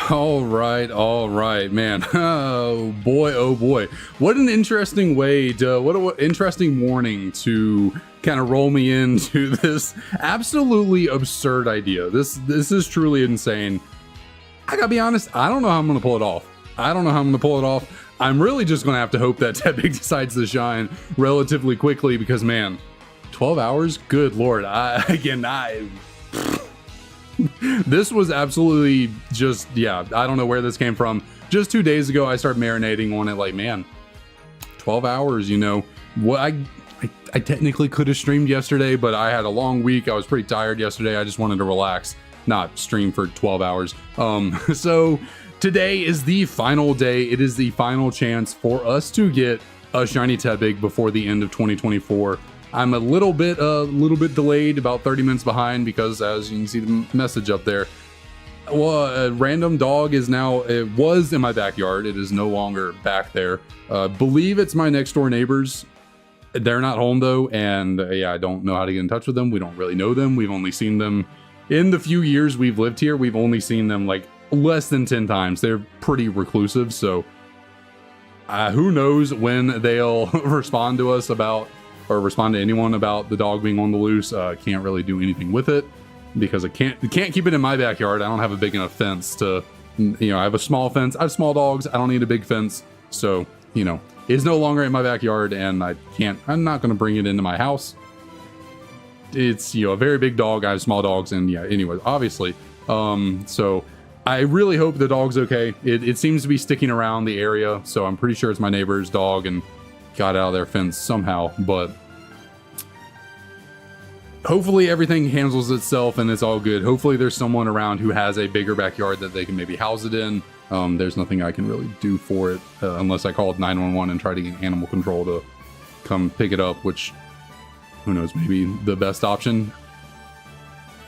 All right, man. Oh boy. What an interesting way to, what an interesting morning to kind of roll me into this absolutely absurd idea. This is truly insane. I gotta be honest, I don't know how I'm gonna pull it off. I'm really just gonna have to hope that Tepig decides to shine relatively quickly because, man, 12 hours? Good lord. This was absolutely just, yeah, I don't know where this came from. Just 2 days ago, I started marinating on it like, man, 12 hours, you know. What I technically could have streamed yesterday, but I had a long week. I was pretty tired yesterday. I just wanted to relax, not stream for 12 hours. So today is the final day. It is the final chance for us to get a Shiny Tepig before the end of 2024. I'm a little bit delayed, about 30 minutes behind, because as you can see the message up there, well, a random dog is now, it was in my backyard. It is no longer back there. Believe it's my next door neighbors. They're not home though. And yeah, I don't know how to get in touch with them. We don't really know them. We've only seen them in the few years we've lived here. We've only seen them like less than 10 times. They're pretty reclusive. So who knows when they'll respond to us about, or respond to anyone about the dog being on the loose. Can't really do anything with it because I can't keep it in my backyard. I don't have a big enough fence to, you know, I have a small fence. I have small dogs. I don't need a big fence. So, you know, it's no longer in my backyard and I'm not going to bring it into my house. It's, you know, a very big dog. I have small dogs and yeah, anyways, obviously. So I really hope the dog's okay. It seems to be sticking around the area. So I'm pretty sure it's my neighbor's dog and got out of their fence somehow, but hopefully everything handles itself and it's all good. Hopefully there's someone around who has a bigger backyard that they can maybe house it in. There's nothing I can really do for it unless I called 911 and try to get animal control to come pick it up, which, who knows, maybe the best option.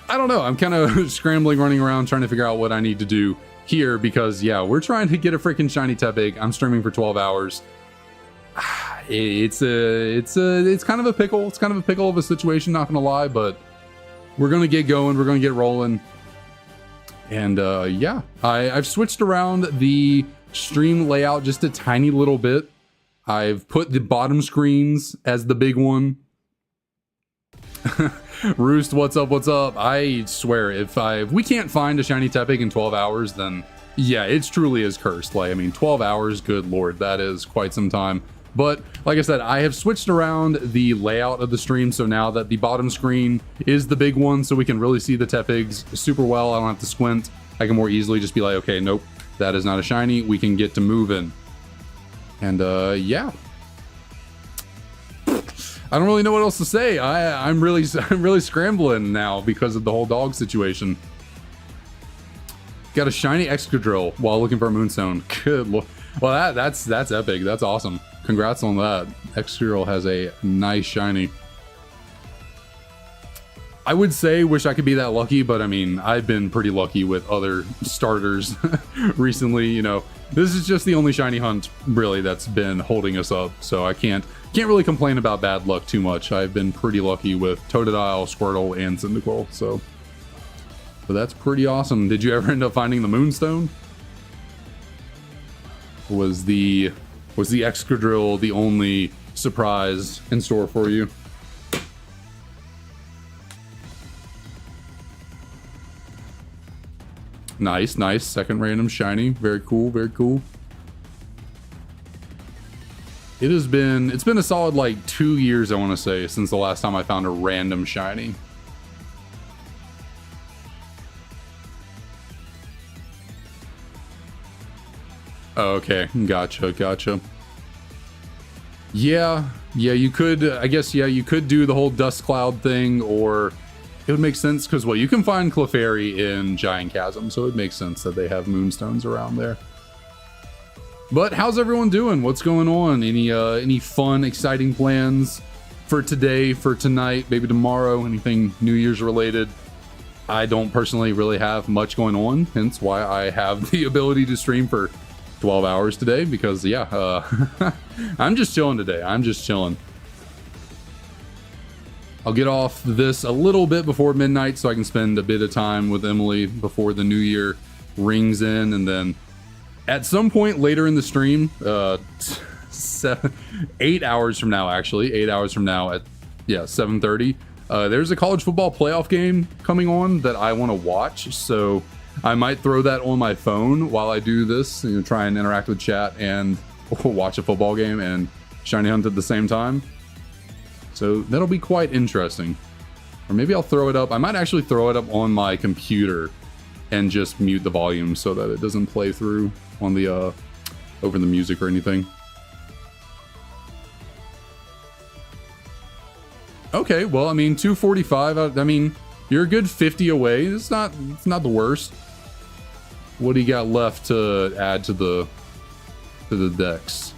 I don't know. I'm kind of scrambling, running around, trying to figure out what I need to do here because, yeah, we're trying to get a freaking Shiny Tepig. I'm streaming for 12 hours. It's kind of a pickle. It's kind of a pickle of a situation, not gonna lie, but we're gonna get going. We're gonna get rolling. And yeah, I've switched around the stream layout just a tiny little bit. I've put the bottom screens as the big one. Roost, what's up? What's up? I swear, if we can't find a Shiny Tepig in 12 hours, then yeah, it's truly is cursed. Like, I mean, 12 hours, good lord, that is quite some time. But like I said, I have switched around the layout of the stream, so now that the bottom screen is the big one, so we can really see the Tepigs super well. I don't have to squint. I can more easily just be like, okay, nope, that is not a shiny. We can get to moving. And yeah. I don't really know what else to say. I'm really scrambling now because of the whole dog situation. Got a shiny Excadrill while looking for a Moonstone. Good lord. Well, that's epic. That's awesome. Congrats on that. Excadrill has a nice shiny. I would say wish I could be that lucky, but I mean, I've been pretty lucky with other starters recently. You know, this is just the only shiny hunt really that's been holding us up. So I can't really complain about bad luck too much. I've been pretty lucky with Totodile, Squirtle, and Cyndaquil. So that's pretty awesome. Did you ever end up finding the Moonstone? Was the Excadrill the only surprise in store for you? Nice, nice. Second random shiny. Very cool, very cool. It's been a solid like 2 years, I want to say, since the last time I found a random shiny. Okay, gotcha. Yeah, you could, I guess, yeah, you could do the whole dust cloud thing, or it would make sense because, well, you can find Clefairy in Giant Chasm, so it makes sense that they have Moonstones around there. But how's everyone doing? What's going on? Any fun, exciting plans for today, for tonight, maybe tomorrow? Anything New Year's related? I don't personally really have much going on, hence why I have the ability to stream for 12 hours today, because yeah, I'm just chilling today. I'm just chilling. I'll get off this a little bit before midnight so I can spend a bit of time with Emily before the new year. rings in, and then at some point later in the stream, 8 hours from now, actually, 8 hours from now at 7:30, there's a college football playoff game coming on that I want to watch, so I might throw that on my phone while I do this, you know, try and interact with chat and watch a football game and shiny hunt at the same time. So that'll be quite interesting. Or maybe I'll throw it up. I might actually throw it up on my computer and just mute the volume so that it doesn't play through on the over the music or anything. Okay, well, I mean, 245. I mean, you're a good 50 away. It's not the worst. What do you got left to add to the decks?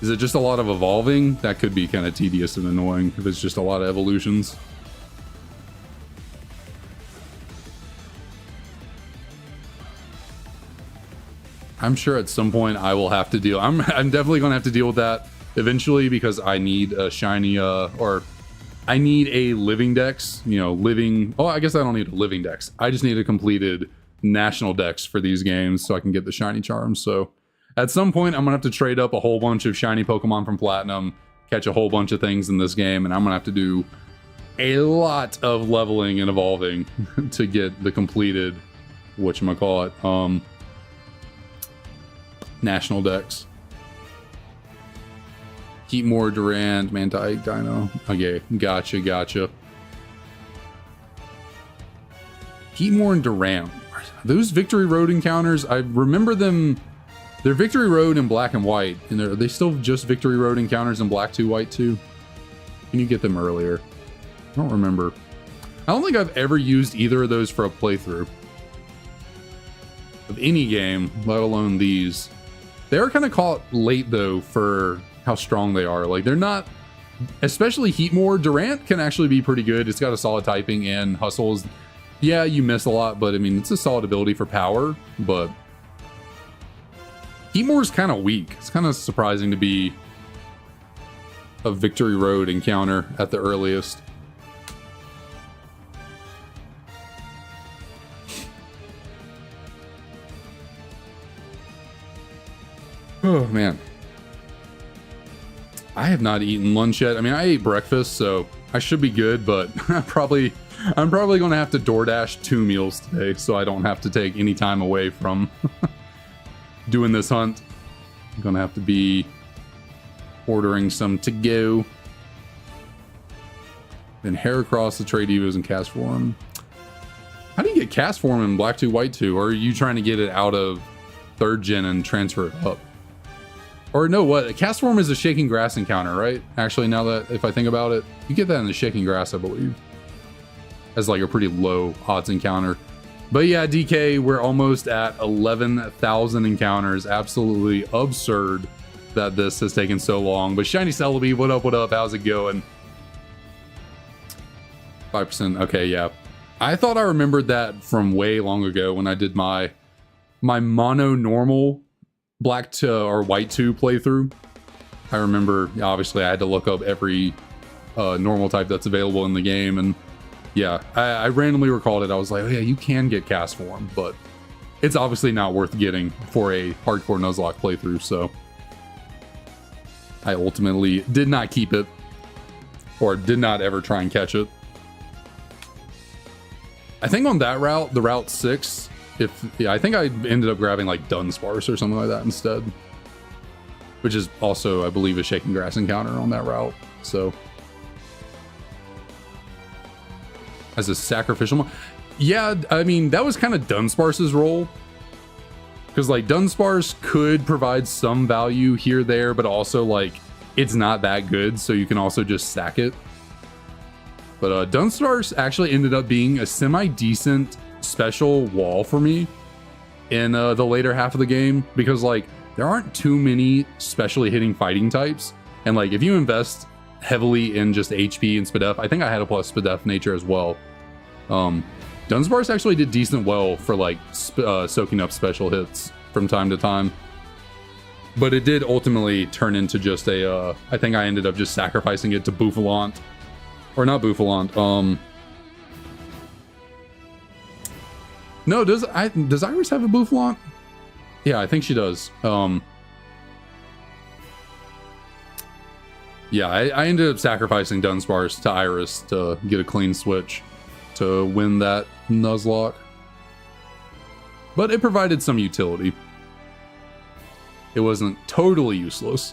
Is it just a lot of evolving? That could be kind of tedious and annoying if it's just a lot of evolutions. I'm sure at some point I will have to deal. I'm definitely going to have to deal with that eventually, because I need a shiny or I need a living dex, you know, oh, I guess I don't need a living dex. I just need a completed national dex for these games so I can get the shiny charms. So at some point I'm gonna have to trade up a whole bunch of shiny Pokemon from Platinum, catch a whole bunch of things in this game, and I'm gonna have to do a lot of leveling and evolving to get the completed whatchamacallit, national dex. Heatmore, Durant, Mantike, Dino. Okay, gotcha. Heatmore and Durant. Those Victory Road encounters, I remember them. They're Victory Road in black and white. And are they still just Victory Road encounters in black 2, white 2? Can you get them earlier? I don't remember. I don't think I've ever used either of those for a playthrough of any game, let alone these. They are kind of caught late, though, for how strong they are. Like, they're not, especially Heatmore. Durant can actually be pretty good. It's got a solid typing, and Hustles, yeah, you miss a lot, but I mean, it's a solid ability for power. But Heatmore's kind of weak. It's kind of surprising to be a Victory Road encounter at the earliest. Oh man, I have not eaten lunch yet. I mean, I ate breakfast, so I should be good, but I'm probably going to have to DoorDash 2 meals today, so I don't have to take any time away from doing this hunt. I'm going to have to be ordering some to go. Then Heracross, the Trade Evos, and Cast Form. How do you get Cast Form in Black 2, White 2? Or are you trying to get it out of 3rd gen and transfer it up? Or no, what? Cast Form is a Shaking Grass encounter, right? Actually, now that if I think about it, you get that in the Shaking Grass, I believe. As like a pretty low odds encounter. But yeah, DK, we're almost at 11,000 encounters. Absolutely absurd that this has taken so long. But Shiny Celebi, what up? How's it going? 5%. Okay, yeah. I thought I remembered that from way long ago when I did my mono normal Black 2 or White 2 playthrough. I remember, obviously, I had to look up every normal type that's available in the game, and yeah, I randomly recalled it. I was like, oh yeah, you can get Cast Form, but it's obviously not worth getting for a hardcore Nuzlocke playthrough, so I ultimately did not keep it, or did not ever try and catch it. I think on that route, the Route 6, I think I ended up grabbing like Dunsparce or something like that instead, which is also, I believe, a Shaking Grass encounter on that route. So as a sacrificial, yeah, I mean, that was kind of Dunsparce's role, because like Dunsparce could provide some value here, there, but also like it's not that good, so you can also just stack it. But Dunsparce actually ended up being a semi-decent special wall for me in the later half of the game, because like there aren't too many specially hitting fighting types, and like if you invest heavily in just HP and Spadef, I think I had a plus Spadef nature as well. Dunsparce actually did decent well for like soaking up special hits from time to time, but it did ultimately turn into just a I think I ended up just sacrificing it to Bouffalant, or not Bouffalant, No, does Iris have a Boufflant? Yeah, I think she does. Yeah, I ended up sacrificing Dunsparce to Iris to get a clean switch to win that Nuzlocke. But it provided some utility. It wasn't totally useless.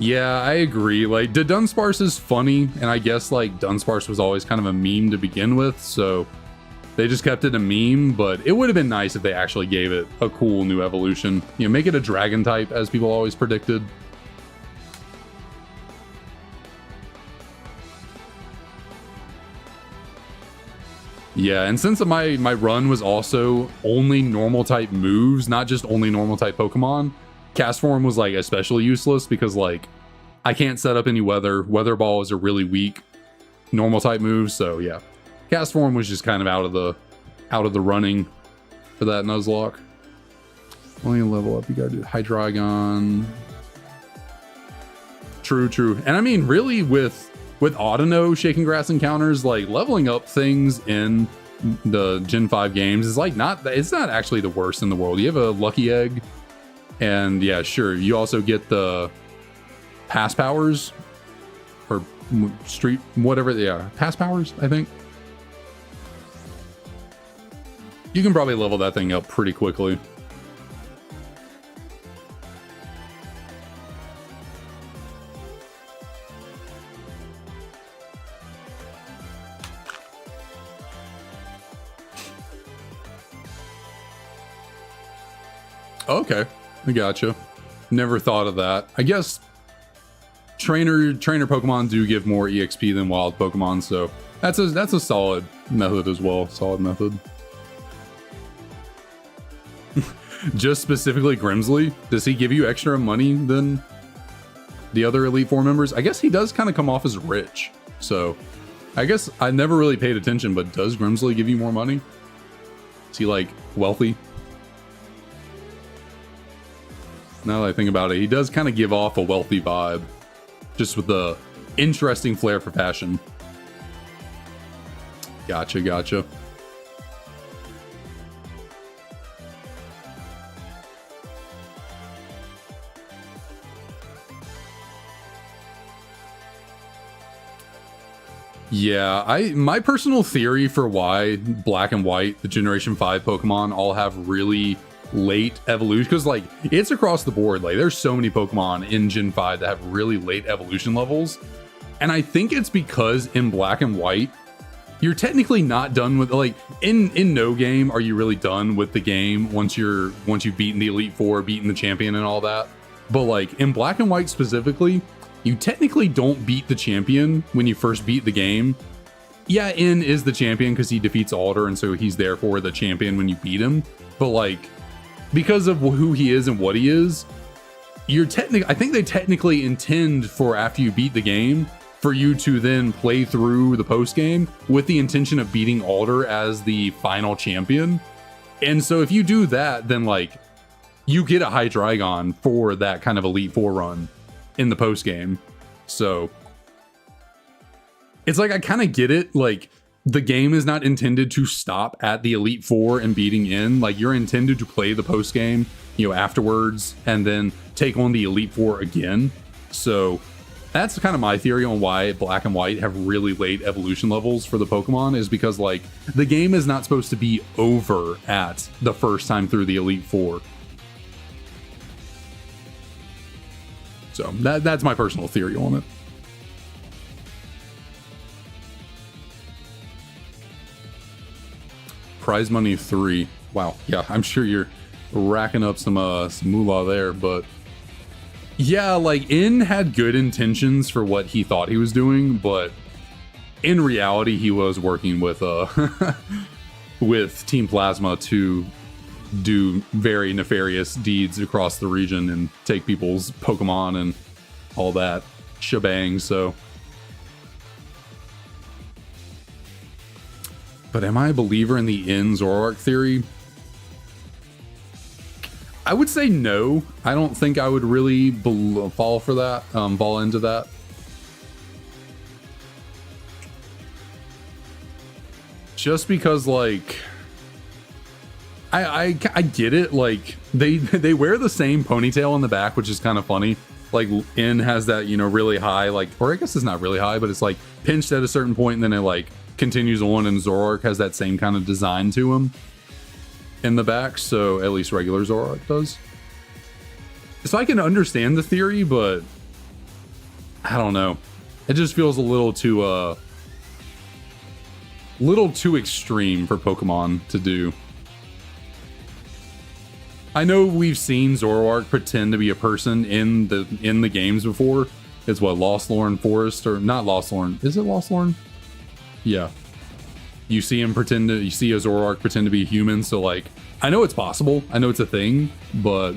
Yeah, I agree. Like, the Dunsparce is funny, and I guess, like, Dunsparce was always kind of a meme to begin with, so they just kept it a meme, but it would have been nice if they actually gave it a cool new evolution. You know, make it a dragon type, as people always predicted. Yeah, and since my run was also only normal type moves, not just only normal type Pokemon, Cast Form was like especially useless because like I can't set up any weather. Weather Ball is a really weak normal type move, so yeah. Cast Form was just kind of out of the running for that Nuzlocke. Only level up, you gotta do Hydreigon. True. And I mean, really, with Audino Shaking Grass encounters, like leveling up things in the Gen 5 games is like it's not actually the worst in the world. You have a Lucky Egg, and yeah, sure, you also get the Pass Powers or Street, whatever they are. Pass Powers, I think. You can probably level that thing up pretty quickly. Okay, I gotcha. Never thought of that. I guess trainer Pokemon do give more EXP than wild Pokemon, so that's a solid method as well. Solid method. Just specifically Grimsley, does he give you extra money than the other Elite Four members? I guess he does kind of come off as rich, so I guess I never really paid attention, but does Grimsley give you more money? Is he like wealthy? Now that I think about it, he does kind of give off a wealthy vibe, just with the interesting flair for fashion. Gotcha. Yeah, my personal theory for why Black and White, the Generation 5 Pokemon, all have really late evolution, because like it's across the board. Like there's so many Pokemon in Gen 5 that have really late evolution levels, and I think it's because in Black and White you're technically not done with, like, in no game are you really done with the game once you've beaten the Elite Four, beaten the champion and all that. But like in Black and White specifically, you technically don't beat the champion when you first beat the game. Yeah, N is the champion because he defeats Alder, and so he's therefore the champion when you beat him. But like, because of who he is and what he is, I think they technically intend for after you beat the game for you to then play through the post game with the intention of beating Alder as the final champion. And so if you do that, then like you get a Hydreigon for that kind of Elite Four run in the post game. So it's like, I kind of get it. Like, the game is not intended to stop at the Elite Four and beating N. Like, you're intended to play the post game, afterwards, and then take on the Elite Four again. So that's kind of my theory on why Black and White have really late evolution levels for the Pokemon, is because like the game is not supposed to be over at the first time through the Elite Four. So that's my personal theory on it. Prize money 3. Wow. Yeah, I'm sure you're racking up some moolah there, but yeah, like N had good intentions for what he thought he was doing, but in reality, he was working with with Team Plasma to do very nefarious deeds across the region and take people's Pokemon and all that shebang. So, but am I a believer in the N Zoroark theory? I would say no. I don't think I would really fall for that, fall into that. just because like I get it, like they wear the same ponytail in the back, which is kind of funny. Like N has that, you know, really high, like, or I guess it's not really high, but it's like pinched at a certain point and then it like continues on, and Zoroark has that same kind of design to him in the back, so at least regular Zoroark does. So I can understand the theory, but I don't know. It just feels a little too extreme for Pokemon to do. I know we've seen Zoroark pretend to be a person in the games before. It's what, Lostlorn Forest, or not Lostlorn? Is it Lostlorn? Yeah. You see him pretend to, you see a Zoroark pretend to be human, so like, I know it's possible. I know it's a thing, but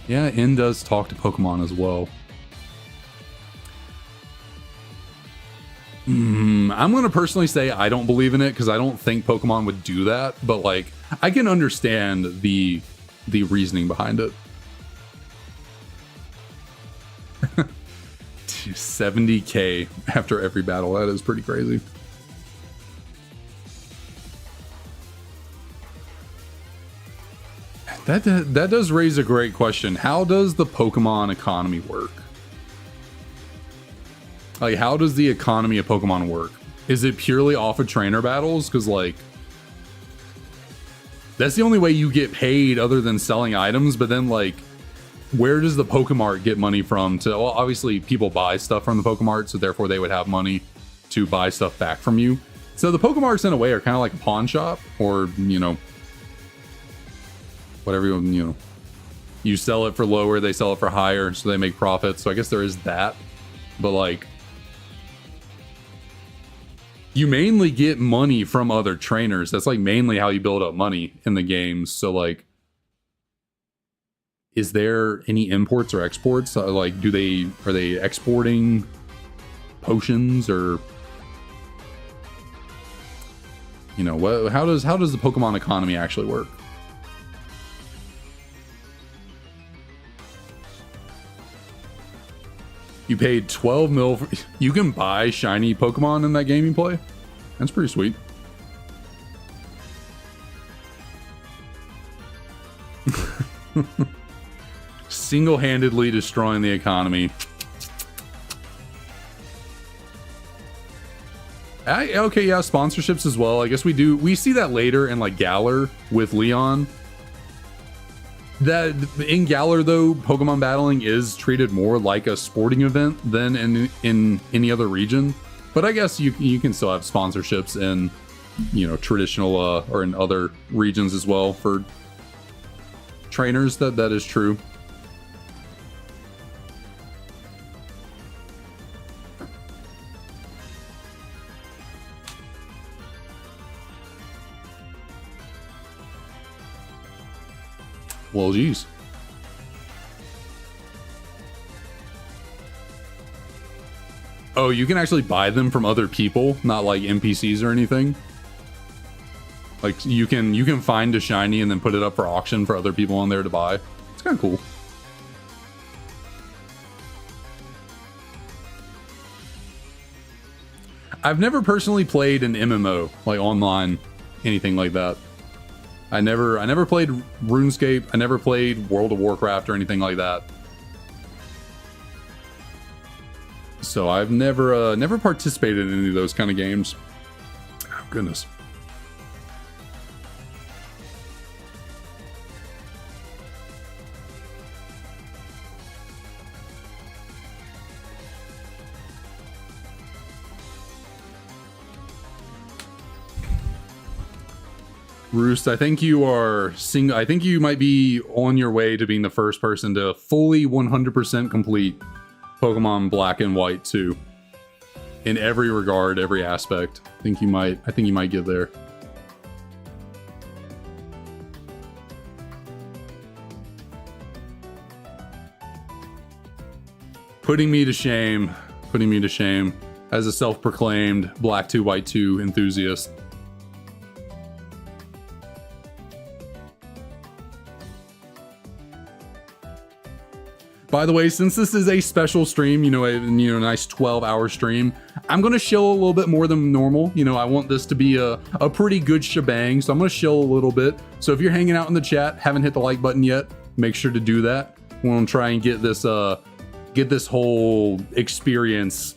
yeah, N does talk to Pokemon as well. I'm going to personally say I don't believe in it because I don't think Pokemon would do that, but like, I can understand the reasoning behind it. 70k after every battle. That is pretty crazy. That does raise a great question. How does the Pokemon economy work? Like, how does the economy of Pokemon work? Is it purely off of trainer battles? Because, like, that's the only way you get paid other than selling items. But then, like, where does the Pokemart get money from? Well, obviously, people buy stuff from the Pokemart, so therefore they would have money to buy stuff back from you. So the Pokemarts, in a way, are kind of like a pawn shop, or, you know, whatever, you know, you sell it for lower, they sell it for higher, so they make profits. So I guess there is that. But, like, you mainly get money from other trainers. That's like mainly how you build up money in the games. So like, is there any imports or exports? Like, are they exporting potions, or, you know, how does the Pokemon economy actually work? You paid 12 mil for, you can buy shiny Pokemon in that game you play? That's pretty sweet. Single-handedly destroying the economy. Okay, yeah, sponsorships as well. I guess we see that later in like Galar with Leon. That in Galar, though, Pokemon battling is treated more like a sporting event than in any other region. But I guess you can still have sponsorships in, you know, traditional or in other regions as well for trainers. That is true. Well, geez. Oh, you can actually buy them from other people, not like NPCs or anything. Like you can find a shiny and then put it up for auction for other people on there to buy. It's kind of cool. I've never personally played an MMO, like online, anything like that. I never played RuneScape. I never played World of Warcraft or anything like that. So I've never participated in any of those kind of games. Oh, goodness. Roost, I think you are I think you might be on your way to being the first person to fully 100% complete Pokemon Black and White 2. In every regard, every aspect. I think you might get there. Putting me to shame as a self-proclaimed Black 2 White 2 enthusiast. By the way, since this is a special stream, a nice 12-hour stream, I'm gonna shill a little bit more than normal. You know, I want this to be a pretty good shebang, so I'm gonna shill a little bit. So if you're hanging out in the chat, haven't hit the like button yet, make sure to do that. We're gonna try and get this whole experience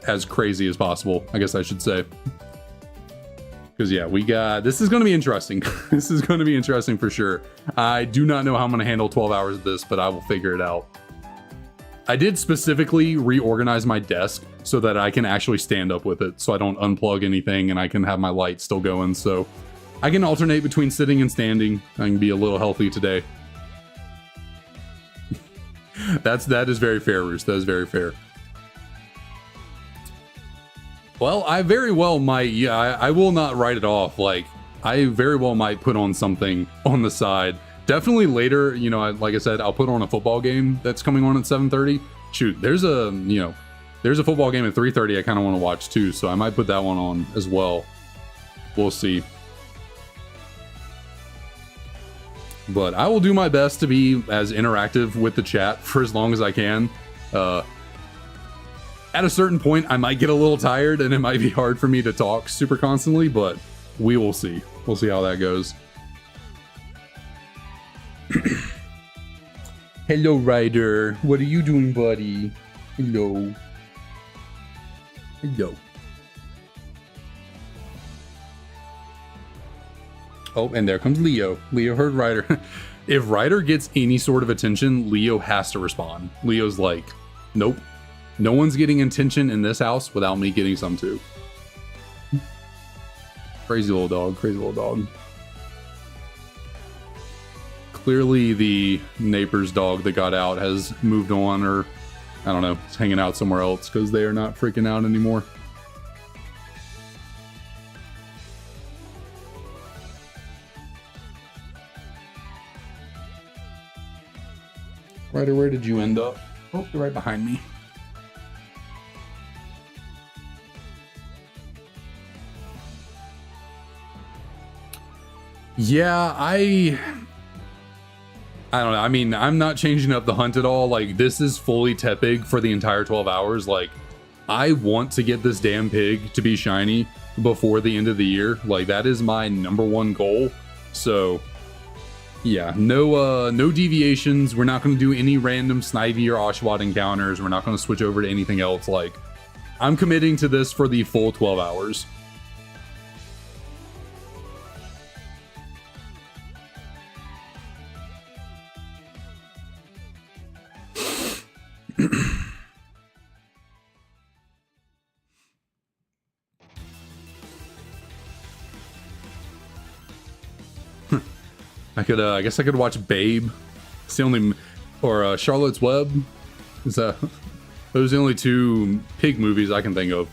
as crazy as possible, I guess I should say. Because yeah, this is gonna be interesting. This is gonna be interesting for sure. I do not know how I'm gonna handle 12 hours of this, but I will figure it out. I did specifically reorganize my desk so that I can actually stand up with it, so I don't unplug anything and I can have my light still going, so I can alternate between sitting and standing. I can be a little healthy today. That is very fair, Roos. That is very fair. Well, I very well might, I will not write it off. Like, I very well might put on something on the side. Definitely later, you know, like I said, I'll put on a football game that's coming on at 7:30. Shoot, there's a football game at 3:30 I kind of want to watch too, so I might put that one on as well. We'll see. But I will do my best to be as interactive with the chat for as long as I can. At a certain point, I might get a little tired and it might be hard for me to talk super constantly, but we will see. We'll see how that goes. Hello, Ryder. What are you doing, buddy? Hello. Hello. Oh, and there comes Leo. Leo heard Ryder. If Ryder gets any sort of attention, Leo has to respond. Leo's like, nope. No one's getting attention in this house without me getting some too. Crazy little dog. Crazy little dog. Clearly the neighbor's dog that got out has moved on, or I don't know, is hanging out somewhere else because they are not freaking out anymore. Ryder, where did you end up? Oh, you're right behind me. Yeah, I don't know. I mean, I'm not changing up the hunt at all. Like, this is fully Tepig for the entire 12 hours. Like, I want to get this damn pig to be shiny before the end of the year. Like, that is my #1 goal. So, yeah, no deviations. We're not going to do any random Snivy or Oshawott encounters. We're not going to switch over to anything else. Like, I'm committing to this for the full 12 hours. I guess I could watch Babe. It's the only, or Charlotte's Web. Is that? Those are the only two pig movies I can think of.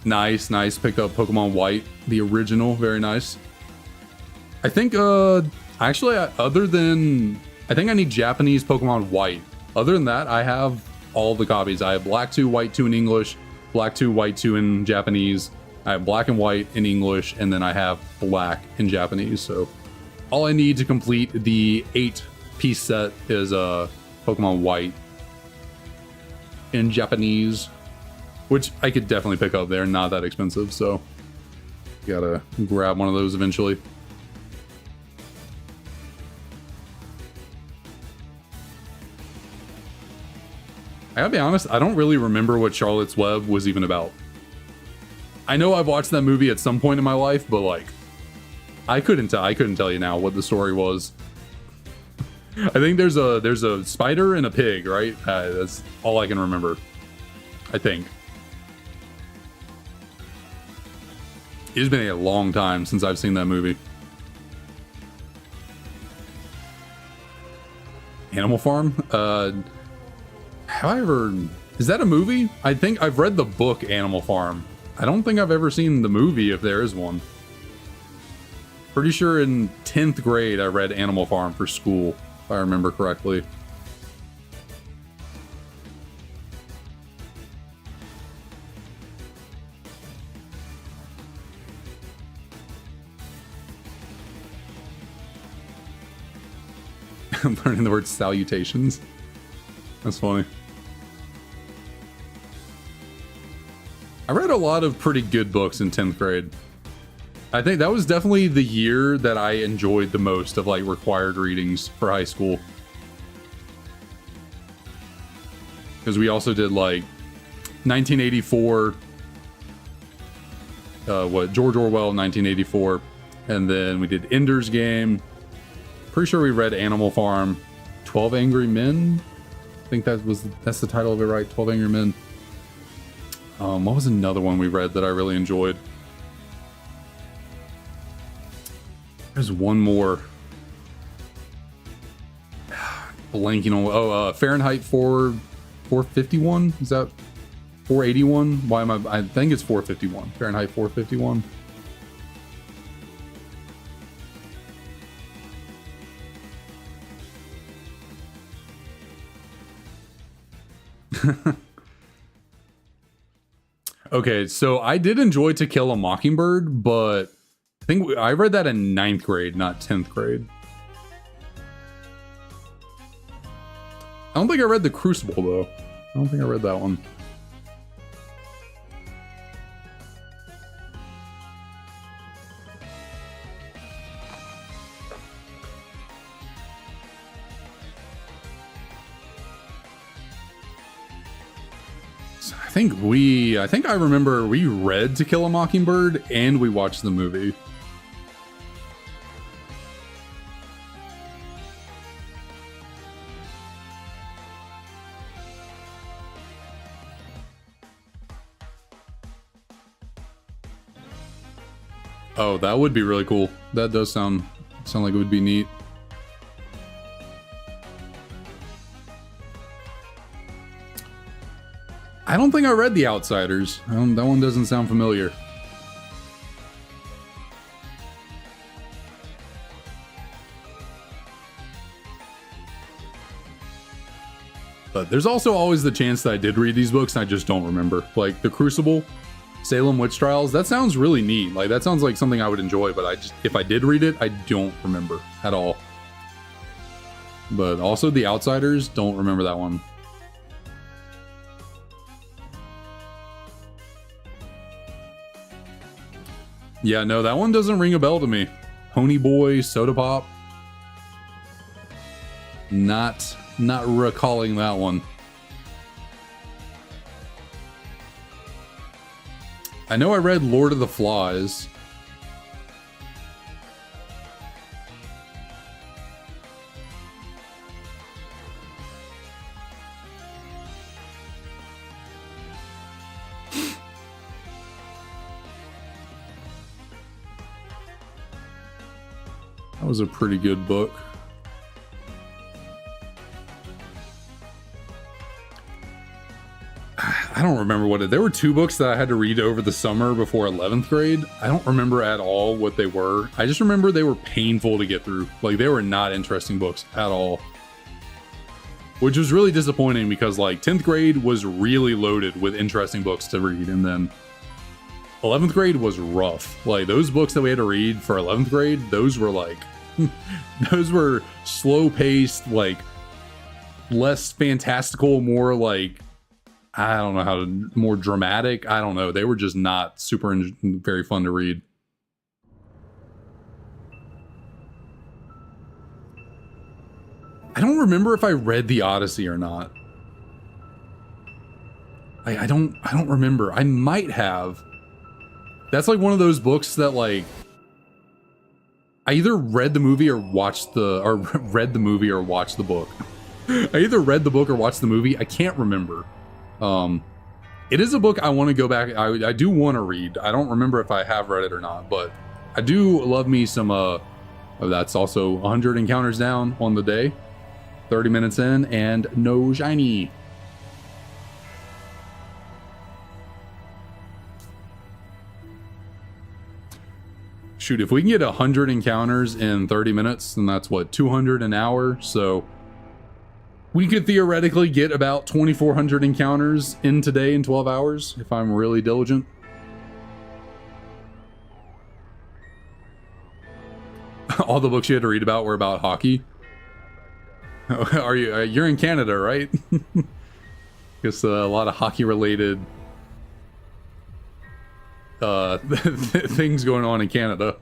Nice, nice. Picked up Pokemon White, the original. Very nice. I think, actually, other than, I think I need Japanese Pokemon White. Other than that, I have all the copies. I have Black 2, White 2 in English, Black 2, White 2 in Japanese. I have Black and White in English, and then I have Black in Japanese. So all I need to complete the 8-piece set is Pokemon White in Japanese, which I could definitely pick up there. Not that expensive, so gotta grab one of those eventually. I gotta be honest, I don't really remember what Charlotte's Web was even about. I know I've watched that movie at some point in my life, but like, I couldn't tell you now what the story was. I think there's a spider and a pig, right? That's all I can remember, I think. It's been a long time since I've seen that movie. Animal Farm? However, is that a movie? I think I've read the book Animal Farm. I don't think I've ever seen the movie, if there is one. Pretty sure in 10th grade I read Animal Farm for school, if I remember correctly. I'm learning the word salutations. That's funny. I read a lot of pretty good books in 10th grade. I think that was definitely the year that I enjoyed the most of like required readings for high school. Because we also did like 1984, George Orwell, 1984, and then we did Ender's Game. Pretty sure we read Animal Farm, 12 Angry Men. I think that's the title of it, right? 12 Angry Men. What was another one we read that I really enjoyed? There's one more. Blanking on. Fahrenheit 451. Is that 481? Why am I think it's 451. Fahrenheit 451. Okay, so I did enjoy To Kill a Mockingbird, but I think I read that in 9th grade, not 10th grade. I don't think I read The Crucible, though. I don't think I read that one. I think I remember we read To Kill a Mockingbird and we watched the movie. Oh, that would be really cool. That does sound like it would be neat. I don't think I read The Outsiders. That one doesn't sound familiar. But there's also always the chance that I did read these books and I just don't remember. Like The Crucible, Salem Witch Trials, that sounds really neat. Like that sounds like something I would enjoy, but if I did read it, I don't remember at all. But also The Outsiders, don't remember that one. Yeah, no, that one doesn't ring a bell to me. Pony Boy, Soda Pop. Not recalling that one. I know I read Lord of the Flies. That was a pretty good book. I don't remember there were two books that I had to read over the summer before 11th grade. I don't remember at all what they were. I just remember they were painful to get through. Like they were not interesting books at all. Which was really disappointing because like 10th grade was really loaded with interesting books to read, and then 11th grade was rough. Like those books that we had to read for 11th grade, those were like those were slow paced, like less fantastical, more like I don't know how to, more dramatic. I don't know. They were just not super very fun to read. I don't remember if I read The Odyssey or not. I don't remember. I might have. That's like one of those books that like I either read the movie or watched the read the movie or watched the book. I either read the book or watched the movie. I can't remember. It is a book I want to go back. I do want to read. I don't remember if I have read it or not, but I do love me some that's also 100 encounters down on the day, 30 minutes in, and no shiny. Shoot, if we can get 100 encounters in 30 minutes, then that's what, 200 an hour. So we could theoretically get about 2,400 encounters in today in 12 hours if I'm really diligent. All the books you had to read about were about hockey. You're in Canada, right? Guess a lot of hockey related. things going on in Canada.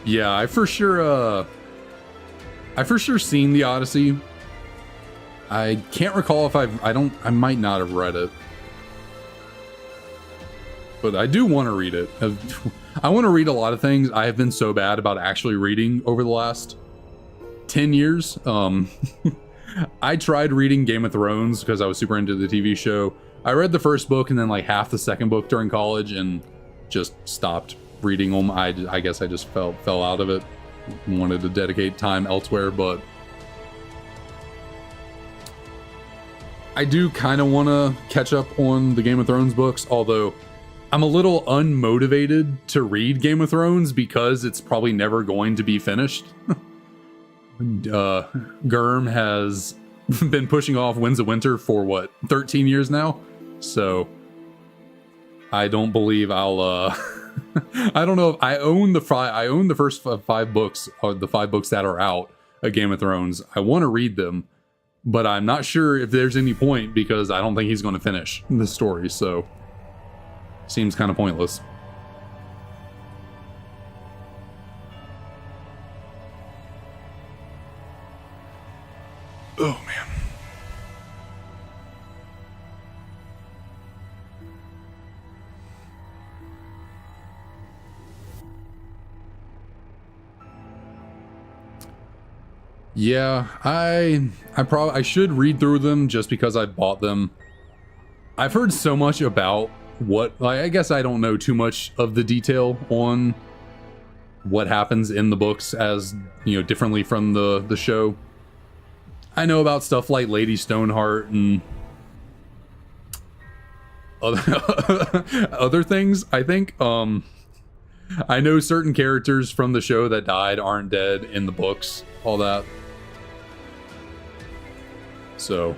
Yeah, I for sure seen the Odyssey. I can't recall if I might not have read it. But I do want to read it. I want to read a lot of things. I have been so bad about actually reading over the last 10 years. I tried reading Game of Thrones because I was super into the TV show. I read the first book and then like half the second book during college and just stopped reading them. I guess I just fell out of it. Wanted to dedicate time elsewhere, but I do kind of want to catch up on the Game of Thrones books, although I'm a little unmotivated to read Game of Thrones because it's probably never going to be finished. Gurm has been pushing off Winds of Winter for what, 13 years now? So I don't believe I'll I don't know if I own the first 5 books, or the 5 books that are out of Game of Thrones. I want to read them, but I'm not sure if there's any point because I don't think he's going to finish the story, so seems kind of pointless. Oh man. Yeah, I should read through them just because I bought them. I've heard so much about what, like, I guess I don't know too much of the detail on what happens in the books, as you know, differently from the show. I know about stuff like Lady Stoneheart and other things, I think. I know certain characters from the show that died aren't dead in the books, all that. So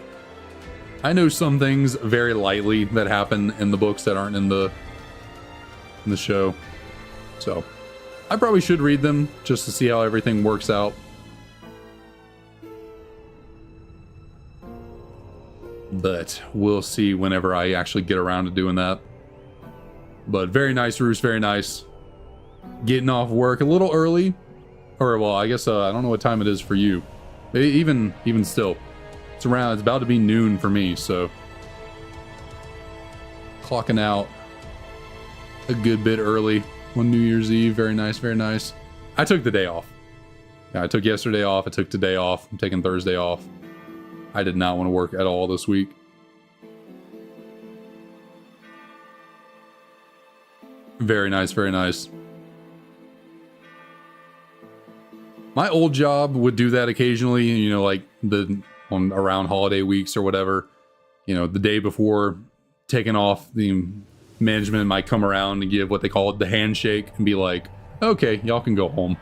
I know some things very lightly that happen in the books that aren't in the show. So I probably should read them just to see how everything works out. But we'll see whenever I actually get around to doing that. But very nice, Roos, very nice. Getting off work a little early. Or, well, I guess I don't know what time it is for you. Even still. It's about to be noon for me, so clocking out a good bit early on New Year's Eve. Very nice, very nice. I took the day off. Yeah, I took yesterday off. I took today off. I'm taking Thursday off. I did not want to work at all this week. Very nice, very nice. My old job would do that occasionally, you know, like around holiday weeks or whatever. You know, the day before taking off, the management might come around and give what they call the handshake and be like, "Okay, y'all can go home.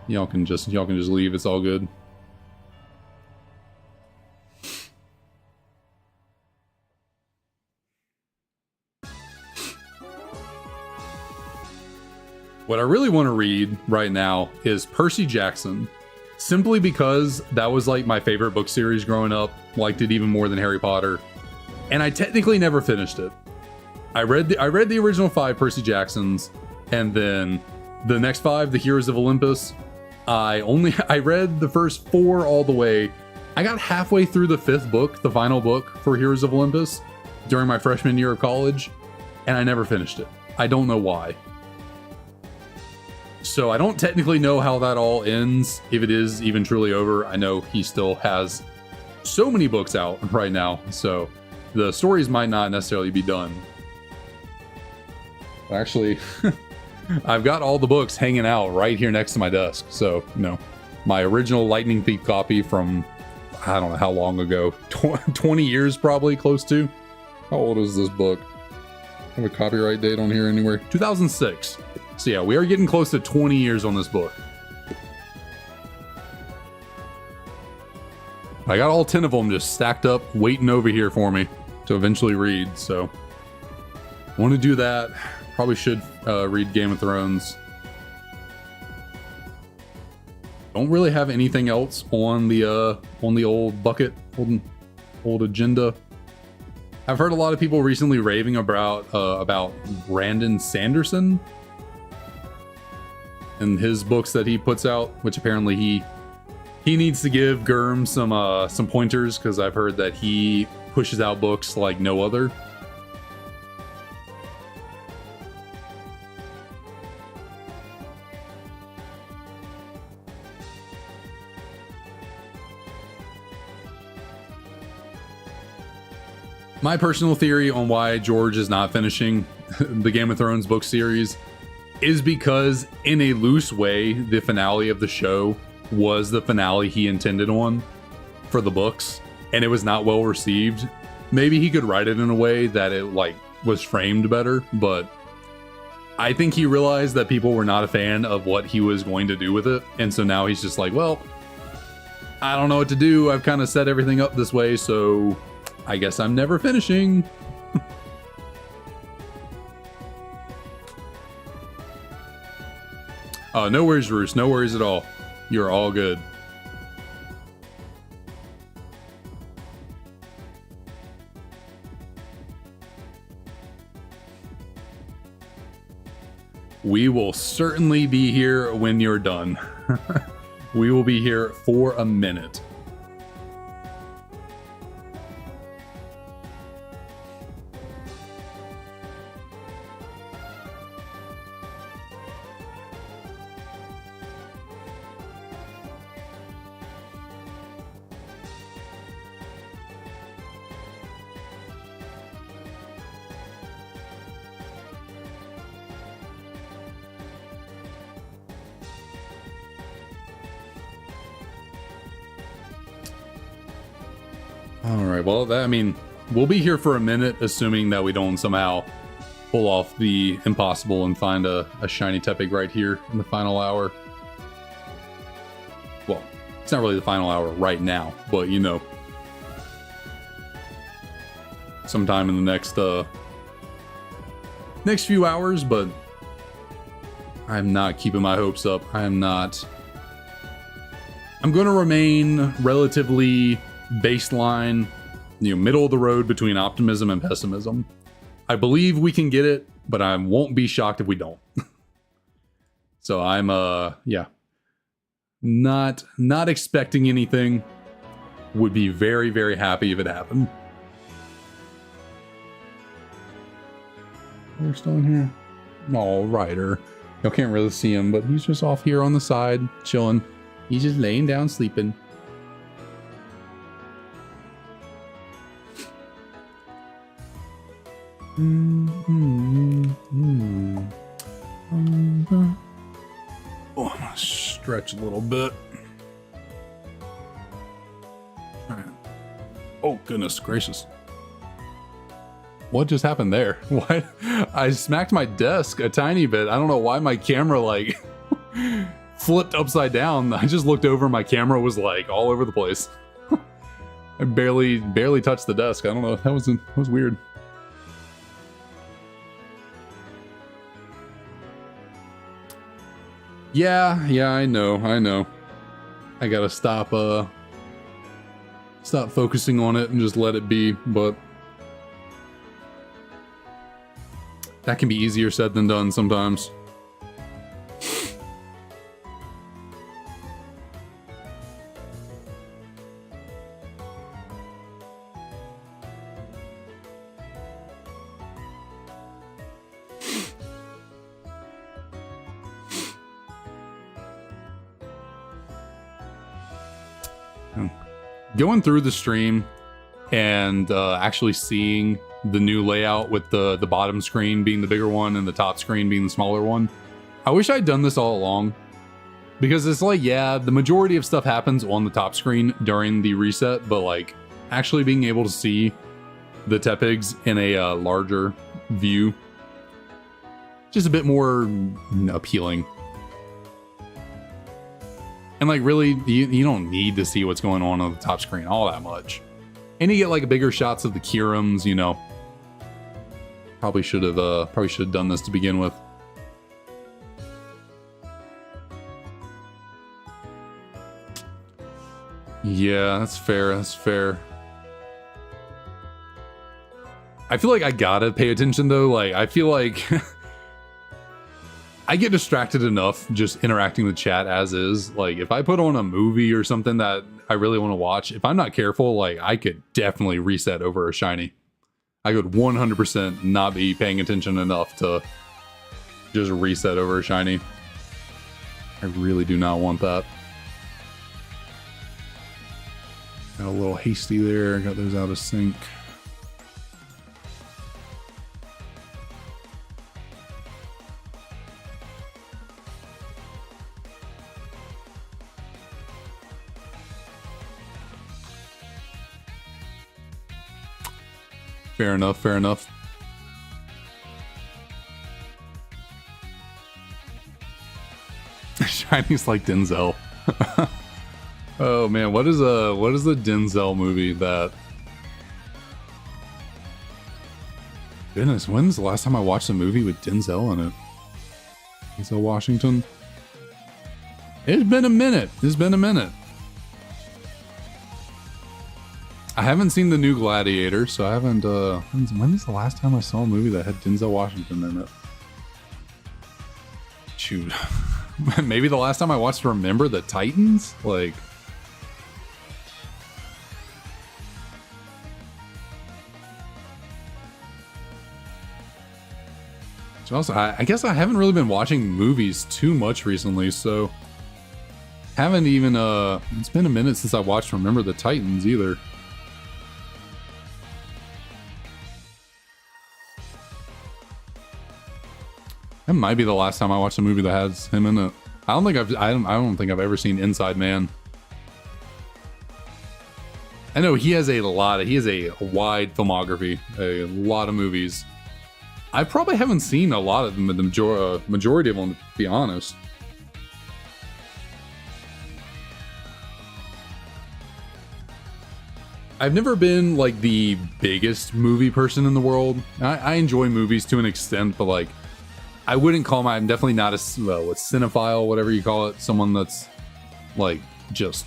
Y'all can just leave. It's all good." What I really want to read right now is Percy Jackson, simply because that was like my favorite book series growing up. Liked it even more than Harry Potter, and I technically never finished it. I read the original 5 Percy Jacksons, and then the next 5, the Heroes of Olympus. I read the first 4 all the way. I got halfway through the 5th book, the final book for Heroes of Olympus, during my freshman year of college, and I never finished it. I don't know why. So I don't technically know how that all ends, if it is even truly over. I know he still has so many books out right now, so the stories might not necessarily be done. Actually, I've got all the books hanging out right here next to my desk. So, you know, my original Lightning Thief copy from, I don't know how long ago, 20 years probably, close to. How old is this book? I have a copyright date on here anywhere. 2006. So yeah, we are getting close to 20 years on this book. I got all 10 of them just stacked up, waiting over here for me to eventually read, so I want to do that. Probably should read Game of Thrones. don't really have anything else on the old bucket, old agenda. I've heard a lot of people recently raving about Brandon Sanderson and his books that he puts out, which apparently he needs to give Germ some pointers, because I've heard that he pushes out books like no other. My personal theory on why George is not finishing the Game of Thrones book series is because, in a loose way, the finale of the show was the finale he intended on for the books, and it was not well received. Maybe he could write it in a way that it like was framed better, but I think he realized that people were not a fan of what he was going to do with it, and so now he's just like, well, I don't know what to do. I've kind of set everything up this way, so I guess I'm never finishing. Oh, no worries, Roos. No worries at all. You're all good. We will certainly be here when you're done. We will be here for a minute. Alright, well, I mean, we'll be here for a minute, assuming that we don't somehow pull off the impossible and find a Shiny Tepig right here in the final hour. Well, it's not really the final hour right now, but you know, sometime in the next few hours, but I'm not keeping my hopes up. I'm going to remain relatively baseline, middle of the road between optimism and pessimism. I believe we can get it, but I won't be shocked if we don't. So I'm not expecting anything. Would be very, very happy if it happened. We're still in here. Oh, Ryder. Y'all can't really see him, but he's just off here on the side, chilling. He's just laying down, sleeping. Oh, I'm gonna stretch a little bit. Oh, goodness gracious. What just happened there? What? I smacked my desk a tiny bit. I don't know why my camera like flipped upside down. I just looked over, my camera was like all over the place. I barely touched the desk. I don't know. That was weird. Yeah, I know. I gotta stop focusing on it and just let it be, but that can be easier said than done sometimes. Going through the stream and actually seeing the new layout with the bottom screen being the bigger one and the top screen being the smaller one. I wish I'd done this all along, because it's like, yeah, the majority of stuff happens on the top screen during the reset, but like actually being able to see the Tepigs in a larger view, just a bit more appealing. And like really, you don't need to see what's going on the top screen all that much. And you get like bigger shots of the Kirams, you know. Probably should have done this to begin with. Yeah, that's fair. That's fair. I feel like I gotta pay attention though. Like, I feel like I get distracted enough just interacting with chat as is. Like, if I put on a movie or something that I really want to watch, if I'm not careful, like, I could definitely reset over a shiny. I could 100% not be paying attention enough to just reset over a shiny. I really do not want that. Got a little hasty there. Got those out of sync. Fair enough, fair enough. Shiny's like Denzel. Oh man, what is the Denzel movie that... Goodness, when's the last time I watched a movie with Denzel in it? Denzel Washington? It's been a minute. It's been a minute. I haven't seen the new Gladiator, so I haven't, when is the last time I saw a movie that had Denzel Washington in it? Shoot. Maybe the last time I watched Remember the Titans? Like... So also, I guess I haven't really been watching movies too much recently, so... Haven't even, it's been a minute since I watched Remember the Titans either. That might be the last time I watched a movie that has him in it. I don't think I've ever seen Inside Man. I know he has a wide filmography, a lot of movies. I probably haven't seen a lot of them, the majority of them, to be honest. I've never been like the biggest movie person in the world. I enjoy movies to an extent, but like, I wouldn't call I'm definitely not a cinephile, whatever you call it. Someone that's like just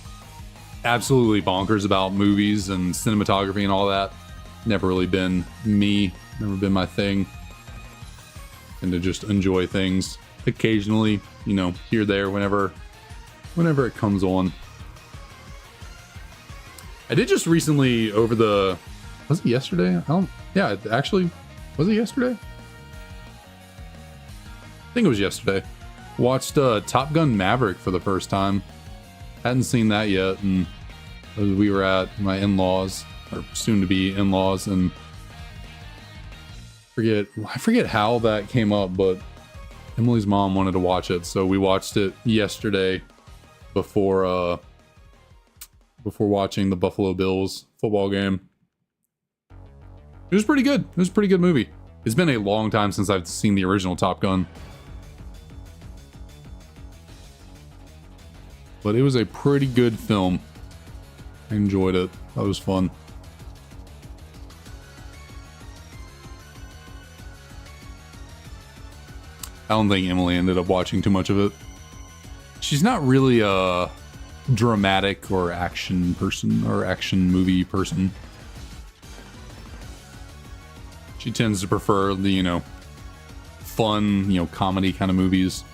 absolutely bonkers about movies and cinematography and all that. Never really been me, never been my thing. And to just enjoy things occasionally, you know, here, there, whenever it comes on. I did just recently was it yesterday? Yeah, actually, was it yesterday? I think it was yesterday. Watched Top Gun Maverick for the first time. Hadn't seen that yet, and we were at my in-laws, or soon-to-be in-laws, and I forget how that came up, but Emily's mom wanted to watch it, so we watched it yesterday before watching the Buffalo Bills football game. It was pretty good. It was a pretty good movie. It's been a long time since I've seen the original Top Gun. But it was a pretty good film. I enjoyed it. That was fun. I don't think Emily ended up watching too much of it. She's not really a dramatic or action person or action movie person. She tends to prefer the, you know, fun, you know, comedy kind of movies.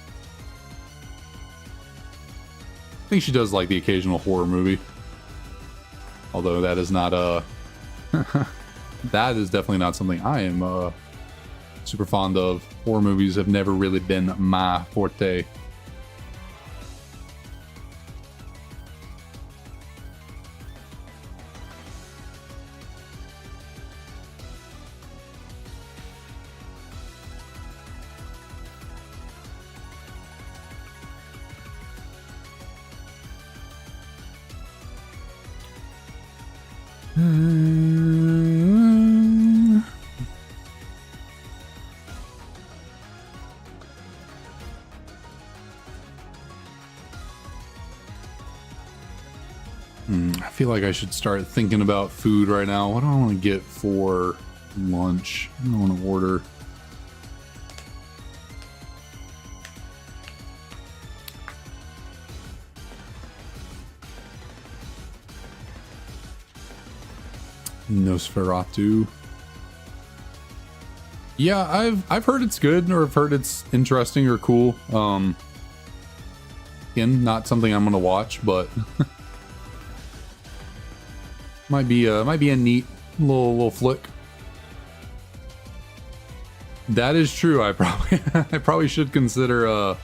I think she does like the occasional horror movie. Although that is not that is definitely not something I am super fond of. Horror movies have never really been my forte. I feel like I should start thinking about food right now. What do I want to get for lunch? I don't want to order. Nosferatu. Yeah, I've heard it's good, or I've heard it's interesting or cool. Again, not something I'm gonna watch, but might be a neat little flick. That is true. I probably should consider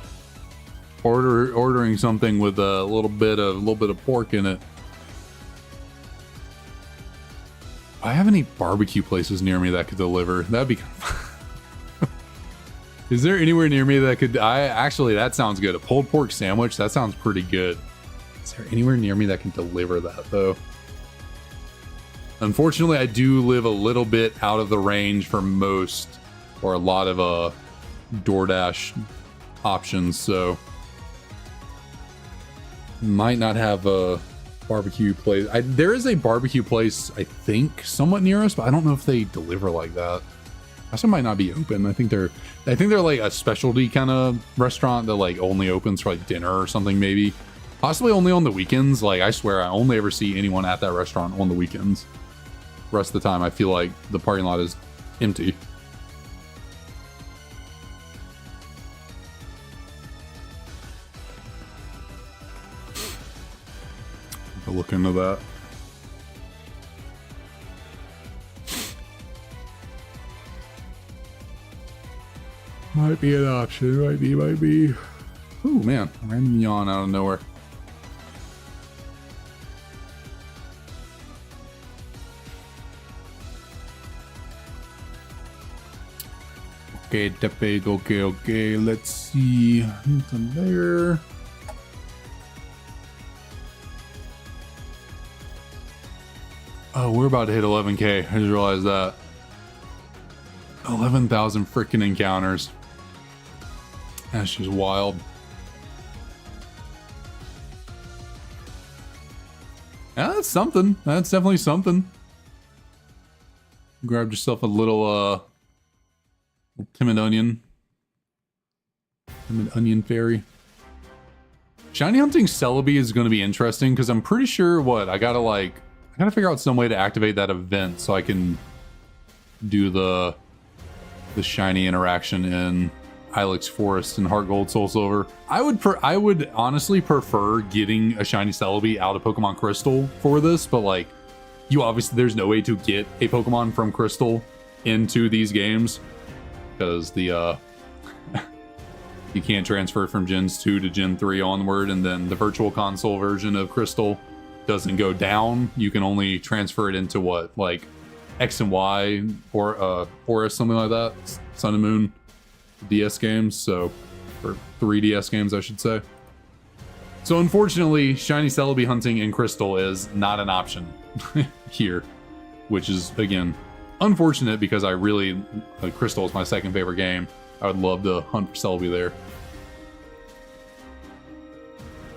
ordering something with a little bit of pork in it. I have any barbecue places near me that could deliver? That'd be kind of fun. Is there anywhere near me that could? Actually, that sounds good. A pulled pork sandwich. That sounds pretty good. Is there anywhere near me that can deliver that though? Unfortunately, I do live a little bit out of the range for most, or a lot of DoorDash options, so might not have a barbecue place. There is a barbecue place, I think, somewhat near us, but I don't know if they deliver like that. Also might not be open. I think they're like a specialty kind of restaurant that like only opens for like dinner or something, maybe. Possibly only on the weekends. Like, I swear I only ever see anyone at that restaurant on the weekends. The rest of the time I feel like the parking lot is empty. I'll look into that. Might be an option. Might be. Oh man, random yawn out of nowhere. Okay, Tepig. Okay. Let's see. Nothing there. Oh, we're about to hit 11K. I just realized that. 11,000 freaking encounters. That's just wild. Yeah, that's something. That's definitely something. Grab yourself a little timid onion. Timid onion fairy. Shiny hunting Celebi is going to be interesting because I'm pretty sure I gotta figure out some way to activate that event so I can do the shiny interaction in Ilex Forest and Heart Gold Soul Silver. I would honestly prefer getting a shiny Celebi out of Pokemon Crystal for this, but like, there's no way to get a Pokemon from Crystal into these games because the you can't transfer from Gens 2 to Gen 3 onward, and then the Virtual Console version of Crystal doesn't go down. You can only transfer it into like X and Y or something like that. Sun and Moon DS games, or 3DS games, I should say. So unfortunately, shiny Celebi hunting in Crystal is not an option here, which is again unfortunate because Crystal is my second favorite game. I would love to hunt for Celebi there.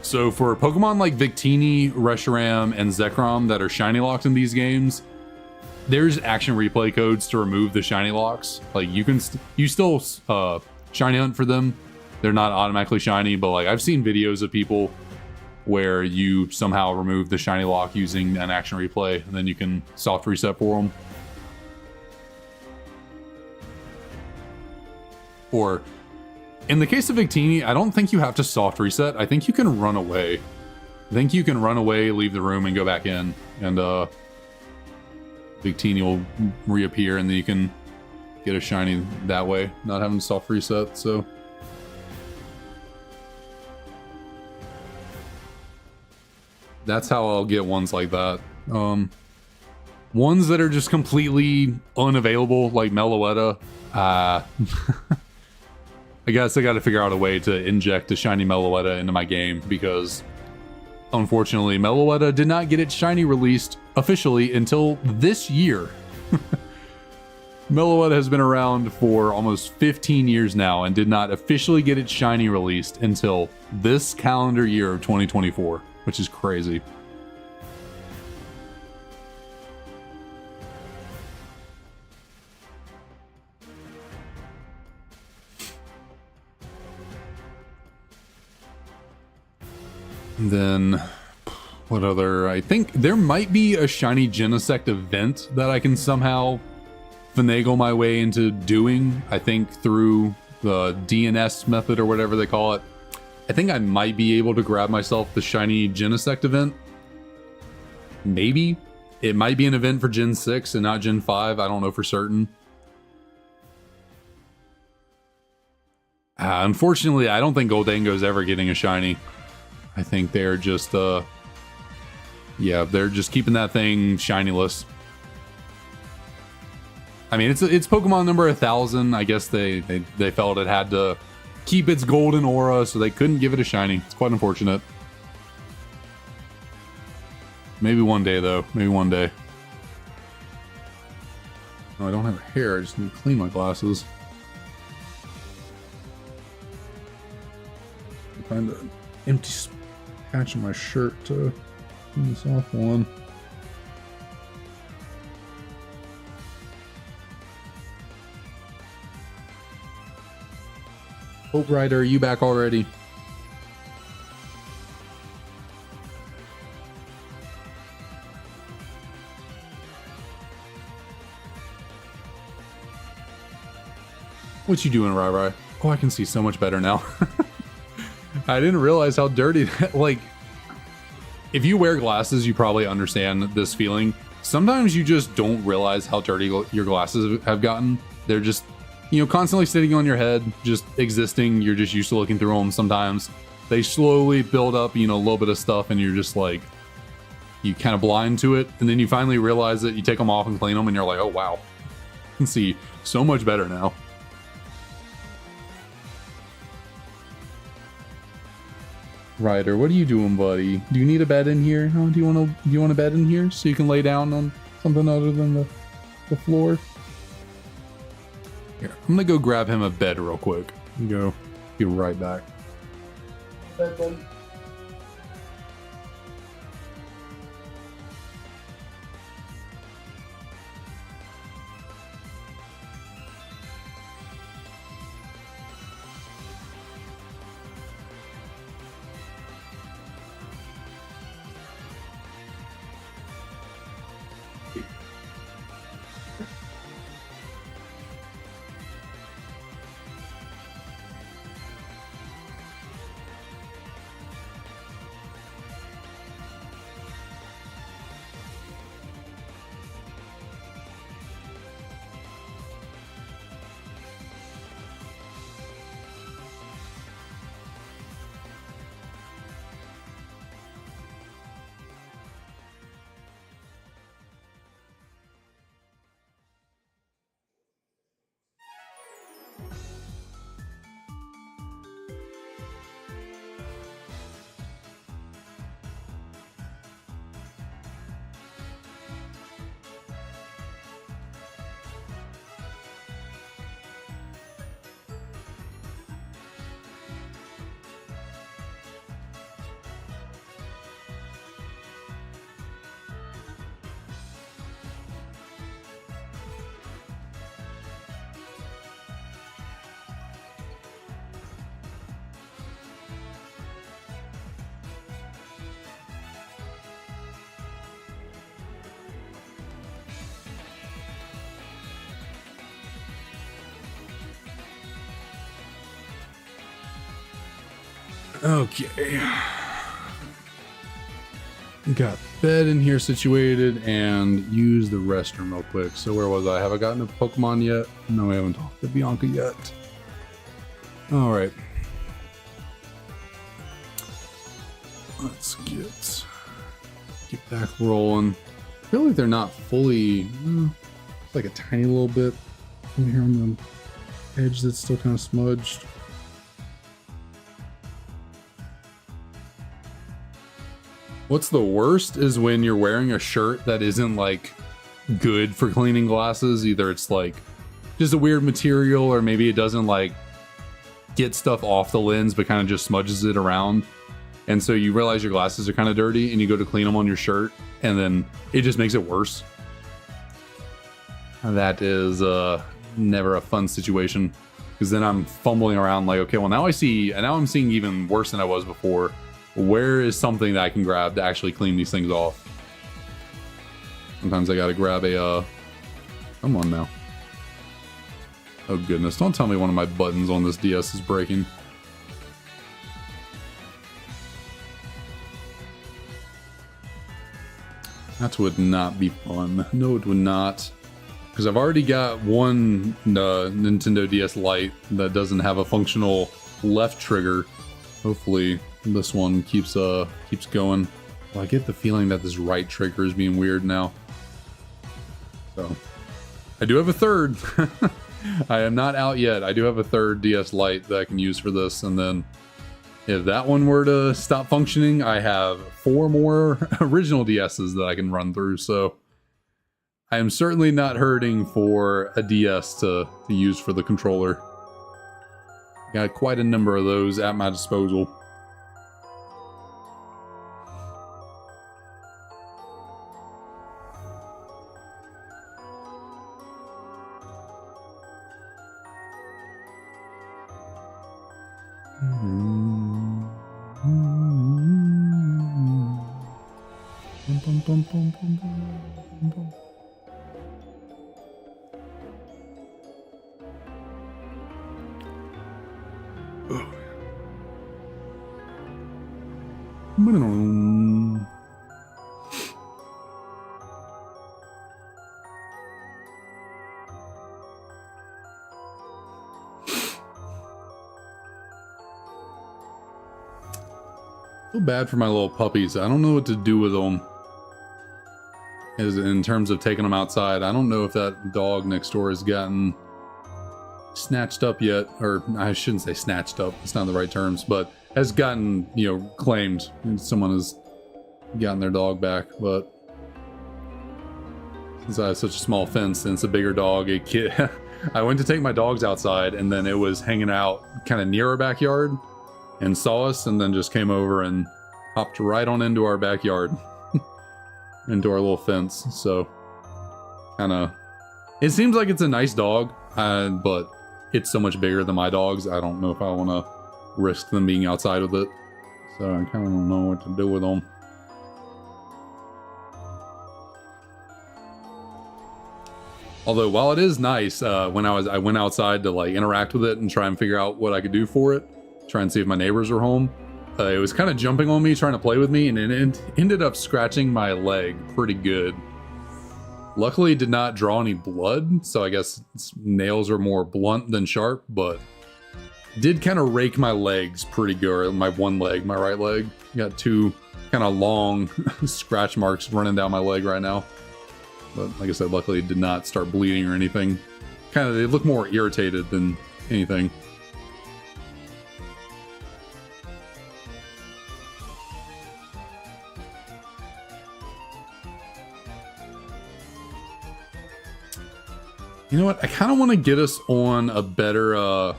So for Pokemon like Victini, Reshiram, and Zekrom that are shiny locked in these games, there's action replay codes to remove the shiny locks. Like you still shiny hunt for them. They're not automatically shiny, but like I've seen videos of people where you somehow remove the shiny lock using an action replay, and then you can soft reset for them. Or in the case of Victini, I don't think you have to soft reset. I think you can run away. I think you can run away, leave the room, and go back in, and Victini will reappear, and then you can get a shiny that way, not having to soft reset. So that's how I'll get ones like that. Ones that are just completely unavailable, like Meloetta. I guess I got to figure out a way to inject a shiny Meloetta into my game, because unfortunately Meloetta did not get its shiny released officially until this year. Meloetta has been around for almost 15 years now and did not officially get its shiny released until this calendar year of 2024, which is crazy. And then What other? I think there might be a Shiny Genesect event that I can somehow finagle my way into doing. I think through the DNS method or whatever they call it. I think I might be able to grab myself the Shiny Genesect event. Maybe. It might be an event for Gen 6 and not Gen 5. I don't know for certain. Unfortunately, I don't think Goldango's ever getting a Shiny. I think they're just, yeah, they're just keeping that thing Shinyless. I mean, it's Pokemon number 1,000. I guess they felt it had to keep its golden aura, so they couldn't give it a shiny. It's quite unfortunate. Maybe one day, though. Maybe one day. Oh, I don't have hair. I just need to clean my glasses. Find an empty patch in my shirt to clean this off one. Hope Rider, are you back already? What you doing, Rai? Oh, I can see so much better now. I didn't realize how dirty that, like, if you wear glasses, you probably understand this feeling. Sometimes you just don't realize how dirty your glasses have gotten. They're just, you know, constantly sitting on your head, just existing. You're just used to looking through them. Sometimes they slowly build up, you know, a little bit of stuff, and you're just like, you kind of blind to it. And then you finally realize it, you take them off and clean them, and you're like, oh, wow. I can see so much better now. Ryder, what are you doing, buddy? Do you need a bed in here? Oh, do you want a bed in here so you can lay down on something other than the floor? Here, I'm gonna go grab him a bed real quick. Be right back. Bed, buddy. Okay. Got bed in here situated and use the restroom real quick. So where was I? Have I gotten a Pokemon yet? No, I haven't talked to Bianca yet. All right. Let's get back rolling. I feel like they're not fully, it's like a tiny little bit in here on the edge that's still kind of smudged. What's the worst is when you're wearing a shirt that isn't like good for cleaning glasses. Either it's like just a weird material, or maybe it doesn't like get stuff off the lens but kind of just smudges it around. And so you realize your glasses are kind of dirty and you go to clean them on your shirt and then it just makes it worse. That is never a fun situation, because then I'm fumbling around like, okay, well now I'm seeing even worse than I was before. Where is something that I can grab to actually clean these things off? Sometimes I gotta grab a, come on now. Oh goodness, don't tell me one of my buttons on this DS is breaking. That would not be fun. No, it would not. Because I've already got one Nintendo DS Lite that doesn't have a functional left trigger. Hopefully this one keeps going. Well, I get the feeling that this right trigger is being weird now. So, I do have a third. I am not out yet. I do have a third DS Lite that I can use for this, and then if that one were to stop functioning, I have 4 more original DSs that I can run through, so I am certainly not hurting for a DS to use for the controller. Got quite a number of those at my disposal. Feel bad for my little puppies. I don't know what to do with them. As in terms of taking them outside, I don't know if that dog next door has gotten snatched up yet, or I shouldn't say snatched up. It's not the right terms, but has gotten, you know, claimed. Someone has gotten their dog back, but since I have such a small fence and it's a bigger dog, I went to take my dogs outside, and then it was hanging out kind of near our backyard and saw us, and then just came over and hopped right on into our backyard. Into our little fence. So kind of, it seems like it's a nice dog, but it's so much bigger than my dogs. I don't know if I want to risk them being outside with it, so I kind of don't know what to do with them. Although while it is nice, when I went outside to like interact with it and try and figure out what I could do for it, try and see if my neighbors were home, it was kind of jumping on me, trying to play with me, and it ended up scratching my leg pretty good. Luckily, it did not draw any blood, so I guess its nails are more blunt than sharp, but did kind of rake my legs pretty good. My one leg, my right leg. Got 2 kind of long scratch marks running down my leg right now. But like I said, luckily it did not start bleeding or anything. Kind of, they look more irritated than anything. You know what? I kind of want to get us on a better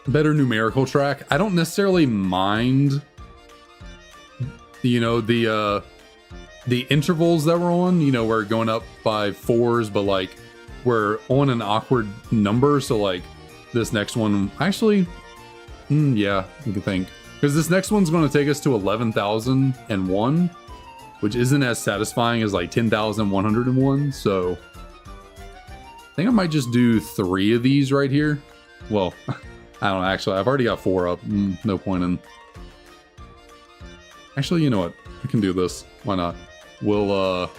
numerical track. I don't necessarily mind, you know, the intervals that we're on. You know, we're going up by 4s, but like we're on an awkward number. So like this next one, actually, yeah, you can think, because this next one's going to take us to 11,001, which isn't as satisfying as like 10,101. So I think I might just do 3 of these right here. Well, I don't know, actually, I've already got 4 up. No point in... Actually, you know what? I can do this. Why not? We'll,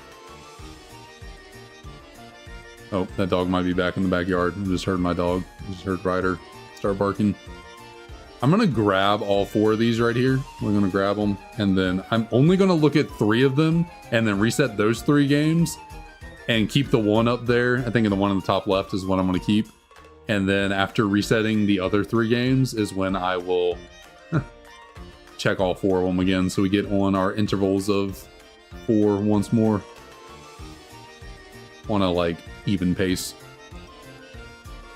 Oh, that dog might be back in the backyard. I just heard my dog. I just heard Ryder start barking. I'm gonna grab all 4 of these right here. We're gonna grab them, and then I'm only gonna look at 3 of them, and then reset those 3 games, and keep the one up there. I think the one on the top left is what I'm going to keep. And then after resetting the other 3 games is when I will check all 4 of them again, so we get on our intervals of 4 once more. On a, like, even pace.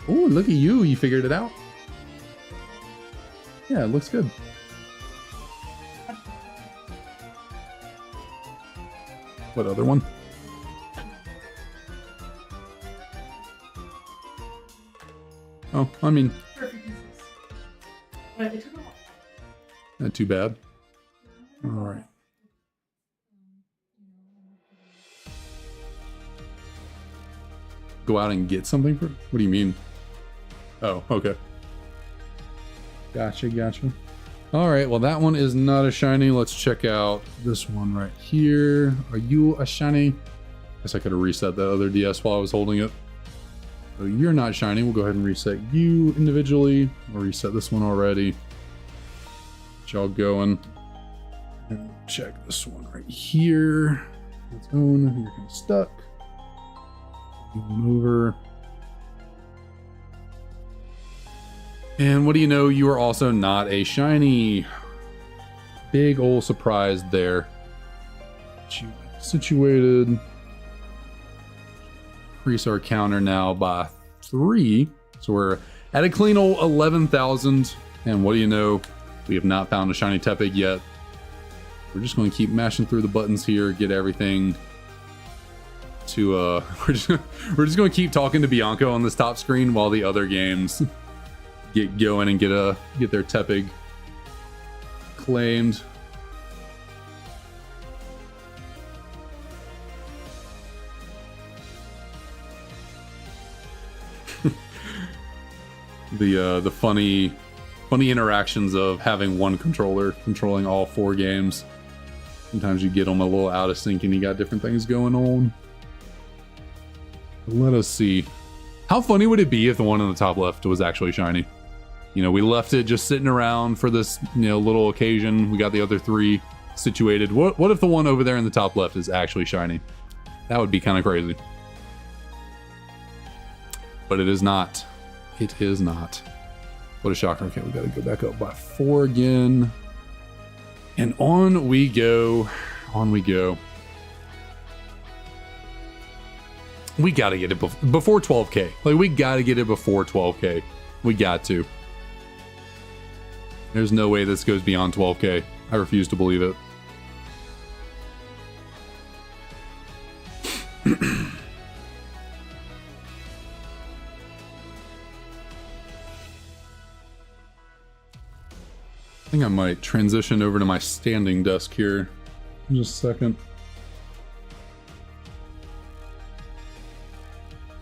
Oh, look at you. You figured it out. Yeah, it looks good. What other one? Oh, I mean, Perfect pieces. But it took a while. it too bad. All right. Go out and get something for? What do you mean? Oh, okay. Gotcha, gotcha. All right, well, that one is not a shiny. Let's check out this one right here. Are you a shiny? Guess I could have reset that other DS while I was holding it. So you're not shiny. We'll go ahead and reset you individually. We'll reset this one already. Get y'all going. And check this one right here. Its own. You're kind of stuck. Going over. And what do you know? You are also not a shiny. Big ol' surprise there. Get you situated. Increase our counter now by 3. So we're at a clean old 11,000. And what do you know? We have not found a Shiny Tepig yet. We're just going to keep mashing through the buttons here, get everything to we're just going to keep talking to Bianca on this top screen while the other games get going and get their Tepig claimed. The funny interactions of having one controller controlling all 4 games. Sometimes you get them a little out of sync and you got different things going on. Let us see. How funny would it be if the one on the top left was actually shiny? You know, we left it just sitting around for this, little occasion. We got the other 3 situated. What if the one over there in the top left is actually shiny? That would be kind of crazy. But it is not. It is not. What a shocker. Okay, we got to go back up by 4 again. And on we go. On we go. We got to get it before 12K. Like, we got to get it before 12K. We got to. There's no way this goes beyond 12K. I refuse to believe it. I think I might transition over to my standing desk here in just a second.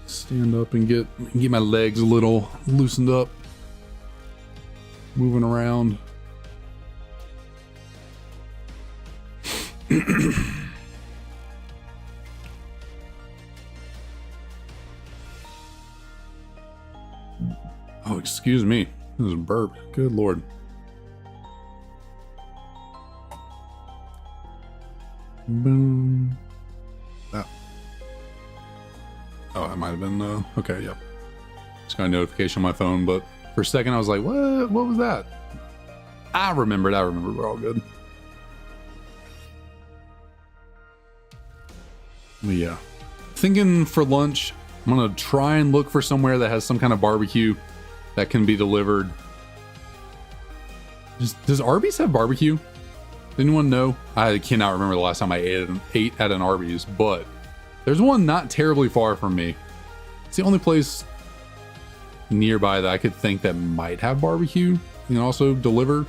Stand up and get my legs a little loosened up. Moving around. Oh, excuse me. This is a burp. Good Lord. Boom. That. Oh, that might have been, okay, yep. Just got a notification on my phone, but for a second I was like, what was that? I remembered, we're all good. But yeah. Thinking for lunch, I'm gonna try and look for somewhere that has some kind of barbecue that can be delivered. Does Arby's have barbecue? Anyone know? I cannot remember the last time I ate at an Arby's, but there's one not terribly far from me. It's the only place nearby that I could think that might have barbecue and also deliver.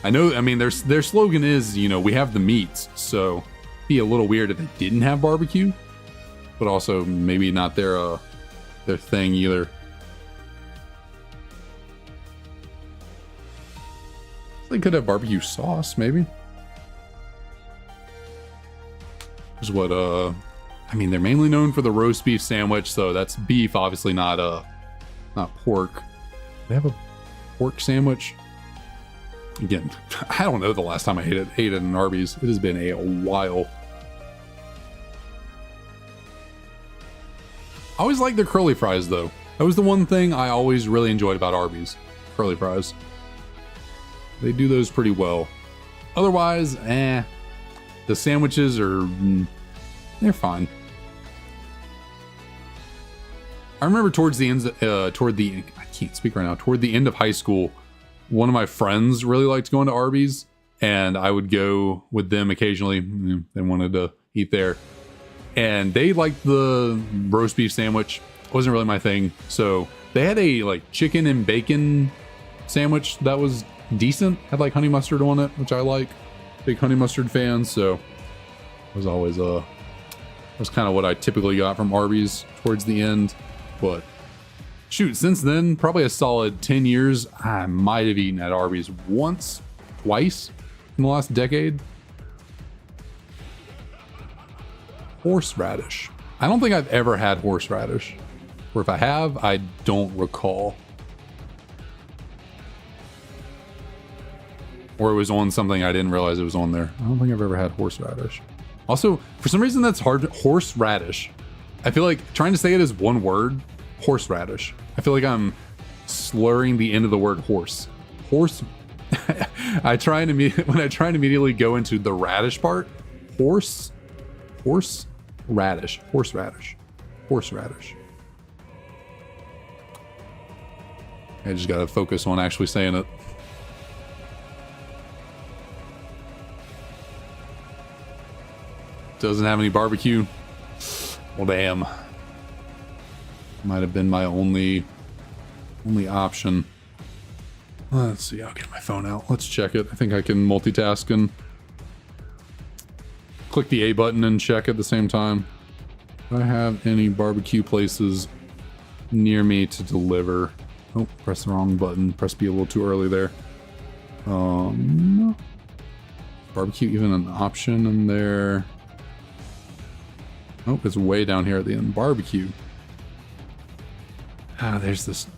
I know, I mean, their slogan is, we have the meats, so it'd be a little weird if they didn't have barbecue, but also maybe not their thing either. They could have barbecue sauce, maybe. Is what I mean, they're mainly known for the roast beef sandwich, so that's beef, obviously not pork. They have a pork sandwich. Again, I don't know the last time I ate at an Arby's. It has been a while. I always liked their curly fries though. That was the one thing I always really enjoyed about Arby's. Curly fries. They do those pretty well. Otherwise, the sandwiches they're fine. I remember towards the end, I can't speak right now. Toward the end of high school, one of my friends really liked going to Arby's, and I would go with them occasionally. They wanted to eat there, and they liked the roast beef sandwich. It wasn't really my thing, so They had a like chicken and bacon sandwich that was decent. Had like honey mustard on it, which I like. Big honey mustard fan, so it was always that's kind of what I typically got from Arby's towards the end. But shoot, since then, probably a solid 10 years, I might have eaten at Arby's once, twice in the last decade. Horseradish. I don't think I've ever had horseradish. Or if I have, I don't recall. Or it was on something I didn't realize it was on there. I don't think I've ever had horseradish. Also, for some reason that's hard. Horseradish. I feel like trying to say it as one word, horseradish. I feel like I'm slurring the end of the word horse. Horse. when I try and immediately go into the radish part, horseradish. I just gotta focus on actually saying it. Doesn't have any barbecue. Well, damn. Might have been my only option. Let's see. I'll get my phone out. Let's check it. I think I can multitask and click the A button and check at the same time. Do I have any barbecue places near me to deliver? Oh, press the wrong button. Press B a little too early there. Barbecue even an option in there? Oh, it's way down here at the end. Barbecue. Ah, there's this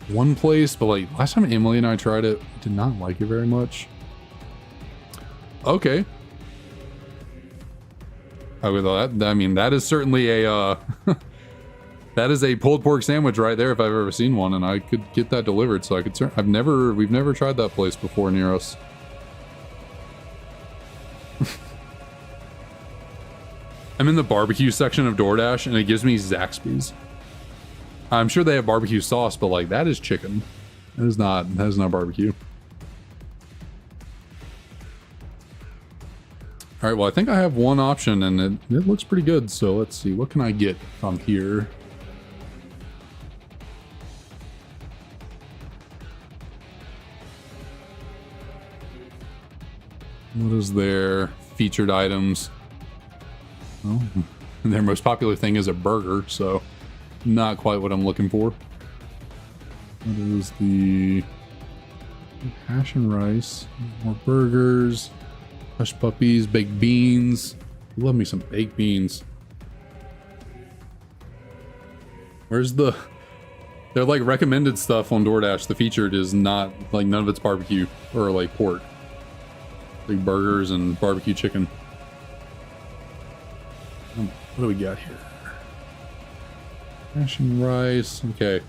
one place, but like last time Emily and I tried it, we did not like it very much. Okay. Okay, well, I mean, that is certainly a that is a pulled pork sandwich right there if I've ever seen one, and I could get that delivered. So I could. We've never tried that place before near us. I'm in the barbecue section of DoorDash, and it gives me Zaxby's. I'm sure they have barbecue sauce, but like that is chicken. That is not barbecue. All right, well, I think I have one option, and it looks pretty good. So let's see, what can I get from here? What is their featured items? Oh, their most popular thing is a burger, so not quite what I'm looking for. What is the hash and rice? More burgers, hush puppies, baked beans. Love me some baked beans. Where's they're like recommended stuff on DoorDash. The featured is not like none of it's barbecue or like pork. Big burgers and barbecue chicken. What do we got here? Hash and rice. Okay.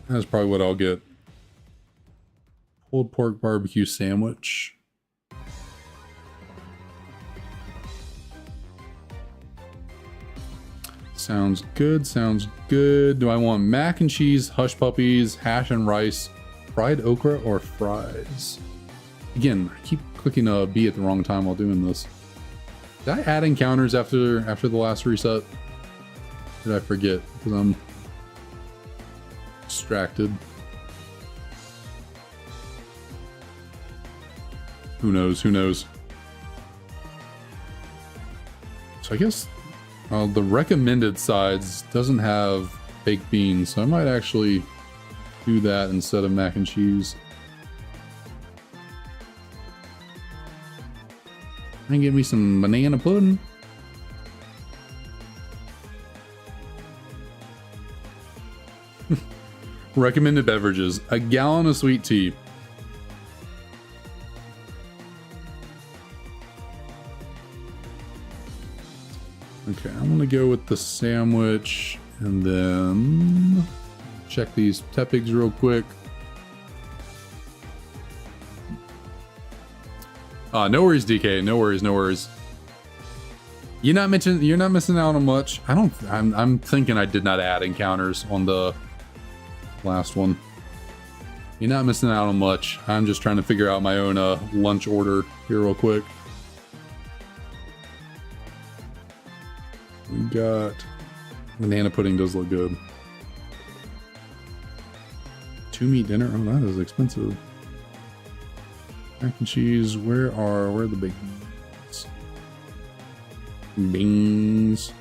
That's probably what I'll get. Pulled pork barbecue sandwich. Sounds good. Sounds good. Do I want mac and cheese, hush puppies, hash and rice, fried okra, or fries? Again, I keep clicking B at the wrong time while doing this. Did I add encounters after the last reset? Did I forget? Because I'm distracted. Who knows? Who knows? So I guess the recommended sides doesn't have baked beans, so I might actually do that instead of mac and cheese. And get me some banana pudding. Recommended beverages: a gallon of sweet tea. Okay, I'm gonna go with the sandwich and then check these Tepigs real quick. No worries, DK. No worries, no worries. You're not missing out on much. I'm thinking I did not add encounters on the last one. You're not missing out on much. I'm just trying to figure out my own lunch order here real quick. We got banana pudding. Does look good. 2-meat dinner. Oh, that is expensive. Mac and cheese. Where are the big beans? Beans.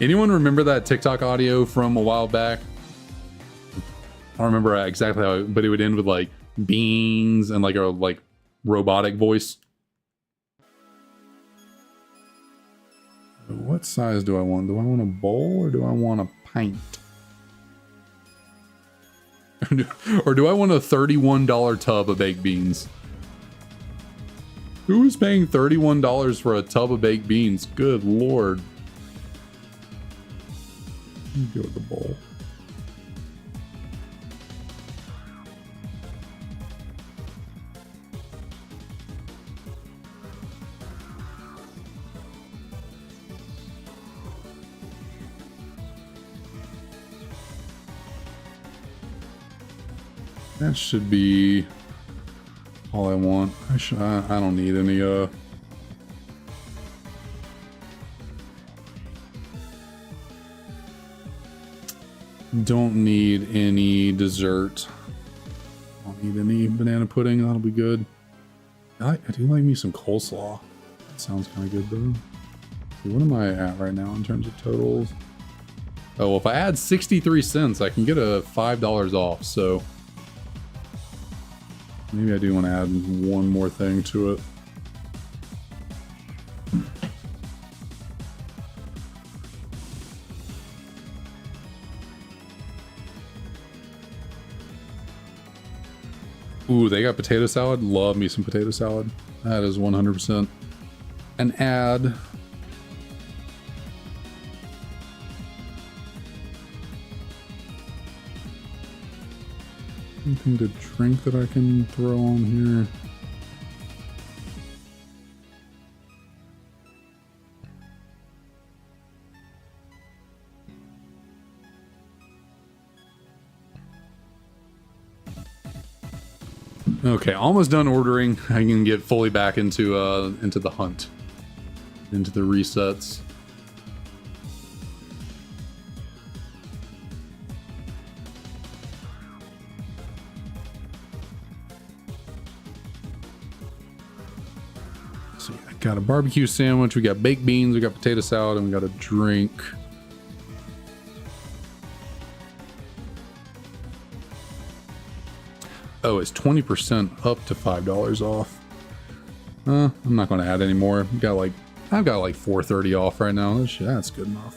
Anyone remember that TikTok audio from a while back? I don't remember exactly how, but it would end with like beans and like a robotic voice. What size do I want? Do I want a bowl or do I want a pint? Or do I want a $31 tub of baked beans? Who is paying $31 for a tub of baked beans? Good lord. Let me go with the bowl. That should be all I want. I don't need any don't need any dessert. Don't need any banana pudding. That'll be good. I do like me some coleslaw. That sounds kind of good though. See, what am I at right now in terms of totals? Oh, well, if I add 63 cents, I can get a $5 off. So maybe I do want to add one more thing to it. Ooh, they got potato salad. Love me some potato salad. That is 100% an ad. Anything to drink that I can throw on here? Okay, almost done ordering. I can get fully back into the hunt, into the resets. So I got a barbecue sandwich, we got baked beans, we got potato salad, and we got a drink. Oh, it's 20% up to $5 off. I'm not going to add any more. I've got like $4.30 off right now. That's good enough.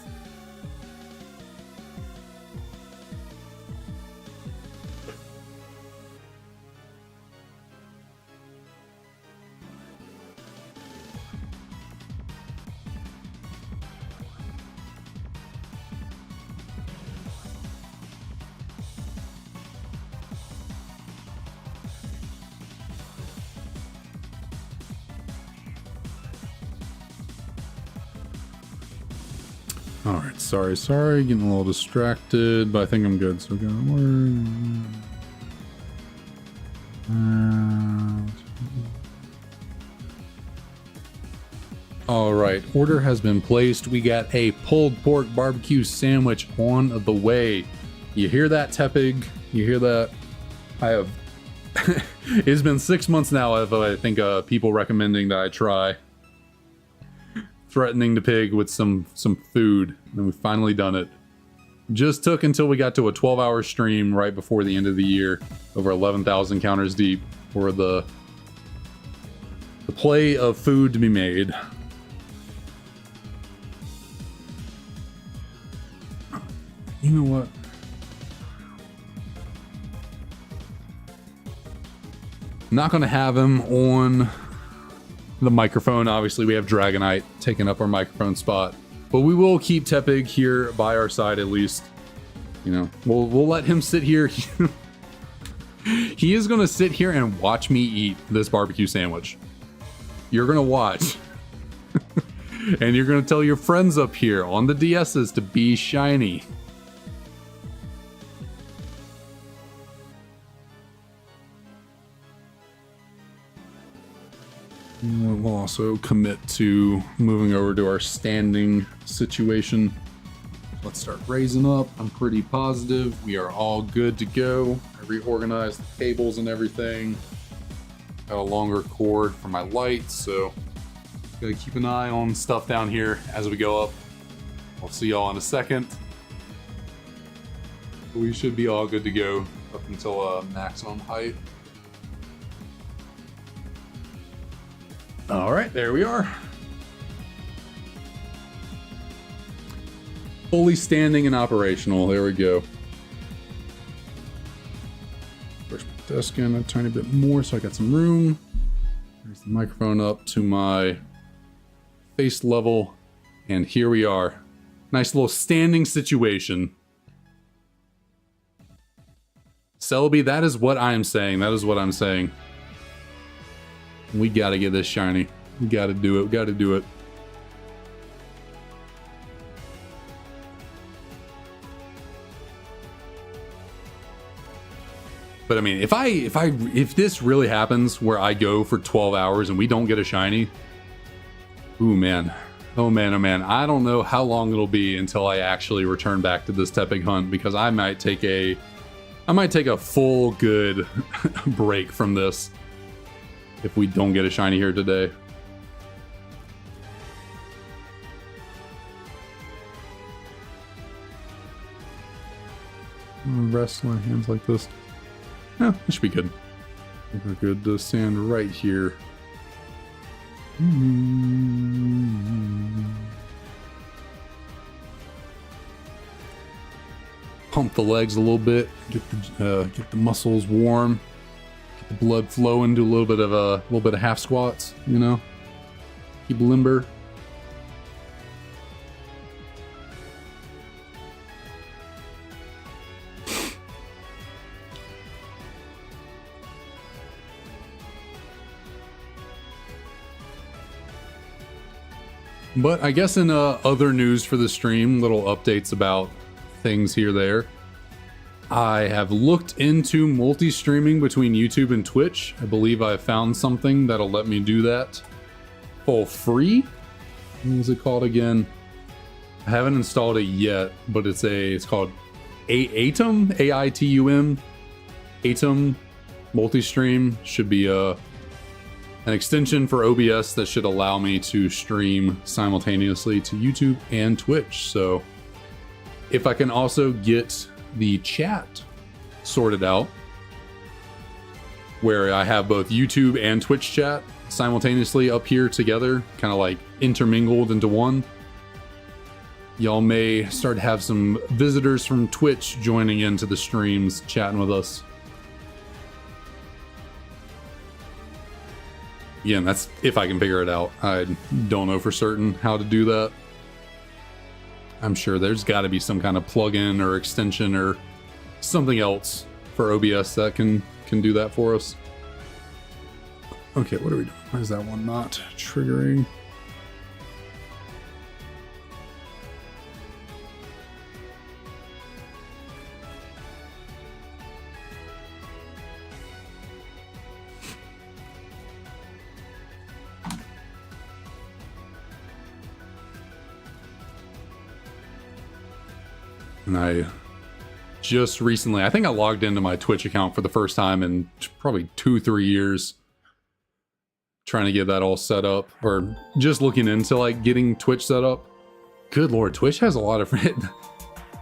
All right, sorry, getting a little distracted, but I think I'm good. So go all right, order has been placed. We got a pulled pork barbecue sandwich on the way. You hear that, Tepig? You hear that? I have. It's been 6 months now of I think people recommending that I try. Threatening to pig with some food, and we've finally done it. Just took until we got to a 12-hour stream right before the end of the year, over 11,000 counters deep, for the play of food to be made. You know what? I'm not gonna have him on the microphone. Obviously we have Dragonite taking up our microphone spot, but we will keep Tepig here by our side at least. You know, we'll let him sit here. He is gonna sit here and watch me eat this barbecue sandwich. You're gonna watch. And you're gonna tell your friends up here on the DSs to be shiny. We'll also commit to moving over to our standing situation. I let's start raising up. I'm pretty positive we are all good to go. I reorganized the cables and everything. Got a longer cord for my lights, so gotta keep an eye on stuff down here as we go up. I'll see y'all in a second. We should be all good to go up until maximum height. All right, there we are. Fully standing and operational. There we go. Push my desk in a tiny bit more so I got some room. There's the microphone up to my face level. And here we are. Nice little standing situation. Celebi, that is what I am saying. That is what I'm saying. We gotta get this shiny. We gotta do it. We gotta do it. But I mean, if this really happens where I go for 12 hours and we don't get a shiny, ooh man. Oh man, oh man. I don't know how long it'll be until I actually return back to this Tepig hunt, because I might take a full good break from this if we don't get a shiny here today. Rest my hands like this. Yeah, this should be good. We're good to stand right here. Pump the legs a little bit, get the muscles warm, get the blood flowing, do a little bit of half squats, you know, keep limber. But I guess in other news for the stream, little updates about things here there. I have looked into multi-streaming between YouTube and Twitch. I believe I found something that'll let me do that for free. What was it called again? I haven't installed it yet, but it's called Atom, AITUM. Atom multi-stream should be an extension for OBS that should allow me to stream simultaneously to YouTube and Twitch. So if I can also get the chat sorted out, where I have both YouTube and Twitch chat simultaneously up here together, kind of like intermingled into one, y'all may start to have some visitors from Twitch joining into the streams, chatting with us. Yeah, that's if I can figure it out. I don't know for certain how to do that. I'm sure there's got to be some kind of plugin or extension or something else for OBS that can do that for us. Okay, what are we doing? Why is that one not triggering? And I just recently, I think I logged into my Twitch account for the first time in probably 2-3 years, trying to get that all set up, or just looking into like getting Twitch set up. Good Lord, Twitch has a lot of,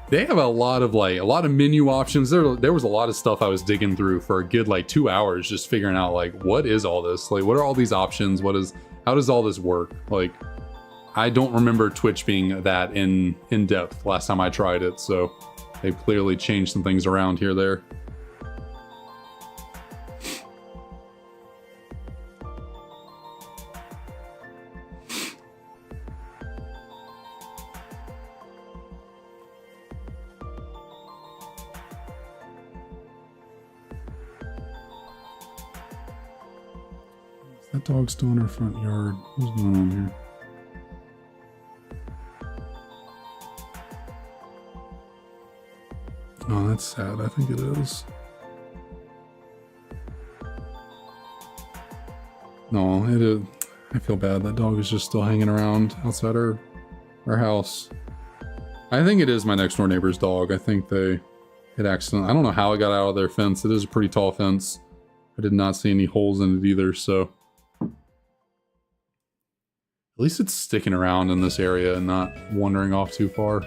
they have a lot of menu options. There was a lot of stuff I was digging through for a good like 2 hours, just figuring out like, what is all this? Like, what are all these options? How does all this work? Like, I don't remember Twitch being that in depth last time I tried it, so they've clearly changed some things around here there. That dog's still in our front yard. What's going on here? Oh, that's sad. I think it is. No, it is. I feel bad. That dog is just still hanging around outside our house. I think it is my next door neighbor's dog. I think they hit accident. I don't know how it got out of their fence. It is a pretty tall fence. I did not see any holes in it either, so at least it's sticking around in this area and not wandering off too far.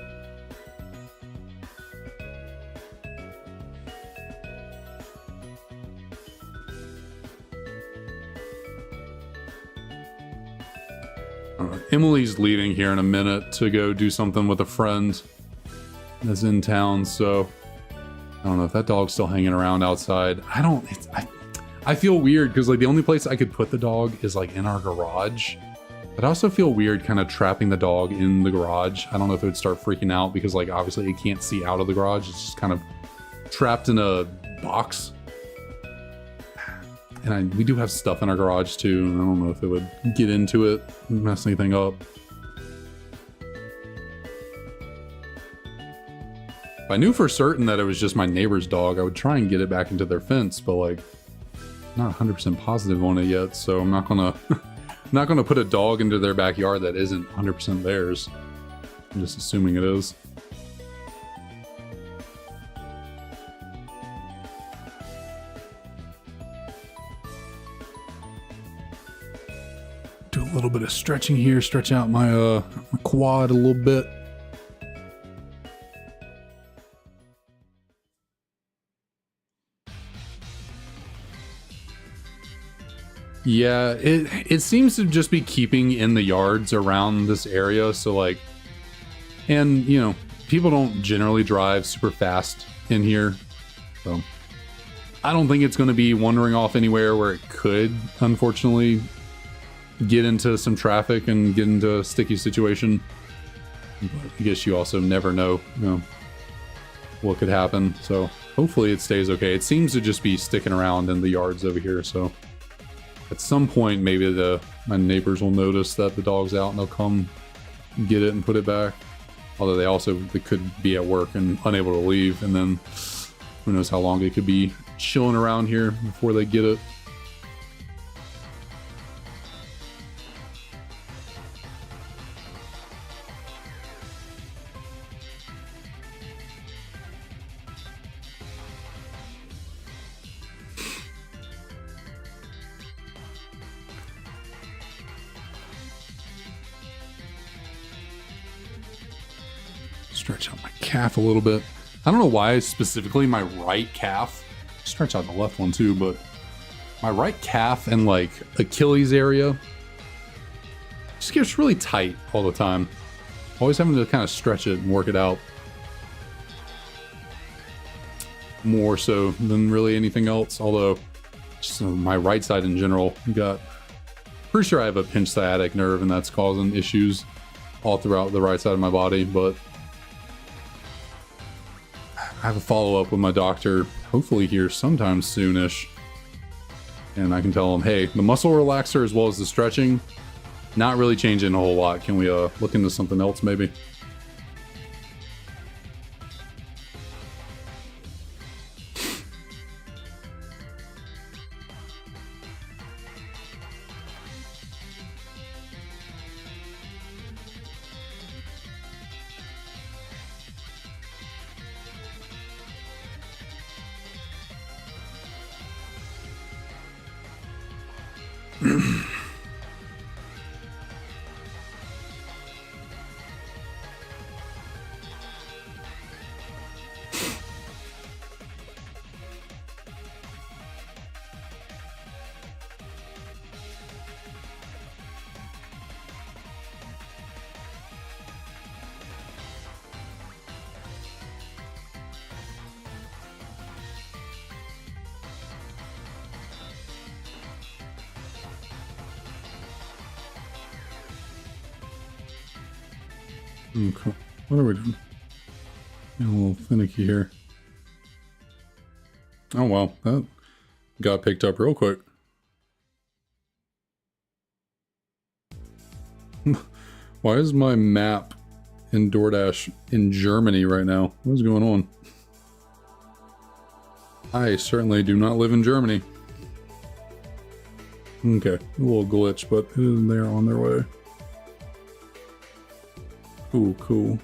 Emily's leaving here in a minute to go do something with a friend that's in town, so I don't know if that dog's still hanging around outside. I feel weird because like the only place I could put the dog is like in our garage, but I also feel weird kind of trapping the dog in the garage. I don't know if it would start freaking out because like obviously it can't see out of the garage. It's just kind of trapped in a box. And we do have stuff in our garage too, and I don't know if it would get into it and mess anything up. If I knew for certain that it was just my neighbor's dog, I would try and get it back into their fence, but like, not 100% positive on it yet, so I'm not gonna not gonna put a dog into their backyard that isn't 100% theirs. I'm just assuming it is. Do a little bit of stretching here, stretch out my my quad a little bit. Yeah, it seems to just be keeping in the yards around this area, so like, and you know, people don't generally drive super fast in here, so I don't think it's going to be wandering off anywhere where it could, unfortunately, get into some traffic and get into a sticky situation. But I guess you also never know, you know, what could happen, so hopefully it stays okay. It seems to just be sticking around in the yards over here, so at some point maybe my neighbors will notice that the dog's out and they'll come get it and put it back. Although they could be at work and unable to leave, and then who knows how long it could be chilling around here before they get it. Stretch out my calf a little bit. I don't know why specifically my right calf. Stretch out the left one too, but my right calf and like Achilles area just gets really tight all the time. Always having to kind of stretch it and work it out. More so than really anything else. Although, just my right side in general, pretty sure I have a pinched sciatic nerve and that's causing issues all throughout the right side of my body, but I have a follow-up with my doctor, hopefully here sometime soonish. And I can tell him, hey, the muscle relaxer as well as the stretching, not really changing a whole lot. Can we look into something else maybe? Okay, what are we doing? Getting a little finicky here. Oh wow, that got picked up real quick. Why is my map in DoorDash in Germany right now? What is going on? I certainly do not live in Germany. Okay, a little glitch, but they're on their way. Ooh, cool.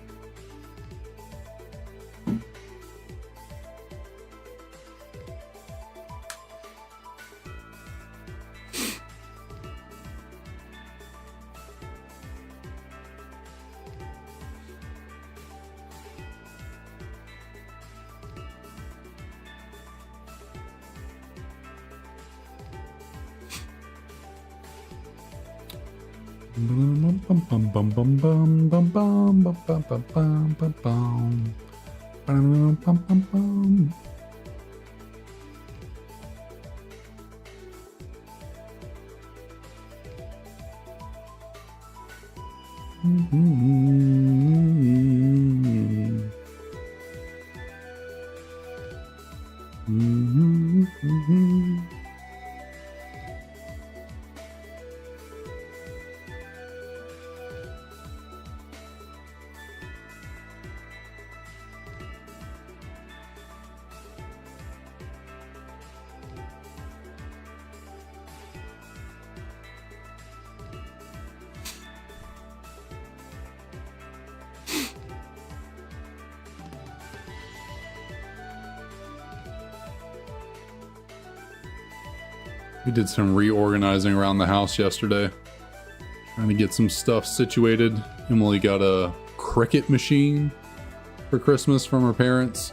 We did some reorganizing around the house yesterday, trying to get some stuff situated. Emily got a Cricut machine for Christmas from her parents.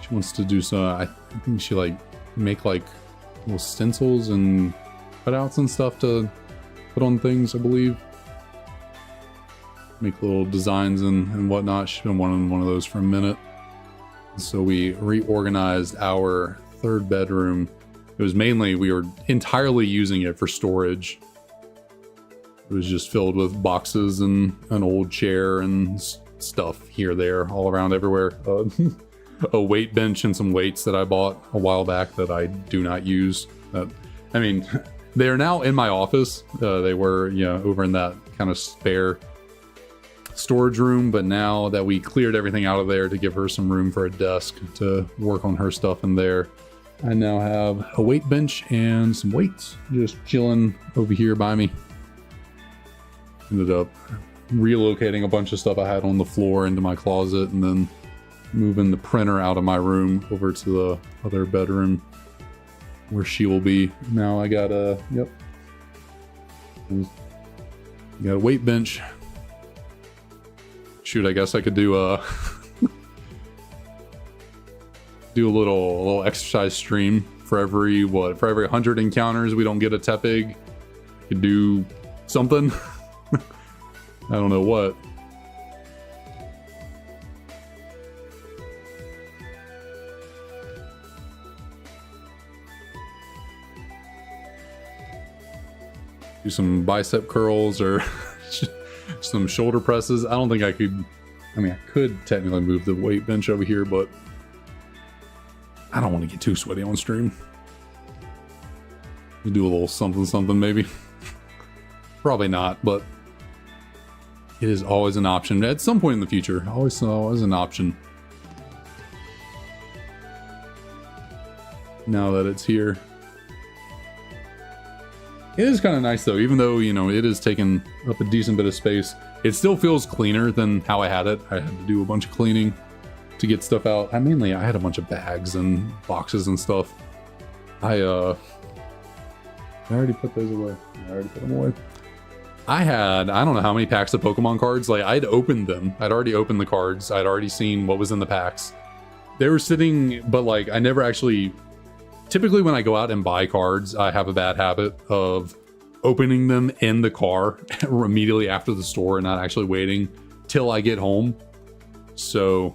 She wants to do some, I think she make little stencils and cutouts and stuff to put on things, I believe. Make little designs and whatnot. She's been wanting one of those for a minute. So we reorganized our third bedroom. It was mainly, we were entirely using it for storage. It was just filled with boxes and an old chair and stuff here, there, all around everywhere. A weight bench and some weights that I bought a while back that I do not use. I mean, they are now in my office. They were, over in that kind of spare storage room, but now that we cleared everything out of there to give her some room for a desk to work on her stuff in there, I now have a weight bench and some weights just chilling over here by me. Ended up relocating a bunch of stuff I had on the floor into my closet and then moving the printer out of my room over to the other bedroom where she will be. Now I got a, got a weight bench. Shoot, I guess I could do a do a little exercise stream for every 100 encounters we don't get a Tepig. Could do something. I don't know what. Do some bicep curls or some shoulder presses. I don't think I could. I mean, I could technically move the weight bench over here, but I don't want to get too sweaty on stream. We'll do a little something maybe. Probably not, but it is always an option at some point in the future. Always an option. Now that it's here. It is kind of nice though, even though, it is taking up a decent bit of space. It still feels cleaner than how I had it. I had to do a bunch of cleaning to get stuff out. I had a bunch of bags and boxes and stuff. I already put those away. I already put them away. I don't know how many packs of Pokemon cards. I'd opened them. I'd already opened the cards. I'd already seen what was in the packs. They were sitting, but I never actually... Typically when I go out and buy cards, I have a bad habit of opening them in the car immediately after the store and not actually waiting till I get home. So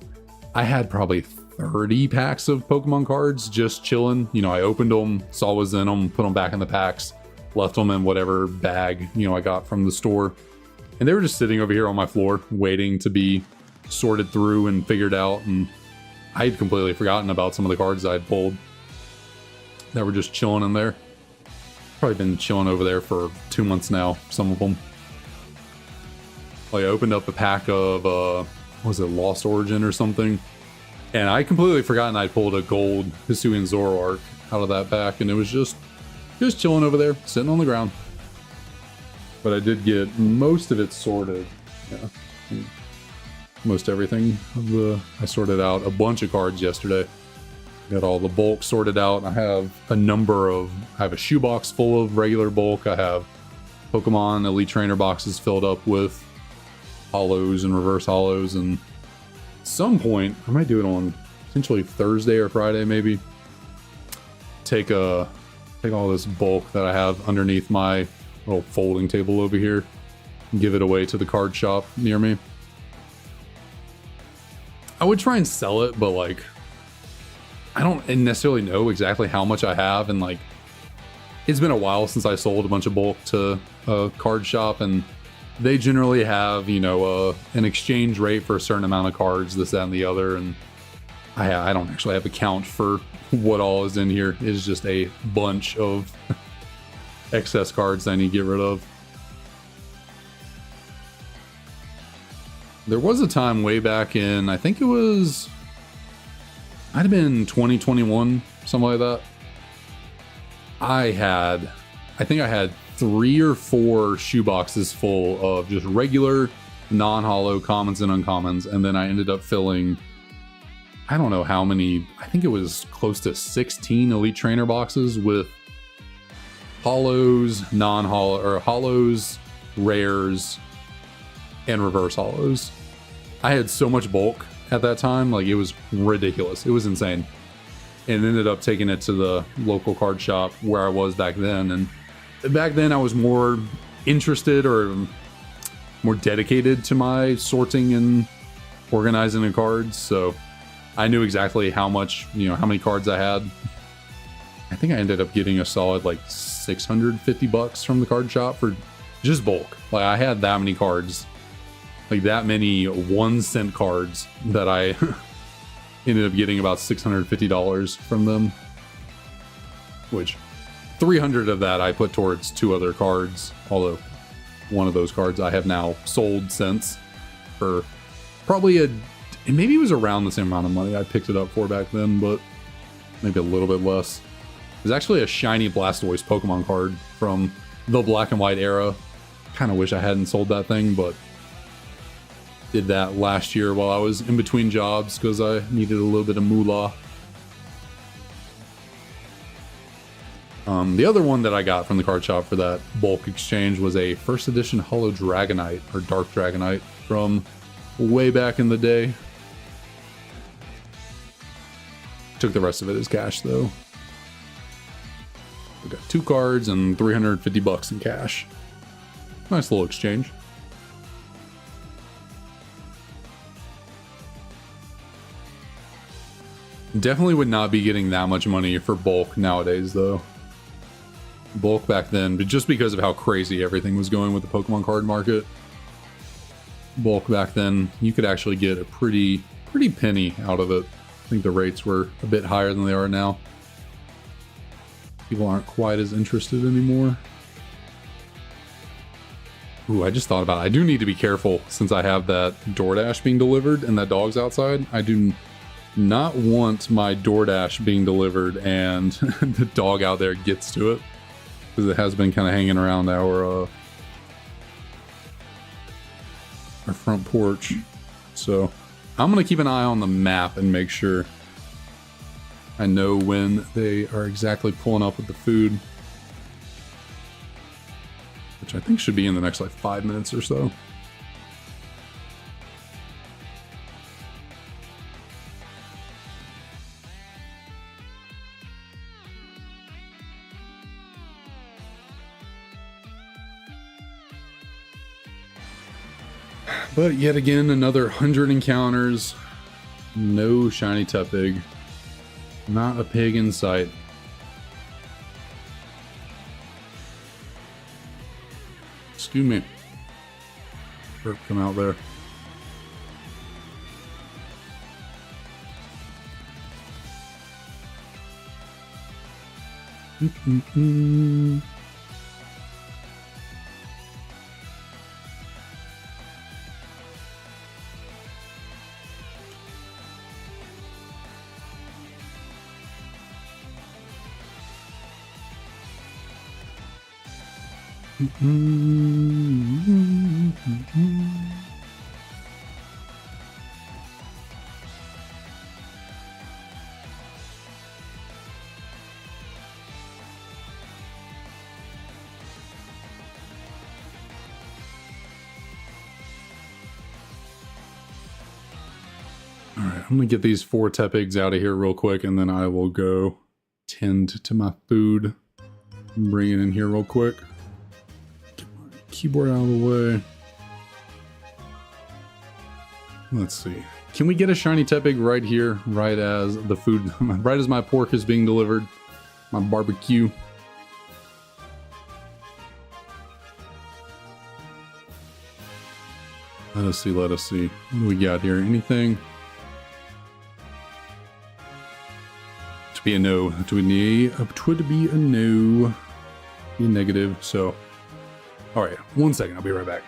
I had probably 30 packs of Pokemon cards just chilling. I opened them, saw what was in them, put them back in the packs, left them in whatever bag, I got from the store. And they were just sitting over here on my floor waiting to be sorted through and figured out. And I had completely forgotten about some of the cards I had pulled that were just chilling in there. Probably been chilling over there for 2 months now, some of them. I opened up a pack of, was it Lost Origin or something? And I completely forgotten I pulled a gold Hisuian Zoroark out of that pack, and it was just chilling over there, sitting on the ground. But I did get most of it sorted. Yeah. Most everything. I sorted out a bunch of cards yesterday. Got all the bulk sorted out. I have a shoebox full of regular bulk. I have Pokemon Elite Trainer boxes filled up with hollows and reverse hollows, and at some point I might do it on potentially Thursday or Friday maybe. Take all this bulk that I have underneath my little folding table over here give it away to the card shop near me. I would try and sell it, but like, I don't necessarily know exactly how much I have, and like, it's been a while since I sold a bunch of bulk to a card shop, and they generally have, you know, an exchange rate for a certain amount of cards, this, that, and the other, and I don't actually have a count for what all is in here. It's just a bunch of excess cards I need to get rid of. There was a time way back in, I think it was, might have been 2021, something like that. I think I had 3 or 4 shoeboxes full of just regular non-holo commons and uncommons, and then I ended up filling, I don't know how many, I think it was close to 16 Elite Trainer boxes with holos, non-holo, or holos, rares, and reverse holos. I had so much bulk at that time, like it was ridiculous. It was insane. And ended up taking it to the local card shop where I was back then. And back then I was more interested or more dedicated to my sorting and organizing the cards. So I knew exactly how much, you know, how many cards I had. I think I ended up getting a solid like $650 from the card shop for just bulk. Like I had that many cards, like that many 1-cent cards that I ended up getting about $650 from them, which 300 of that I put towards 2 other cards, although one of those cards I have now sold since for probably maybe it was around the same amount of money I picked it up for back then, but maybe a little bit less. It was actually a shiny Blastoise Pokemon card from the black and white era. Kind of wish I hadn't sold that thing, but did that last year while I was in between jobs because I needed a little bit of moolah. The other one that I got from the card shop for that bulk exchange was a first edition Holo Dragonite, or Dark Dragonite, from way back in the day. Took the rest of it as cash though. We got 2 cards and $350 in cash. Nice little exchange. Definitely would not be getting that much money for bulk nowadays though. Bulk back then, but just because of how crazy everything was going with the Pokemon card market. Bulk back then, you could actually get a pretty penny out of it. I think the rates were a bit higher than they are now. People aren't quite as interested anymore. Ooh, I just thought about it. I do need to be careful since I have that DoorDash being delivered and that dog's outside. I do not want my DoorDash being delivered and the dog out there gets to it, because it has been kind of hanging around our front porch. So I'm gonna keep an eye on the map and make sure I know when they are exactly pulling up with the food, which I think should be in the next like 5 minutes or so. But yet again, another 100 encounters. No Shiny Tepig. Not a pig in sight. Excuse me. Burp, come out there. Alright, I'm gonna get these 4 Tepigs out of here real quick, and then I will go tend to my food. Bring it in here real quick. Get my keyboard out of the way. Let's see. Can we get a Shiny Tepig right here, right as the food, right as my pork is being delivered? My barbecue. Let us see, let us see. What do we got here? Anything? To be a no. To be a no. Be negative, so. Alright, 1 second, I'll be right back.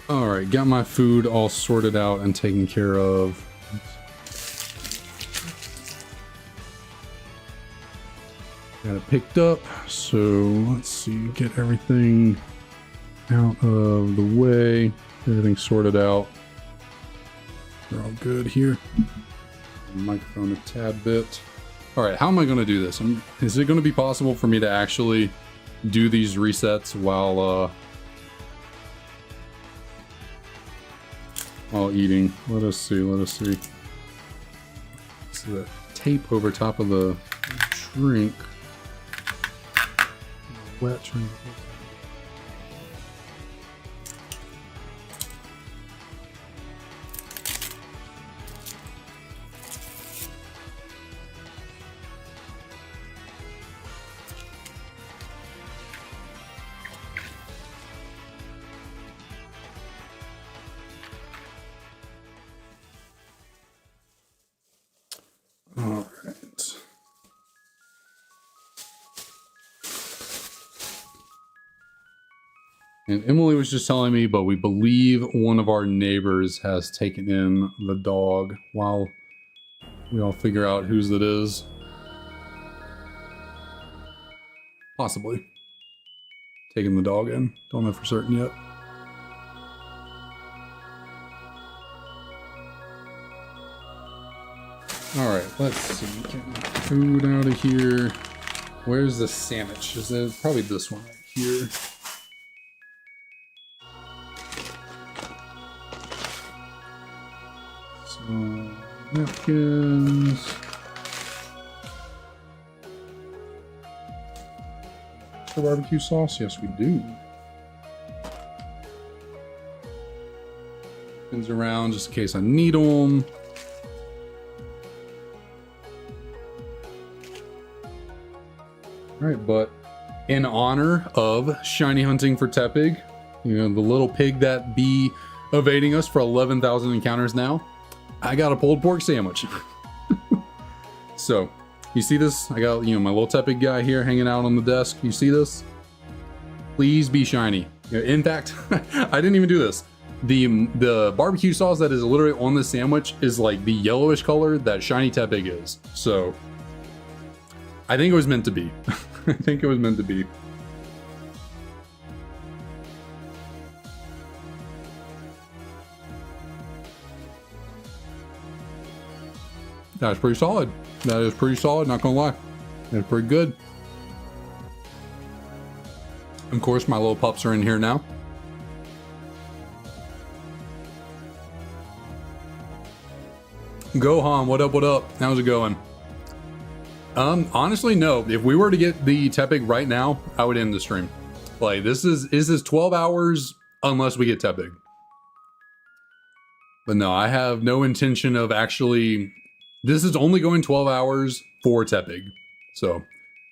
Alright, got my food all sorted out and taken care of. Got it picked up, so let's see, get everything out of the way, everything sorted out. We're all good here. Microphone a tad bit. Alright, how am I going to do this? Is it going to be possible for me to actually do these resets while eating? Let us see, let us see. So that tape over top of the drink. Wet drink. right. And Emily was just telling me, but we believe one of our neighbors has taken in the dog while we all figure out whose it is. Possibly. Taking the dog in. Don't know for certain yet. Alright, let's see. Getting food out of here. Where's the sandwich? Is it probably this one right here? So, napkins. Extra barbecue sauce? Yes, we do. Napkins around just in case I need them. Alright, but in honor of shiny hunting for Tepig, you know, the little pig that be evading us for 11,000 encounters now, I got a pulled pork sandwich. So, you see this? I got, you know, my little Tepig guy here hanging out on the desk. You see this? Please be shiny. In fact, I didn't even do this. The barbecue sauce that is literally on this sandwich is like the yellowish color that Shiny Tepig is. So, I think it was meant to be. I think it was meant to be. That's pretty solid. That is pretty solid, not gonna lie. That's pretty good. Of course, my little pups are in here now. Gohan, what up, what up? How's it going? Honestly, no. If we were to get the Tepig right now, I would end the stream. Like, this is 12 hours unless we get Tepig. But no, I have no intention of actually... This is only going 12 hours for Tepig. So,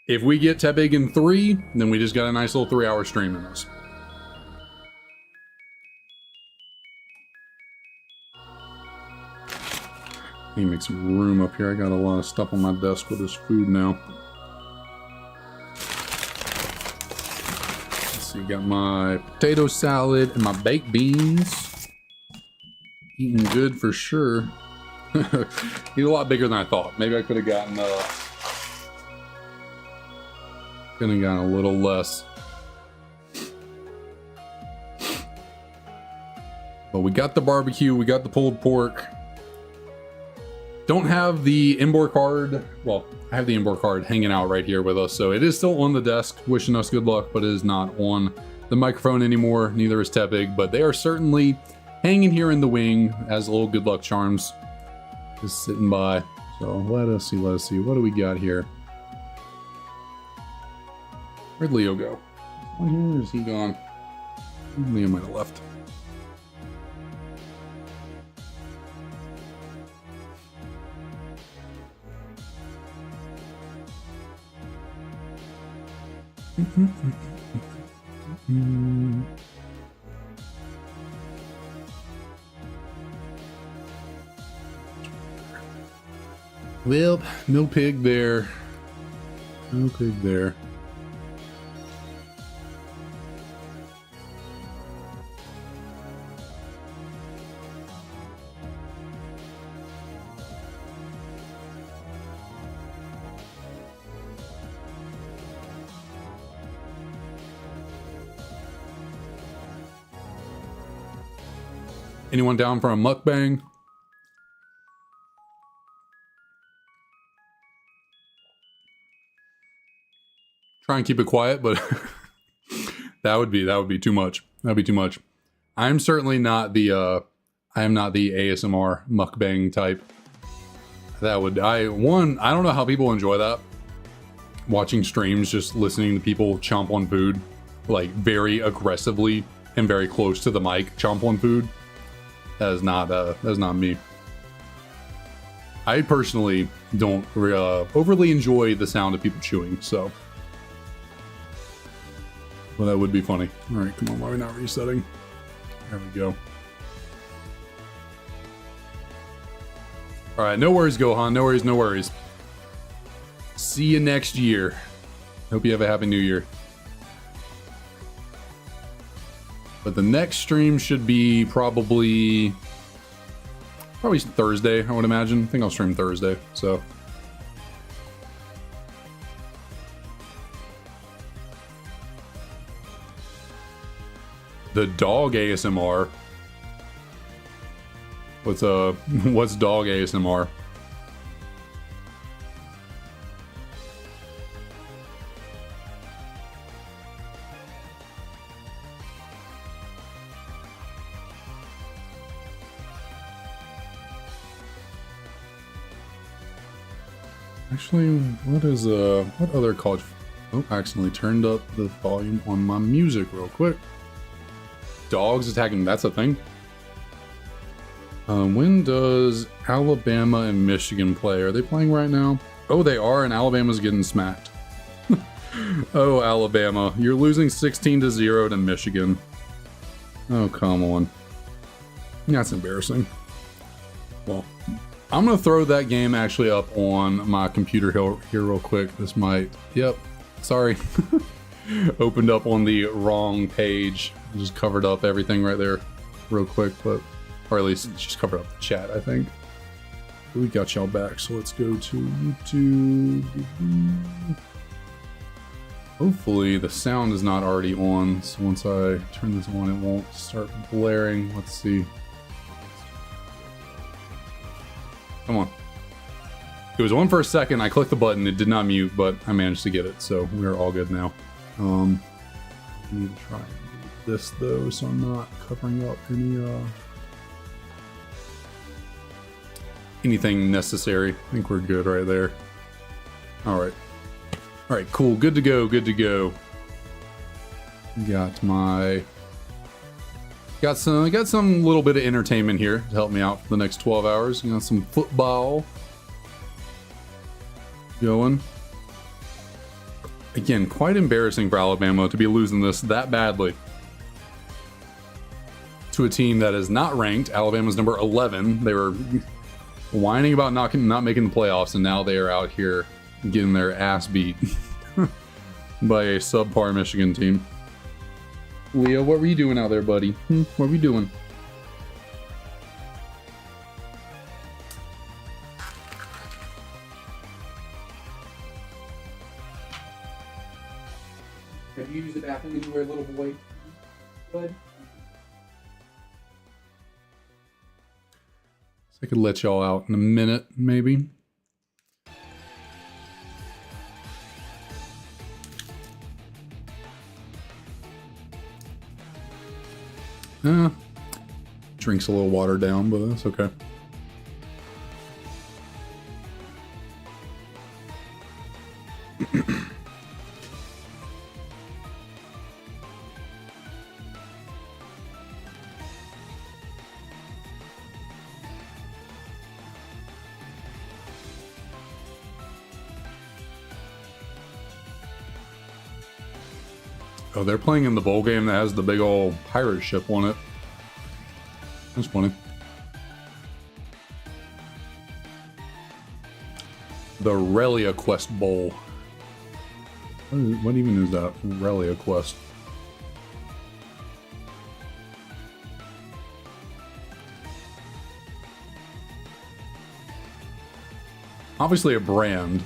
if we get Tepig in 3, then we just got a nice little 3-hour stream in us. Need to make some room up here. I got a lot of stuff on my desk with this food now. Let's see, got my potato salad and my baked beans. Eating good for sure. He's a lot bigger than I thought. Maybe I could have gotten a little less. But we got the barbecue, we got the pulled pork. Don't have the Embor card. Well, I have the Embor card hanging out right here with us, so it is still on the desk, wishing us good luck, but it is not on the microphone anymore. Neither is Tepig, but they are certainly hanging here in the wing as little good luck charms. Just sitting by. So let us see. What do we got here? Where'd Leo go? Where is he gone? Leo might have left. Well, no pig there. No pig there. Anyone down for a mukbang? Try and keep it quiet, but that would be too much. That'd be too much. I'm certainly not the I am not the ASMR mukbang type. That would I don't know how people enjoy that. Watching streams, just listening to people chomp on food, like very aggressively and very close to the mic, chomp on food. That's not me. I personally don't overly enjoy the sound of people chewing, so. Well, that would be funny. All right, come on, why are we not resetting? There we go. All right, no worries, Gohan. No worries, no worries. See you next year. Hope you have a happy new year. But the next stream should be probably Thursday, I would imagine. I think I'll stream Thursday, so. The dog ASMR. What's dog ASMR? Actually, what other college? Oh, I accidentally turned up the volume on my music real quick. Dogs attacking, that's a thing. When does Alabama and Michigan play? Are they playing right now? Oh, they are, and Alabama's getting smacked. Oh, Alabama, you're losing 16-0 to Michigan. Oh, come on. That's embarrassing. Well, I'm gonna throw that game actually up on my computer here real quick. This might, yep, sorry. Opened up on the wrong page. Just covered up everything right there real quick, but, or at least just covered up the chat, I think. But we got y'all back, so let's go to YouTube. Hopefully the sound is not already on, so once I turn this on, it won't start blaring. Let's see. Come on. It was on for a second, I clicked the button, it did not mute, but I managed to get it, so we're all good now. I need to try and do this though, so I'm not covering up anything necessary. I think we're good right there. Alright. Alright, cool, good to go, good to go. Got some little bit of entertainment here to help me out for the next 12 hours. You got some football going. Again, quite embarrassing for Alabama to be losing this that badly to a team that is not ranked. Alabama's number 11. They were whining about not making the playoffs, and now they are out here getting their ass beat by a subpar Michigan team. Leo, what were you doing out there, buddy? What were you doing? Have you used the bathroom anywhere, little boy? Good. So I could let y'all out in a minute, maybe. Drinks a little watered down, but that's okay. Oh, they're playing in the bowl game that has the big old pirate ship on it. That's funny. The Relia Quest Bowl. What even is that? Relia Quest. Obviously a brand.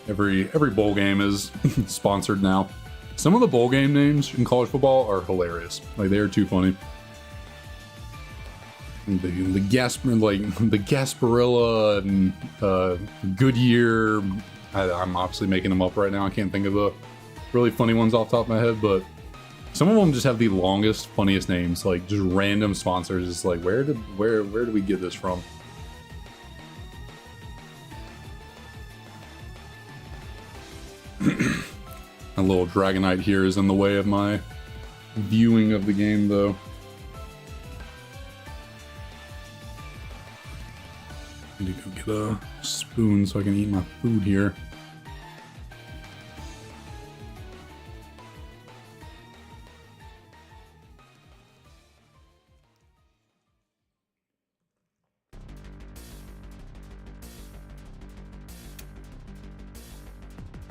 Every bowl game is sponsored now. Some of the bowl game names in college football are hilarious. Like, they are too funny. The Gasparilla and Goodyear. I'm obviously making them up right now. I can't think of the really funny ones off the top of my head, but some of them just have the longest, funniest names. Like, just random sponsors. It's like, where did we get this from? A little Dragonite here is in the way of my viewing of the game, though. I need to go get a spoon so I can eat my food here.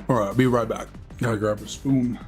All right, I'll be right back. Gotta grab a spoon.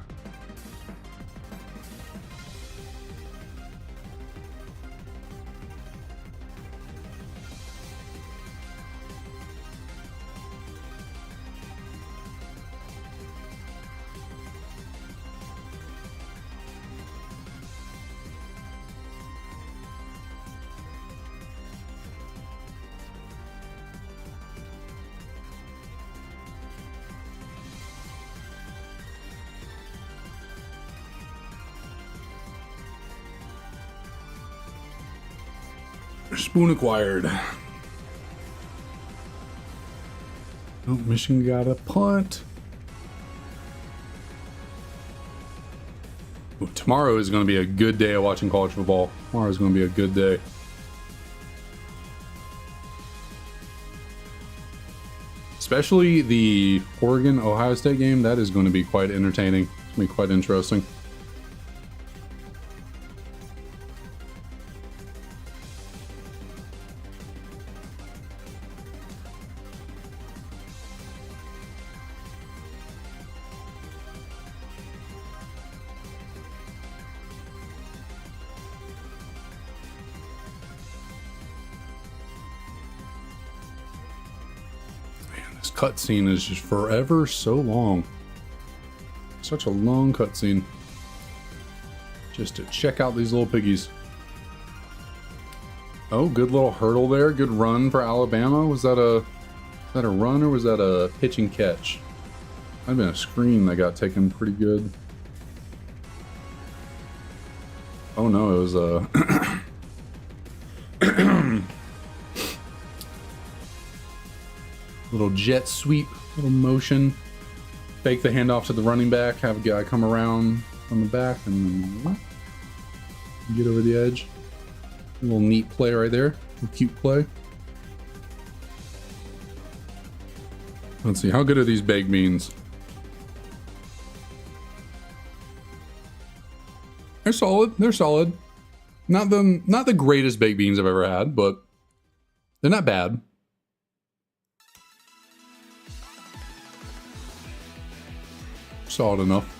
Spoon acquired. Oh, Michigan got a punt. Well, tomorrow is going to be a good day of watching college football. Tomorrow is going to be a good day. Especially the Oregon-Ohio State game. That is going to be quite entertaining. It's going to be quite interesting. Cutscene is just forever so long. Such a long cutscene. Just to check out these little piggies. Oh, good little hurdle there. Good run for Alabama. Was that a run or was that a pitch and catch? Might have been a screen that got taken pretty good. Oh no, it was a little jet sweep, little motion. Fake the handoff to the running back, have a guy come around from the back and get over the edge. A little neat play right there, a cute play. Let's see, how good are these baked beans? They're solid, they're solid. Not the greatest baked beans I've ever had, but they're not bad. Solid enough.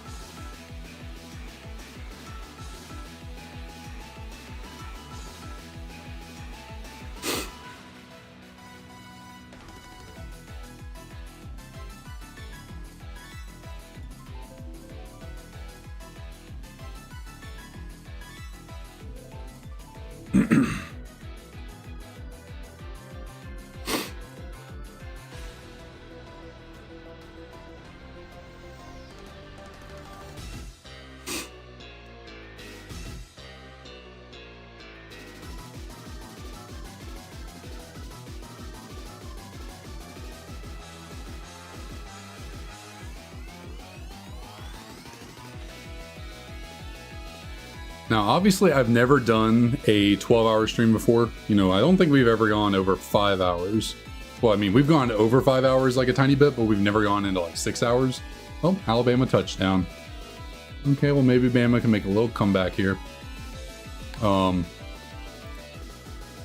Now, obviously, I've never done a 12-hour stream before. You know, I don't think we've ever gone over 5 hours. Well, I mean, we've gone over 5 hours like a tiny bit, but we've never gone into like 6 hours. Oh, Alabama touchdown. Okay, well, maybe Bama can make a little comeback here.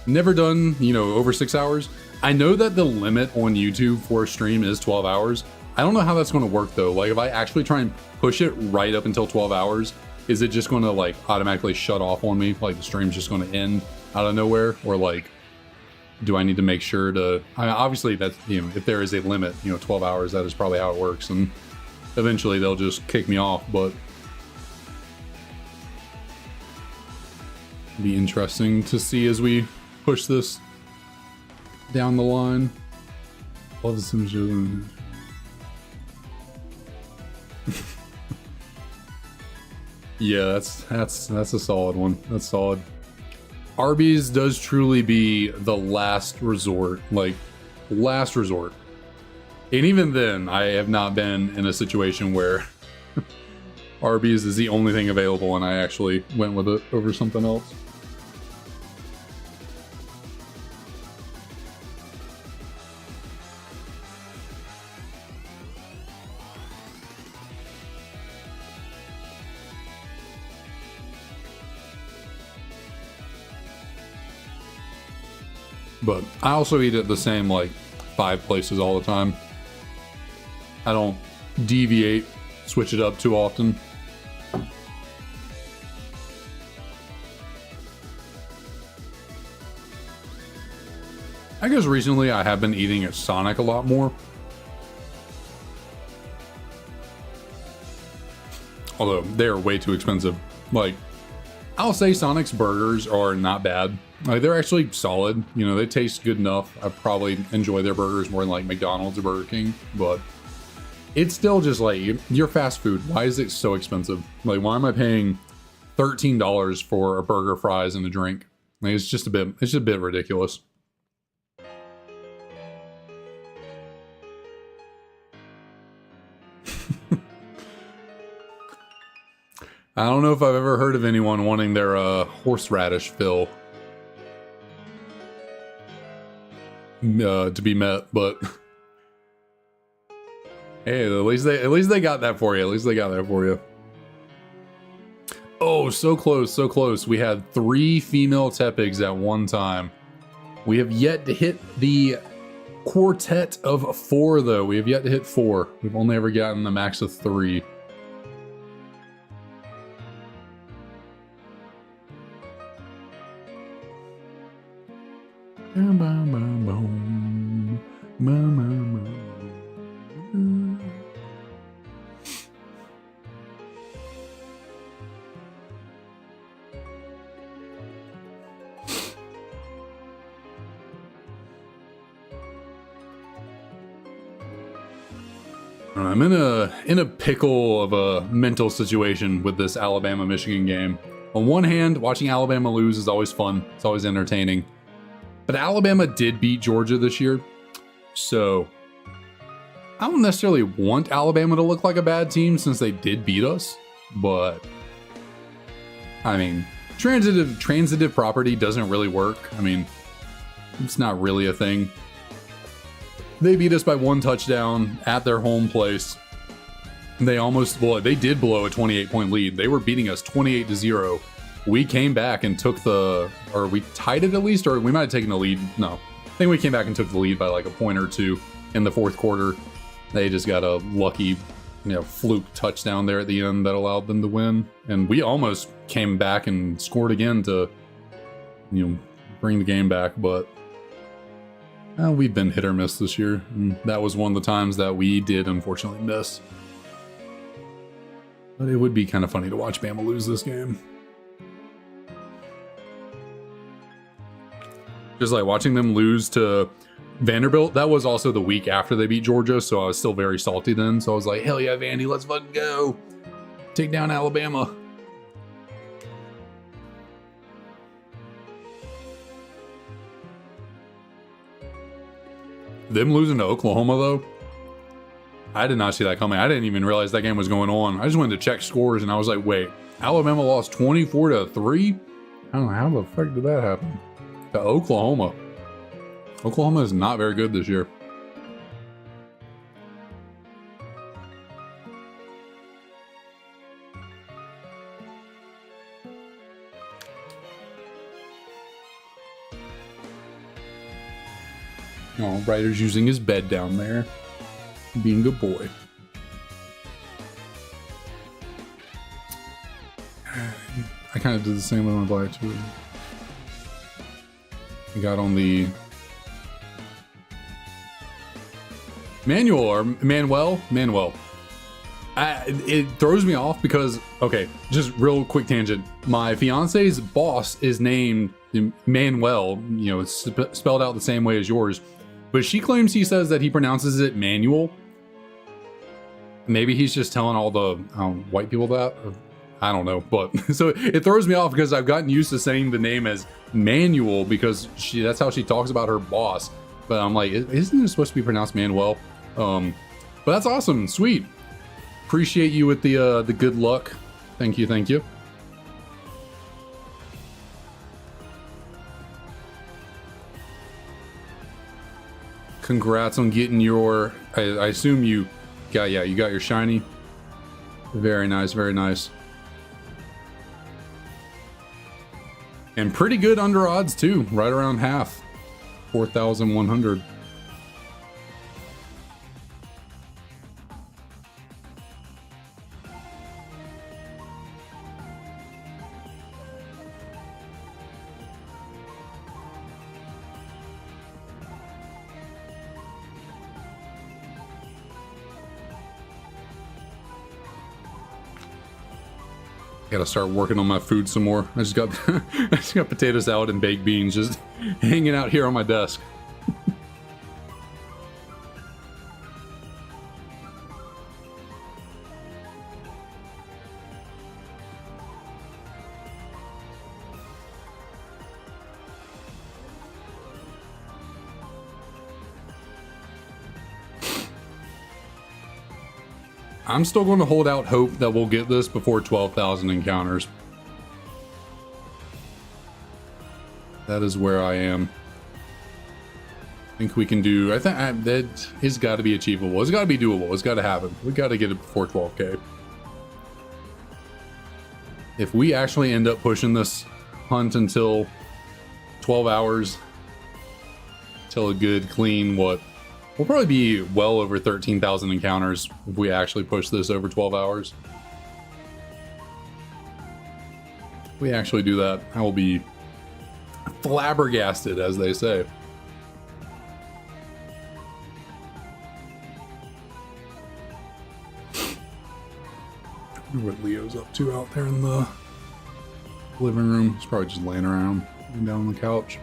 Never done, you know, over 6 hours. I know that the limit on YouTube for a stream is 12 hours. I don't know how that's going to work, though. Like, if I actually try and push it right up until 12 hours, is it just going to like automatically shut off on me? Like the stream's just going to end out of nowhere? Or like, do I need to make sure to, I mean, obviously that's, you know, if there is a limit, you know, 12 hours, that is probably how it works. And eventually they'll just kick me off, but it'll be interesting to see as we push this down the line. Love some children. Yeah, that's a solid one. That's solid. Arby's does truly be the last resort, like last resort. And even then, I have not been in a situation where Arby's is the only thing available and I actually went with it over something else. But I also eat at the same like 5 places all the time. I don't deviate, switch it up too often. I guess recently I have been eating at Sonic a lot more. Although they're way too expensive. Like, I'll say Sonic's burgers are not bad. Like, they're actually solid. You know, they taste good enough. I probably enjoy their burgers more than like McDonald's or Burger King, but it's still just like your fast food. Why is it so expensive? Like, why am I paying $13 for a burger, fries, and a drink? Like, it's just a bit ridiculous. I don't know if I've ever heard of anyone wanting their horseradish fill to be met, but hey, at least they got that for you. At least they got that for you. Oh, so close, so close. We had 3 female Tepigs at one time. We have yet to hit the quartet of 4, though. We have yet to hit 4. We've only ever gotten the max of 3. I'm in a pickle of a mental situation with this Alabama-Michigan game. On one hand, watching Alabama lose is always fun. It's always entertaining. But Alabama did beat Georgia this year, so I don't necessarily want Alabama to look like a bad team since they did beat us, but I mean, transitive property doesn't really work. I mean, it's not really a thing. They beat us by 1 touchdown at their home place. They did blow a 28-point lead. They were beating us 28-0. We came back and took or we tied it at least, or we might have taken the lead. No, I think we came back and took the lead by like a point or 2 in the 4th quarter. They just got a lucky, fluke touchdown there at the end that allowed them to win. And we almost came back and scored again to, bring the game back. But we've been hit or miss this year. And that was one of the times that we did unfortunately miss. But it would be kind of funny to watch Bama lose this game. Just like watching them lose to Vanderbilt, that was also the week after they beat Georgia, so I was still very salty then. So I was like, hell yeah, Vandy, let's fucking go. Take down Alabama. Them losing to Oklahoma, though, I did not see that coming. I didn't even realize that game was going on. I just went to check scores, and I was like, wait, Alabama lost 24-3? I don't know, how the fuck did that happen? To Oklahoma. Oklahoma is not very good this year. Oh, Ryder's using his bed down there. Being a good boy. I kind of did the same with my black too. I got on the Manuel or Manuel. It throws me off because, okay, just real quick tangent. My fiance's boss is named Manuel, it's spelled out the same way as yours, but she claims he says that he pronounces it Manuel. Maybe he's just telling all the white people that. I don't know, but so it throws me off because I've gotten used to saying the name as Manuel because that's how she talks about her boss. But I'm like, isn't it supposed to be pronounced Manuel? But that's awesome, sweet. Appreciate you with the good luck. Thank you. Congrats on getting your. I assume you got your shiny. Very nice, very nice. And pretty good under odds too, right around half. 4,100. Gotta start working on my food some more. I just got I just got potato salad and baked beans just hanging out here on my desk. I'm still going to hold out hope that we'll get this before 12,000 encounters. That is where I am. I think we can do... I think that has got to be achievable. It's got to be doable. It's got to happen. We got to get it before 12K. If we actually end up pushing this hunt until 12 hours, till a good, clean, what? We'll probably be well over 13,000 encounters if we actually push this over 12 hours. If we actually do that, I will be flabbergasted, as they say. I wonder what Leo's up to out there in the living room. He's probably just laying around, laying down on the couch.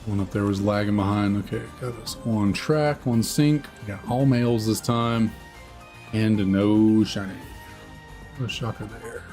One up there was lagging behind. Okay, got us on track, on sync. We got all males this time. And no shiny. No shocker there.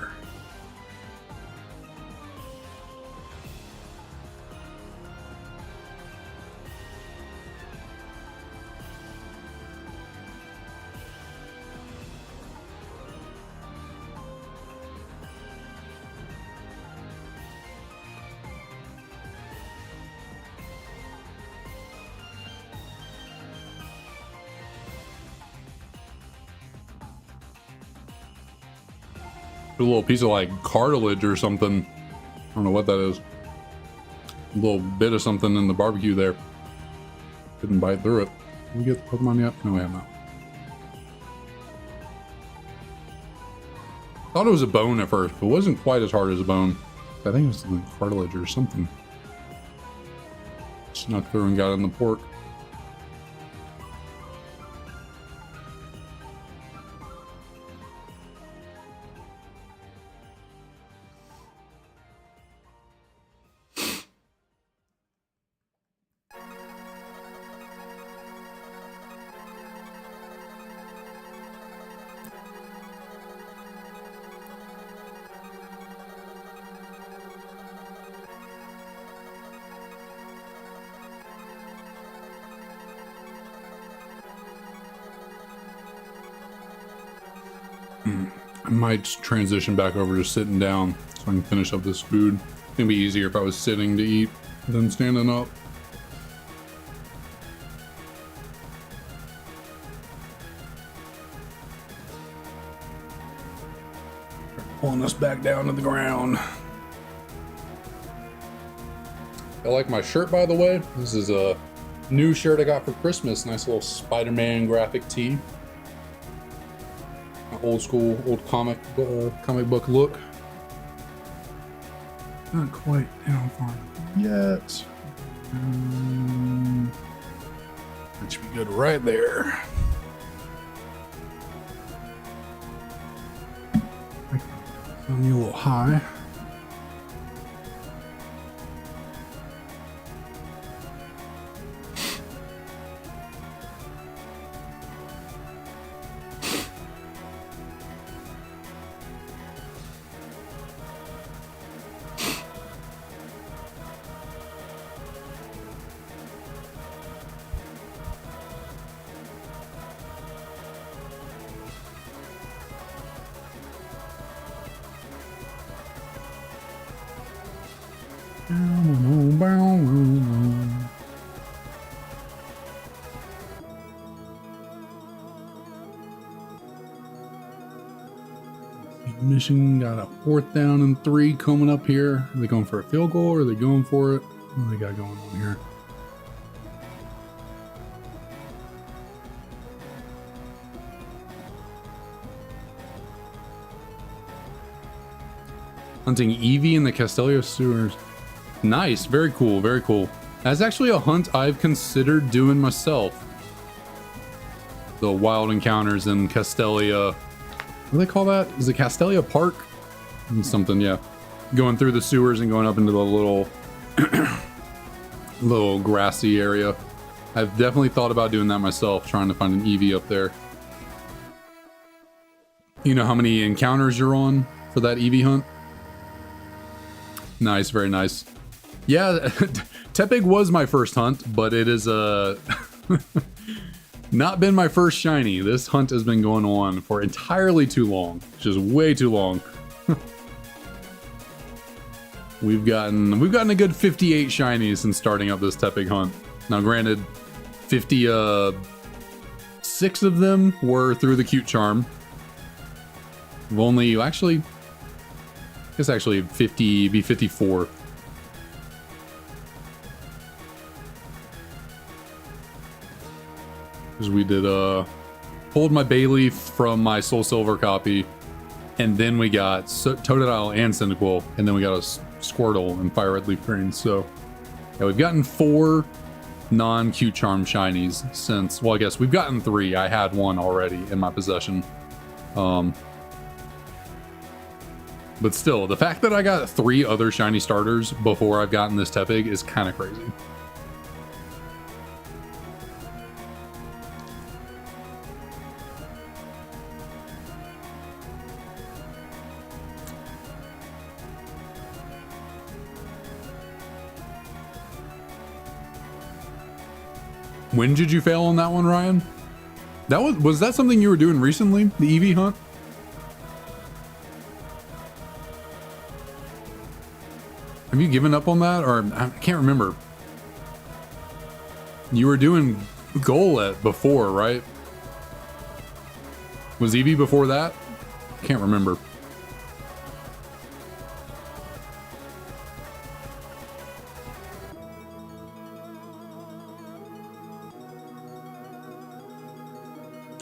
A little piece of like cartilage or something. I don't know what that is. A little bit of something in the barbecue there. Couldn't bite through it. Did we get the Pokemon yet? No, we have not. Thought it was a bone at first, but it wasn't quite as hard as a bone. I think it was the cartilage or something. Snuck through and got in the pork. I might transition back over to sitting down so I can finish up this food. It'd be easier if I was sitting to eat than standing up. Pulling us back down to the ground. I like my shirt, by the way. This is a new shirt I got for Christmas. Nice little Spider-Man graphic tee. Old school, old comic book look. Not quite down far yet. That should be good right there. On you a little high. Mission got a 4th down and 3 coming up here. Are they going for a field goal or are they going for it? What do they got going on here? Hunting Eevee in the Castelia sewers. Nice, very cool, very cool. That's actually a hunt I've considered doing myself. The wild encounters in Castelia. What do they call that? Is it Castelia Park? Something, yeah. Going through the sewers and going up into the little little grassy area. I've definitely thought about doing that myself, trying to find an Eevee up there. You know how many encounters you're on for that Eevee hunt? Nice, very nice. Yeah, Tepig was my first hunt, but it is not been my first shiny. This hunt has been going on for entirely too long. Just way too long. We've gotten a good 58 shinies since starting up this Tepig hunt. Now granted, 56 of them were through the cute charm. We've only actually, I guess actually 50 be 54. Because we did pulled my Bayleaf from my Soul Silver copy, and then we got Totodile and Cyndaquil, and then we got a Squirtle and Fire Red Leaf Green. So yeah, we've gotten 4 non-cute charm shinies since, well, I guess we've gotten 3. I had one already in my possession. But still, the fact that I got 3 other shiny starters before I've gotten this Tepig is kind of crazy. When did you fail on that one, Ryan? That was that something you were doing recently? The Eevee hunt? Have you given up on that? Or I can't remember. You were doing Golett before, right? Was Eevee before that? Can't remember.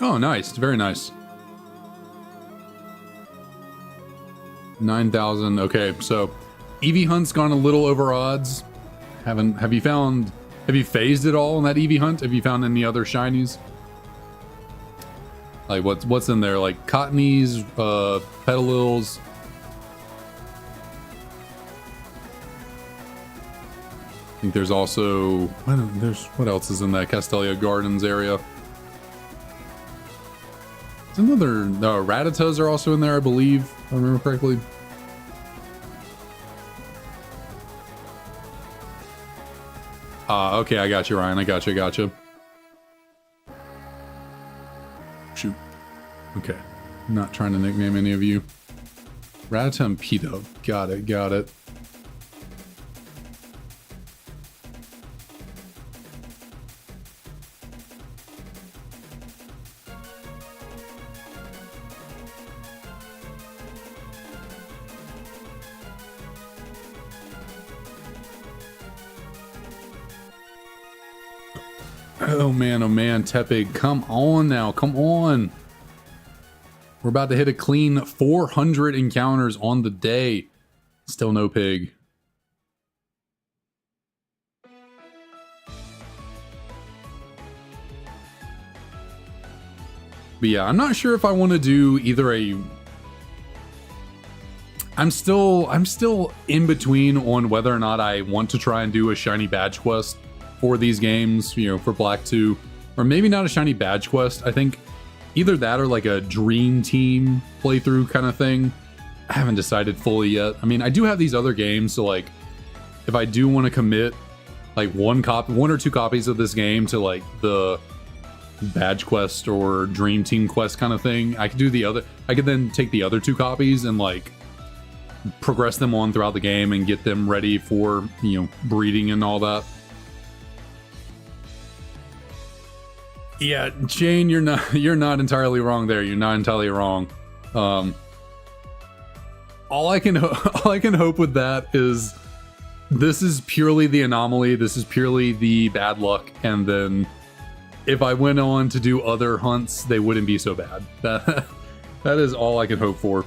Oh, nice. Very nice. 9,000. Okay, so Eevee hunt's gone a little over odds. Have you phased it all in that Eevee hunt? Have you found any other shinies? Like what's in there? Like Cottonies, Petalils. I think there's also what else is in that Castelia Gardens area? There's another Rattatas are also in there, I believe, if I remember correctly. Okay, I got you, Ryan. I got you. Shoot. Okay. I'm not trying to nickname any of you. Rattata and Pedo. Got it. Oh man, Tepig, come on now, come on. We're about to hit a clean 400 encounters on the day. Still no pig. But yeah, I'm not sure if I want to do either a... I'm still in between on whether or not I want to try and do a shiny badge quest for these games, you know, for Black 2, or maybe not a shiny badge quest. I think either that or like a dream team playthrough kind of thing. I haven't decided fully yet. I mean, I do have these other games, so like if I do want to commit like one or two copies of this game to like the badge quest or dream team quest kind of thing, I could do the other. I could then take the other 2 copies and like progress them on throughout the game and get them ready for, you know, breeding and all that. Yeah, Shane, you're not entirely wrong there. You're not entirely wrong. All I can hope with that is this is purely the anomaly. This is purely the bad luck, and then if I went on to do other hunts, they wouldn't be so bad. That is all I can hope for.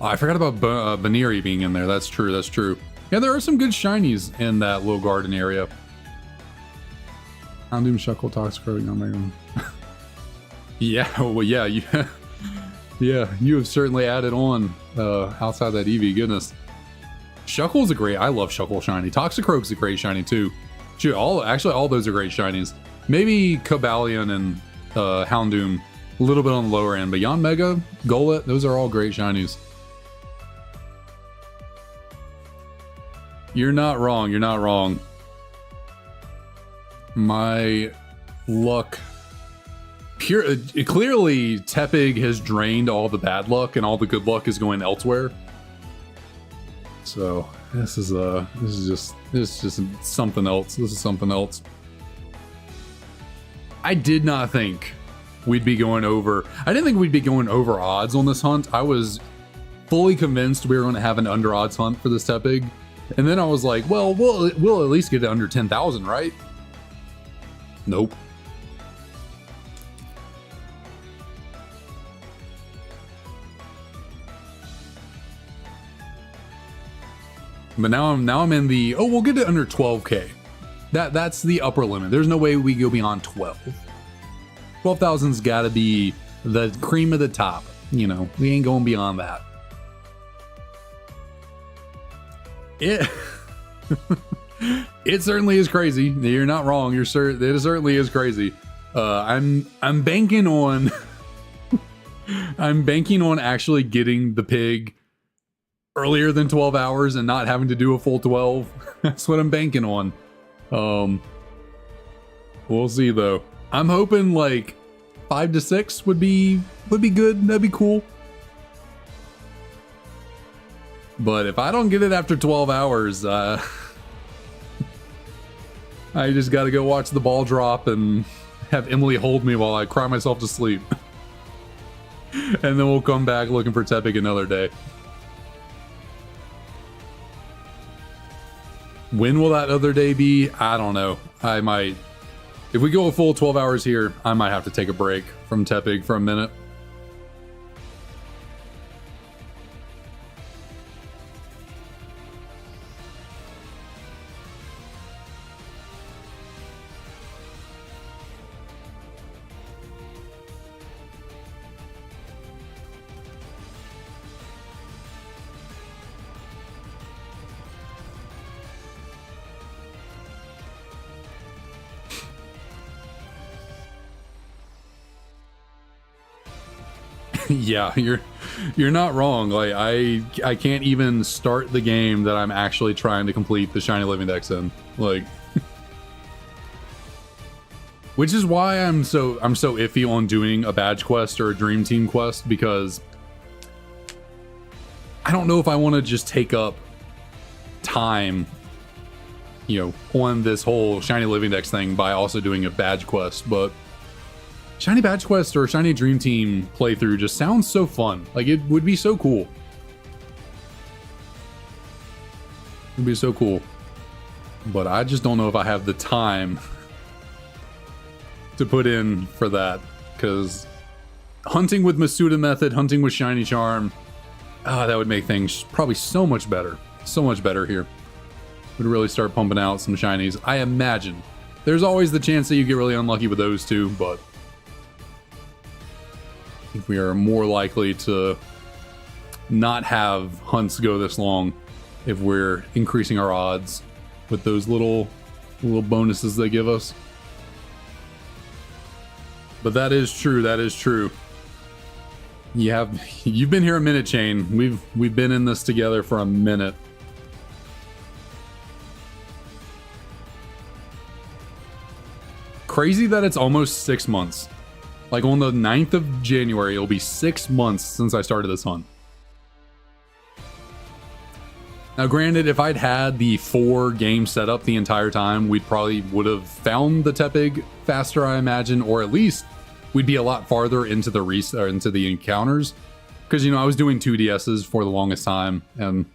Oh, I forgot about Baneri being in there. That's true. That's true. Yeah, there are some good shinies in that little garden area. Houndoom, Shuckle, Toxicroak, oh my god. Yeah, well, yeah, yeah, you have certainly added on outside that Eevee. Goodness. Shuckle's a great, I love Shuckle shiny. Toxicroak's a great shiny too. Shoot, actually all those are great shinies. Maybe Cobalion and Houndoom a little bit on the lower end, but Yanmega, Golett, those are all great shinies. You're not wrong, you're not wrong. My luck... Clearly, Tepig has drained all the bad luck and all the good luck is going elsewhere. So, this is just something else. This is something else. I did not think we'd be going over... I didn't think we'd be going over odds on this hunt. I was fully convinced we were going to have an under odds hunt for this Tepig. And then I was like, well, we'll at least get it under 10,000, right? Nope. But now I'm in the, oh, we'll get it under 12K. That's the upper limit. There's no way we go beyond 12. 12,000's got to be the cream of the top. You know, we ain't going beyond that. It it certainly is crazy. You're not wrong. It certainly is crazy. I'm banking on I'm banking on actually getting the pig earlier than 12 hours and not having to do a full 12. That's what I'm banking on. We'll see though. I'm hoping like 5 to 6 would be good. That'd be cool. But if I don't get it after 12 hours, I just got to go watch the ball drop and have Emily hold me while I cry myself to sleep. And then we'll come back looking for Tepig another day. When will that other day be? I don't know. I might... If we go a full 12 hours here, I might have to take a break from Tepig for a minute. Yeah, you're not wrong. Like I can't even start the game that I'm actually trying to complete the Shiny Living Dex in. Like, which is why I'm so iffy on doing a badge quest or a dream team quest, because I don't know if I want to just take up time, you know, on this whole Shiny Living Dex thing by also doing a badge quest, but Shiny Badge Quest or Shiny Dream Team playthrough just sounds so fun. Like, it would be so cool. It'd be so cool. But I just don't know if I have the time to put in for that. Because hunting with Masuda Method, hunting with Shiny Charm, that would make things probably so much better. So much better here. Would really start pumping out some shinies. I imagine. There's always the chance that you get really unlucky with those two, but I think we are more likely to not have hunts go this long if we're increasing our odds with those little bonuses they give us. But that is true. That is true. You've been here a minute, Chain. We've been in this together for a minute. Crazy that it's almost 6 months. Like on the 9th of January, it'll be 6 months since I started this hunt. Now granted, if I'd had the 4 game setup the entire time, we probably would have found the Tepig faster, I imagine, or at least we'd be a lot farther into the encounters. Because, you know, I was doing 2DSs for the longest time and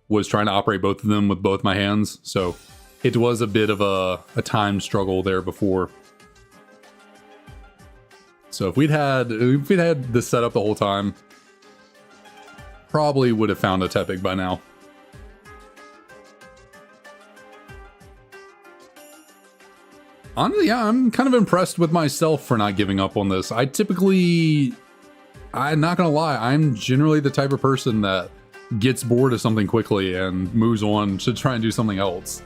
was trying to operate both of them with both my hands. So it was a bit of a time struggle there before. So if we'd had this set up the whole time, probably would have found a Tepig by now. Honestly, yeah, I'm kind of impressed with myself for not giving up on this. I'm not gonna lie, I'm generally the type of person that gets bored of something quickly and moves on to try and do something else.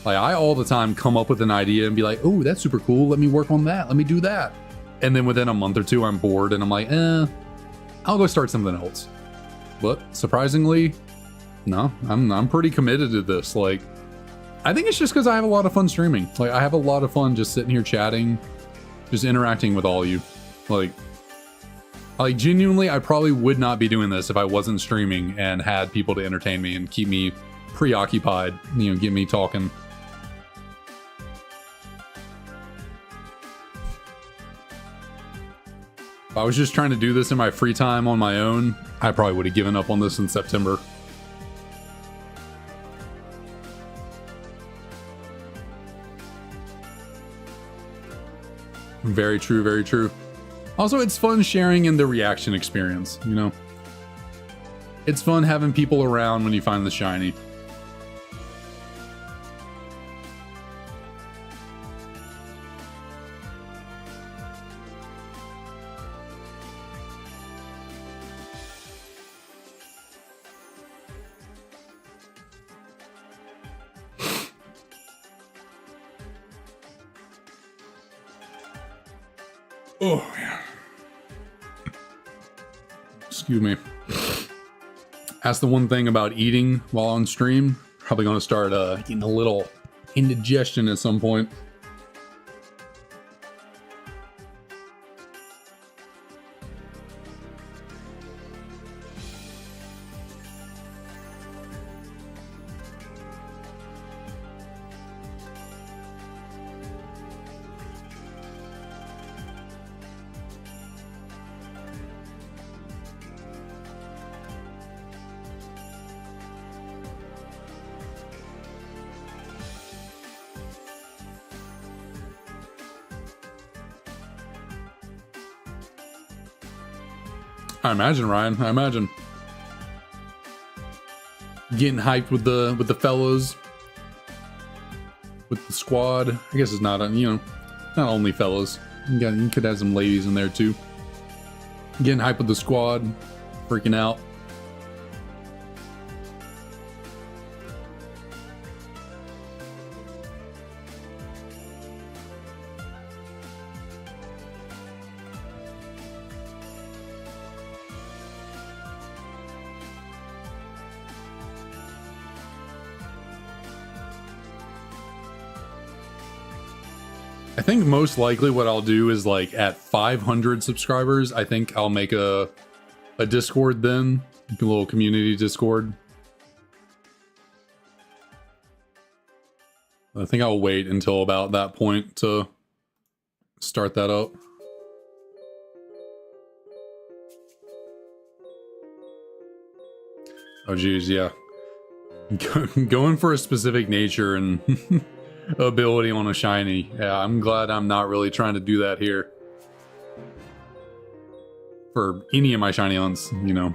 Like, I all the time come up with an idea and be like, oh, that's super cool, let me work on that, let me do that. And then within a month or two, I'm bored and I'm like, I'll go start something else. But surprisingly, no, I'm pretty committed to this. Like, I think it's just because I have a lot of fun streaming. Like, I have a lot of fun just sitting here chatting, just interacting with all of you. Like genuinely, I probably would not be doing this if I wasn't streaming and had people to entertain me and keep me preoccupied, you know, get me talking. If I was just trying to do this in my free time on my own, I probably would have given up on this in September. Very true, very true. Also, it's fun sharing in the reaction experience, you know? It's fun having people around when you find the shiny. Oh, yeah. Excuse me. That's the one thing about eating while on stream. Probably going to start getting a little indigestion at some point. I imagine, Ryan. I imagine. Getting hyped with the fellas, with the squad. I guess it's not, you know, not only fellas. You could have some ladies in there too. Getting hyped with the squad, freaking out. I think most likely what I'll do is, like, at 500 subscribers, I think I'll make a Discord then, a little community Discord. I think I'll wait until about that point to start that up. Oh geez, yeah. Going for a specific nature and ability on a shiny. Yeah, I'm glad I'm not really trying to do that here. For any of my shiny hunts, you know.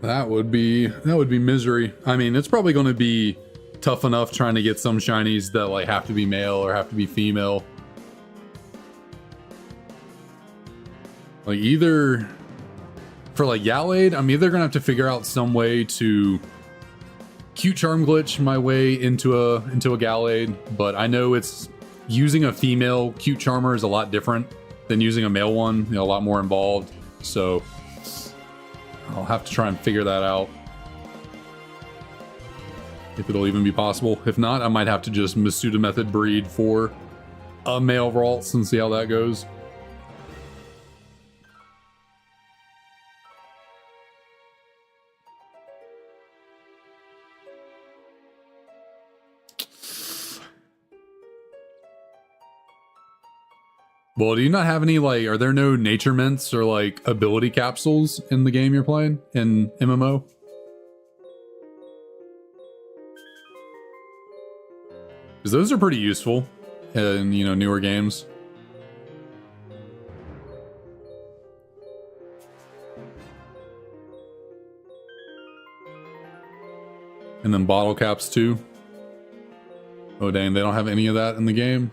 That would be misery. I mean, it's probably going to be tough enough trying to get some shinies that, like, have to be male or have to be female. Like, either for, like, Gallade, I'm either gonna have to figure out some way to cute charm glitch my way into a Gallade, but I know it's using a female cute charmer is a lot different than using a male one, you know, a lot more involved. So I'll have to try and figure that out, if it'll even be possible. If not, I might have to just Masuda method breed for a male Ralts and see how that goes. Well, do you not have any, like, are there no nature mints or, like, ability capsules in the game you're playing, in MMO? Because those are pretty useful in, you know, newer games. And then bottle caps too. Oh dang, they don't have any of that in the game.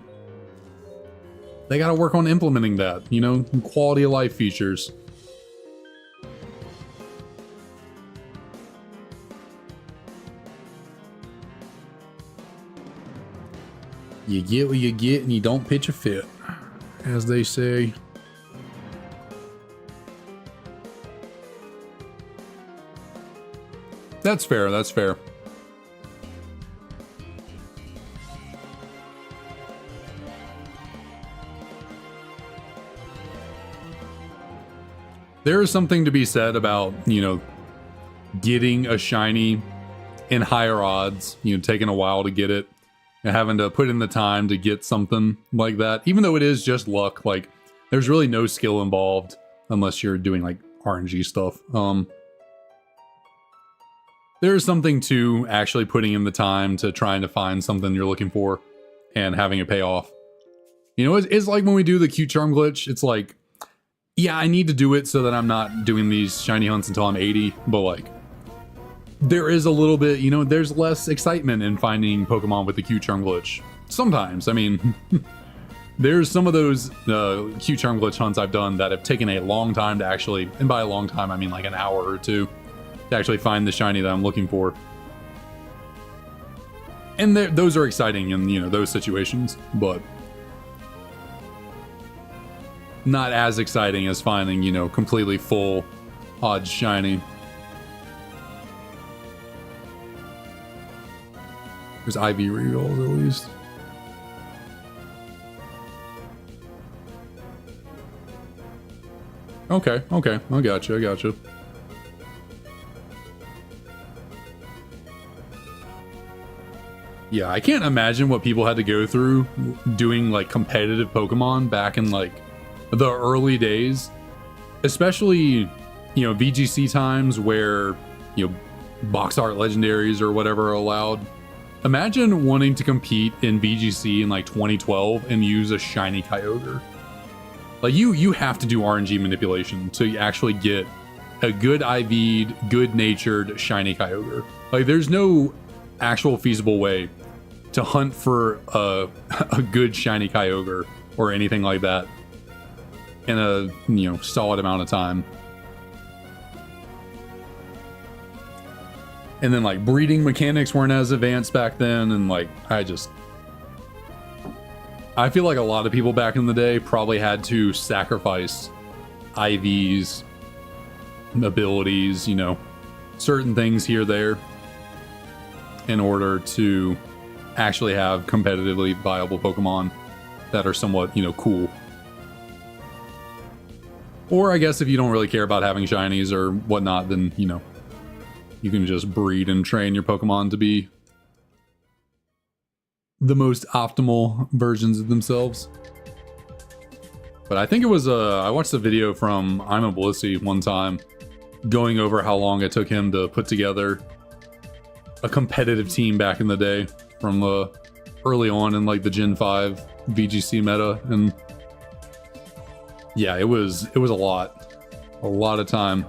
They gotta work on implementing that, you know, quality of life features. You get what you get and you don't pitch a fit, as they say. That's fair, that's fair. There is something to be said about, you know, getting a shiny in higher odds, you know, taking a while to get it and having to put in the time to get something like that. Even though it is just luck, like there's really no skill involved unless you're doing like RNG stuff. There is something to actually putting in the time to trying to find something you're looking for and having it pay off. You know, it's like when we do the cute charm glitch, it's like, yeah, I need to do it so that I'm not doing these shiny hunts until I'm 80, but like, there is a little bit, you know, there's less excitement in finding Pokemon with the cute charm glitch. Sometimes, I mean, there's some of those cute charm glitch hunts I've done that have taken a long time to actually, and by a long time, I mean like an hour or two, to actually find the shiny that I'm looking for. And those are exciting in, you know, those situations, but not as exciting as finding, you know, completely full odds shiny. There's IV rerolls at least. Okay, okay, I gotcha, I gotcha. Yeah, I can't imagine what people had to go through doing like competitive Pokemon back in like the early days, especially, you know, VGC times where, you know, box art legendaries or whatever are allowed. Imagine wanting to compete in VGC in like 2012 and use a shiny Kyogre. Like you have to do RNG manipulation to actually get a good IV'd, good-natured shiny Kyogre. Like there's no actual feasible way to hunt for a good shiny Kyogre or anything like that in a, you know, solid amount of time. And then like breeding mechanics weren't as advanced back then, and like I feel like a lot of people back in the day probably had to sacrifice IVs, abilities, you know, certain things here there in order to actually have competitively viable Pokemon that are somewhat, you know, cool. Or I guess if you don't really care about having shinies or whatnot, then, you know, you can just breed and train your Pokemon to be the most optimal versions of themselves. But I think it was, I watched a video from I'm a Blissey one time going over how long it took him to put together a competitive team back in the day from early on in like the Gen 5 VGC meta. And yeah, it was a lot of time.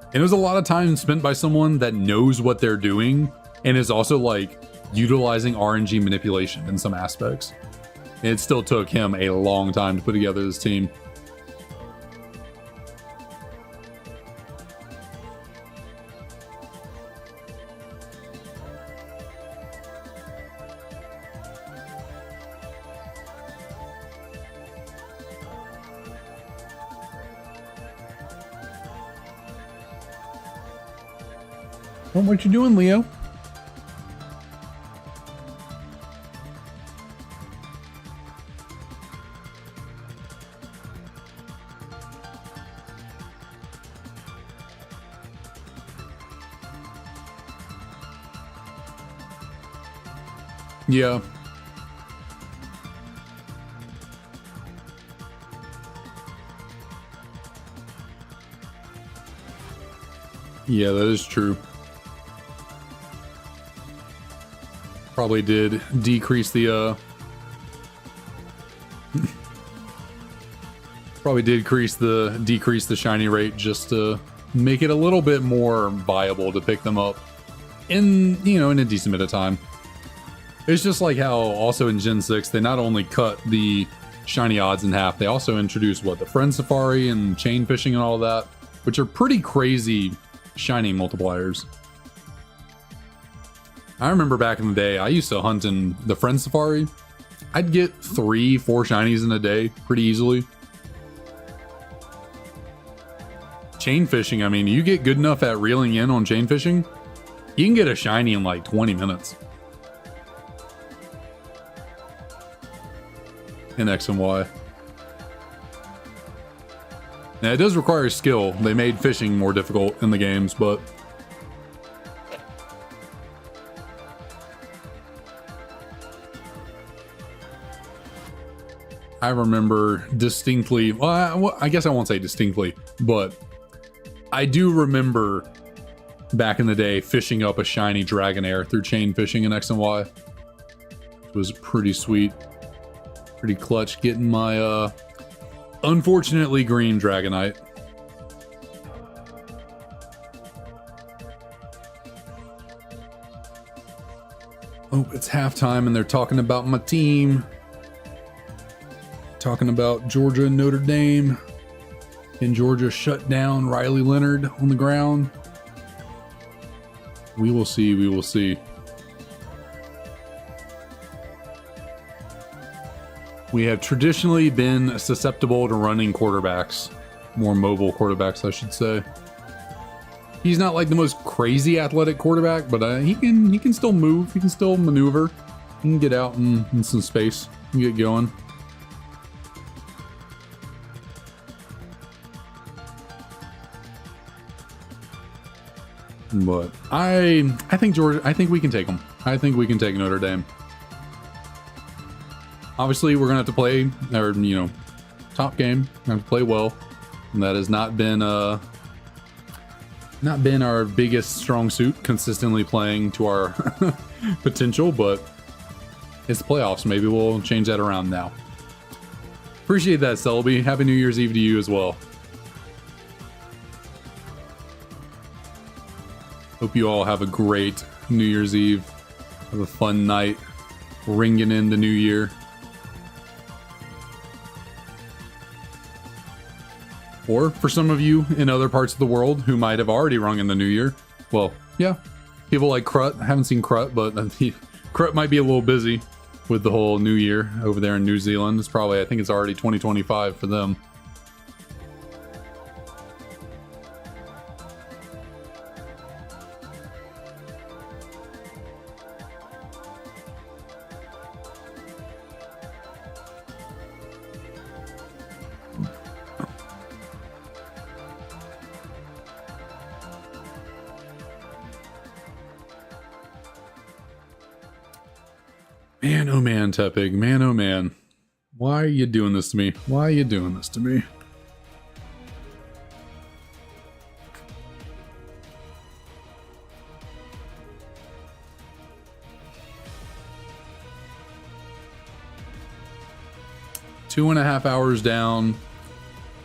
And it was a lot of time spent by someone that knows what they're doing and is also like utilizing RNG manipulation in some aspects. And it still took him a long time to put together this team. Well, what you doing, Leo? Yeah. Yeah, that is true. Probably did decrease the decrease the shiny rate just to make it a little bit more viable to pick them up. in, you know, in a decent bit of time. It's just like how also in Gen 6, they not only cut the shiny odds in half, they also introduced what, the friend safari and chain fishing and all that, which are pretty crazy shiny multipliers. I remember back in the day, I used to hunt in the friend safari. I'd get 3-4 shinies in a day pretty easily. Chain fishing, I mean, you get good enough at reeling in on chain fishing, you can get a shiny in like 20 minutes. In X and Y. Now, it does require skill. They made fishing more difficult in the games, but I remember distinctly, well, I guess I won't say distinctly, but I do remember back in the day fishing up a shiny Dragonair through chain fishing in X and Y. It was pretty sweet. Pretty clutch getting my unfortunately green Dragonite. Oh, it's halftime and they're talking about my team. Talking about Georgia and Notre Dame. Can Georgia shut down Riley Leonard on the ground? We will see, we will see. We have traditionally been susceptible to running quarterbacks. More mobile quarterbacks, I should say. He's not like the most crazy athletic quarterback, but he can still move. He can still maneuver. He can get out in some space and get going. But I think Georgia. I think we can take him. I think we can take Notre Dame. Obviously, we're gonna have to play our, you know, top game. We're gonna have to play well, and that has not been our biggest strong suit. Consistently playing to our potential, but it's the playoffs. Maybe we'll change that around now. Appreciate that, Selby. Happy New Year's Eve to you as well. Hope you all have a great New Year's Eve. Have a fun night, ringing in the new year. Or for some of you in other parts of the world who might have already rung in the new year, well, yeah, people like Crut. I haven't seen Crut, but Crut might be a little busy with the whole new year over there in New Zealand. It's probably, I think it's already 2025 for them. Man, oh man, Tepig. Man, oh man. Why are you doing this to me? Why are you doing this to me? Two and a half hours down.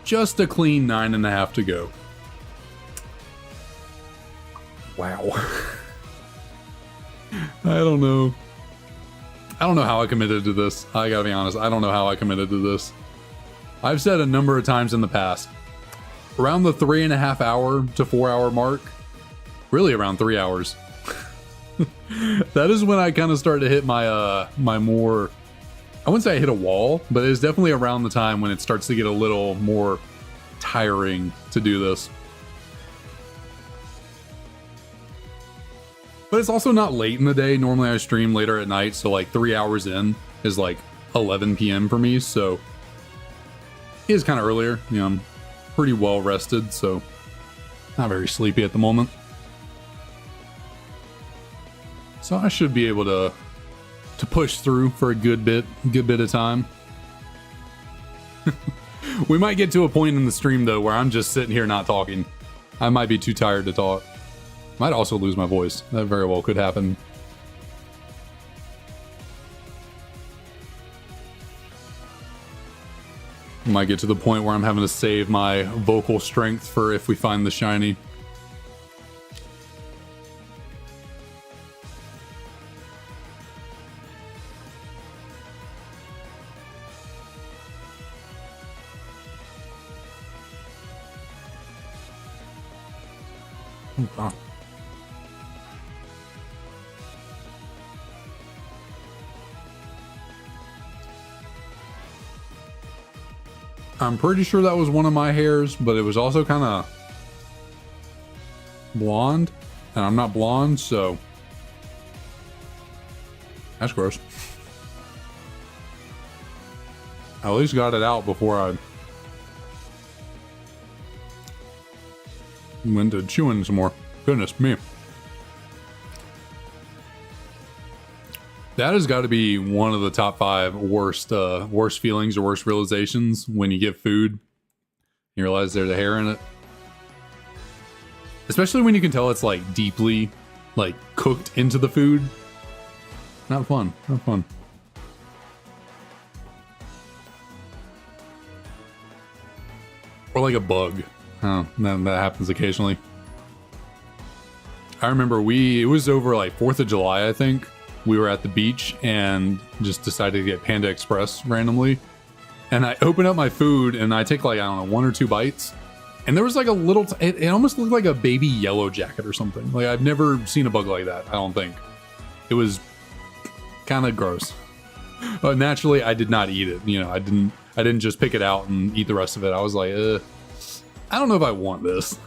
Just a clean 9.5 to go. Wow. I don't know. I don't know how I committed to this. I gotta be honest. I don't know how I committed to this. I've said a number of times in the past, around the 3.5 hour to 4 hour mark, really around 3 hours. That is when I kind of start to hit my, my more, I wouldn't say I hit a wall, but it's definitely around the time when it starts to get a little more tiring to do this. But it's also not late in the day. Normally I stream later at night, so like 3 hours in is like 11 p.m. for me, so it is kind of earlier. You know, I'm pretty well rested, so not very sleepy at the moment. So I should be able to push through for a good bit of time. We might get to a point in the stream though where I'm just sitting here not talking. I might be too tired to talk. Might also lose my voice. That very well could happen. Might get to the point where I'm having to save my vocal strength for if we find the shiny. Oh. I'm pretty sure that was one of my hairs, but it was also kind of blonde, and I'm not blonde, so that's gross. I at least got it out before I went to chewing some more. Goodness me. That has got to be one of the top 5 worst feelings or worst realizations when you get food. You realize there's a hair in it. Especially when you can tell it's like deeply like cooked into the food. Not fun. Not fun. Or like a bug. Oh, that happens occasionally. I remember it was over like 4th of July, I think. We were at the beach and just decided to get Panda Express randomly. And I open up my food and I take like, I don't know, 1 or 2 bites. And there was like a little, it almost looked like a baby yellow jacket or something. Like I've never seen a bug like that, I don't think. It was kind of gross. Naturally, I did not eat it. You know, I didn't just pick it out and eat the rest of it. I was like, I don't know if I want this.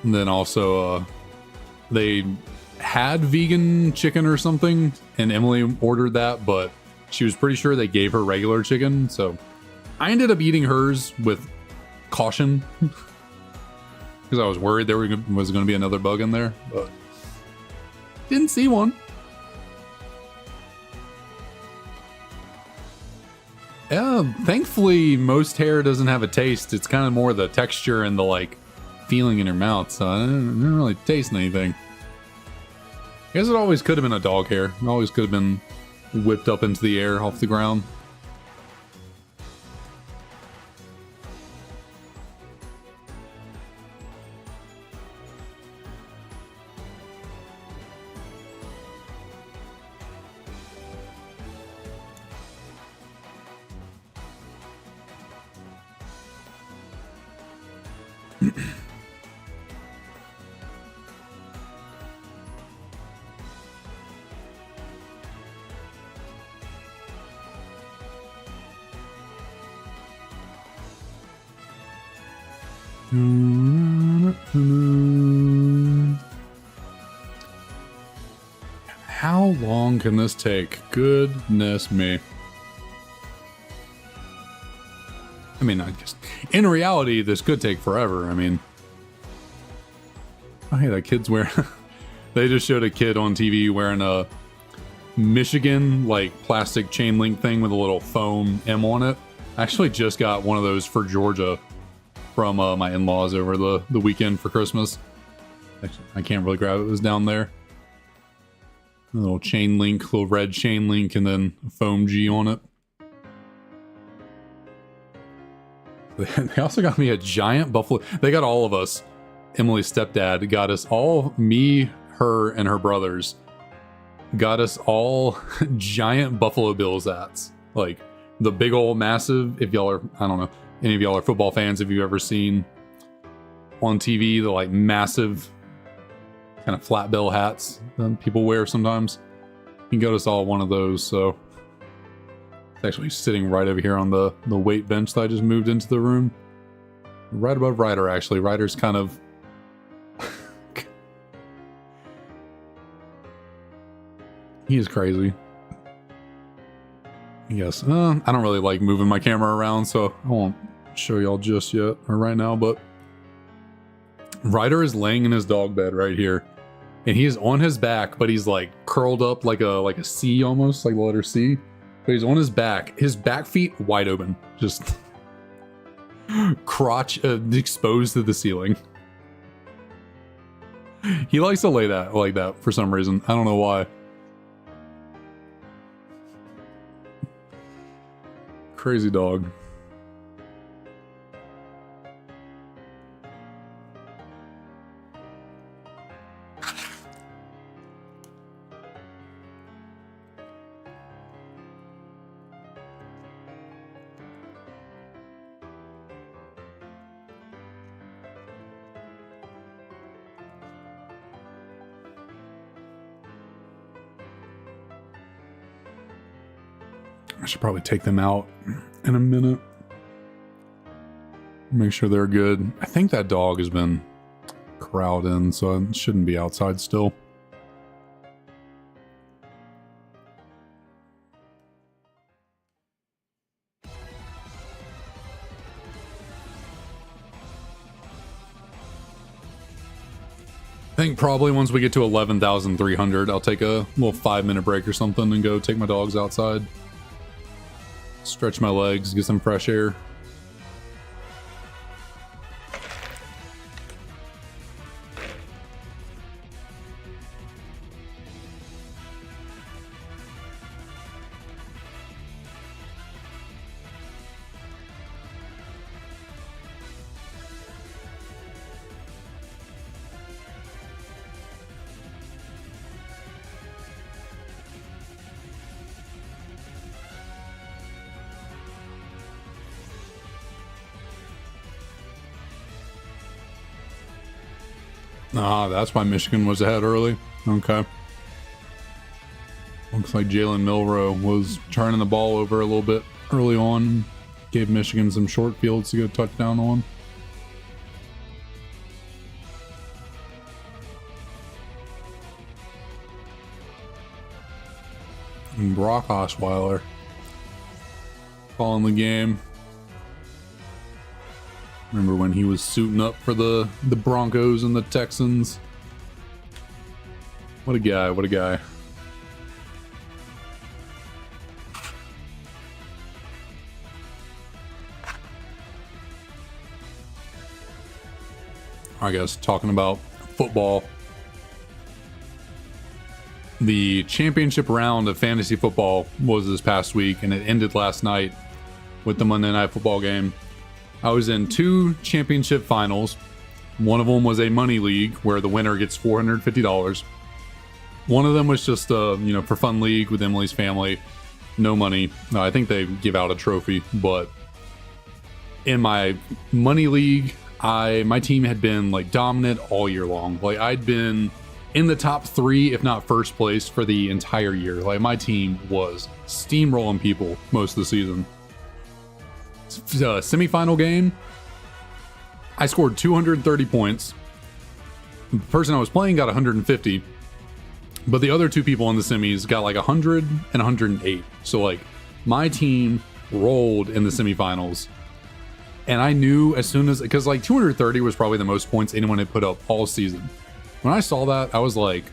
And then also, they had vegan chicken or something, and Emily ordered that, but she was pretty sure they gave her regular chicken, so I ended up eating hers with caution because I was worried there was going to be another bug in there, but didn't see one. Yeah, thankfully most hair doesn't have a taste. It's kind of more the texture and the like feeling in your mouth, so I didn't really taste anything. I guess it always could have been a dog hair. It always could have been whipped up into the air off the ground. How long can this take? Goodness me. I mean, I guess in reality, this could take forever. I mean, oh, hey, that kid's wearing. They just showed a kid on TV wearing a Michigan like plastic chain link thing with a little foam M on it. I actually just got one of those for Georgia from my in-laws over the weekend for Christmas. Actually, I can't really grab it. It was down there. A little chain link, little red chain link, and then a foam G on it. They also got me a giant buffalo. They got all of us. Emily's stepdad got us all, me, her, and her brothers, got us all giant Buffalo Bills hats. Like the big old massive, if y'all are, I don't know, any of y'all are football fans, if you've ever seen on TV, the like massive kind of flat bill hats that people wear sometimes. He got us all one of those, so it's actually sitting right over here on the weight bench that I just moved into the room. Right above Ryder, actually. Ryder's kind of... he is crazy. Yes, I don't really like moving my camera around, so I won't show y'all just yet, or right now, but Ryder is laying in his dog bed right here, and he is on his back, but he's like curled up like a C almost, like the letter C. But he's on his back feet wide open, just crotch exposed to the ceiling. He likes to lay that like that for some reason. I don't know why. Crazy dog. I should probably take them out in a minute. Make sure they're good. I think that dog has been corralled in, so it shouldn't be outside still. I think probably once we get to 11,300, I'll take a little 5-minute break or something and go take my dogs outside. Stretch my legs, get some fresh air. Ah, that's why Michigan was ahead early. Okay. Looks like Jalen Milroe was turning the ball over a little bit early on. Gave Michigan some short fields to get a touchdown on. And Brock Osweiler calling the game. Remember when he was suiting up for the Broncos and the Texans? What a guy, what a guy. I guess talking about football. The championship round of fantasy football was this past week, and it ended last night with the Monday Night Football game. I was in 2 championship finals. One of them was a money league where the winner gets $450. One of them was just a, for fun league with Emily's family. No money. I think they give out a trophy, but in my money league, my team had been like dominant all year long. Like I'd been in the top 3, if not first place for the entire year. Like my team was steamrolling people most of the season. Semi-final game, I scored 230 points. The person I was playing got 150, but the other 2 people in the semis got like 100 and 108. So like my team rolled in the semifinals, and I knew as soon as, because like 230 was probably the most points anyone had put up all season. When I saw that, I was like,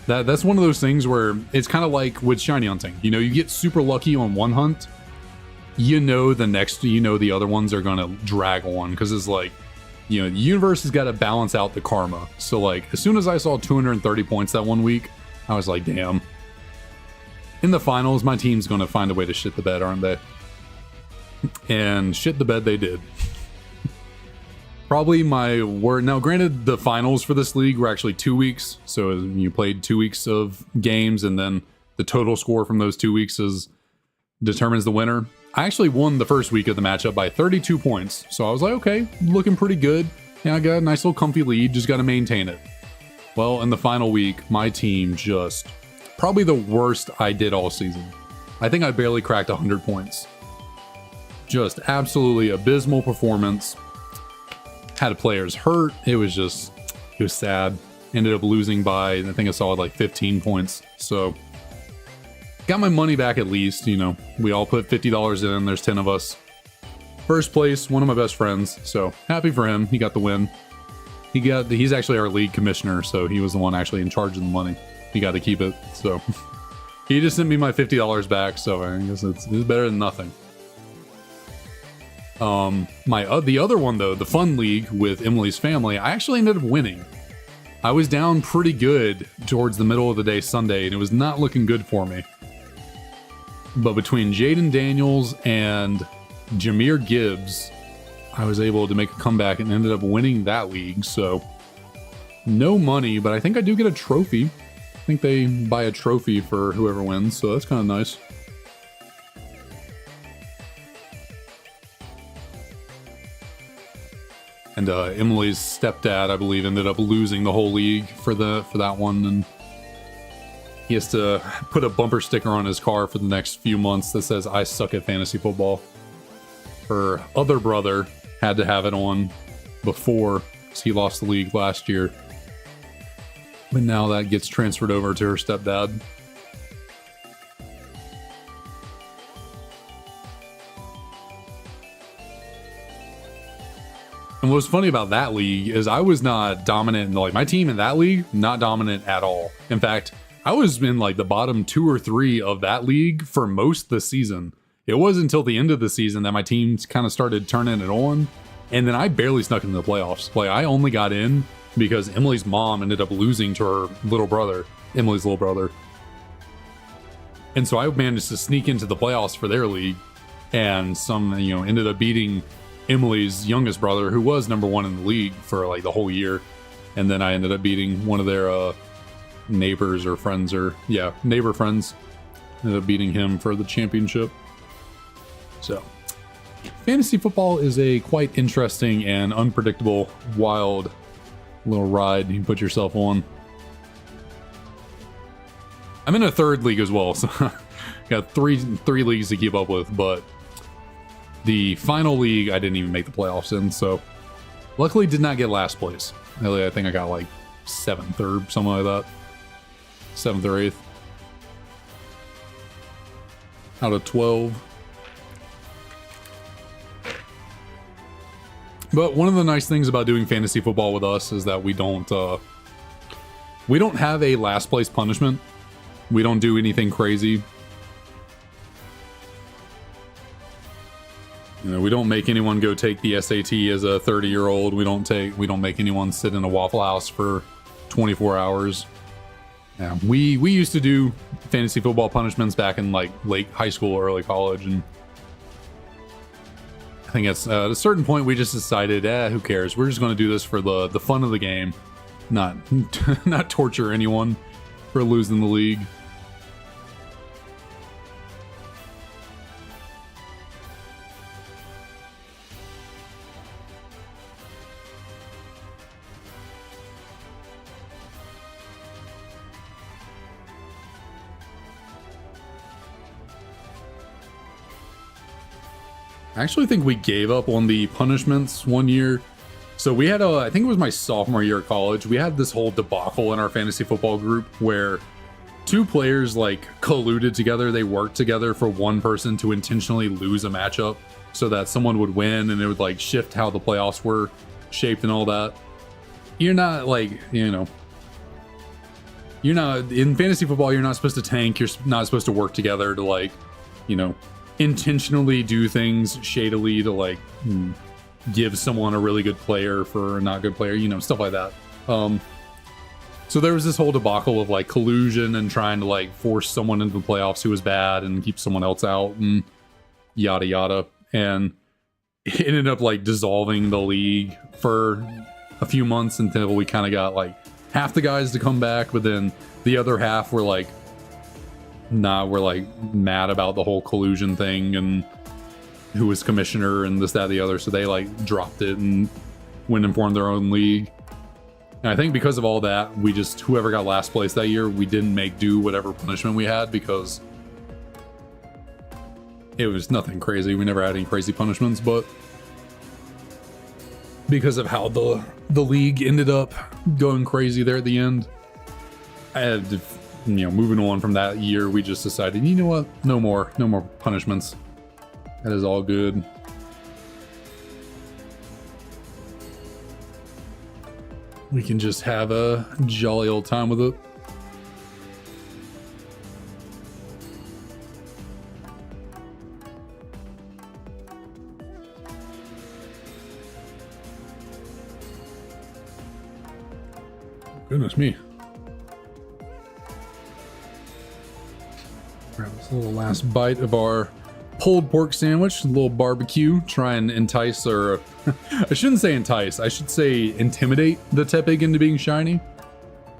that's one of those things where it's kind of like with shiny hunting. You get super lucky on one hunt, the other ones are gonna drag on, because it's like, the universe has got to balance out the karma. So like as soon as I saw 230 points that one week, I was like, damn, in the finals my team's gonna find a way to shit the bed, aren't they? And shit the bed they did. Probably my word. Now granted, the finals for this league were actually 2 weeks, so you played 2 weeks of games, and then the total score from those 2 weeks determines the winner. I actually won the first week of the matchup by 32 points. So I was like, okay, looking pretty good. Yeah, I got a nice little comfy lead, just got to maintain it. Well, in the final week, my team just, probably the worst I did all season. I think I barely cracked 100 points. Just absolutely abysmal performance. Had players hurt. It was sad. Ended up losing by, I think I saw like 15 points. So got my money back at least. We all put $50 in. There's 10 of us. First place, one of my best friends. So happy for him. He got the win. He's actually our league commissioner, so he was the one actually in charge of the money. He got to keep it. So he just sent me my $50 back. So I guess it's better than nothing. The other one though, the fun league with Emily's family, I actually ended up winning. I was down pretty good towards the middle of the day Sunday, and it was not looking good for me. But between Jaden Daniels and Jahmyr Gibbs, I was able to make a comeback and ended up winning that league. So no money, but I think I do get a trophy. I think they buy a trophy for whoever wins, so that's kind of nice. And Emily's stepdad, I believe, ended up losing the whole league for that one, and He has to put a bumper sticker on his car for the next few months that says, "I suck at fantasy football." Her other brother had to have it on before, because he lost the league last year. But now that gets transferred over to her stepdad. And what's funny about that league is I was not dominant. Like, my team in that league, not dominant at all. In fact, I was in like the bottom 2 or 3 of that league for most of the season. It wasn't until the end of the season that my teams kind of started turning it on. And then I barely snuck into the playoffs. Like, I only got in because Emily's mom ended up losing to her little brother, Emily's little brother. And so I managed to sneak into the playoffs for their league, and ended up beating Emily's youngest brother, who was number 1 in the league for like the whole year. And then I ended up beating one of their neighbors or friends, neighbor friends. Ended up beating him for the championship. So fantasy football is a quite interesting and unpredictable, wild little ride you can put yourself on. I'm in a 3rd league as well, so got three leagues to keep up with, but the final league I didn't even make the playoffs in, so luckily did not get last place. I think I got like 7th or something like that. 7th or 8th out of 12. But one of the nice things about doing fantasy football with us is that we don't have a last place punishment. We don't do anything crazy. We don't make anyone go take the SAT as a 30-year-old. We don't make anyone sit in a Waffle House for 24 hours. Yeah, we used to do fantasy football punishments back in like late high school, early college, and I think at a certain point we just decided, who cares? We're just going to do this for the fun of the game, not not torture anyone for losing the league. I actually think we gave up on the punishments one year. So we had I think it was my sophomore year of college, we had this whole debacle in our fantasy football group where 2 players like colluded together. They worked together for one person to intentionally lose a matchup so that someone would win, and it would like shift how the playoffs were shaped and all that. You're not like, you're not in fantasy football. You're not supposed to tank. You're not supposed to work together to like, intentionally do things shadily to like give someone a really good player for a not good player, stuff like that. So there was this whole debacle of like collusion and trying to like force someone into the playoffs who was bad and keep someone else out and yada yada. And it ended up like dissolving the league for a few months until we kind of got like half the guys to come back, but then the other half were like, we're like mad about the whole collusion thing and who was commissioner and this, that, the other. So they like dropped it and went and formed their own league. And I think because of all that, we just, whoever got last place that year, we didn't make do whatever punishment we had because it was nothing crazy. We never had any crazy punishments, but because of how the league ended up going crazy there at the end, I had to, moving on from that year, we just decided, you know what? No more punishments. That is all good. We can just have a jolly old time with it. Goodness me. Grab this little last bite of our pulled pork sandwich, a little barbecue, try and entice, or I shouldn't say entice, I should say intimidate the Tepig into being shiny.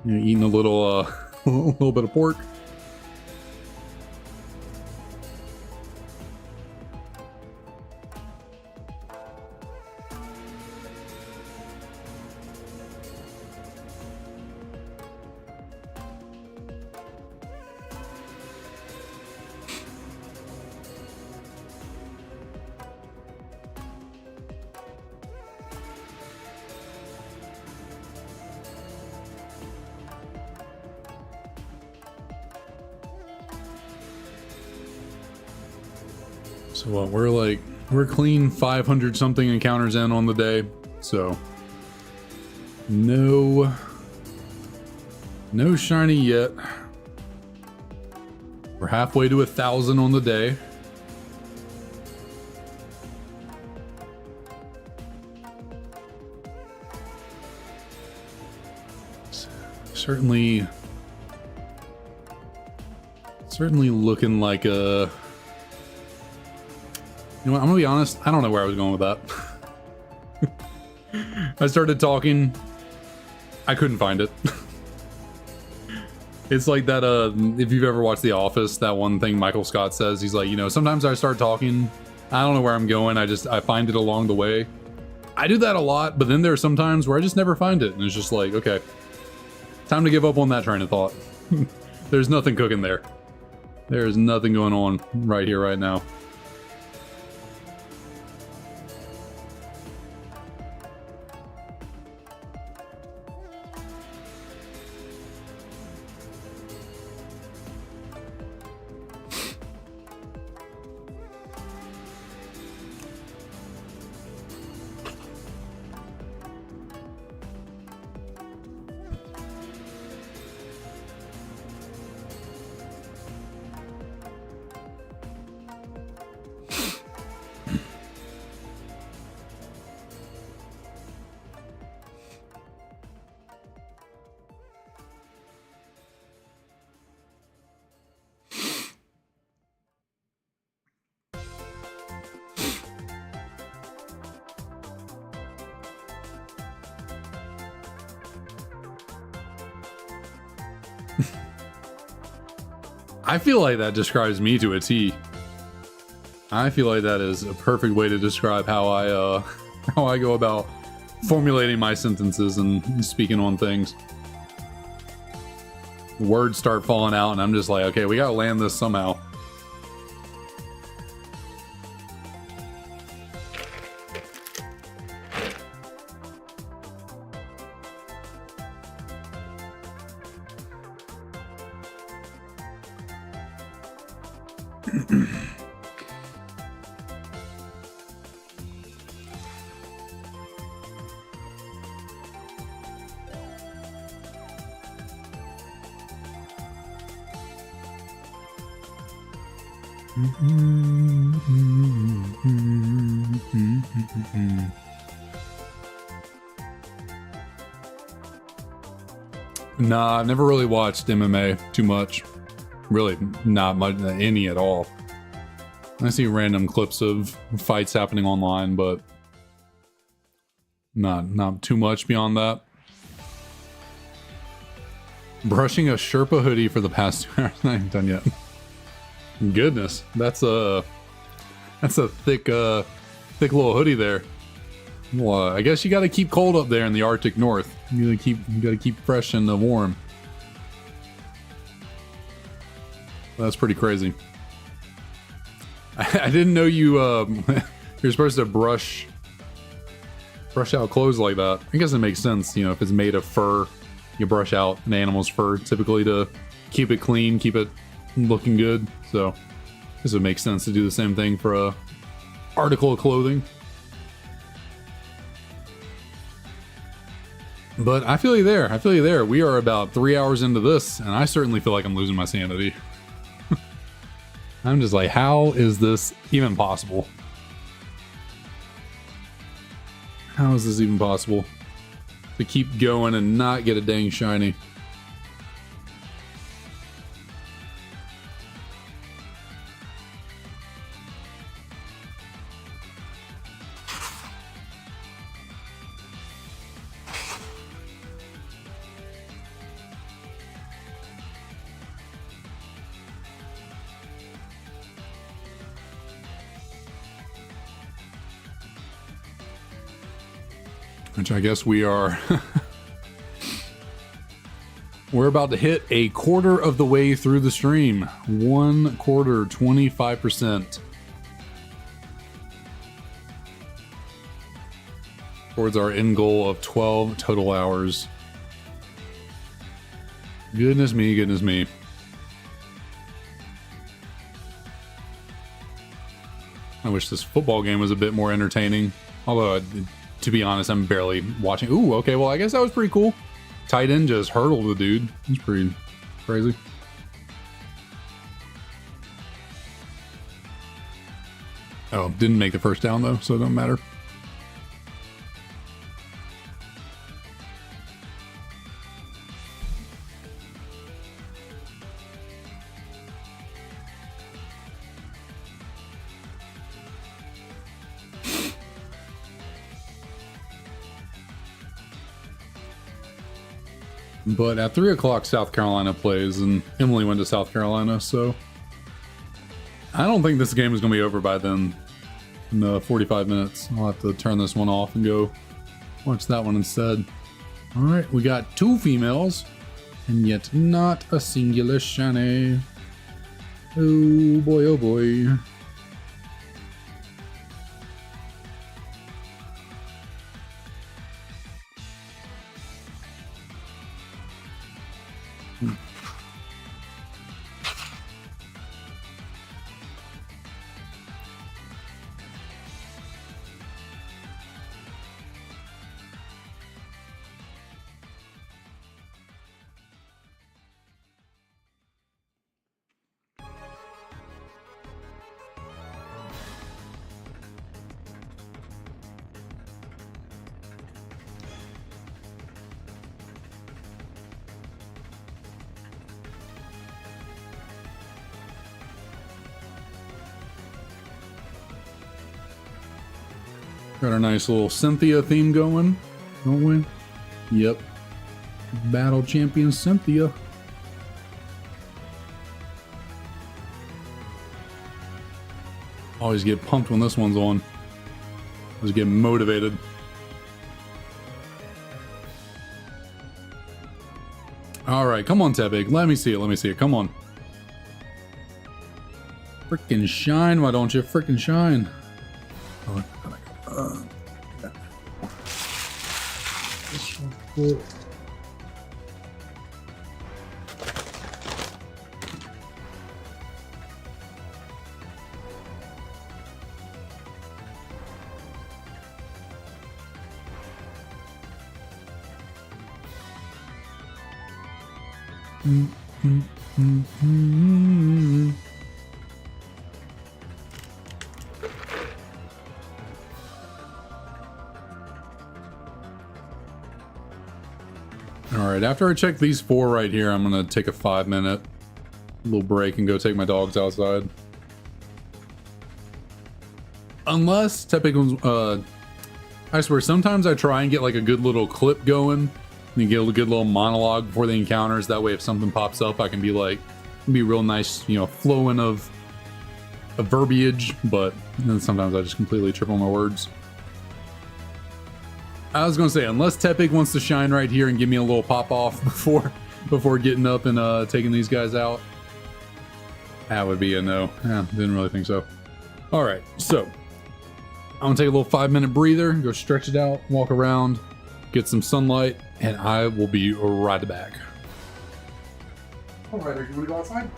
Eating a little, a little bit of pork. So what, we're clean 500 something encounters in on the day, so no shiny yet. We're halfway to 1,000 on the day. Certainly looking like a... You know what, I'm gonna be honest, I don't know where I was going with that. I started talking, I couldn't find it. It's like that, if you've ever watched The Office, that one thing Michael Scott says, he's like, you know, sometimes I start talking, I don't know where I'm going, I find it along the way. I do that a lot, but then there are some times where I just never find it, and it's just like, okay, time to give up on that train of thought. There's nothing cooking there. There's nothing going on right here, right now. I feel like that describes me to a T. I feel like that is a perfect way to describe how I go about formulating my sentences and speaking on things. Words start falling out and I'm just like, okay, we gotta land this somehow. Nah, I've never really watched MMA too much. Really, not much, any at all. I see random clips of fights happening online, but not too much beyond that. Brushing a Sherpa hoodie for the past 2 hours. I ain't done yet. Goodness, that's a thick little hoodie there. Well, I guess you got to keep cold up there in the Arctic North. You gotta keep fresh and warm. That's pretty crazy. I didn't know you're supposed to brush out clothes like that. I guess it makes sense, you know, if it's made of fur, you brush out an animal's fur typically to keep it clean, keep it looking good. So I guess it makes sense to do the same thing for a article of clothing. But I feel you there. I feel you there. We are about 3 hours into this, and I certainly feel like I'm losing my sanity. I'm just like, how is this even possible? How is this even possible? To keep going and not get a dang shiny. Which I guess we are... We're about to hit a quarter of the way through the stream. 1 quarter, 25%. Towards our end goal of 12 total hours. Goodness me, goodness me. I wish this football game was a bit more entertaining. Although, to be honest, I'm barely watching. Ooh, okay, well, I guess that was pretty cool. Tight end just hurdled the dude. It's pretty crazy. Oh, didn't make the first down, though, so it don't matter. But at 3 o'clock, South Carolina plays, and Emily went to South Carolina, so I don't think this game is going to be over by then. In 45 minutes. I'll have to turn this one off and go watch that one instead. All right, we got 2 females, and yet not a singular shiny. Oh boy, oh boy. Got our nice little Cynthia theme going, don't we? Yep. Battle champion Cynthia. Always get pumped when this one's on. Always get motivated. All right, come on, Tepig. Let me see it. Let me see it. Come on. Frickin' shine. Why don't you frickin' shine? Alright, after I check these 4 right here, I'm gonna take a 5-minute little break and go take my dogs outside. Unless Tepig, I swear, sometimes I try and get like a good little clip going. You get a good little monologue before the encounters. That way, if something pops up, I can be like, be real nice, you know, flowing of verbiage. But then sometimes I just completely trip on my words. I was gonna say, unless Tepig wants to shine right here and give me a little pop off before getting up and taking these guys out, that would be a no. Yeah, didn't really think so. All right, so I'm gonna take a little 5-minute breather, go stretch it out, walk around, get some sunlight, and I will be right back. All right, are you ready to go outside?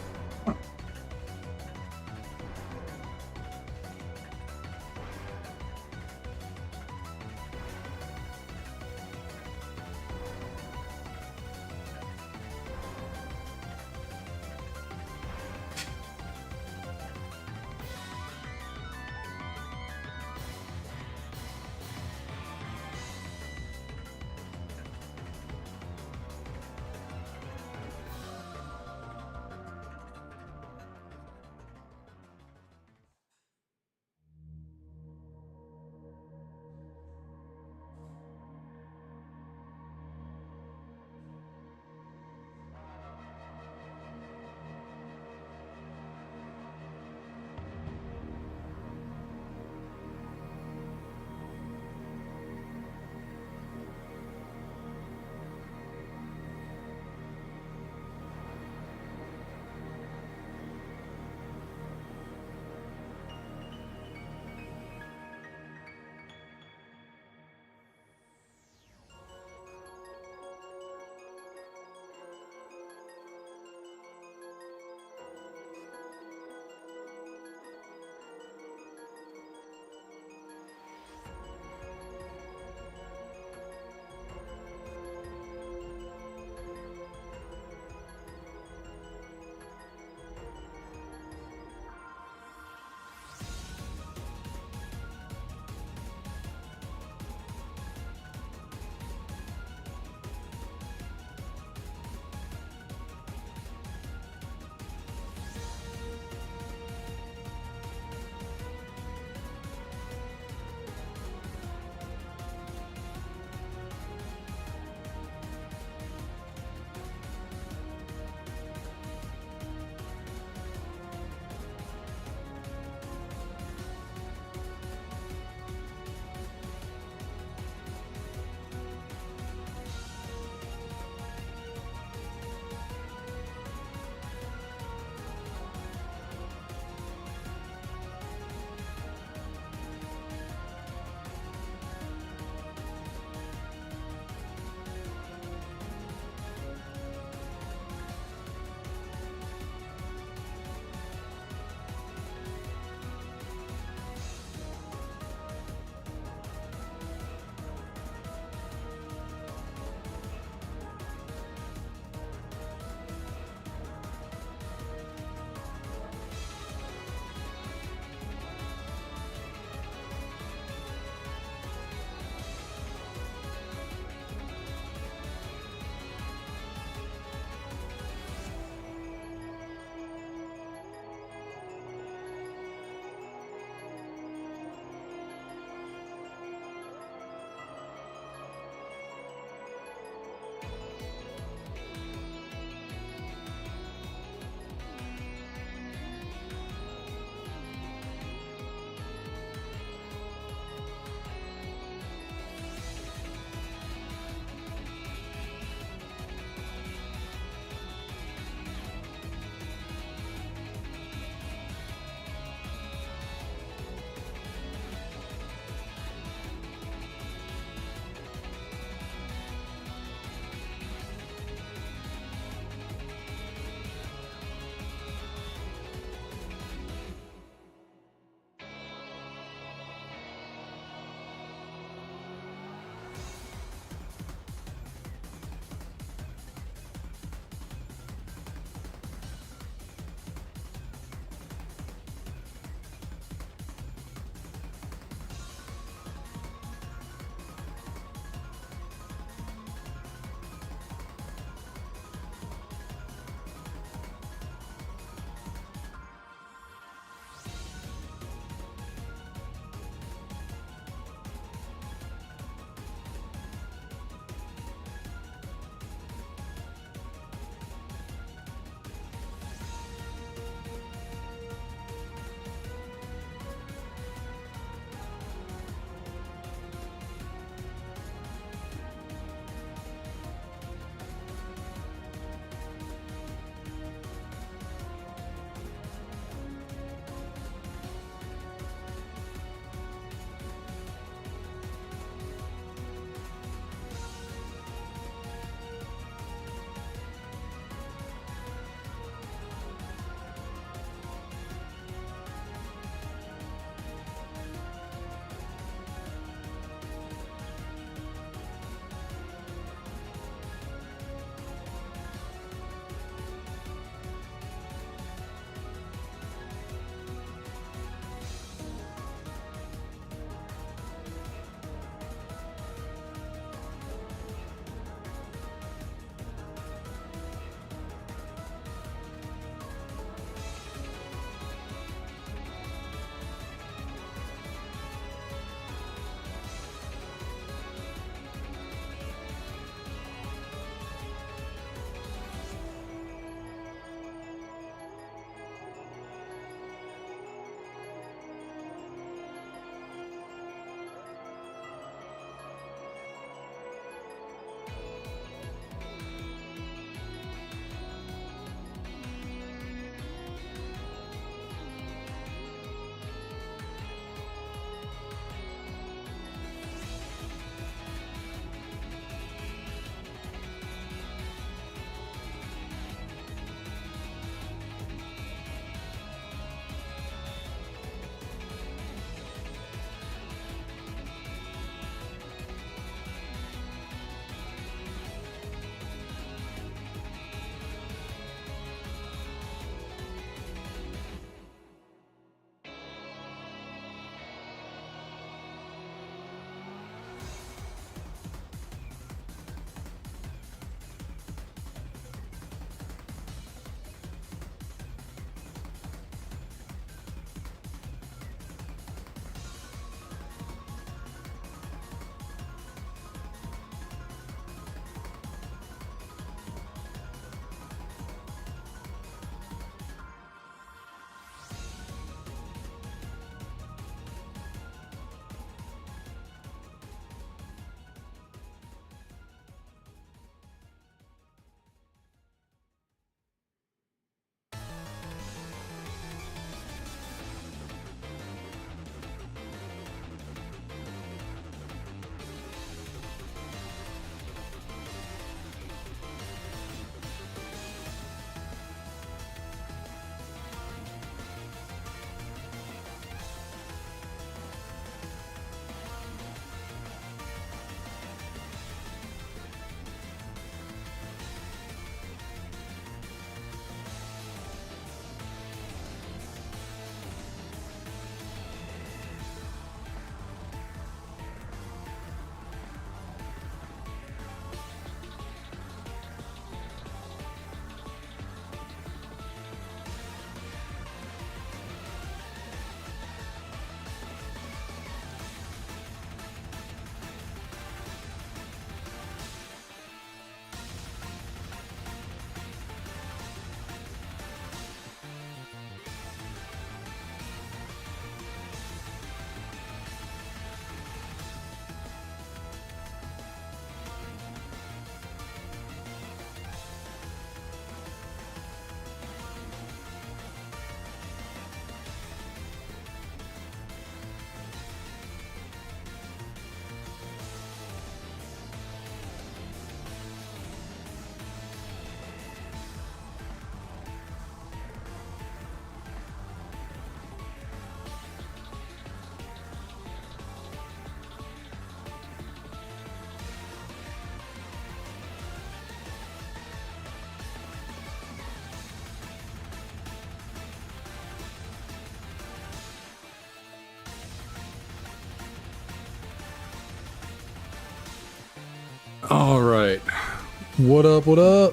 What up, what up?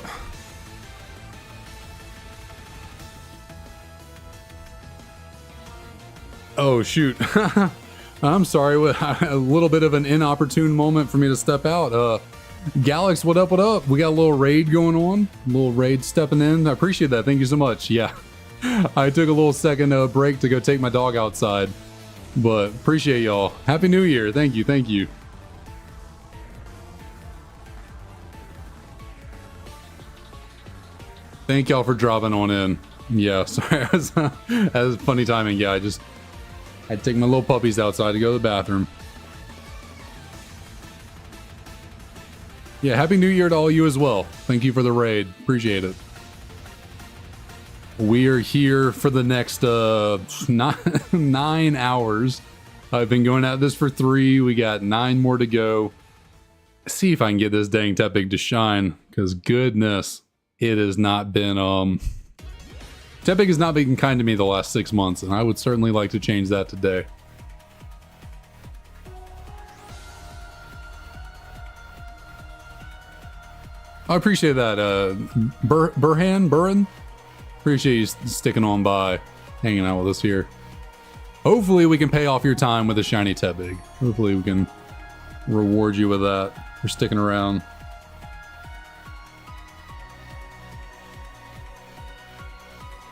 Oh, shoot. I'm sorry, a little bit of an inopportune moment for me to step out. Galax, what up, what up? We got a little raid going on, a little raid stepping in. I appreciate that, thank you so much. Yeah, I took a little second break to go take my dog outside, but appreciate y'all. Happy New Year, thank you, thank you. Thank y'all for dropping on in. Yeah, sorry, that was funny timing. Yeah, I had to take my little puppies outside to go to the bathroom. Yeah, Happy New Year to all you as well. Thank you for the raid. Appreciate it. We are here for the next 9 hours. I've been going at this for 3. We got 9 more to go. See if I can get this dang Tepig to shine, because goodness, it has not been Tepig has not been kind to me the last 6 months, and I would certainly like to change that today. I appreciate that, Burhan? Appreciate you sticking on by, hanging out with us here. Hopefully we can pay off your time with a Shiny Tepig. Hopefully we can reward you with that for sticking around.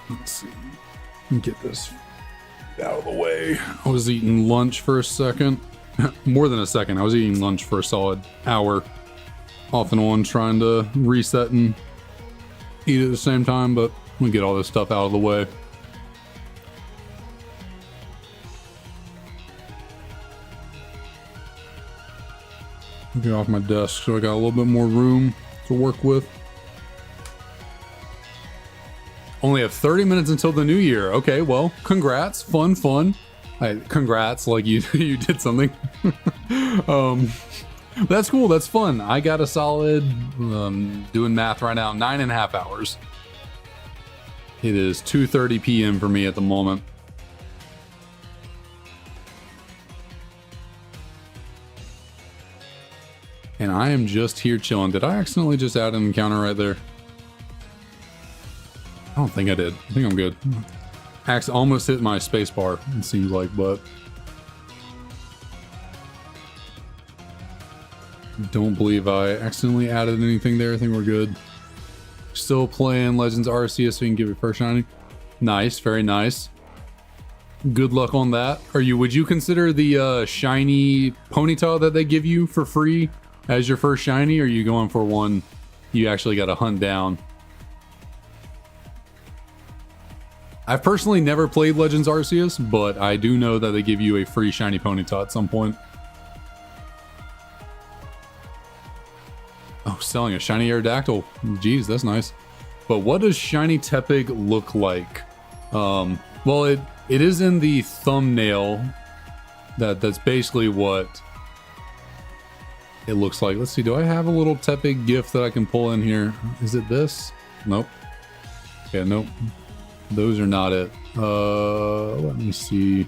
Let's see. Let me get this out of the way. I was eating lunch for a second. More than a second. I was eating lunch for a solid hour. Off and on, trying to reset and eat at the same time, but we get all this stuff out of the way. Get off my desk so I got a little bit more room to work with. Only have 30 minutes until the new year. Okay, well, congrats. Fun. Congrats, like you did something. That's cool. That's fun. I got a solid, doing math right now, 9.5 hours. It is 2:30 p.m. for me at the moment. And I am just here chilling. Did I accidentally just add an encounter right there? I don't think I did. I think I'm good. Almost hit my spacebar, it seems like, but don't believe I accidentally added anything there. I think we're good. Still playing Legends Arceus so you can give it first shiny. Nice, very nice. Good luck on that. Would you consider the shiny Ponyta that they give you for free as your first shiny, or are you going for one you actually got to hunt down? I've personally never played Legends Arceus, but I do know that they give you a free shiny Ponyta at some point. Oh, selling a shiny Aerodactyl. Geez, that's nice. But what does Shiny Tepig look like? Well, it is in the thumbnail. That's basically what it looks like. Let's see, do I have a little Tepig GIF that I can pull in here? Is it this? Nope. Yeah, nope. Those are not it. Let me see.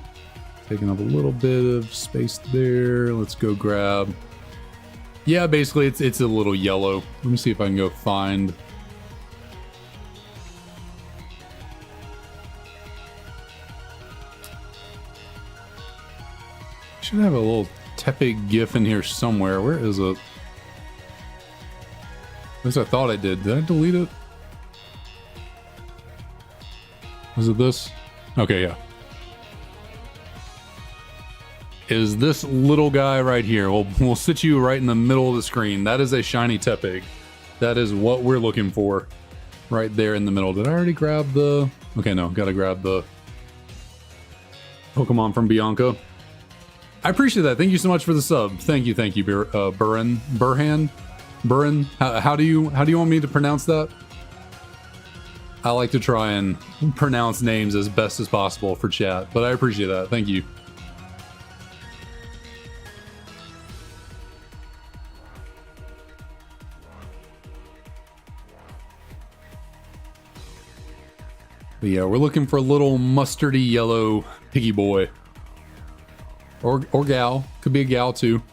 Taking up a little bit of space there. Let's go grab. Yeah, basically it's a little yellow. Let me see if I can go find. Should have a little Tepig GIF in here somewhere. Where is it? At least I thought I did. Did I delete it? Was it this? Okay, yeah. Is this little guy right here. We'll sit you right in the middle of the screen. That is a Shiny Tepig. That is what we're looking for. Right there in the middle. Did I already grab the... Okay, no. Gotta grab the Pokemon from Bianca. I appreciate that. Thank you so much for the sub. Thank you, Burhan. Burhan? How do you want me to pronounce that? I like to try and pronounce names as best as possible for chat, but I appreciate that. Thank you. But yeah, we're looking for a little mustardy yellow piggy boy. Or gal. Could be a gal too.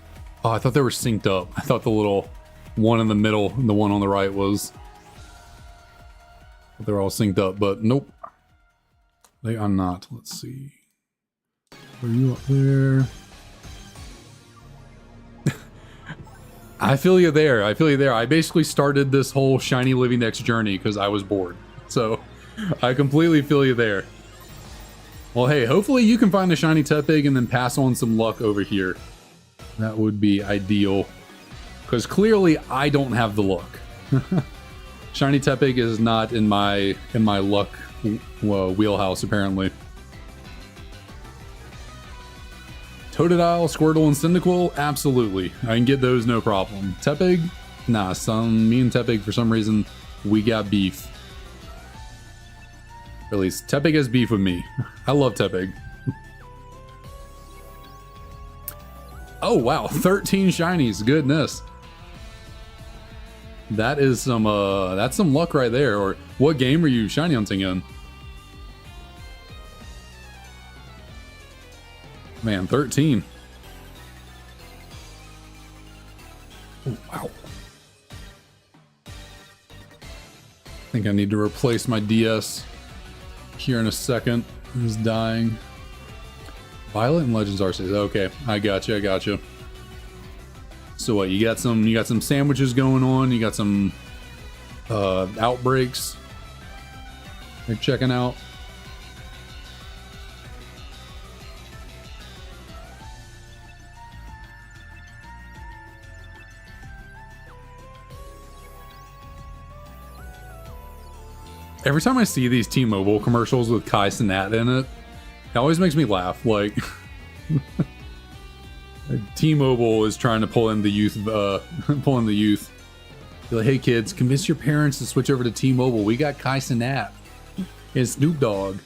Oh, I thought they were synced up. I thought the little one in the middle and the one on the right was. They're all synced up, but nope. They are not. Let's see. Are you up there? I feel you there. I feel you there. I basically started this whole Shiny Living Dex journey because I was bored. So I completely feel you there. Well, hey, hopefully you can find a Shiny Tepig and then pass on some luck over here. That would be ideal. Because clearly I don't have the luck. Shiny Tepig is not in my luck wheelhouse, apparently. Totodile, Squirtle, and Cyndaquil? Absolutely. I can get those no problem. Tepig? Nah, me and Tepig, for some reason, we got beef. Or at least, Tepig has beef with me. I love Tepig. Oh, wow. 13 shinies. Goodness. That is some, that's some luck right there. Or what game are you shiny hunting in? Man, 13. Oh, wow. I think I need to replace my DS here in a second. It's dying. Violet and Legends Arceus. Okay, I got you. I got you. So what? You got some sandwiches going on. You got some outbreaks. You're checking out. Every time I see these T-Mobile commercials with Kai Cenat in it, it always makes me laugh. Like, T-Mobile is trying to pull in the youth. Be like, hey kids, convince your parents to switch over to T-Mobile. We got Kai Cenat and Snoop Dogg.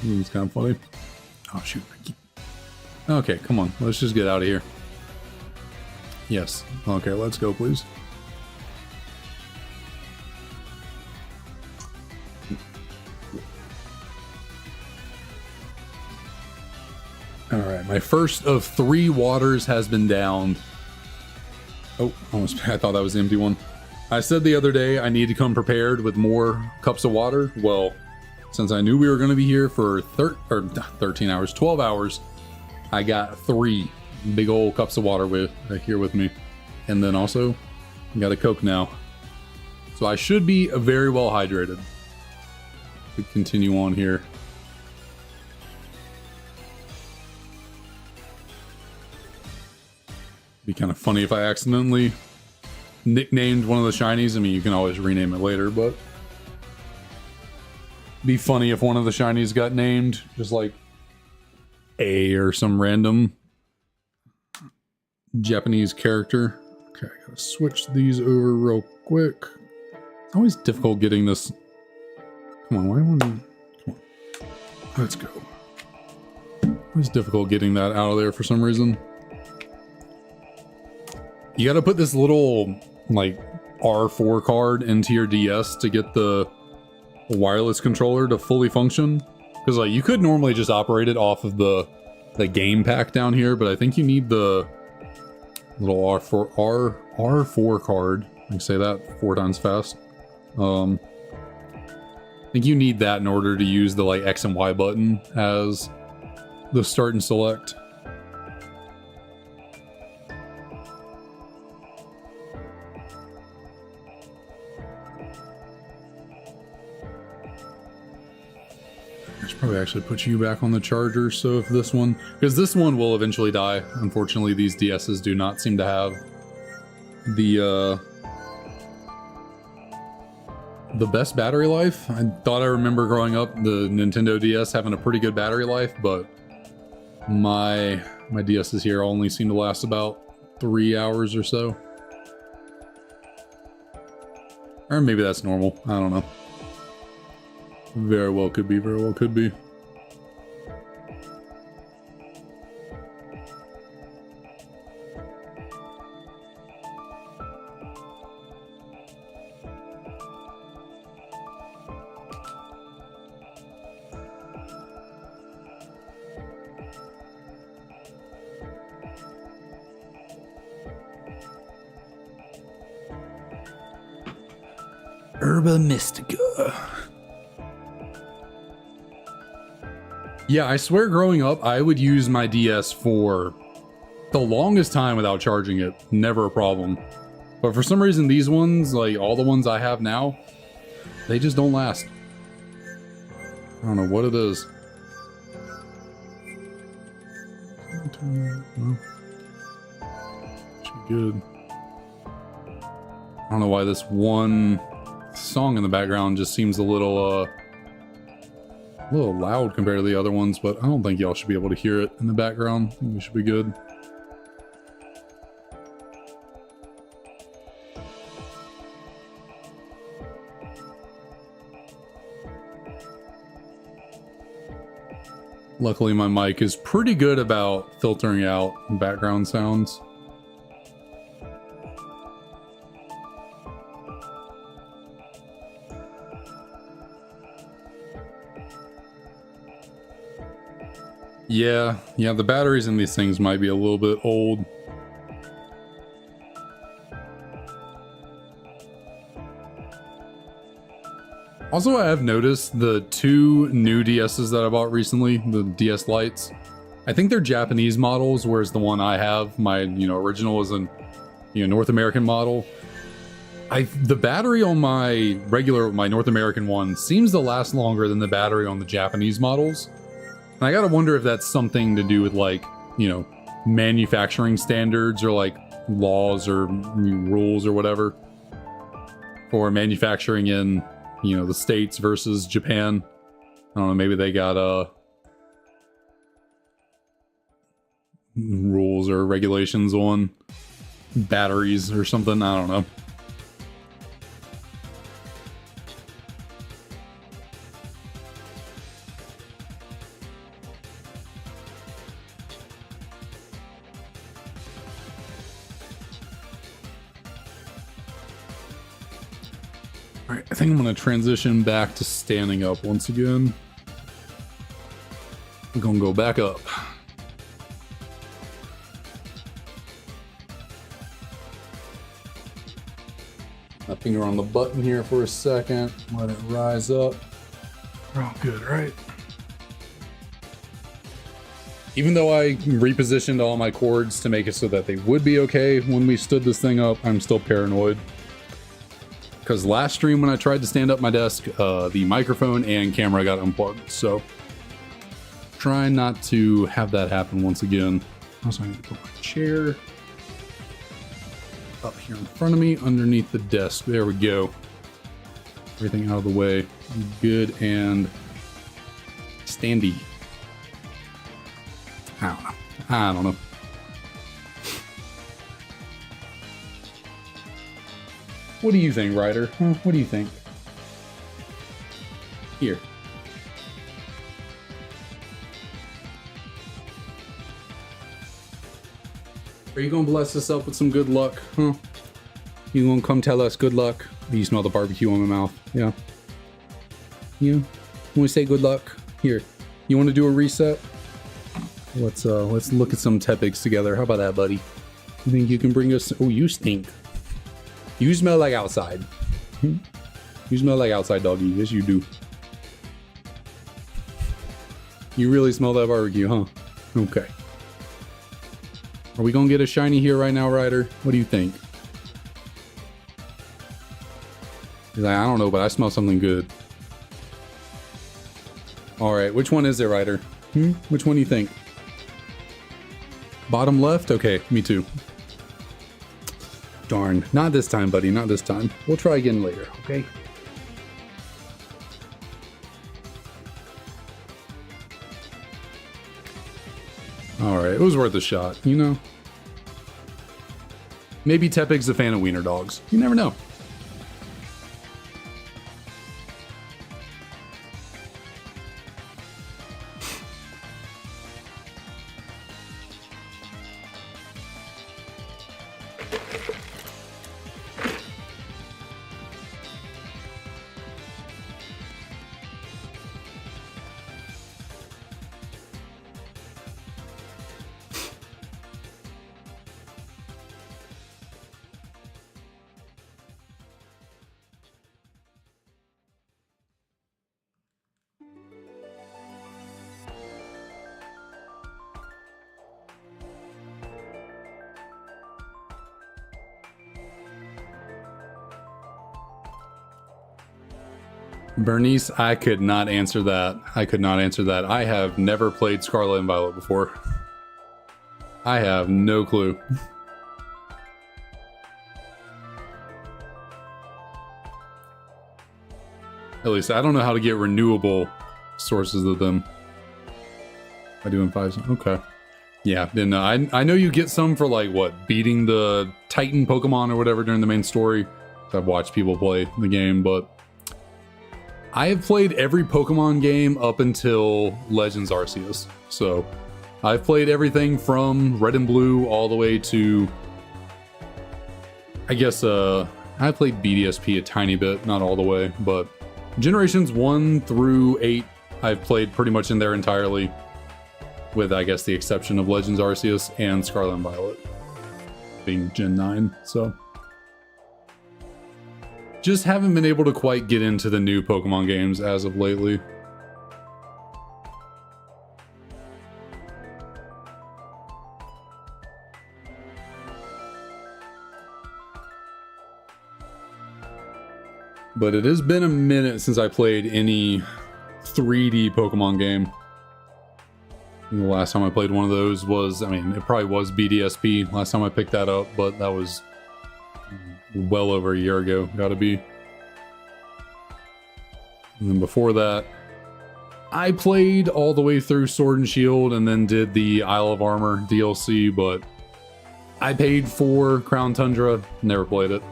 It's kind of funny. Oh shoot. Okay, come on. Let's just get out of here. Yes. Okay, let's go, please. Alright, my first of 3 waters has been downed. Oh, I thought that was the empty one. I said the other day I need to come prepared with more cups of water. Well, since I knew we were going to be here for 13 hours, 12 hours, I got 3 big old cups of water here with me. And then also, I got a Coke now. So I should be very well hydrated. We continue on here. Be kind of funny if I accidentally nicknamed one of the shinies. I mean, you can always rename it later, but be funny if one of the shinies got named just like A or some random Japanese character. Okay, I gotta switch these over real quick. It's always difficult getting this. Come on, why won't you? Come on, let's go. It's difficult getting that out of there for some reason. You gotta put this little, like, R4 card into your DS to get the wireless controller to fully function. Because, like, you could normally just operate it off of the game pack down here, but I think you need the little R4 card. I can say that 4 times fast. I think you need that in order to use the, like, X and Y button as the start and select. I should probably actually put you back on the charger, so if this one... Because this one will eventually die. Unfortunately, these DSs do not seem to have the best battery life. I thought I remember growing up the Nintendo DS having a pretty good battery life, but my DSs here only seem to last about 3 hours or so. Or maybe that's normal. I don't know. Very well could be, very well could be. Herba Mystica. Yeah, I swear growing up, I would use my DS for the longest time without charging it. Never a problem. But for some reason, these ones, like all the ones I have now, they just don't last. I don't know what it is. Should be good. I don't know why this one song in the background just seems a little loud compared to the other ones, but I don't think y'all should be able to hear it in the background. I think we should be good. Luckily, my mic is pretty good about filtering out background sounds. Yeah, the batteries in these things might be a little bit old. Also, I have noticed the two new DSs that I bought recently, the DS Lites, I think they're Japanese models, whereas the one I have, my original, is an North American model. The battery on my North American one seems to last longer than the battery on the Japanese models. And I gotta wonder if that's something to do with manufacturing standards or like laws or rules or whatever for manufacturing in the States versus Japan. I don't know, maybe they got rules or regulations on batteries or something. I don't know. Alright, I think I'm going to transition back to standing up once again. I'm going to go back up. My finger on the button here for a second. Let it rise up. We're all good, right? Even though I repositioned all my cords to make it so that they would be okay when we stood this thing up, I'm still paranoid. Because last stream when I tried to stand up my desk, the microphone and camera got unplugged. So trying not to have that happen once again. Also, I need to put my chair up here in front of me underneath the desk. There we go. Everything out of the way. Good and standy. I don't know. What do you think, Ryder? Huh? What do you think? Here. Are you gonna bless us up with some good luck, huh? You gonna come tell us good luck? You smell the barbecue on my mouth. Yeah. You wanna say good luck? Here. You wanna do a reset? Let's look at some Tepigs together. How about that, buddy? You think you can bring us? Oh, you stink. You smell like outside. You smell like outside, doggy. Yes, you do. You really smell that barbecue, huh? Okay. Are we gonna get a shiny here right now, Ryder? What do you think? He's like, I don't know, but I smell something good. Alright, which one is it, Ryder? Which one do you think? Bottom left? Okay, me too. Darn. Not this time, buddy. Not this time. We'll try again later, okay? Alright, it was worth a shot, you know? Maybe Tepig's a fan of wiener dogs. You never know. Bernice, I could not answer that. I could not answer that. I have never played Scarlet and Violet before. I have no clue. At least I don't know how to get renewable sources of them. I do in 5. Okay. Yeah, then I know you get some for like what, beating the Titan Pokemon or whatever during the main story. I've watched people play the game, but I have played every Pokemon game up until Legends Arceus. So I've played everything from Red and Blue all the way to, I guess, I played BDSP a tiny bit, not all the way, but Generations 1 through 8, I've played pretty much in there entirely, with, I guess, the exception of Legends Arceus and Scarlet and Violet being Gen 9, so. Just haven't been able to quite get into the new Pokemon games as of lately. But it has been a minute since I played any 3D Pokemon game. And the last time I played one of those was, I mean, it probably was BDSP last time I picked that up, but that was well over a year ago, gotta be. And then before that, I played all the way through Sword and Shield and then did the Isle of Armor DLC, but I paid for Crown Tundra, never played it.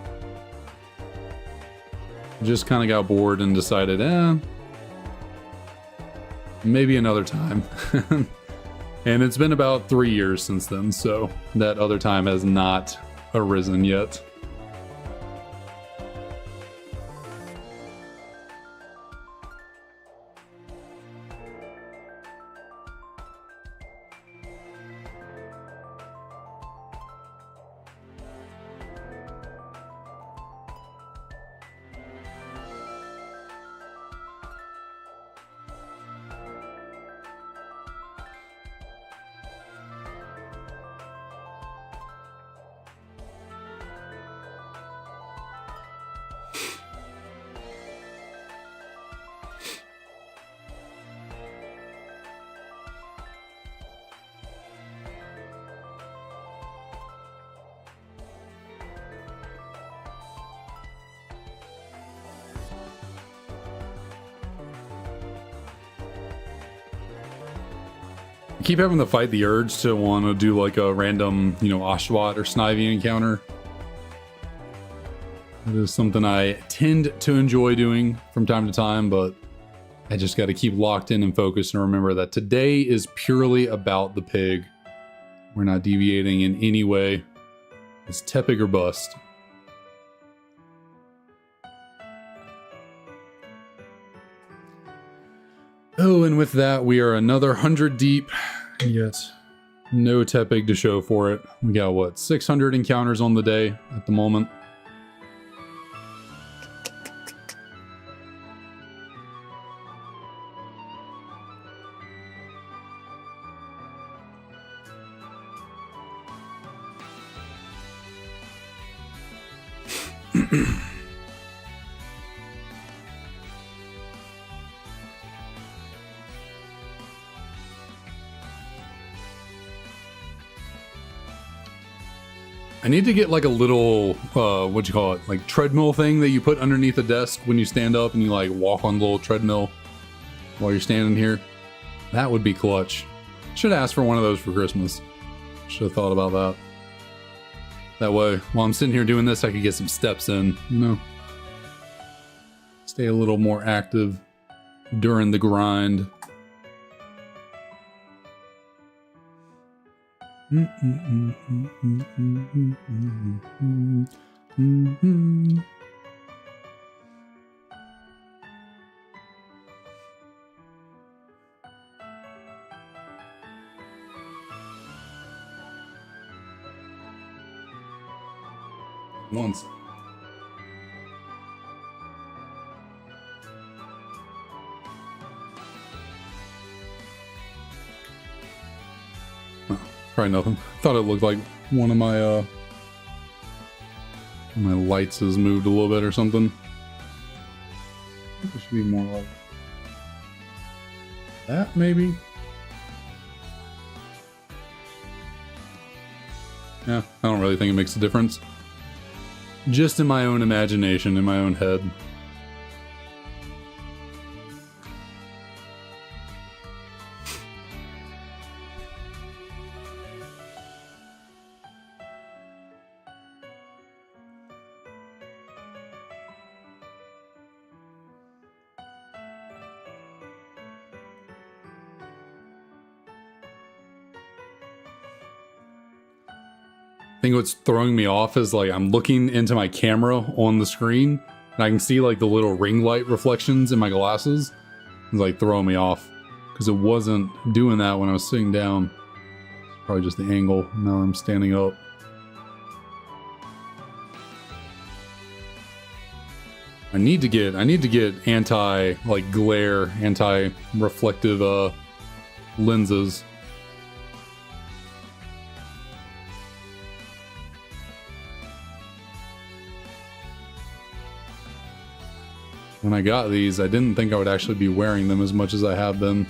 Just kind of got bored and decided, maybe another time. And it's been about 3 years since then, so that other time has not arisen yet. I keep having to fight the urge to want to do like a random, Oshawott or Snivy encounter. It is something I tend to enjoy doing from time to time, but I just got to keep locked in and focused and remember that today is purely about the pig. We're not deviating in any way. It's Tepig or bust. Oh, and with that, we are another 100 deep, yet no Tepig to show for it. We got, what, 600 encounters on the day at the moment. I need to get like a little, what'd you call it? Like treadmill thing that you put underneath the desk when you stand up and you like walk on the little treadmill while you're standing here. That would be clutch. Should ask for one of those for Christmas. Should have thought about that. That way, while I'm sitting here doing this, I could get some steps in, Stay a little more active during the grind. Once. Probably nothing. Thought it looked like one of my lights has moved a little bit or something. It should be more like that, maybe? Yeah, I don't really think it makes a difference. Just in my own imagination, in my own head. I think what's throwing me off is like I'm looking into my camera on the screen and I can see like the little ring light reflections in my glasses. It's like throwing me off because it wasn't doing that when I was sitting down. Probably just the angle. Now I'm standing up. I need to get anti like glare, anti-reflective lenses. When I got these, I didn't think I would actually be wearing them as much as I have been.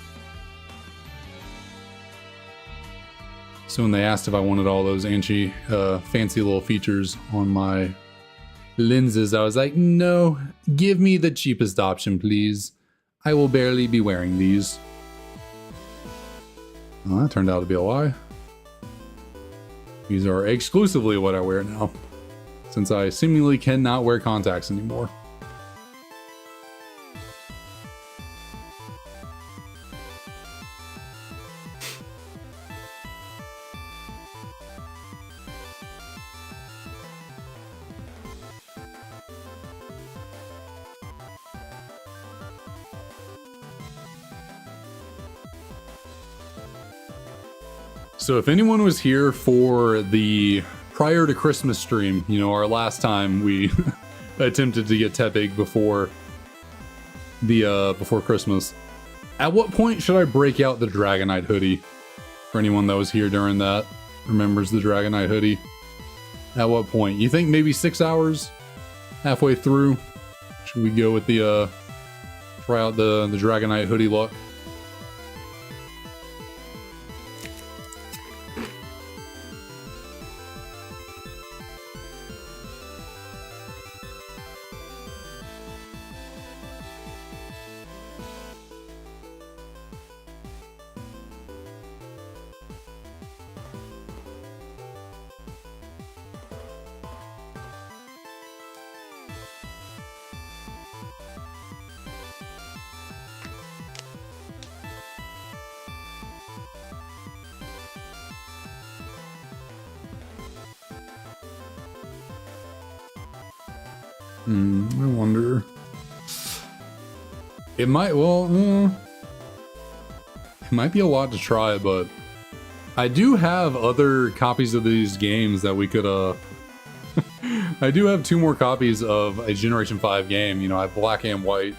So when they asked if I wanted all those fancy little features on my lenses, I was like, no, give me the cheapest option, please. I will barely be wearing these. Well, that turned out to be a lie. These are exclusively what I wear now, since I seemingly cannot wear contacts anymore. So if anyone was here for the prior to Christmas stream, you know, our last time we attempted to get Tepig before Christmas, at what point should I break out the Dragonite hoodie? For anyone that was here during that, remembers the Dragonite hoodie. At what point? You think maybe 6 hours? Halfway through? Should we go with the try out the Dragonite hoodie look? I wonder. It might, well, it might be a lot to try, but I do have other copies of these games that we could, I do have 2 more copies of a Generation 5 game. You know, I have black and white.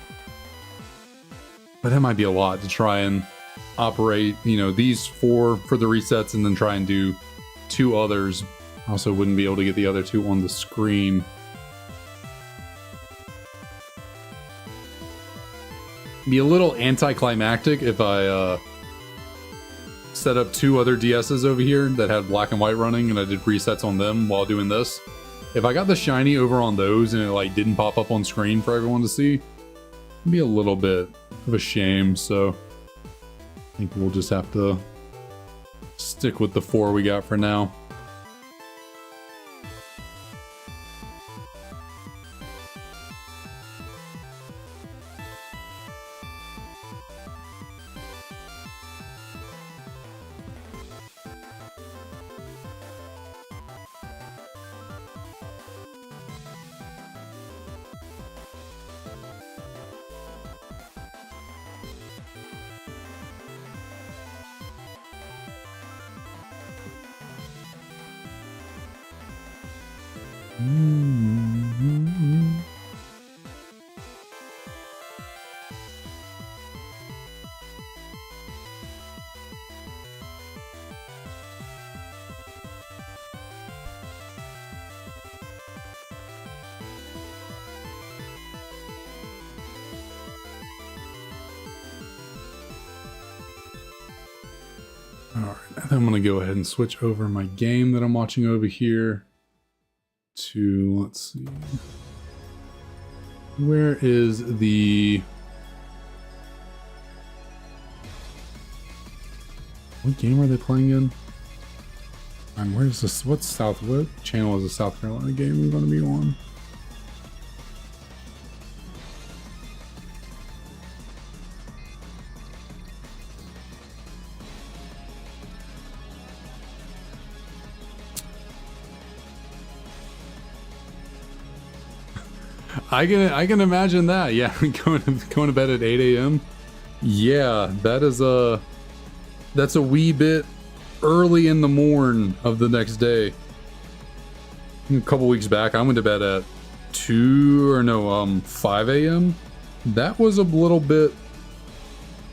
But that might be a lot to try and operate, you know, these 4 for the resets and then try and do 2 others. Also wouldn't be able to get the other 2 on the screen. Be a little anticlimactic if I set up 2 other DSs over here that had black and white running and I did resets on them while doing this. If I got the shiny over on those and it like didn't pop up on screen for everyone to see, it'd be a little bit of a shame. So I think we'll just have to stick with the 4 we got for now. All right, and then I'm gonna go ahead and switch over my game that I'm watching over here to, let's see, where is the, what game are they playing in? And where's this, what channel is the South Carolina game going to be on? I can imagine that. Yeah, going to bed at 8 a.m. Yeah, that's a wee bit early in the morn of the next day. A couple weeks back, I went to bed at 5 a.m. That was a little bit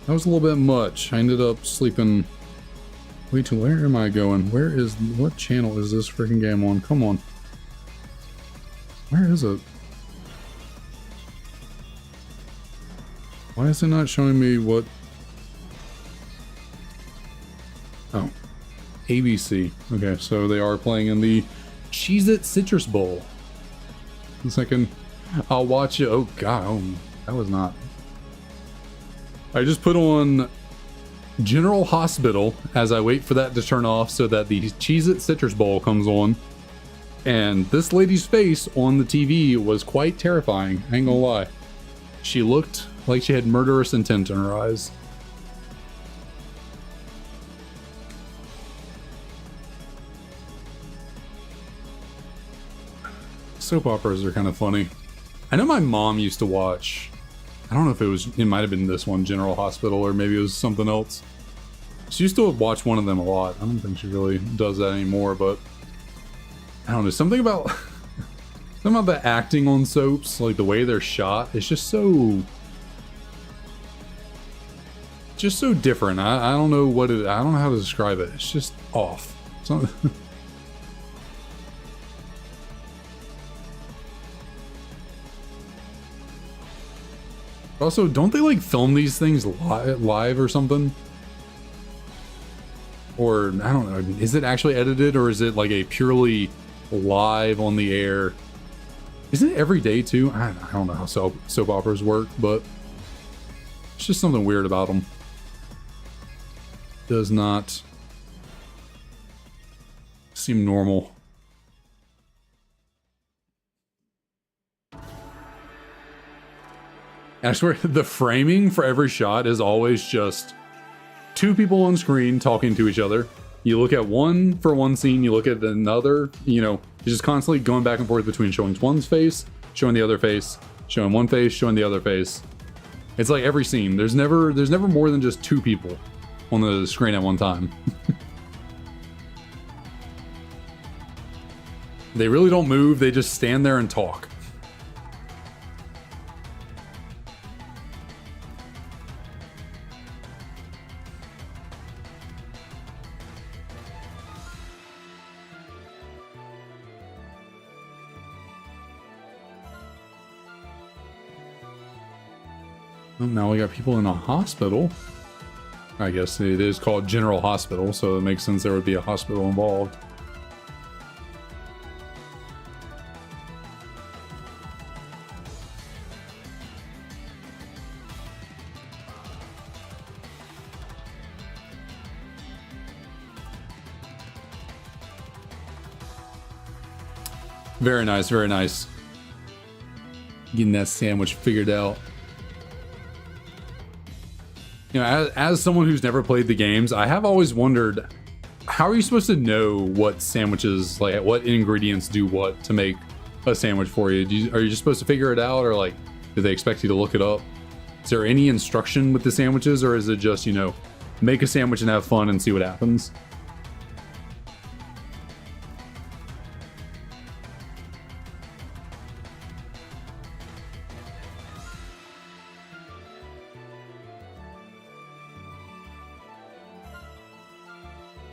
much. I ended up sleeping. Wait till, where am I going? What channel is this freaking game on? Come on. Where is it? Why is it not showing me what? Oh, ABC. Okay, so they are playing in the Cheez-It Citrus Bowl. A second, I'll watch it. Oh god, that was not. I just put on General Hospital as I wait for that to turn off so that the Cheez-It Citrus Bowl comes on. And this lady's face on the TV was quite terrifying, I ain't gonna lie. She looked like she had murderous intent in her eyes. Soap operas are kind of funny. I know my mom used to watch, I don't know if it might have been this one, General Hospital, or maybe it was something else. She used to watch one of them a lot. I don't think she really does that anymore, but I don't know, something about the acting on soaps, like the way they're shot, it's just so different. I don't know I don't know how to describe it. It's just off. Also, don't they like film these things live or something? Or I don't know. Is it actually edited, or is it like a purely live on the air? Is it every day too? I don't know how soap operas work, but it's just something weird about them. Does not seem normal. I swear, the framing for every shot is always just two people on screen talking to each other. You look at one for one scene, you look at another, you know, you're just constantly going back and forth between showing one's face, showing the other face, showing one face, showing the other face. It's like every scene. There's never more than just two people on the screen at one time. They really don't move, they just stand there and talk. Well, now we got people in a hospital. I guess it is called General Hospital, so it makes sense there would be a hospital involved. Very nice, very nice. Getting that sandwich figured out. You know, as someone who's never played the games, I have always wondered, how are you supposed to know what sandwiches, like what ingredients do what to make a sandwich for you? Are you just supposed to figure it out, or like, do they expect you to look it up? Is there any instruction with the sandwiches, or is it just, you know, make a sandwich and have fun and see what happens?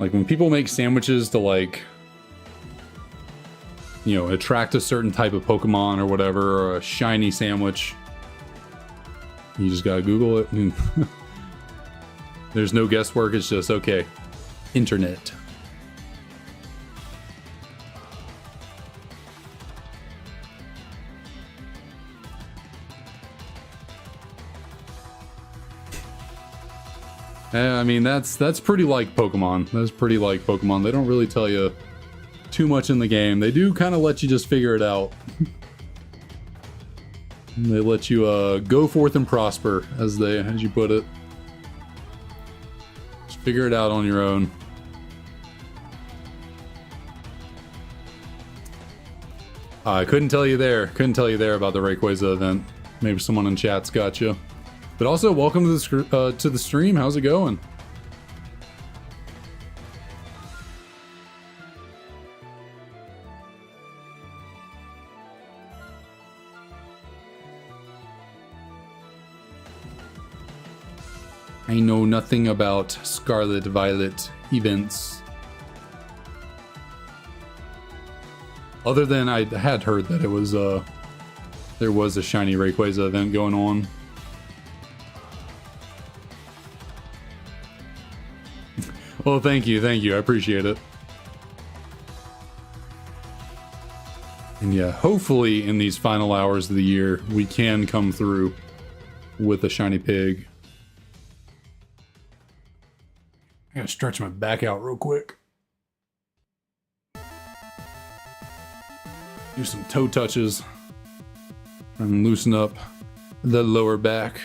Like when people make sandwiches to, like, you know, attract a certain type of Pokemon or whatever, or a shiny sandwich, you just gotta Google it. And there's no guesswork. It's just, okay, internet. I mean, that's pretty like Pokemon. That's pretty like Pokemon. They don't really tell you too much in the game. They do kind of let you just figure it out. They let you go forth and prosper, as you put it. Just figure it out on your own. I couldn't tell you there. Couldn't tell you there about the Rayquaza event. Maybe someone in chat's got you. But also, welcome to the stream. How's it going? I know nothing about Scarlet Violet events. Other than I had heard that it was there was a Shiny Rayquaza event going on. Well, thank you, I appreciate it. And yeah, hopefully in these final hours of the year, we can come through with a Shiny Pig. I gotta stretch my back out real quick. Do some toe touches. And loosen up the lower back.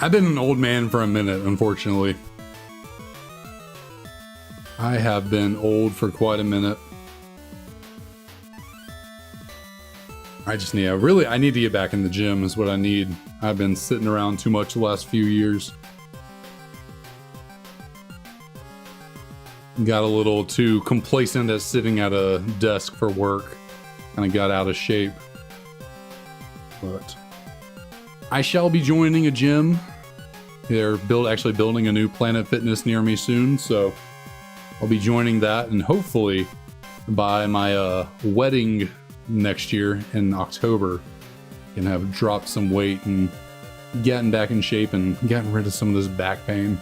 I've been an old man for a minute, unfortunately. I have been old for quite a minute. I need to get back in the gym is what I need. I've been sitting around too much the last few years. Got a little too complacent at sitting at a desk for work. Kind of got out of shape. But I shall be joining a gym. They're actually building a new Planet Fitness near me soon, so I'll be joining that, and hopefully by my wedding next year in October, can have dropped some weight and gotten back in shape and gotten rid of some of this back pain.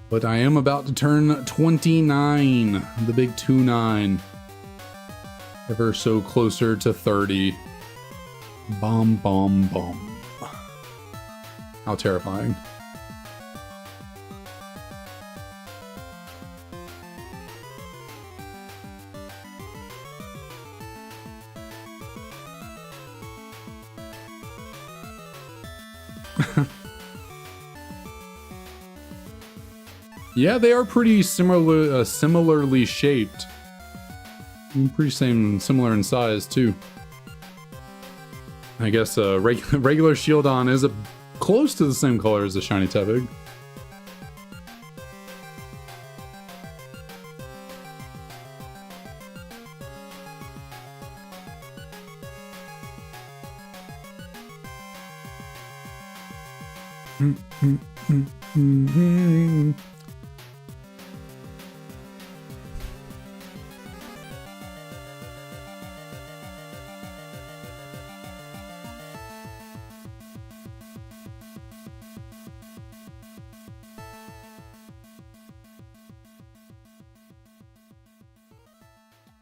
But I am about to turn 29, the big 29. Ever so closer to 30. Bomb, bomb, bomb. How terrifying. Yeah, they are pretty similarly shaped. Pretty similar in size too. I guess regular Shieldon is close to the same color as the Shiny Tepig.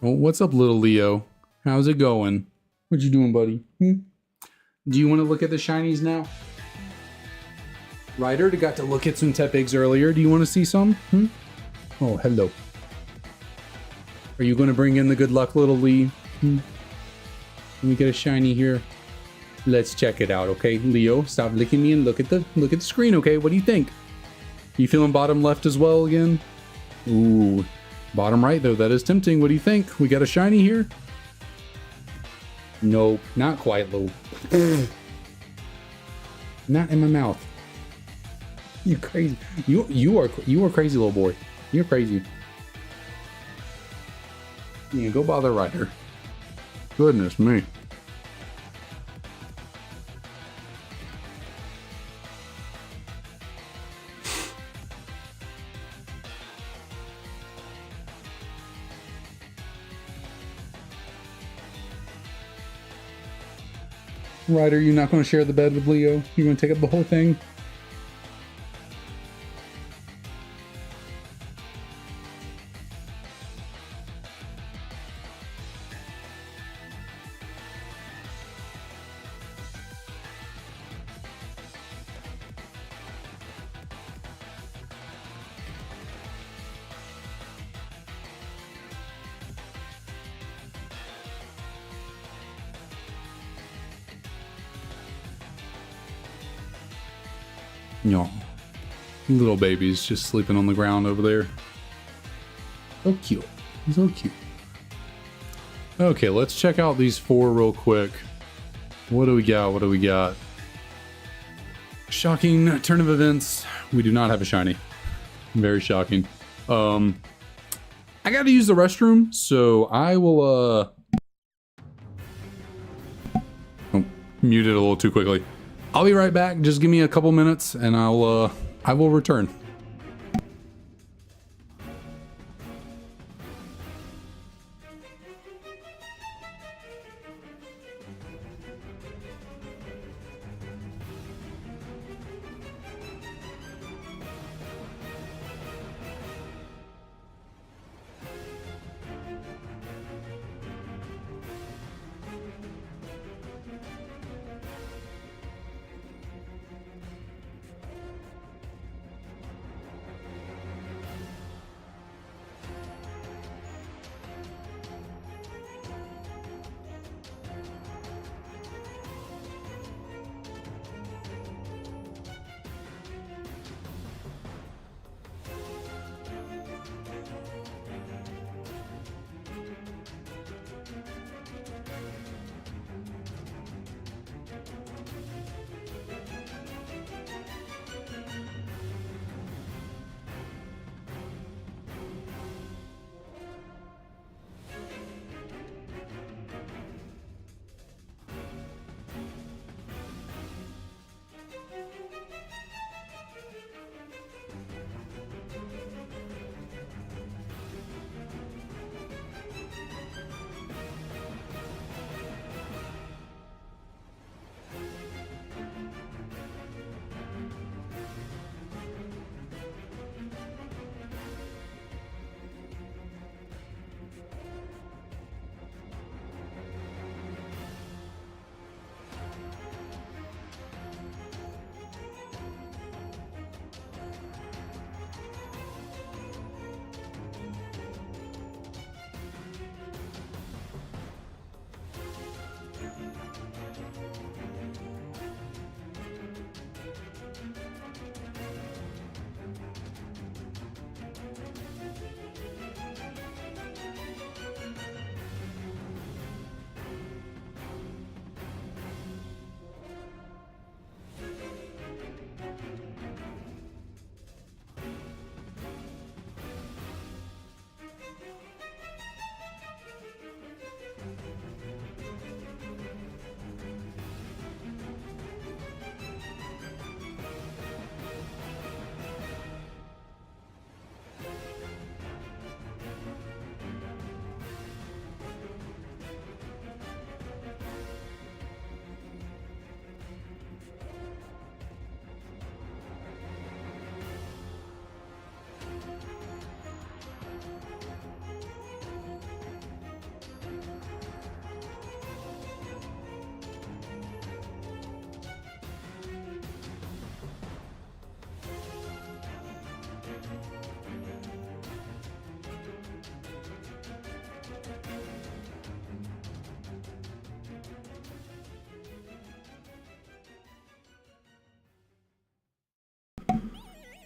Well, what's up, little Leo? How's it going? What you doing, buddy? Do you want to look at the shinies now? Ryder got to look at some Tepigs earlier. Do you want to see some? Oh, hello. Are you going to bring in the good luck, little Lee? Let me get a shiny here. Let's check it out, okay? Leo, stop licking me and look at the screen, okay? What do you think? You feeling bottom left as well again? Ooh. Bottom right, though, that is tempting. What do you think? We got a shiny here? Nope, not quite, Lou. Not in my mouth. You crazy. You are crazy, little boy. You're crazy. Yeah, go bother Ryder. Goodness me. Ryder, you're not going to share the bed with Leo? You're going to take up the whole thing? No. Little baby's just sleeping on the ground over there. So cute. So cute. Okay, let's check out these 4 real quick. What do we got? What do we got? Shocking turn of events. We do not have a shiny. Very shocking. I gotta use the restroom, so I will oh, muted a little too quickly. I'll be right back. Just give me a couple minutes and I will return.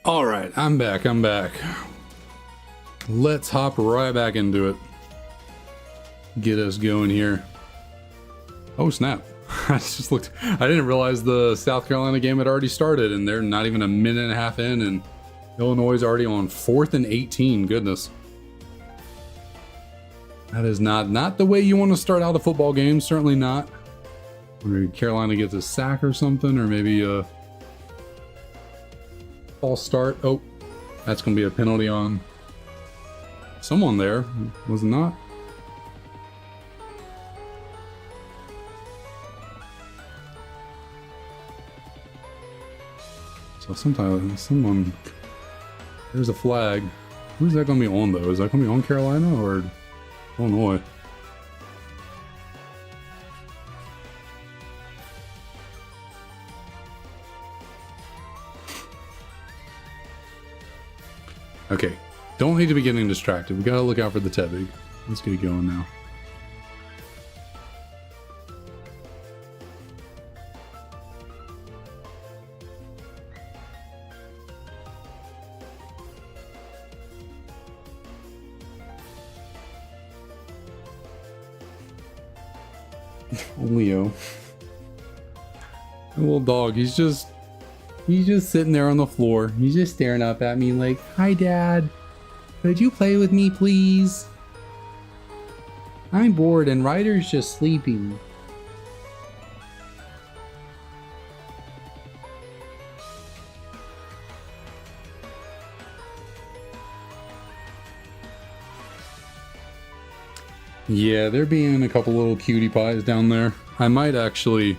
All right, I'm back. Let's hop right back into it. Get us going here. Oh, snap. I just looked. I didn't realize the South Carolina game had already started, and they're not even a minute and a half in, and Illinois is already on 4th and 18. Goodness. That is not the way you want to start out a football game. Certainly not. Maybe Carolina gets a sack or something, or maybe a false start. Oh, that's going to be a penalty on someone there. Was it not? So someone, there's a flag. Who's that going to be on though? Is that going to be on Carolina or Illinois? Okay, don't need to be getting distracted. We gotta look out for the Tepig. Let's get it going now. Leo. The little dog, he's just sitting there on the floor. He's just staring up at me like, "Hi, Dad. Could you play with me, please? I'm bored and Ryder's just sleeping." Yeah, there being a couple little cutie pies down there. I might actually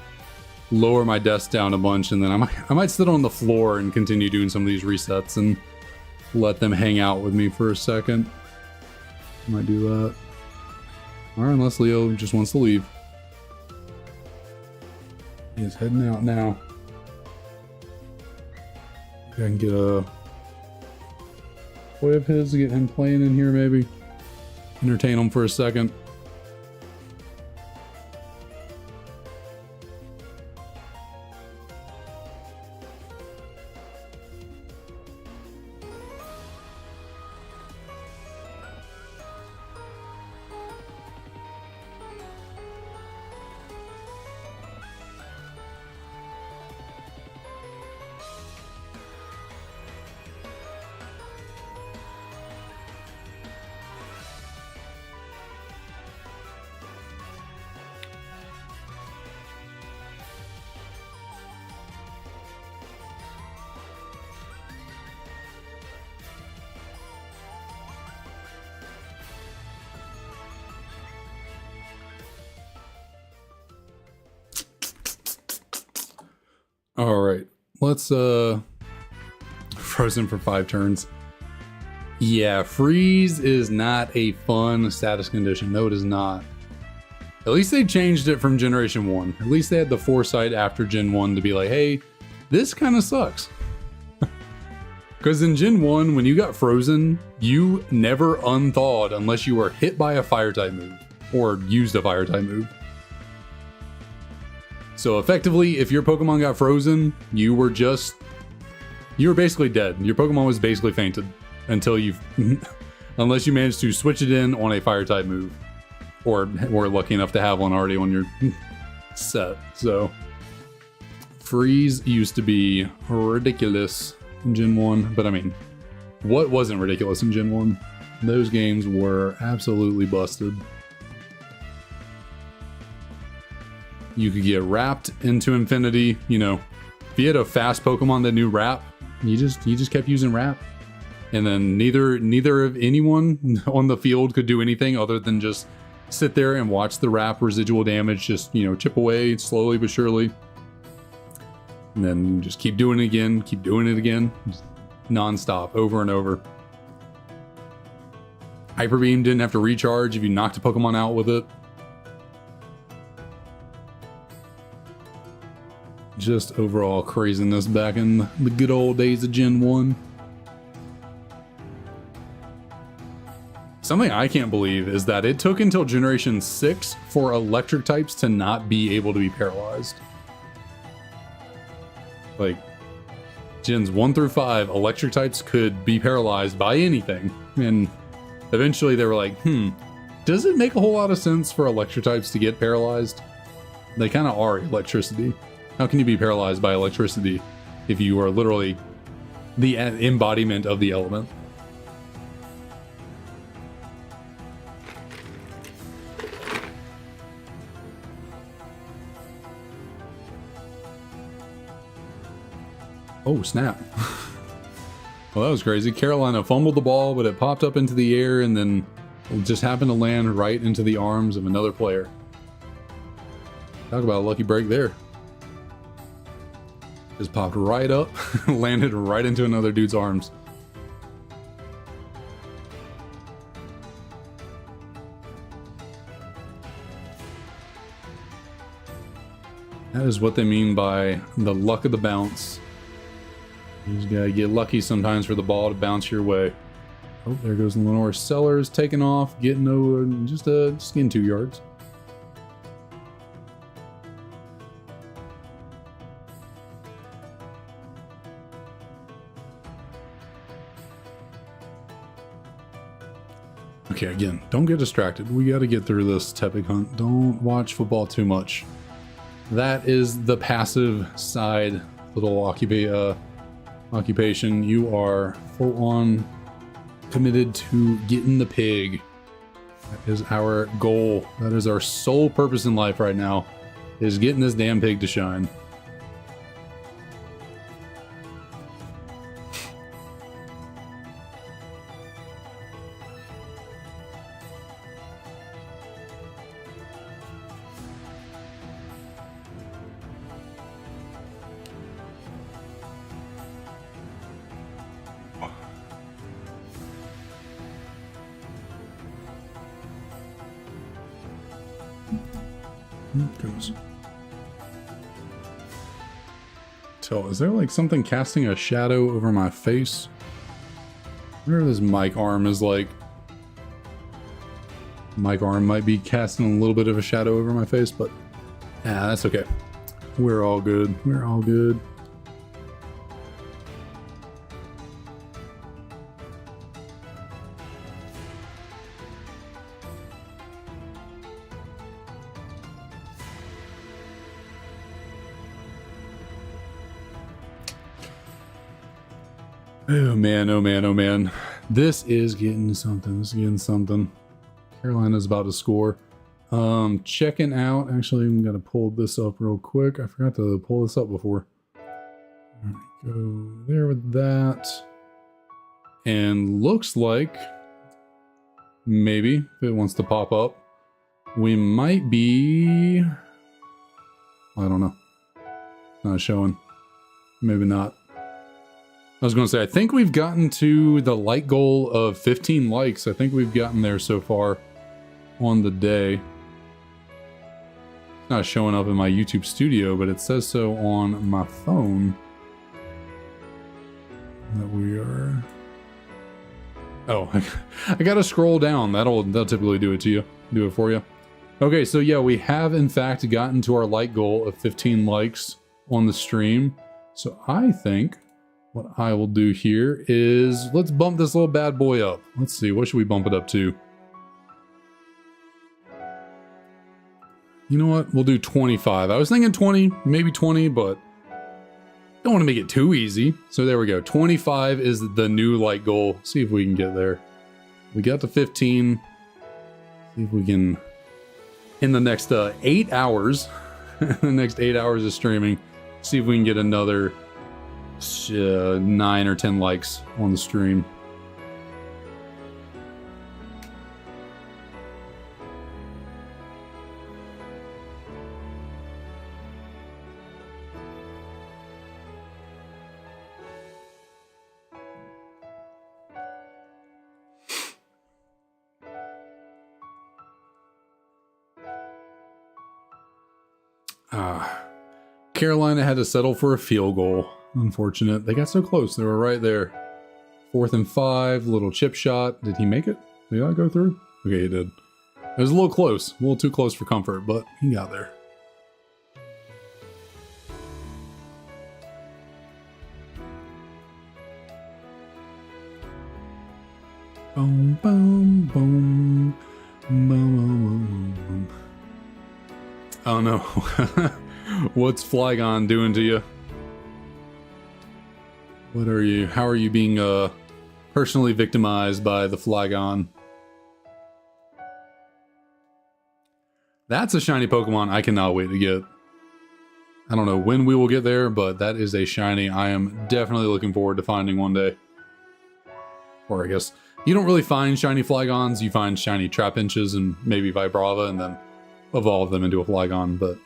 lower my desk down a bunch, and then I might sit on the floor and continue doing some of these resets and let them hang out with me for a second. Might do that. Alright, unless Leo just wants to leave. He's heading out now. I can get a toy of his to get him playing in here, maybe. Entertain him for a second. Alright, let's frozen for 5 turns. Yeah, freeze is not a fun status condition. No, it is not. At least they changed it from Generation 1. At least they had the foresight after Gen 1 to be like, hey, this kind of sucks. Because in Gen 1, when you got frozen, you never unthawed unless you were hit by a fire type move or used a fire type move. So effectively, if your Pokemon got frozen, you were basically dead. Your Pokemon was basically fainted until unless you managed to switch it in on a fire type move, or were lucky enough to have one already on your set. So freeze used to be ridiculous in Gen 1, but I mean, what wasn't ridiculous in Gen 1? Those games were absolutely busted. You could get wrapped into infinity. You know, if you had a fast Pokemon that knew Wrap, you just kept using Wrap, and then neither of anyone on the field could do anything other than just sit there and watch the Wrap residual damage just, you know, chip away slowly but surely, and then just keep doing it again, just non-stop, over and over. Hyper Beam didn't have to recharge if you knocked a Pokemon out with it. Just overall craziness back in the good old days of Gen 1. Something I can't believe is that it took until Generation 6 for electric types to not be able to be paralyzed. Like, Gens 1 through 5, electric types could be paralyzed by anything. And eventually they were like, does it make a whole lot of sense for electric types to get paralyzed? They kind of are electricity. How can you be paralyzed by electricity if you are literally the embodiment of the element? Oh, snap. Well, that was crazy. Carolina fumbled the ball, but it popped up into the air and then it just happened to land right into the arms of another player. Talk about a lucky break there. Just popped right up, landed right into another dude's arms. That is what they mean by the luck of the bounce. You just gotta get lucky sometimes for the ball to bounce your way. Oh, there goes Lenore Sellers taking off, getting over just getting 2 yards. Okay, again, don't get distracted. We got to get through this Tepig hunt. Don't watch football too much. That is the passive side little occupation. You are full on committed to getting the pig. That is our goal. That is our sole purpose in life right now, is getting this damn pig to shine. Goes. So, is there like something casting a shadow over my face? I wonder if this mic arm is like... Mic arm might be casting a little bit of a shadow over my face, but... that's okay. We're all good. We're all good. Oh man, oh man, oh man. This is getting something. This is getting something. Carolina's about to score. Checking out. Actually, I'm going to pull this up real quick. I forgot to pull this up before. All right, go there with that. And looks like maybe, if it wants to pop up, we might be... I don't know. Not showing. Maybe not. I was going to say, I think we've gotten to the like goal of 15 likes. I think we've gotten there so far on the day. It's not showing up in my YouTube studio, but it says so on my phone that we are... Oh, I gotta scroll down. That'll typically do it for you. Okay, so yeah, we have in fact gotten to our like goal of 15 likes on the stream. So I think what I will do here is let's bump this little bad boy up. Let's see, what should we bump it up to? You know what? We'll do 25. I was thinking 20, maybe 20, but don't want to make it too easy. So there we go. 25 is the new like goal. See if we can get there. We got to 15. See if we can, in the next 8 hours, the next 8 hours of streaming, see if we can get another 9 or 10 likes on the stream. Carolina had to settle for a field goal. Unfortunate. They got so close. They were right there. 4th and 5. Little chip shot. Did he make it? Did I go through? Okay, he did. It was a little close. A little too close for comfort, but he got there. Boom, boom, boom. Boom, boom, boom, boom. Oh no. What's Flygon doing to you? What are you? How are you being personally victimized by the Flygon? That's a shiny Pokemon I cannot wait to get. I don't know when we will get there, but that is a shiny I am definitely looking forward to finding one day. Or I guess you don't really find shiny Flygons, you find shiny Trapinches and maybe Vibrava and then evolve them into a Flygon, but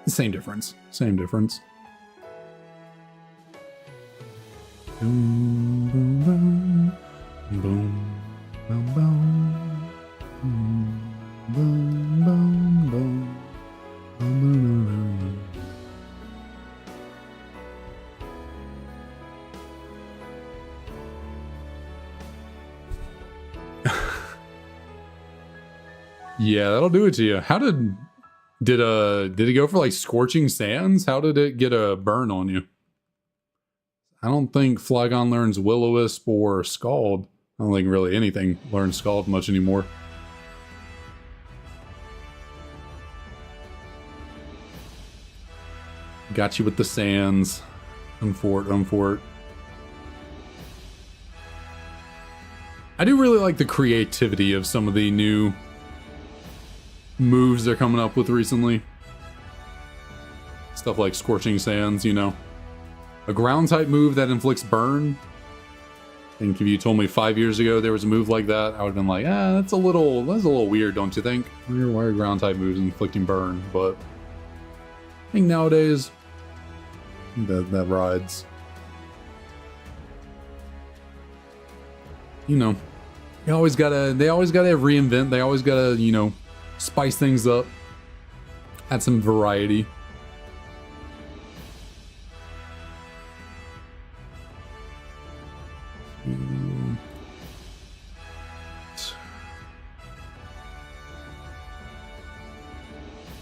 same difference. Same difference. Boom, boom, boom, boom, boom, boom, boom, boom, boom, boom, boom. Yeah, that'll do it to you. How did it go for like Scorching Sands? How did it get a burn on you? I don't think Flygon learns Will-O-Wisp or Scald. I don't think really anything learns Scald much anymore. Got you with the sands. Unfort. I do really like the creativity of some of the new moves they're coming up with recently. Stuff like Scorching Sands, you know. A ground type move that inflicts burn. I think if you told me 5 years ago there was a move like that, I would have been like, that's a little weird, don't you think? Why are ground type moves inflicting burn? But I think nowadays that rides. You know, they always gotta reinvent. They always gotta, you know, spice things up. Add some variety.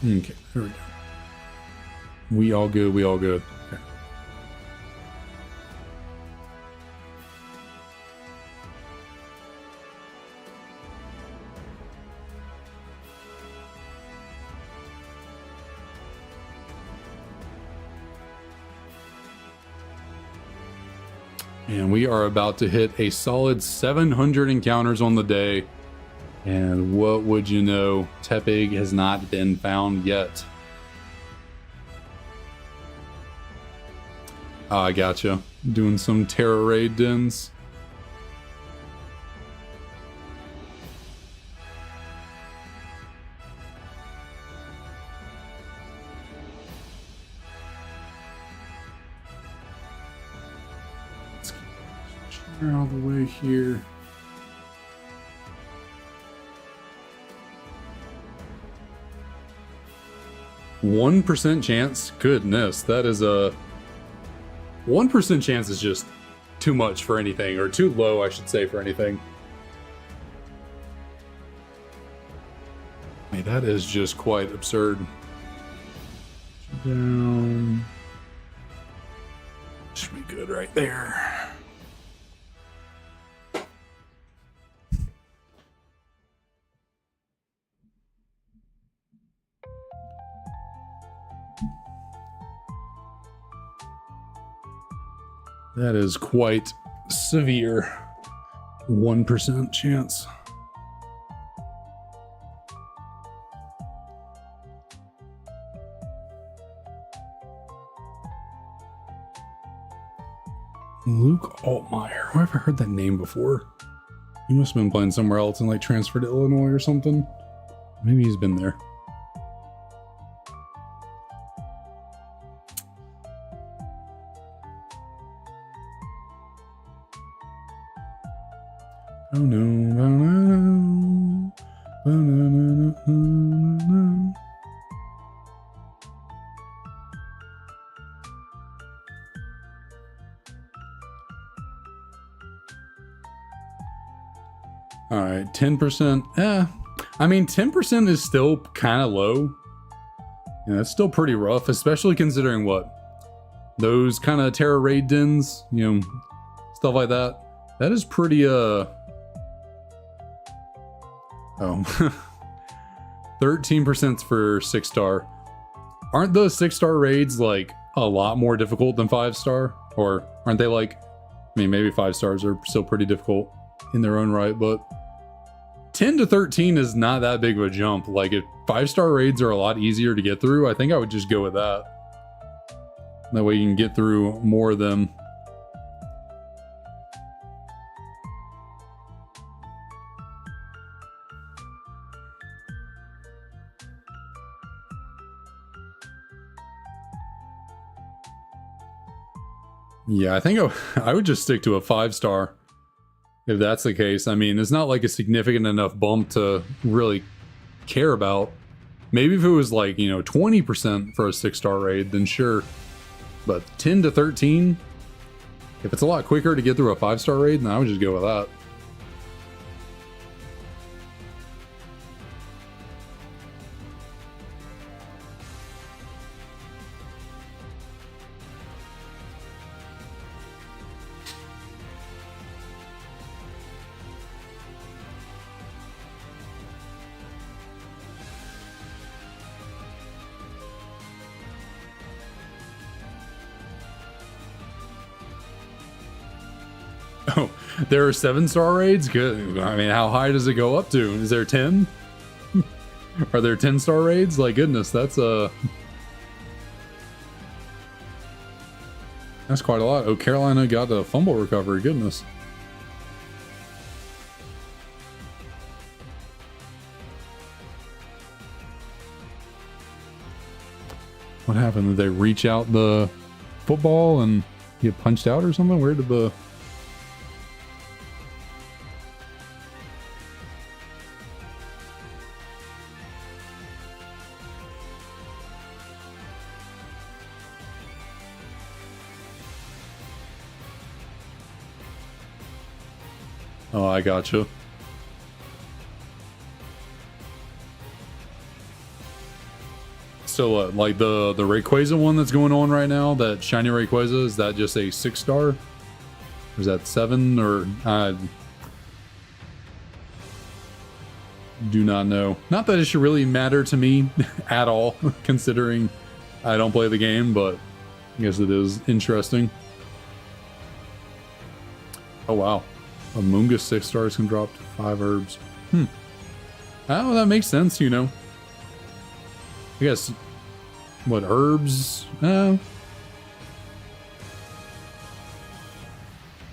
Okay, there we go. We all good. Okay. And we are about to hit a solid 700 encounters on the day. And what would you know? Tepig has not been found yet. Ah, I gotcha. Doing some Terra Raid dens. Let's get all the way here. %1 chance? Goodness, that is a 1% chance is just too much for anything, or too low, I should say, for anything. I mean, that is just quite absurd. Down. Should be good right there. That is quite severe. 1% chance. Luke Altmaier. Where have I heard that name before? He must have been playing somewhere else and like transferred to Illinois or something. Maybe he's been there. Oh no, oh no, oh no, oh no. All right, 10%. I mean, 10% is still kind of low. Yeah, that's still pretty rough, especially considering what? Those kind of Terra Raid dens, you know, stuff like that. That is pretty, 13% for 6-star. Aren't those 6-star raids like a lot more difficult than 5-star? Or aren't they like, I mean, maybe 5 stars are still pretty difficult in their own right, but 10 to 13 is not that big of a jump. Like if 5-star raids are a lot easier to get through, I think I would just go with that. That way you can get through more of them. Yeah, I think I would just stick to a 5-star if that's the case. I mean, it's not like a significant enough bump to really care about. Maybe if it was like, you know, 20% for a 6-star raid, then sure. But 10 to 13, if it's a lot quicker to get through a 5-star raid, then I would just go with that. Oh, there are 7-star raids? Good. I mean, how high does it go up to? Is there 10? Are there 10-star raids? Like, goodness, that's quite a lot. Oh, Carolina got a fumble recovery. Goodness. What happened? Did they reach out the football and get punched out or something? Where did the... Oh, I gotcha. So, like the Rayquaza one that's going on right now, that Shiny Rayquaza, is that just a 6-star? Or is that 7? Or I do not know. Not that it should really matter to me at all, considering I don't play the game, but I guess it is interesting. Oh wow. A Mungus 6 stars can drop to 5 herbs. Oh, that makes sense, you know. I guess, what, herbs? I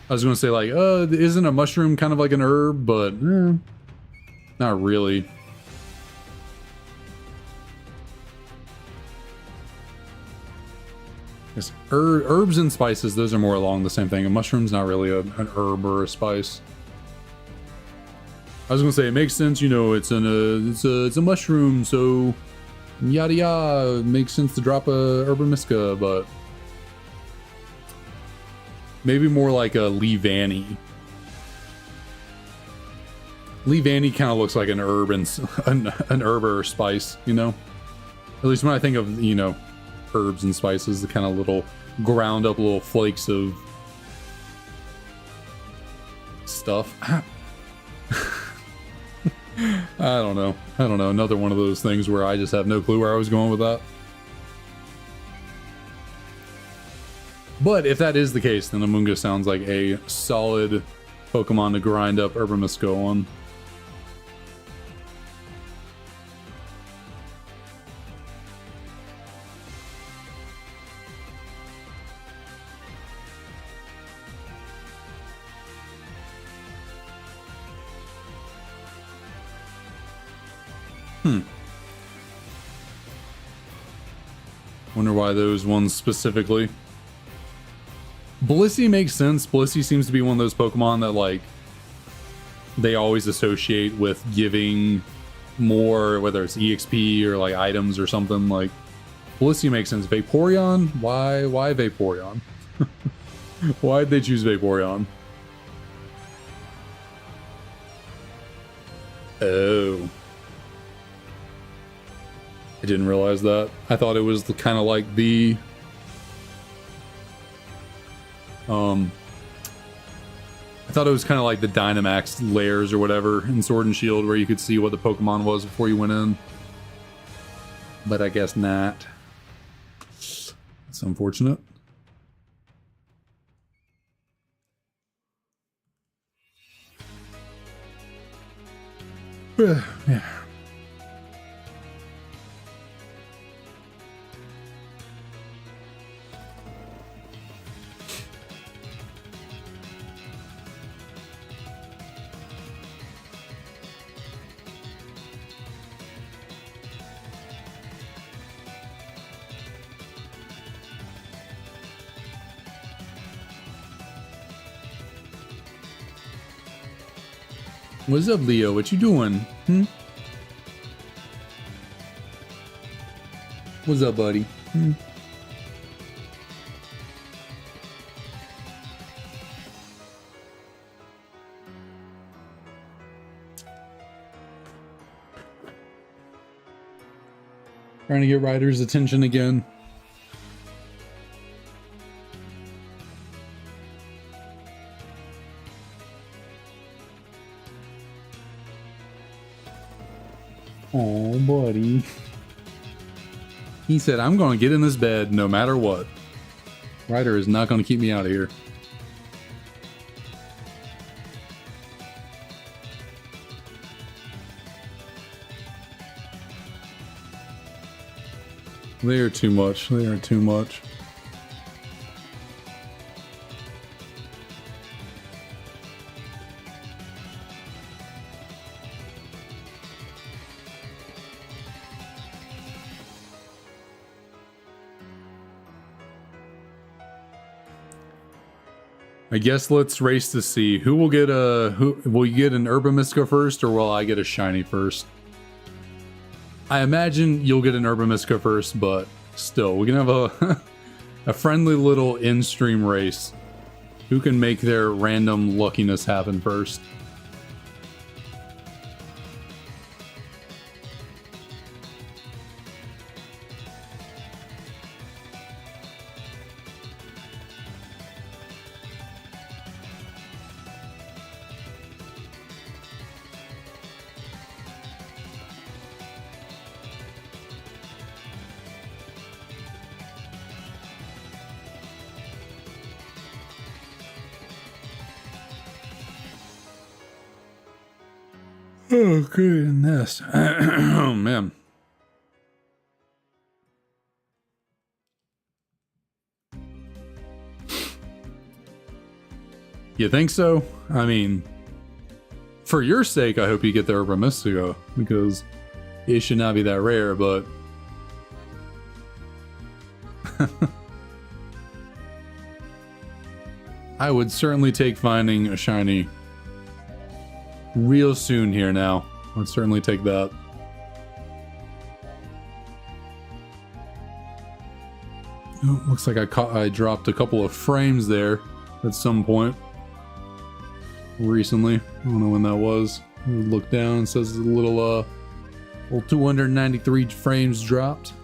was going to say, like, isn't a mushroom kind of like an herb? But, not really. Yes, herbs and spices, those are more along the same thing. A mushroom's not really an herb or a spice. I was gonna say it makes sense, you know. It's a mushroom, so yada yada. It makes sense to drop a Herbamisca, but maybe more like a Leavanny. Leavanny kind of looks like an herb and an herb or spice, you know. At least when I think of, you know, herbs and spices, the kind of little ground up little flakes of stuff. I don't know. Another one of those things where I just have no clue where I was going with that. But if that is the case, then Amoonguss sounds like a solid Pokemon to grind up Herbamisco on. Wonder why those ones specifically. Blissey makes sense. Blissey seems to be one of those Pokemon that, like, they always associate with giving more, whether it's EXP or like items or something. Like, Blissey makes sense. Vaporeon? Why Vaporeon? Why'd they choose Vaporeon? Oh. I didn't realize that. I thought it was kind of like the I thought it was kind of like the Dynamax layers or whatever in Sword and Shield, where you could see what the Pokemon was before you went in. But I guess not. It's unfortunate. Yeah. What's up, Leo? What you doing? What's up, buddy? Trying to get Ryder's attention again. Oh, buddy. He said, I'm going to get in this bed no matter what. Ryder is not going to keep me out of here. They are too much. They are too much. I guess let's race to see who will get who will you get an Urban Mystico first, or will I get a shiny first? I imagine you'll get an Urban Mystico first, but still, we can have a a friendly little in-stream race. Who can make their random luckiness happen first? Oh, goodness. Oh, man. You think so? I mean, for your sake, I hope you get the Urban Mystico, because it should not be that rare, but... I would certainly take finding a shiny real soon here now. I'd certainly take that. Oh, looks like I dropped a couple of frames there at some point recently. I don't know when that was. Look down, it says a little 293 frames dropped.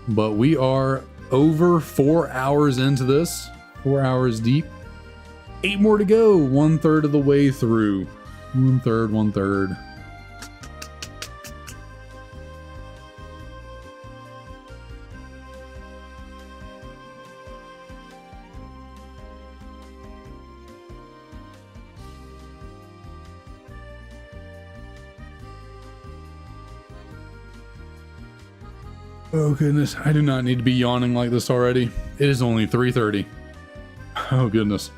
But we are over 4 hours into this. 4 hours deep. 8 more to go. 1/3 of the way through. 1/3, 1/3. Oh goodness, I do not need to be yawning like this already. It is only 3:30. Oh goodness.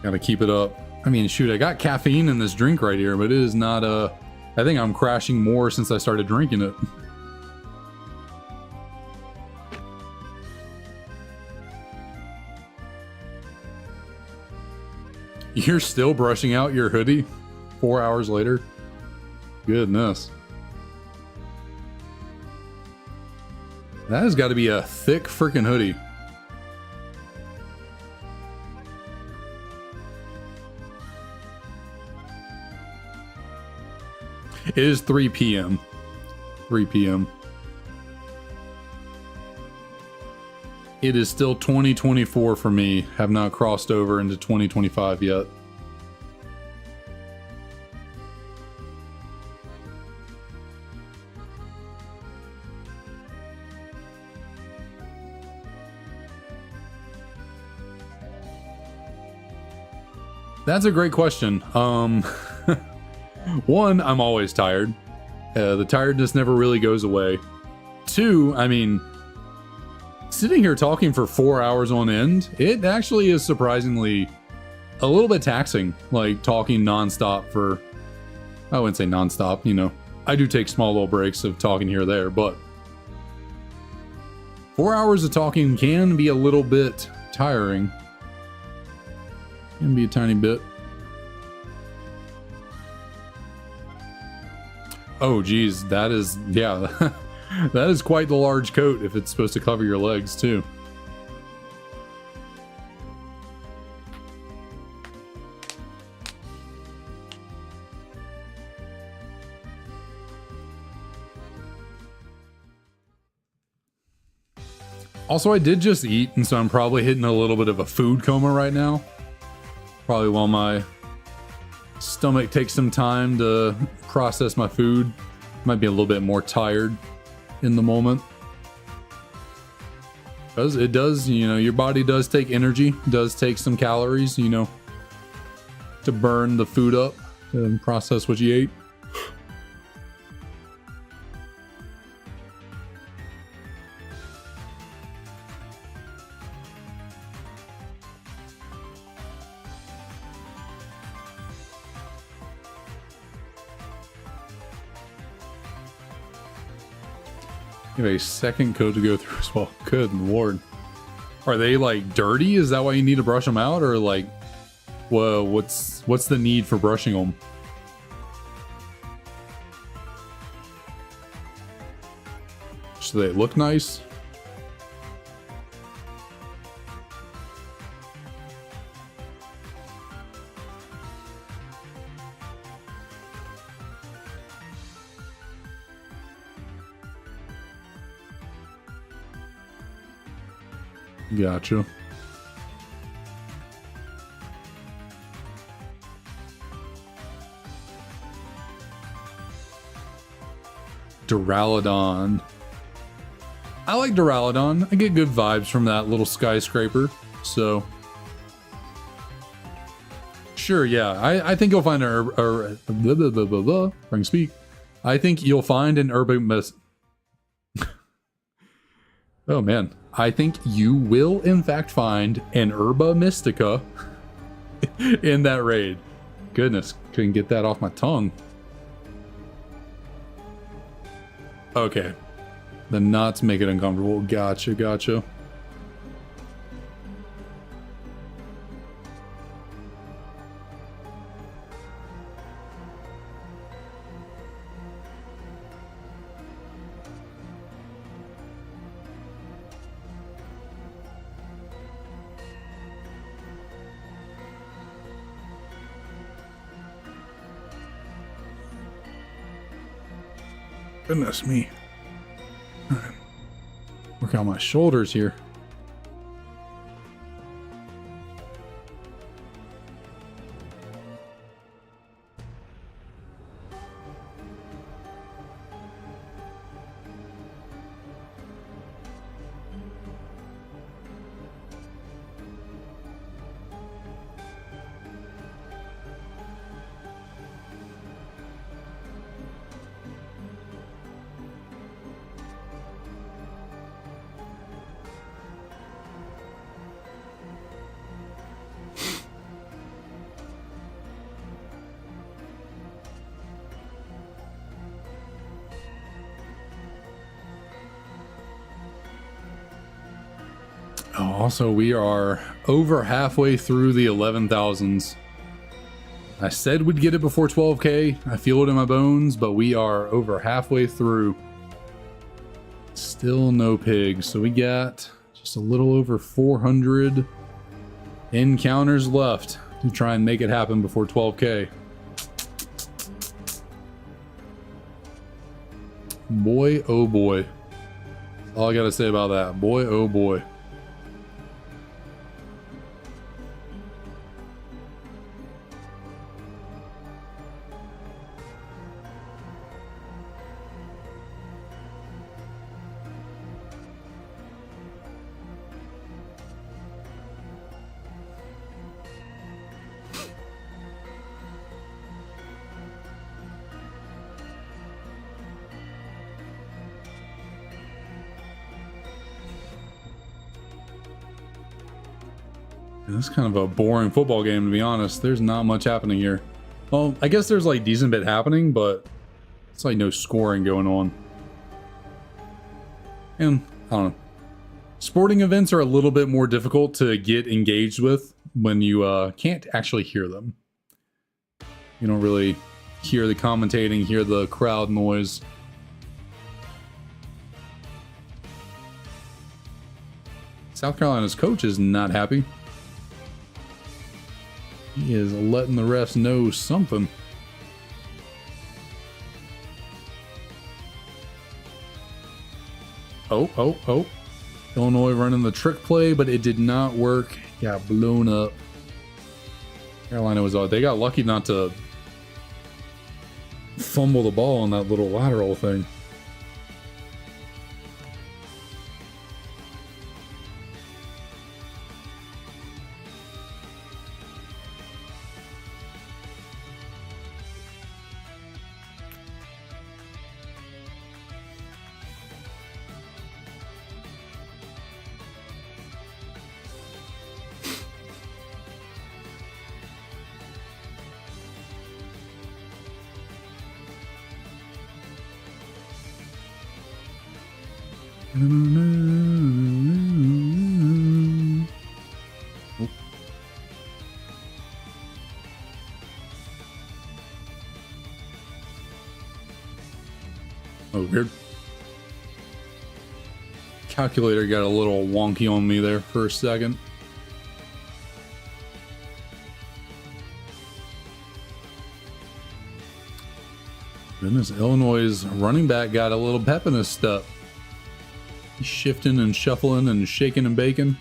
Gotta keep it up. I mean, shoot, I got caffeine in this drink right here, but it is not I think I'm crashing more since I started drinking it. You're still brushing out your hoodie 4 hours later? Goodness. That has got to be a thick freaking hoodie. It is 3 p.m. 3 p.m. It is still 2024 for me. Have not crossed over into 2025 yet. That's a great question. One, I'm always tired. The tiredness never really goes away. Two, I mean, sitting here talking for 4 hours on end, it actually is surprisingly a little bit taxing, like talking nonstop for, I wouldn't say nonstop, you know, I do take small little breaks of talking here or there, but 4 hours of talking can be a little bit tiring. Can be a tiny bit. Oh geez, that is, yeah, that is quite the large coat if it's supposed to cover your legs too. Also, I did just eat, and so I'm probably hitting a little bit of a food coma right now. Probably while my stomach takes some time to process my food. Might be a little bit more tired in the moment. Because it does, you know, your body does take energy, does take some calories, you know, to burn the food up and process what you ate. You have a second coat to go through as well. Good lord. Are they like dirty? Is that why you need to brush them out? Or like, well, what's the need for brushing them? So they look nice? Gotcha. Duraludon. I like Duraludon. I get good vibes from that little skyscraper. So, sure, yeah. I think you'll find I can speak. I think you'll find an Oh man. I think you will, in fact, find an Herba Mystica in that raid. Goodness, couldn't get that off my tongue. Okay. The knots make it uncomfortable. Gotcha, gotcha. Goodness me. All right. Work out my shoulders here. Oh, also, we are over halfway through the 11,000s. I said we'd get it before 12K. I feel it in my bones, but we are over halfway through. Still no pigs. So we got just a little over 400 encounters left to try and make it happen before 12K. Boy, oh boy. That's all I gotta say about that. Boy, oh boy. This is kind of a boring football game, to be honest. There's not much happening here. Well, I guess there's like decent bit happening, but it's like no scoring going on. And I don't know. Sporting events are a little bit more difficult to get engaged with when you can't actually hear them. You don't really hear the commentating, hear the crowd noise. South Carolina's coach is not happy. He is letting the refs know something. Oh. Illinois running the trick play, but it did not work. Got blown up. Carolina was they got lucky not to fumble the ball on that little lateral thing. Oh, weird. Calculator got a little wonky on me there for a second. Goodness, Illinois' running back got a little pep in his step. He's shifting and shuffling and shaking and baking.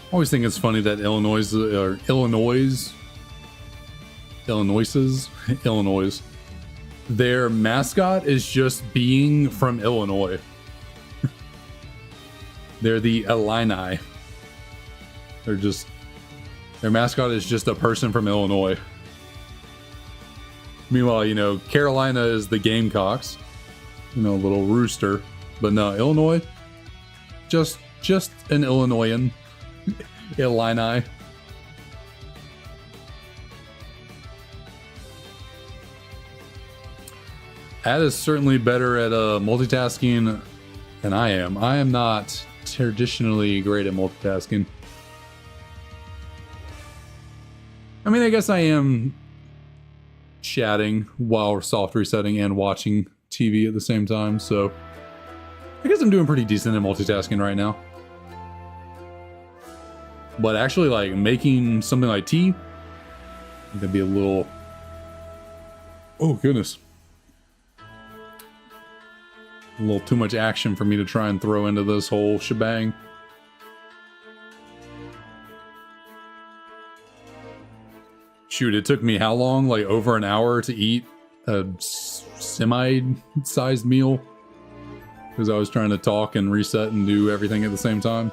I always think it's funny that Illinois, their mascot is just being from Illinois. They're the Illini. Their mascot is just a person from Illinois. Meanwhile, you know, Carolina is the Gamecocks, you know, a little rooster, but no, Illinois, just an Illinoisan. Illini. Ad is certainly better at multitasking than I am. I am not traditionally great at multitasking. I mean, I guess I am chatting while soft resetting and watching TV at the same time, so I guess I'm doing pretty decent at multitasking right now. But actually, like, making something like tea, that'd be a little... Oh, goodness. A little too much action for me to try and throw into this whole shebang. Shoot, it took me how long? Like, over an hour to eat a semi-sized meal? Because I was trying to talk and reset and do everything at the same time.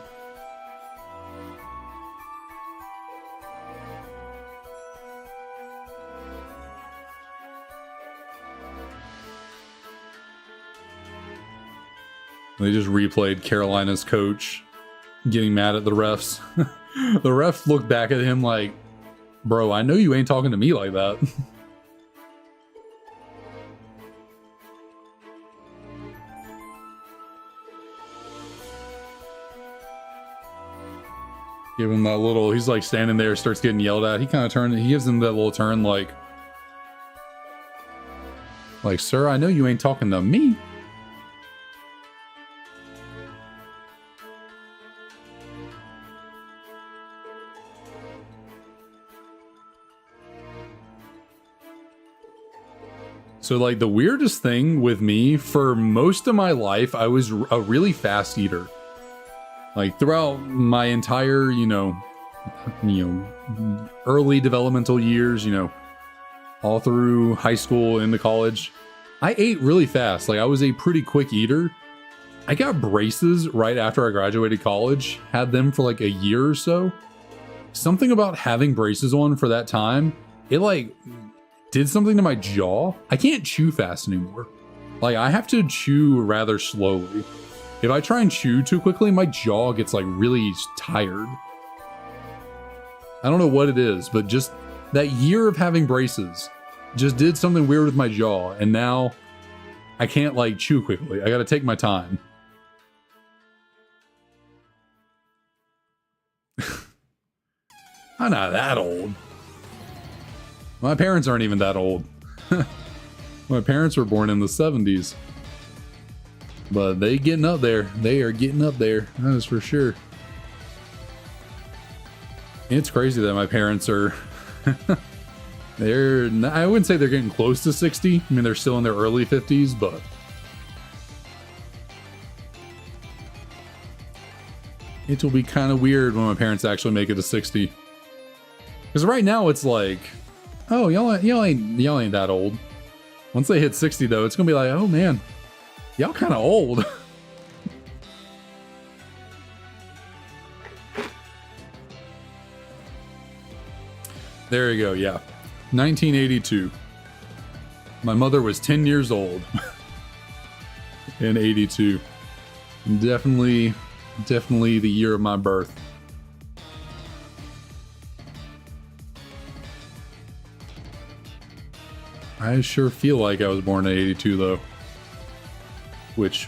They just replayed Carolina's coach getting mad at the refs. The refs looked back at him like, bro, I know you ain't talking to me like that. Give him that little, he's like standing there, starts getting yelled at. He kind of turns, he gives him that little turn like, sir, I know you ain't talking to me. So, like, the weirdest thing with me, for most of my life, I was a really fast eater. Like, throughout my entire, early developmental years, all through high school into college, I ate really fast. Like, I was a pretty quick eater. I got braces right after I graduated college, had them for like a year or so. Something about having braces on for that time, it like did something to my jaw. I can't chew fast anymore. Like, I have to chew rather slowly. If I try and chew too quickly, my jaw gets like really tired. I don't know what it is, but just that year of having braces just did something weird with my jaw, and now I can't like chew quickly. I gotta take my time. I'm not that old. My parents aren't even that old. My parents were born in the 70s. But they getting up there. They are getting up there. That is for sure. It's crazy that my parents are... they're not, I wouldn't say they're getting close to 60. I mean, they're still in their early 50s, but... it will be kind of weird when my parents actually make it to 60. Because right now it's like, oh, y'all ain't that old. Once they hit 60 though, it's gonna be like, oh man, y'all kind of old. There you go, yeah. 1982. My mother was 10 years old in 82. Definitely the year of my birth. I sure feel like I was born in 82 though. Which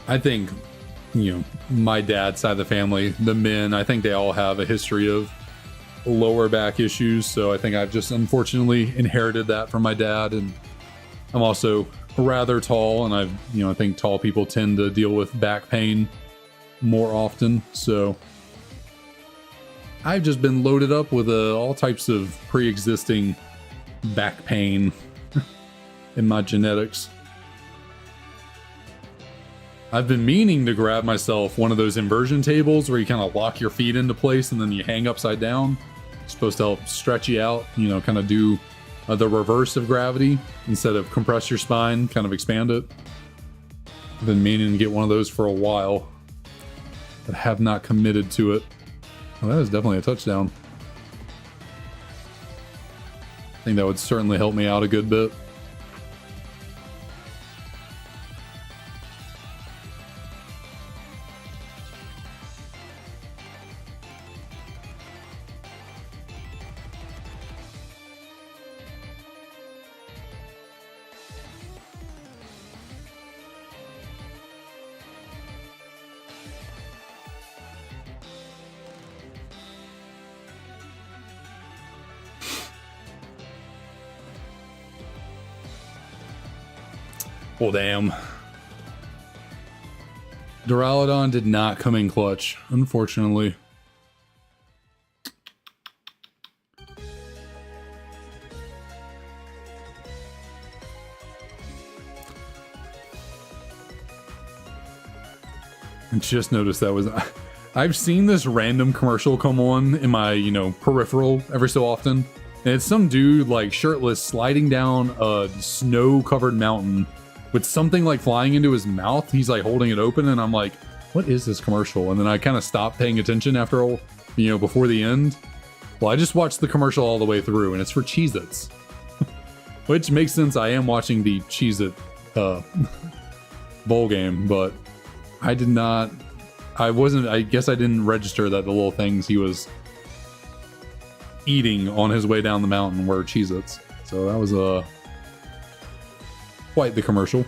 I think, you know, my dad's side of the family, the men, I think they all have a history of lower back issues. So I think I've just unfortunately inherited that from my dad. And I'm also rather tall, and I think tall people tend to deal with back pain more often. So I've just been loaded up with all types of pre-existing back pain in my genetics. I've been meaning to grab myself one of those inversion tables where you kind of lock your feet into place and then you hang upside down. It's supposed to help stretch you out, you know, kind of do the reverse of gravity. Instead of compress your spine, kind of expand it. I've been meaning to get one of those for a while, but have not committed to it. Well, that is definitely a touchdown. I think that would certainly help me out a good bit. Well, damn. Duraludon did not come in clutch, unfortunately. I just noticed that was... I've seen this random commercial come on in my, peripheral every so often. And it's some dude, like, shirtless, sliding down a snow-covered mountain with something, like, flying into his mouth. He's, like, holding it open, and I'm like, what is this commercial? And then I kind of stopped paying attention after all, before the end. Well, I just watched the commercial all the way through, and it's for Cheez-Its. Which makes sense, I am watching the Cheez-It bowl game, but I did not... I guess I didn't register that the little things he was eating on his way down the mountain were Cheez-Its. So that was quite the commercial.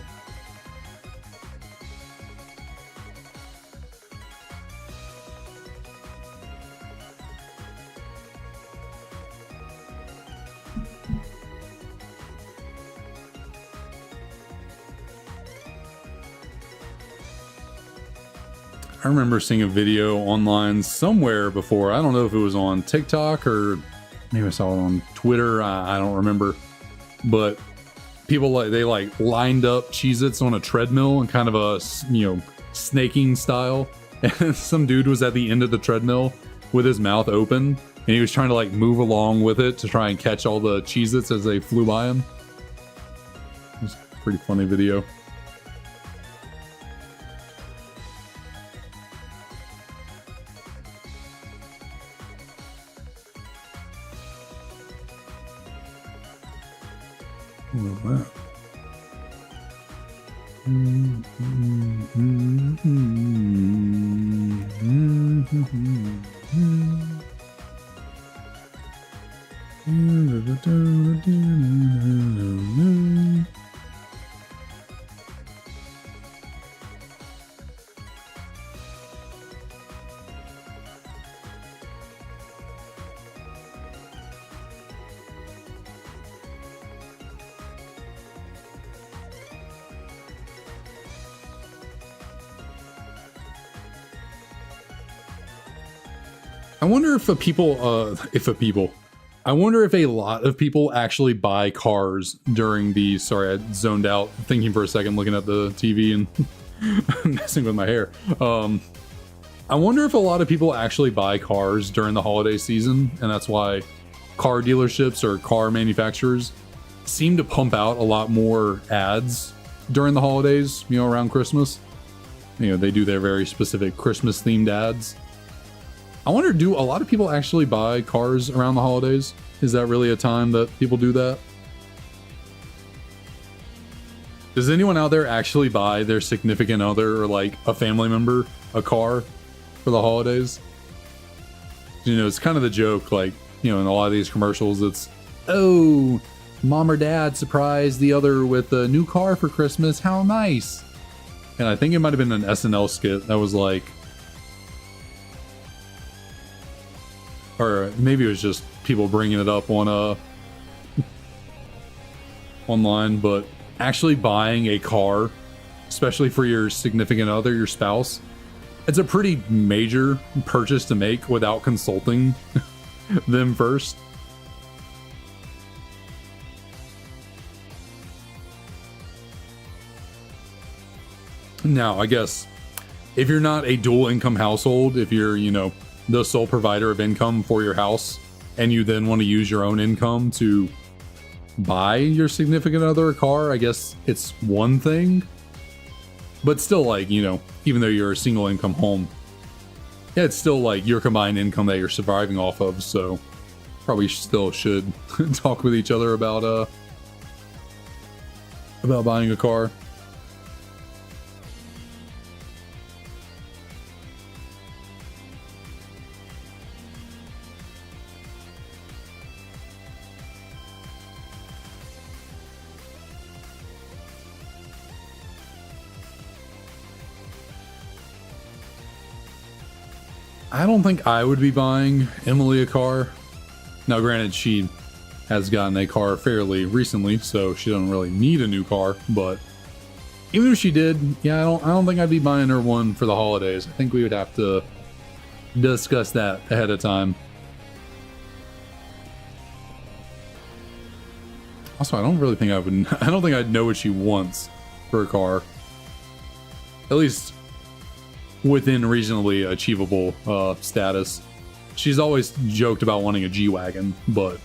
I remember seeing a video online somewhere before. I don't know if it was on TikTok or maybe I saw it on Twitter. I don't remember. But people they lined up Cheez-Its on a treadmill in kind of a, snaking style. And some dude was at the end of the treadmill with his mouth open. And he was trying to move along with it to try and catch all the Cheez-Its as they flew by him. It pretty funny video. What was that? I wonder if I wonder if a lot of people actually buy cars during the, sorry, I zoned out thinking for a second, looking at the TV and messing with my hair. I wonder if a lot of people actually buy cars during the holiday season, and that's why car dealerships or car manufacturers seem to pump out a lot more ads during the holidays, you know, around Christmas. You know, they do their very specific Christmas themed ads. I wonder, do a lot of people actually buy cars around the holidays? Is that really a time that people do that? Does anyone out there actually buy their significant other or like a family member a car for the holidays? You know, it's kind of the joke, like, you know, in a lot of these commercials, it's, oh, mom or dad surprised the other with a new car for Christmas. How nice. And I think it might have been an SNL skit that was like, or maybe it was just people bringing it up on online, but actually buying a car, especially for your significant other, your spouse, it's a pretty major purchase to make without consulting them first. Now, I guess if you're not a dual income household, if you're, you know, the sole provider of income for your house, and you then want to use your own income to buy your significant other a car, I guess it's one thing. But still, like, you know, even though you're a single income home, yeah, it's still like your combined income that you're surviving off of, so probably still should talk with each other about buying a car. I don't think I would be buying Emily a car. Now, granted, she has gotten a car fairly recently, so she doesn't really need a new car. But even if she did, yeah, I don't think I'd be buying her one for the holidays. I think we would have to discuss that ahead of time. Also, I don't really think I would. I don't think I'd know what she wants for a car. At least within reasonably achievable status. She's always joked about wanting a G-Wagon, but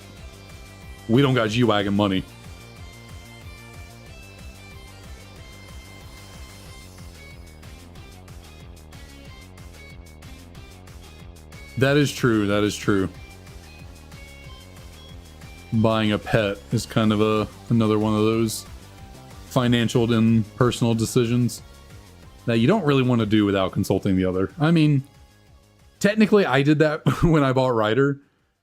we don't got G-Wagon money. That is true, that is true. Buying a pet is kind of another one of those financial and personal decisions that you don't really want to do without consulting the other. I mean, technically I did that when I bought Ryder.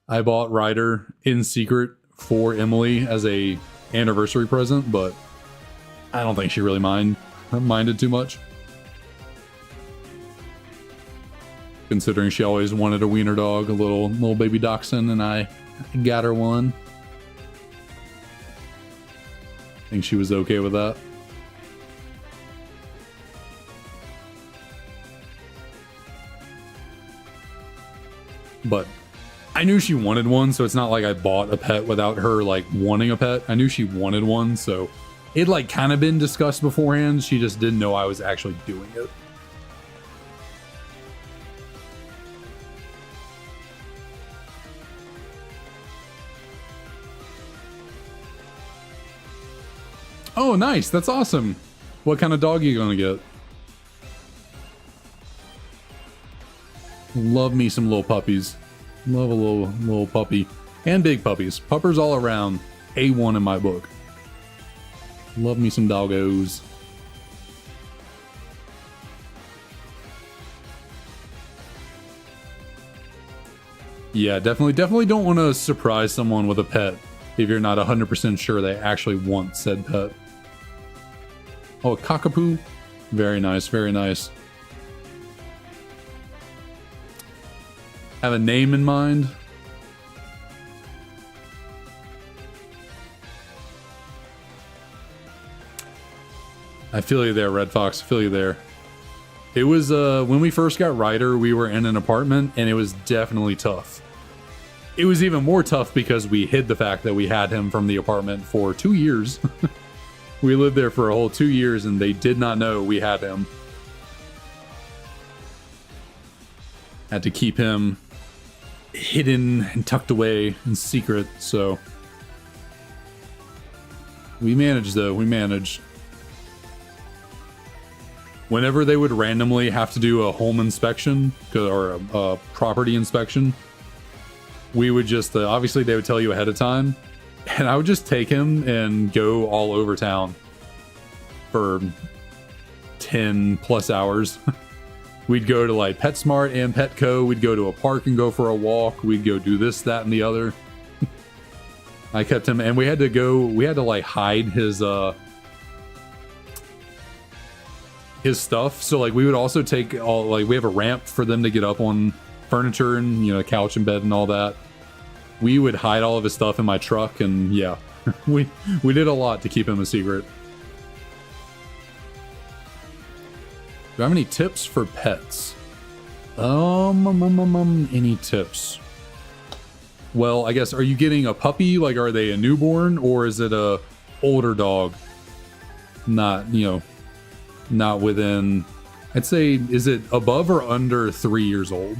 I bought Ryder in secret for Emily as a anniversary present, but I don't think she really minded too much. Considering she always wanted a wiener dog, a little baby dachshund, and I got her one. I think she was okay with that. But I knew she wanted one, so it's not like I bought a pet without her like wanting a pet. I knew she wanted one, so it like kind of been discussed beforehand. She just didn't know I was actually doing it. Oh, nice. That's awesome. What kind of dog are you gonna get? Love me some little puppies. Love a little puppy. And big puppies. Puppers all around. A1 in my book. Love me some doggos. Yeah, definitely don't want to surprise someone with a pet if you're not 100% sure they actually want said pet. Oh, a cockapoo. Very nice, very nice. Have a name in mind? I feel you there, Red Fox. I feel you there. It was, when we first got Ryder, we were in an apartment, and it was definitely tough. It was even more tough because we hid the fact that we had him from the apartment for 2 years. We lived there for a whole 2 years, and they did not know we had him. Had to keep him hidden and tucked away in secret, so... We managed, though. We managed. Whenever they would randomly have to do a home inspection, or a property inspection, we would just, obviously they would tell you ahead of time, and I would just take him and go all over town for 10 plus hours. We'd go to like PetSmart and Petco, we'd go to a park and go for a walk, we'd go do this, that, and the other. I kept him, and we had to like hide his stuff. So like we would also take all, like we have a ramp for them to get up on furniture and, you know, couch and bed and all that. We would hide all of his stuff in my truck, and yeah, we did a lot to keep him a secret. Do I have any tips for pets? Any tips? Well, I guess, are you getting a puppy? Like, are they a newborn, or is it a older dog? Not, you know, not within, I'd say, is it above or under 3 years old?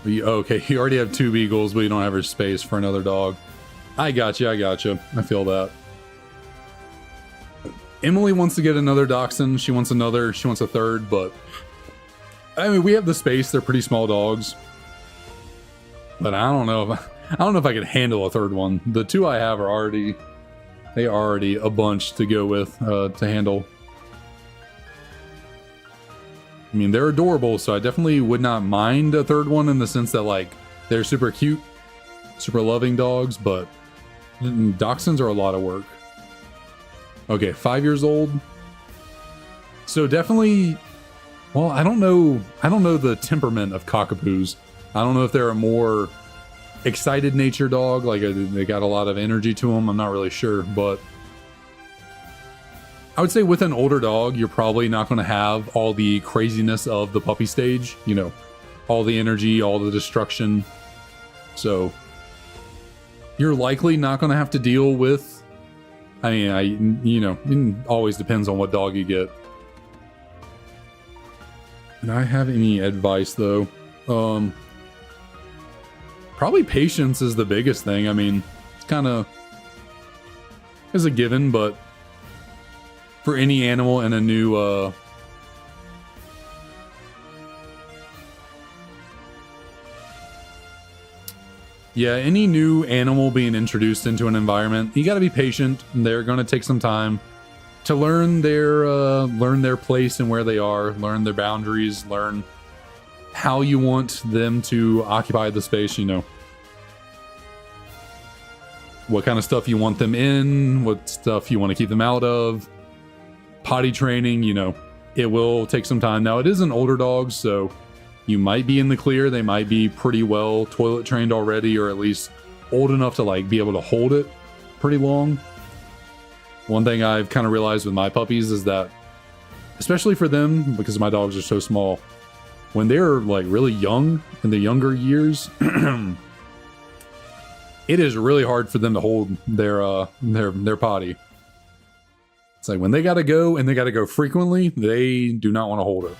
Okay, you already have 2 beagles, but you don't have her space for another dog. I got you. I feel that. Emily wants to get another dachshund. She wants a third, but I mean, we have the space. They're pretty small dogs, but I don't know if I could handle a third one. The 2 I have are already a bunch to go with to handle. I mean, they're adorable, so I definitely would not mind a third one in the sense that, like, they're super cute, super loving dogs, but dachshunds are a lot of work. Okay, 5 years old. So definitely, well, I don't know the temperament of cockapoos. I don't know if they're a more excited nature dog, like they got a lot of energy to them. I'm not really sure, but I would say with an older dog, you're probably not going to have all the craziness of the puppy stage, you know, all the energy, all the destruction. So you're likely not going to have to deal with, I mean, you know, it always depends on what dog you get. Do I have any advice though? Probably patience is the biggest thing. I mean, it's kind of is a given, but for any animal in a new any new animal being introduced into an environment, you got to be patient. They're going to take some time to learn their place and where they are, learn their boundaries, learn how you want them to occupy the space, you know. What kind of stuff you want them in, what stuff you want to keep them out of. Potty training, you know, it will take some time. Now, it is an older dog, so you might be in the clear. They might be pretty well toilet trained already, or at least old enough to like be able to hold it pretty long. One thing I've kind of realized with my puppies is that, especially for them, because my dogs are so small, when they're like really young, in the younger years, it is really hard for them to hold their potty. It's like when they gotta go and they gotta go frequently, they do not want to hold it.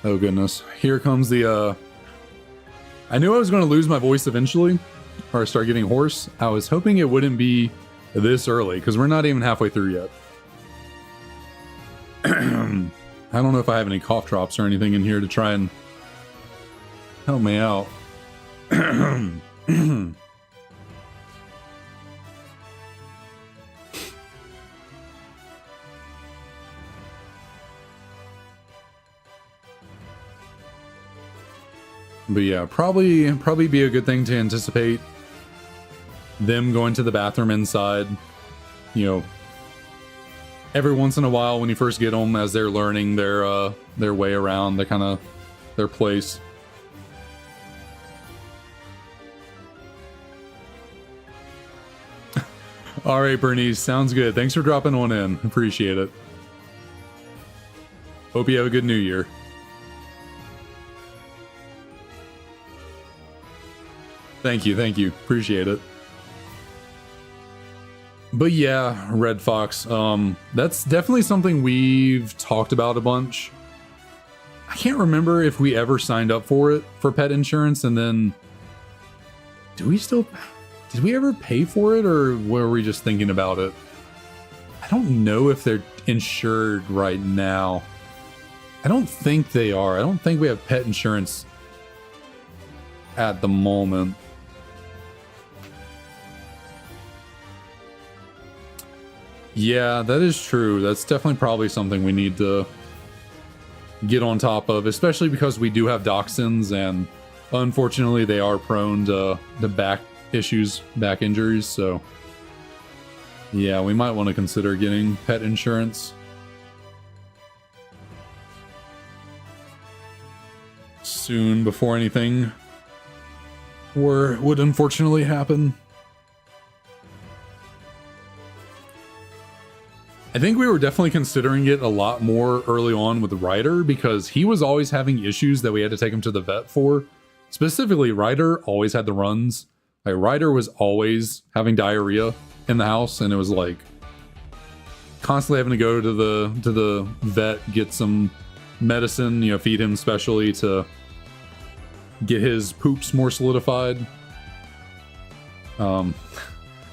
Oh goodness. Here comes the I knew I was going to lose my voice eventually, or start getting hoarse. I was hoping it wouldn't be this early, because we're not even halfway through yet. I don't know if I have any cough drops or anything in here to try and help me out. But yeah, probably be a good thing to anticipate them going to the bathroom inside. You know, every once in a while when you first get them, as they're learning their way around, their place. All right, Bernice, sounds good. Thanks for dropping one in. Appreciate it. Hope you have a good New Year. Thank you, appreciate it. But yeah, Red Fox, that's definitely something we've talked about a bunch. I can't remember if we ever signed up for it, for pet insurance, and then did we ever pay for it, or were we just thinking about it? I don't know if they're insured right now. I don't think they are. I don't think we have pet insurance at the moment. Yeah, that is true. That's definitely probably something we need to get on top of, especially because we do have dachshunds, and unfortunately they are prone to back issues, back injuries, so yeah, we might want to consider getting pet insurance soon before anything would unfortunately happen. I think we were definitely considering it a lot more early on with Ryder, because he was always having issues that we had to take him to the vet for. Specifically, Ryder always had the runs. Like, Ryder was always having diarrhea in the house, and it was like constantly having to go to the vet, get some medicine, you know, feed him specially to get his poops more solidified.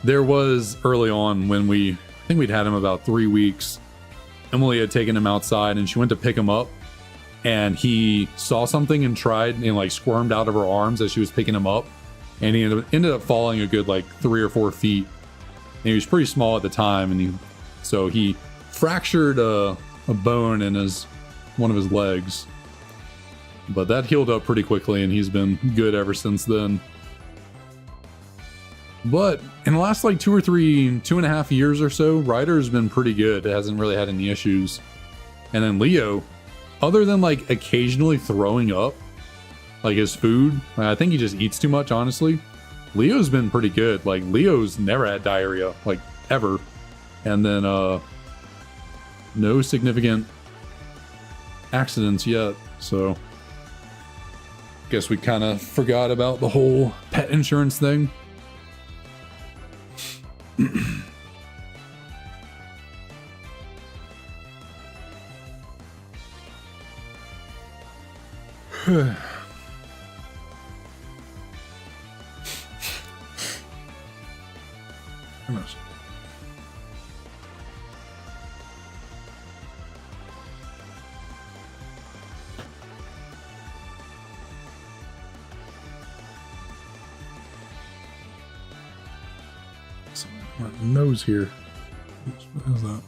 There was early on when I think we'd had him about 3 weeks. Emily had taken him outside and she went to pick him up, and he saw something and tried and like squirmed out of her arms as she was picking him up, and he ended up falling a good like 3 or 4 feet. And he was pretty small at the time, and so he fractured a bone in one of his legs, but that healed up pretty quickly and he's been good ever since then. But in the last like 2.5 years or so, Ryder's been pretty good. It hasn't really had any issues. And then Leo, other than like occasionally throwing up like his food, I think he just eats too much, honestly. Leo's been pretty good. Like, Leo's never had diarrhea, like, ever. And then no significant accidents yet, so guess we kind of forgot about the whole pet insurance thing. My nose here. What is that?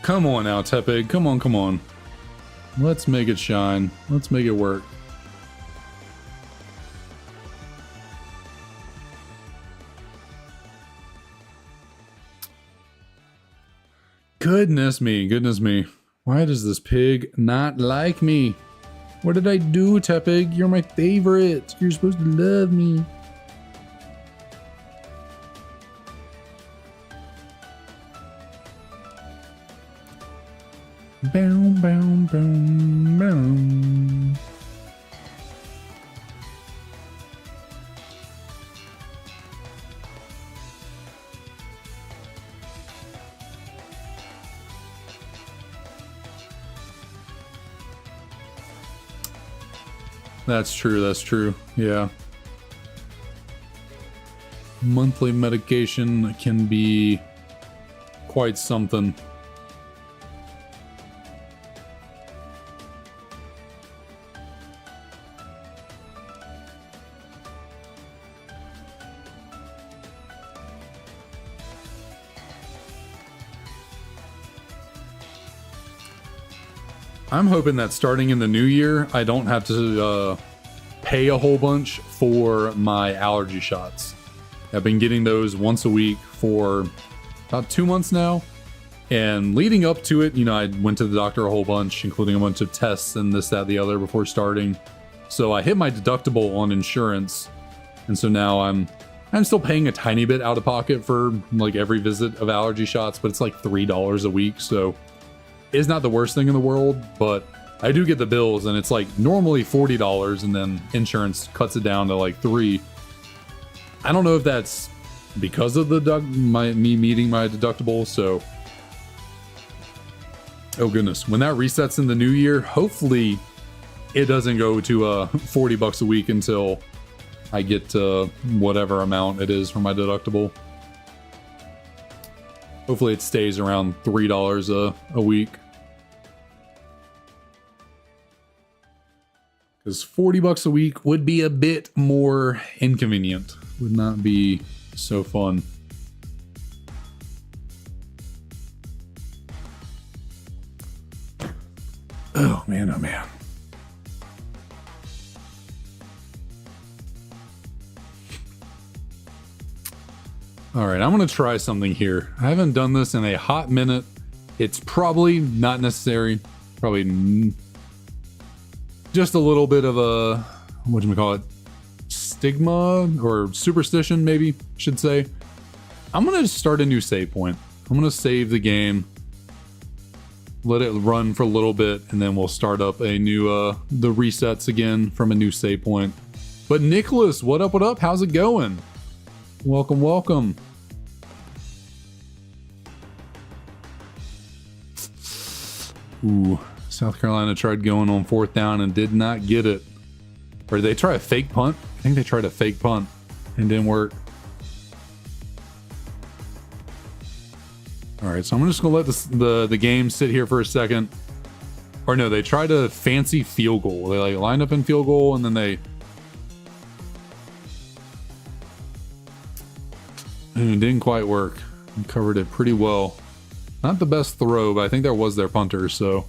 Come on now, Tepig. Come on. Let's make it shine. Let's make it work. Goodness me. Why does this pig not like me? What did I do, Tepig? You're my favorite. You're supposed to love me. Boom, boom, boom, boom. That's true, that's true. Yeah. Monthly medication can be quite something. I'm hoping that starting in the new year, I don't have to pay a whole bunch for my allergy shots. I've been getting those once a week for about 2 months now. And leading up to it, you know, I went to the doctor a whole bunch, including a bunch of tests and this, that, the other before starting. So I hit my deductible on insurance. And so now I'm still paying a tiny bit out of pocket for like every visit of allergy shots, but it's like $3 a week. So it's not the worst thing in the world, but I do get the bills and it's like normally $40 and then insurance cuts it down to like $3. I don't know if that's because of the me meeting my deductible. So, oh goodness, when that resets in the new year, hopefully it doesn't go to $40 a week until I get to whatever amount it is for my deductible. Hopefully it stays around $3 a week. Because $40 a week would be a bit more inconvenient. Would not be so fun. Oh man, oh man. All right, I'm gonna try something here. I haven't done this in a hot minute. It's probably not necessary. Probably just a little bit of a, whatchamacallit, stigma or superstition, maybe, should say. I'm gonna start a new save point. I'm gonna save the game, let it run for a little bit, and then we'll start up a new, the resets again from a new save point. But Nicholas, what up, what up? How's it going? Welcome, welcome. Ooh, South Carolina tried going on 4th down and did not get it. Or did they try a fake punt? I think they tried a fake punt and didn't work. All right, so I'm just gonna let the game sit here for a second. Or no, they tried a fancy field goal. They like lined up in field goal and then they it didn't quite work. And covered it pretty well. Not the best throw, but I think that was their punter, so.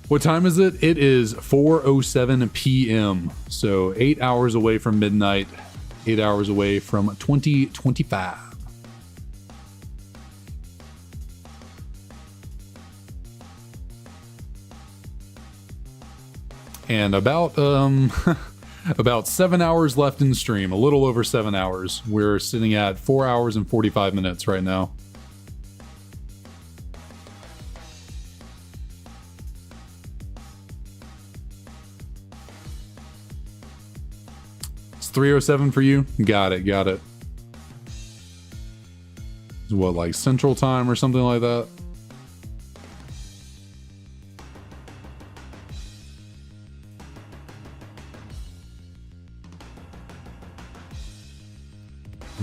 What time is it? It is 4:07 p.m. So 8 hours away from midnight, 8 hours away from 2025. And about about 7 hours left in the stream, a little over 7 hours. We're sitting at 4 hours and 45 minutes right now. It's 3:07 for you? Got it, got it. It's what, like Central Time or something like that?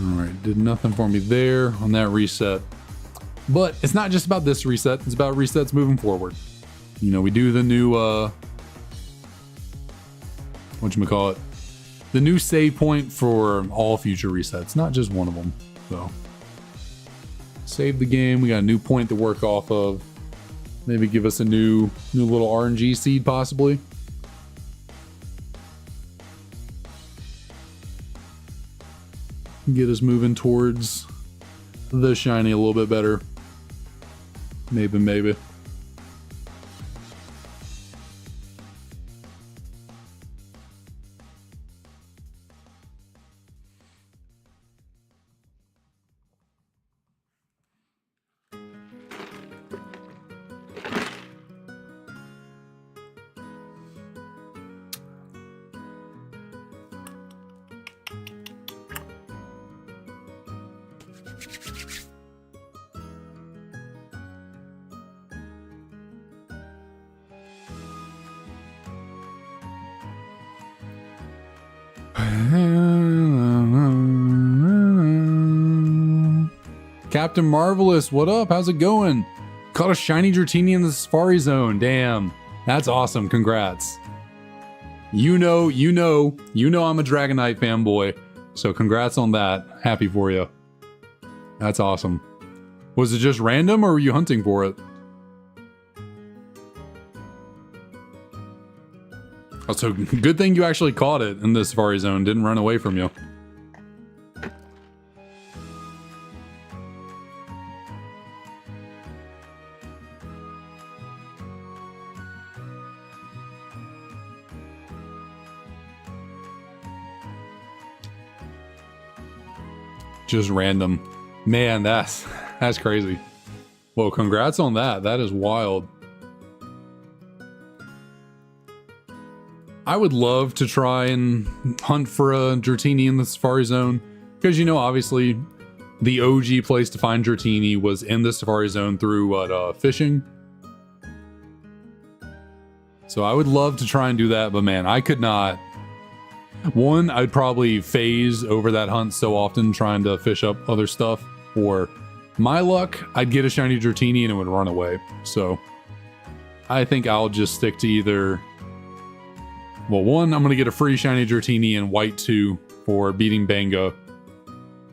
Alright, did nothing for me there on that reset. But it's not just about this reset, it's about resets moving forward. You know, we do the new, whatchamacallit, the new save point for all future resets, not just one of them. So, save the game, we got a new point to work off of. Maybe give us a new little RNG seed, possibly. Get us moving towards the shiny a little bit better. Maybe. Captain Marvelous, what up? How's it going? Caught a shiny Dratini in the Safari Zone. Damn, that's awesome. Congrats. You know I'm a Dragonite fanboy, so congrats on that. Happy for you. That's awesome. Was it just random or were you hunting for it? Also, good thing you actually caught it in the Safari Zone, didn't run away from you. Just random. Man, that's crazy. Well, congrats on that. That is wild. I would love to try and hunt for a Dratini in the Safari Zone, because, you know, obviously the OG place to find Dratini was in the Safari Zone through fishing. So I would love to try and do that, but man, I could not. One, I'd probably phase over that hunt so often trying to fish up other stuff, or my luck, I'd get a shiny Dratini and it would run away. So I think I'll just stick to either, well, one, I'm going to get a free shiny Dratini and white 2 for beating Banga,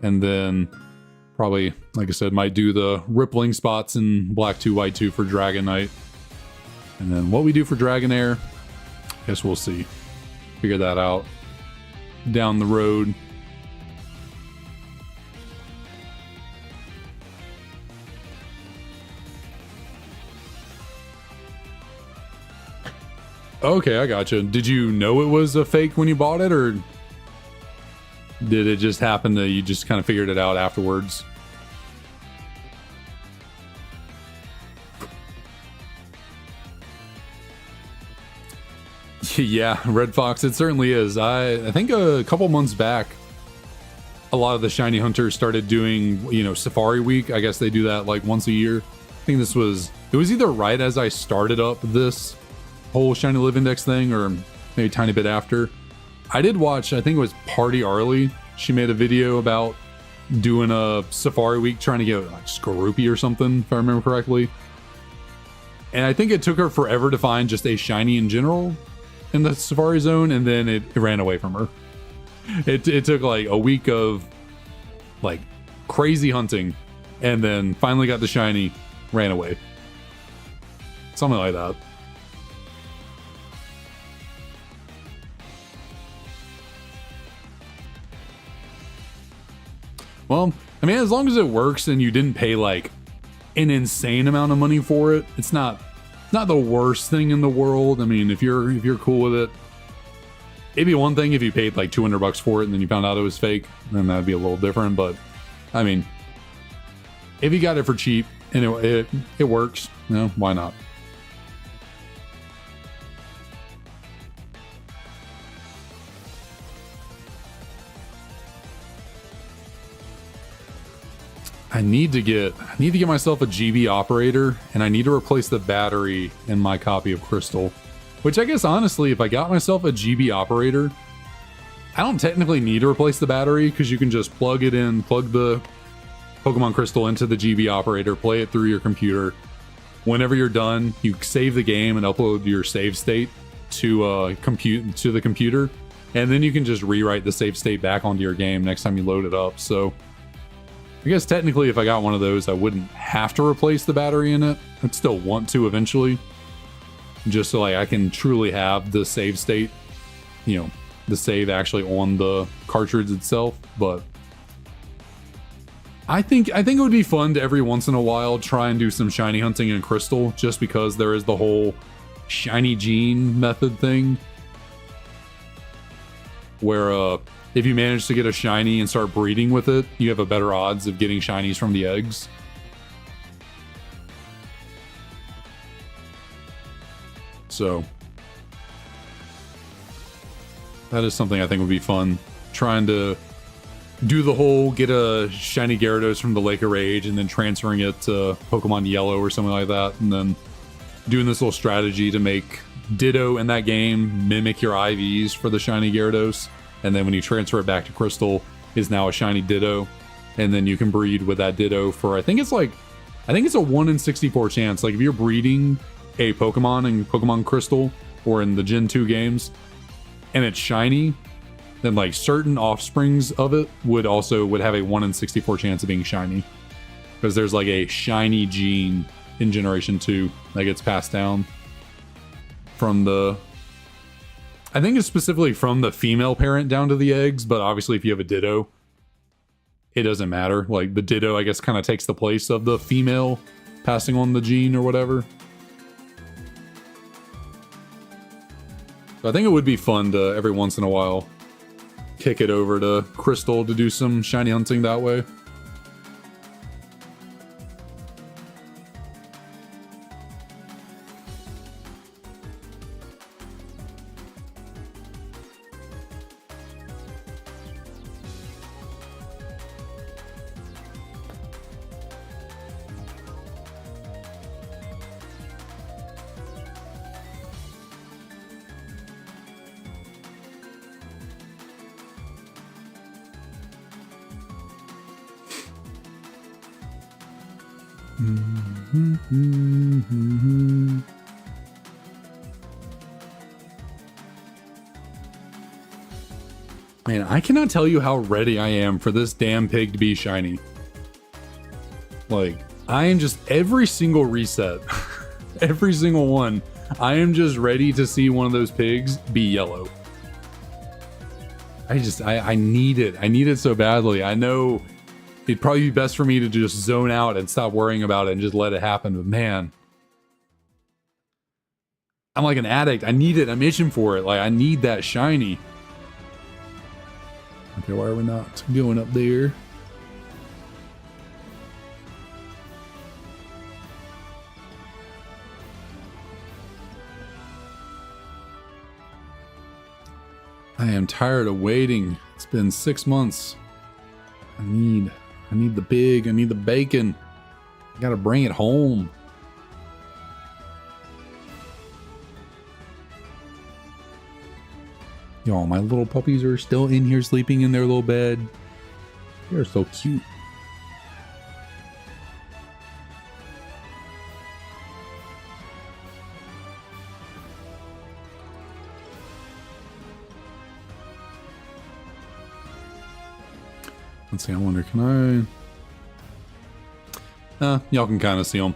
and then probably, like I said, might do the rippling spots in black 2, white 2 for Dragonite. And then what we do for Dragonair, guess we'll see. Figure that out down the road. Okay, I gotcha. Did you know it was a fake when you bought it, or did it just happen that you just kind of figured it out afterwards? Yeah, Red Fox, it certainly is. I think a couple months back, a lot of the shiny hunters started doing, you know, Safari Week. I guess they do that like once a year. I think it was either right as I started up this whole Shiny Living Dex thing, or maybe a tiny bit after. I did watch, I think it was Party Arlie. She made a video about doing a Safari Week, trying to get like Skorupi or something, if I remember correctly. And I think it took her forever to find just a shiny in general in the Safari Zone, and then it ran away from her. It took like a week of like crazy hunting, and then finally got the shiny, ran away. Something like that. Well, I mean, as long as it works and you didn't pay like an insane amount of money for it, it's not the worst thing in the world. I mean, if you're cool with it, it'd be one thing if you paid like $200 for it and then you found out it was fake, then that'd be a little different. But I mean, if you got it for cheap and it works, you know, why not? I need to get myself a GB operator, and I need to replace the battery in my copy of Crystal. Which I guess honestly, if I got myself a GB operator, I don't technically need to replace the battery, because you can just plug it in, plug the Pokemon Crystal into the GB operator, play it through your computer. Whenever you're done, you save the game and upload your save state to the computer, and then you can just rewrite the save state back onto your game next time you load it up. So I guess technically if I got one of those, I wouldn't have to replace the battery in it. I'd still want to eventually, just so like I can truly have the save state, you know, the save actually on the cartridge itself. But it would be fun to every once in a while try and do some shiny hunting in Crystal, just because there is the whole shiny gene method thing, where if you manage to get a shiny and start breeding with it, you have a better odds of getting shinies from the eggs. So that is something I think would be fun, trying to do the whole get a shiny Gyarados from the Lake of Rage and then transferring it to Pokemon Yellow or something like that, and then doing this little strategy to make Ditto in that game mimic your IVs for the shiny Gyarados, and then when you transfer it back to Crystal, is now a shiny Ditto, and then you can breed with that Ditto for I think it's a 1 in 64 chance. Like if you're breeding a Pokemon in Pokemon Crystal or in the Gen 2 games and it's shiny, then like certain offsprings of it would have a 1 in 64 chance of being shiny, because there's like a shiny gene in Generation 2 that gets passed down from the, I think it's specifically from the female parent down to the eggs, but obviously if you have a Ditto, it doesn't matter. Like the Ditto, I guess, kind of takes the place of the female passing on the gene or whatever. So I think it would be fun to every once in a while kick it over to Crystal to do some shiny hunting that way. Man, I cannot tell you how ready I am for this damn pig to be shiny. Like, I am just, every single reset, every single one, I am just ready to see one of those pigs be yellow. I need it. I need it so badly. I know it'd probably be best for me to just zone out and stop worrying about it and just let it happen, but man, I'm like an addict. I need it. I'm itching for it. Like, I need that shiny. Okay, why are we not going up there? I am tired of waiting. It's been 6 months. I need the pig. I need the bacon. I gotta bring it home. Y'all, my little puppies are still in here sleeping in their little bed. They're so cute. Let's see, I wonder, can I... y'all can kind of see them.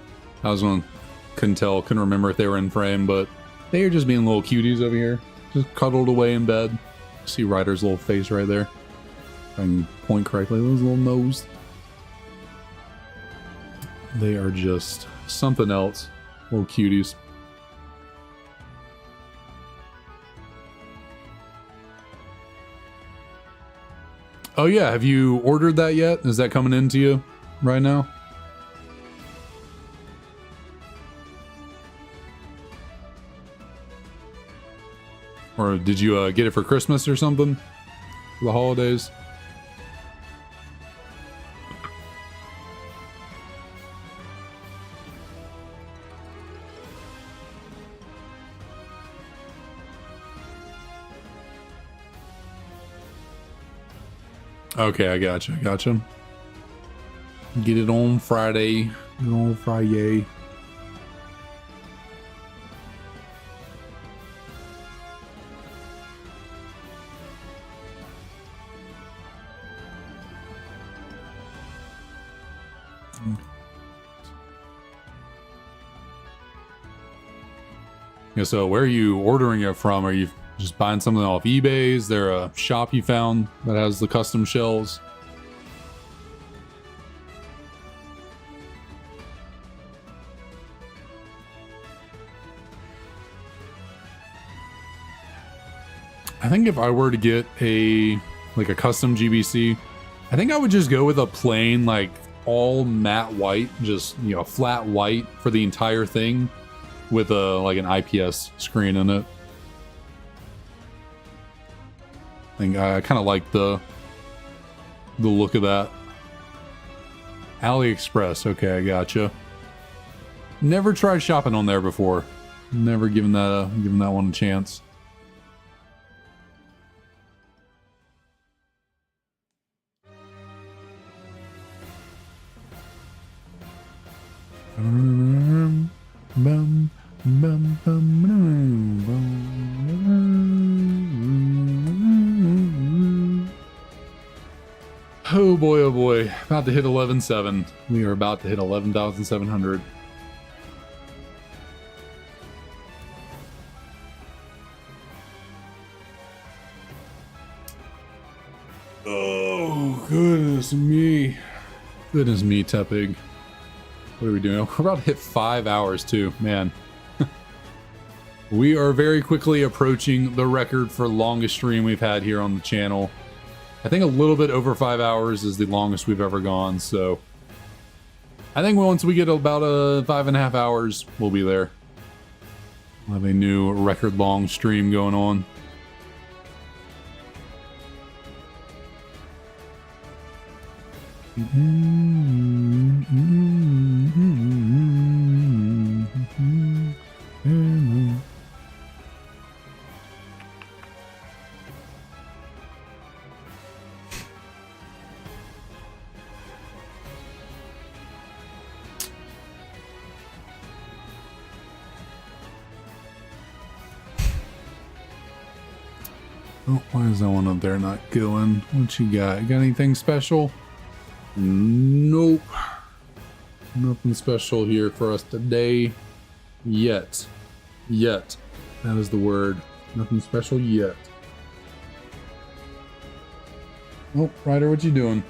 Couldn't remember if they were in frame, but they are just being little cuties over here. Just cuddled away in bed. See Ryder's little face right there. If I can point correctly, those little nose. They are just something else. Little cuties. Oh yeah, have you ordered that yet? Is that coming into you right now? Or did you get it for Christmas or something? For the holidays? Okay, I gotcha. Get it on Friday. Get it on Friday. Yeah, so where are you ordering it from? Are you just buying something off eBay? Is there a shop you found that has the custom shells? I think if I were to get a custom GBC, I think I would just go with a plain like all matte white, just flat white for the entire thing with a like an IPS screen in it. I think I kind of like the look of that. AliExpress, okay, I gotcha. Never tried shopping on there before. Never given that one a chance. Oh boy, about to hit 11.7. We are about to hit 11,700. Oh, goodness me. Goodness me, Tepig. What are we doing? We're about to hit 5 hours too, man. We are very quickly approaching the record for longest stream we've had here on the channel. I think a little bit over 5 hours is the longest we've ever gone, so I think once we get about 5.5 hours, we'll be there. We'll have a new record long stream going on. Oh, why is that one up there not going? What you got? You got anything special? Nope. Nothing special here for us today. Yet. That is the word. Nothing special yet. Oh, Ryder, what you doing?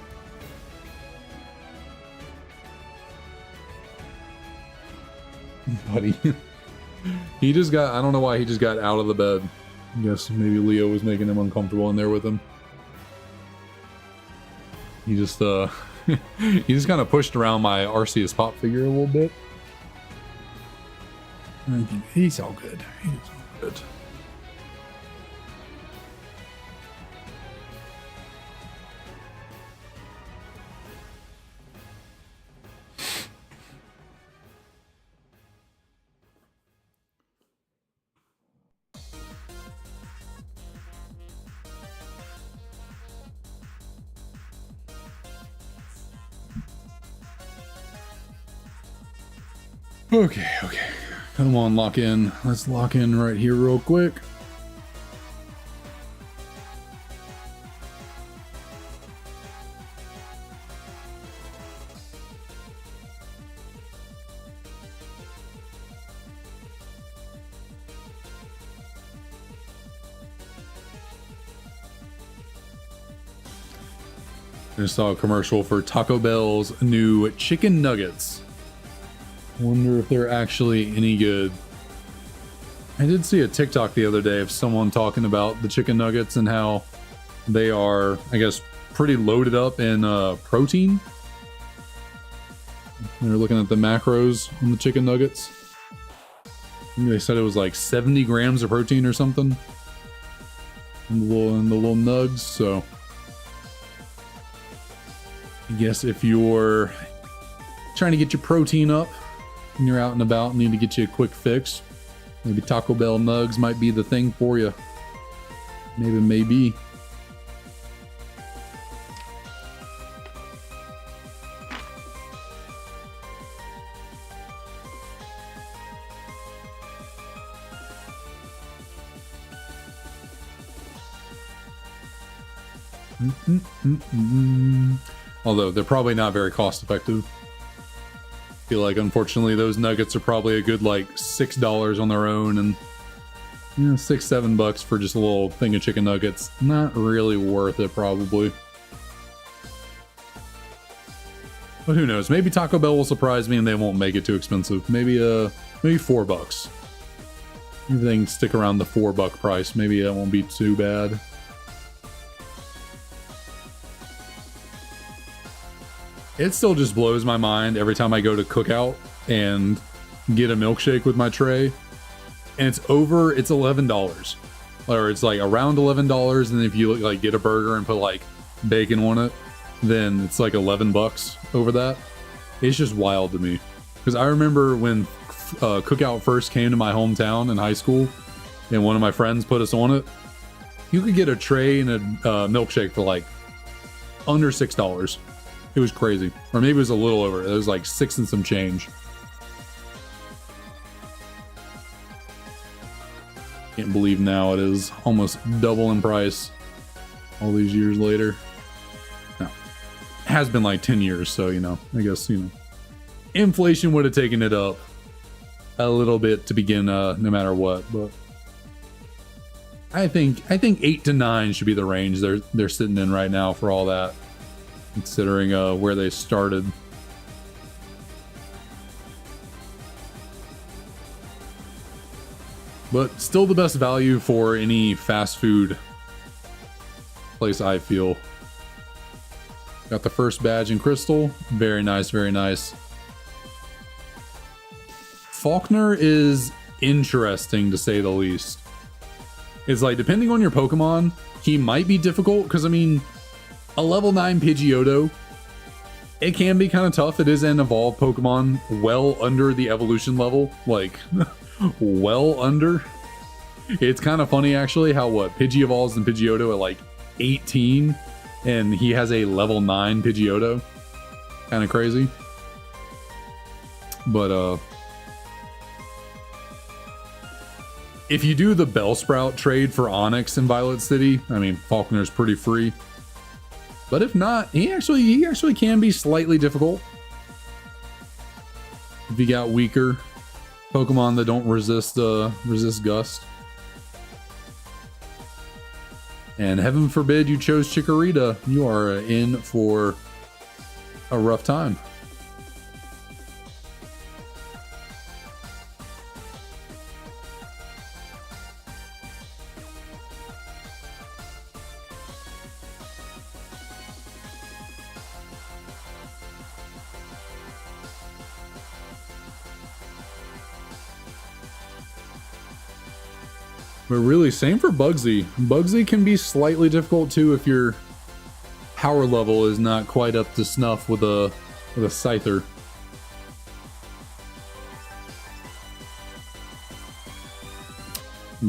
Buddy. He just got, I don't know why he just got out of the bed. I guess maybe Leo was making him uncomfortable in there with him. He just he just kind of pushed around my Arceus pop figure a little bit. He's all good. He's all good. Okay. Come on, lock in. Let's lock in right here real quick. I just saw a commercial for Taco Bell's new chicken nuggets. Wonder if they're actually any good. I did see a TikTok the other day of someone talking about the chicken nuggets and how they are, I guess, pretty loaded up in protein. They're looking at the macros on the chicken nuggets. I think they said it was like 70 grams of protein or something in the little nugs. So I guess if you're trying to get your protein up and you're out and about and need to get you a quick fix, maybe Taco Bell nugs might be the thing for you. Maybe. Although they're probably not very cost effective. I feel like unfortunately those nuggets are probably a good like $6 on their own, and $6-7 for just a little thing of chicken nuggets. Not really worth it probably. But who knows? Maybe Taco Bell will surprise me and they won't make it too expensive. Maybe $4. Everything stick around the $4 price. Maybe that won't be too bad. It still just blows my mind every time I go to Cookout and get a milkshake with my tray. And it's $11. Or it's like around $11. And if you like get a burger and put like bacon on it, then it's like 11 bucks over that. It's just wild to me. Because I remember when Cookout first came to my hometown in high school and one of my friends put us on it, you could get a tray and a milkshake for like under $6. It was crazy. Or maybe it was a little over. It was like 6 and some change. Can't believe now it is almost double in price all these years later. No. It has been like 10 years, so you know, I guess, you know, inflation would have taken it up a little bit to begin no matter what, but I think 8 to 9 should be the range they're sitting in right now for all that, considering where they started. But still the best value for any fast food place, I feel. Got the first badge in crystal. Very nice, very nice. Faulkner is interesting to say the least. It's like, depending on your Pokemon, he might be difficult, because I mean, a level 9 Pidgeotto, it can be kind of tough. It is an evolved Pokemon well under the evolution level, like well under. It's kind of funny actually how Pidgey evolves in Pidgeotto at like 18 and he has a level 9 Pidgeotto. Kind of crazy. But if you do the Bellsprout trade for Onyx in Violet City, I mean, Faulkner's pretty free. But if not, he actually can be slightly difficult. If you got weaker Pokemon that don't resist Gust. And heaven forbid you chose Chikorita, you are in for a rough time. But really, same for Bugsy. Bugsy can be slightly difficult too if your power level is not quite up to snuff with a Scyther.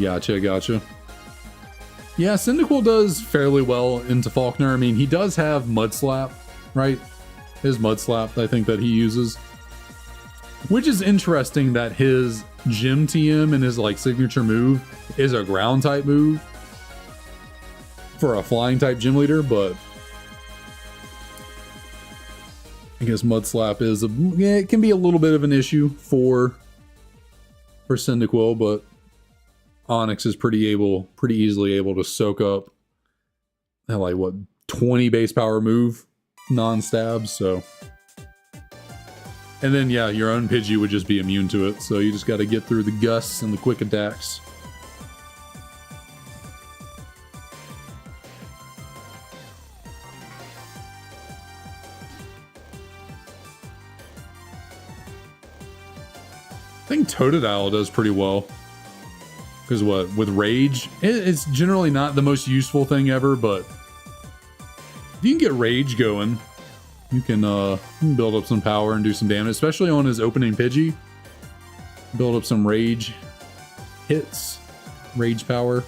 Gotcha. Yeah, Cyndaquil does fairly well into Faulkner. I mean, he does have Mud Slap, right? His Mud Slap, I think, that he uses. Which is interesting that his Gym TM and his like signature move is a ground type move for a flying type gym leader, but I guess Mud Slap is it can be a little bit of an issue for Cyndaquil, but Onyx is pretty easily able to soak up that like 20 base power move non-stab, so. And then, yeah, your own Pidgey would just be immune to it, so you just got to get through the gusts and the quick attacks. I think Totodile does pretty well. Because with Rage, it's generally not the most useful thing ever, but if you can get Rage going, you can build up some power and do some damage, especially on his opening Pidgey. Build up some Rage hits, Rage power.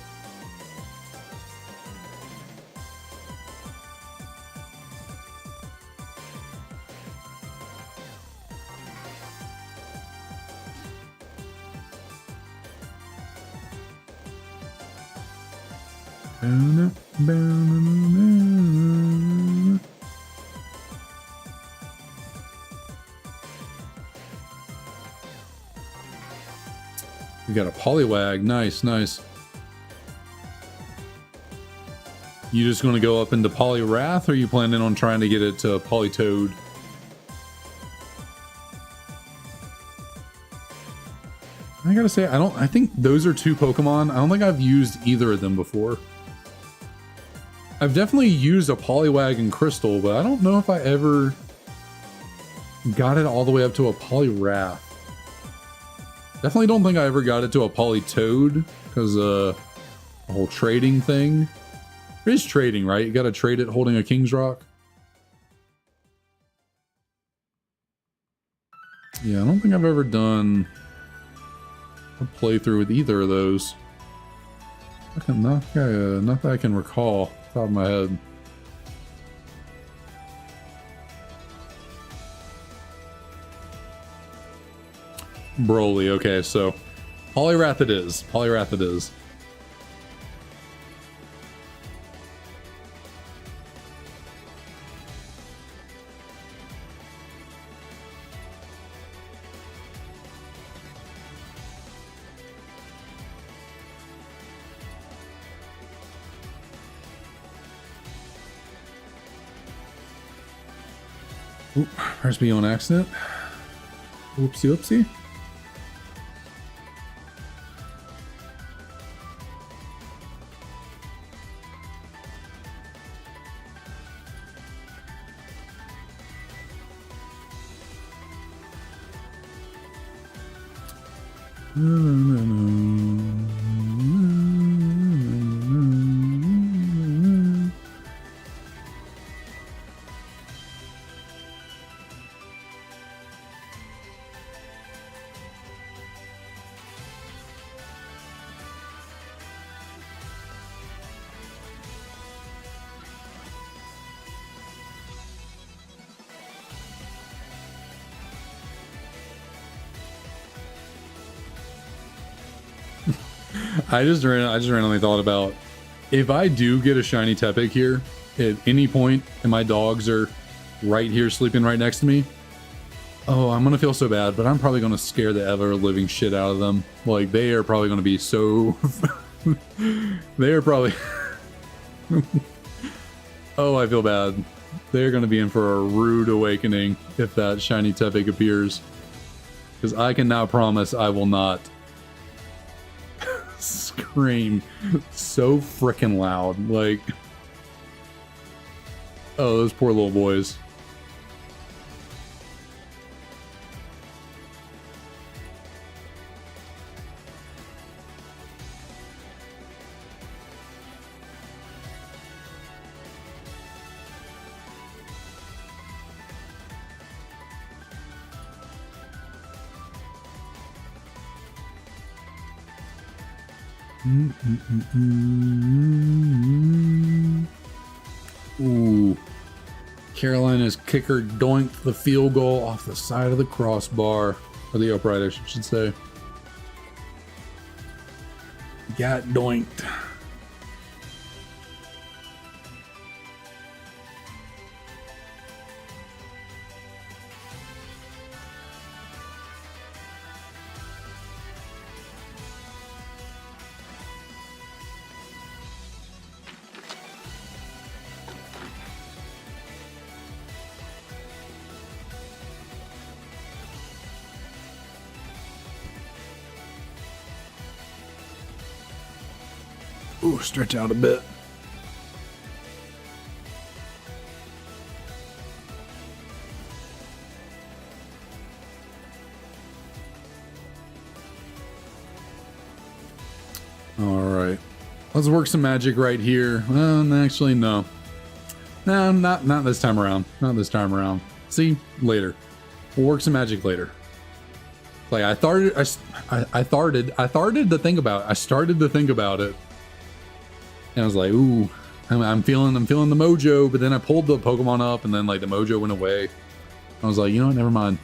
We got a Poliwag. Nice. You just going to go up into Poliwrath, or are you planning on trying to get it to Politoad? I gotta say, I think those are two Pokemon. I don't think I've used either of them before. I've definitely used a Poliwag and Crystal, but I don't know if I ever got it all the way up to a Poliwrath. Definitely don't think I ever got it to a Politoad, because the whole trading thing. It is trading, right? You gotta trade it holding a King's Rock. Yeah, I don't think I've ever done a playthrough with either of those. Not that I can recall off the top of my head. Broly, okay, so Poliwrath it is. Poliwrath it is. Oop, press B on accident. Whoopsie whoopsie. I just randomly thought about, if I do get a shiny Tepig here at any point and my dogs are right here sleeping right next to me, oh, I'm gonna feel so bad, but I'm probably gonna scare the ever living shit out of them. Like, they are probably gonna be so they are probably oh, I feel bad. They're gonna be in for a rude awakening if that shiny Tepig appears, because I can now promise I will not scream so freaking loud. Like, oh, those poor little boys. Ooh. Carolina's kicker doinked the field goal off the side of the crossbar. Or the upright, I should say. Got doinked. Ooh, stretch out a bit. All right, let's work some magic right here. Well, actually, no. No, not this time around. Not this time around. See, later. We'll work some magic later. Like, I started to think about it. And I was like, ooh, I'm feeling the mojo, but then I pulled the Pokemon up and then like the mojo went away. I was like, you know what, never mind.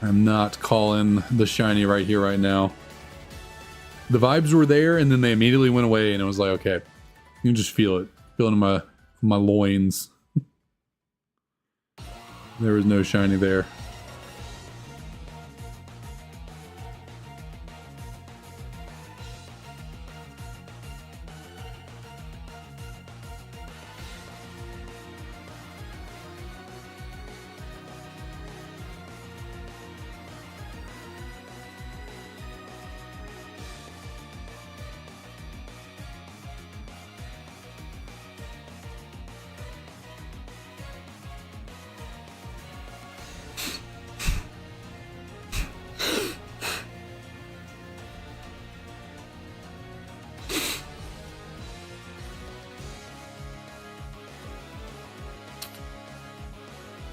I'm not calling the shiny right here, right now. The vibes were there and then they immediately went away and it was like, okay, you can just feel it. Feel it in my loins. There was no shiny there.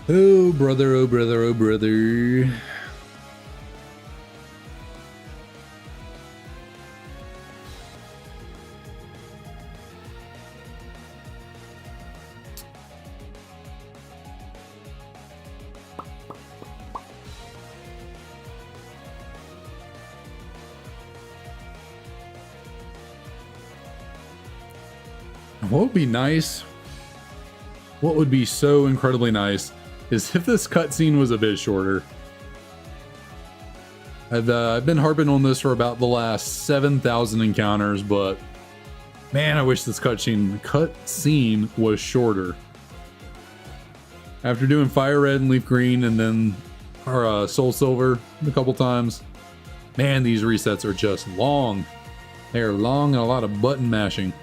Oh, brother, oh, brother, oh, brother. What would be nice? What would be so incredibly nice is if this cutscene was a bit shorter. I've been harping on this for about the last 7,000 encounters, but man, I wish this cutscene was shorter. After doing Fire Red and Leaf Green and then our Soul Silver a couple times, man, these resets are just long. They are long and a lot of button mashing.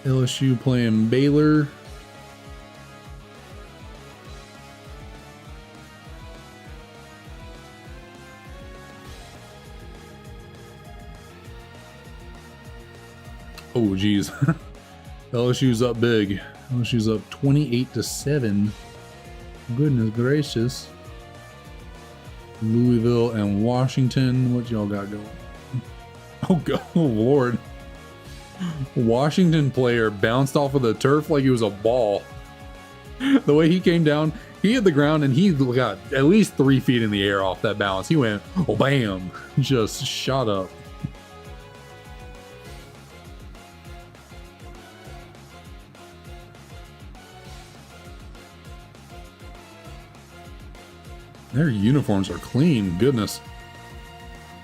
LSU playing Baylor. Oh, geez. LSU's up big. LSU's up 28-7. Goodness gracious. Louisville and Washington. What y'all got going? Oh, God. Oh, Lord. Washington player bounced off of the turf like he was a ball. The way he came down, he hit the ground and he got at least 3 feet in the air off that bounce. He went, oh, bam. Just shot up. Their uniforms are clean. Goodness.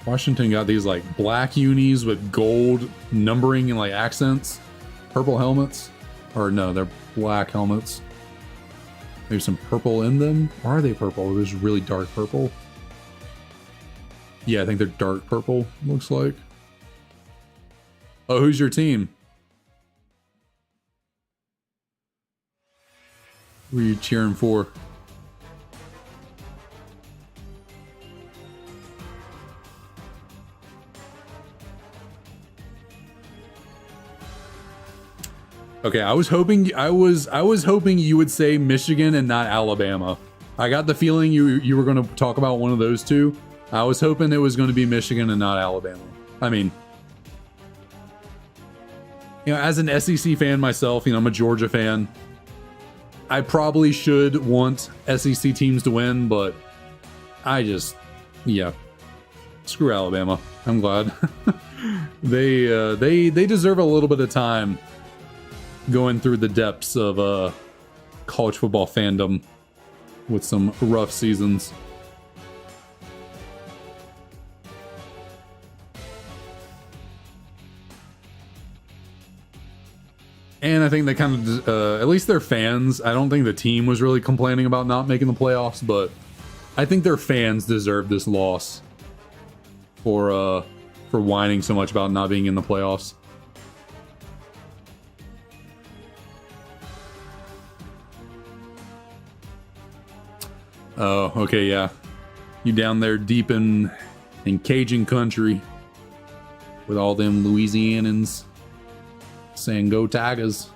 Washington got these like black unis with gold numbering and like accents. Purple helmets. Or no, they're black helmets. Maybe some purple in them. Or are they purple? There's really dark purple. Yeah, I think they're dark purple, looks like. Oh, who's your team? Who are you cheering for? Okay, I was hoping you would say Michigan and not Alabama. I got the feeling you were going to talk about one of those two. I was hoping it was going to be Michigan and not Alabama. I mean, you know, as an SEC fan myself, you know, I'm a Georgia fan. I probably should want SEC teams to win, but yeah, screw Alabama. I'm glad. They deserve a little bit of time going through the depths of college football fandom with some rough seasons. And I think they kind of, at least their fans, I don't think the team was really complaining about not making the playoffs, but I think their fans deserve this loss for whining so much about not being in the playoffs. Oh, okay, yeah. You down there deep in Cajun country with all them Louisianans saying go Tigers.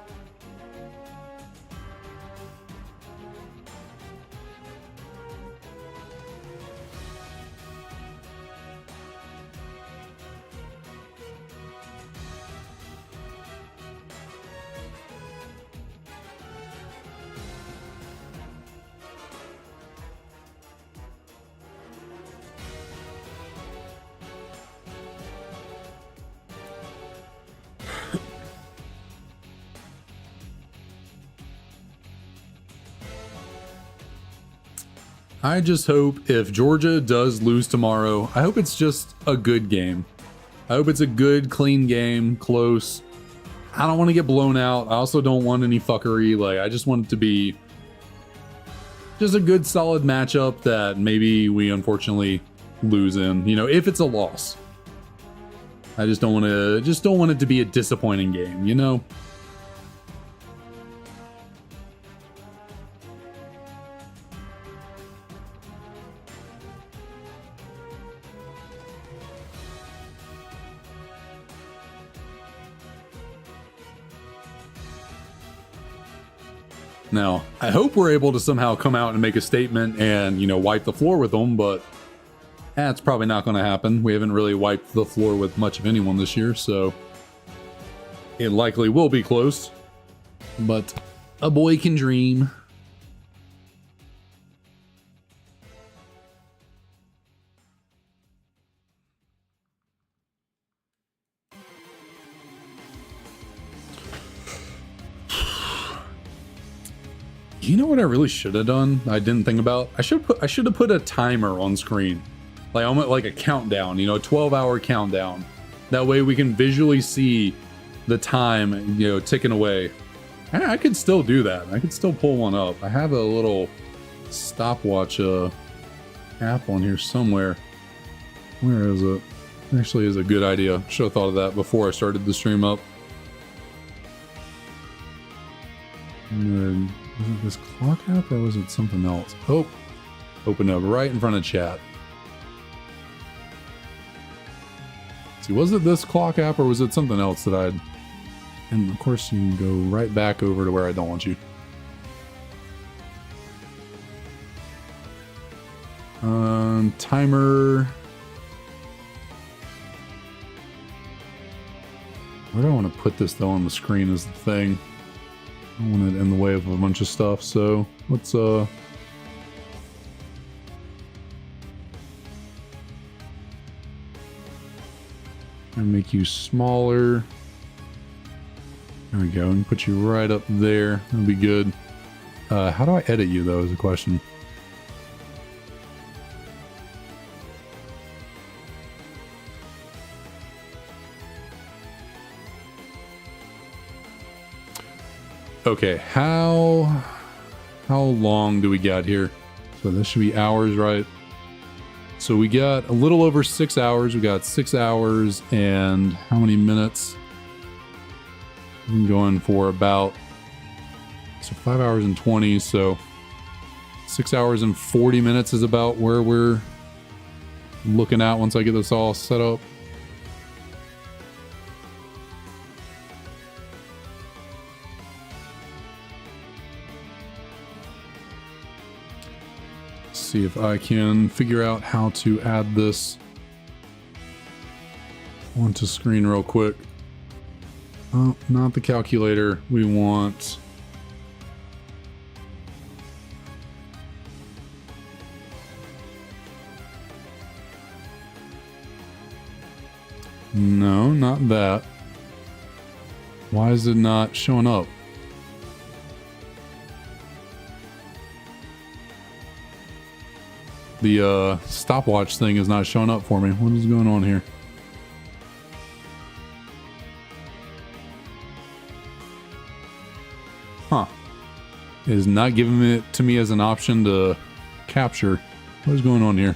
I just hope if Georgia does lose tomorrow, I hope it's just a good game. I hope it's a good, clean game, close. I don't want to get blown out. I also don't want any fuckery. Like, I just want it to be just a good, solid matchup that maybe we unfortunately lose in. You know, if it's a loss, I just don't want it to be a disappointing game. You know. Now, I hope we're able to somehow come out and make a statement and, you know, wipe the floor with them, but that's probably not going to happen. We haven't really wiped the floor with much of anyone this year, so it likely will be close. But a boy can dream. You know what I really should have done? I didn't think about. I should have put a timer on screen, like almost like a countdown. You know, a 12-hour countdown. That way we can visually see the time, you know, ticking away. I could still do that. I could still pull one up. I have a little stopwatch app on here somewhere. Where is it? Actually, is a good idea. Should have thought of that before I started the stream up. And was it this clock app or was it something else? Oh, open up right in front of chat. See, was it this clock app or was it something else that I'd... And of course you can go right back over to where I don't want you. Timer. Where do I want to put this though on the screen is the thing. I don't want it in the way of a bunch of stuff, so let's and make you smaller. There we go, and put you right up there. That'll be good. How do I edit you though is the question. Okay, how long do we got here? So this should be hours, right? So we got a little over 6 hours. We got 6 hours and how many minutes? I'm going for about 5 hours and 20. So 6 hours and 40 minutes is about where we're looking at once I get this all set up. See if I can figure out how to add this onto screen real quick. Oh, not the calculator. We want... No, not that. Why is it not showing up? The stopwatch thing is not showing up for me. What is going on here? Huh. It is not giving it to me as an option to capture. What is going on here?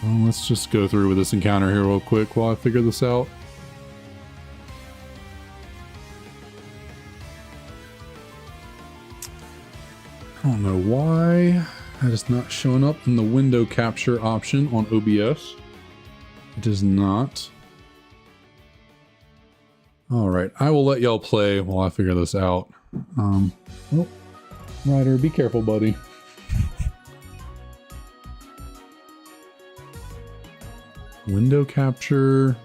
Well, let's just go through with this encounter here real quick while I figure this out. I don't know why that is not showing up in the window capture option on OBS. It is not. All right, I will let y'all play while I figure this out. Oh, Ryder, be careful, buddy. Window capture.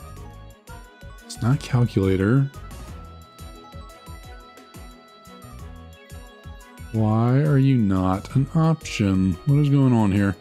It's not calculator. Why are you not an option? What is going on here?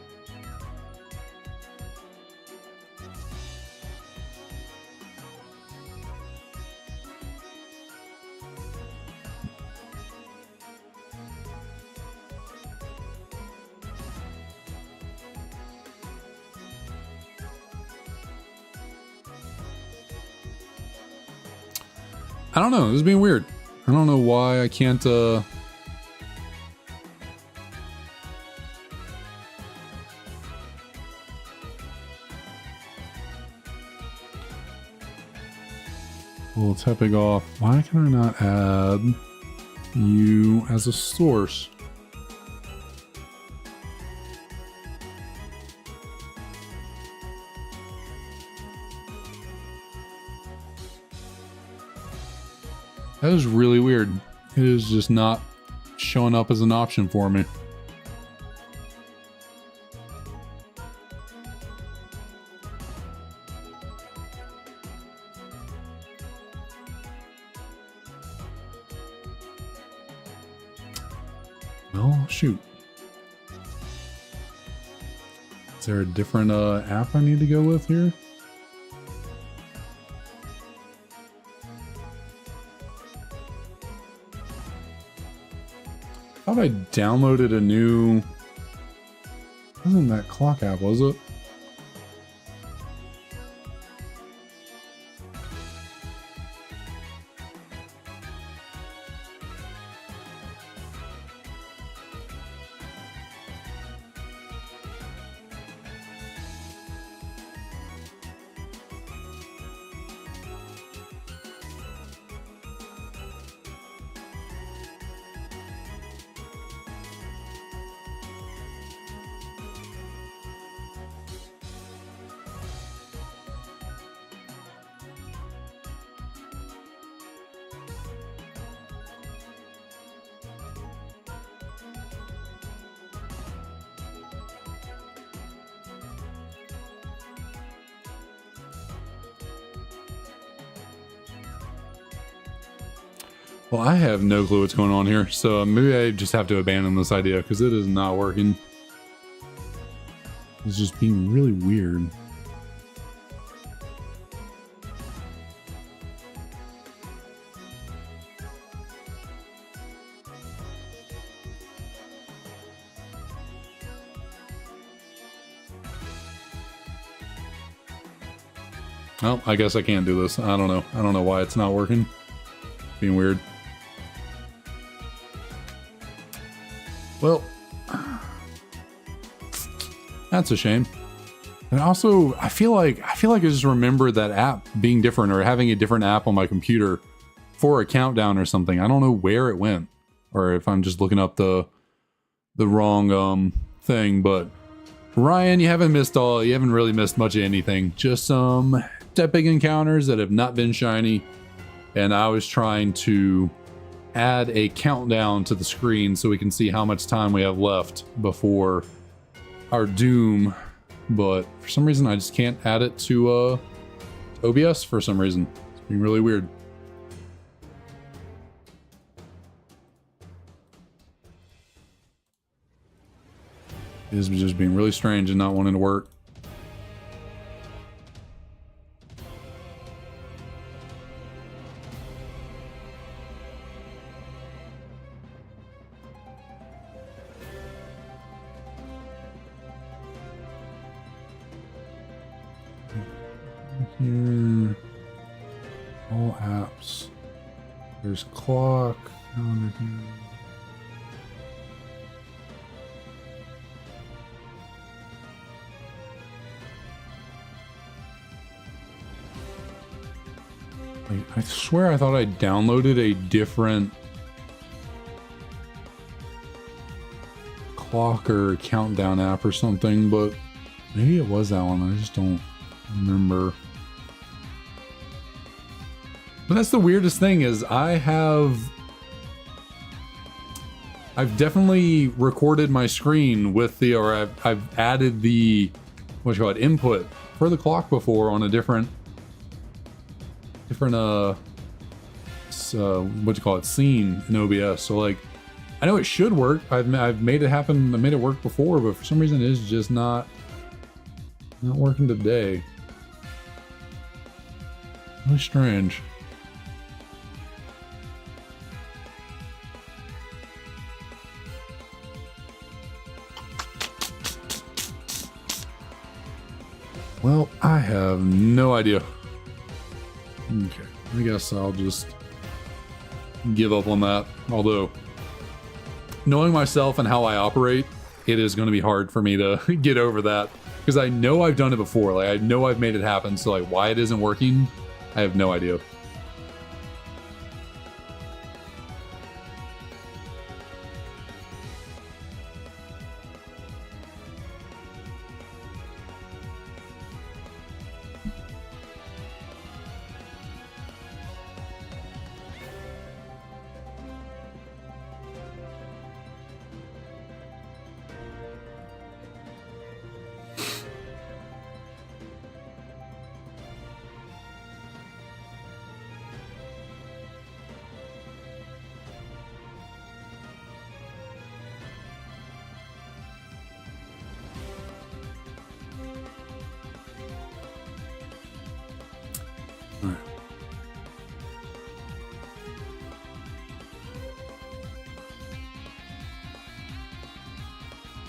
I don't know. This is being weird. I don't know why I can't, Pull Tepig off. Why can I not add you as a source? That is really weird. It is just not showing up as an option for me. Well, shoot. Is there a different app I need to go with here? I thought I downloaded a new... Wasn't that clock app, was it? Well, I have no clue what's going on here, so maybe I just have to abandon this idea because it is not working. It's just being really weird. Well, I guess I can't do this. I don't know. I don't know why it's not working. Being weird. Well, that's a shame. And also, I feel like I just remember that app being different or having a different app on my computer for a countdown or something. I don't know where it went, or if I'm just looking up the wrong thing. But Ryan, you haven't really missed much of anything. Just some Tepig encounters that have not been shiny, and I was trying to add a countdown to the screen so we can see how much time we have left before our doom, but for some reason I just can't add it to OBS for some reason. It's being really weird. It is just being really strange and not wanting to work. Here, all apps. There's clock, calendar here. I swear I thought I downloaded a different clock or countdown app or something, but maybe it was that one. I just don't remember. But that's the weirdest thing is I've definitely recorded my screen with the, or I've added the, what you call it, input for the clock before on a different what you call it, scene in OBS. So like, I know it should work. I've made it happen. I made it work before, but for some reason it is just not working today. Really strange. Well, I have no idea. Okay, I guess I'll just give up on that. Although, knowing myself and how I operate, it is going to be hard for me to get over that. Because I know I've done it before. Like, I know I've made it happen. So, like, why it isn't working, I have no idea.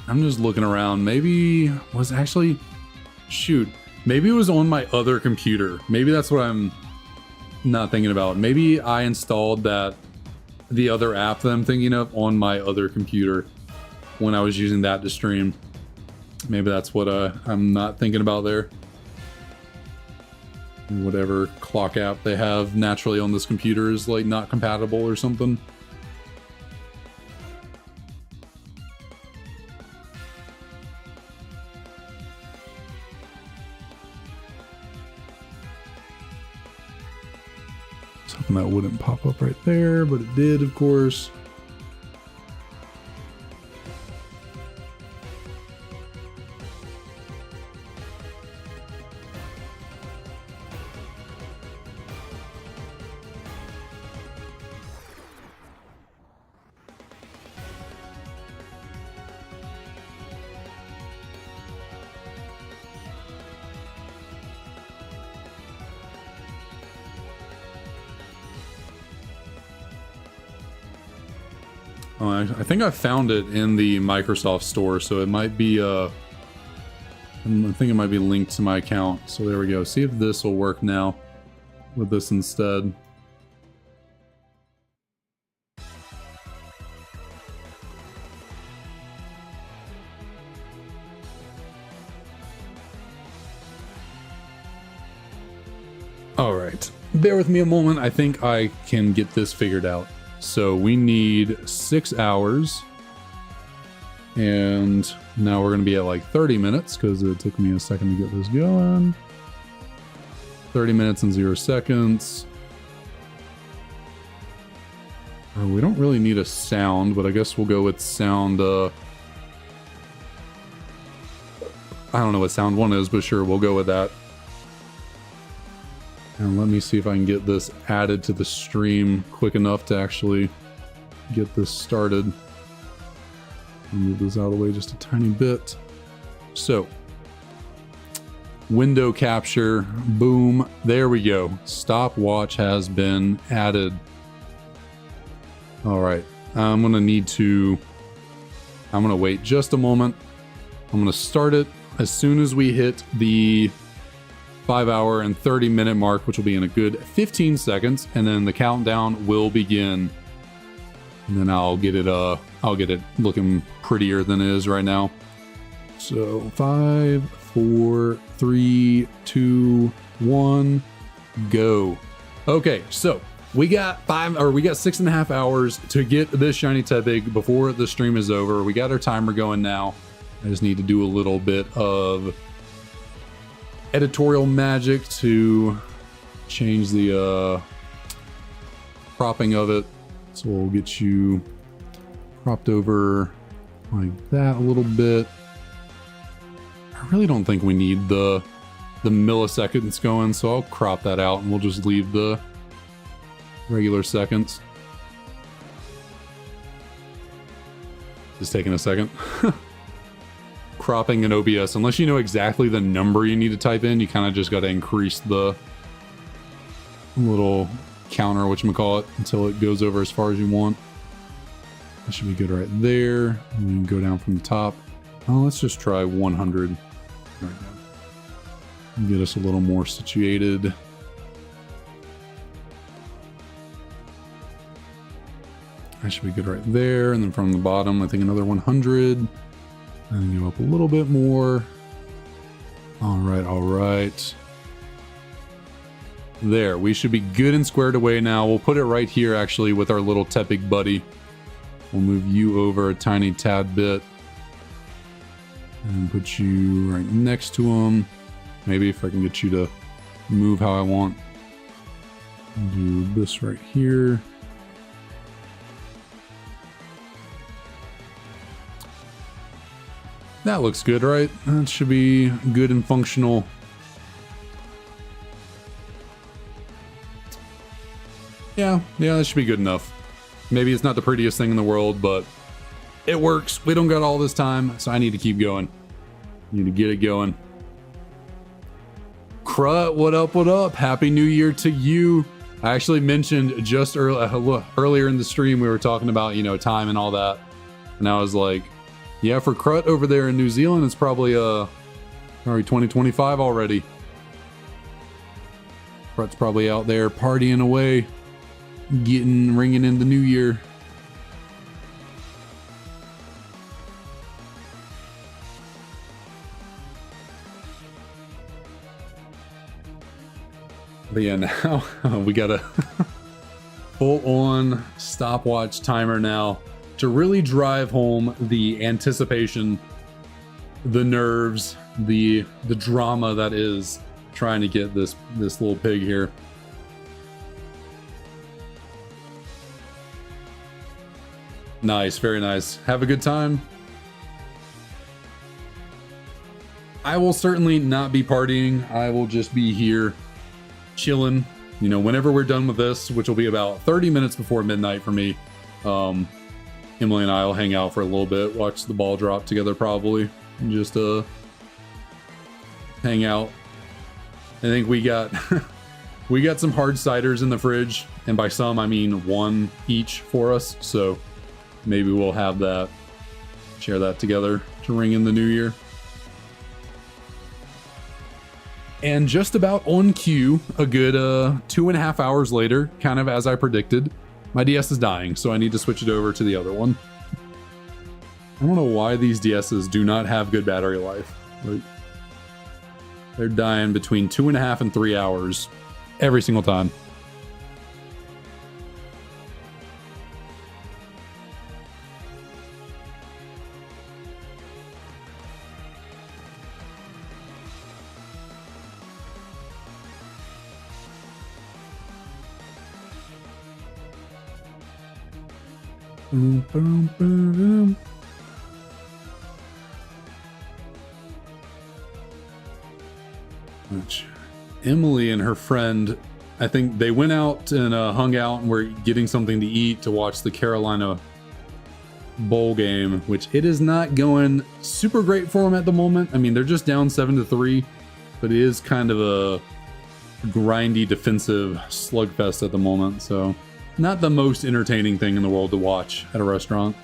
I'm just looking around. Maybe was actually, shoot, maybe it was on my other computer. Maybe that's what I'm not thinking about. Maybe I installed the other app that I'm thinking of on my other computer when I was using that to stream. Maybe that's what I'm not thinking about there. Whatever clock app they have naturally on this computer is like not compatible or something. Something that wouldn't pop up right there, but it did, of course. I think I found it in the Microsoft store, so it might be, I think it might be linked to my account. So there we go. See if this will work now with this instead. All right, bear with me a moment. I think I can get this figured out. So we need 6 hours, and now we're going to be at like 30 minutes because it took me a second to get this going. 30 minutes and 0 seconds. We don't really need a sound, but I guess we'll go with sound. I don't know what sound 1 is, but sure, we'll go with that. And let me see if I can get this added to the stream quick enough to actually get this started. Move this out of the way just a tiny bit. So, window capture, boom, there we go. Stopwatch has been added. All right, I'm gonna wait just a moment. I'm gonna start it as soon as we hit the 5 hour and 30 minute mark, which will be in a good 15 seconds, and then the countdown will begin. And then I'll get it looking prettier than it is right now. So 5, 4, 3, 2, 1, go. Okay, so we got 6.5 hours to get this Shiny Tepig before the stream is over. We got our timer going now. I just need to do a little bit of editorial magic to change the cropping of it. So we'll get you cropped over like that a little bit. I really don't think we need the milliseconds going, so I'll crop that out and we'll just leave the regular seconds. Just taking a second. Cropping in OBS, unless you know exactly the number you need to type in, you kind of just got to increase the little counter, whatchamacallit, until it goes over as far as you want. That should be good right there. And then go down from the top. Oh, let's just try 100 right now. Get us a little more situated. That should be good right there. And then from the bottom, I think another 100. And then go up a little bit more. All right, all right. There, we should be good and squared away now. We'll put it right here, actually, with our little Tepig buddy. We'll move you over a tiny tad bit. And put you right next to him. Maybe if I can get you to move how I want. Do this right here. That looks good, right? That should be good and functional. Yeah, that should be good enough. Maybe it's not the prettiest thing in the world, but it works. We don't got all this time, so I need to keep going. Need to get it going. Crut, what up, what up? Happy New Year to you. I actually mentioned just earlier in the stream, we were talking about, you know, time and all that. And I was like, yeah, for Crut over there in New Zealand, it's probably 2025 already. Crut's probably out there partying away, ringing in the new year. But yeah, now we got a full-on stopwatch timer now to really drive home the anticipation, the nerves, the drama that is trying to get this little pig here. Nice, very nice. Have a good time. I will certainly not be partying. I will just be here chilling. You know, whenever we're done with this, which will be about 30 minutes before midnight for me, Emily and I will hang out for a little bit, watch the ball drop together probably, and just hang out. I think we got we got some hard ciders in the fridge, and by some I mean one each for us, so maybe we'll have that, share that together to ring in the new year. And just about on cue, a good 2.5 hours later, kind of as I predicted, my DS is dying, so I need to switch it over to the other one. I don't know why these DSs do not have good battery life. Like, they're dying between 2.5 and 3 hours every single time. Which Emily and her friend, I think they went out and hung out and were getting something to eat to watch the Carolina bowl game, which it is not going super great for them at the moment. I mean, they're just down 7-3, but it is kind of a grindy defensive slugfest at the moment, so not the most entertaining thing in the world to watch at a restaurant.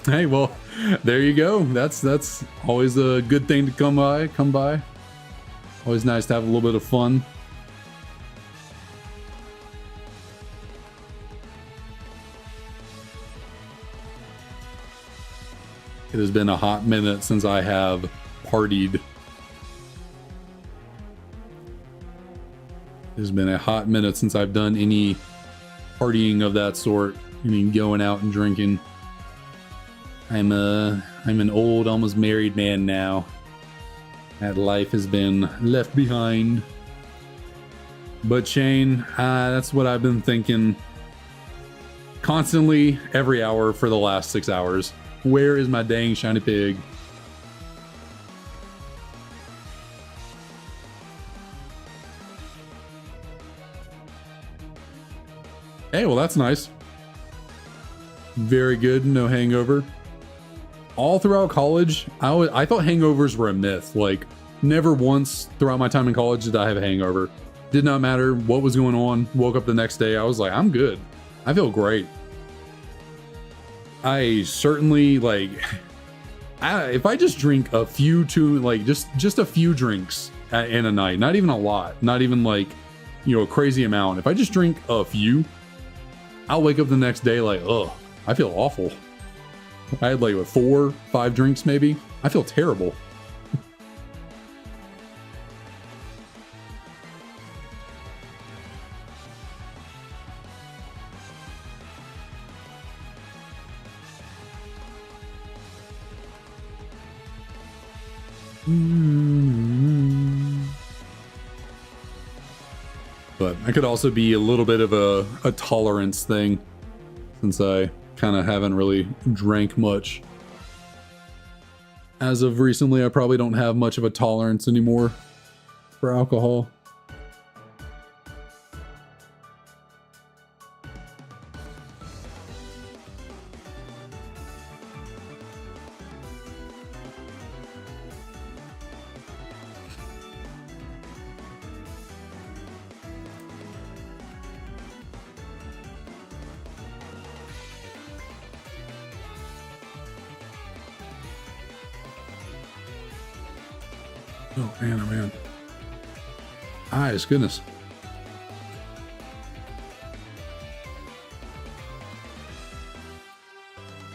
Hey, well, there you go. That's always a good thing to come by. Always nice to have a little bit of fun. It has been a hot minute since I have partied. It has been a hot minute since I've done any partying of that sort. I mean, going out and drinking. I'm an old, almost married man now. That life has been left behind. But Shane, that's what I've been thinking constantly every hour for the last 6 hours. Where is my dang shiny pig? Hey, well, that's nice. Very good, no hangover. All throughout college, I thought hangovers were a myth. Like, never once throughout my time in college did I have a hangover. Did not matter what was going on. Woke up the next day, I was like, I'm good. I feel great. I certainly, like, if I just drink a few, like just a few drinks in a night, not even a lot, not even like, you know, a crazy amount. If I just drink a few, I'll wake up the next day like, oh, I feel awful. I had like 4, 5 drinks maybe. I feel terrible. But I could also be a little bit of a tolerance thing, since I kind of haven't really drank much. As of recently, I probably don't have much of a tolerance anymore for alcohol. Oh man, oh man. Eyes, goodness.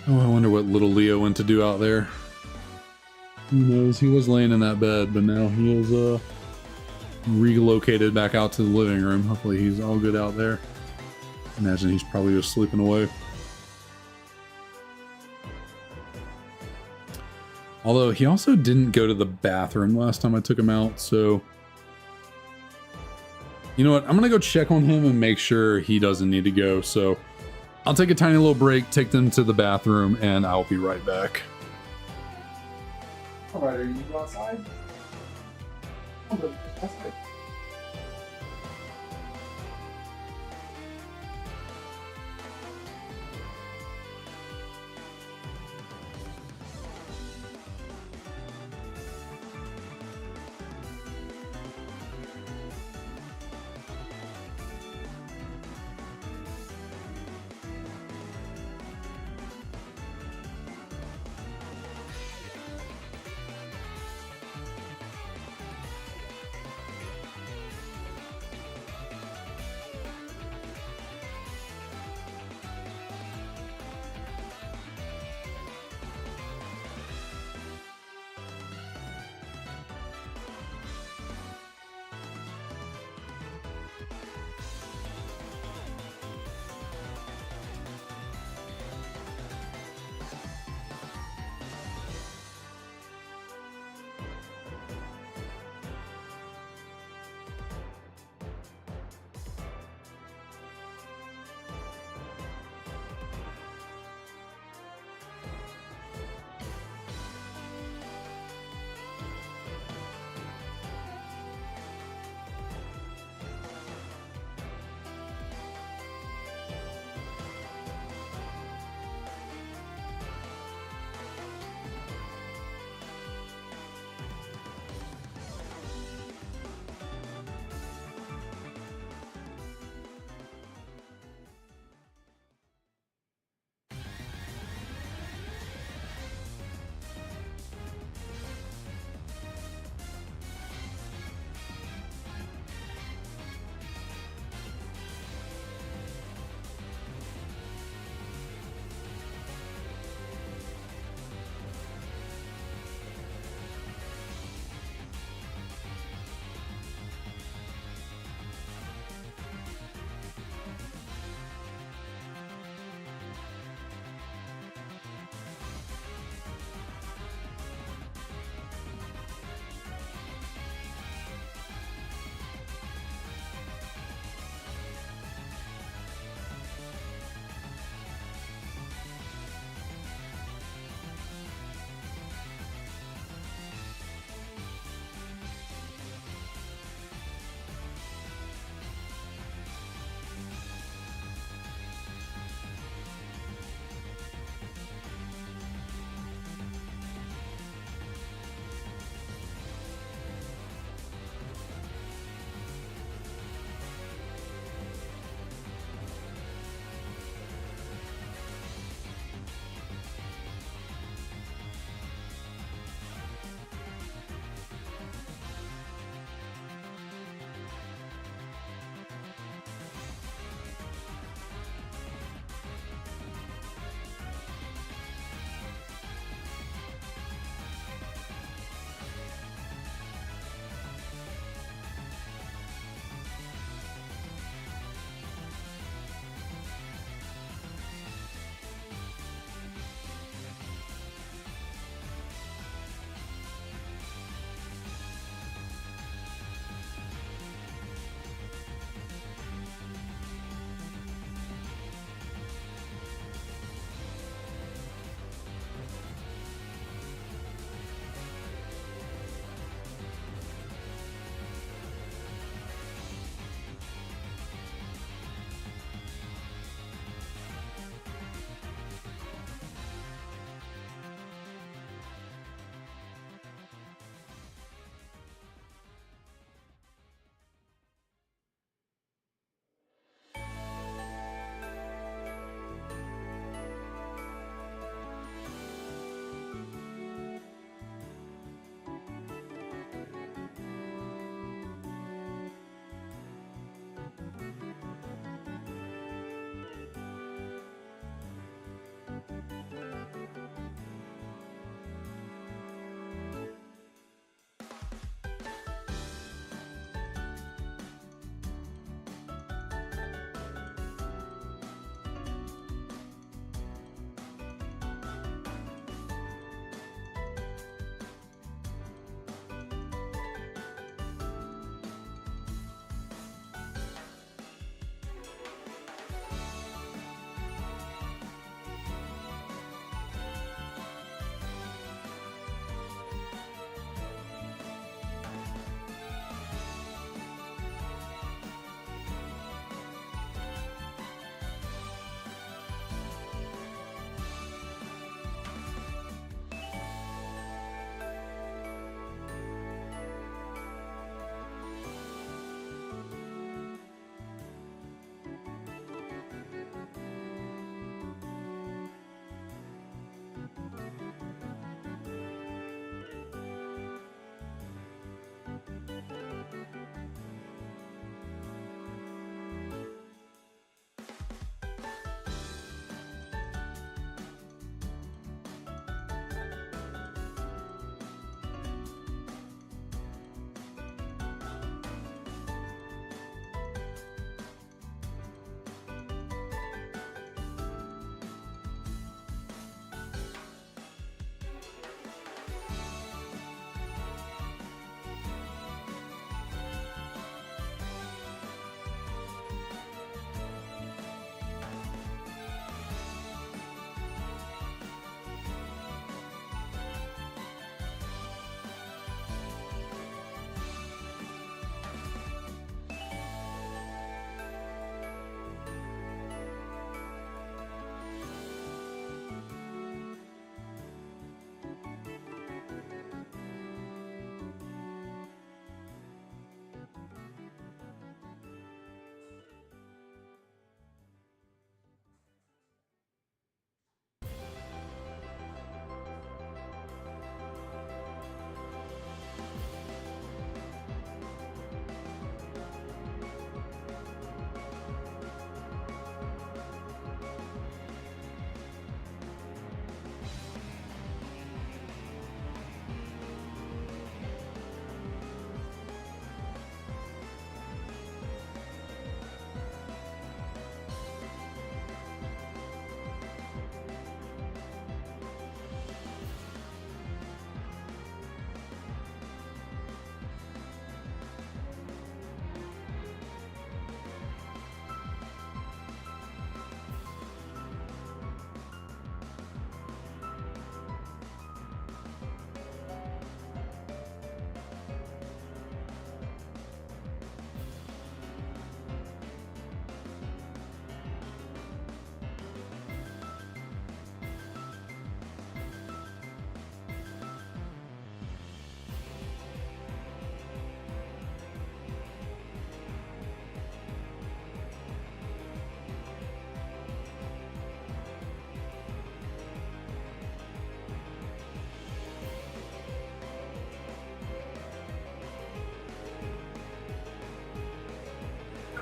Oh, I wonder what little Leo went to do out there. Who knows? He was laying in that bed, but now he is relocated back out to the living room. Hopefully he's all good out there. Imagine he's probably just sleeping away. Although he also didn't go to the bathroom last time I took him out, so you know what? I'm gonna go check on him and make sure he doesn't need to go. So I'll take a tiny little break, take them to the bathroom, and I'll be right back. All right, are you outside? Outside.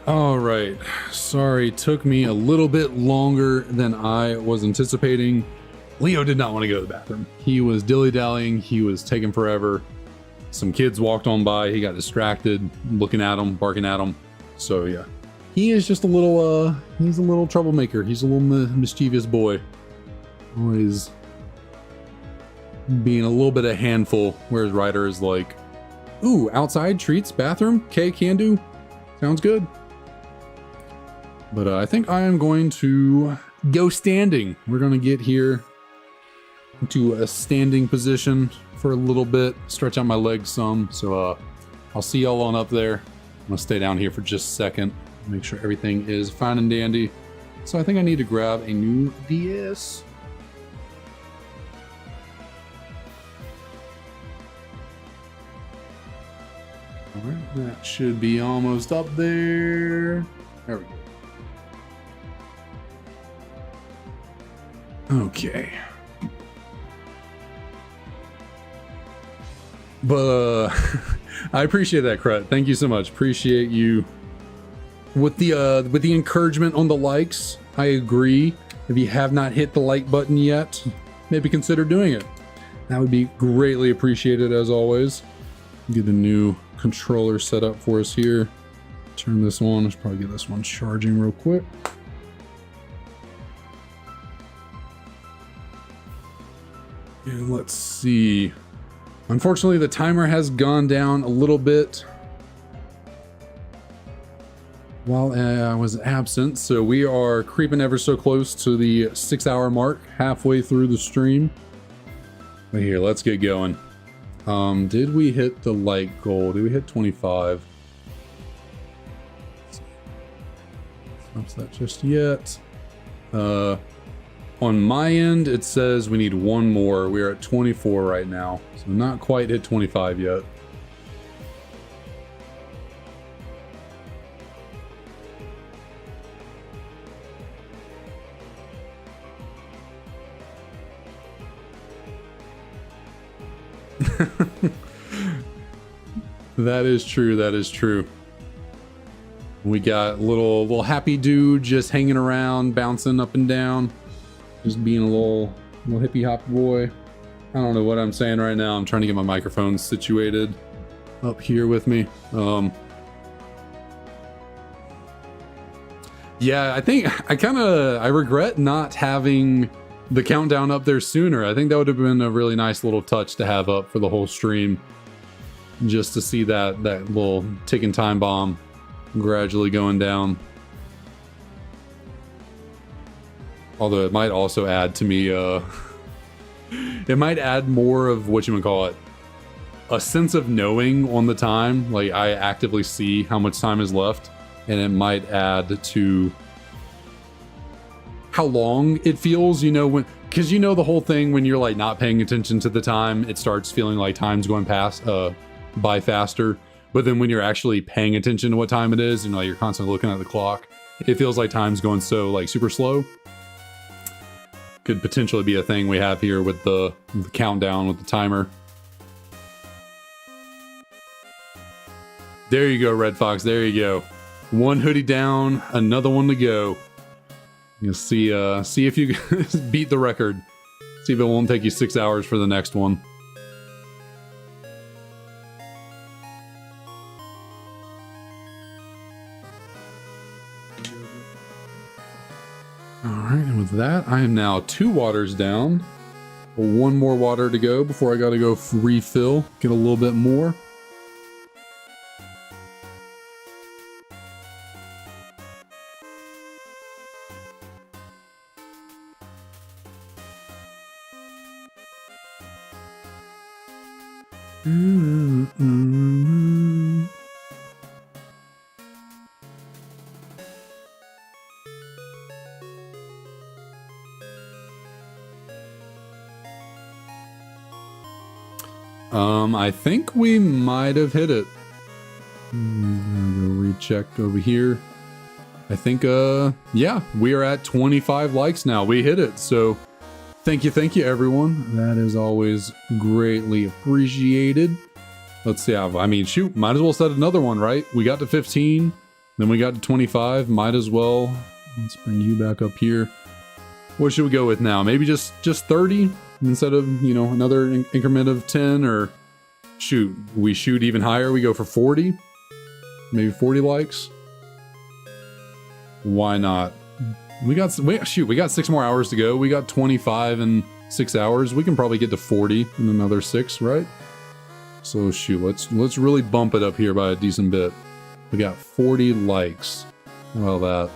All right. Sorry, took me a little bit longer than I was anticipating. Leo did not want to go to the bathroom. He was dilly-dallying. He was taking forever. Some kids walked on by. He got distracted, looking at him, barking at him. So yeah, he is just a little, he's a little troublemaker. He's a little mischievous boy. Always being a little bit of handful, whereas Ryder is like, ooh, outside treats, bathroom, okay, can do. Sounds good. But I think I am going to go standing. We're going to get here into a standing position for a little bit, stretch out my legs some. So I'll see y'all on up there. I'm going to stay down here for just a second, make sure everything is fine and dandy. So I think I need to grab a new DS. All right, that should be almost up there. There we go. Okay. But I appreciate that, Crut. Thank you so much. Appreciate you with the encouragement on the likes. I agree. If you have not hit the like button yet, maybe consider doing it. That would be greatly appreciated as always. Get a new controller set up for us here. Turn this on. Let's probably get this one charging real quick. And let's see. Unfortunately, the timer has gone down a little bit while I was absent, so we are creeping ever so close to the 6-hour mark, halfway through the stream. But here, let's get going. Did we hit the like goal? Did we hit 25? Not that just yet. On my end, it says we need one more. We're at 24 right now, so not quite hit 25 yet. That is true. That is true. We got little happy dude just hanging around, bouncing up and down, just being a little hippie hop boy. I don't know what I'm saying right now. I'm trying to get my microphone situated up here with me. Yeah, I think I regret not having the countdown up there sooner. I think that would have been a really nice little touch to have up for the whole stream, just to see that little ticking time bomb gradually going down. Although it might also add to me, it might add more of what you would call it, a sense of knowing on the time. Like I actively see how much time is left, and it might add to how long it feels, you know, because you know the whole thing when you're like not paying attention to the time, it starts feeling like time's going by faster. But then when you're actually paying attention to what time it is, and like you're constantly looking at the clock, it feels like time's going so like super slow. Could potentially be a thing we have here with the countdown with the timer. There you go, Red Fox. There you go. One hoodie down, another one to go. You'll see if you beat the record. See if it won't take you 6 hours for the next one. Alright, and with that, I am now 2 waters down. 1 more water to go before I gotta go refill, get a little bit more. I think we might have hit it. I'm gonna recheck over here. I think, yeah, we are at 25 likes now. We hit it. So thank you, everyone. That is always greatly appreciated. Let's see. I mean, shoot, might as well set another one, right? We got to 15. Then we got to 25. Might as well. Let's bring you back up here. What should we go with now? Maybe just 30 instead of, you know, another increment of 10, or shoot, we shoot even higher. We go for 40. Maybe 40 likes. Why not? We got 6 more hours to go. We got 25 in 6 hours. We can probably get to 40 in another 6, right? So shoot, let's really bump it up here by a decent bit. We got 40 likes. How about that?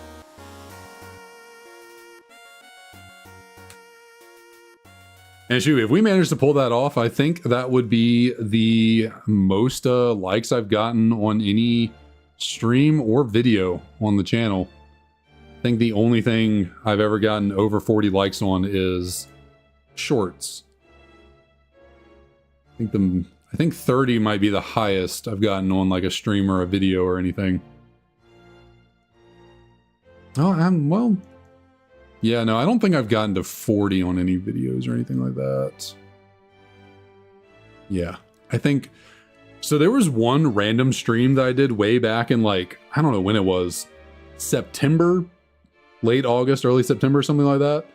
And shoot, if we manage to pull that off, I think that would be the most likes I've gotten on any stream or video on the channel. I think the only thing I've ever gotten over 40 likes on is shorts. I think 30 might be the highest I've gotten on like a stream or a video or anything. Oh, well, yeah, no, I don't think I've gotten to 40 on any videos or anything like that. Yeah, I think, so there was one random stream that I did way back in like, I don't know when it was, September, late August, early September, something like that.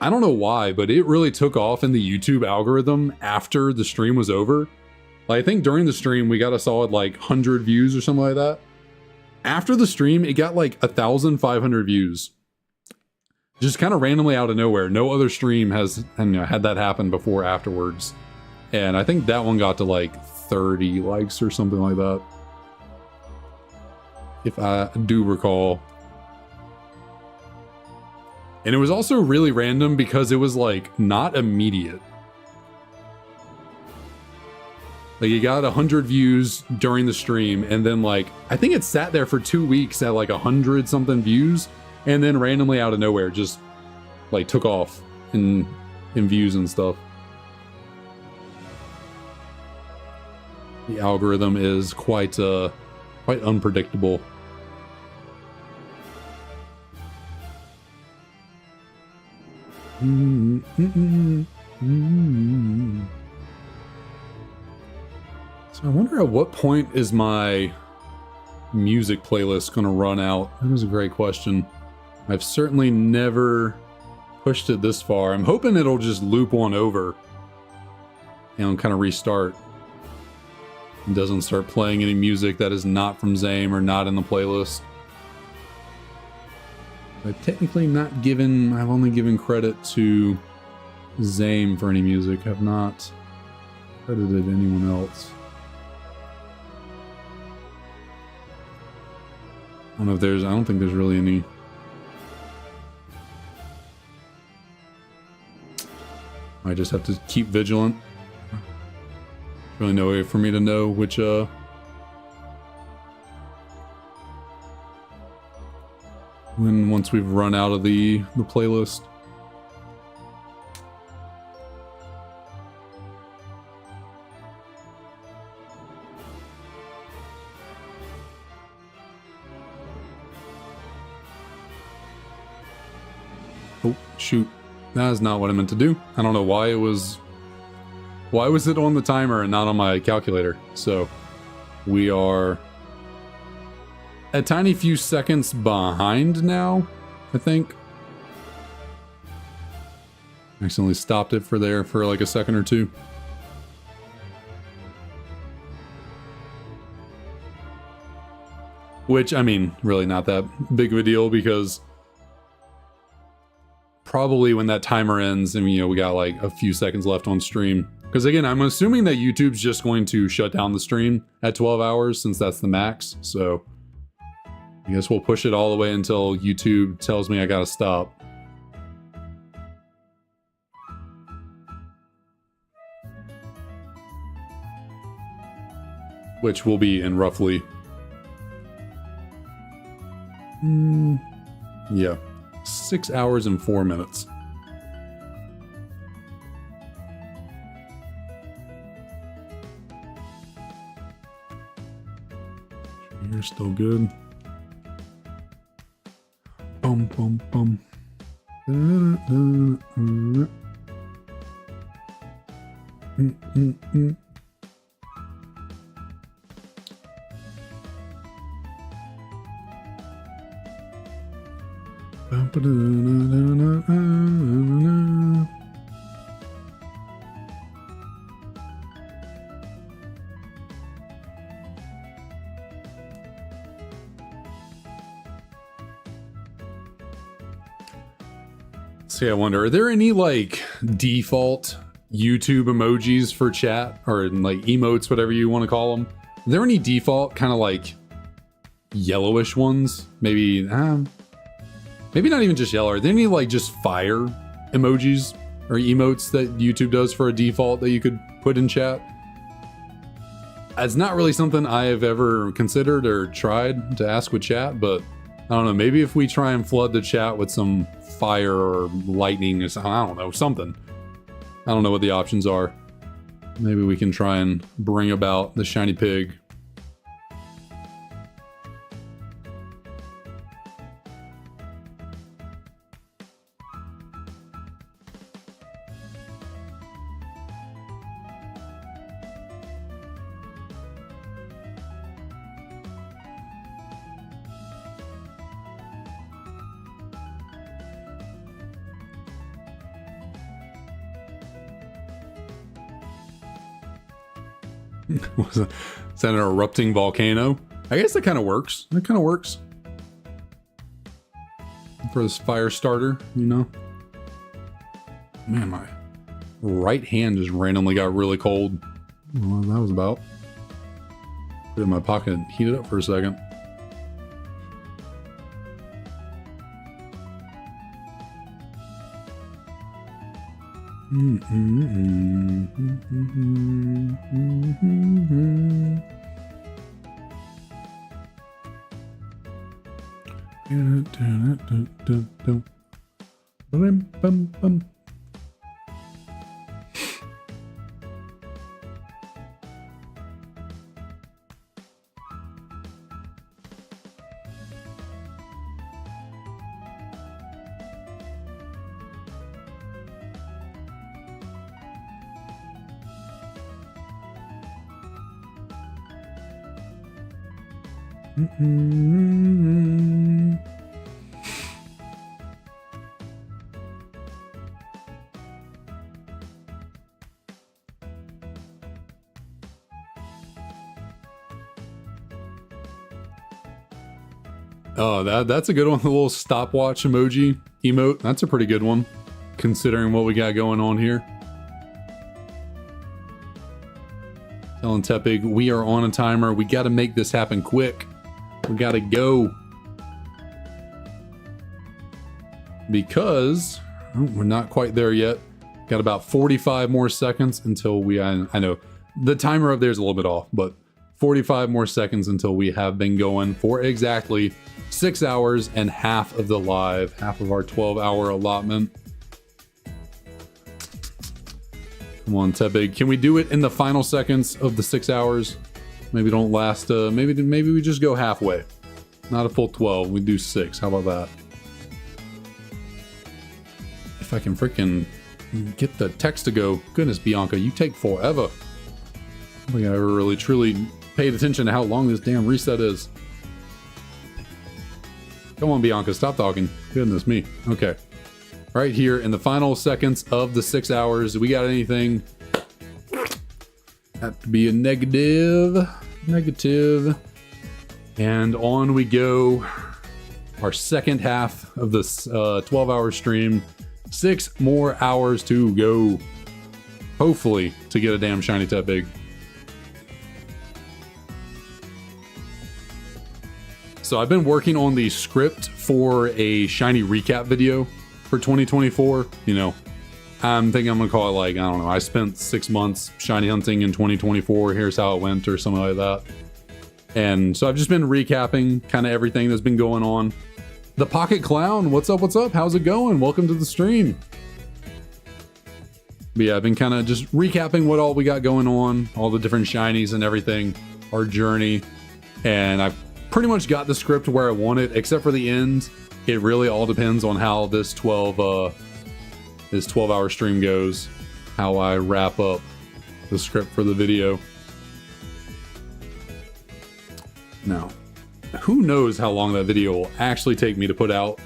I don't know why, but it really took off in the YouTube algorithm after the stream was over. Like, I think during the stream, we got a solid like 100 views or something like that. After the stream, it got like 1,500 views. Just kind of randomly out of nowhere. No other stream has had that happen before afterwards. And I think that one got to like 30 likes or something like that. If I do recall. And it was also really random because it was like not immediate. Like, you got 100 views during the stream, and then like, I think it sat there for 2 weeks at like 100 something views, and then randomly out of nowhere just like took off in views and stuff. The algorithm is quite unpredictable. So I wonder at what point is my music playlist going to run out? That is a great question. I've certainly never pushed it this far. I'm hoping it'll just loop on over and kind of restart. It doesn't start playing any music that is not from Zame or not in the playlist. I've technically not given, I've only given credit to Zame for any music. I've not credited anyone else. I don't think there's really any. I just have to keep vigilant. Really no way for me to know which once we've run out of the playlist. Oh, shoot. That is not what I meant to do. I don't know why it was... Why was it on the timer and not on my calculator? So, we are a tiny few seconds behind now, I think. Accidentally stopped it for there for like a second or two. Which, I mean, really not that big of a deal because probably when that timer ends, I mean, you know, we got like a few seconds left on stream. Because again, I'm assuming that YouTube's just going to shut down the stream at 12 hours since that's the max. So I guess we'll push it all the way until YouTube tells me I gotta stop. Which will be in roughly... yeah, 6 hours and 4 minutes. You're still good. Bum bum bum. See, I wonder, are there any like default YouTube emojis for chat, or like emotes, whatever you want to call them? Are there any default kind of like yellowish ones? Maybe maybe not even just yellow. Are there any like just fire emojis or emotes that YouTube does for a default that you could put in chat? It's not really something I have ever considered or tried to ask with chat, but I don't know, maybe if we try and flood the chat with some fire or lightning or something, I don't know, something. I don't know what the options are. Maybe we can try and bring about the shiny pig. Is that an erupting volcano? I guess that kind of works. That kind of works. For this fire starter, you know? Man, my right hand just randomly got really cold. I don't know what that was about. Put it in my pocket and heat it up for a second. Oh, that's a good one. The little stopwatch emoji emote. That's a pretty good one, considering what we got going on here. Telling Tepig, we are on a timer. We got to make this happen quick. We got to go. Because we're not quite there yet. Got about 45 more seconds until we, I know the timer up there is a little bit off, but 45 more seconds until we have been going for exactly 6 hours and half of the live, half of our 12-hour allotment. Come on, Tepig. Can we do it in the final seconds of the 6 hours? Maybe don't last, maybe we just go halfway. Not a full 12, we do 6. How about that? If I can freaking get the text to go. Goodness, Bianca, you take forever. I don't think I ever really truly paid attention to how long this damn reset is. Come on, Bianca, stop talking. Goodness me. Okay. Right here in the final seconds of the 6 hours, we got anything? Have to be a negative. Negative. And on we go. Our second half of this 12-hour stream. 6 more hours to go. Hopefully, to get a damn shiny Tepig. So I've been working on the script for a shiny recap video for 2024. You know, I'm thinking I'm gonna call it like, I don't know, I spent 6 months shiny hunting in 2024. Here's how it went, or something like that. And so I've just been recapping kind of everything that's been going on. The Pocket Clown, what's up, what's up? How's it going? Welcome to the stream. But yeah, I've been kind of just recapping what all we got going on, all the different shinies and everything, our journey. And I've pretty much got the script where I want it, except for the end. It really all depends on how this 12-hour stream goes, how I wrap up the script for the video. Now, who knows how long that video will actually take me to put out?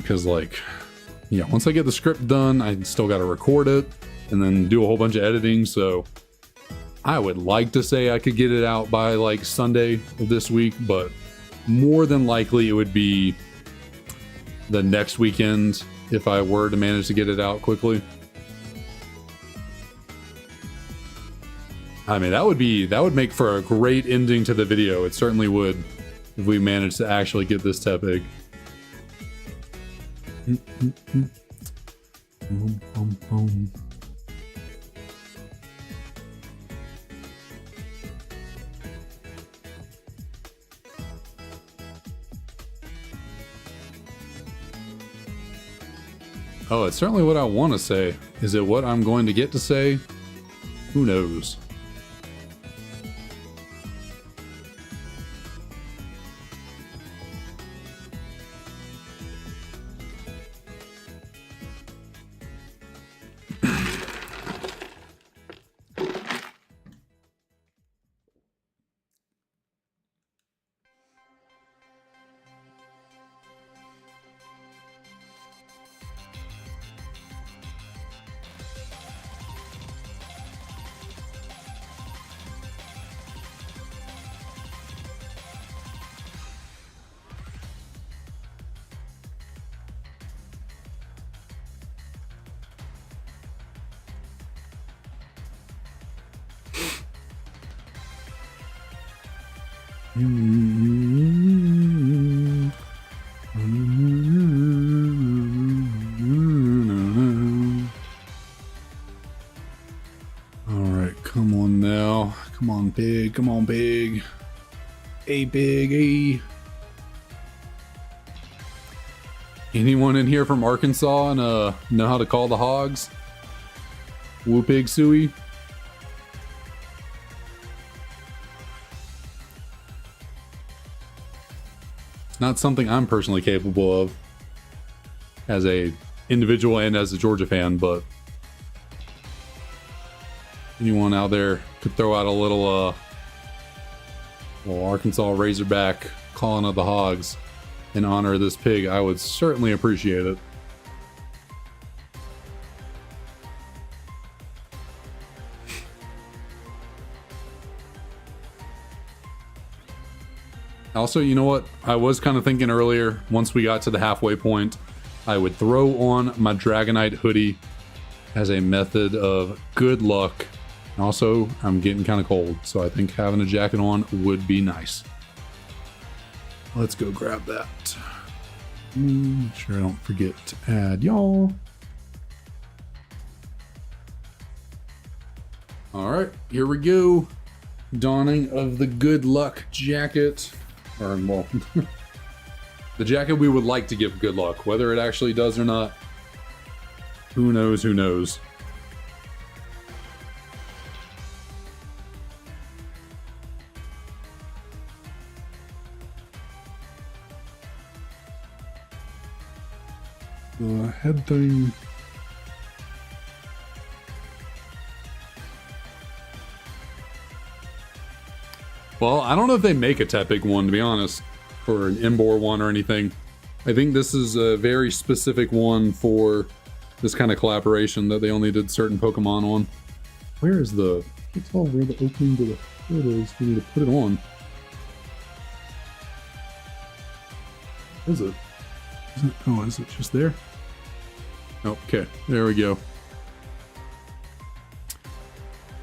because like, yeah, once I get the script done, I still got to record it and then do a whole bunch of editing. So I would like to say I could get it out by like Sunday of this week, but more than likely it would be the next weekend if I were to manage to get it out quickly. I mean, that would make for a great ending to the video. It certainly would if we managed to actually get this Tepig. Oh, it's certainly what I want to say. Is it what I'm going to get to say? Who knows? Alright, come on now. Come on, big. Come on, big. Hey, big. Hey. Anyone in here from Arkansas and know how to call the hogs? Whoopig suey? Not something I'm personally capable of as a individual and as a Georgia fan, but anyone out there could throw out a little Arkansas Razorback calling of the hogs in honor of this pig, I would certainly appreciate it. Also, you know what? I was kind of thinking earlier, once we got to the halfway point, I would throw on my Dragonite hoodie as a method of good luck. Also, I'm getting kind of cold, so I think having a jacket on would be nice. Let's go grab that. Make sure I don't forget to add y'all. All right, here we go. Donning of the good luck jacket. Or, well, the jacket we would like to give good luck. Whether it actually does or not, who knows, who knows. The head thing. Well, I don't know if they make a Tepig one, to be honest, or an Embor one or anything. I think this is a very specific one for this kind of collaboration that they only did certain Pokemon on. Where is the... I can't tell where the opening to the hood is for me to put it on. Is it? Oh, is it just there? Oh, okay, there we go.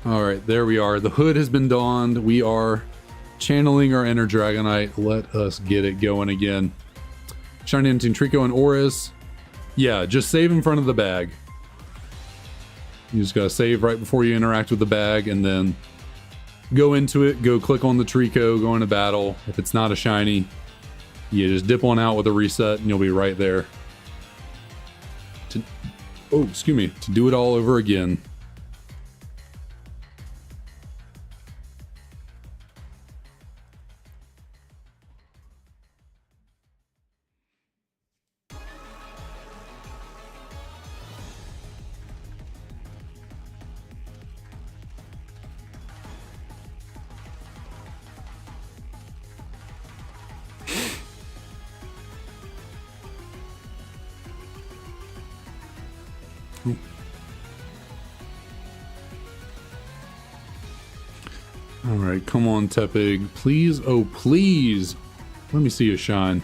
Alright, there we are. The hood has been donned. We are channeling our inner Dragonite. Let us get it going again. Shiny Trico and Oris. Yeah, just save in front of the bag. You just gotta save right before you interact with the bag, and then go into it, go click on the Trico, go into battle. If it's not a shiny, you just dip on out with a reset and you'll be right there. To do it all over again. All right, come on, Tepig. Please, oh, please. Let me see you shine.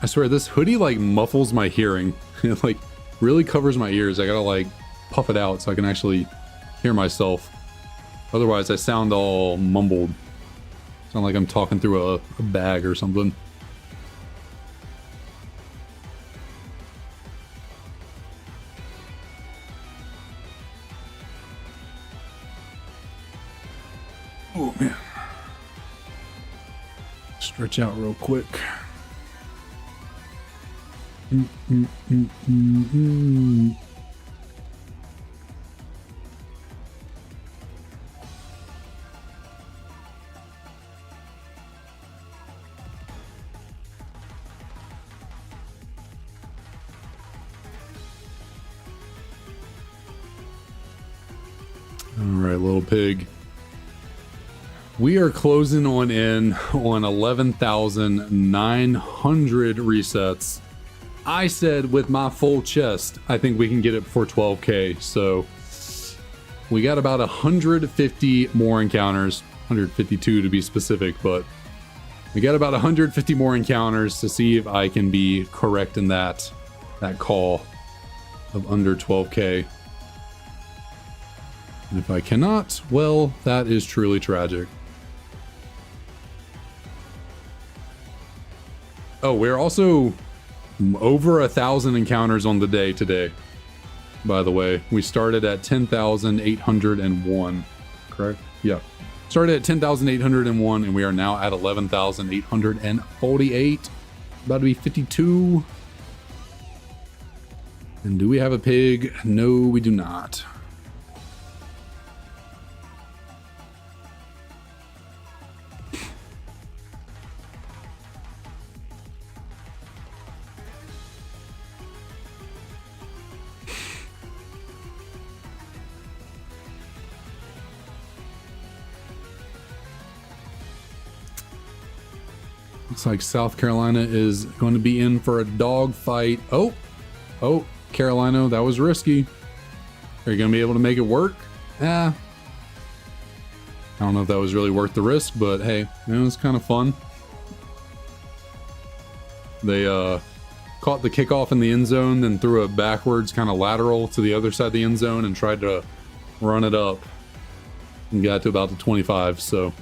I swear, this hoodie, like, muffles my hearing. It, like, really covers my ears. I gotta, like, puff it out so I can actually hear myself. Otherwise, I sound all mumbled. Sound like I'm talking through a bag or something. Oh, man. Stretch out real quick. All right, little pig. We are closing on in on 11,900 resets. I said with my full chest, I think we can get it for 12K. So we got about 150 more encounters, 152 to be specific, but we got about 150 more encounters to see if I can be correct in that call of under 12K. And if I cannot, well, that is truly tragic. Oh, we're also over 1,000 encounters on the day today. By the way, we started at 10,801, correct? Yeah. Started at 10,801 and we are now at 11,848. About to be 52. And do we have a pig? No, we do not. Looks like South Carolina is going to be in for a dog fight. Oh, Carolina, that was risky. Are you going to be able to make it work? I don't know if that was really worth the risk, but hey, it was kind of fun. They caught the kickoff in the end zone, then threw it backwards, kind of lateral to the other side of the end zone and tried to run it up and got to about the 25. So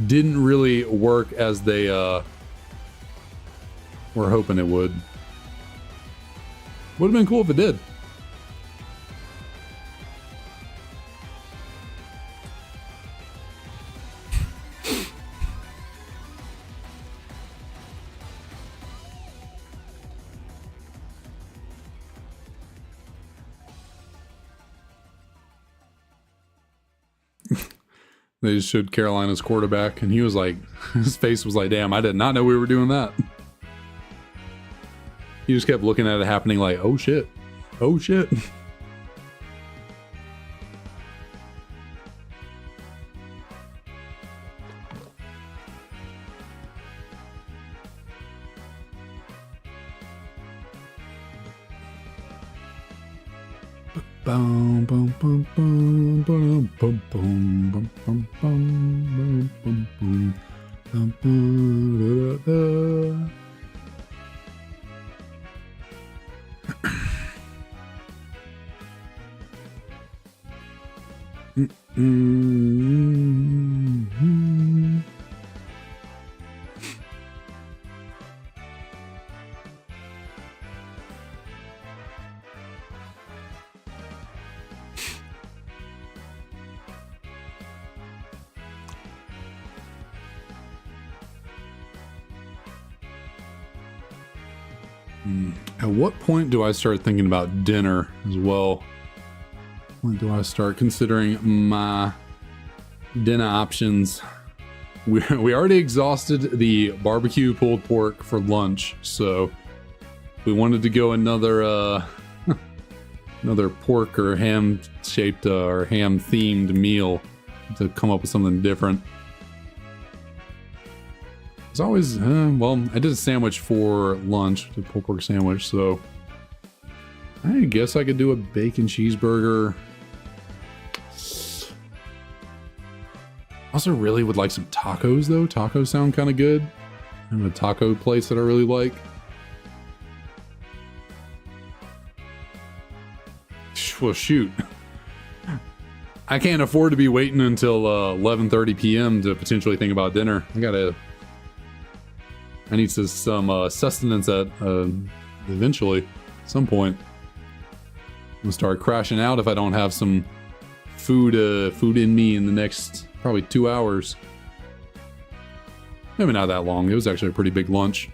didn't really work as they were hoping it would. Would have been cool if it did. They just showed Carolina's quarterback and he was like, his face was like, damn, I did not know we were doing that. He just kept looking at it happening like, oh shit, oh shit. Boom, boom, boom, boom, boom, boom, boom, boom, boom, boom, boom, boom, boom, boom, da, da, da. At what point do I start thinking about dinner as well? When do I start considering my dinner options? We already exhausted the barbecue pulled pork for lunch, so we wanted to go another another pork or ham shaped or ham themed meal to come up with something different. It's always, well, I did a sandwich for lunch, the pulled pork sandwich, so I guess I could do a bacon cheeseburger. Also really would like some tacos though. Tacos sound kind of good. I have a taco place that I really like. Well, shoot. I can't afford to be waiting until 11:30 p.m. to potentially think about dinner. I need some sustenance at eventually, at some point. I'm gonna start crashing out if I don't have some food in me in the next probably 2 hours. Maybe not that long. It was actually a pretty big lunch.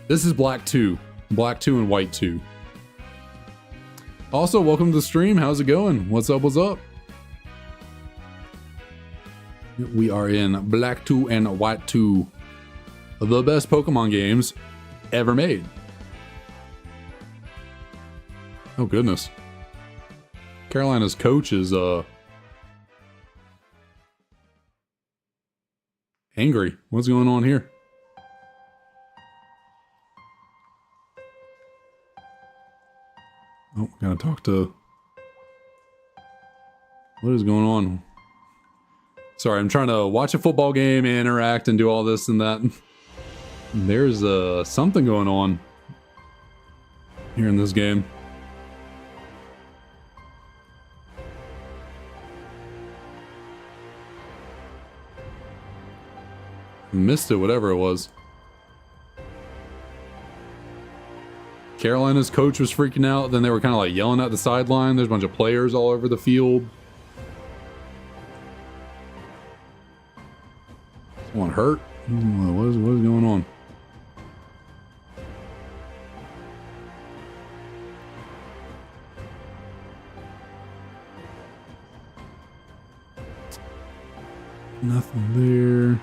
This is Black 2 and White 2. Also, welcome to the stream. How's it going? What's up? What's up? We are in Black 2 and White 2. The best Pokemon games ever made. Oh, goodness. Carolina's coach is, angry. What's going on here? Oh, gotta talk to... What is going on? Sorry, I'm trying to watch a football game, interact, and do all this and that. There's something going on here in this game. Missed it, whatever it was. Carolina's coach was freaking out. Then they were kind of like yelling at the sideline. There's a bunch of players all over the field. Someone hurt? What is going on? Nothing there.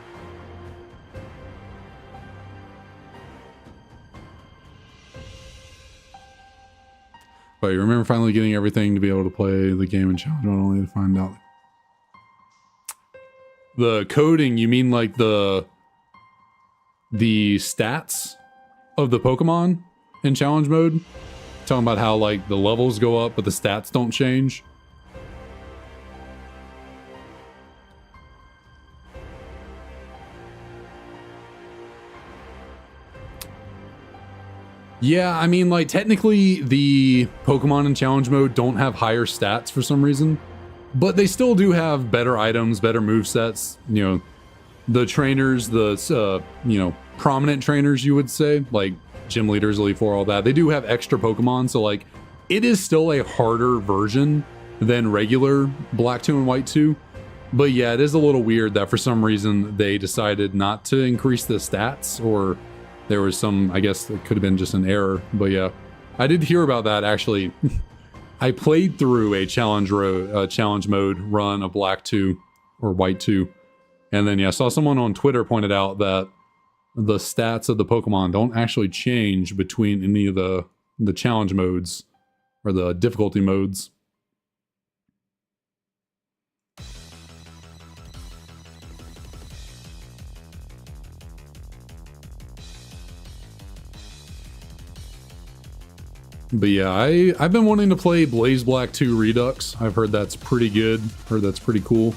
But you remember finally getting everything to be able to play the game and challenge mode, only to find out. The coding, you mean like the stats of the Pokemon in challenge mode? Talking about how like the levels go up but the stats don't change? Yeah, I mean, like, technically the Pokemon in challenge mode don't have higher stats for some reason, but they still do have better items, better movesets. You know, the trainers, the, you know, prominent trainers, you would say, like gym leaders, Elite Four, all that, they do have extra Pokemon, so, like, it is still a harder version than regular Black 2 and White 2. But yeah, it is a little weird that for some reason they decided not to increase the stats, or there was some, I guess it could have been just an error, but yeah. I did hear about that, actually. I played through a challenge mode run of Black 2 or White 2. And then, yeah, I saw someone on Twitter pointed out that the stats of the Pokemon don't actually change between any of the challenge modes or the difficulty modes. But yeah, I've been wanting to play Blaze Black 2 Redux. I've heard that's pretty good. Heard that's pretty cool.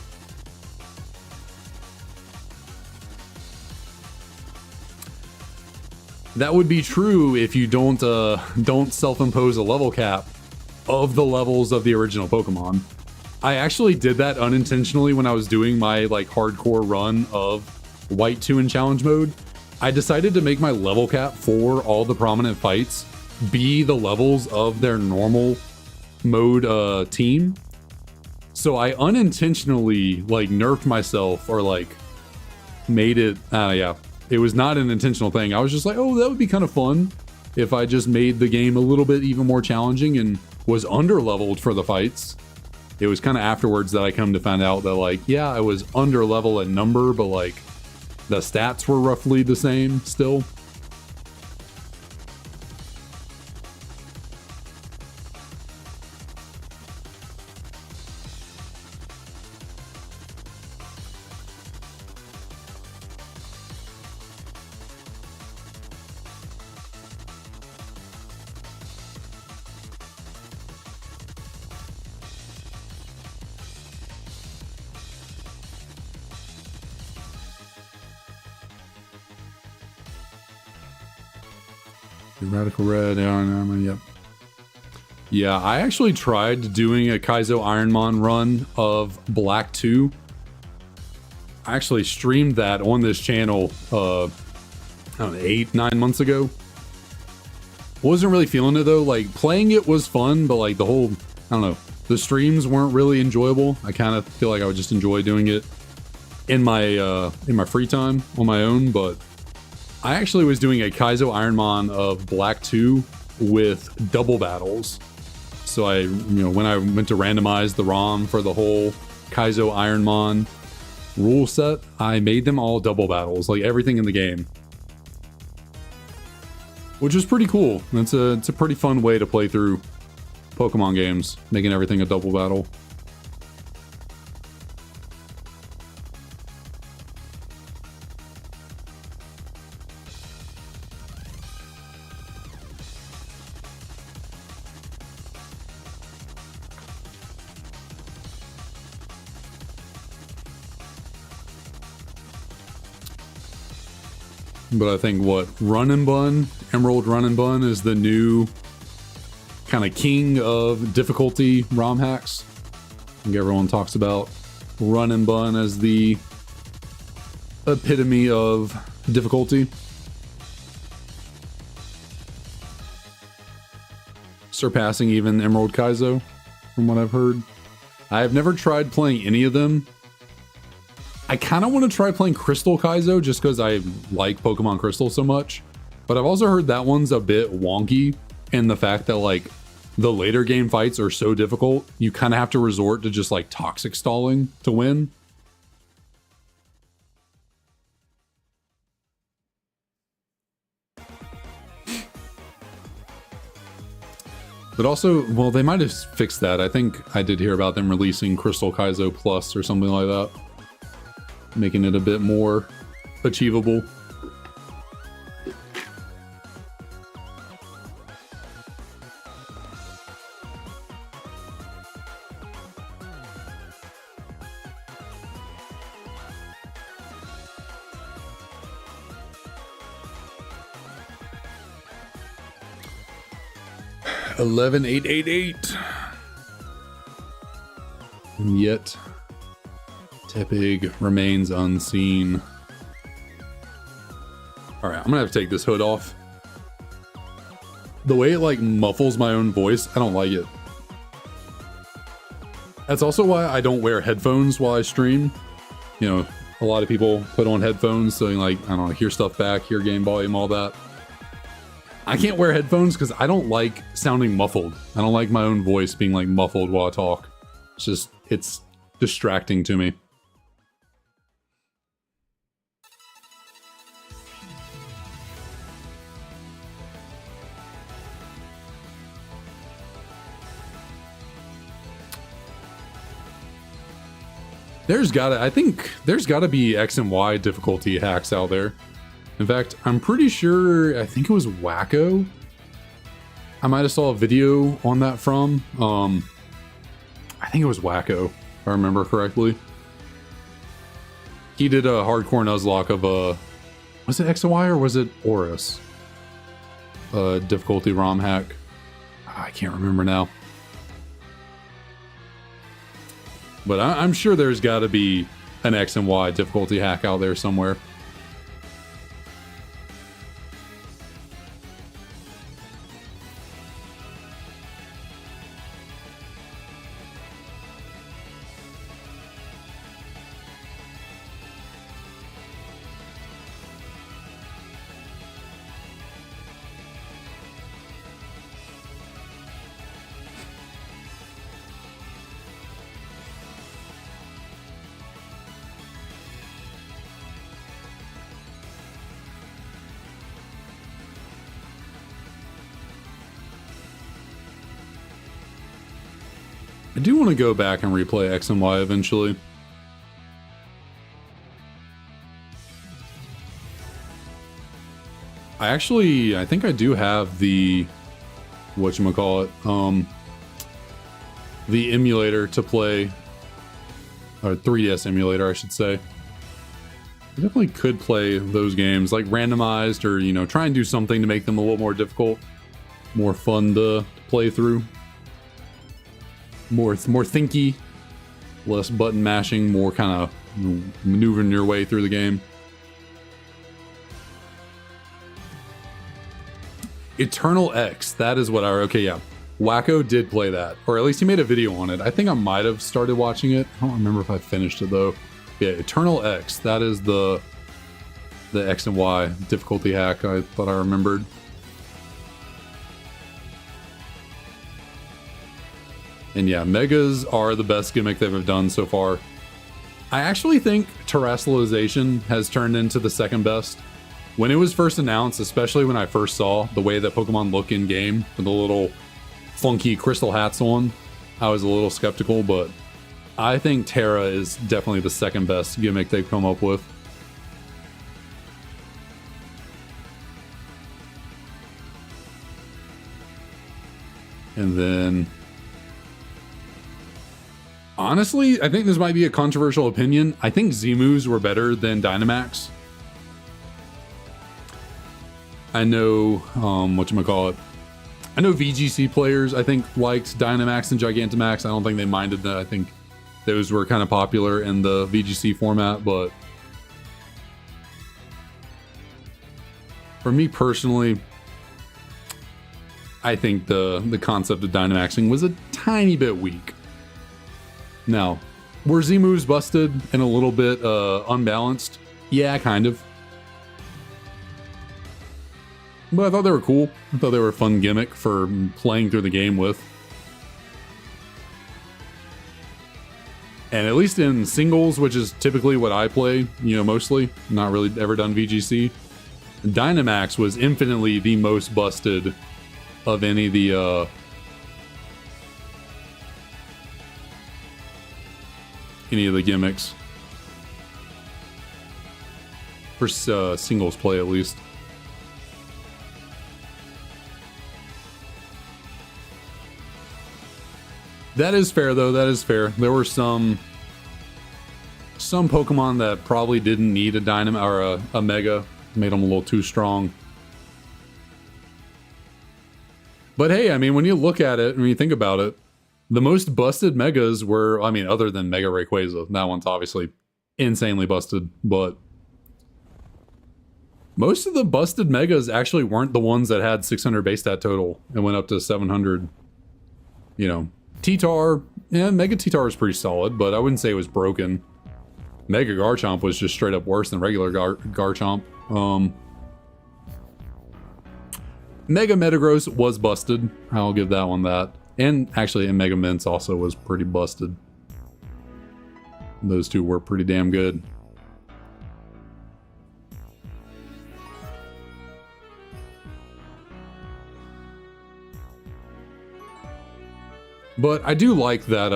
That would be true if you don't self-impose a level cap of the levels of the original Pokemon. I actually did that unintentionally when I was doing my like hardcore run of White 2 in challenge mode. I decided to make my level cap for all the prominent fights be the levels of their normal mode team. So I unintentionally like nerfed myself, or like made it, yeah, it was not an intentional thing. I was just like, oh, that would be kind of fun if I just made the game a little bit even more challenging and was under leveled for the fights. It was kind of afterwards that I come to find out that like, yeah, I was under level at number, but like the stats were roughly the same still. Radical Red, yep. Yeah, I actually tried doing a Kaizo Ironmon run of Black 2. I actually streamed that on this channel, I don't know, 8-9 months ago. Wasn't really feeling it though. Like, playing it was fun, but like the whole, I don't know, the streams weren't really enjoyable. I kind of feel like I would just enjoy doing it in my free time on my own, but I actually was doing a Kaizo Ironmon of Black 2 with double battles. So when I went to randomize the ROM for the whole Kaizo Ironmon rule set, I made them all double battles, like everything in the game. Which is pretty cool. It's a pretty fun way to play through Pokemon games, making everything a double battle. But I think Run and Bun, Emerald Run and Bun is the new kind of king of difficulty ROM hacks. I think everyone talks about Run and Bun as the epitome of difficulty. Surpassing even Emerald Kaizo, from what I've heard. I have never tried playing any of them. I kind of want to try playing Crystal Kaizo just because I like Pokemon Crystal so much. But I've also heard that one's a bit wonky in the fact that like the later game fights are so difficult, you kind of have to resort to just like toxic stalling to win. But also, well, they might have fixed that. I think I did hear about them releasing Crystal Kaizo Plus or something like that, making it a bit more achievable. $11,888. And yet Tepig remains unseen. Alright, I'm gonna have to take this hood off. The way it like muffles my own voice, I don't like it. That's also why I don't wear headphones while I stream. You know, a lot of people put on headphones so like, I don't know, hear stuff back, hear game volume, all that. I can't wear headphones because I don't like sounding muffled. I don't like my own voice being like muffled while I talk. It's just, it's distracting to me. I think there's gotta be X and Y difficulty hacks out there. In fact, I'm pretty sure, I think it was Wacko. I might have saw a video on that from. I think it was Wacko, if I remember correctly. He did a hardcore Nuzlocke of was it X and Y or was it Oris? Difficulty ROM hack. I can't remember now. But I'm sure there's got to be an X and Y difficulty hack out there somewhere. I do want to go back and replay X and Y eventually. I think I do have the, whatchamacallit, the emulator to play, or 3DS emulator, I should say. I definitely could play those games, like randomized, or, you know, try and do something to make them a little more difficult, more fun to play through. More thinky, less button mashing, more kind of maneuvering your way through the game. Eternal X, that is what okay, yeah. Wacko did play that, or at least he made a video on it. I think I might have started watching it. I don't remember if I finished it though. Yeah, Eternal X, that is the X and Y difficulty hack I thought I remembered. And yeah, Megas are the best gimmick they've done so far. I actually think terrestrialization has turned into the second best. When it was first announced, especially when I first saw the way that Pokemon look in game with the little funky crystal hats on, I was a little skeptical, but I think Terra is definitely the second best gimmick they've come up with. And then, honestly, I think this might be a controversial opinion. I think Z-moves were better than Dynamax. I know, whatchamacallit. I know VGC players, I think, liked Dynamax and Gigantamax. I don't think they minded that. I think those were kind of popular in the VGC format, but for me personally, I think the concept of Dynamaxing was a tiny bit weak. Now, were Z-moves busted and a little bit unbalanced? Yeah, kind of. But I thought they were cool. I thought they were a fun gimmick for playing through the game with. And at least in singles, which is typically what I play, you know, mostly, not really ever done VGC, Dynamax was infinitely the most busted of any of the gimmicks. For singles play, at least. That is fair, though. That is fair. There were some Pokemon that probably didn't need a Dynamo or a Mega. Made them a little too strong. But hey, I mean, when you look at it, when you think about it, the most busted Megas were, I mean, other than Mega Rayquaza. That one's obviously insanely busted, but most of the busted Megas actually weren't the ones that had 600 base stat total and went up to 700. You know, T-Tar, yeah, Mega T-Tar was pretty solid, but I wouldn't say it was broken. Mega Garchomp was just straight up worse than regular Garchomp. Mega Metagross was busted. I'll give that one that. And actually, and Mega Mints also was pretty busted. Those two were pretty damn good. But I do like that,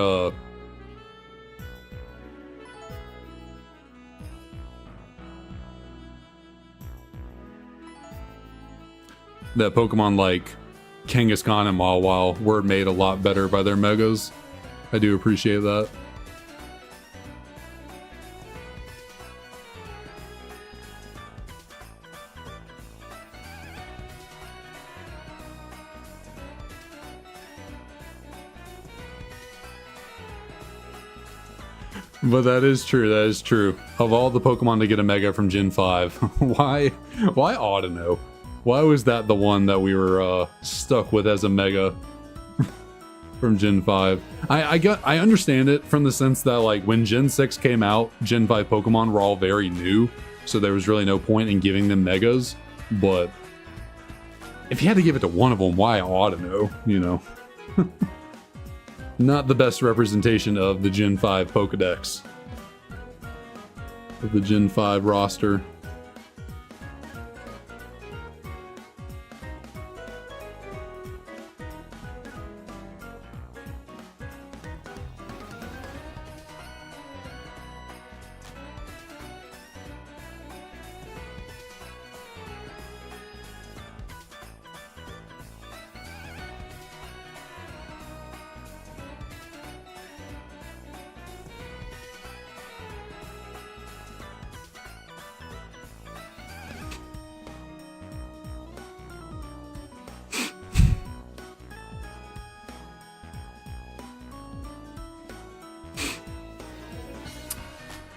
that Pokemon like Kangaskhan and Mawile were made a lot better by their Megas. I do appreciate that. But that is true, that is true. Of all the Pokemon to get a Mega from Gen 5, why Audino? Why was that the one that we were stuck with as a Mega from Gen 5? I understand it from the sense that, like, when Gen 6 came out, Gen 5 Pokemon were all very new, so there was really no point in giving them Megas, but if you had to give it to one of them, why Audino, you know? Not the best representation of the Gen 5 Pokedex. Of the Gen 5 roster.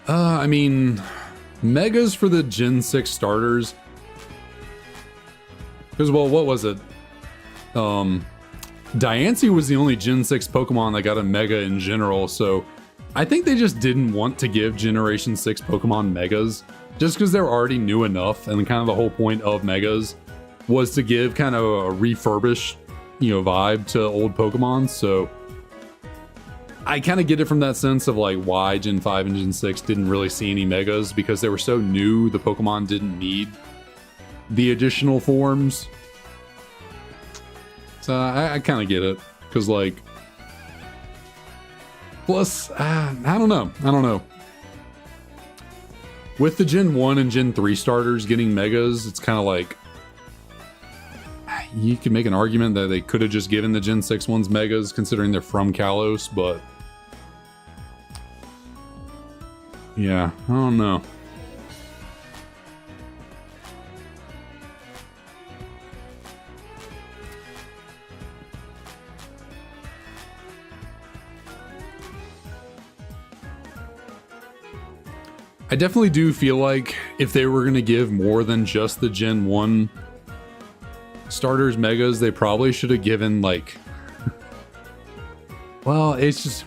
I mean, megas for the Gen 6 starters. Because, well, what was it? Diancie was the only Gen 6 Pokemon that got a Mega in general, so I think they just didn't want to give Generation 6 Pokemon Megas, just because they're already new enough, and kind of the whole point of Megas was to give kind of a refurbished, vibe to old Pokemon, so I kind of get it from that sense of like why Gen 5 and Gen 6 didn't really see any Megas, because they were so new, the Pokemon didn't need the additional forms. So I kind of get it, because like, plus, I don't know. With the Gen 1 and Gen 3 starters getting Megas, it's kind of like, you can make an argument that they could have just given the Gen 6 ones Megas, considering they're from Kalos, but yeah, I don't know. I definitely do feel like if they were going to give more than just the Gen 1 starters Megas, they probably should have given like... well, it's just...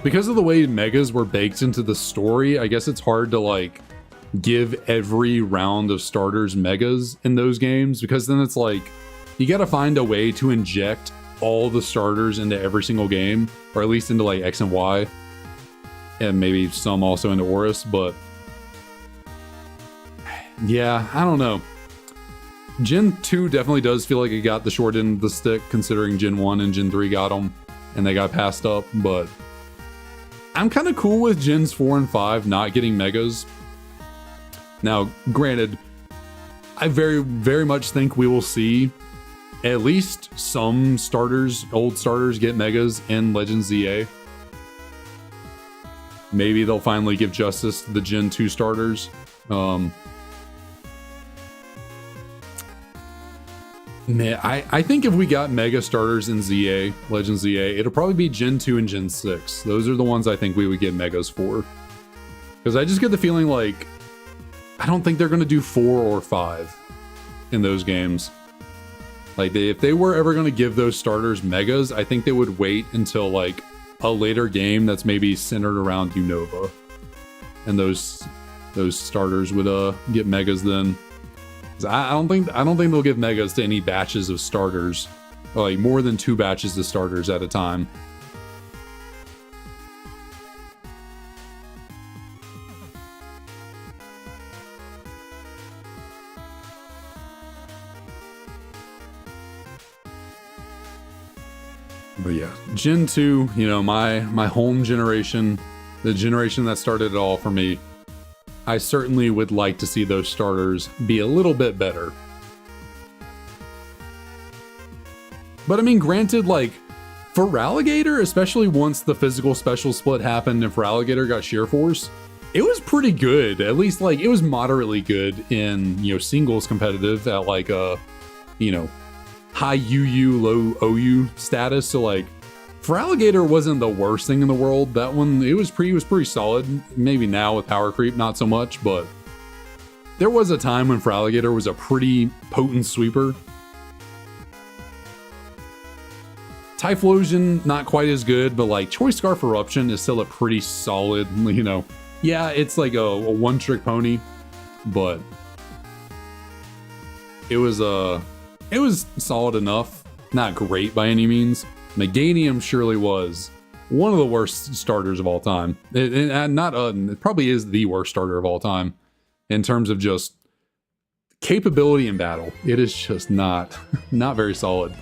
because of the way Megas were baked into the story, I guess it's hard to like give every round of starters Megas in those games, because then it's like, you got to find a way to inject all the starters into every single game, or at least into like X and Y. And maybe some also into Oris, but yeah, I don't know. Gen 2 definitely does feel like it got the short end of the stick, considering Gen 1 and Gen 3 got them, and they got passed up, but I'm kind of cool with Gens 4 and 5 not getting Megas. Now, granted, I very, very much think we will see at least some starters, old starters, get Megas in Legends ZA. Maybe they'll finally give justice to the Gen 2 starters. Man, I think if we got Mega starters in ZA, Legends ZA, it'll probably be Gen 2 and Gen 6. Those are the ones I think we would get Megas for. Because I just get the feeling like, I don't think they're going to do 4 or 5 in those games. Like, if they were ever going to give those starters Megas, I think they would wait until like a later game that's maybe centered around Unova, and those starters would get Megas then. I don't think they'll give Megas to any batches of starters, like more than 2 batches of starters at a time. But yeah, Gen 2, my home generation, the generation that started it all for me, I certainly would like to see those starters be a little bit better. But I mean, granted, like, for Ralligator, especially once the physical special split happened and for Ralligator got Sheer Force, it was pretty good. At least, like, it was moderately good in, singles competitive at, like, high UU, low OU status. So like, for Alligator wasn't the worst thing in the world. That one, it was pretty solid. Maybe now with power creep, not so much, but there was a time when for Alligator was a pretty potent sweeper. Typhlosion, not quite as good, but like Choice Scarf Eruption is still a pretty solid, yeah, it's like a one-trick pony, but it was solid enough. Not great by any means. Meganium surely was one of the worst starters of all time. It probably is the worst starter of all time in terms of just capability in battle. It is just not very solid.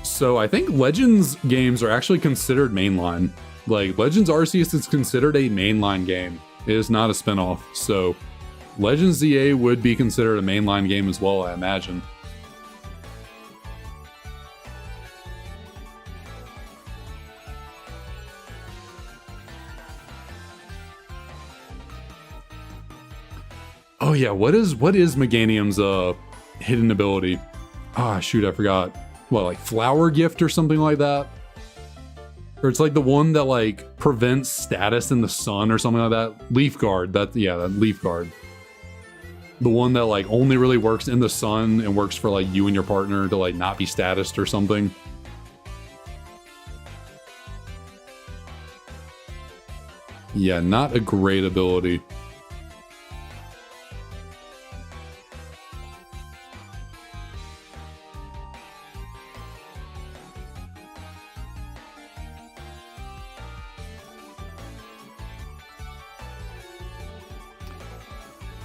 So I think Legends games are actually considered mainline. Like, Legends Arceus is considered a mainline game. It is not a spinoff. So Legends ZA would be considered a mainline game as well, I imagine. Oh yeah, what is Meganium's hidden ability. Ah, shoot, I forgot. What, like Flower Gift or something like that? Or it's like the one that like prevents status in the sun or something like that. Leaf Guard, that Leaf Guard. The one that like only really works in the sun and works for like you and your partner to like not be statused or something. Yeah, not a great ability.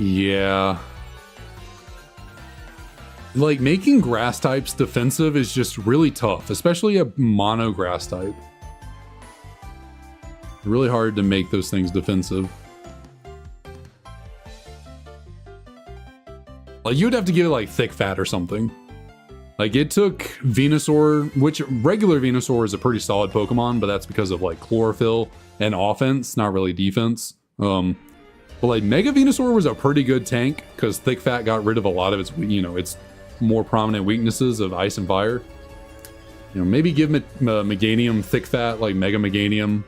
Yeah. Like, making grass types defensive is just really tough, especially a mono grass type. Really hard to make those things defensive. Like, you'd have to give it, like, Thick Fat or something. Like, it took Venusaur, which regular Venusaur is a pretty solid Pokemon, but that's because of, like, Chlorophyll and offense, not really defense. But like Mega Venusaur was a pretty good tank because Thick Fat got rid of a lot of its, you know, its more prominent weaknesses of Ice and Fire. You know, maybe give Meganium Thick Fat, like Mega Meganium.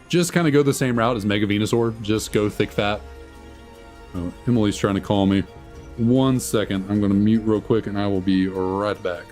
Just kind of go the same route as Mega Venusaur. Just go Thick Fat. Oh, Emily's trying to call me. 1 second. I'm going to mute real quick and I will be right back.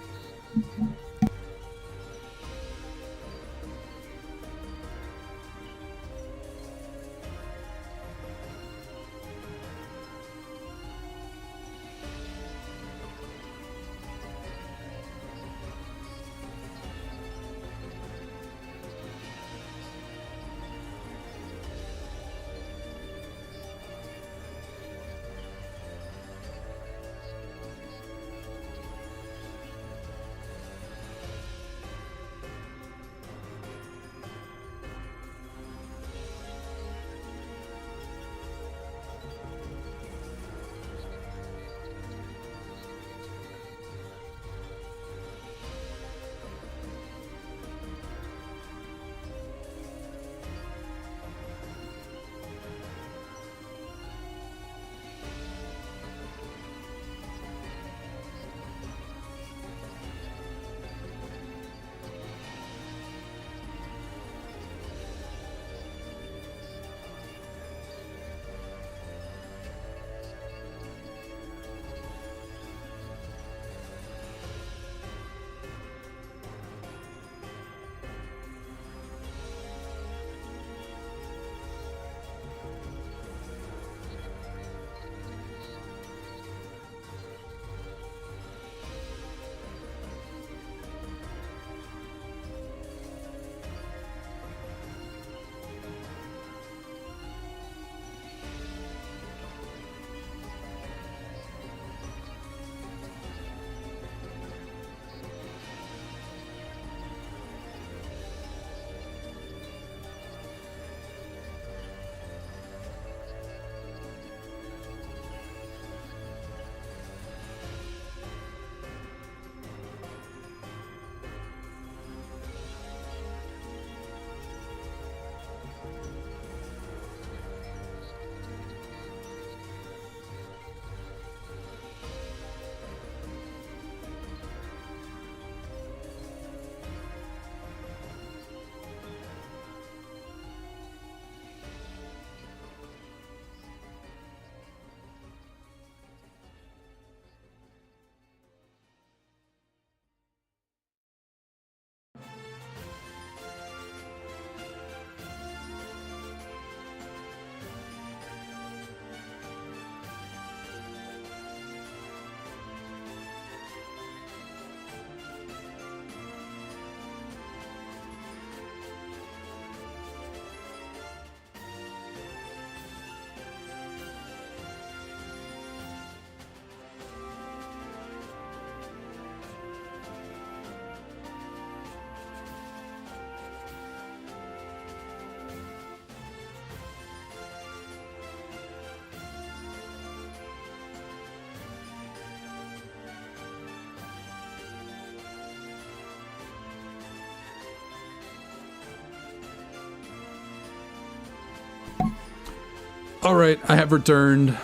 All right, I have returned.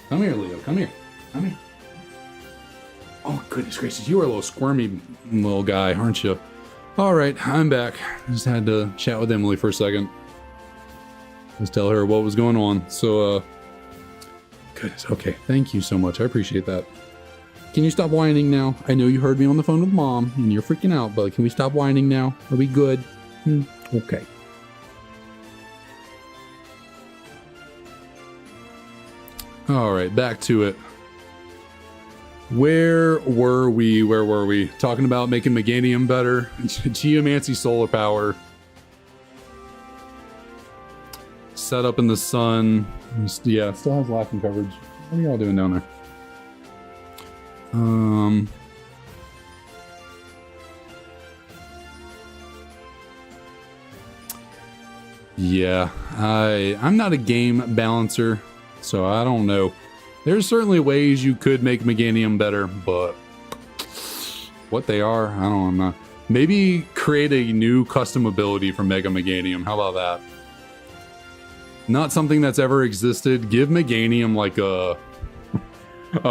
Come here, Leo. Come here. Come here. Oh, goodness gracious. You are a little squirmy little guy, aren't you? All right, I'm back. Just had to chat with Emily for a second. Just tell her what was going on. So, goodness. Okay, thank you so much. I appreciate that. Can you stop whining now? I know you heard me on the phone with Mom, and you're freaking out, but can we stop whining now? Are we good? Okay. All right, back to it. Where were we? Talking about making Meganium better. Geomancy solar power. Set up in the sun. Yeah, still has laughing coverage. What are y'all doing down there? Yeah, I'm not a game balancer, so I don't know. There's certainly ways you could make Meganium better, but what they are, I don't know. Maybe create a new custom ability for Mega Meganium. How about that? Not something that's ever existed. Give Meganium like a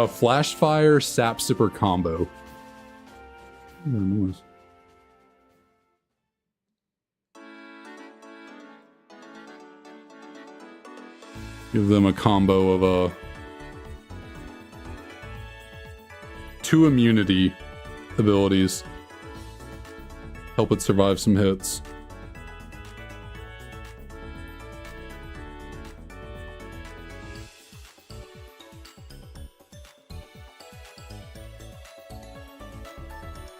Flash Fire Sap Sipper combo. Noise. Give them a combo of 2 immunity abilities. Help it survive some hits.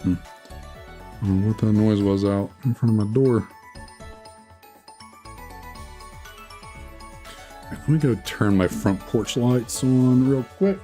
I don't know what that noise was out in front of my door. Let me go turn my front porch lights on real quick.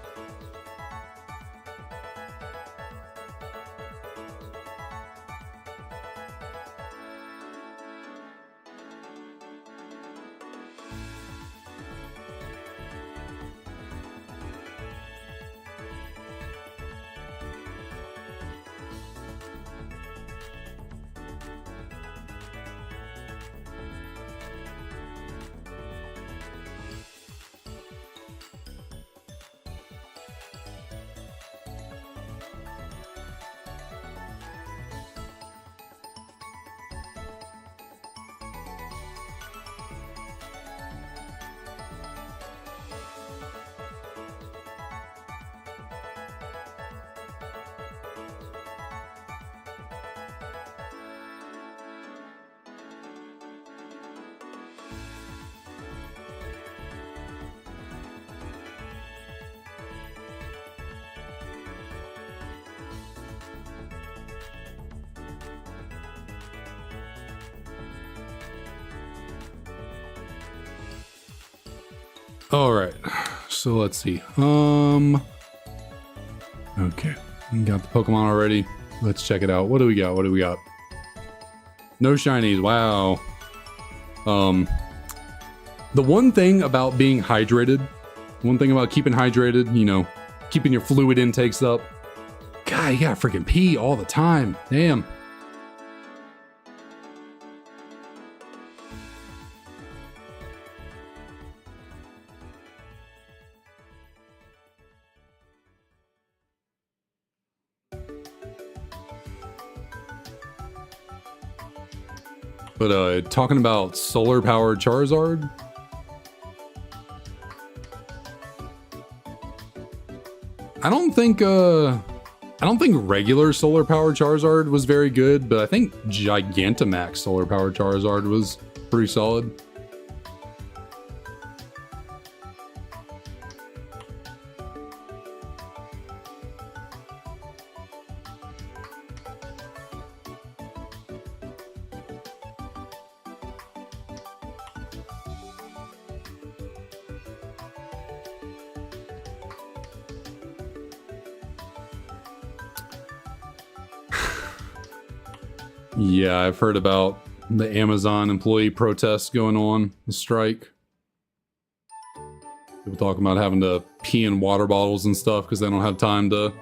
All right, so let's see. Okay, we got the Pokemon already. Let's check it out. What do we got? No shinies. Wow. The one thing about being hydrated, one thing about keeping hydrated, you know, keeping your fluid intakes up. God, you gotta freaking pee all the time. Damn. But talking about solar powered Charizard. I don't think regular solar powered Charizard was very good, but I think Gigantamax solar powered Charizard was pretty solid. Yeah, I've heard about the Amazon employee protests going on, the strike. People talking about having to pee in water bottles and stuff because they don't have time to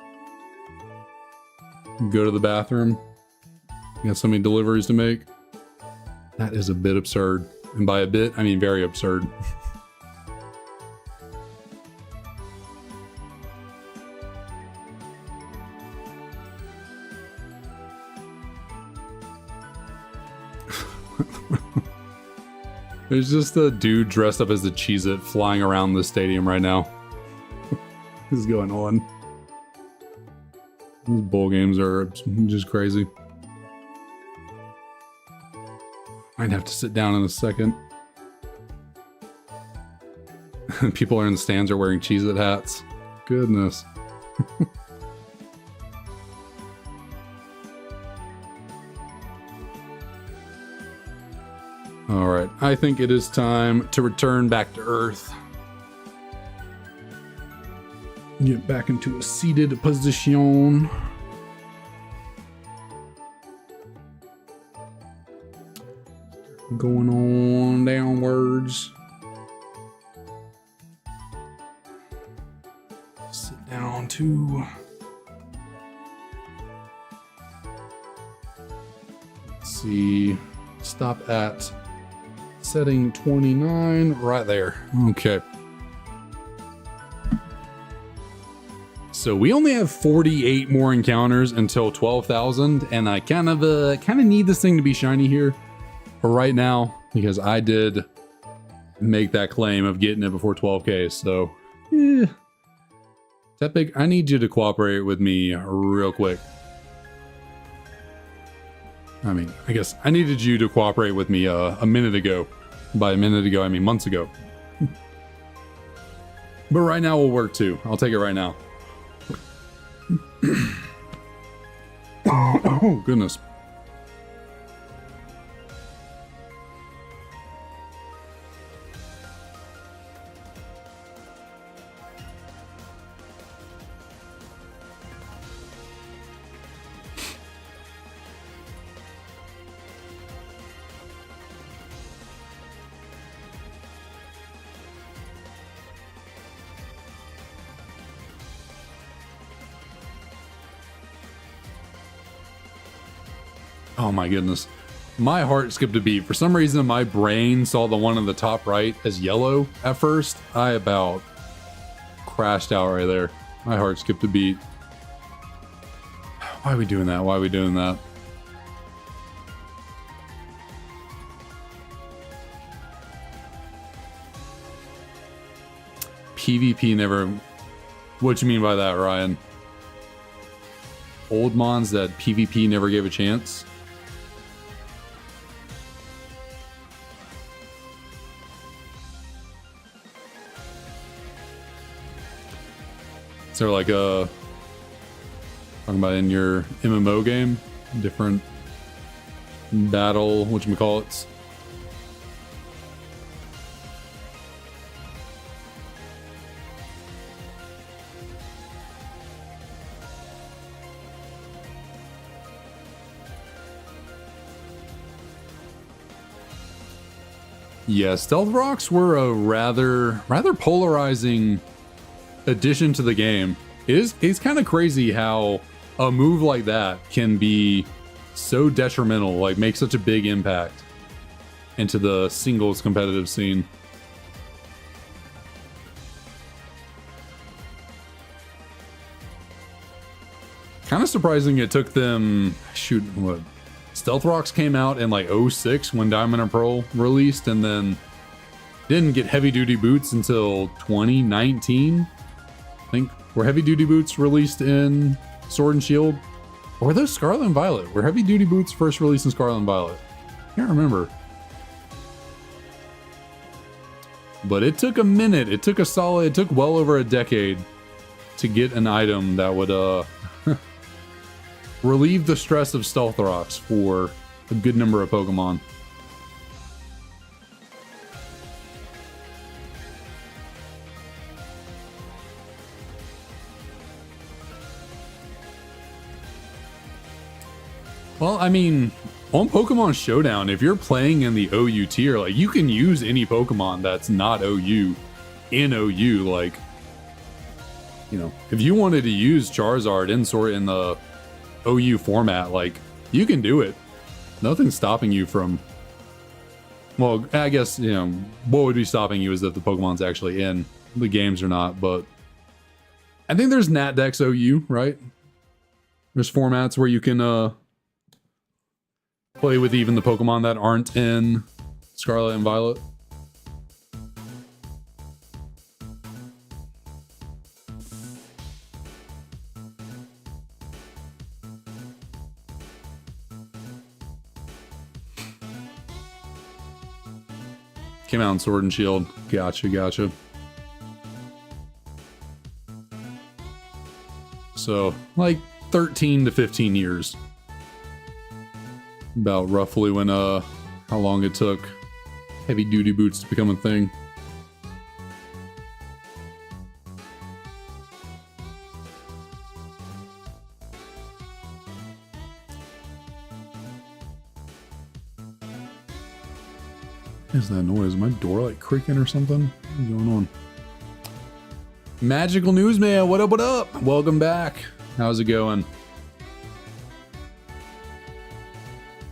go to the bathroom. You got so many deliveries to make. That is a bit absurd. And by a bit, I mean very absurd. There's just a dude dressed up as the Cheez-It flying around the stadium right now. What is going on? These bowl games are just crazy. I'd have to sit down in a second. People are in the stands are wearing Cheez-It hats. Goodness. All right, I think it is time to return back to Earth. Get back into a seated position. Going on downwards. Sit down to... Let's see. Stop at setting 29 right there. Okay. So we only have 48 more encounters until 12,000, and I kind of need this thing to be shiny here for right now because I did make that claim of getting it before 12k. So, Tepig, I need you to cooperate with me real quick. I mean, I guess I needed you to cooperate with me a minute ago. By a minute ago, I mean months ago. But right now will work too. I'll take it right now. Oh, goodness. Oh my goodness. My heart skipped a beat. For some reason, my brain saw the one on the top right as yellow at first. I about crashed out right there. My heart skipped a beat. Why are we doing that? Why are we doing that? PvP never... What you mean by that, Ryan? Old mons that PvP never gave a chance? Is there like a... Talking about in your MMO game? Different battle, whatchamacallits? Yeah, stealth rocks were a rather polarizing addition to the game. It's kind of crazy how a move like that can be so detrimental, like make such a big impact into the singles competitive scene. Kind of surprising it took them, shoot, what? Stealth Rocks came out in like 06 when Diamond and Pearl released, and then didn't get heavy duty boots until 2019. I think were heavy duty boots released in Sword and Shield, or were those Scarlet and Violet? Were heavy duty boots first released in Scarlet and Violet? Can't remember. But it took a minute. It took well over a decade to get an item that would relieve the stress of Stealth Rocks for a good number of Pokemon. Well, I mean, on Pokemon Showdown, if you're playing in the OU tier, like, you can use any Pokemon that's not OU in OU. Like, you know, if you wanted to use Charizard in the OU format, like, you can do it. Nothing's stopping you from... Well, I guess, you know, what would be stopping you is if the Pokemon's actually in the games or not, but... I think there's Nat Dex OU, right? There's formats where you can, play with even the Pokemon that aren't in Scarlet and Violet. Came out in Sword and Shield. Gotcha. So, like 13 to 15 years. About roughly when, how long it took heavy duty boots to become a thing. What is that noise? Is my door like creaking or something? What's going on? Magical Newsman, what up? Welcome back. How's it going?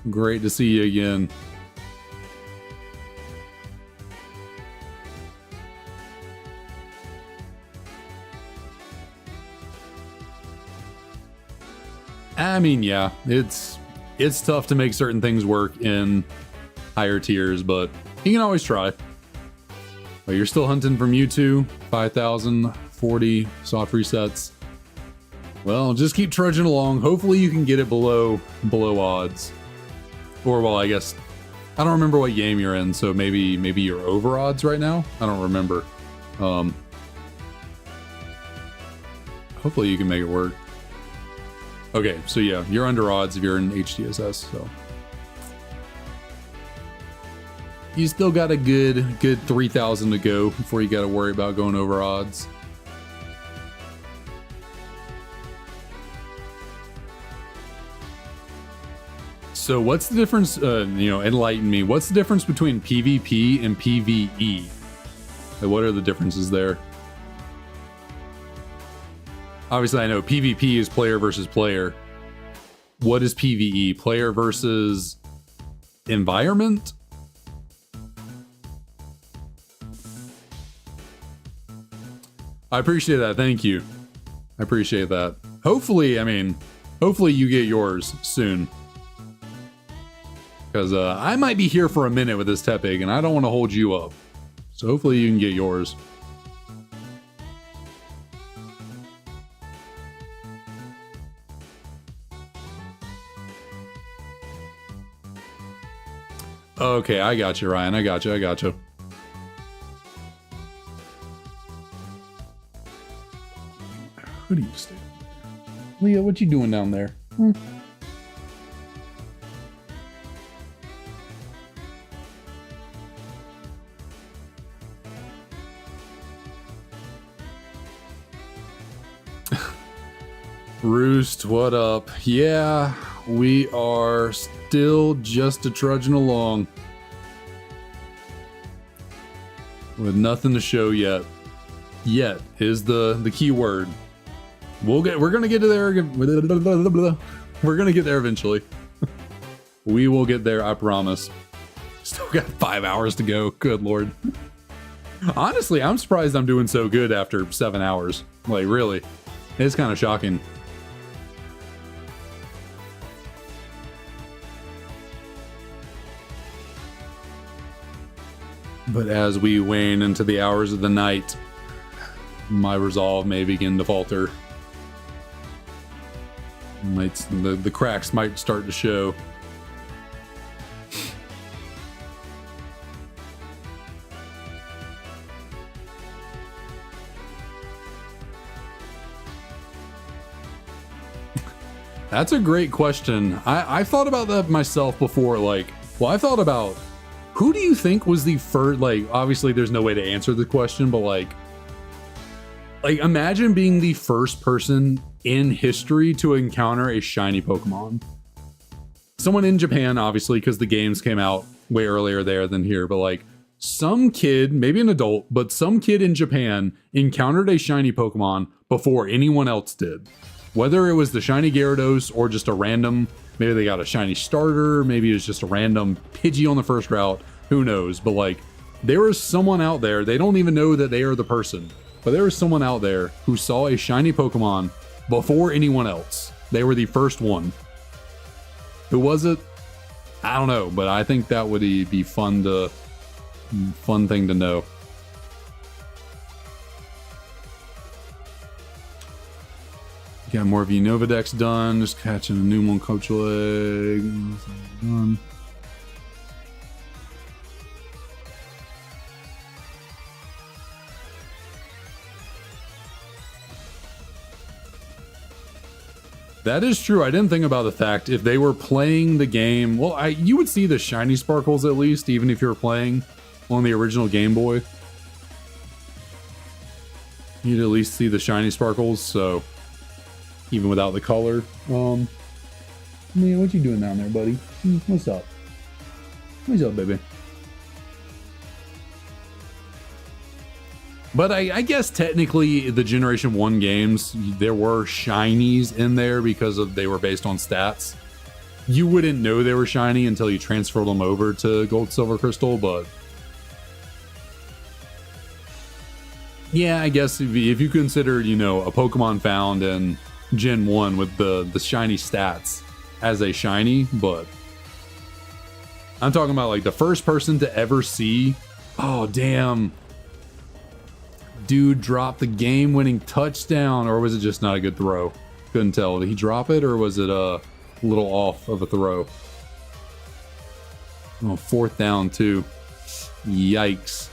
Great to see you again. I mean, yeah, it's tough to make certain things work in higher tiers, but you can always try. But you're still hunting for Mewtwo, 5,040 soft resets. Well, just keep trudging along. Hopefully you can get it below odds. Or, well, I guess, I don't remember what game you're in, so maybe you're over odds right now? I don't remember. Hopefully you can make it work. Okay, so yeah, you're under odds if you're in HDSS, so. You still got a good 3,000 to go before you got to worry about going over odds. So what's the difference, enlighten me, what's the difference between PvP and PvE? Like, what are the differences there? Obviously I know PvP is player versus player. What is PvE? Player versus environment? I appreciate that. Thank you. I appreciate that. Hopefully you get yours soon. Because I might be here for a minute with this Tepig, and I don't want to hold you up. So hopefully you can get yours. Okay, I got you, Ryan. I got you. What are you stay? Leah, what you doing down there? Roost, what up? Yeah, we are still just trudging along with nothing to show yet. Yet is the key word. We're gonna get to there. We're gonna get there eventually. We will get there, I promise. Still got 5 hours to go. Good lord. Honestly, I'm surprised I'm doing so good after 7 hours. Like, really, it's kind of shocking. But as we wane into the hours of the night, my resolve may begin to falter. The cracks might start to show. That's a great question. I thought about that myself before. Like, well, I thought about who do you think was the first, like, obviously there's no way to answer the question, but like imagine being the first person in history to encounter a shiny Pokemon. Someone in Japan, obviously, because the games came out way earlier there than here, but like some kid, maybe an adult, but some kid in Japan encountered a shiny Pokemon before anyone else did. Whether it was the shiny Gyarados or just a random, maybe they got a shiny starter, maybe it was just a random Pidgey on the first route, who knows? But like, there is someone out there, they don't even know that they are the person, but there is someone out there who saw a shiny Pokemon before anyone else. They were the first one. Who was it? I don't know, but I think that would be fun thing to know. Got more of Unova Dex done. Just catching a new one, Coach Leg. Done. That is true. I didn't think about the fact if they were playing the game. Well, you would see the shiny sparkles at least, even if you were playing on the original Game Boy. You'd at least see the shiny sparkles. So even without the color, man, what you doing down there, buddy? What's up? What's up, baby? But I guess technically the Generation 1 games, there were shinies in there because they were based on stats. You wouldn't know they were shiny until you transferred them over to Gold, Silver, Crystal, but yeah, I guess if you consider, a Pokemon found in Gen 1 with the shiny stats as a shiny, but I'm talking about like the first person to ever see, oh damn, dude dropped the game-winning touchdown, or was it just not a good throw? Couldn't tell. Did he drop it, or was it a little off of a throw? Oh, 4th down too. Yikes.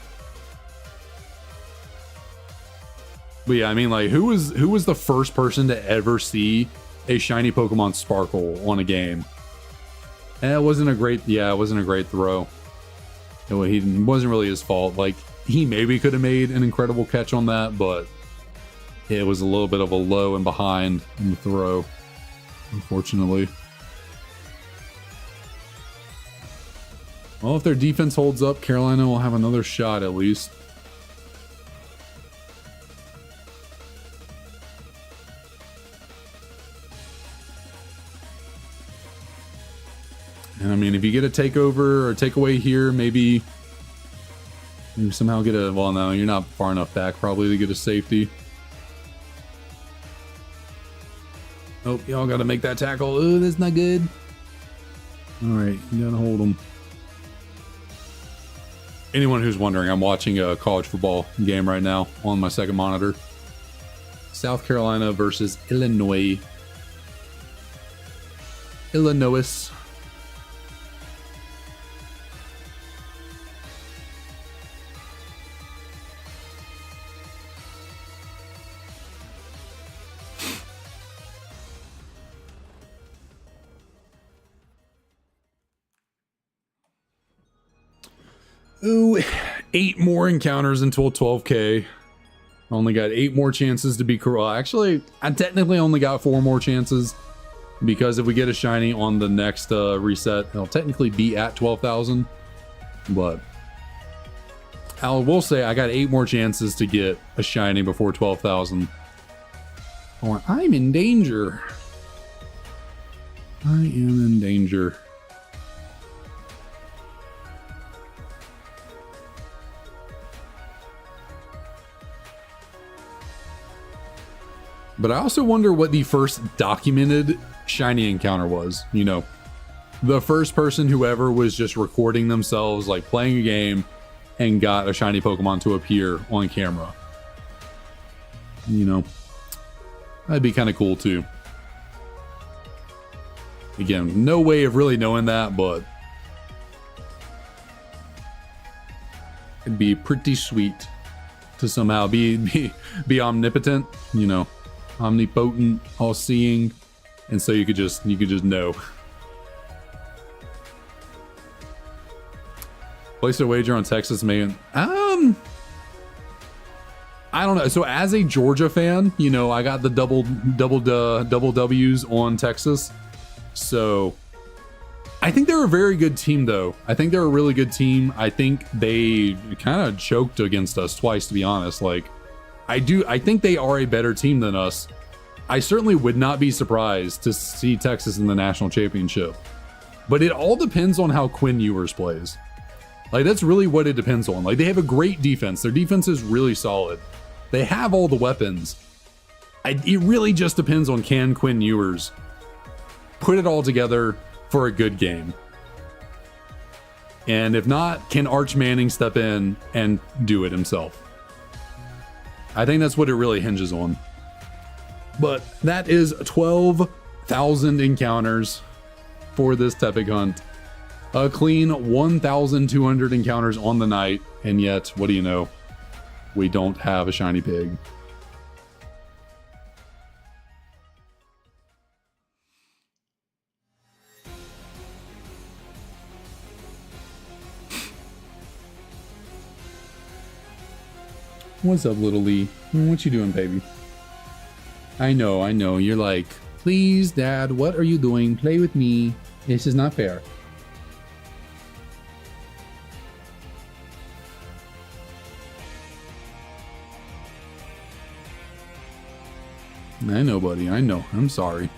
But yeah, I mean, like, who was the first person to ever see a shiny Pokemon sparkle on a game? And it wasn't a great throw. It wasn't really his fault. Like, he maybe could have made an incredible catch on that, but it was a little bit of a low and behind in the throw, unfortunately. Well, if their defense holds up, Carolina will have another shot at least. And I mean, if you get a takeover or takeaway here, maybe somehow get a, well, no, you're not far enough back probably to get a safety. Oh, y'all got to make that tackle. Oh, that's not good. All right, you got to hold them. Anyone who's wondering, I'm watching a college football game right now on my second monitor. South Carolina versus Illinois. Illinois. Ooh, 8 more encounters until 12k. Only got 8 more chances to be correct. Actually, I technically only got 4 more chances because if we get a shiny on the next reset, it'll technically be at 12,000. But I will say I got 8 more chances to get a shiny before 12,000. Or I'm in danger. I am in danger. But I also wonder what the first documented shiny encounter was. The first person who ever was just recording themselves, like playing a game, and got a shiny Pokemon to appear on camera. That'd be kind of cool too. Again, no way of really knowing that, but it'd be pretty sweet to somehow be omnipotent, omnipotent, all-seeing, and so you could just know. Place a wager on Texas, man. I don't know. So as a Georgia fan, I got the double W's on Texas. So I think they're a very good team, though. I think they're a really good team. I think they kind of choked against us twice, to be honest. Like, I think they are a better team than us. I certainly would not be surprised to see Texas in the national championship. But it all depends on how Quinn Ewers plays. Like, that's really what it depends on. Like, they have a great defense. Their defense is really solid. They have all the weapons. It really just depends on, can Quinn Ewers put it all together for a good game. And if not, can Arch Manning step in and do it himself? I think that's what it really hinges on. But that is 12,000 encounters for this Tepig hunt. A clean 1,200 encounters on the night. And yet, what do you know? We don't have a shiny pig. What's up, little Lee? What you doing, baby? I know. You're like, please, Dad, what are you doing? Play with me. This is not fair. I know, buddy. I know. I'm sorry.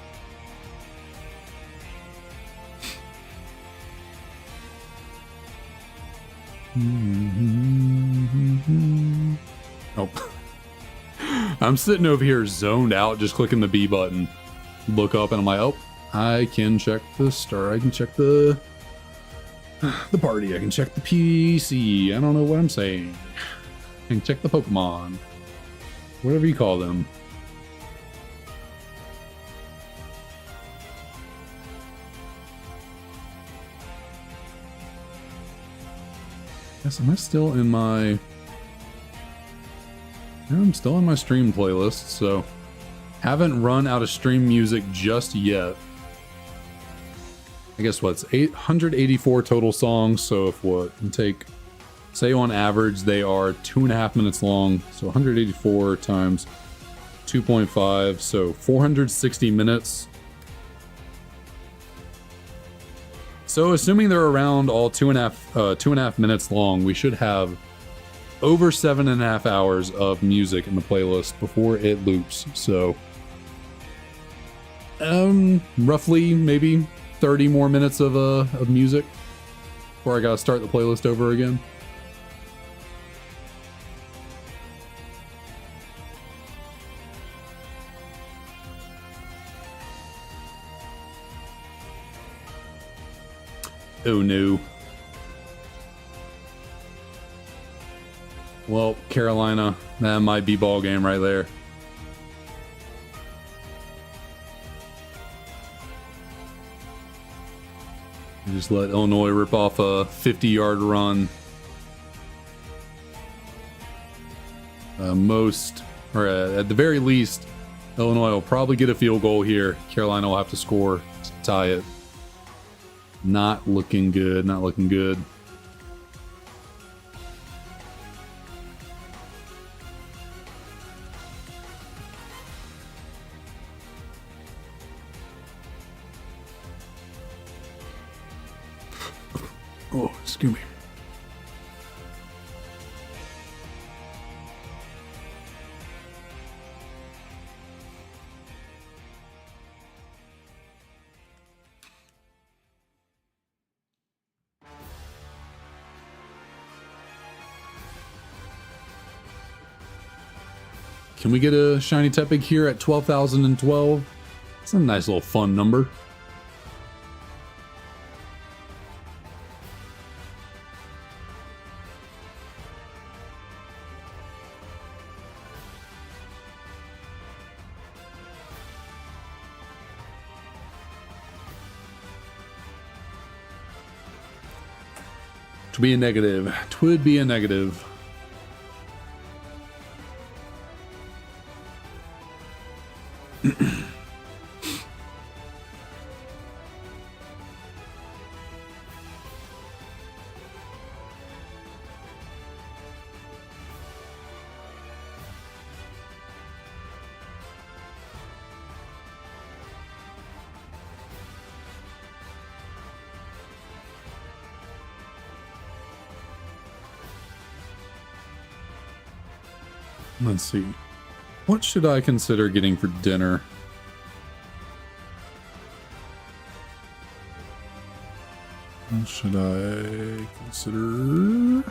Oh. I'm sitting over here zoned out, just clicking the B button. Look up and I'm like, oh, I can check the star. I can check the party. I can check the PC. I don't know what I'm saying. I can check the Pokemon. Whatever you call them. Yes, am I still in my... I'm still in my stream playlist, so haven't run out of stream music just yet. I guess what's 884 total songs, so if what you take, say on average they are 2.5 minutes long, so 184 times 2.5, so 460 minutes. So assuming they're around all 2.5 minutes long, we should have over 7.5 hours of music in the playlist before it loops. So roughly maybe 30 more minutes of music before I gotta start the playlist over again. Oh no. Well, Carolina, that might be ball game right there. Just let Illinois rip off a 50-yard run. At the very least, Illinois will probably get a field goal here. Carolina will have to score to tie it. Not looking good, not looking good. Oh, excuse me. Can we get a Shiny Tepig here at 12,012? It's a nice little fun number. Be a negative. Twould be a negative. Let's see. What should I consider getting for dinner? What should I consider?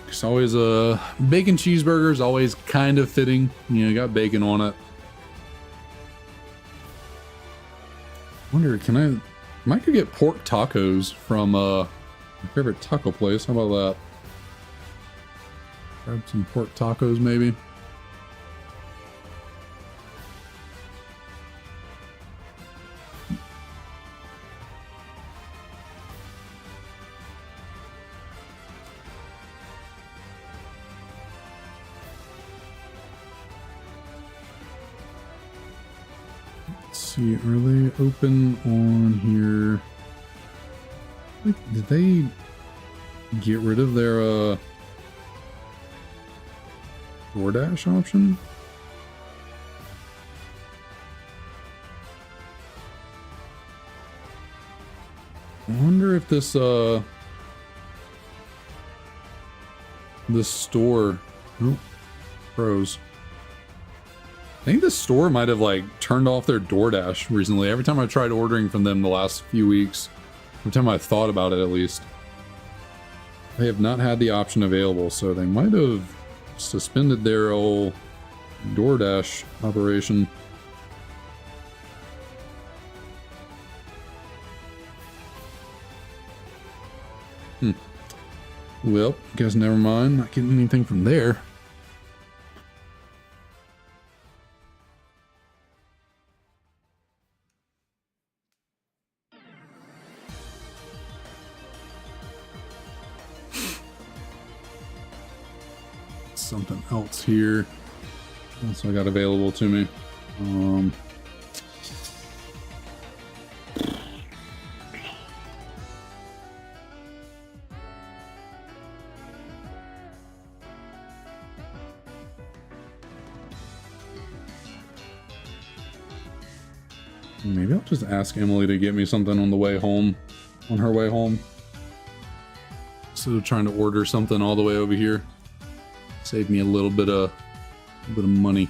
It's always a bacon cheeseburger is always kind of fitting. You know, got bacon on it. Wonder, might could get pork tacos from my favorite taco place. How about that? Grab some pork tacos maybe. See, are they open on here? Did they get rid of their DoorDash option? I wonder if this store, oh, froze. I think the store might have like turned off their DoorDash recently. Every time I tried ordering from them the last few weeks, every time I thought about it at least, they have not had the option available. So they might have suspended their old DoorDash operation. Well, guess never mind. Not getting anything from there. Something else here. That's what I got available to me. Maybe I'll just ask Emily to get me something on the way home, on her way home. Instead of trying to order something all the way over here. Save me a little bit of money.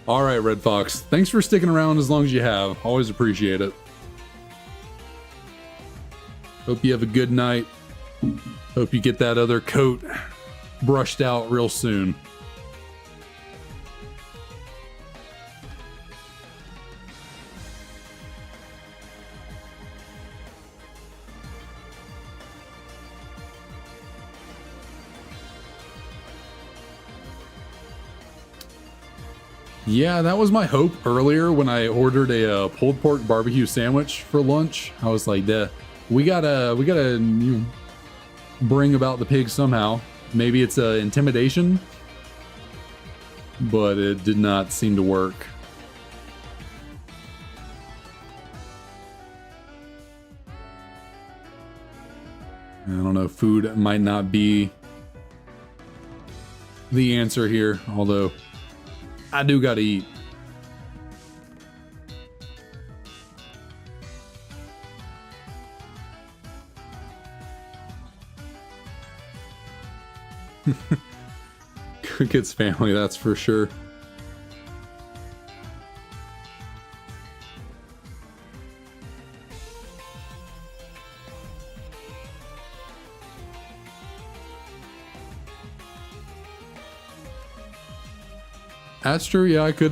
All right, Red Fox. Thanks for sticking around as long as you have. Always appreciate it. Hope you have a good night. Hope you get that other coat brushed out real soon. Yeah, that was my hope earlier when I ordered a pulled pork barbecue sandwich for lunch. I was like, we gotta bring about the pig somehow. Maybe it's intimidation, but it did not seem to work. I don't know, food might not be the answer here, although I do gotta eat. Cricket's family, that's for sure. That's true, yeah, I could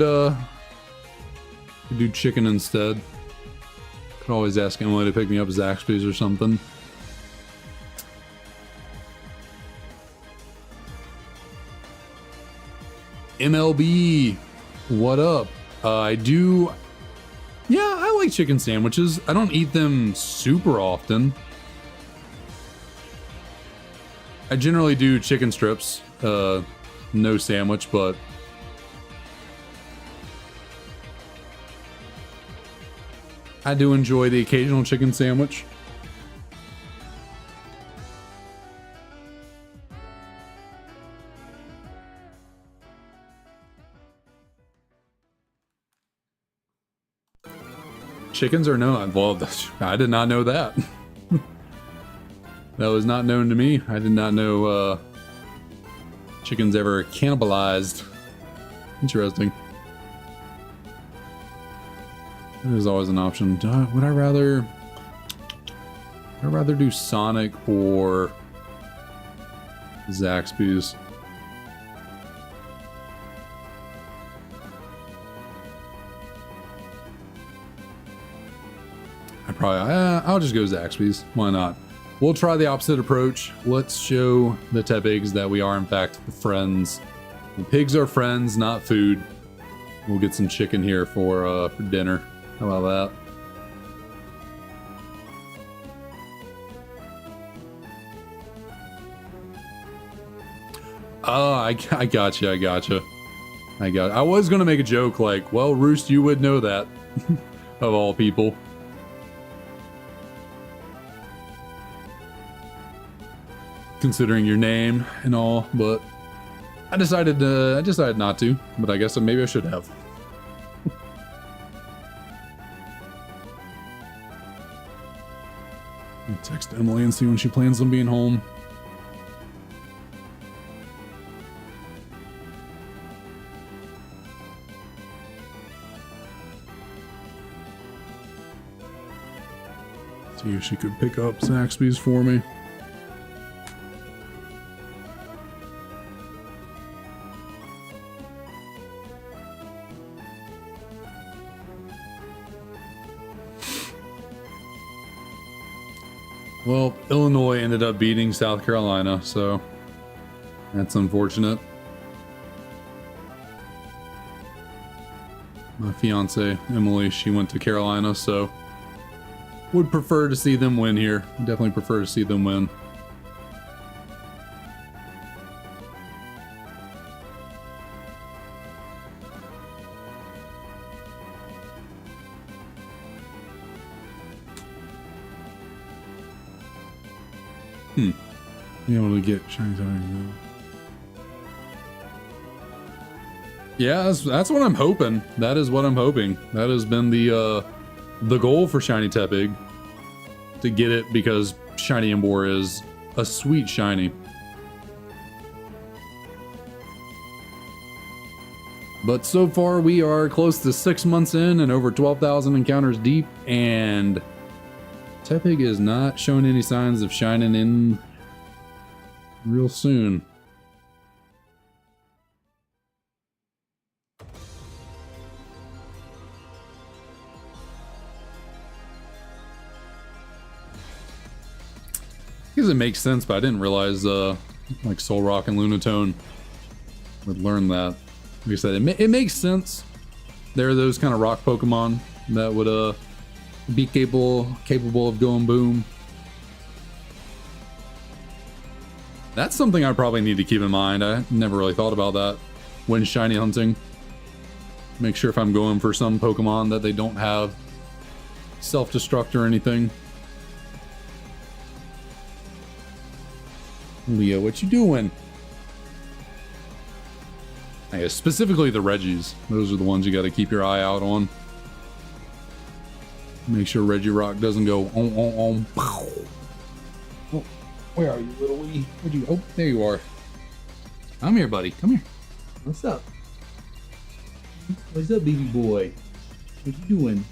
do chicken instead. Could always ask Emily to pick me up Zaxby's or something. MLB, what up? Yeah, I like chicken sandwiches. I don't eat them super often. I generally do chicken strips, no sandwich, but I do enjoy the occasional chicken sandwich. Chickens are no, well, I did not know that. That was not known to me. I did not know chickens ever cannibalized. Interesting. There's always an option. Would I rather do Sonic or Zaxby's? probably, I'll just go Zaxby's. Why not? We'll try the opposite approach. Let's show the Tepigs that we are, in fact, friends. The pigs are friends, not food. We'll get some chicken here for dinner. How about that? Oh, I gotcha. I was gonna make a joke like, well, Roost, you would know that. Of all people. Considering your name and all, but I decided not to, but I guess maybe I should have. I'll text Emily and see when she plans on being home. See if she could pick up Zaxby's for me. Well, Illinois ended up beating South Carolina, so that's unfortunate. My fiance, Emily, she went to Carolina, so would prefer to see them win here. Definitely prefer to see them win. Be able to get Shiny Tepig. Yeah, that's what I'm hoping. That is what I'm hoping. That has been the goal for Shiny Tepig. To get it because Shiny Embor is a sweet shiny. But so far we are close to 6 months in and over 12,000 encounters deep, and Tepig is not showing any signs of shining in real soon. Because it makes sense, but I didn't realize like Soul Rock and Lunatone would learn that. Like I said, it makes sense. There are those kind of rock Pokemon that would be capable of going boom. That's something I probably need to keep in mind. I never really thought about that when shiny hunting. Make sure if I'm going for some Pokemon that they don't have self-destruct or anything. Leo, what you doing? I guess specifically the Reggies. Those are the ones you got to keep your eye out on. Make sure Regirock doesn't go on. Oh, where are you, little wee? Where'd you? Oh, there you are. Come here, buddy. Come here. What's up? What's up, baby boy? What you doing?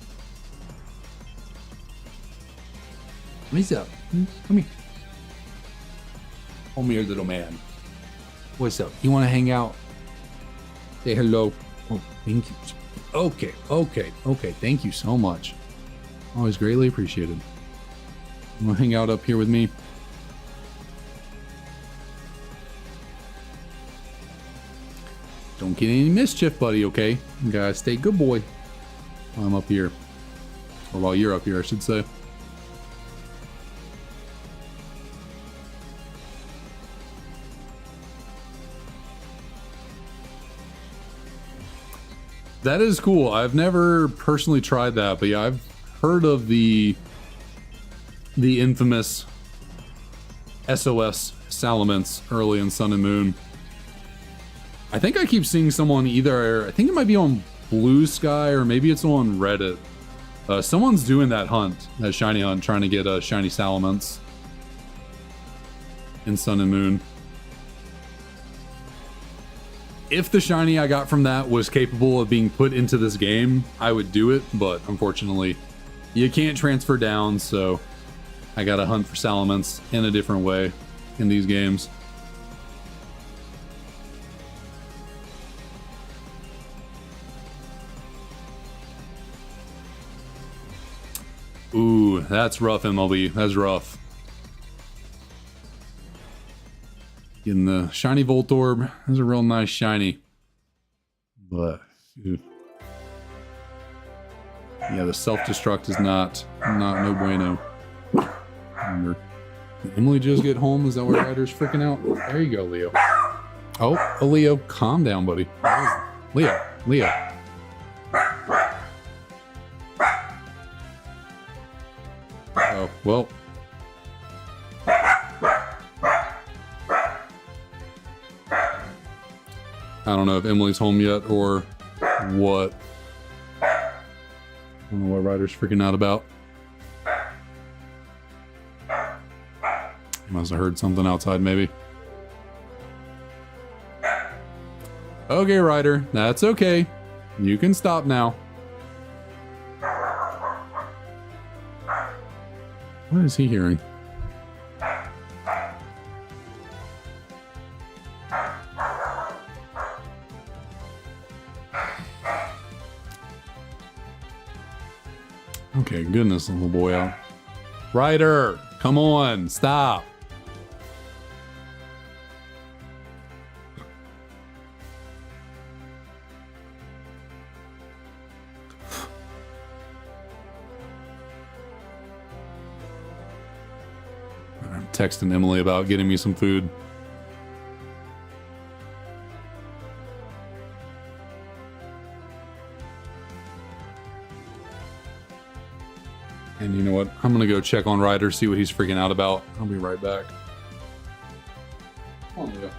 What's up? Come here. Come here, little man. What's up? You want to hang out? Say hello. Oh, thank you. Okay. Thank you so much. Always greatly appreciated. You want to hang out up here with me? Don't get any mischief, buddy, okay? You gotta stay good boy while I'm up here. Or while you're up here, I should say. That is cool. I've never personally tried that, but yeah, I've heard of the infamous SOS Salamence early in Sun and Moon. I think I keep seeing someone either, I think it might be on Blue Sky or maybe it's on Reddit. Someone's doing that hunt, that shiny hunt, trying to get a shiny Salamence in Sun and Moon. If the shiny I got from that was capable of being put into this game, I would do it, but unfortunately, you can't transfer down, so I gotta hunt for Salamence in a different way in these games. Ooh, That's rough, MLB. That's rough. Getting the shiny Voltorb. That's a real nice shiny. But yeah, the self-destruct is not no bueno. Remember, did Emily just get home? Is that why Ryder's freaking out? There you go, Leo. Oh, Leo, calm down, buddy. Leo. Oh, well. I don't know if Emily's home yet or what. I don't know what Ryder's freaking out about. Must have heard something outside, maybe. Okay, Ryder, that's okay. You can stop now. What is he hearing? Okay, goodness, little boy out. Ryder, come on, stop. I'm texting Emily about getting me some food. And you know what? I'm gonna go check on Ryder, see what he's freaking out about. I'll be right back. Come on, Leo.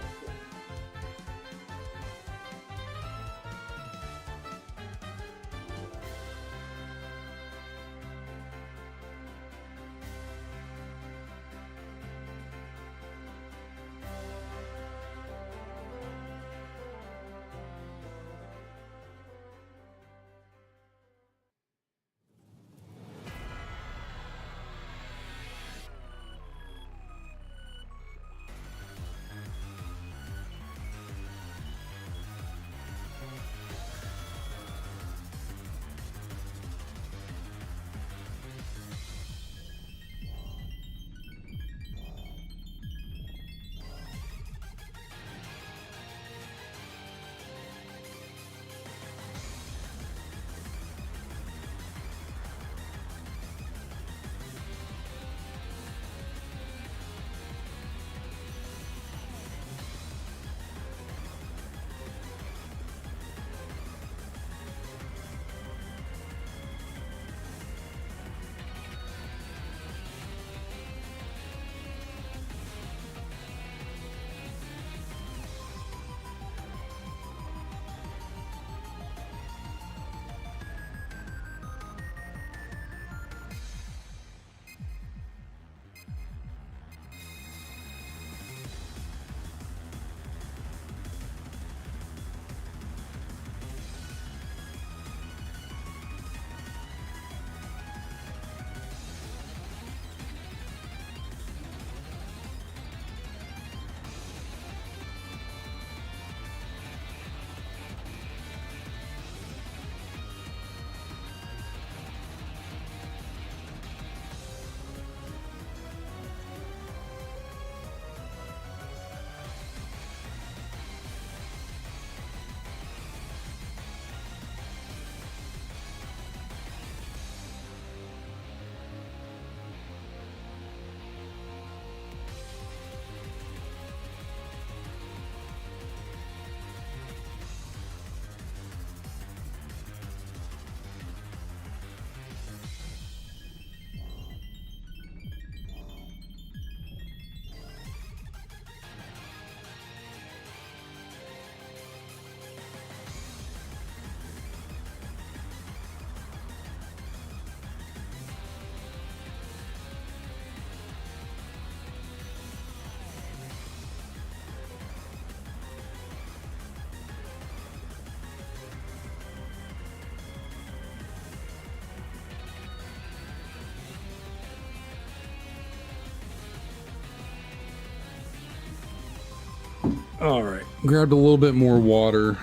All right, grabbed a little bit more water.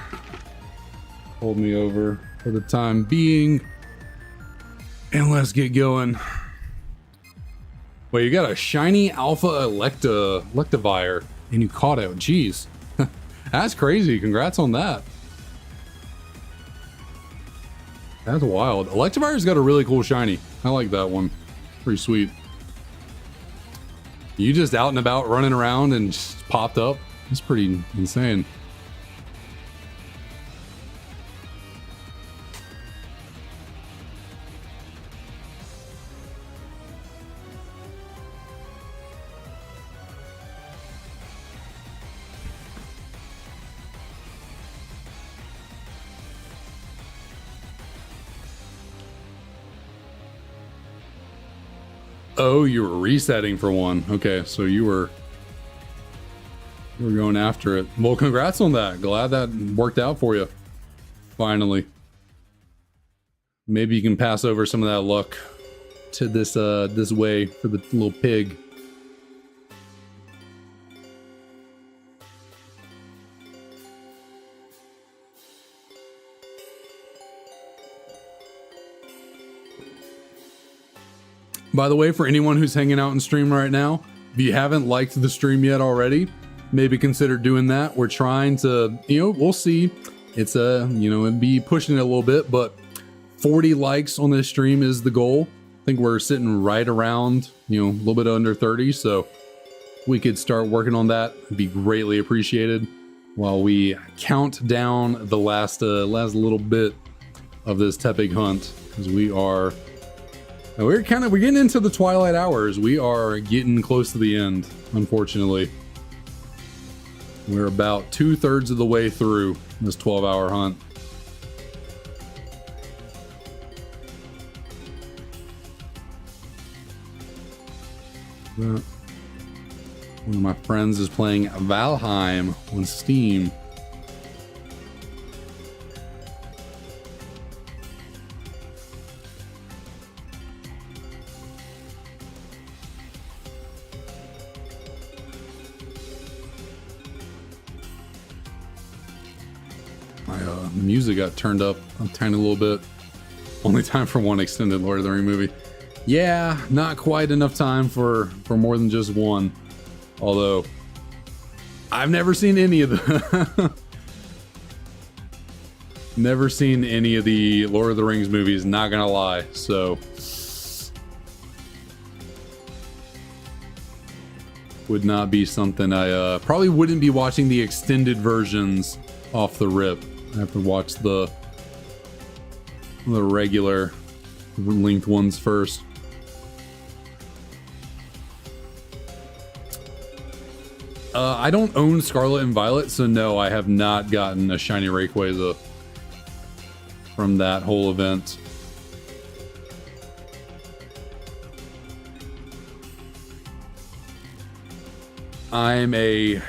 Hold me over for the time being. And let's get going. Wait, you got a shiny Alpha Electivire, and you caught it. Jeez. That's crazy. Congrats on that. That's wild. Electivire's got a really cool shiny. I like that one. Pretty sweet. You just out and about running around and just popped up. It's pretty insane. Oh, you were resetting for one. Okay, so you were going after it. Well, congrats on that. Glad that worked out for you. Finally. Maybe you can pass over some of that luck to this this way for the little pig. By the way, for anyone who's hanging out in stream right now, if you haven't liked the stream yet already, maybe consider doing that. We're trying to, we'll see. It's it'd be pushing it a little bit, but 40 likes on this stream is the goal. I think we're sitting right around, a little bit under 30. So we could start working on that. It'd be greatly appreciated while we count down the last little bit of this Tepig hunt, because we're getting into the twilight hours. We are getting close to the end, unfortunately. We're about 2/3 of the way through this 12-hour hunt. One of my friends is playing Valheim on Steam. Music got turned up a tiny little bit. Only time for one extended Lord of the Rings movie. Yeah, not quite enough time for more than just one. Although, I've never seen any of the... never seen any of the Lord of the Rings movies, not gonna lie, so... would not be something I probably wouldn't be watching the extended versions off the rip. I have to watch the regular length ones first. I don't own Scarlet and Violet, so no, I have not gotten a shiny Rayquaza from that whole event. I'm a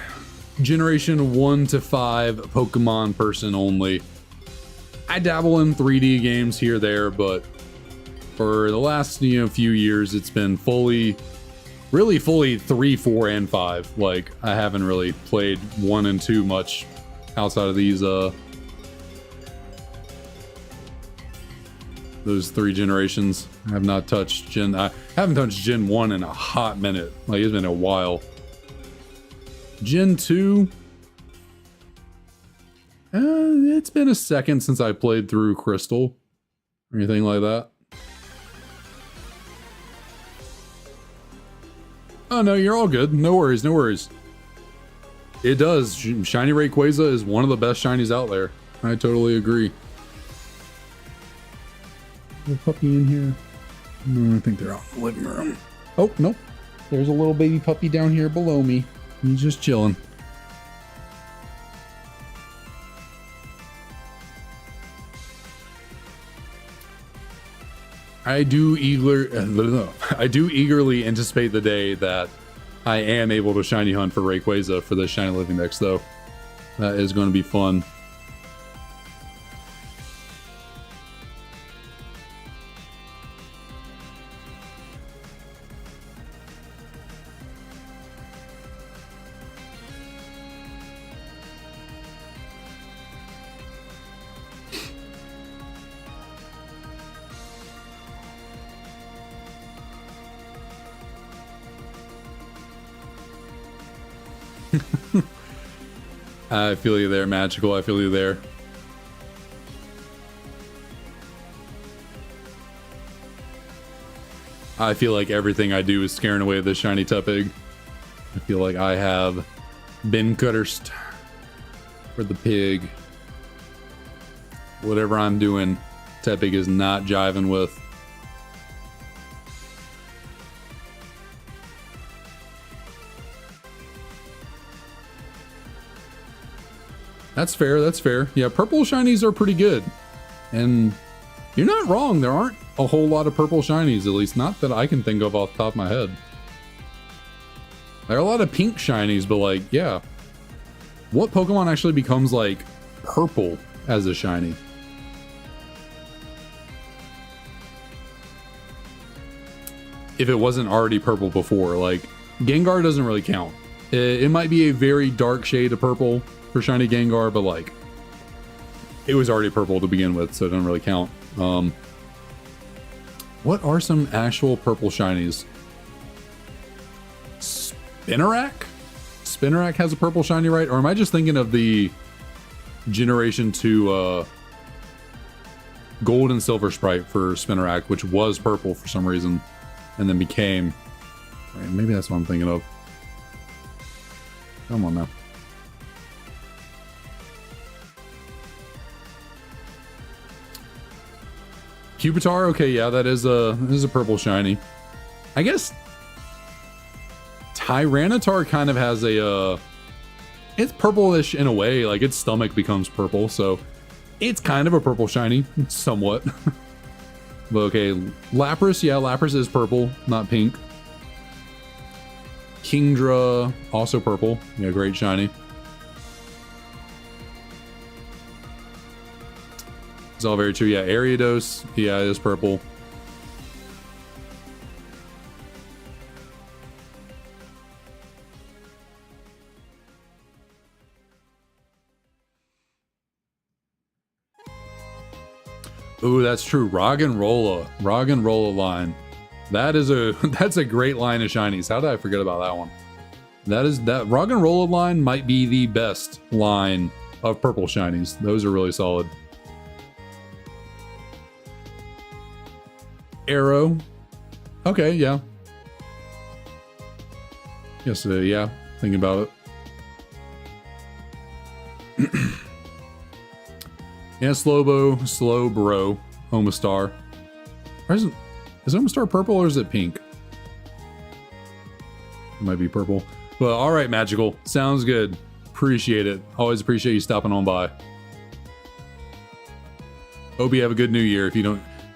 Generation 1 to 5 Pokemon person only. I dabble in 3D games here there, but for the last few years it's been really fully 3, 4, and 5. Like, I haven't really played 1 and 2 much outside of these those 3 generations. I have not touched I haven't touched Gen 1 in a hot minute. Like, it's been a while. Gen 2, it's been a second since I played through Crystal or anything like that. Oh no, you're all good. No worries, no worries. It does. Shiny Rayquaza is one of the best shinies out there. I totally agree. Little puppy in here. No, I think they're out in the living room. Oh, nope. There's a little baby puppy down here below me. He's just chilling. I do eagerly anticipate the day that I am able to shiny hunt for Rayquaza for the Shiny Living Dex, though. That is going to be fun. I feel you there, Magical. I feel you there. I feel like everything I do is scaring away the Shiny Tepig. I feel like I have been cursed for the pig. Whatever I'm doing, Tepig is not jiving with. That's fair, that's fair. Yeah, purple shinies are pretty good. And you're not wrong, there aren't a whole lot of purple shinies, at least not that I can think of off the top of my head. There are a lot of pink shinies, but like, yeah. What Pokemon actually becomes like purple as a shiny? If it wasn't already purple before, like Gengar doesn't really count. It might be a very dark shade of purple for shiny Gengar, but like it was already purple to begin with, so it doesn't really count. What are some actual purple shinies? Spinarak? Spinarak has a purple shiny, right? Or am I just thinking of the Generation 2 Gold and Silver Sprite for Spinarak, which was purple for some reason, and then became... Right, maybe that's what I'm thinking of. Come on now. Cubitar, okay, yeah, that is a purple shiny. I guess Tyranitar kind of has a it's purplish in a way, like its stomach becomes purple, so it's kind of a purple shiny, somewhat. But okay, Lapras, yeah, Lapras is purple, not pink. Kingdra, also purple, yeah, great shiny. It's all very true. Yeah, Ariados. Yeah, it is purple. Ooh, that's true. Roggenrola line. That's a great line of shinies. How did I forget about that one? That Roggenrola line might be the best line of purple shinies. Those are really solid. Arrow. Okay, yeah. Yes, yeah. Thinking about it. Yeah, Slowbro, Omastar. Is Omastar purple or is it pink? It might be purple. But alright, Magical. Sounds good. Appreciate it. Always appreciate you stopping on by. Hope you have a good new year. If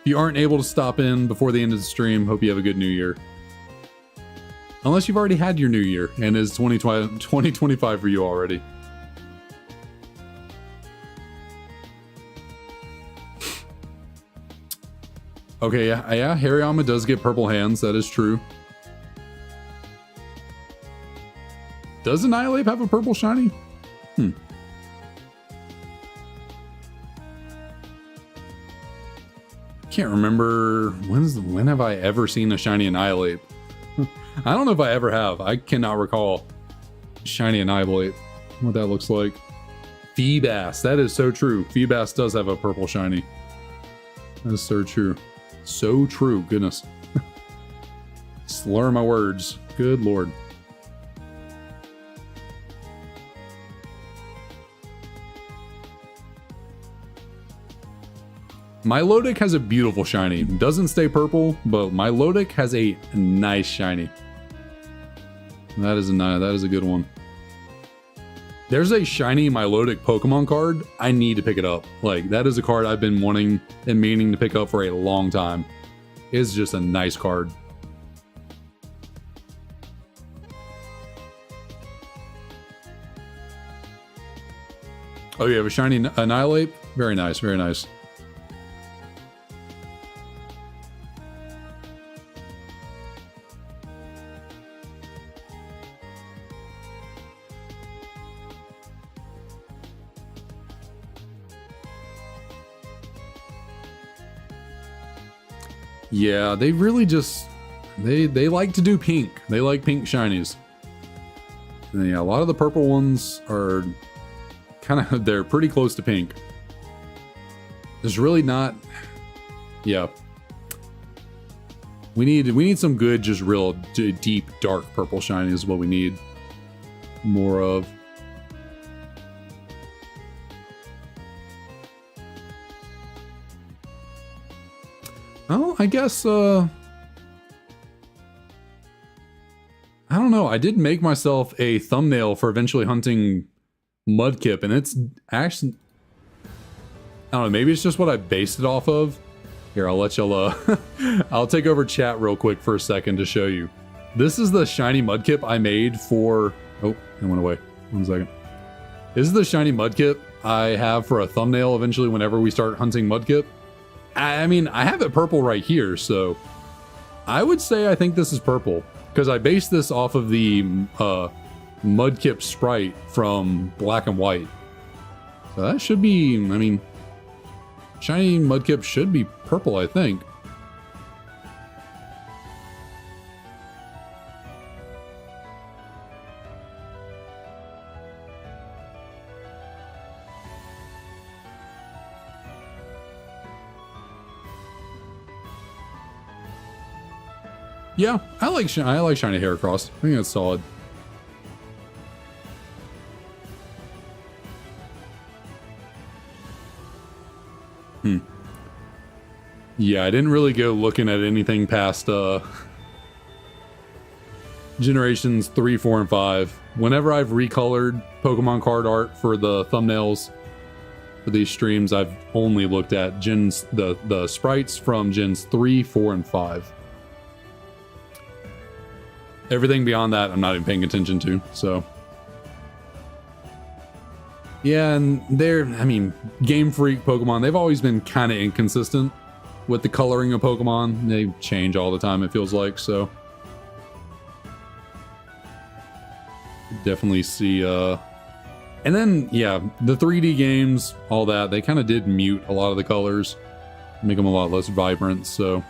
you aren't able to stop in before the end of the stream, hope you have a good new year. Unless you've already had your new year and it's 2025 for you already. Okay, yeah, Hariyama does get purple hands, that is true. Does Annihilate have a purple shiny? Can't remember when have I ever seen a shiny Annihilate. I don't know if I ever have. I cannot recall shiny Annihilate, what that looks like. Feebas, that is so true. Feebas does have a purple shiny. That is so true. So true, goodness. Slur my words, good lord. Milotic has a beautiful shiny. Doesn't stay purple, but Milotic has a nice shiny. That is a good one. There's a shiny Milotic Pokemon card. I need to pick it up. Like, that is a card I've been wanting and meaning to pick up for a long time. It's just a nice card. Oh, you have a shiny Annihilate? Very nice, very nice. Yeah, they really just they like to do pink. They like pink shinies. And yeah, a lot of the purple ones are kind of, they're pretty close to pink. There's really not, yeah. We need some good, just real deep, dark purple shiny is what we need more of. Oh, I guess, I don't know. I did make myself a thumbnail for eventually hunting Mudkip, and it's actually, I don't know, maybe it's just what I based it off of. Here, I'll let y'all, I'll take over chat real quick for a second to show you. This is the shiny Mudkip I made for, oh, it went away. 1 second. This is the shiny Mudkip I have for a thumbnail eventually whenever we start hunting Mudkip. I mean, I have it purple right here, so I would say I think this is purple because I based this off of the Mudkip sprite from Black and White. So that should be, I mean, shiny Mudkip should be purple, I think. Yeah, I like shiny Heracross. I think that's solid. Yeah, I didn't really go looking at anything past generations 3, 4, and 5. Whenever I've recolored Pokemon card art for the thumbnails for these streams, I've only looked at the sprites from gens 3, 4, and 5. Everything beyond that, I'm not even paying attention to, so. Yeah, and I mean, Game Freak Pokemon, they've always been kind of inconsistent with the coloring of Pokemon. They change all the time, it feels like, so. Definitely see, and then, yeah, the 3D games, all that, they kind of did mute a lot of the colors, make them a lot less vibrant, so.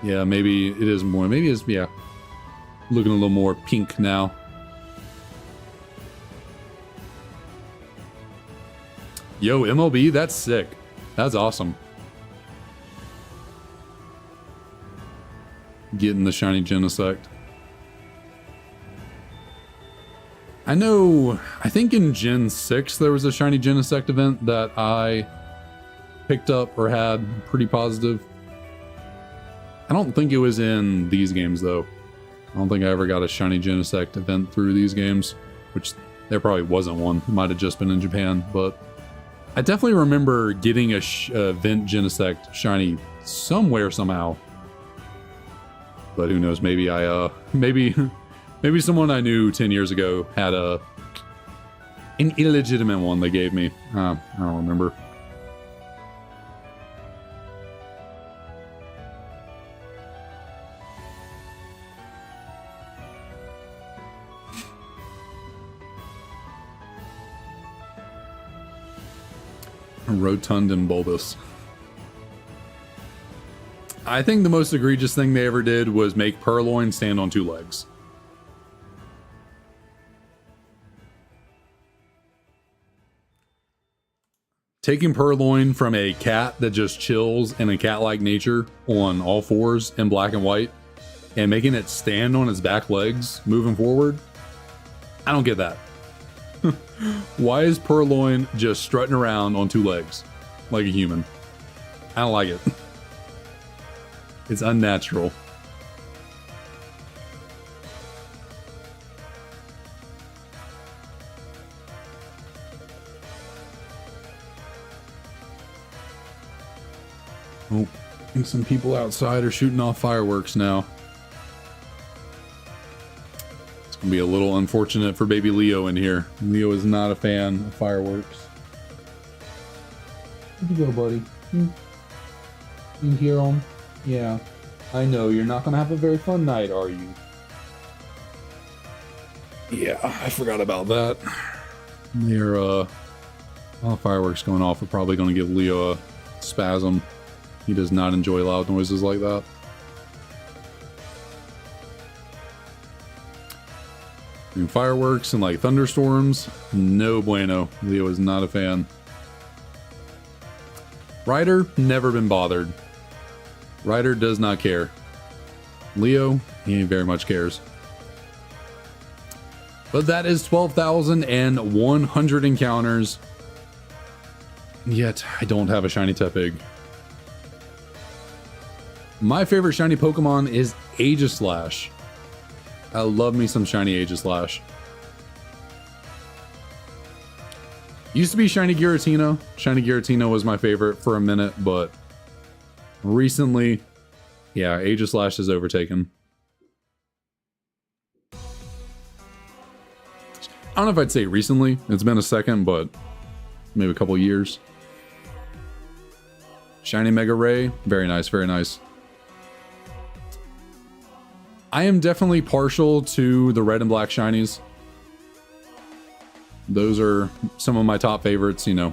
Yeah, maybe it is more, maybe it's, yeah, looking a little more pink now. Yo, MLB, that's sick. That's awesome. Getting the shiny Genesect. I know, I think in Gen 6 there was a shiny Genesect event that I picked up or had pretty positive. I don't think it was in these games though. I don't think I ever got a shiny Genesect event through these games, which there probably wasn't one. It might have just been in Japan, but I definitely remember getting a Vent Genesect shiny somewhere somehow. But who knows, maybe I, maybe someone I knew 10 years ago had an illegitimate one they gave me. I don't remember. Rotund and bulbous. I think the most egregious thing they ever did was make Purloin stand on 2 legs. Taking Purloin from a cat that just chills in a cat-like nature on all 4s in Black and White and making it stand on its back legs moving forward. I don't get that. Why is Purloin just strutting around on 2 legs like a human? I don't like it. It's unnatural. Oh, I think some people outside are shooting off fireworks now. It's gonna be a little unfortunate for baby Leo in here. Leo is not a fan of fireworks. Where'd you go, buddy? You hear him? Yeah. I know, you're not gonna have a very fun night, are you? Yeah, I forgot about that. They're, all the fireworks going off are probably gonna give Leo a spasm. He does not enjoy loud noises like that. And fireworks and like thunderstorms, no bueno. Leo is not a fan. Ryder, never been bothered. Ryder does not care. Leo, he very much cares. But that is 12,100 encounters. Yet, I don't have a Shiny Tepig. My favorite shiny Pokemon is Aegislash. I love me some shiny Aegislash. Used to be Shiny Giratina. Shiny Giratina was my favorite for a minute, but recently, yeah, Aegislash has overtaken. I don't know if I'd say recently. It's been a second, but maybe a couple years. Shiny Mega Ray. Very nice, very nice. I am definitely partial to the red and black shinies. Those are some of my top favorites, you know.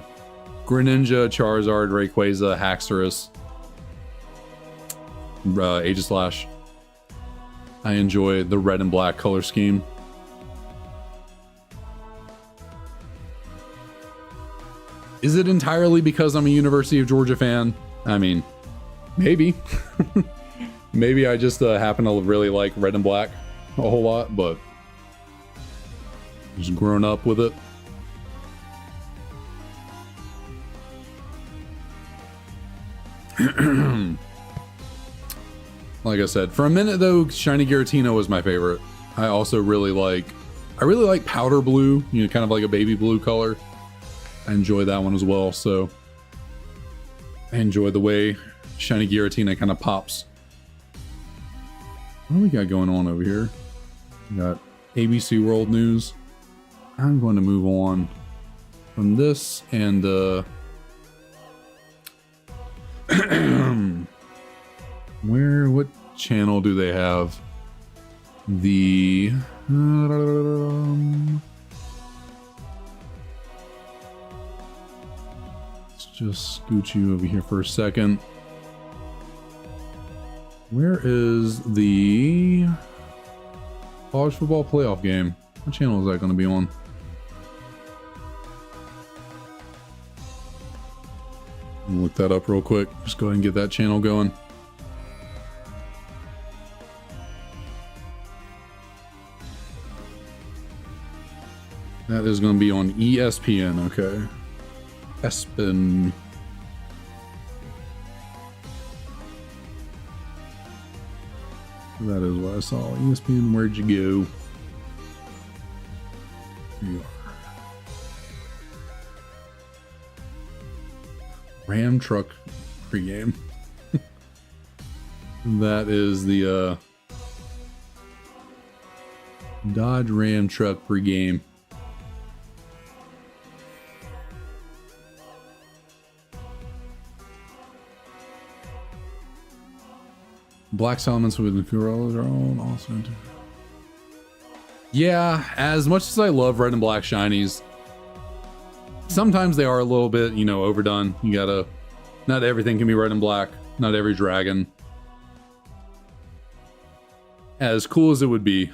Greninja, Charizard, Rayquaza, Haxorus, Aegislash. I enjoy the red and black color scheme. Is it entirely because I'm a University of Georgia fan? I mean, maybe. Maybe I just happen to really like red and black a whole lot, but just grown up with it. Like I said, for a minute though, Shiny Giratina was my favorite. I also really like powder blue, you know, kind of like a baby blue color. I enjoy that one as well, so I enjoy the way Shiny Giratina kind of pops. What do we got going on over here? We got ABC World News. I'm going to move on from this and what channel do they have? The let's just scoot you over here for a second. Where is the college football playoff game? What channel is that going to be on? I'll look that up real quick. Just go ahead and get that channel going. That is going to be on ESPN, okay. ESPN. That is what I saw. ESPN, where'd you go? Here you are. Ram truck pregame. That is the Dodge Ram truck pregame. Black Salamence with the Corollas are all also into. Yeah, as much as I love red and black shinies, sometimes they are a little bit, you know, overdone. You gotta, not everything can be red and black. Not every dragon. As cool as it would be.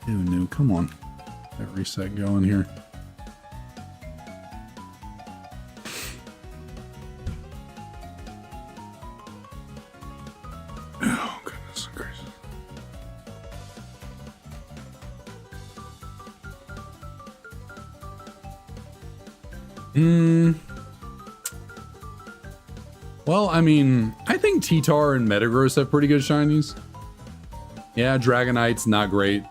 Oh no, come on. That reset going here. Oh, goodness gracious. Well, I mean, I think T-Tar and Metagross have pretty good shinies. Yeah, Dragonite's not great.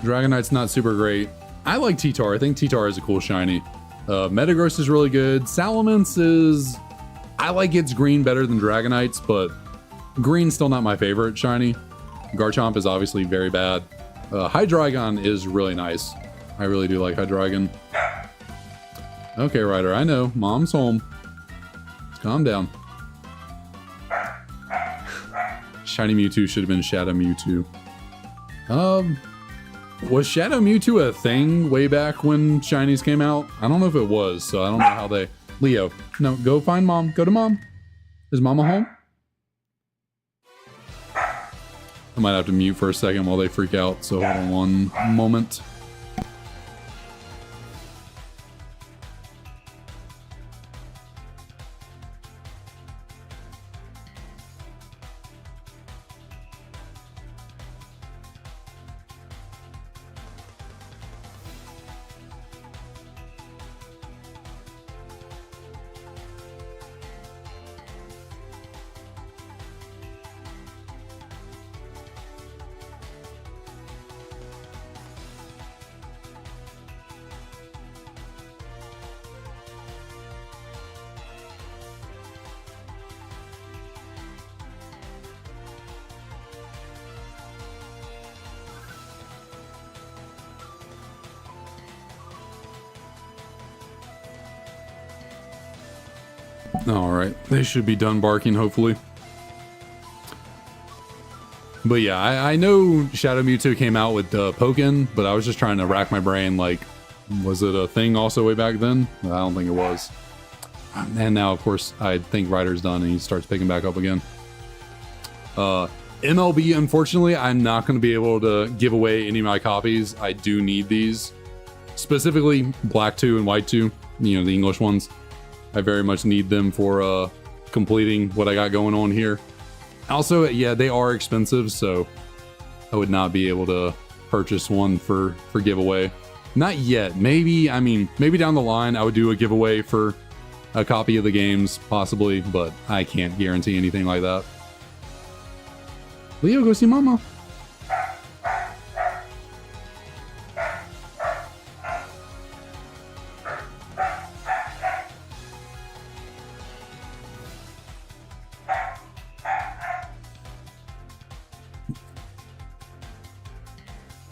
Dragonite's not super great. I like T-Tar. I think T-Tar is a cool shiny. Metagross is really good. Salamence is... I like its green better than Dragonite's, but green's still not my favorite shiny. Garchomp is obviously very bad. Hydreigon is really nice. I really do like Hydreigon. Okay, Ryder, I know. Mom's home. Let's calm down. Shiny Mewtwo should have been Shadow Mewtwo. Was Shadow Mewtwo a thing way back when Shinies came out? I don't know if it was, so I don't know how they... Leo, no, go find mom. Go to mom. Is mama home? I might have to mute for a second while they freak out, so hold on one moment. Alright, they should be done barking, hopefully. But yeah, I know Shadow Mewtwo came out with Pokken, but I was just trying to rack my brain, like, was it a thing also way back then? I don't think it was. And now, of course, I think Ryder's done and he starts picking back up again. MLB, unfortunately, I'm not going to be able to give away any of my copies. I do need these. Specifically, Black 2 and White 2, you know, the English ones. I very much need them for completing what I got going on here. Also, yeah, they are expensive, so I would not be able to purchase one for giveaway. Not yet. Maybe, I mean, maybe down the line I would do a giveaway for a copy of the games, possibly, but I can't guarantee anything like that. Leo, go see mama.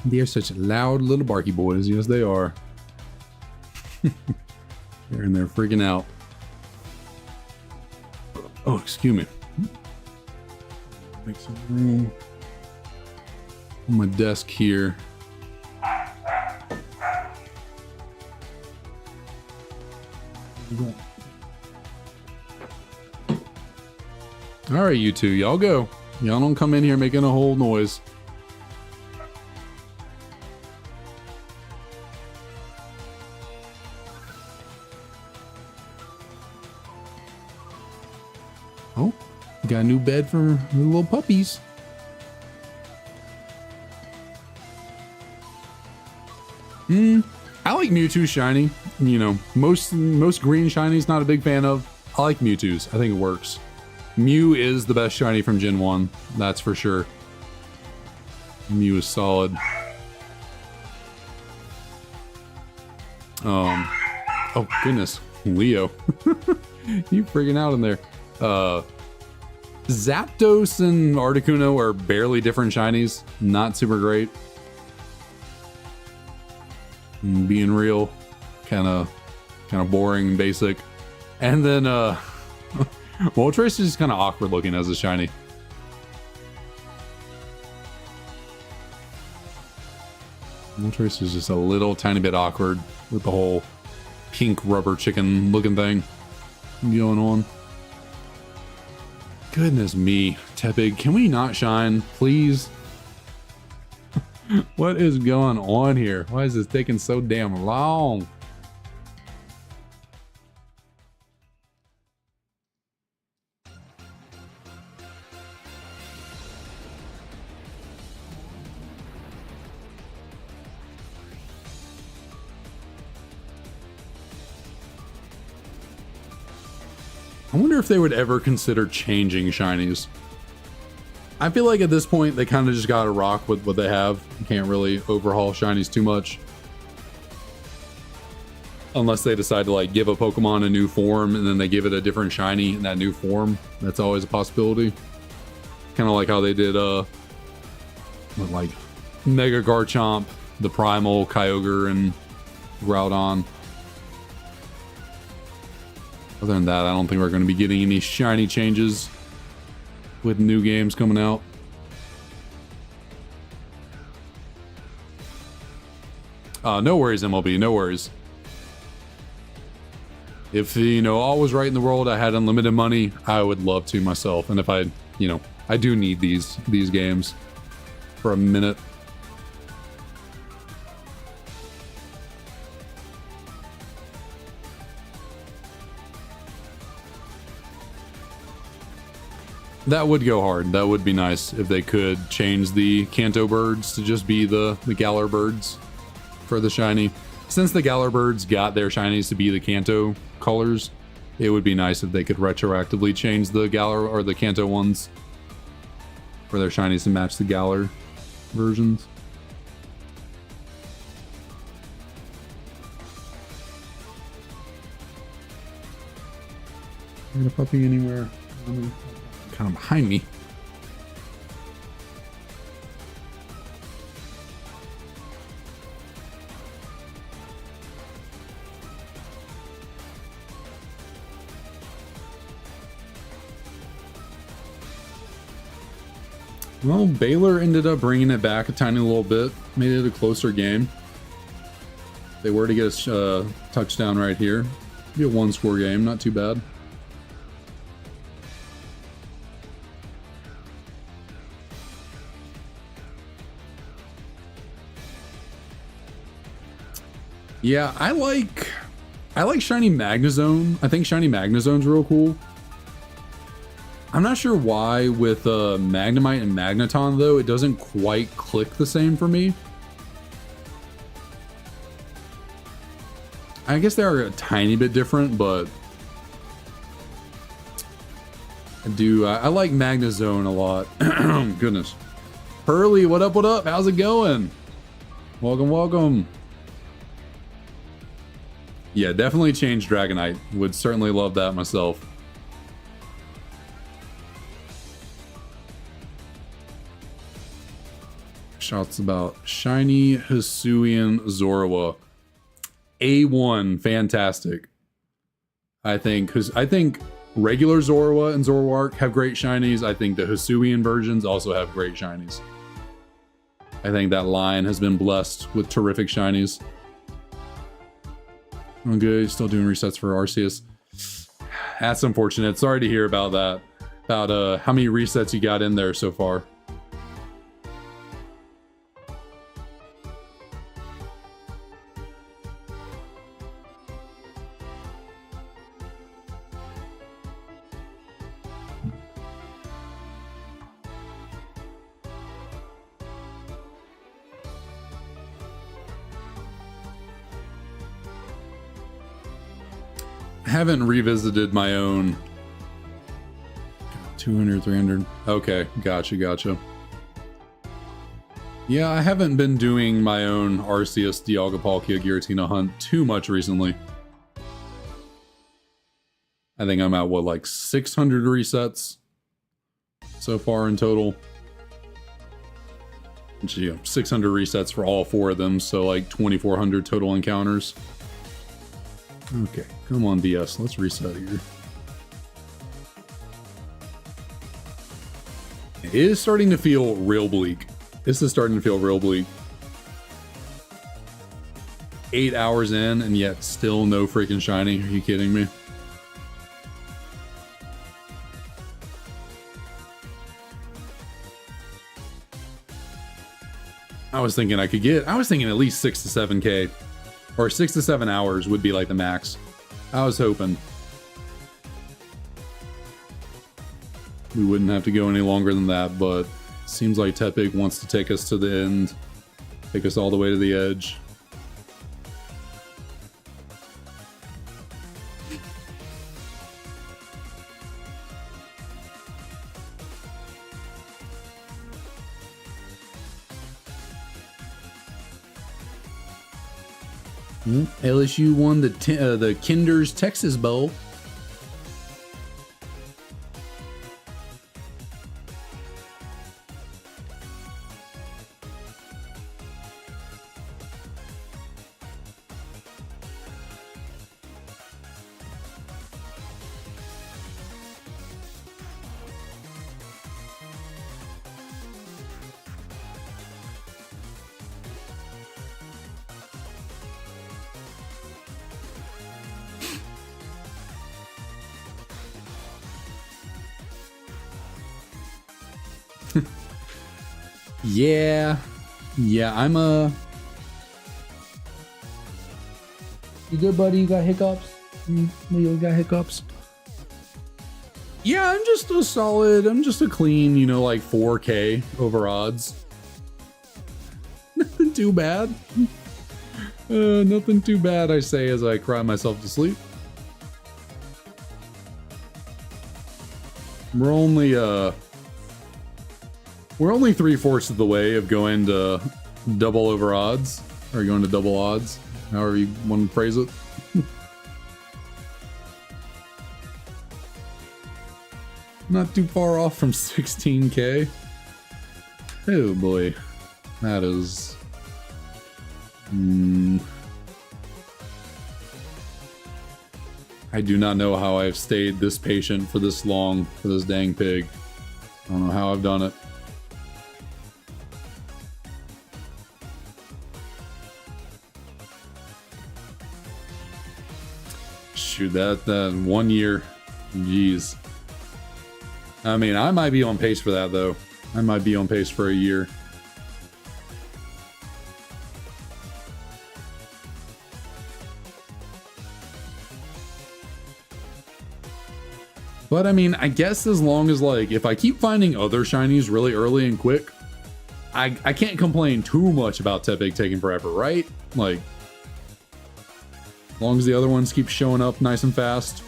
They're such loud little barky boys. Yes, they are. They're in there freaking out. Oh, excuse me. Make some room on my desk here. All right, you two, y'all go. Y'all don't come in here making a whole noise. Oh, got a new bed for the little puppies. I like Mewtwo shiny. You know, most green shinies not a big fan of. I like Mewtwo's. I think it works. Mew is the best shiny from Gen 1. That's for sure. Mew is solid. Oh goodness, Leo. You freaking out in there. Zapdos and Articuno are barely different shinies. Not super great. Being real, kind of boring and basic. And then Moltres is just kind of awkward looking as a shiny. Moltres is just a little tiny bit awkward with the whole pink rubber chicken looking thing going on. Goodness me, Tepig, can we not shine, please? What is going on here? Why is this taking so damn long? I wonder if they would ever consider changing shinies. I feel like at this point they kind of just gotta rock with what they have. You can't really overhaul shinies too much. Unless they decide to like give a Pokemon a new form and then they give it a different shiny in that new form. That's always a possibility. Kind of like how they did with like Mega Garchomp, the Primal, Kyogre, and Groudon. Other than that, I don't think we're going to be getting any shiny changes with new games coming out. No worries, MLB, no worries. If, you know, all was right in the world, I had unlimited money, I would love to myself. And if I, you know, I do need these games for a minute. That would go hard. That would be nice if they could change the Kanto birds to just be the Galar birds for the shiny. Since the Galar birds got their shinies to be the Kanto colors, it would be nice if they could retroactively change the Galar or the Kanto ones for their shinies to match the Galar versions. Got a puppy anywhere? Kind of behind me. Well, Baylor ended up bringing it back a tiny little bit, made it a closer game. If they were to get a touchdown right here, be a one-score game, not too bad. Yeah, I like Shiny Magnezone. I think Shiny Magnezone's real cool. I'm not sure why with Magnemite and Magneton, though, it doesn't quite click the same for me. I guess they are a tiny bit different, but I like Magnezone a lot. Goodness. Hurley, what up, what up? How's it going? Welcome, welcome. Yeah, definitely change Dragonite. Would certainly love that myself. Shots about Shiny Hisuian Zorua. A1, fantastic. I think regular Zorua and Zoroark have great shinies. I think the Hisuian versions also have great shinies. I think that line has been blessed with terrific shinies. Okay, still doing resets for Arceus. That's unfortunate. Sorry to hear about that. About how many resets you got in there so far. Haven't revisited my own 200 300. Okay, gotcha. Yeah, I haven't been doing my own Arceus Dialga Palkia Giratina hunt too much recently. I think I'm at what, like 600 resets so far in total. Which, yeah, 600 resets for all 4 of them, so like 2400 total encounters. Okay, come on, BS. Let's reset here. It is starting to feel real bleak. This is starting to feel real bleak. 8 hours in, and yet still no freaking shiny. Are you kidding me? I was thinking at least 6 to 7K. Or 6 to 7 hours would be like the max. I was hoping we wouldn't have to go any longer than that, but seems like Tepig wants to take us to the end. Take us all the way to the edge. LSU won the Kinder's Texas Bowl. Yeah. Yeah, I'm a... You good, buddy? You got hiccups? You got hiccups? Yeah, I'm just a solid, I'm just a clean, you know, like 4K over odds. Nothing too bad. Nothing too bad, I say as I cry myself to sleep. We're only 3/4 of the way of going to double over odds, or going to double odds, however you want to phrase it. Not too far off from 16K. Oh boy, that is... I do not know how I've stayed this patient for this long for this dang pig. I don't know how I've done it. Shoot, that 1 year. Jeez. I mean, I might be on pace for that, though. I might be on pace for a year. But I mean, I guess as long as, like, if I keep finding other shinies really early and quick, I can't complain too much about Tepig taking forever, right? Like, as long as the other ones keep showing up nice and fast,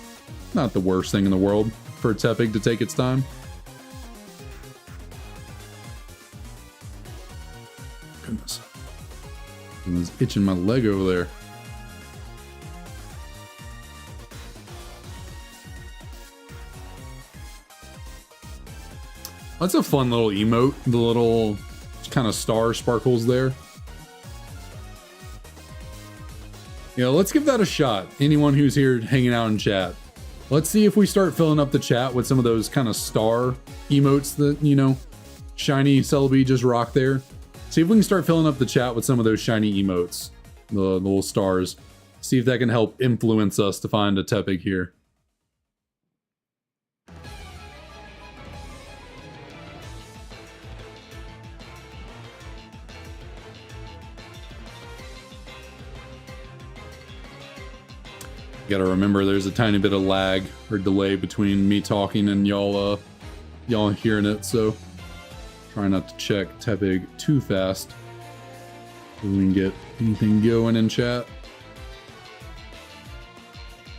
not the worst thing in the world for Tepig to take its time. Goodness. I was itching my leg over there. That's a fun little emote, the little kind of star sparkles there. Yeah, let's give that a shot. Anyone who's here hanging out in chat. Let's see if we start filling up the chat with some of those kind of star emotes that, you know, Shiny Celebi just rocked there. See if we can start filling up the chat with some of those shiny emotes, the little stars. See if that can help influence us to find a Tepig here. Gotta remember there's a tiny bit of lag or delay between me talking and y'all hearing it, so try not to check Tepig too fast so we can get anything going in chat.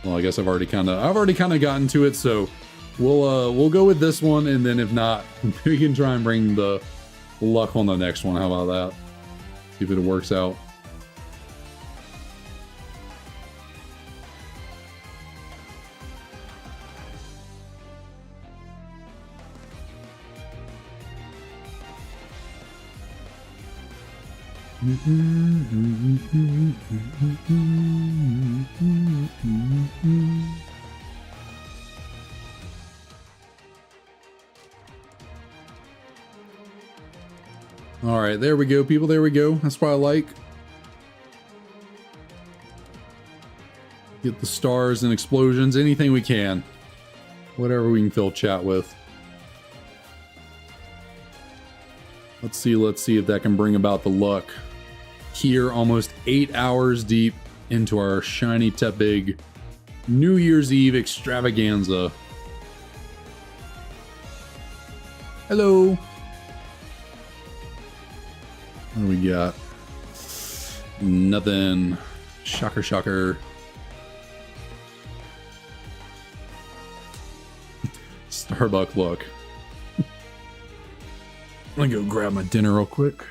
Well, I guess I've already kind of gotten to it, so we'll go with this one, and then if not, we can try and bring the luck on the next one. How about that? See if it works out. All right, there we go, people. There we go. That's what I like. Get the stars and explosions, anything we can. Whatever we can fill chat with. Let's see if that can bring about the luck. Here, almost 8 hours deep into our Shiny Tepig New Year's Eve extravaganza. Hello. What do we got? Nothing. Shocker, shocker. Starbuck look. Let me go grab my dinner real quick.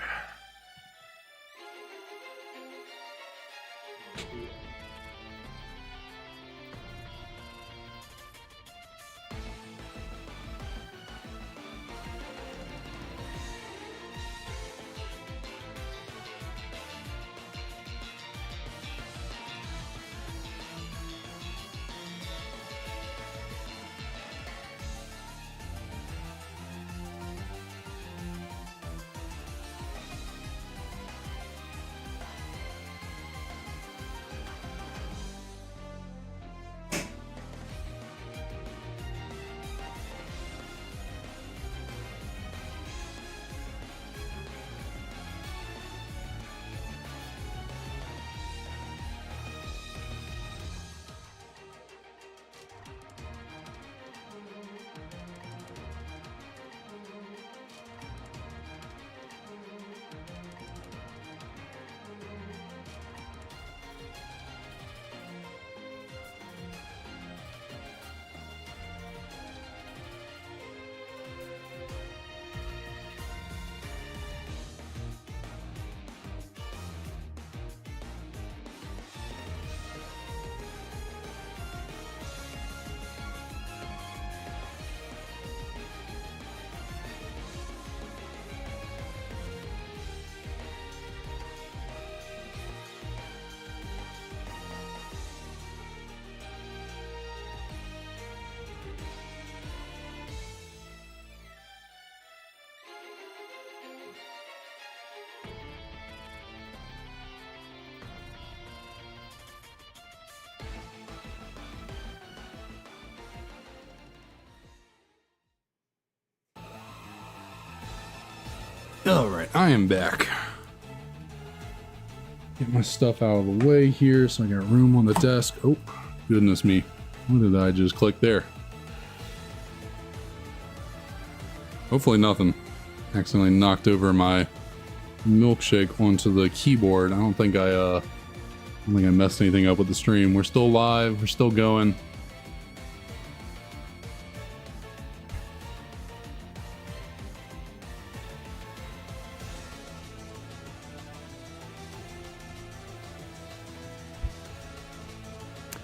All right, I am back. Get my stuff out of the way here so I got room on the desk. Oh, goodness me. What did I just click there? Hopefully nothing. Accidentally knocked over my milkshake onto the keyboard. I don't think I messed anything up with the stream. We're still live. We're still going.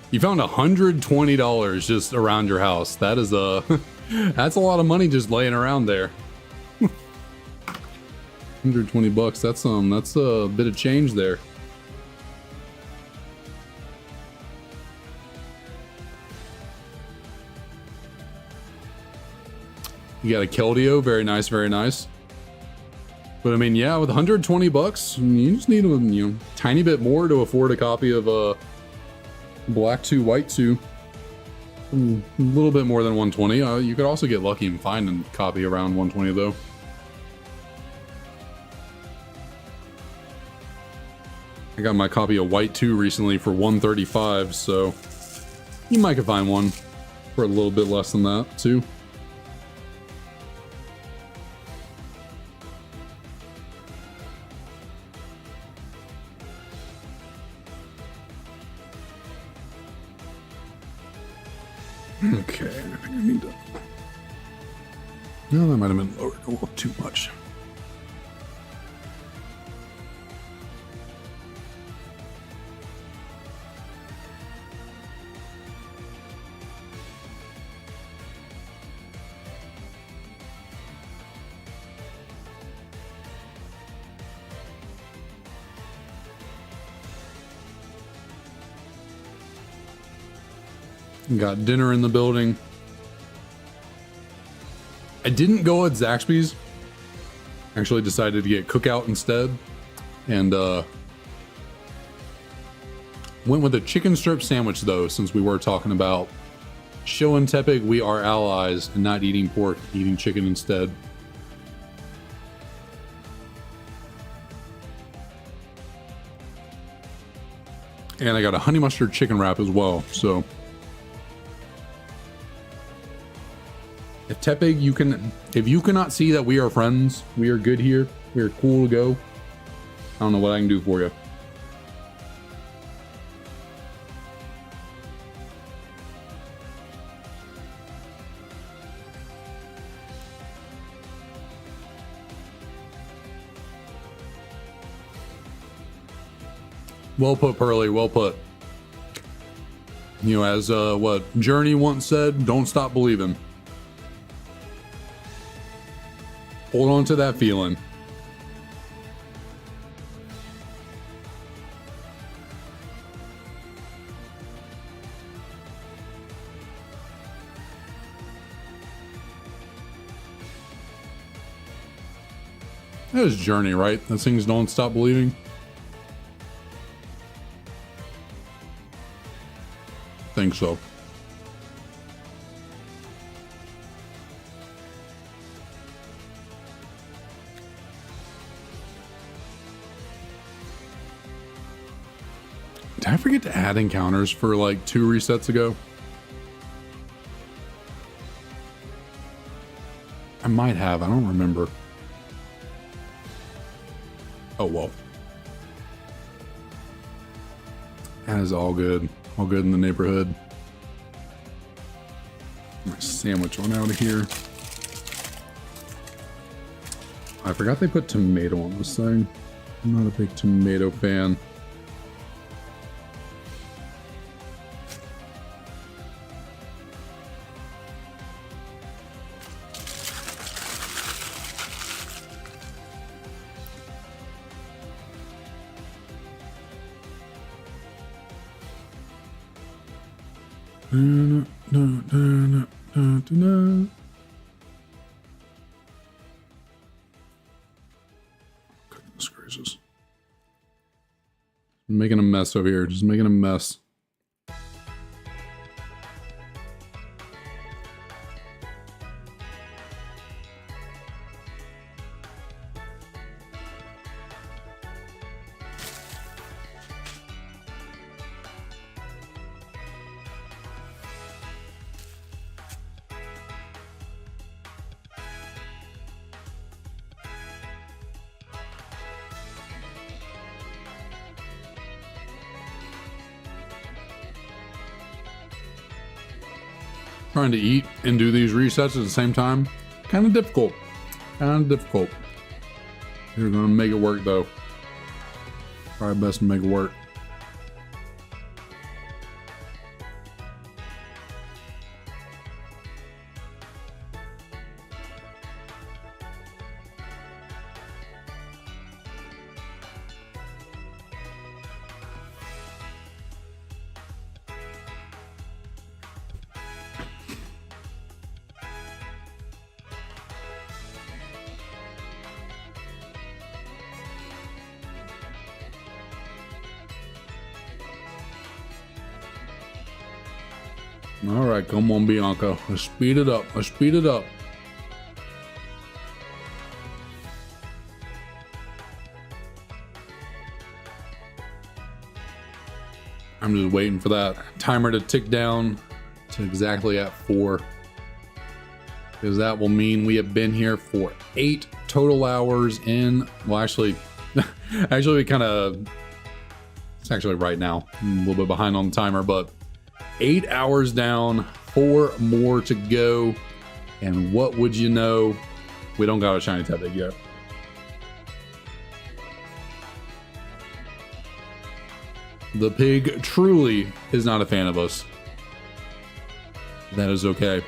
You found $120 just around your house. That is a that's a lot of money just laying around there. 120 bucks. That's a bit of change there. You got a Keldeo, very nice, very nice. But I mean, yeah, with 120 bucks, you just need a tiny bit more to afford a copy of Black 2, White 2. A little bit more than 120. You could also get lucky and find a copy around 120 though. I got my copy of White 2 recently for 135, so you might could find one for a little bit less than that too. Okay, I think I need to... No, that might have been lowered a little too much. Got dinner in the building. I didn't go at Zaxby's. Actually decided to get Cookout instead. And went with a chicken strip sandwich though, since we were talking about showing Tepig we are allies and not eating pork, eating chicken instead. And I got a honey mustard chicken wrap as well, so... If Tepig, if you cannot see that we are friends, we are good here, we are cool to go, I don't know what I can do for you. Well put, Pearly, well put. You know, as what Journey once said, don't stop believing. Hold on to that feeling. That is Journey, right? That sings Don't Stop Believing. I think so. Did I forget to add encounters for like 2 resets ago? I might have, I don't remember. Oh well. That is all good. All good in the neighborhood. My sandwich on out of here. I forgot they put tomato on this thing. I'm not a big tomato fan. Goodness gracious. I'm making a mess over here, just making a mess. Trying to eat and do these resets at the same time, kind of difficult. You're gonna make it work though. Try our best to make it work. All right, come on, Bianca. Let's speed it up. Let's speed it up. I'm just waiting for that timer to tick down to exactly at 4. Because that will mean we have been here for 8 total hours in, well, actually we kind of, it's actually right now. I'm a little bit behind on the timer, but 8 hours down, 4 more to go. And what would you know? We don't got a Shiny Tepig yet. The pig truly is not a fan of us. That is okay.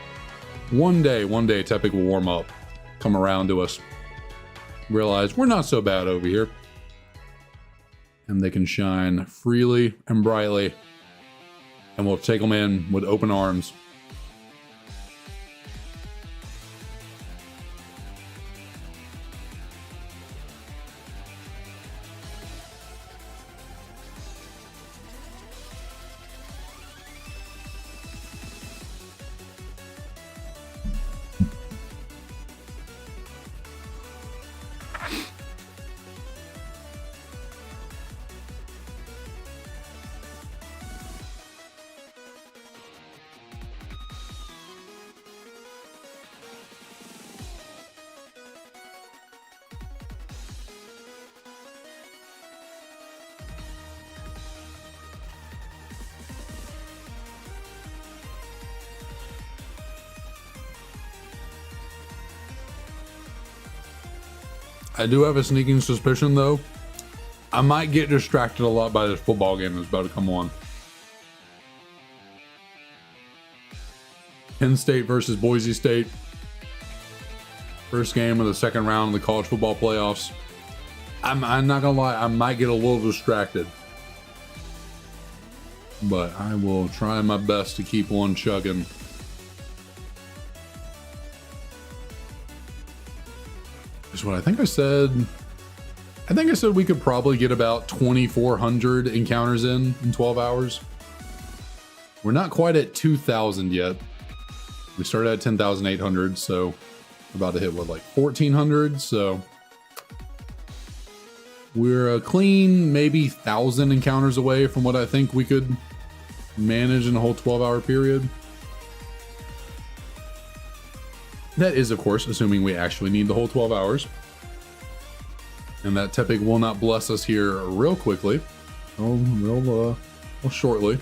One day, Tepig will warm up, come around to us, realize we're not so bad over here. And they can shine freely and brightly. And we'll take them in with open arms. I do have a sneaking suspicion, though. I might get distracted a lot by this football game that's about to come on. Penn State versus Boise State. First game of the second round of the college football playoffs. I'm not gonna lie, I might get a little distracted. But I will try my best to keep on chugging. Is what I think I said. I think I said we could probably get about 2,400 encounters in 12 hours. We're not quite at 2,000 yet. We started at 10,800, so about to hit what, like 1,400. So we're a clean maybe 1,000 encounters away from what I think we could manage in a whole 12-hour period. That is, of course, assuming we actually need the whole 12 hours. And that Tepig will not bless us here real quickly. Oh, real shortly.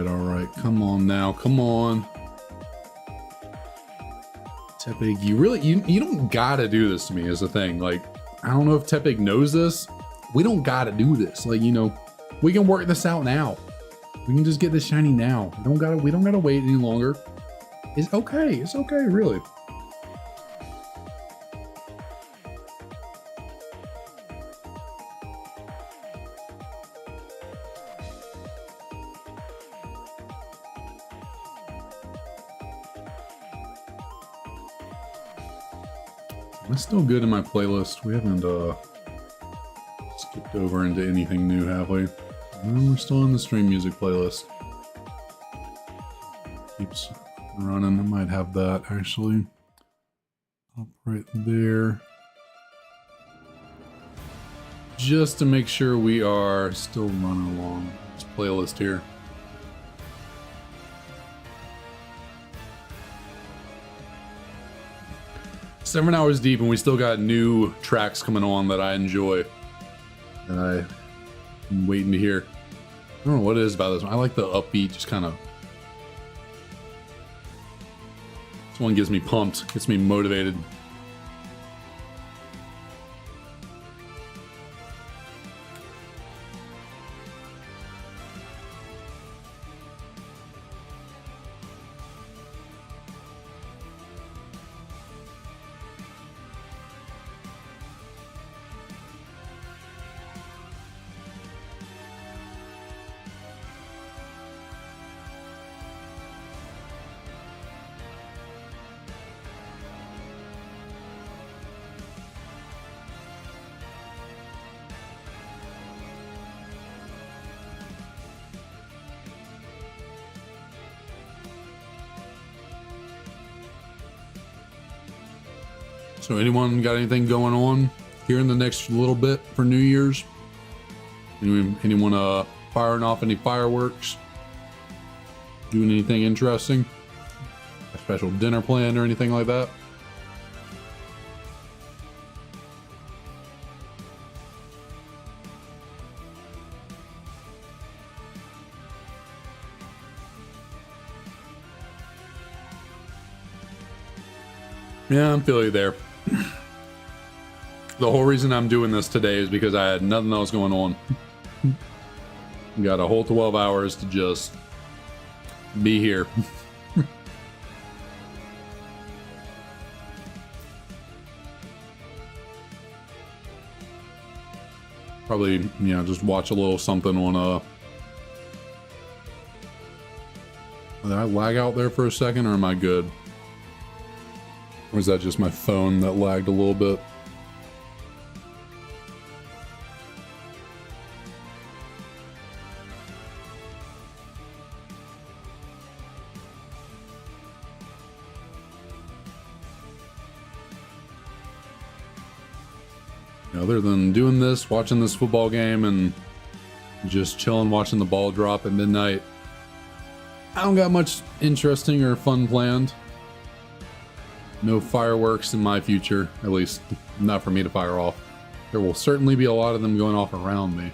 All right. Come on now. Come on. Tepig, you don't gotta do this to me is the thing. Like, I don't know if Tepig knows this. We don't gotta do this. Like, you know, we can work this out now. We can just get this shiny now. We don't gotta wait any longer. It's okay. It's okay, really. Am I still good in my playlist? We haven't skipped over into anything new, have we? No, we're still in the stream music playlist. Keeps running. I might have that actually up right there. Just to make sure we are still running along this playlist here. Seven hours deep and we still got new tracks coming on that I enjoy. And I'm waiting to hear. I don't know what it is about this one. I like the upbeat, just kind of. This one gets me pumped, gets me motivated. So anyone got anything going on here in the next little bit for New Year's? Anyone firing off any fireworks? Doing anything interesting? A special dinner plan or anything like that? Yeah, I'm feeling you there. The whole reason I'm doing this today is because I had nothing else going on. Got a whole 12 hours to just be here. Probably, you know, just watch a little something on Did I lag out there for a second or am I good? Or is that just my phone that lagged a little bit? Other than doing this, watching this football game, and just chilling, watching the ball drop at midnight, I don't got much interesting or fun planned. No fireworks in my future, at least not for me to fire off. There will certainly be a lot of them going off around me.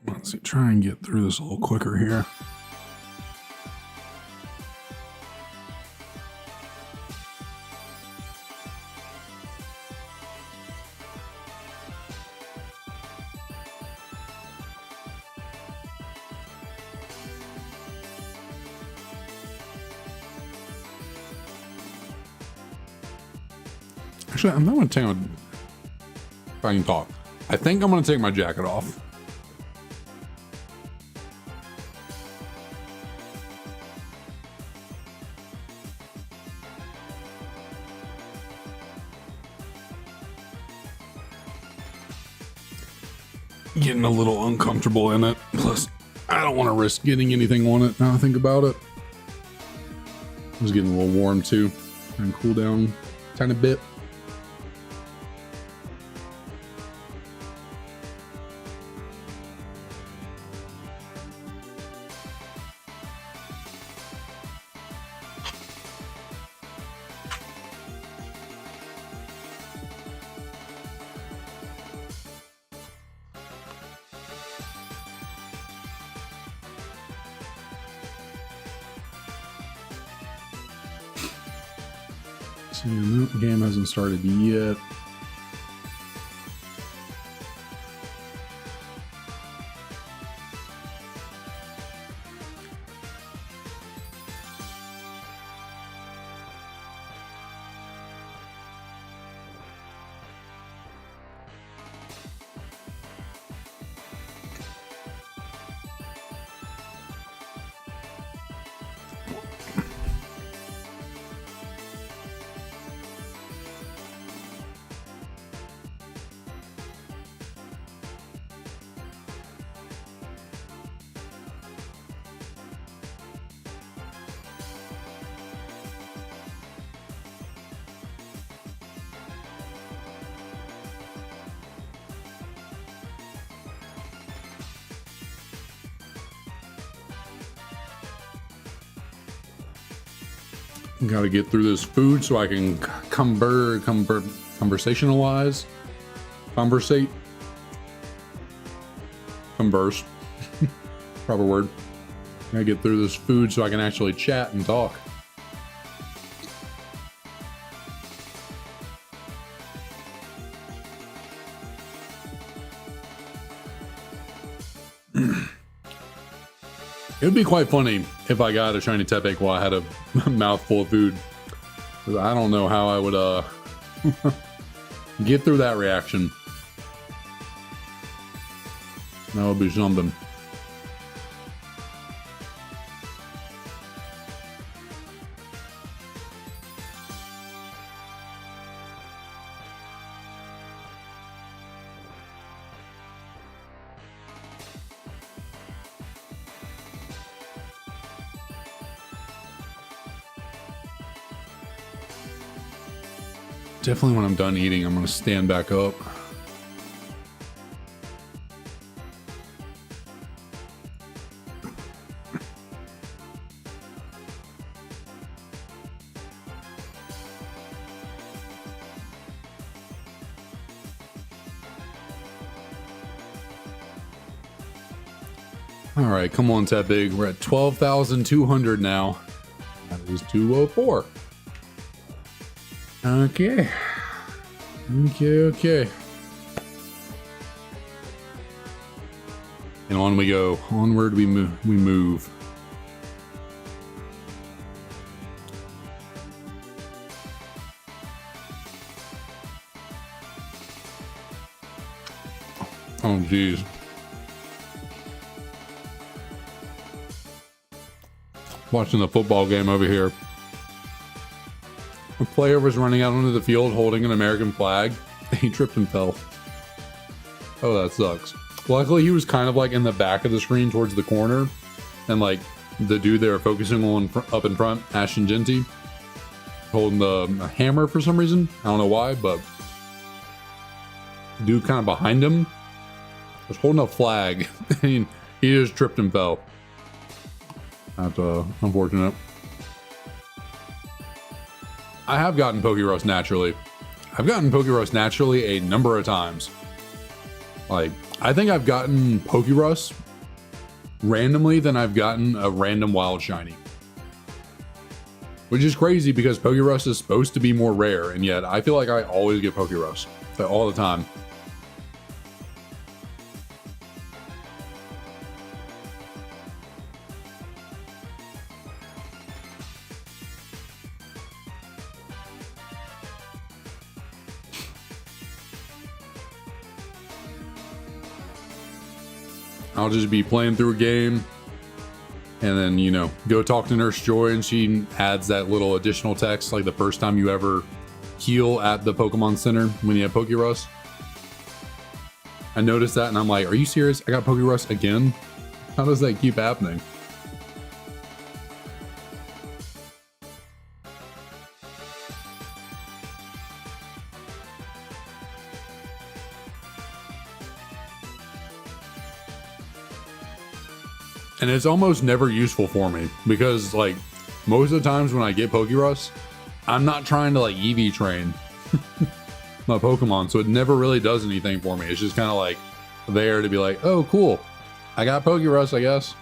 Let's see, try and get through this a little quicker here. Actually, I'm not gonna take my, if I can talk. I think I'm gonna take my jacket off. Getting a little uncomfortable in it. Plus, I don't want to risk getting anything on it now I think about it. It was getting a little warm too. And cool down a tiny bit. See, the game hasn't started yet. Got to get through this food so I can conversationalize, conversate, converse, proper word. Gotta get through this food so I can actually chat and talk. It would be quite funny if I got a Shiny Tepig while I had a mouthful of food. I don't know how I would get through that reaction. That would be something. Definitely when I'm done eating, I'm going to stand back up. All right, come on, Tepig. We're at 12,200 now. That is 204. Okay. Okay. And on we go. Onward we move. Oh, geez. Watching the football game over here. A player was running out onto the field holding an American flag. He tripped and fell. Oh, that sucks. Luckily, he was kind of like in the back of the screen towards the corner. And like the dude they were focusing on up in front, Ashton Genty, holding the hammer for some reason. I don't know why, but dude kind of behind him was holding a flag. And he just tripped and fell. That's unfortunate. I have gotten Pokerust naturally. I've gotten Pokerust naturally a number of times. Like, I think I've gotten Pokerust randomly than I've gotten a random wild shiny. Which is crazy because Pokerust is supposed to be more rare, and yet I feel like I always get Pokerust. All the time. I'll just be playing through a game and then, you know, go talk to Nurse Joy and she adds that little additional text like the first time you ever heal at the Pokemon Center when you have Pokerus. I noticed that and I'm like, are you serious? I got Pokerus again? How does that keep happening? And it's almost never useful for me because like most of the times when I get Pokerus, I'm not trying to like EV train my Pokemon. So it never really does anything for me. It's just kind of like there to be like, oh, cool. I got Pokerus, I guess.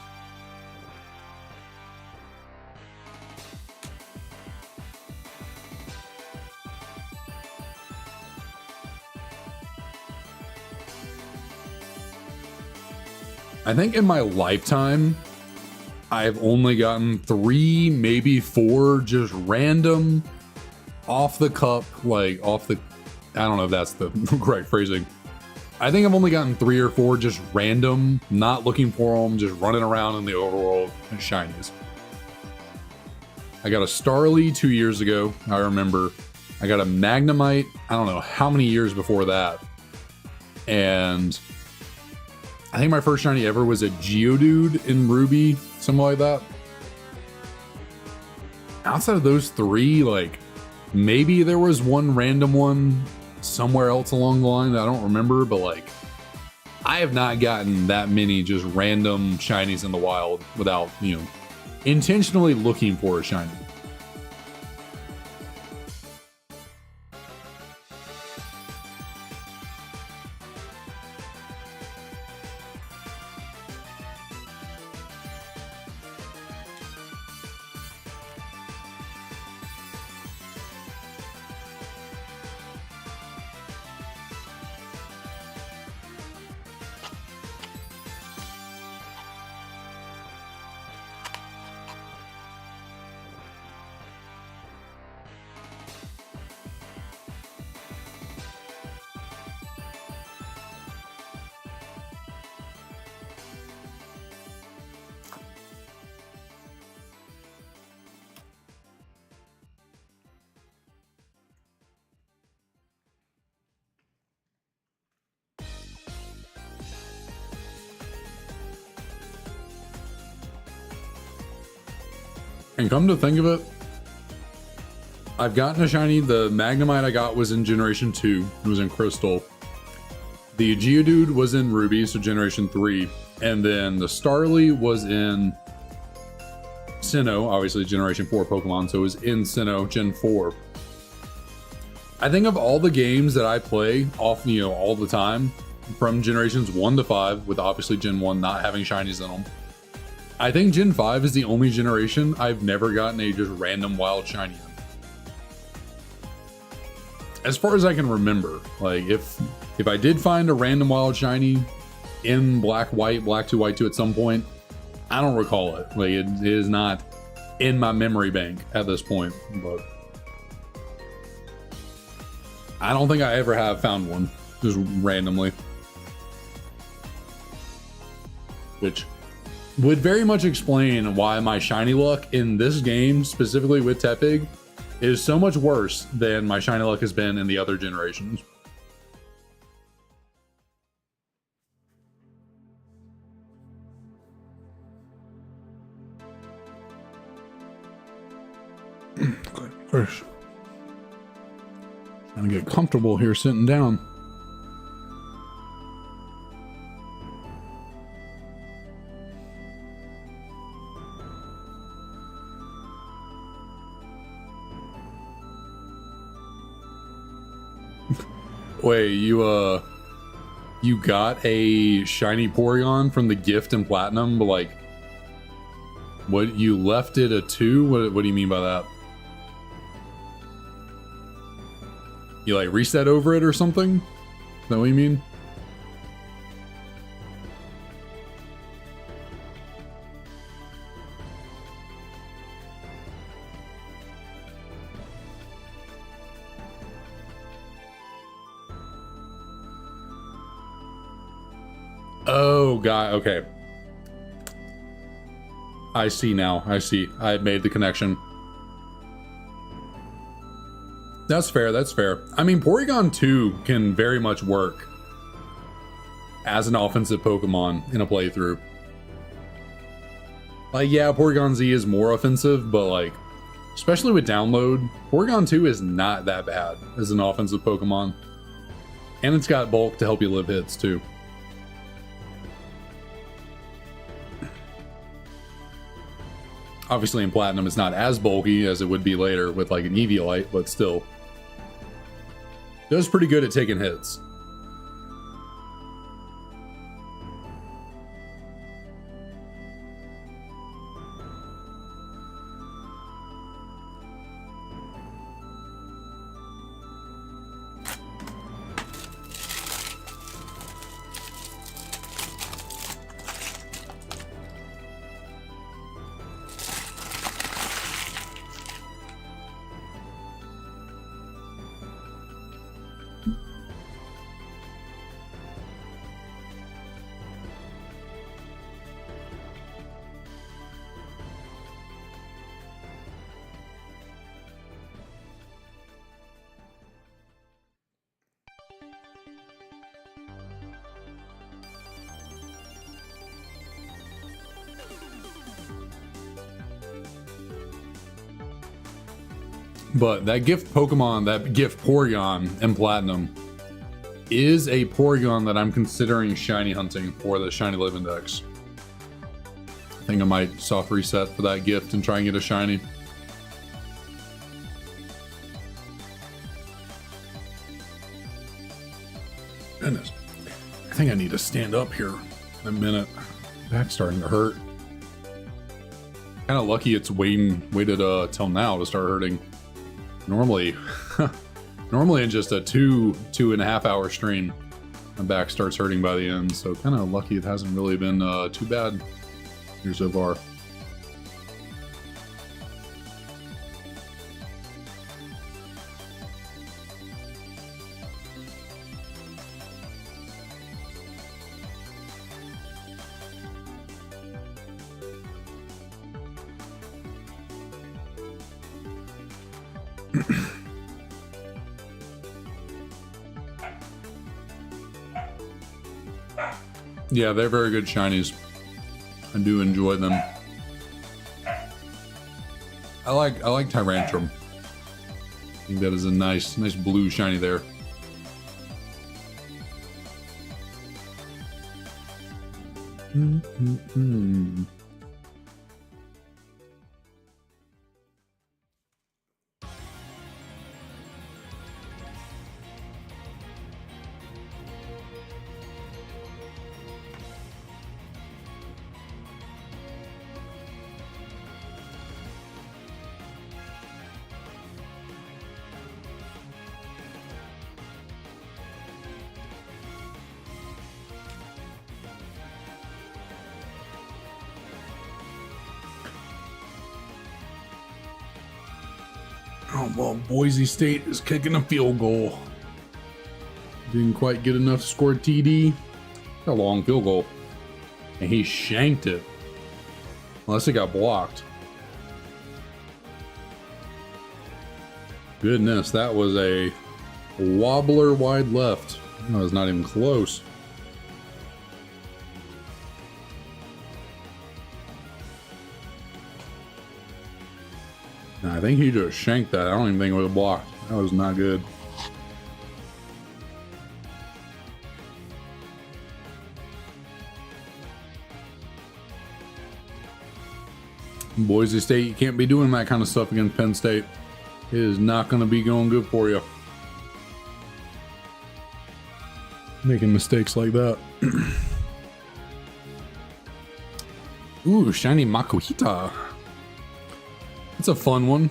I think in my lifetime, I've only gotten 3, maybe 4 just random off the cup, like off the, I don't know if that's the correct phrasing. I think I've only gotten 3 or 4 just random, not looking for them, just running around in the overworld shinies. I got a Starly 2 years ago, I remember. I got a Magnemite, I don't know how many years before that. And I think my first shiny ever was a Geodude in Ruby, something like that. Outside of those 3, like, maybe there was one random one somewhere else along the line that I don't remember, but like, I have not gotten that many just random shinies in the wild without, you know, intentionally looking for a shiny. And come to think of it, I've gotten a shiny. The Magnemite I got was in Generation 2. It was in Crystal. The Geodude was in Ruby, so Generation 3. And then the Starly was in Sinnoh, obviously Generation 4 Pokemon, so it was in Sinnoh, Gen 4. I think of all the games that I play off, you know, all the time, from Generations 1 to 5, with obviously Gen 1 not having shinies in them, I think Gen 5 is the only generation I've never gotten a just random wild shiny in. As far as I can remember, like if I did find a random wild shiny in Black 2, White 2 at some point, I don't recall it. Like it is not in my memory bank at this point, but I don't think I ever have found one just randomly. Which would very much explain why my shiny luck in this game, specifically with Tepig, is so much worse than my shiny luck has been in the other generations. Good. First, trying to get comfortable here sitting down. Wait, you got a shiny Porygon from the gift in Platinum, but like, what, you left it a 2? What do you mean by that? You like reset over it or something? Is that what you mean? Oh, God. Okay. I see now. I see. I made the connection. That's fair. That's fair. I mean, Porygon 2 can very much work as an offensive Pokemon in a playthrough. Like, yeah, Porygon Z is more offensive, but like, especially with download, Porygon 2 is not that bad as an offensive Pokemon. And it's got bulk to help you live hits too. Obviously in Platinum it's not as bulky as it would be later with like an Eviolite, but still. Does pretty good at taking hits. But that gift Pokemon, that gift Porygon in Platinum is a Porygon that I'm considering shiny hunting for the Shiny Living Dex. I think I might soft reset for that gift and try and get a shiny. Goodness. I think I need to stand up here in a minute. Back's starting to hurt. Kind of lucky it's waited till now to start hurting. Normally in just a 2.5 hour stream, my back starts hurting by the end. So kind of lucky it hasn't really been too bad here so far. Yeah, they're very good shinies. I do enjoy them. I like Tyrantrum. I think that is a nice blue shiny there. Oh, well, Boise State is kicking a field goal. Didn't quite get enough to score TD. A long field goal. And he shanked it. Unless it got blocked. Goodness, that was a wobbler wide left. That was not even close. I think he just shanked that. I don't even think it was blocked. That was not good. Boise State, you can't be doing that kind of stuff against Penn State. It is not going to be going good for you. Making mistakes like that. Ooh, shiny Makuhita. That's a fun one.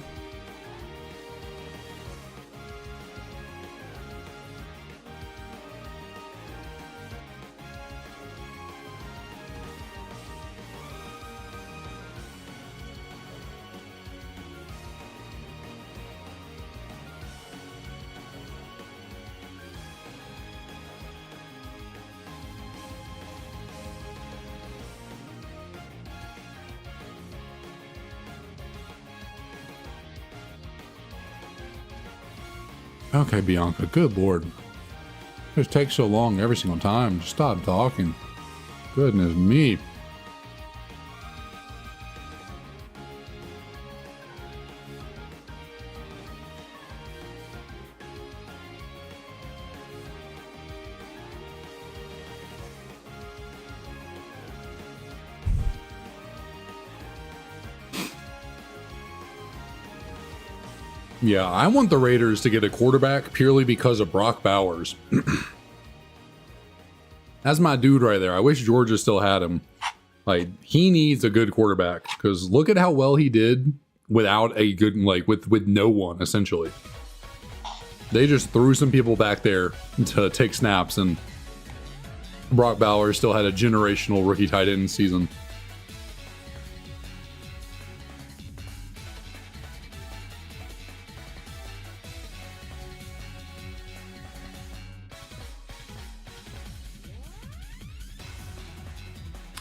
Okay, Bianca, good lord. This takes so long every single time. Just stop talking. Goodness me. Yeah, I want the Raiders to get a quarterback purely because of Brock Bowers. That's my dude right there. I wish Georgia still had him. Like, he needs a good quarterback because look at how well he did without a good, like, with no one, essentially. They just threw some people back there to take snaps, and Brock Bowers still had a generational rookie tight end season.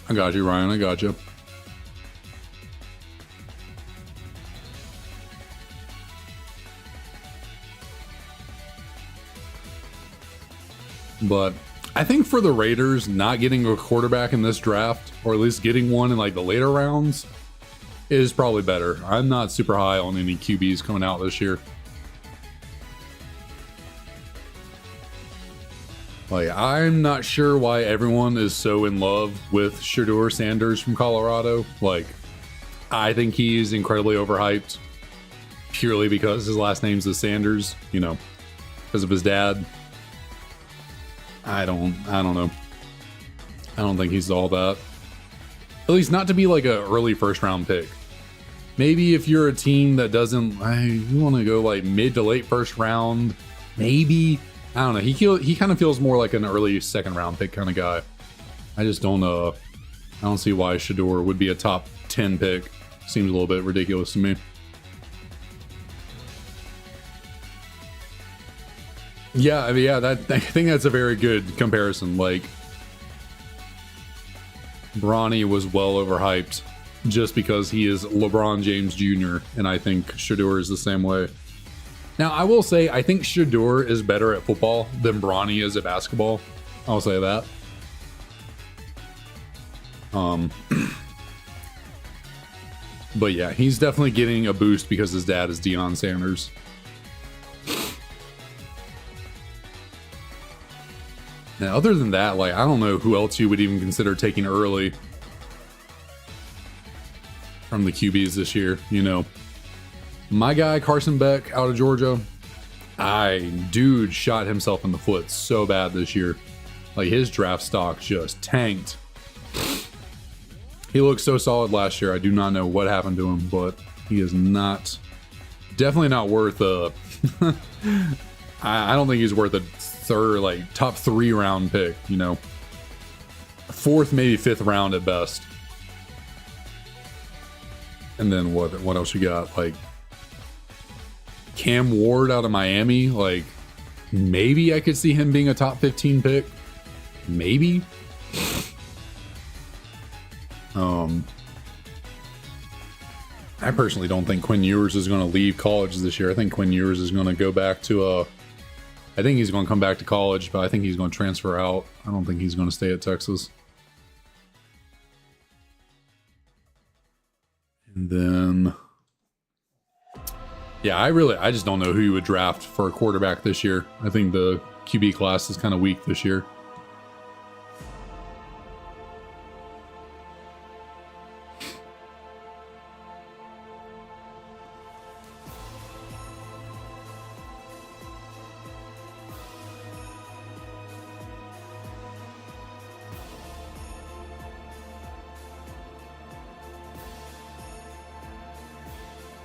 I got you, Ryan. I got you. But I think for the Raiders, not getting a quarterback in this draft, or at least getting one in like the later rounds, is probably better. I'm not super high on any QBs coming out this year. Like, I'm not sure why everyone is so in love with Shedeur Sanders from Colorado. Like, I think he's incredibly overhyped purely because his last name's the Sanders, you know, because of his dad. I don't know. I don't think he's all that. At least not to be like an early first round pick. Maybe if you're a team that doesn't, you want to go like mid to late first round, maybe. I don't know. He kind of feels more like an early second round pick kind of guy. I just don't I don't see why Shedeur would be a top 10 pick. Seems a little bit ridiculous to me. Yeah, I mean, yeah, I think that's a very good comparison. Like, Bronny was well overhyped just because he is LeBron James Jr., and I think Shedeur is the same way. Now, I will say, I think Shedeur is better at football than Bronny is at basketball. I'll say that. But yeah, he's definitely getting a boost because his dad is Deion Sanders. Now, other than that, like, I don't know who else you would even consider taking early from the QBs this year, you know. My guy, Carson Beck, out of Georgia, dude shot himself in the foot so bad this year. Like, his draft stock just tanked. He looked so solid last year. I do not know what happened to him, but he is definitely not worth a, I don't think he's worth a top 3 round pick, you know. 4th, maybe 5th round at best. And then what else you got? Like, Cam Ward out of Miami, like, maybe I could see him being a top 15 pick. Maybe. I personally don't think Quinn Ewers is going to leave college this year. I think Quinn Ewers is going to go back to I think he's going to come back to college, but I think he's going to transfer out. I don't think he's going to stay at Texas. And then, yeah, I just don't know who you would draft for a quarterback this year. I think the QB class is kind of weak this year.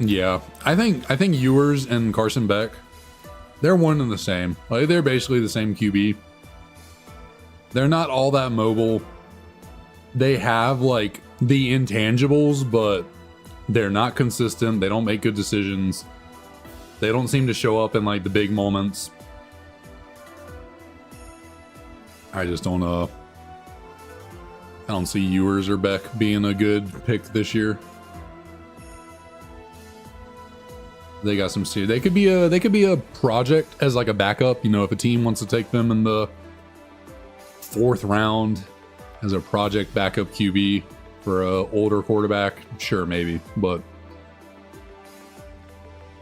Yeah, I think Ewers and Carson Beck, they're one and the same. Like, they're basically the same QB. They're not all that mobile. They have like the intangibles, but they're not consistent. They don't make good decisions. They don't seem to show up in like the big moments. I just don't I don't see Ewers or Beck being a good pick this year. They got some serious. They could be a project as like a backup. You know, if a team wants to take them in the 4th round as a project backup QB for a older quarterback, sure, maybe. But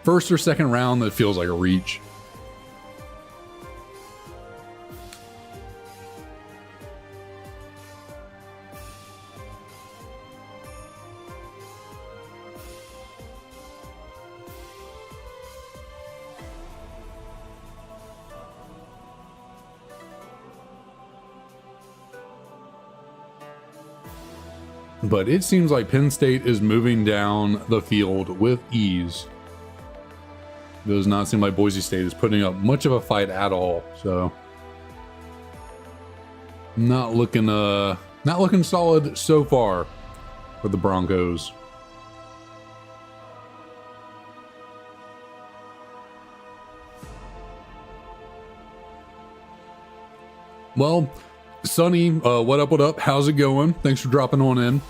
1st or 2nd round, that feels like a reach. But it seems like Penn State is moving down the field with ease. It does not seem like Boise State is putting up much of a fight at all. So not looking solid so far for the Broncos. Well, Sonny, what up? How's it going? Thanks for dropping on in.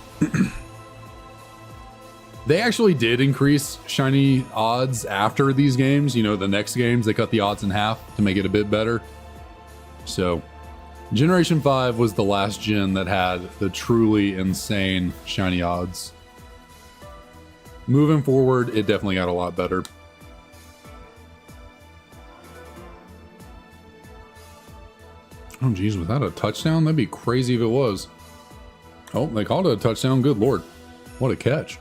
They actually did increase shiny odds after these games. You know, the next games, they cut the odds in half to make it a bit better. So, Generation 5 was the last gen that had the truly insane shiny odds. Moving forward, it definitely got a lot better. Oh, geez, was that a touchdown? That'd be crazy if it was. Oh, they called it a touchdown. Good Lord. What a catch.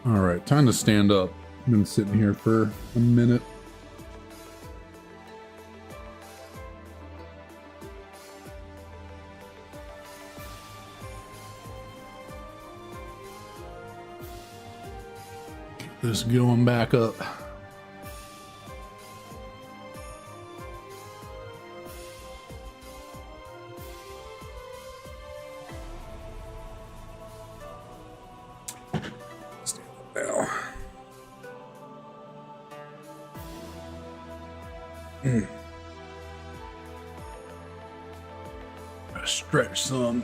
All right, time to stand up. I've been sitting here for a minute. This going back up. Stand up now. Stretch some.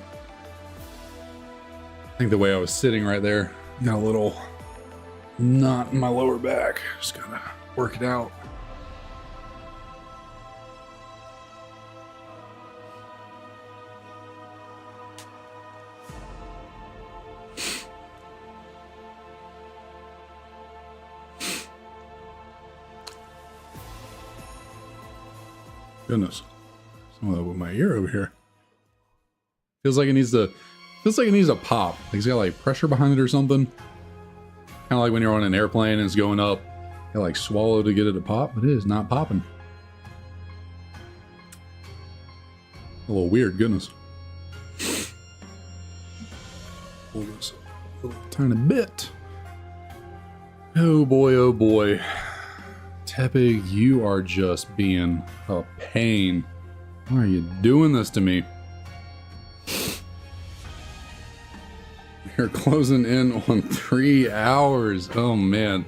I think the way I was sitting right there got a little knot in my lower back. Just gotta work it out. Goodness, some of that with my ear over here. Feels like it needs to pop. Like it's got like pressure behind it or something. Kind of like when you're on an airplane and it's going up, you like swallow to get it to pop, but it is not popping. A little weird, goodness. Pull this a little tiny bit. Oh boy. Tepig, you are just being a pain. Why are you doing this to me? You're closing in on 3 hours. Oh man.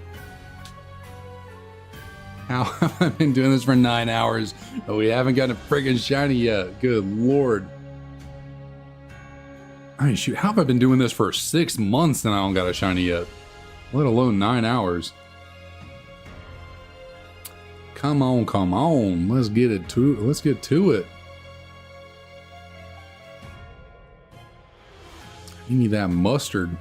How have I been doing this for 9 hours, but we haven't gotten a friggin' shiny yet? Good Lord. I mean, shoot, how have I been doing this for 6 months and I don't got a shiny yet? Let alone 9 hours. Come on. Let's get to it. Give me that mustard.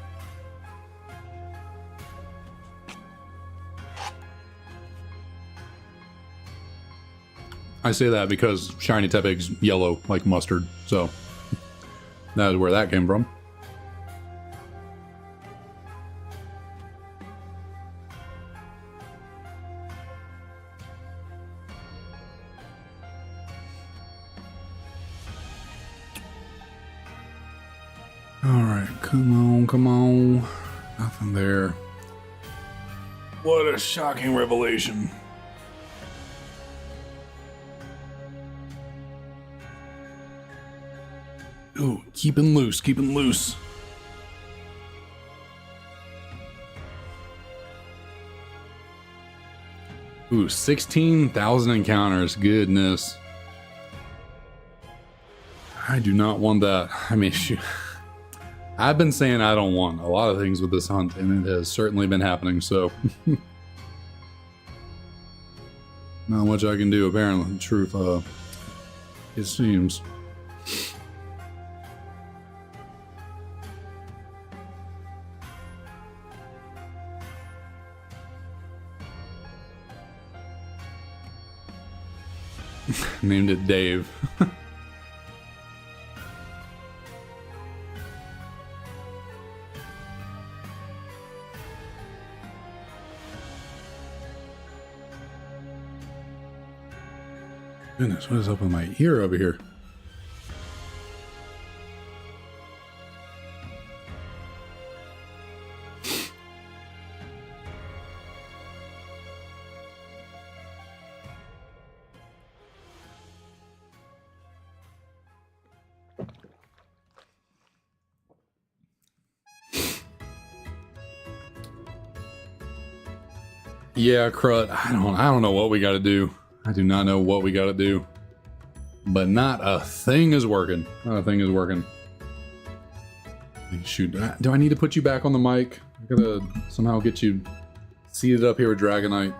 I say that because Shiny Tepig's yellow like mustard, so that is where that came from. Alright, come on. Nothing there. What a shocking revelation. Ooh, keeping loose. Ooh, 16,000 encounters. Goodness. I do not want that. I mean, shoot. I've been saying I don't want a lot of things with this hunt, and it has certainly been happening, so. Not much I can do, apparently. The truth, it seems. Named it Dave. Goodness, what is up with my ear over here? Yeah, Crud. I don't know what we got to do. I do not know what we got to do. But not a thing is working. Not a thing is working. Shoot, do I need to put you back on the mic? I gotta somehow get you seated up here with Dragonite.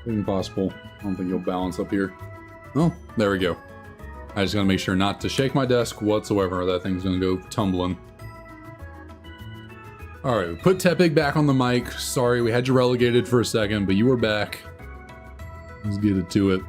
Impossible. I don't think you'll balance up here. Oh, there we go. I just gotta make sure not to shake my desk whatsoever, or that thing's gonna go tumbling. Alright, we put Tepig back on the mic. Sorry, we had you relegated for a second, but you were back. Let's get it to it.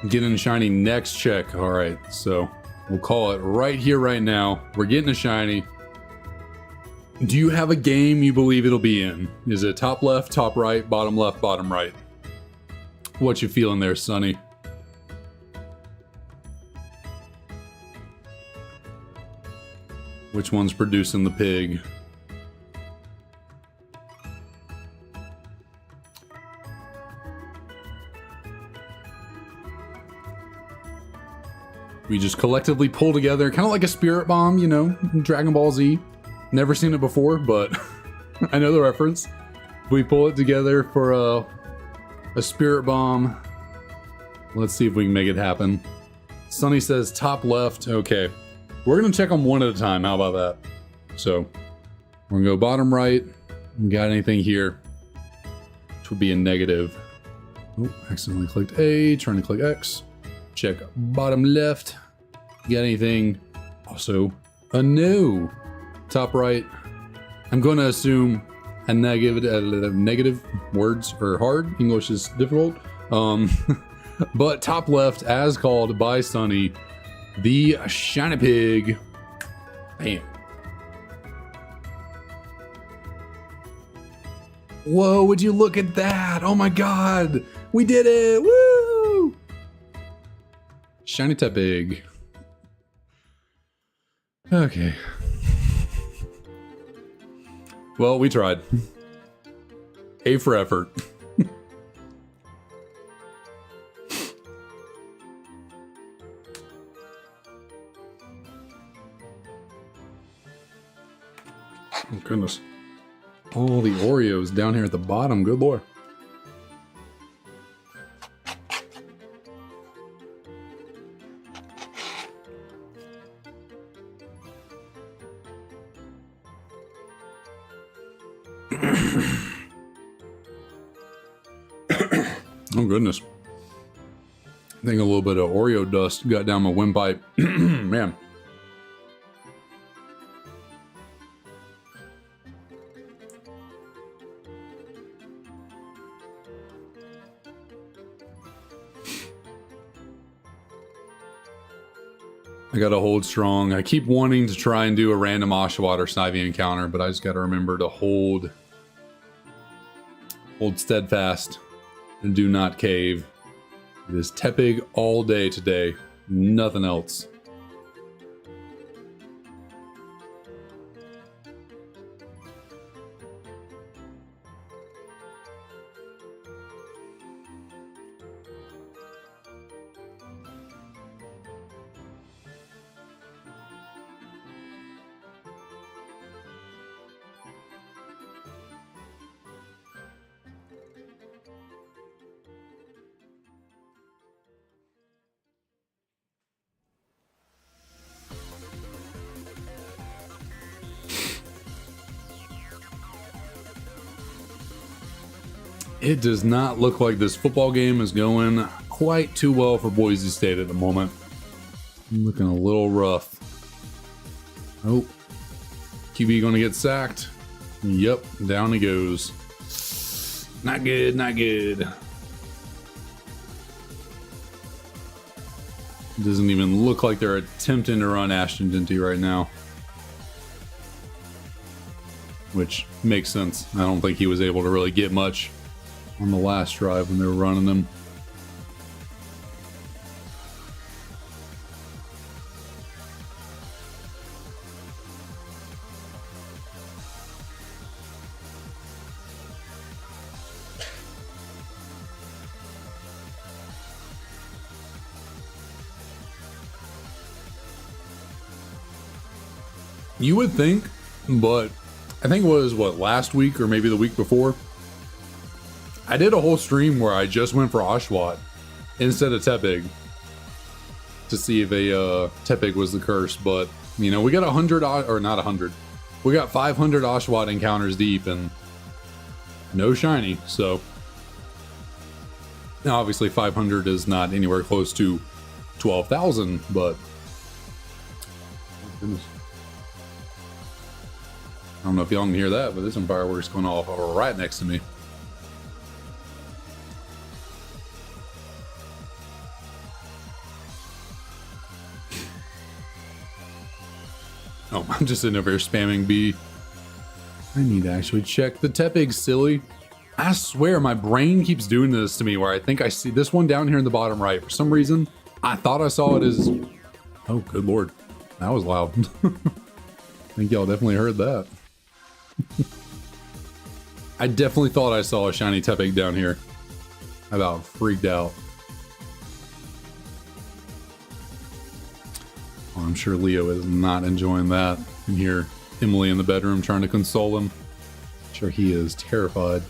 Getting a shiny next check. All right, so we'll call it right here, right now. We're getting a shiny. Do you have a game you believe it'll be in? Is it top left, top right, bottom left, bottom right? What you feeling there, Sonny? Which one's producing the pig? We just collectively pull together, kind of like a spirit bomb, you know, Dragon Ball Z. Never seen it before, but I know the reference. We pull it together for a spirit bomb. Let's see if we can make it happen. Sunny says top left. Okay. We're going to check them one at a time. How about that? So we're going to go bottom right. We got anything here? Which would be a negative. Oh, accidentally clicked A. Trying to click X. Check bottom left. Got anything? Also a no. Top right. I'm going to assume a negative words are hard. English is difficult. But top left, as called by Sunny, the Shiny Pig. Bam. Whoa, would you look at that? Oh my god. We did it. Woo! Shiny Tepig. Okay. Well, we tried. A for effort. Oh, goodness. All the Oreos down here at the bottom. Good lord. Oh, goodness. I think a little bit of Oreo dust got down my windpipe. Man. I gotta hold strong. I keep wanting to try and do a random Oshawott or Snivy encounter, but I just gotta remember to hold Hold steadfast and do not cave. It is Tepig all day today. Nothing else. It does not look like this football game is going quite too well for Boise State at the moment. Looking a little rough. Oh, QB going to get sacked. Yep, down he goes. Not good, not good. Doesn't even look like they're attempting to run Ashton Dinty right now. Which makes sense. I don't think he was able to really get much on the last drive when they were running them. You would think, but I think it was, what, last week or maybe the week before? I did a whole stream where I just went for Oshawott instead of Tepig to see if a Tepig was the curse, but, you know, we got 100, or not 100, we got 500 Oshawott encounters deep and no shiny, so. Now, obviously, 500 is not anywhere close to 12,000, but. Oh, goodness. I don't know if y'all can hear that, but there's some fireworks going off right next to me. Oh, I'm just sitting over here spamming B. I need to actually check the Tepig, silly. I swear my brain keeps doing this to me where I think I see this one down here in the bottom right. For some reason, I thought I saw it as... Oh, good lord. That was loud. I think y'all definitely heard that. I definitely thought I saw a Shiny Tepig down here. I about freaked out. Well, I'm sure Leo is not enjoying that. You can hear Emily in the bedroom trying to console him. I'm sure he is terrified.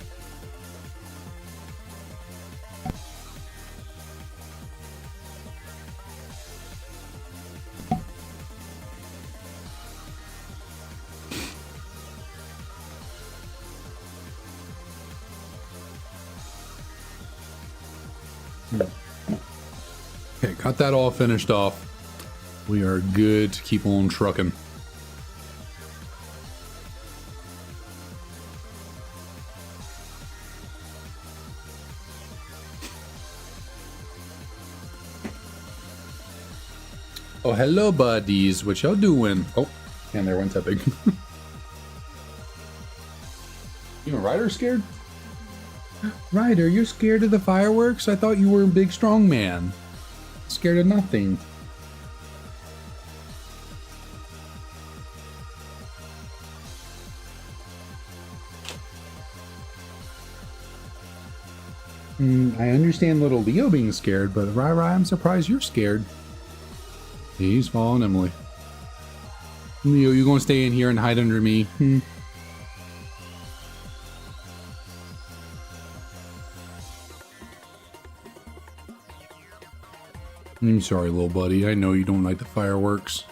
Okay, got that all finished off. We are good to keep on trucking. Oh, hello, buddies. What y'all doing? Oh, and there went Tepig. You a Ryder scared? Ryder, you're scared of the fireworks? I thought you were a big, strong man. Scared of nothing. I understand little Leo being scared, but Rai, I'm surprised you're scared. He's following Emily. Leo, you gonna stay in here and hide under me? I'm sorry, little buddy. I know you don't like the fireworks.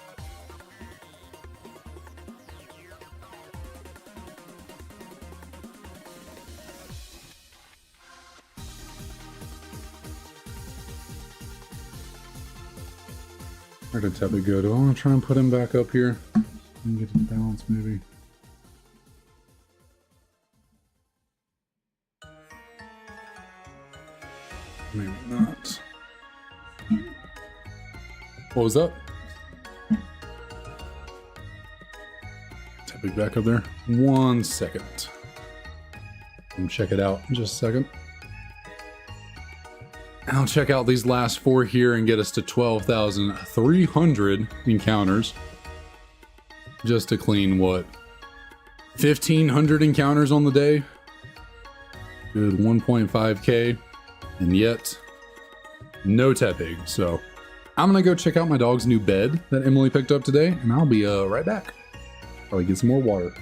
Where did Tepig go? Do I want to try and put him back up here and get his balance, maybe? Maybe not. What was that? Tepig back up there. 1 second. Check it out in just a second. I'll check out these last 4 here and get us to 12,300 encounters. Just to clean, what, 1,500 encounters on the day? Good 1.5k. And yet, no Tepig. So, I'm gonna go check out my dog's new bed that Emily picked up today, and I'll be right back. Probably get some more water.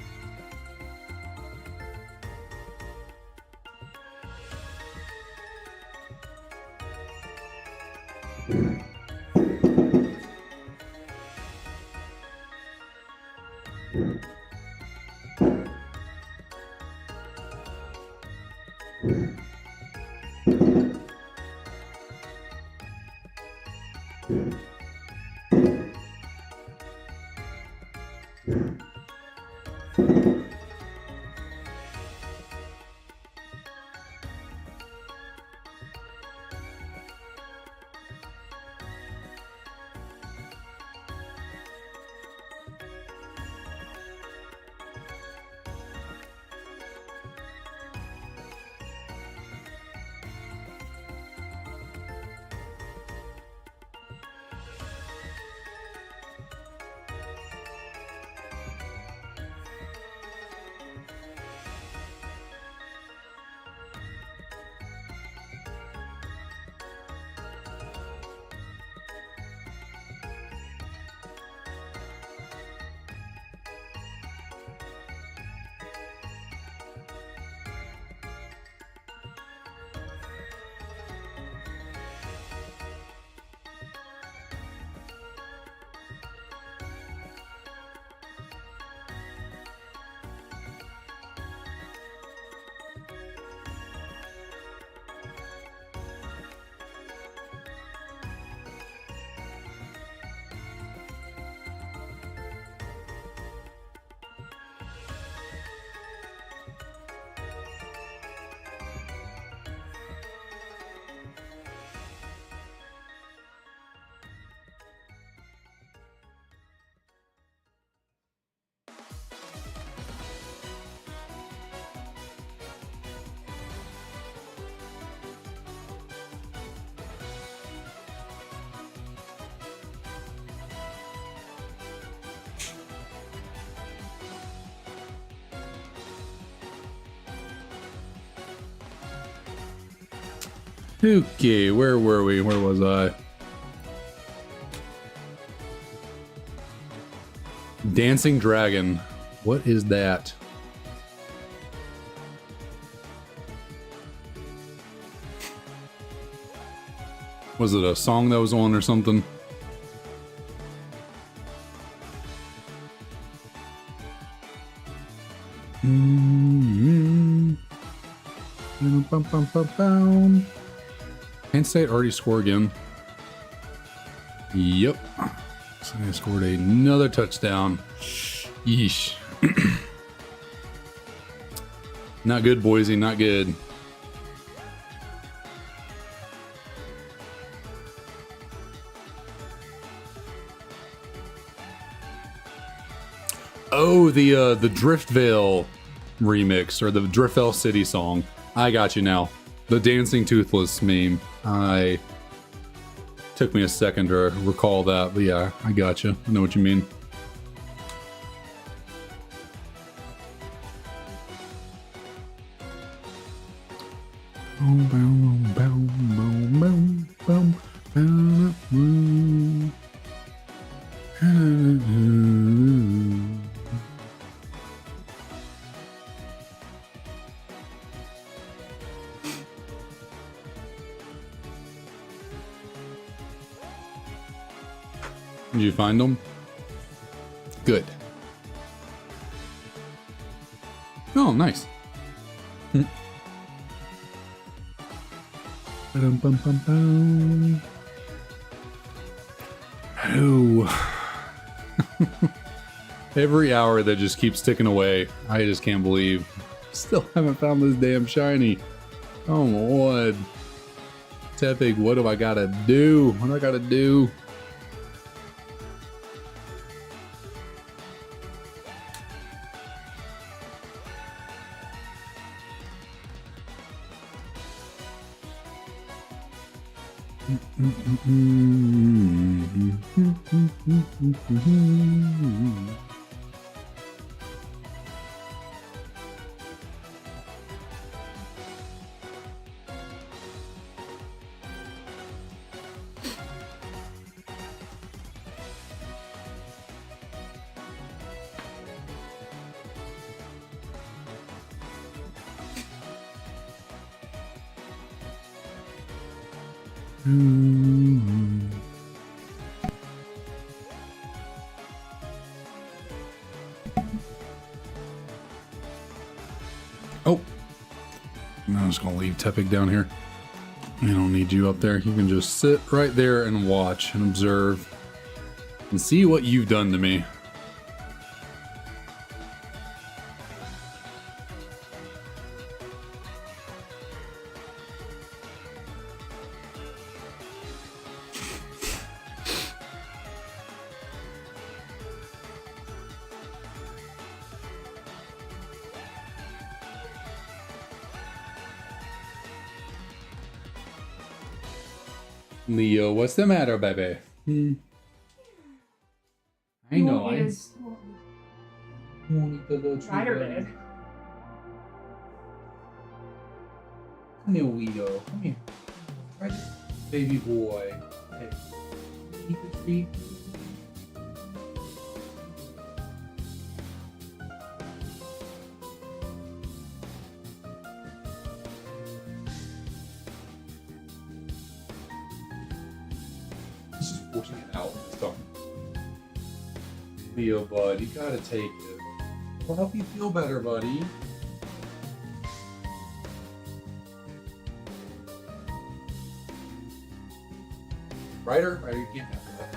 Okay, where were we? Where was I? Dancing Dragon. What is that? Was it a song that was on or something? Penn State already scored again. Yep. So they scored another touchdown. Yeesh. Not good, Boise. Not good. Oh, the Driftvale remix, or the Driftvale City song. I got you now. The Dancing Toothless meme. Took me a second to recall that, but yeah, I got you. I know what you mean. Did you find them? Good. Oh, nice. Oh. Every hour that just keeps ticking away, I just can't believe. Still haven't found this damn shiny. Oh my lord. Tepig, what do I gotta do? What do I gotta do? Oh, I'm just gonna leave Tepig down here. I don't need you up there. You can just sit right there and watch and observe and see what you've done to me. Leo, what's the matter, baby? I know. Rider big. Come here, Leo. Come here. Right, baby boy. Hey, eat the treat. He's just forcing it out this time. Leo, bud, you gotta take it. It'll help you feel better, buddy. Ryder, you can't have that.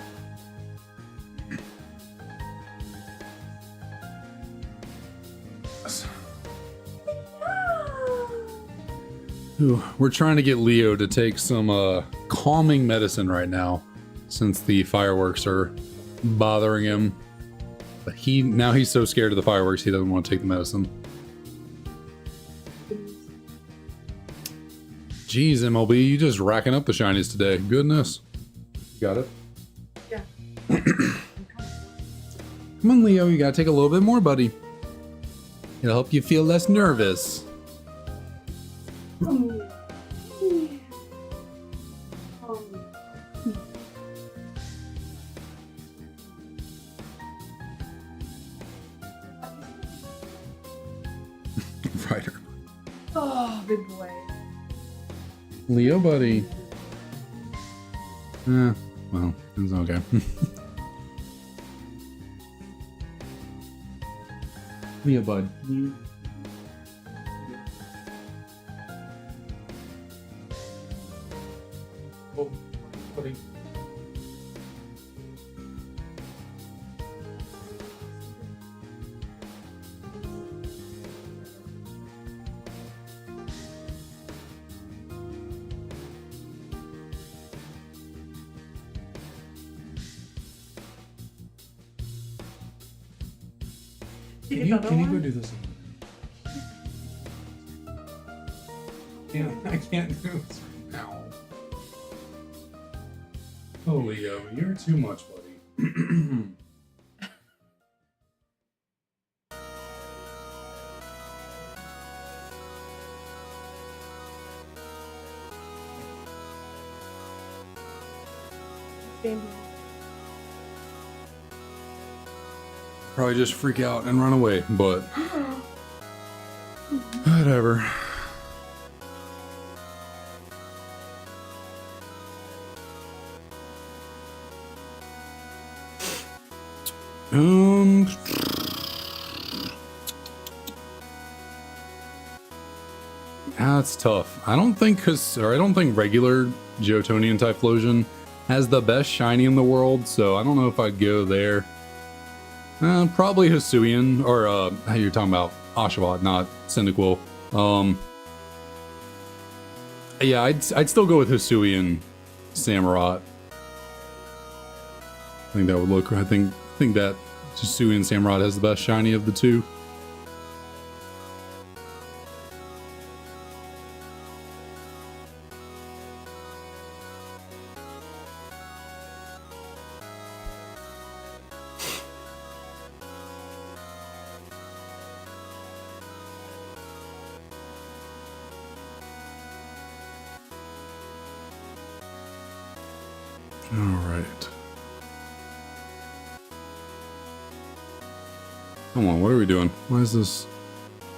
Ooh, we're trying to get Leo to take some calming medicine right now, since the fireworks are bothering him. But he's so scared of the fireworks he doesn't want to take the medicine. Jeez, MLB, you just racking up the shinies today. Goodness. You got it? Yeah. Come on, Leo, you gotta take a little bit more, buddy. It'll help you feel less nervous. Ryder. Oh, big boy. Leo, buddy. Well, it's okay. Leo, bud. Oh, buddy. Can you go do this? I can't do this right now. Oh, Leo, you're too much, buddy. Probably just freak out and run away, but whatever. That's tough. I don't think regular Geotonian Typhlosion has the best shiny in the world, so I don't know if I'd go there. Probably Hisuian, or how you're talking about Oshawott, not Cyndaquil. Yeah, I'd still go with Hisuian Samurott. I think that would look. I think that Hisuian Samurott has the best shiny of the two. All right. Come on, what are we doing? Why is this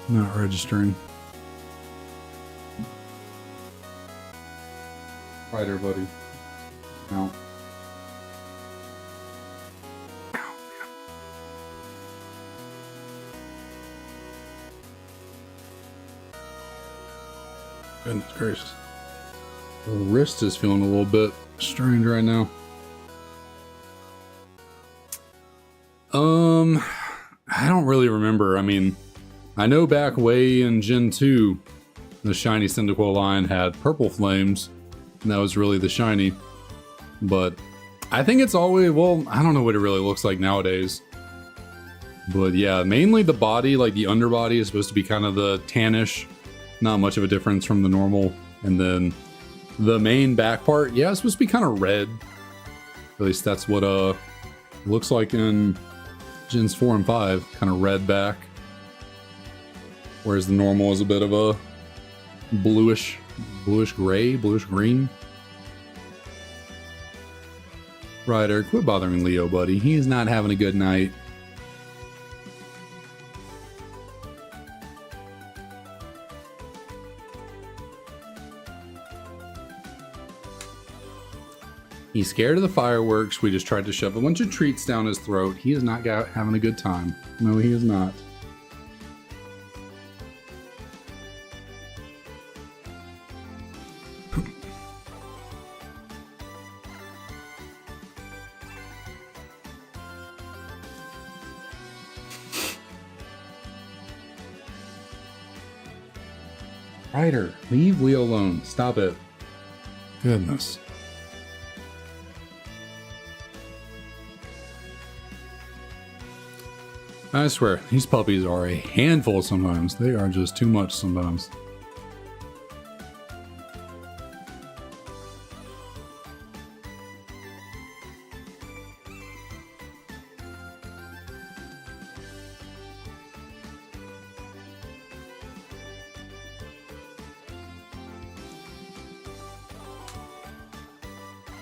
not registering? Right there, buddy. No. Goodness gracious. The wrist is feeling a little bit strange right now. I don't really remember. I mean, I know back way in Gen 2, the Shiny Cyndaquil line had purple flames, and that was really the shiny. But I think it's always, well, I don't know what it really looks like nowadays. But yeah, mainly the body, like the underbody is supposed to be kind of the tannish, not much of a difference from the normal. And then the main back part, yeah, it's supposed to be kind of red. At least that's what it looks like in Gens 4 and 5, kind of red back. Whereas the normal is a bit of a bluish gray, bluish green. Ryder, quit bothering Leo, buddy. He is not having a good night. He's scared of the fireworks. We just tried to shove a bunch of treats down his throat. He is not having a good time. No, he is not. Ryder, leave Leo alone. Stop it. Goodness. I swear, these puppies are a handful sometimes. They are just too much sometimes.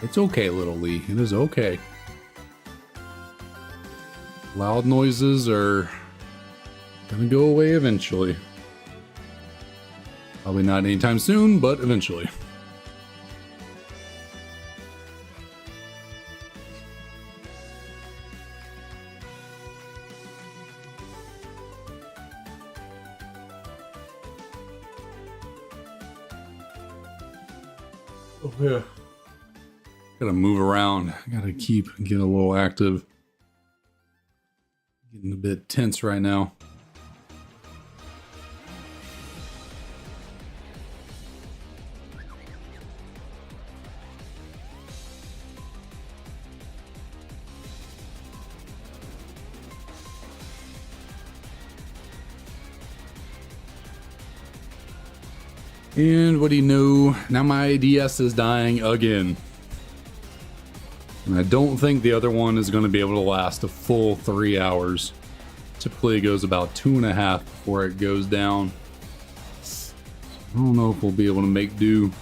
It's okay, little Lee. It is okay. Loud noises are gonna go away eventually. Probably not anytime soon, but eventually. Oh yeah. Gotta move around. Gotta get a little active. Getting a bit tense right now. And what do you know? Now my DS is dying again. And I don't think the other one is going to be able to last a full 3 hours. Typically it goes about 2.5 before it goes down. I don't know if we'll be able to make do.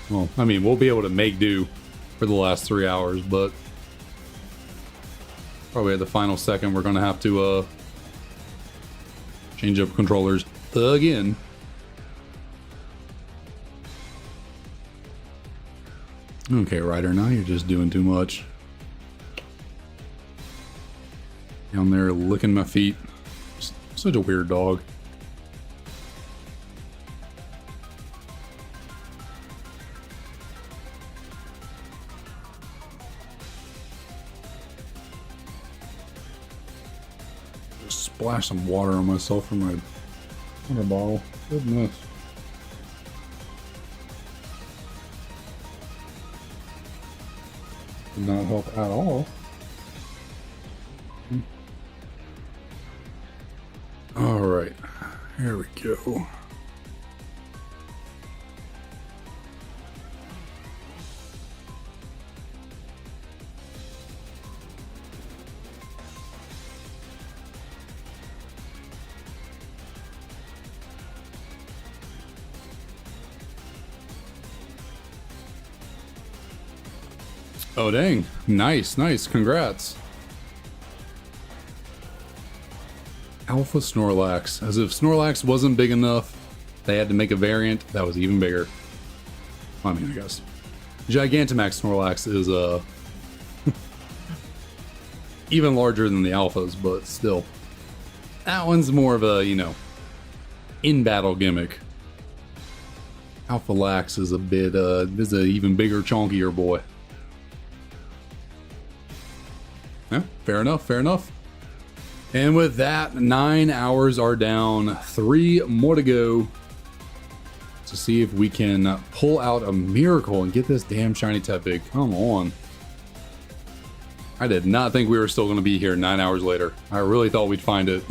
Well, I mean, we'll be able to make do for the last 3 hours, but probably at the final second we're going to have to change up controllers again. Okay, Ryder, now you're just doing too much. Down there licking my feet. Such a weird dog. Just splash some water on myself from my water bottle. Goodness. Did not help at all. All right, here we go. Oh, dang. Nice, nice. Congrats. Alpha Snorlax. As if Snorlax wasn't big enough, they had to make a variant that was even bigger. I mean, I guess. Gigantamax Snorlax is even larger than the alphas, but still. That one's more of a, you know, in-battle gimmick. Alpha Lax is a bit, is an even bigger, chonkier boy. Yeah, fair enough, fair enough. And with that, 9 hours are down, 3 more to go to see if we can pull out a miracle and get this damn Shiny Tepig. Come on. I did not think we were still going to be here 9 hours later. I really thought we'd find it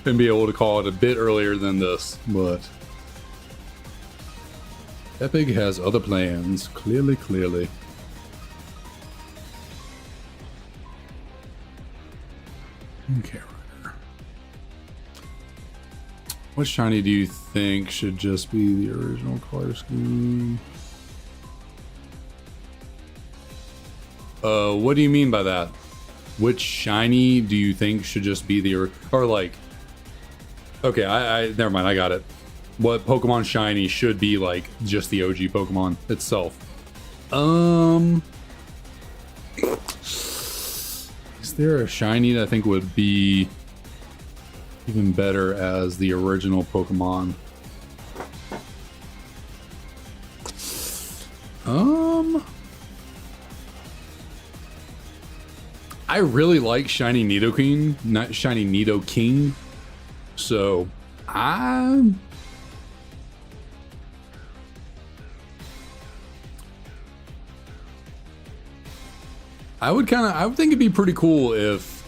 and be able to call it a bit earlier than this, but Tepig has other plans, clearly. Okay, Ryder. What shiny do you think should just be the original color scheme? What do you mean by that? Which shiny do you think should just be the, or like, okay, I never mind, I got it. What Pokemon shiny should be like just the OG Pokemon itself? Is there a shiny that I think would be even better as the original Pokemon? I really like Shiny Nidoking, not Shiny Nidoking. So I would think it'd be pretty cool if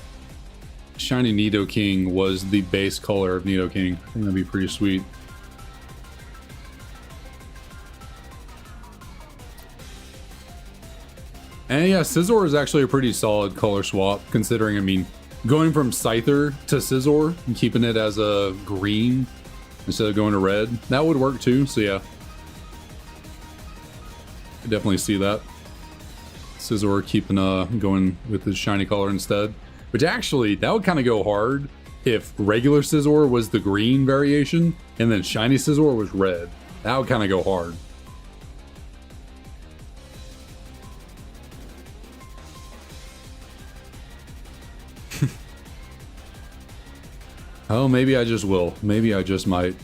Shiny Nidoking was the base color of Nidoking. I think that'd be pretty sweet. And yeah, Scizor is actually a pretty solid color swap, considering, I mean, going from Scyther to Scizor and keeping it as a green instead of going to red, that would work too, so yeah. I definitely see that. Scizor keeping going with his shiny color instead. Which actually, that would kind of go hard if regular Scizor was the green variation and then shiny Scizor was red. That would kind of go hard. Oh, maybe I just will. Maybe I just might.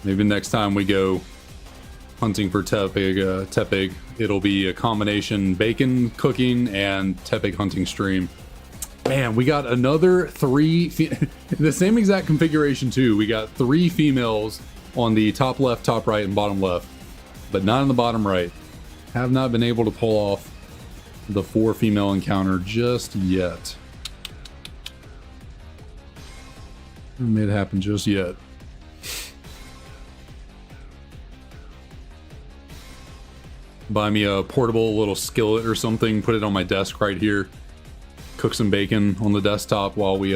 Maybe next time we go hunting for Tepig, it'll be a combination bacon cooking and Tepig hunting stream. Man, we got another 3, the same exact configuration too. We got 3 females on the top left, top right, and bottom left, but not on the bottom right. Have not been able to pull off the 4 female encounter just yet. Haven't made it happen just yet. Buy me a portable little skillet or something, put it on my desk right here. Cook some bacon on the desktop while we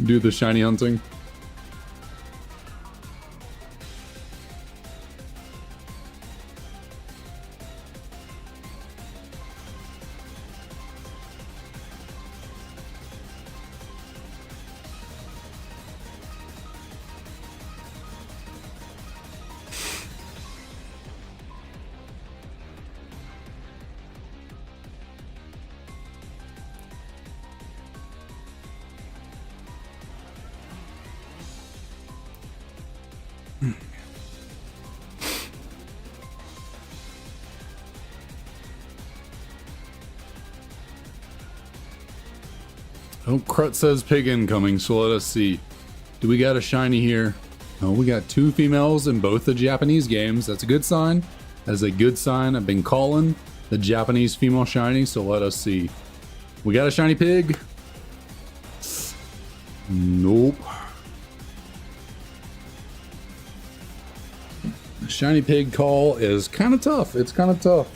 do the shiny hunting. Oh, Crut says pig incoming, so let us see. Do we got a shiny here? Oh, we got 2 females in both the Japanese games. That's a good sign. That's a good sign. I've been calling the Japanese female shiny, so let us see. We got a shiny pig? Nope. The shiny pig call is kind of tough. It's kind of tough.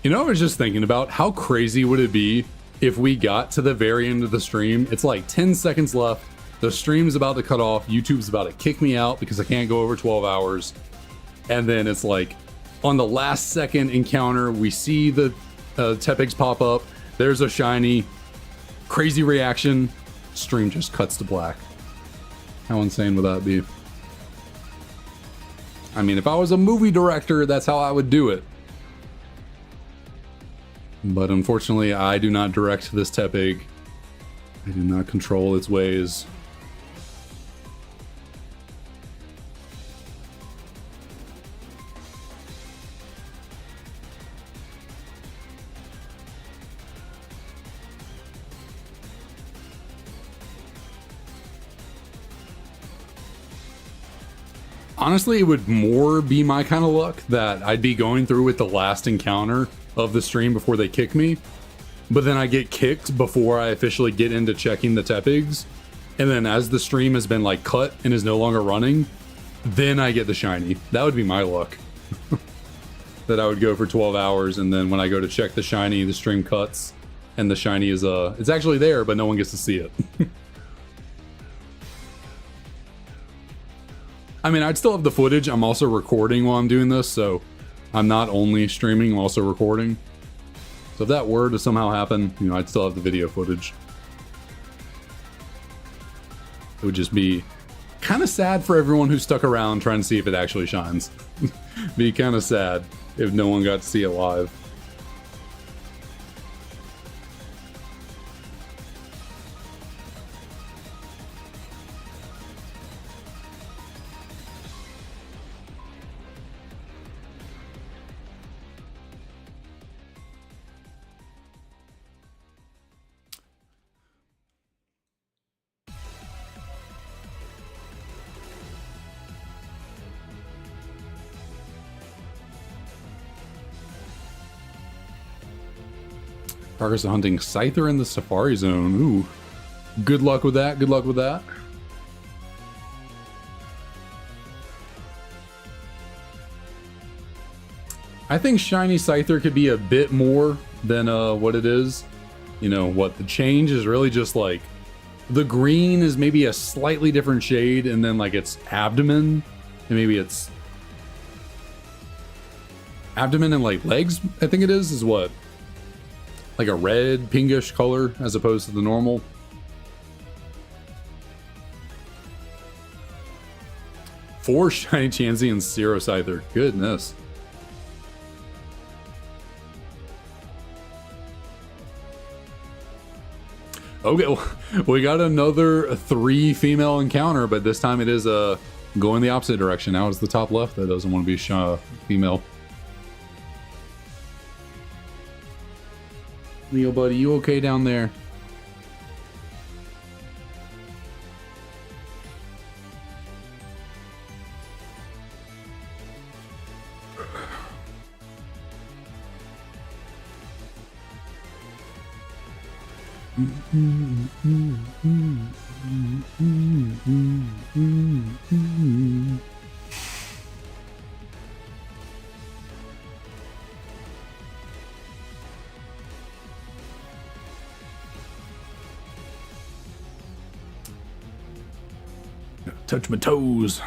You know, I was just thinking about how crazy would it be if we got to the very end of the stream. It's like 10 seconds left. The stream's about to cut off. YouTube's about to kick me out because I can't go over 12 hours. And then it's like on the last second encounter, we see the Tepigs pop up. There's a shiny. Crazy reaction. Stream just cuts to black. How insane would that be? I mean, if I was a movie director, that's how I would do it. But unfortunately, I do not direct this Tepig. I do not control its ways. Honestly, it would more be my kind of luck that I'd be going through with the last encounter of the stream before they kick me, but then I get kicked before I officially get into checking the Tepigs, and then as the stream has been like cut and is no longer running, then I get the shiny. That would be my luck. That I would go for 12 hours, and then when I go to check the shiny, the stream cuts, and the shiny is it's actually there, but no one gets to see it. I mean, I'd still have the footage. I'm also recording while I'm doing this, so I'm not only streaming, I'm also recording. So if that were to somehow happen, you know, I'd still have the video footage. It would just be kind of sad for everyone who stuck around trying to see if it actually shines. Be kind of sad if no one got to see it live. Progress of hunting Scyther in the Safari Zone. Ooh. Good luck with that. Good luck with that. I think Shiny Scyther could be a bit more than what it is. You know, what the change is really just like the green is maybe a slightly different shade, and then like its abdomen, and maybe its abdomen and like legs, I think it is what? Like a red, pinkish color as opposed to the normal. Four Shiny Chansey and 0 Scyther. Goodness. Okay, well, we got another 3 female encounter, but this time it is going the opposite direction. Now it's the top left that doesn't want to be female. Leo, buddy, you okay down there? Touch my toes.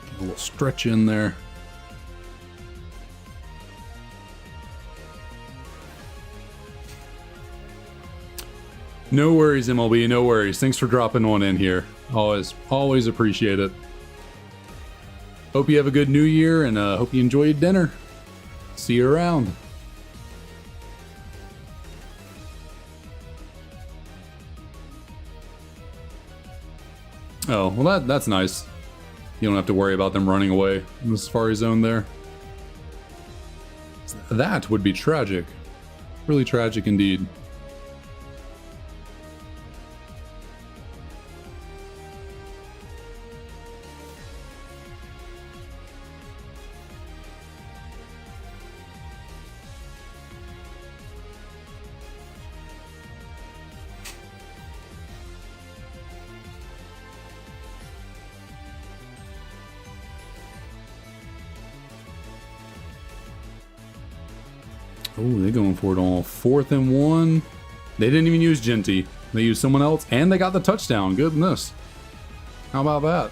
Get a little stretch in there. No worries, MLB, no worries. Thanks for dropping one in here. Always appreciate it. Hope you have a good new year, and hope you enjoy your dinner. See you around. Oh, well that's nice. You don't have to worry about them running away in the Safari Zone there. That would be tragic. Really tragic indeed. Oh, they're going for it on 4th and 1. They didn't even use Genty. They used someone else, and they got the touchdown. Goodness. How about that?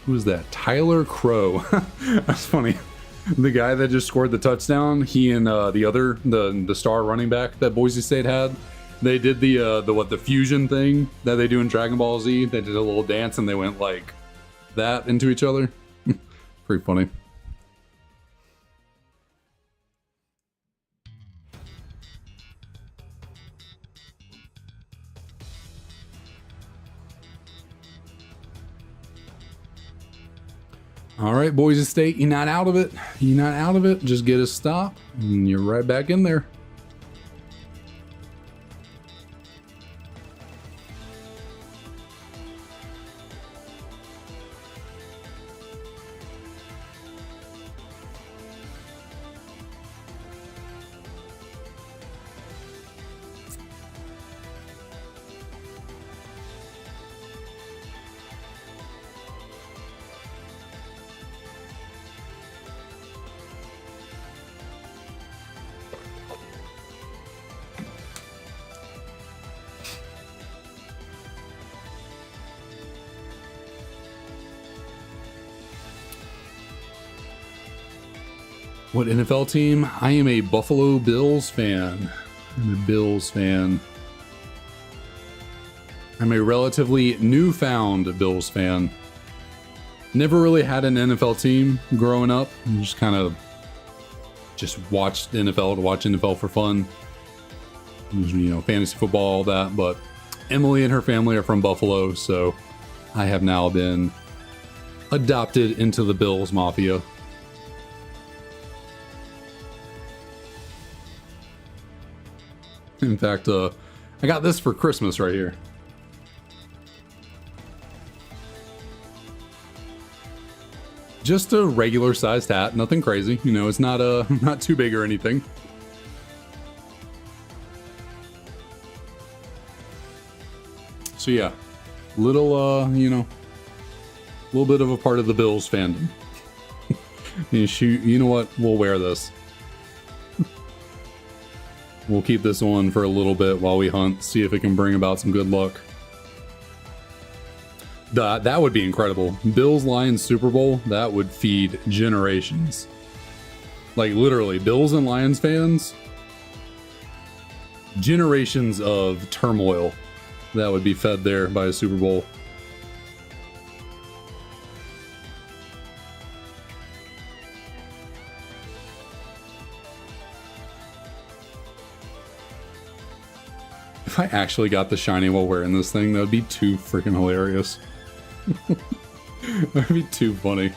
Who's that? Tyler Crow. That's funny. The guy that just scored the touchdown, he and the star running back that Boise State had, they did the fusion thing that they do in Dragon Ball Z. They did a little dance and they went like that into each other. Pretty funny. All right, Boise State, you're not out of it. You're not out of it. Just get a stop, and you're right back in there. What NFL team? I am a Buffalo Bills fan. I'm a Bills fan. I'm a relatively newfound Bills fan. Never really had an NFL team growing up. Just kind of watched NFL to watch NFL for fun. You know, fantasy football, all that. But Emily and her family are from Buffalo, so I have now been adopted into the Bills Mafia. In fact, I got this for Christmas right here. Just a regular sized hat, nothing crazy. You know, it's not not too big or anything. So yeah, little you know, a little bit of a part of the Bills fandom. You know what? We'll wear this. We'll keep this on for a little bit while we hunt, see if it can bring about some good luck. That would be incredible. Bills Lions Super Bowl, that would feed generations. Like literally, Bills and Lions fans, generations of turmoil that would be fed there by a Super Bowl. If I actually got the shiny while wearing this thing, that would be too freaking hilarious. That would be too funny.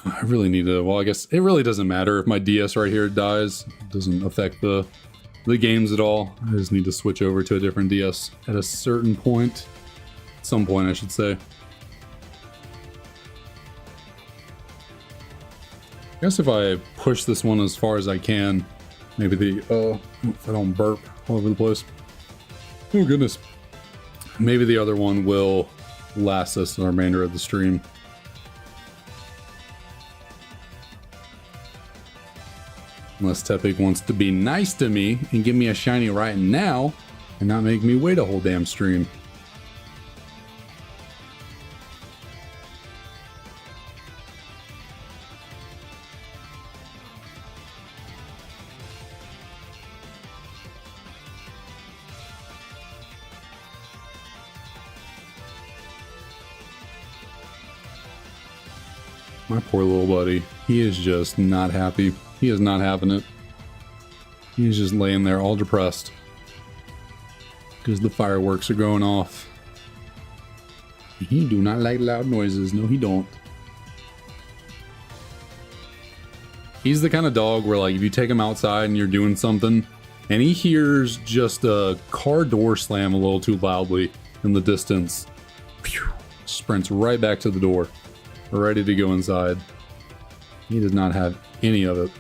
I really need to, well, I guess it really doesn't matter if my DS right here dies. It doesn't affect the games at all. I just need to switch over to a different DS at a certain point. At some point, I should say. I guess if I push this one as far as I can, maybe if I don't burp all over the place. Oh goodness. Maybe the other one will last us the remainder of the stream. Unless Tepig wants to be nice to me and give me a shiny right now and not make me wait a whole damn stream. My poor little buddy. He is just not happy. He is not having it. He's just laying there all depressed. Because the fireworks are going off. He do not like loud noises. No, he don't. He's the kind of dog where, like, if you take him outside and you're doing something and he hears just a car door slam a little too loudly in the distance, phew, sprints right back to the door, ready to go inside. He does not have any of it.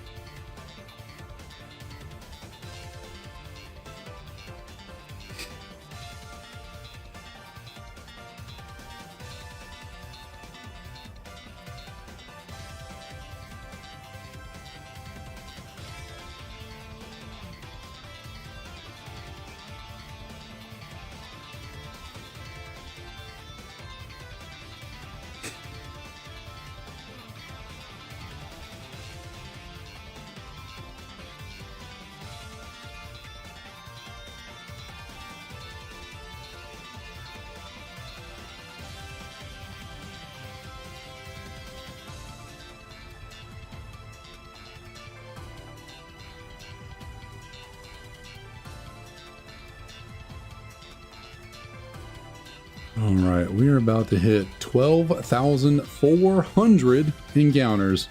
All right, we are about to hit 12,400 encounters.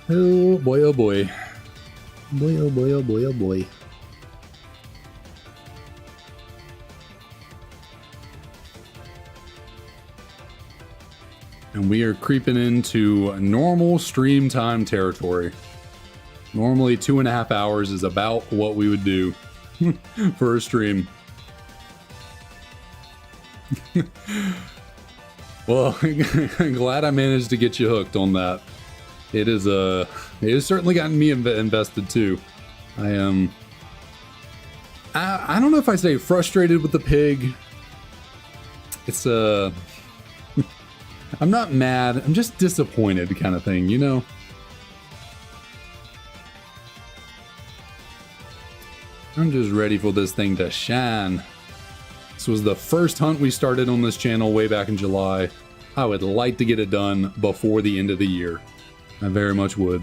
Oh boy, oh boy. Boy, oh boy, oh boy, oh boy. And we are creeping into normal stream time territory. Normally 2.5 hours is about what we would do for a stream. Well, I'm glad I managed to get you hooked on that. It has certainly gotten me invested too. I am. I don't know if I say frustrated with the pig. It's I'm not mad. I'm just disappointed, kind of thing, you know. I'm just ready for this thing to shine. This was the first hunt we started on this channel way back in July. I would like to get it done before the end of the year. I very much would.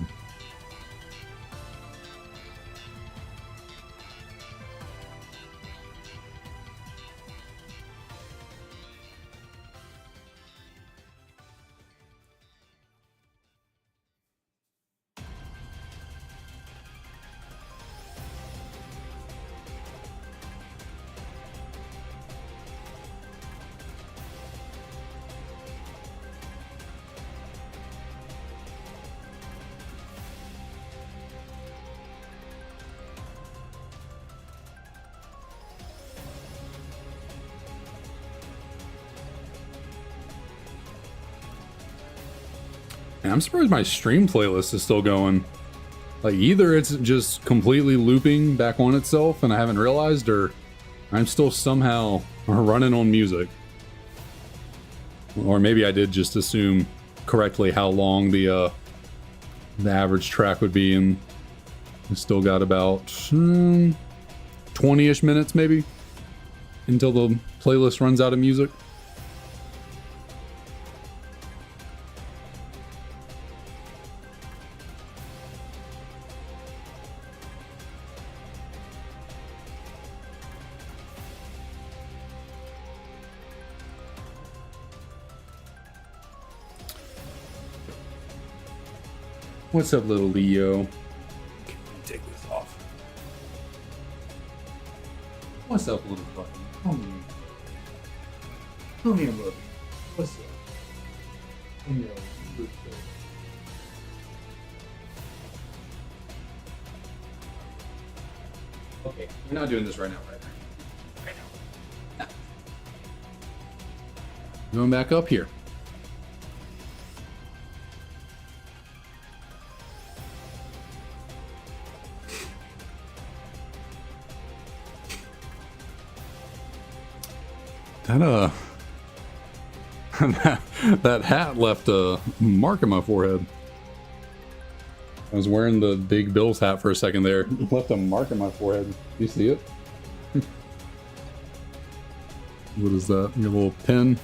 And I'm surprised my stream playlist is still going. Like, either it's just completely looping back on itself and I haven't realized, or I'm still somehow running on music. Or maybe I did just assume correctly how long the average track would be, and I still got about 20-ish minutes maybe until the playlist runs out of music. What's up, little Leo? Take this off. What's up, little puppy? Come here. Come here, buddy. What's up? Come here, good boy. Okay, we're not doing this right now, right? Right now. Going back up here. That hat left a mark on my forehead. I was wearing the Big Bills hat for a second there. It left a mark on my forehead. You see it? What is that? Your little pin?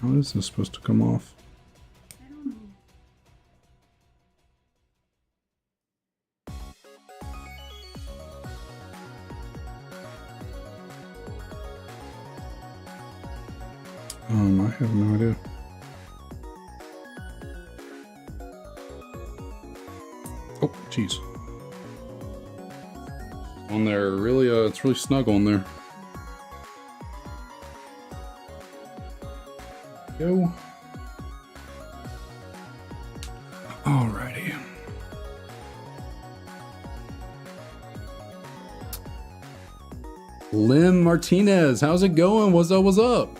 How is this supposed to come off? I don't know. I have no idea. Oh, jeez. On there, really, it's really snug on there. Go. Alrighty. Lynn Martinez, how's it going? What's up? What's up?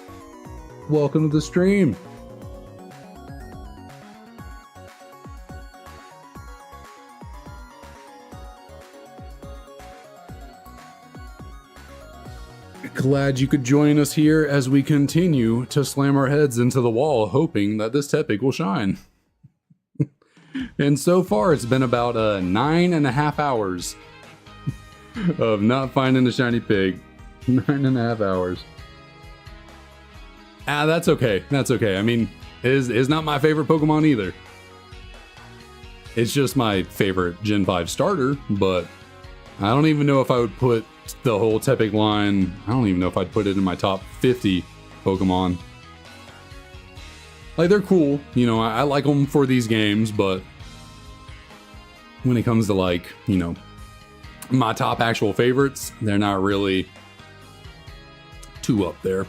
Welcome to the stream. Glad you could join us here as we continue to slam our heads into the wall, hoping that this Tepig will shine. And so far, it's been about 9.5 hours of not finding a shiny pig. 9.5 hours. Ah, that's okay. That's okay. I mean, is not my favorite Pokemon either. It's just my favorite Gen 5 starter, but I don't even know if I would put the whole Tepig line, I don't even know if I'd put it in my top 50 Pokemon. Like, they're cool, you know, I like them for these games, but when it comes to, like, you know, my top actual favorites, they're not really too up there.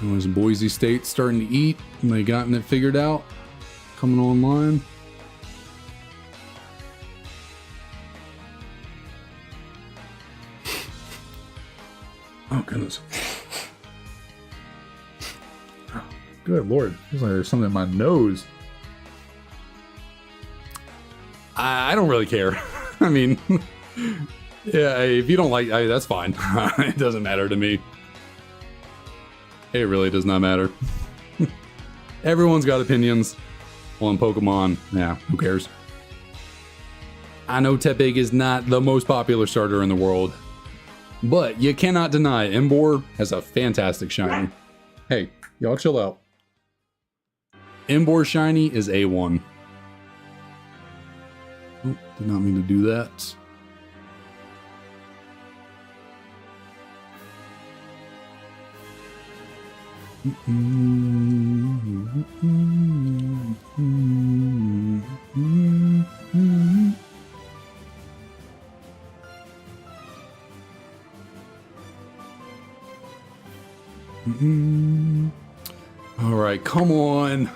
Was Boise State starting to eat? And they gotten it figured out? Coming online? Oh, goodness. Good Lord. Feels like there's something in my nose. I don't really care. I mean, yeah, if you don't like, that's fine. It doesn't matter to me. It really does not matter. Everyone's got opinions on Pokemon. Yeah, who cares? I know Tepig is not the most popular starter in the world, but you cannot deny Emboar has a fantastic shiny. Hey, y'all chill out. Emboar shiny is A1. Oh, did not mean to do that. All right, come on.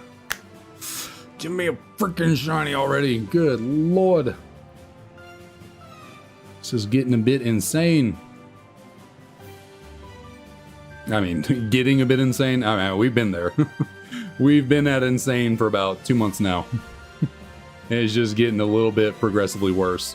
Give me a freaking shiny already. Good Lord. This is getting a bit insane. I mean, getting a bit insane. I mean, we've been there. We've been at insane for about 2 months now. And it's just getting a little bit progressively worse.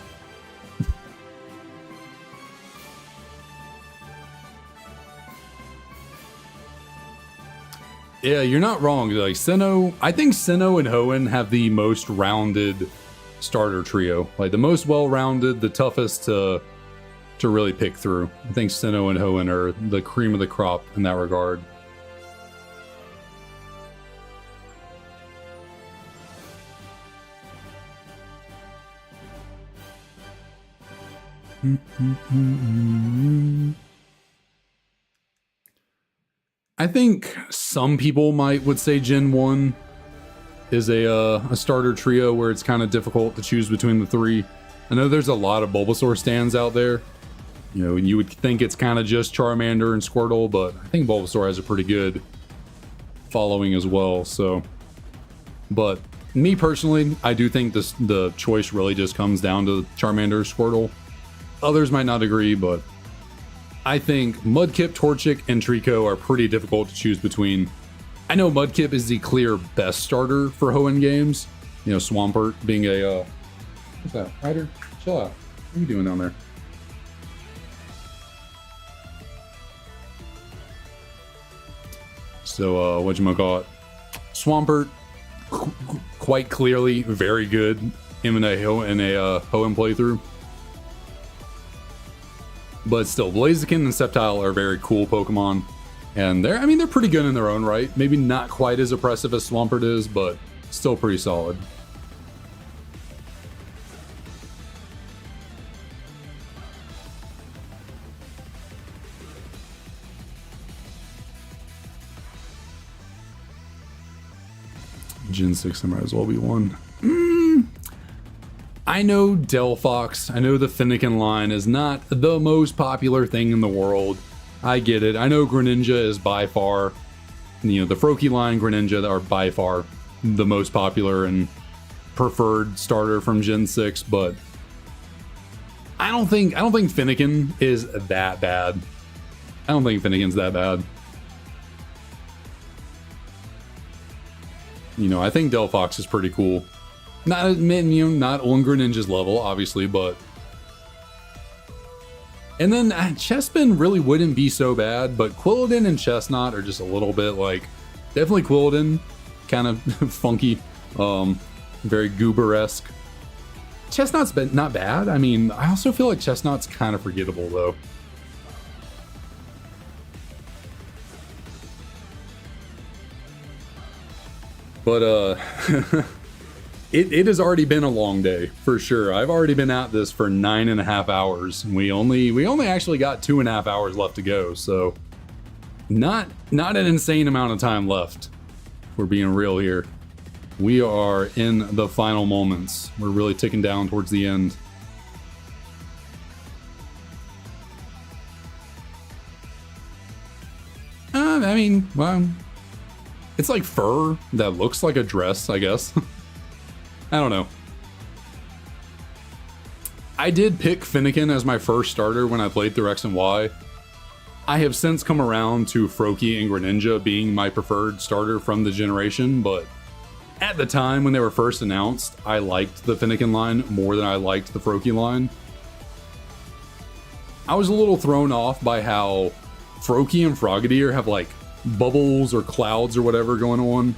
Yeah, you're not wrong. Like Sinnoh, I think Sinnoh and Hoenn have the most rounded starter trio. Like the most well-rounded, the toughest to really pick through. I think Sinnoh and Hoenn are the cream of the crop in that regard. I think some people would say Gen 1 is a starter trio where it's kind of difficult to choose between the three. I know there's a lot of Bulbasaur stands out there. You know, you would think it's kind of just Charmander and Squirtle, but I think Bulbasaur has a pretty good following as well. So, but me personally, I do think the choice really just comes down to Charmander, Squirtle. Others might not agree, but I think Mudkip, Torchic, and Trico are pretty difficult to choose between. I know Mudkip is the clear best starter for Hoenn games. You know, Swampert being a... what's that? Ryder? Chill out. What are you doing down there? So, whatchamacallit? Swampert, quite clearly very good in a Hoenn playthrough. But still, Blaziken and Sceptile are very cool Pokemon. And they're pretty good in their own right. Maybe not quite as oppressive as Swampert is, but still pretty solid. Gen 6, there might as well be one. I know Delphox, I know the Fennekin line is not the most popular thing in the world. I get it. I know Greninja is by far, you know, the Froakie line, Greninja are by far the most popular and preferred starter from Gen 6, but I don't think Fennekin is that bad. I don't think Finnegan's that bad. You know, I think Delphox is pretty cool. Not, you know, not on Greninja's level, obviously, but... And then Chespin really wouldn't be so bad, but Quilladin and Chestnut are just a little bit like... Definitely Quilladin, kind of funky, very Goober-esque. Chestnut's not bad. I mean, I also feel like Chestnut's kind of forgettable, though. But, it has already been a long day, for sure. I've already been at this for 9.5 hours. We only actually got 2.5 hours left to go, so not an insane amount of time left. If we're being real here. We are in the final moments. We're really ticking down towards the end. I mean, well, it's like fur that looks like a dress, I guess. I don't know. I did pick Fennekin as my first starter when I played through X and Y. I have since come around to Froakie and Greninja being my preferred starter from the generation, but at the time when they were first announced, I liked the Fennekin line more than I liked the Froakie line. I was a little thrown off by how Froakie and Frogadier have like bubbles or clouds or whatever going on,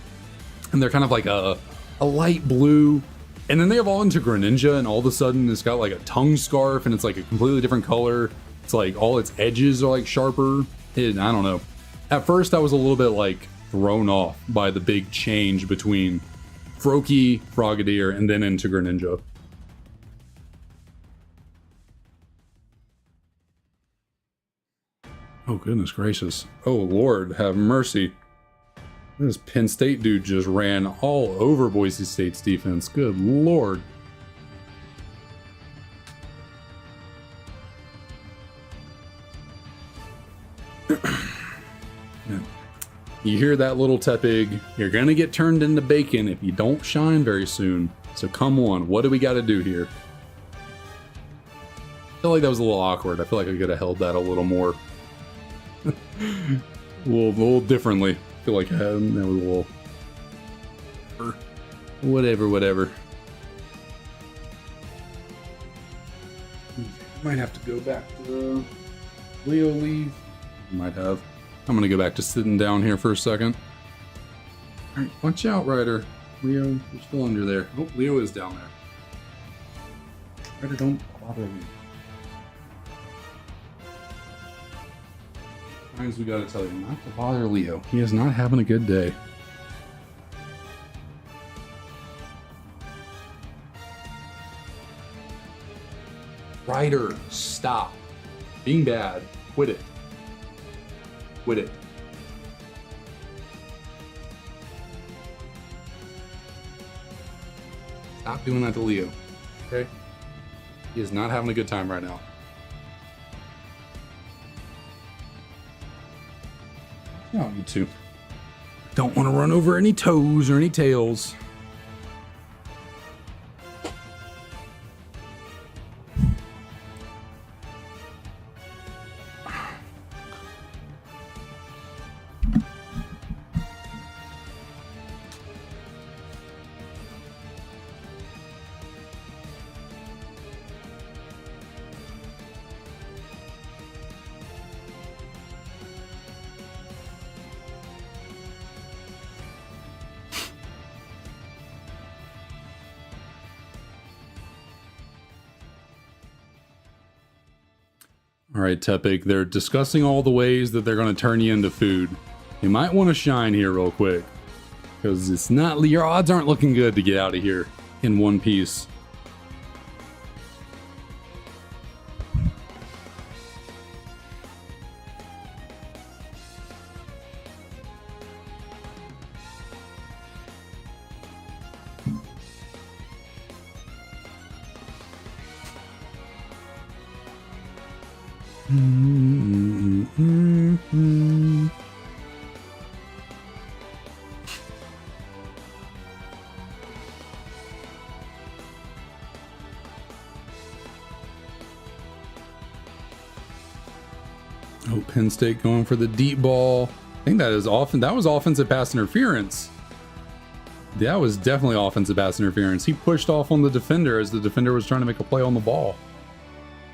and they're kind of like a light blue, and then they evolve into Greninja and all of a sudden it's got like a tongue scarf and it's like a completely different color. It's like all its edges are like sharper. I don't know. At first I was a little bit like thrown off by the big change between Froakie, Frogadier, and then into Greninja. Oh goodness gracious. Oh Lord, have mercy. This Penn State dude just ran all over Boise State's defense. Good Lord. You hear that, little Tepig? You're gonna get turned into bacon if you don't shine very soon. So come on, what do we gotta do here? I feel like that was a little awkward. I feel like I could have held that a little more. a little differently. I feel like that was a little... Whatever. Might have to go back to Leo leave. Might have. I'm gonna go back to sitting down here for a second. Alright, watch out, Ryder. Leo, you're still under there. Oh, Leo is down there. Ryder, don't bother me. Times we gotta tell you not to bother Leo. He is not having a good day. Ryder, stop. Being bad. Quit it. Quit it. Stop doing that to Leo. Okay? He is not having a good time right now. No, you two. Don't want to run over any toes or any tails. All right, Tepig, they're discussing all the ways that they're going to turn you into food. You might want to shine here real quick, because it's not, your odds aren't looking good to get out of here in one piece. Oh, Penn State going for the deep ball. I think that was offensive pass interference. That was definitely offensive pass interference. He pushed off on the defender as the defender was trying to make a play on the ball.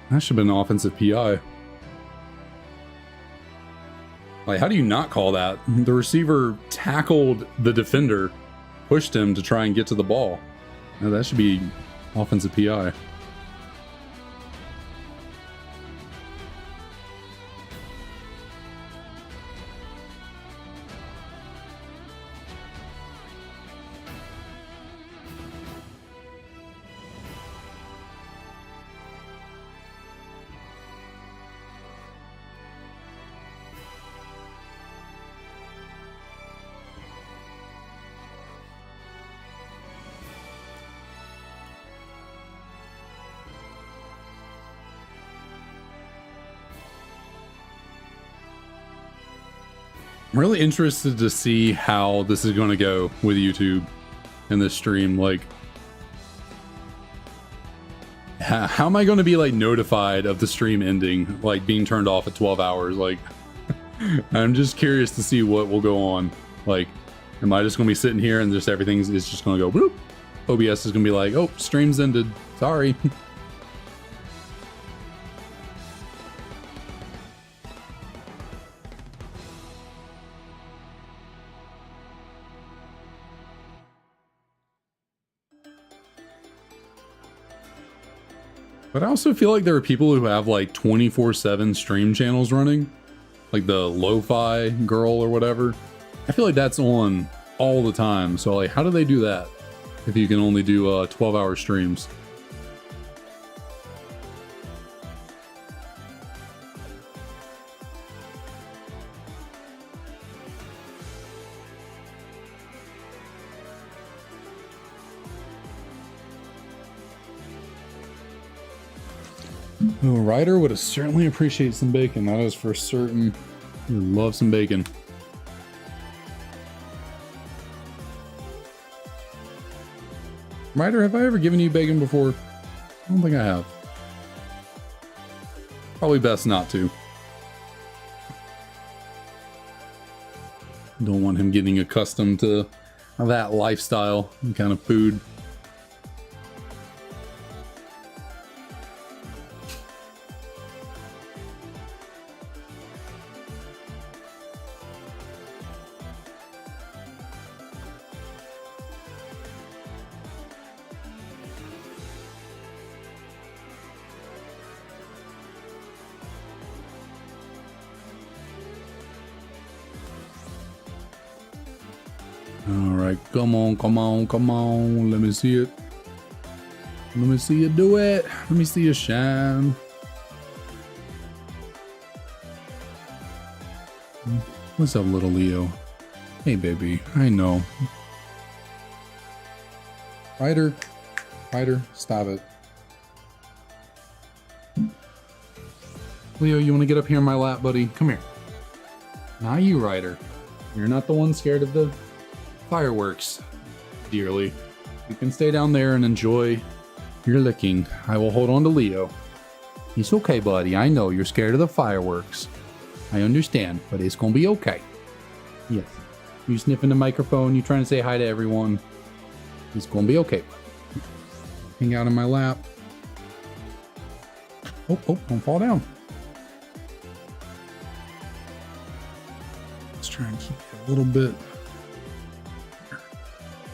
That should have been an offensive PI. Like, how do you not call that? The receiver tackled the defender, pushed him to try and get to the ball. Now, that should be offensive PI. I'm really interested to see how this is going to go with YouTube in this stream. Like, how am I going to be like notified of the stream ending, like being turned off at 12 hours? Like, I'm just curious to see what will go on. Like, am I just going to be sitting here and just everything is just going to go bloop? OBS is going to be like, oh, stream's ended. Sorry. But I also feel like there are people who have like 24/7 stream channels running, like the Lo-Fi girl or whatever. I feel like that's on all the time. So like, how do they do that if you can only do 12-hour streams? Oh, Ryder would have certainly appreciated some bacon. That is for certain. You love some bacon. Ryder, have I ever given you bacon before? I don't think I have. Probably best not to. Don't want him getting accustomed to that lifestyle and kind of food. Alright, come on, come on, come on. Let me see it. Let me see you do it. Let me see you shine. What's up, little Leo? Hey, baby. I know. Ryder. Ryder, stop it. Leo, you want to get up here in my lap, buddy? Come here. Not you, Ryder. You're not the one scared of the fireworks, dearly. You can stay down there and enjoy your licking. I will hold on to Leo. It's okay, buddy. I know you're scared of the fireworks. I understand, but it's gonna be okay. Yes. You sniffing the microphone, you trying to say hi to everyone. It's gonna be okay. Hang out in my lap. Oh, don't fall down. Let's try and keep it a little bit.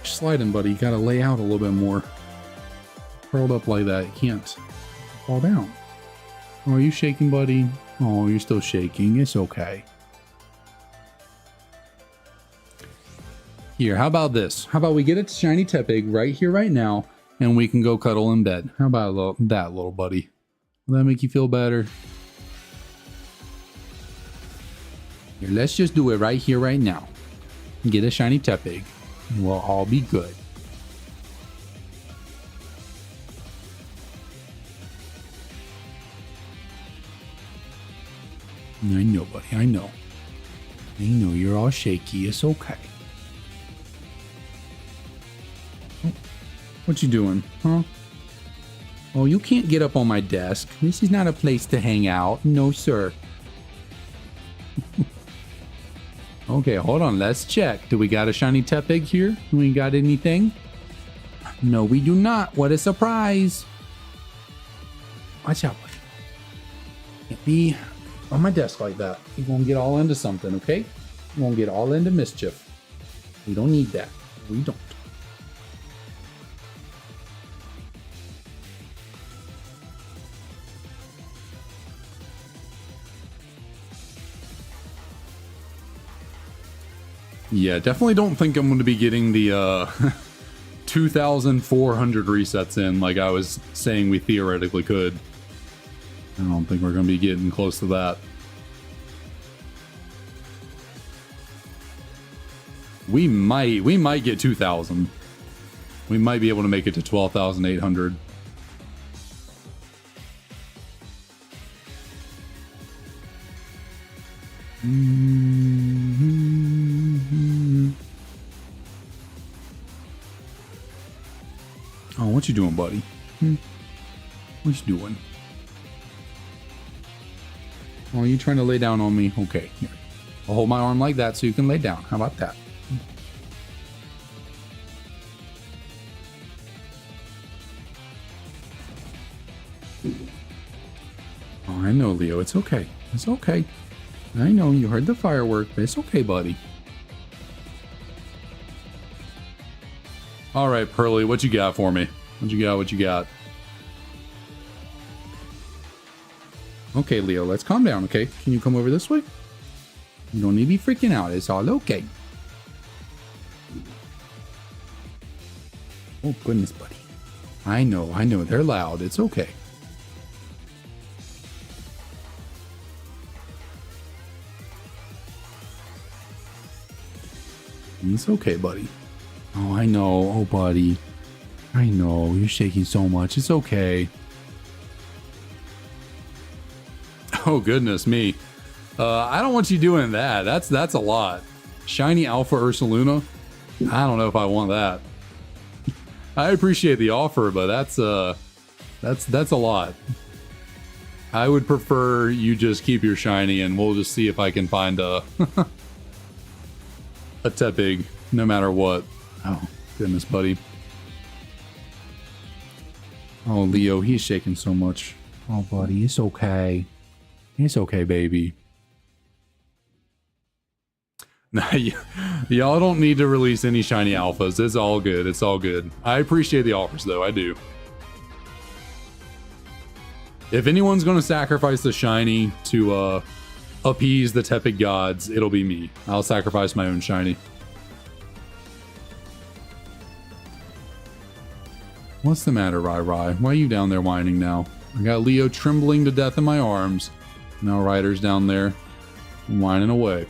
Sliding, buddy. You gotta lay out a little bit more. Curled up like that, you can't fall down. Oh, are you shaking, buddy? Oh, you're still shaking. It's okay. Here, how about this? How about we get it to Shiny Tepig right here, right now, and we can go cuddle in bed. How about that, little buddy? Will that make you feel better? Here, let's just do it right here, right now. Get a Shiny Tepig. We'll all be good. I know, buddy. I know. I know you're all shaky. It's okay. Oh, what you doing, huh? Oh, you can't get up on my desk. This is not a place to hang out. No, sir. Okay, hold on. Let's check. Do we got a Shiny Tepig here? We got anything? No, we do not. What a surprise. Watch out, buddy. Can't be on my desk like that. You're going to get all into something, okay? You're going to get all into mischief. We don't need that. We don't. Yeah, definitely don't think I'm going to be getting the 2,400 resets in like I was saying we theoretically could. I don't think we're going to be getting close to that. We might get 2,000. We might be able to make it to 12,800. Oh, what you doing, buddy? What you doing? Oh, you trying to lay down on me? Okay, here. I'll hold my arm like that so you can lay down. How about that? Oh, I know, Leo. It's okay. It's okay. I know you heard the firework, but it's okay, buddy. All right, Pearly, what you got for me? What you got? What you got? Okay, Leo, let's calm down, okay? Can you come over this way? You don't need to be freaking out. It's all okay. Oh, goodness, buddy. I know. They're loud. It's okay. It's okay, buddy. Oh, I know. Oh, buddy. I know. You're shaking so much. It's okay. Oh, goodness me. I don't want you doing that. That's a lot. Shiny Alpha Ursaluna? I don't know if I want that. I appreciate the offer, but that's a lot. I would prefer you just keep your shiny and we'll just see if I can find a a Tepig no matter what. Oh, goodness, buddy. Oh, Leo, he's shaking so much. Oh, buddy, it's okay. It's okay, baby. Nah, y'all don't need to release any shiny alphas. It's all good. It's all good. I appreciate the offers, though. I do. If anyone's going to sacrifice the shiny to appease the Tepig gods, it'll be me. I'll sacrifice my own shiny. What's the matter, Rai Rai? Why are you down there whining now? I got Leo trembling to death in my arms. Now Ryder's down there whining away.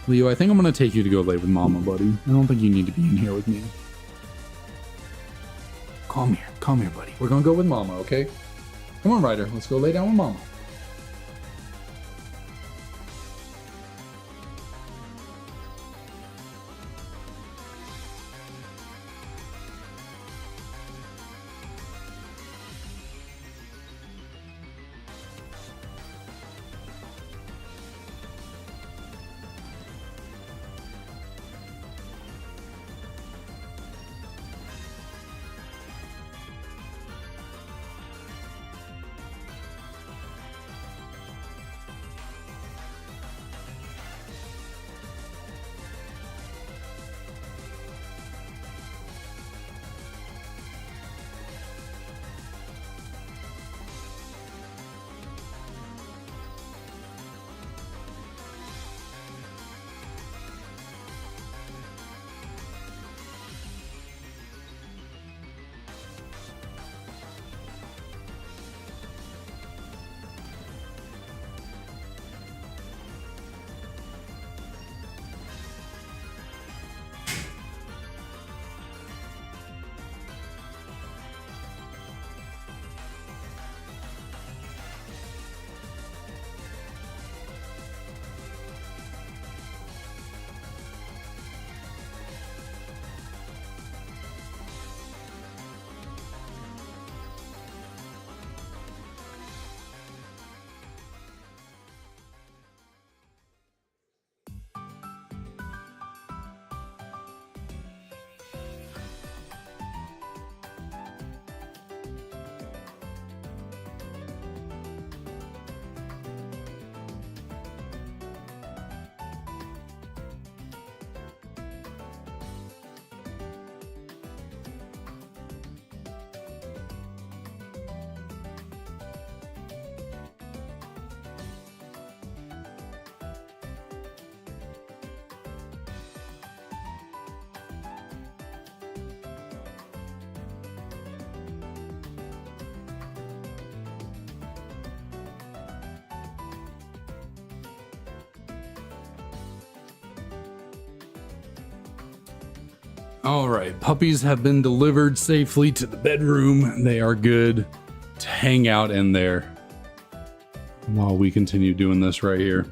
Leo, I think I'm going to take you to go lay with Mama, buddy. I don't think you need to be in here with me. Come here, buddy. We're going to go with Mama, okay? Come on, Ryder. Let's go lay down with Mama. All right, puppies have been delivered safely to the bedroom. They are good to hang out in there while we continue doing this right here.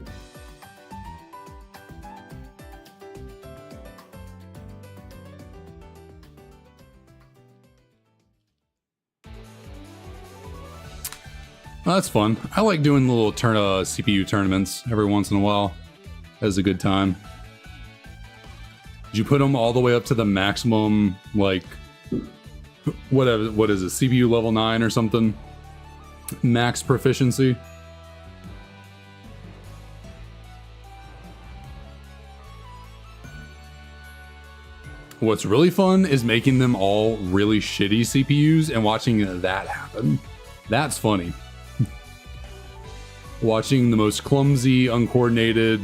Oh, that's fun. I like doing the little CPU tournaments every once in a while. That's a good time. Did you put them all the way up to the maximum, like, whatever, what is it, CPU level 9 or something? Max proficiency? What's really fun is making them all really shitty CPUs and watching that happen. That's funny. Watching the most clumsy, uncoordinated,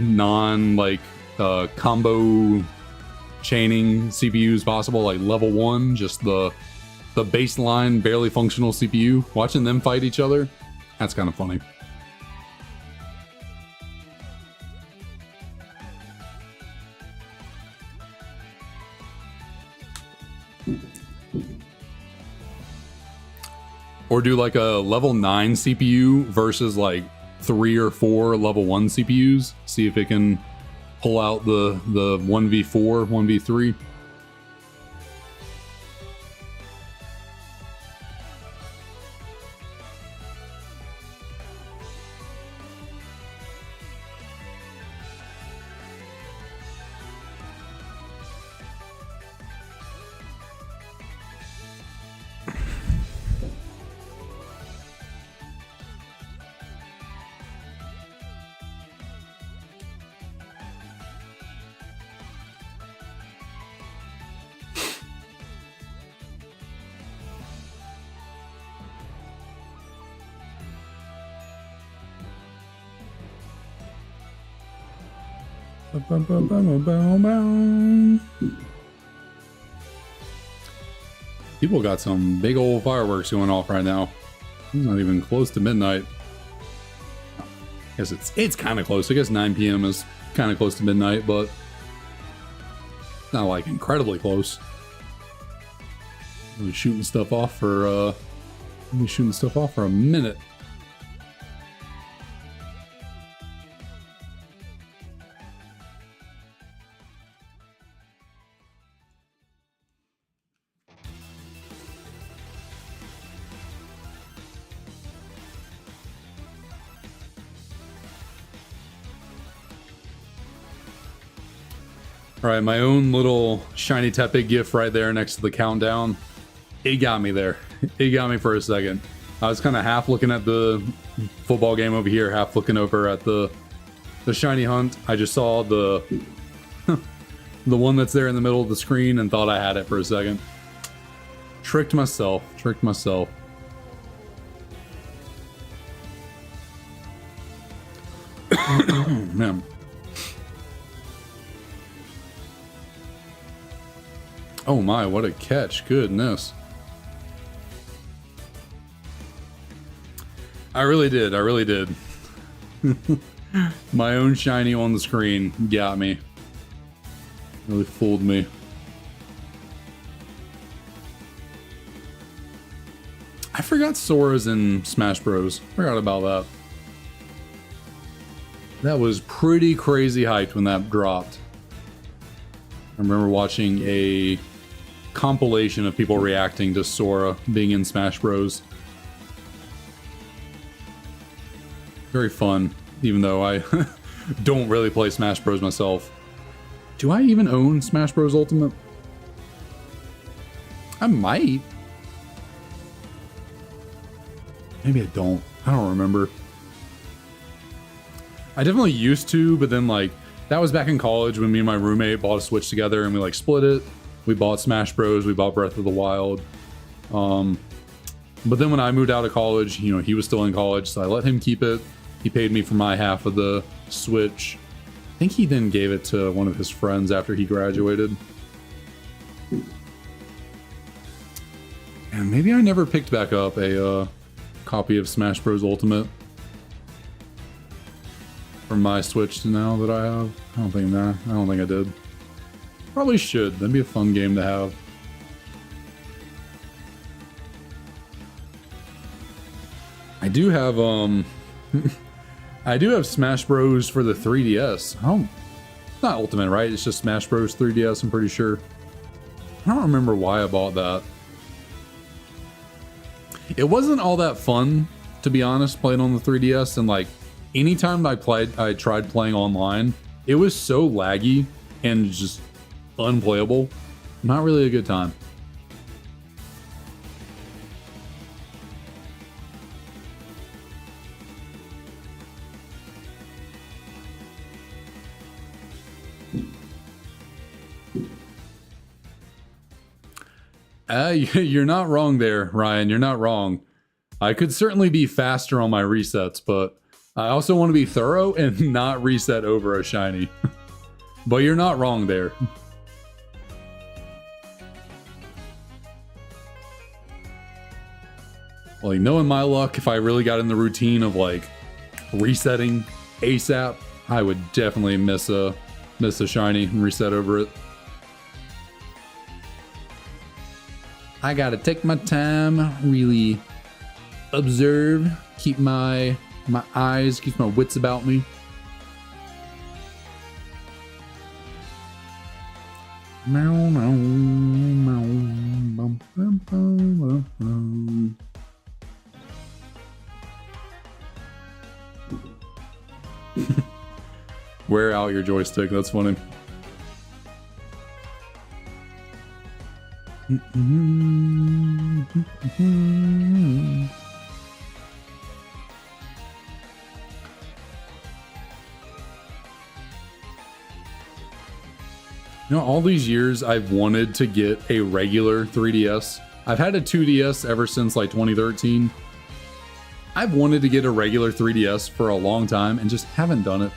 combo chaining CPUs possible, like level 1, just the baseline, barely functional CPU. Watching them fight each other, that's kind of funny. Or do like a level 9 CPU versus like 3 or 4 level 1 CPUs. See if it can pull out the 1v4, 1v3. People got some big old fireworks going off right now. It's not even close to midnight. I guess it's kind of close. I guess 9 p.m. is kind of close to midnight, but not like incredibly close. We're shooting stuff off for a minute. All right, my own little Shiny Tepig gif right there next to the countdown. It got me there. It got me for a second. I was kind of half looking at the football game over here, half looking over at the shiny hunt. I just saw the the one that's there in the middle of the screen and thought I had it for a second. Tricked myself. Tricked myself. Man. Oh my, what a catch. Goodness. I really did. I really did. My own shiny on the screen got me. Really fooled me. I forgot Sora's in Smash Bros. Forgot about that. That was pretty crazy hyped when that dropped. I remember watching a compilation of people reacting to Sora being in Smash Bros. Very fun, even though I don't really play Smash Bros myself. Do I even own Smash Bros Ultimate? I might. Maybe I don't. I don't remember. I definitely used to, but then like that was back in college when me and my roommate bought a Switch together and we like split it. We bought Smash Bros. We bought Breath of the Wild. But then when I moved out of college, you know, he was still in college, so I let him keep it. He paid me for my half of the Switch. I think he then gave it to one of his friends after he graduated. And maybe I never picked back up a copy of Smash Bros. Ultimate from my Switch to now that I have. I don't think I did. Probably should. That'd be a fun game to have. I do have I do have Smash Bros for the 3DS. Oh, not Ultimate, right? It's just Smash Bros 3DS, I'm pretty sure. I don't remember why I bought that. It wasn't all that fun, to be honest, playing on the 3DS, and like anytime I tried playing online, it was so laggy and just unplayable. Not really a good time. You're not wrong there, Ryan. You're not wrong. I could certainly be faster on my resets, but I also want to be thorough and not reset over a shiny. But you're not wrong there. Like, knowing my luck, if I really got in the routine of like resetting ASAP, I would definitely miss a shiny and reset over it. I gotta take my time, really observe, keep my eyes, keep my wits about me. Meow, meow, meow, bum, bum, bum, bum. Wear out your joystick, that's funny. You know, all these years I've wanted to get a regular 3DS. I've had a 2DS ever since like 2013. I've wanted to get a regular 3DS for a long time and just haven't done it.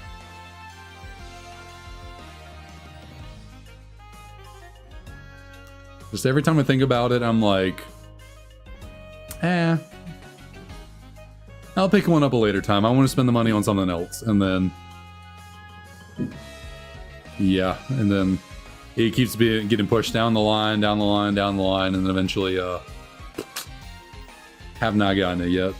Just every time I think about it, I'm like, I'll pick one up a later time. I want to spend the money on something else. And then, yeah, and then it keeps getting pushed down the line, down the line, down the line, and then eventually have not gotten it yet.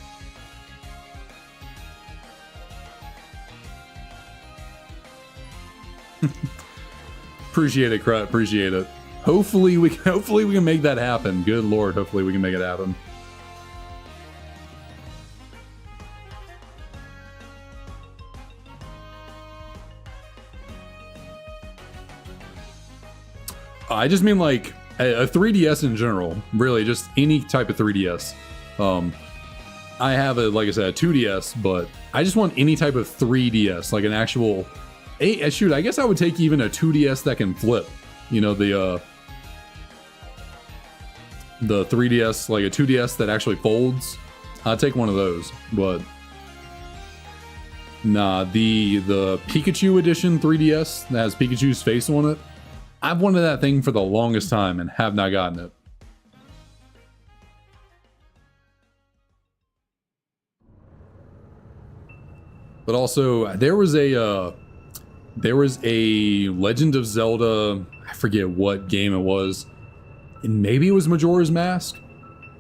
Appreciate it, Crut. Appreciate it. Hopefully we can make that happen. Good Lord, hopefully we can make it happen. I just mean like a 3DS in general, really, just any type of 3DS. I have like I said, a 2DS, but I just want any type of 3DS, like an actual. Shoot, I guess I would take even a 2DS that can flip. You know, the 3DS, like a 2DS that actually folds. I'd take one of those, but nah, the Pikachu edition 3DS that has Pikachu's face on it. I've wanted that thing for the longest time and have not gotten it. But also, there was a Legend of Zelda, I forget what game it was. Maybe it was Majora's Mask.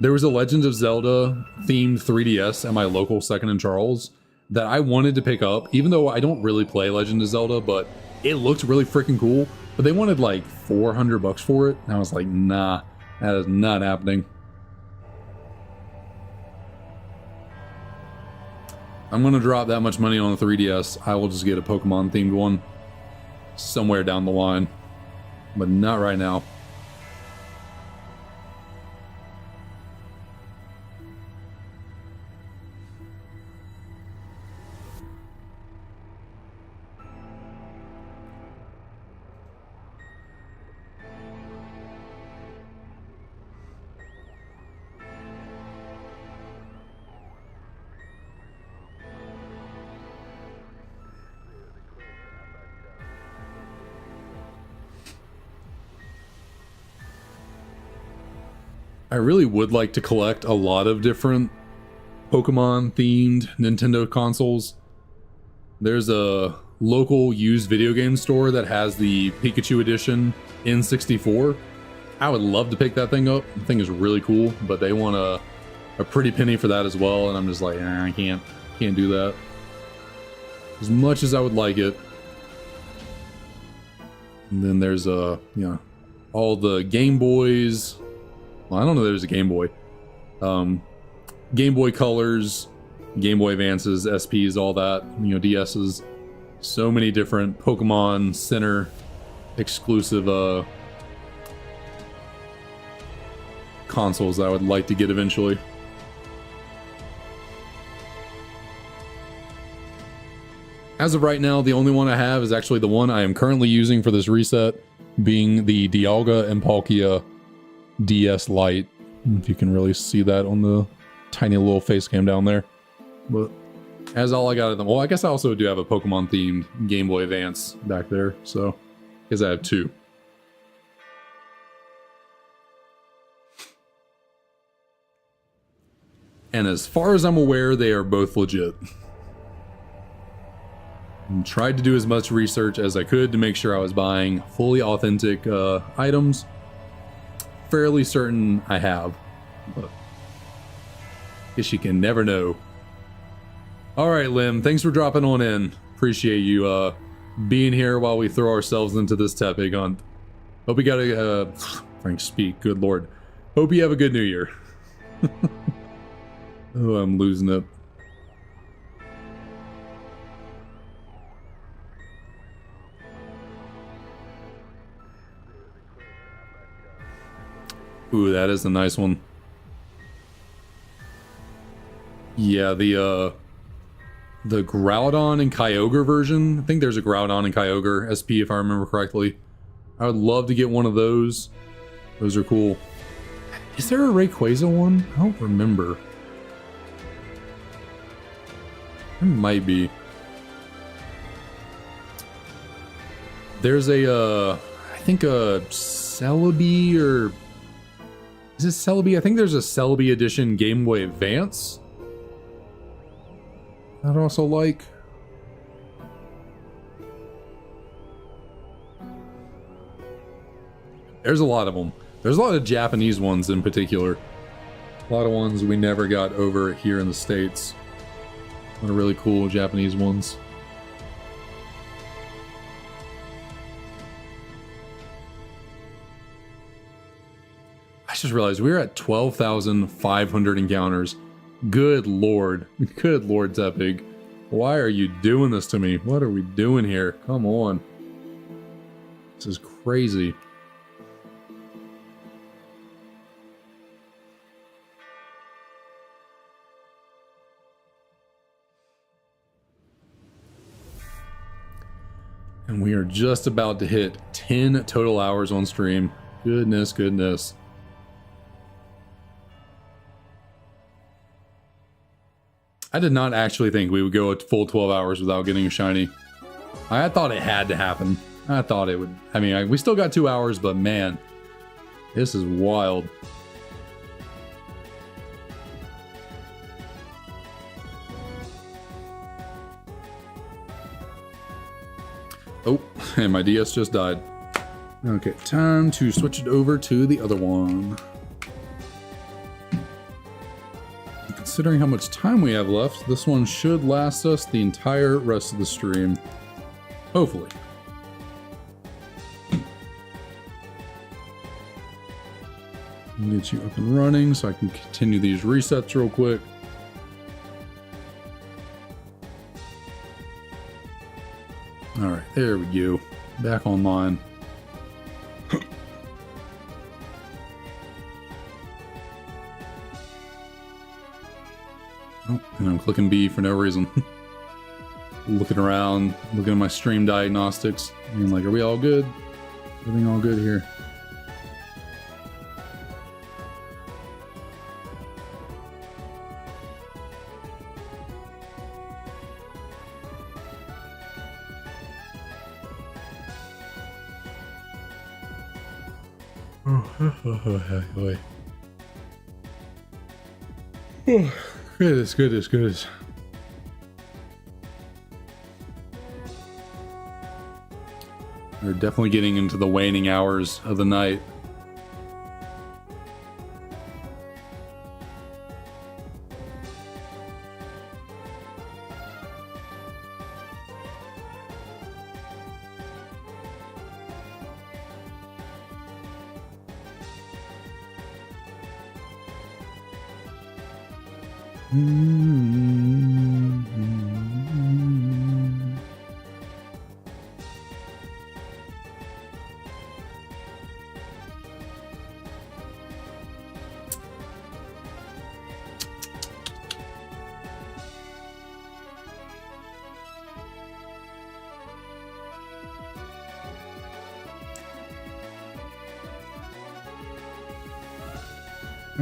There was a Legend of Zelda themed 3DS at my local Second and Charles that I wanted to pick up, even though I don't really play Legend of Zelda, but it looked really freaking cool. But they wanted like $400 for it, and I was like, nah, that is not happening. I'm gonna drop that much money on the 3DS. I will just get a Pokemon themed one somewhere down the line, but not right now. I really would like to collect a lot of different Pokemon themed Nintendo consoles. There's a local used video game store that has the Pikachu edition N64. I would love to pick that thing up. The thing is really cool, but they want a pretty penny for that as well, and I'm just like, I can't do that. As much as I would like it. And then there's all the Game Boys. Well, I don't know there's a Game Boy. Game Boy Colors, Game Boy Advances, SPs, all that, DSs. So many different Pokemon Center exclusive consoles that I would like to get eventually. As of right now, the only one I have is actually the one I am currently using for this reset, being the Dialga and Palkia DS Lite. If you can really see that on the tiny little face cam down there. But as all I got of them, well, I guess I also do have a Pokemon themed Game Boy Advance back there, so I guess I have two. And as far as I'm aware, they are both legit. And tried to do as much research as I could to make sure I was buying fully authentic items. Fairly certain I have, but guess you can never know. All right, Lim, thanks for dropping on in. Appreciate you being here while we throw ourselves into this Tepig hunt. Hope you got a Frank speak. Good lord. Hope you have a good New Year. Oh, I'm losing it. Ooh, that is a nice one. Yeah, the Groudon and Kyogre version. I think there's a Groudon and Kyogre SP if I remember correctly. I would love to get one of those. Those are cool. Is there a Rayquaza one? I don't remember. There might be. There's a, I think a Celebi or... Is it Celebi? I think there's a Celebi edition Game Boy Advance. I'd also like. There's a lot of them. There's a lot of Japanese ones in particular. A lot of ones we never got over here in the States. A lot of really cool Japanese ones. I just realized we were at 12,500 encounters. Good lord. Good lord, Tepig. Why are you doing this to me? What are we doing here? Come on. This is crazy. And we are just about to hit 10 total hours on stream. Goodness, goodness. I did not actually think we would go a full 12 hours without getting a shiny. I thought it had to happen. I thought it would. I mean, we still got 2 hours, but man, this is wild. Oh, and my DS just died. Okay, time to switch it over to the other one. Considering how much time we have left, this one should last us the entire rest of the stream. Hopefully. Get you up and running so I can continue these resets real quick. Alright, there we go. Back online. Oh, and I'm clicking B for no reason. Looking around, looking at my stream diagnostics, and like, are we all good? Everything all good here? Goodness, goodness, goodness. We're definitely getting into the waning hours of the night.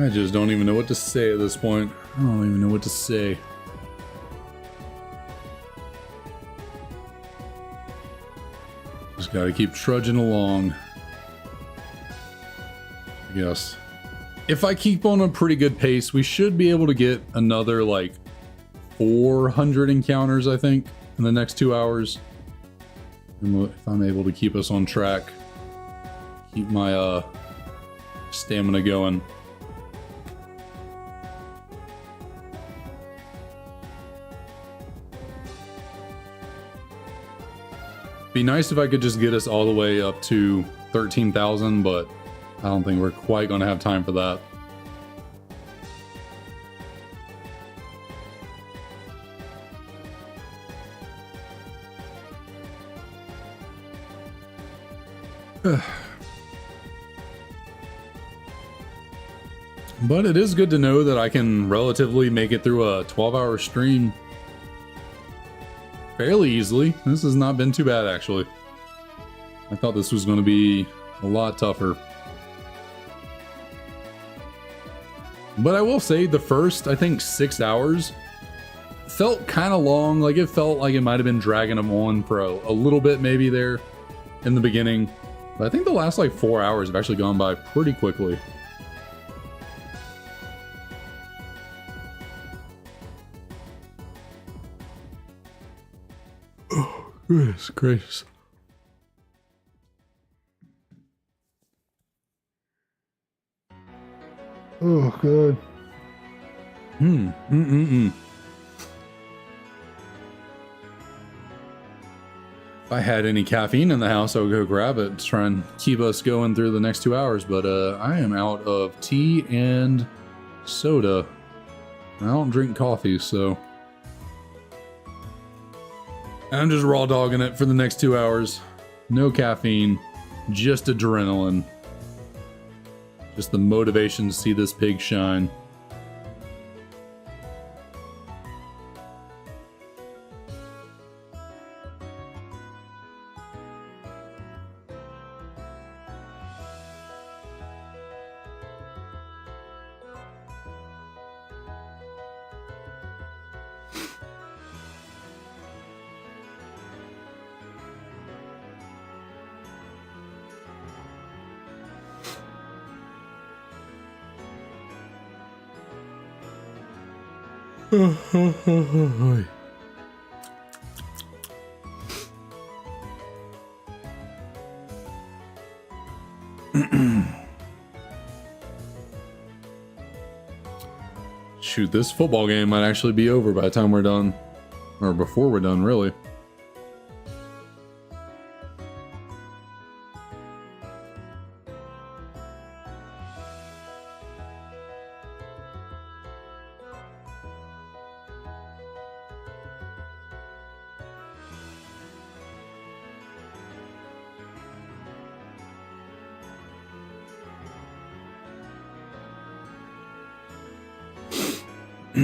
I just don't even know what to say at this point. I don't even know what to say. Just gotta keep trudging along. I guess. If I keep on a pretty good pace, we should be able to get another like 400 encounters, I think, in the next 2 hours. And if I'm able to keep us on track, keep my stamina going. Be nice if I could just get us all the way up to 13,000, but I don't think we're quite going to have time for that. But it is good to know that I can relatively make it through a 12-hour stream fairly easily. This has not been too bad, actually. I thought this was going to be a lot tougher. But I will say the first, I think, 6 hours felt kind of long. Like, it felt like it might have been dragging them on for a little bit maybe there in the beginning. But I think the last, like, 4 hours have actually gone by pretty quickly. Goodness gracious. Oh, God. If I had any caffeine in the house, I would go grab it to try and keep us going through the next 2 hours. But I am out of tea and soda. I don't drink coffee, so I'm just raw dogging it for the next 2 hours. No caffeine, just adrenaline. Just the motivation to see this pig shine. Shoot, this football game might actually be over by the time we're done. Or before we're done, really. Is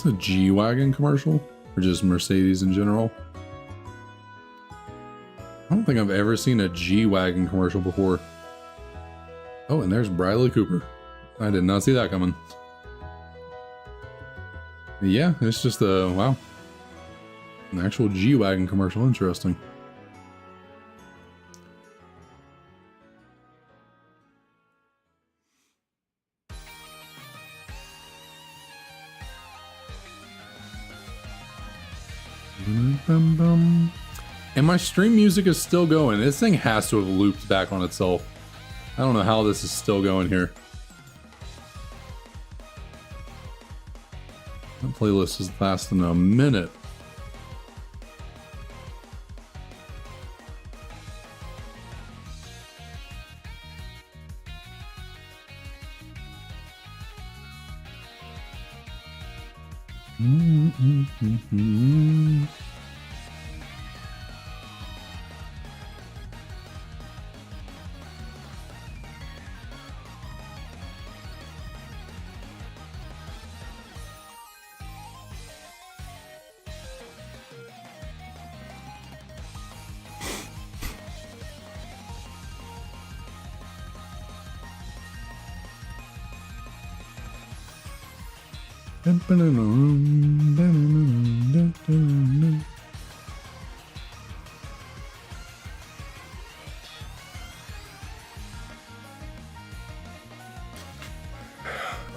this a G-Wagon commercial? Or just Mercedes in general? I don't think I've ever seen a G-Wagon commercial before. Oh, and there's Bradley Cooper. I did not see that coming. Yeah, it's just a, wow. An actual G-Wagon commercial. Interesting. And my stream music is still going. This thing has to have looped back on itself. I don't know how this is still going here. That playlist is lasting a minute.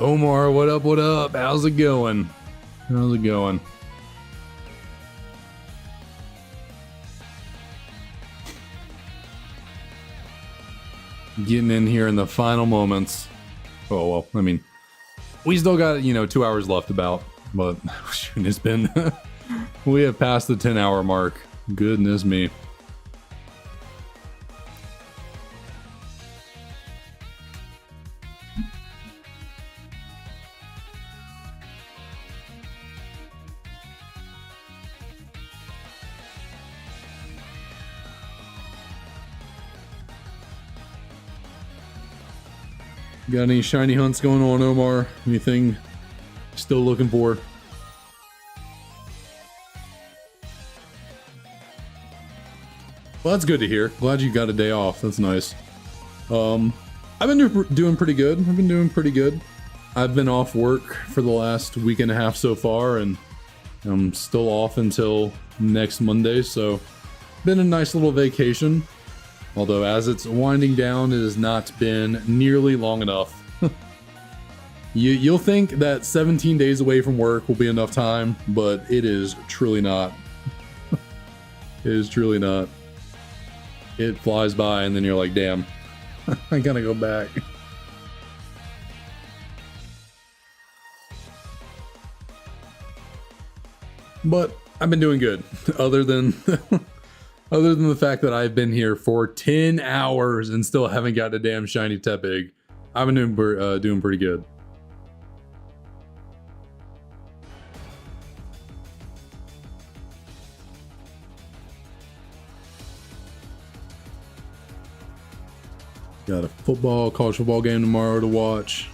Omar, what up, what up? How's it going? How's it going? Getting in here in the final moments. Oh, well, I mean, we still got, 2 hours left about, but shoot, it's been, we have passed the 10-hour mark. Goodness me. Got any shiny hunts going on, Omar? Anything still looking for? Well, that's good to hear. Glad you got a day off. That's nice. I've been doing pretty good. I've been off work for the last week and a half so far, and I'm still off until next Monday, so been a nice little vacation. Although, as it's winding down, it has not been nearly long enough. You'll think that 17 days away from work will be enough time, but it is truly not. It is truly not. It flies by, and then you're like, damn, I gotta go back. But I've been doing good, other than... Other than the fact that I've been here for 10 hours and still haven't got a damn shiny Tepig, I've been doing pretty good. Got a college football game tomorrow to watch.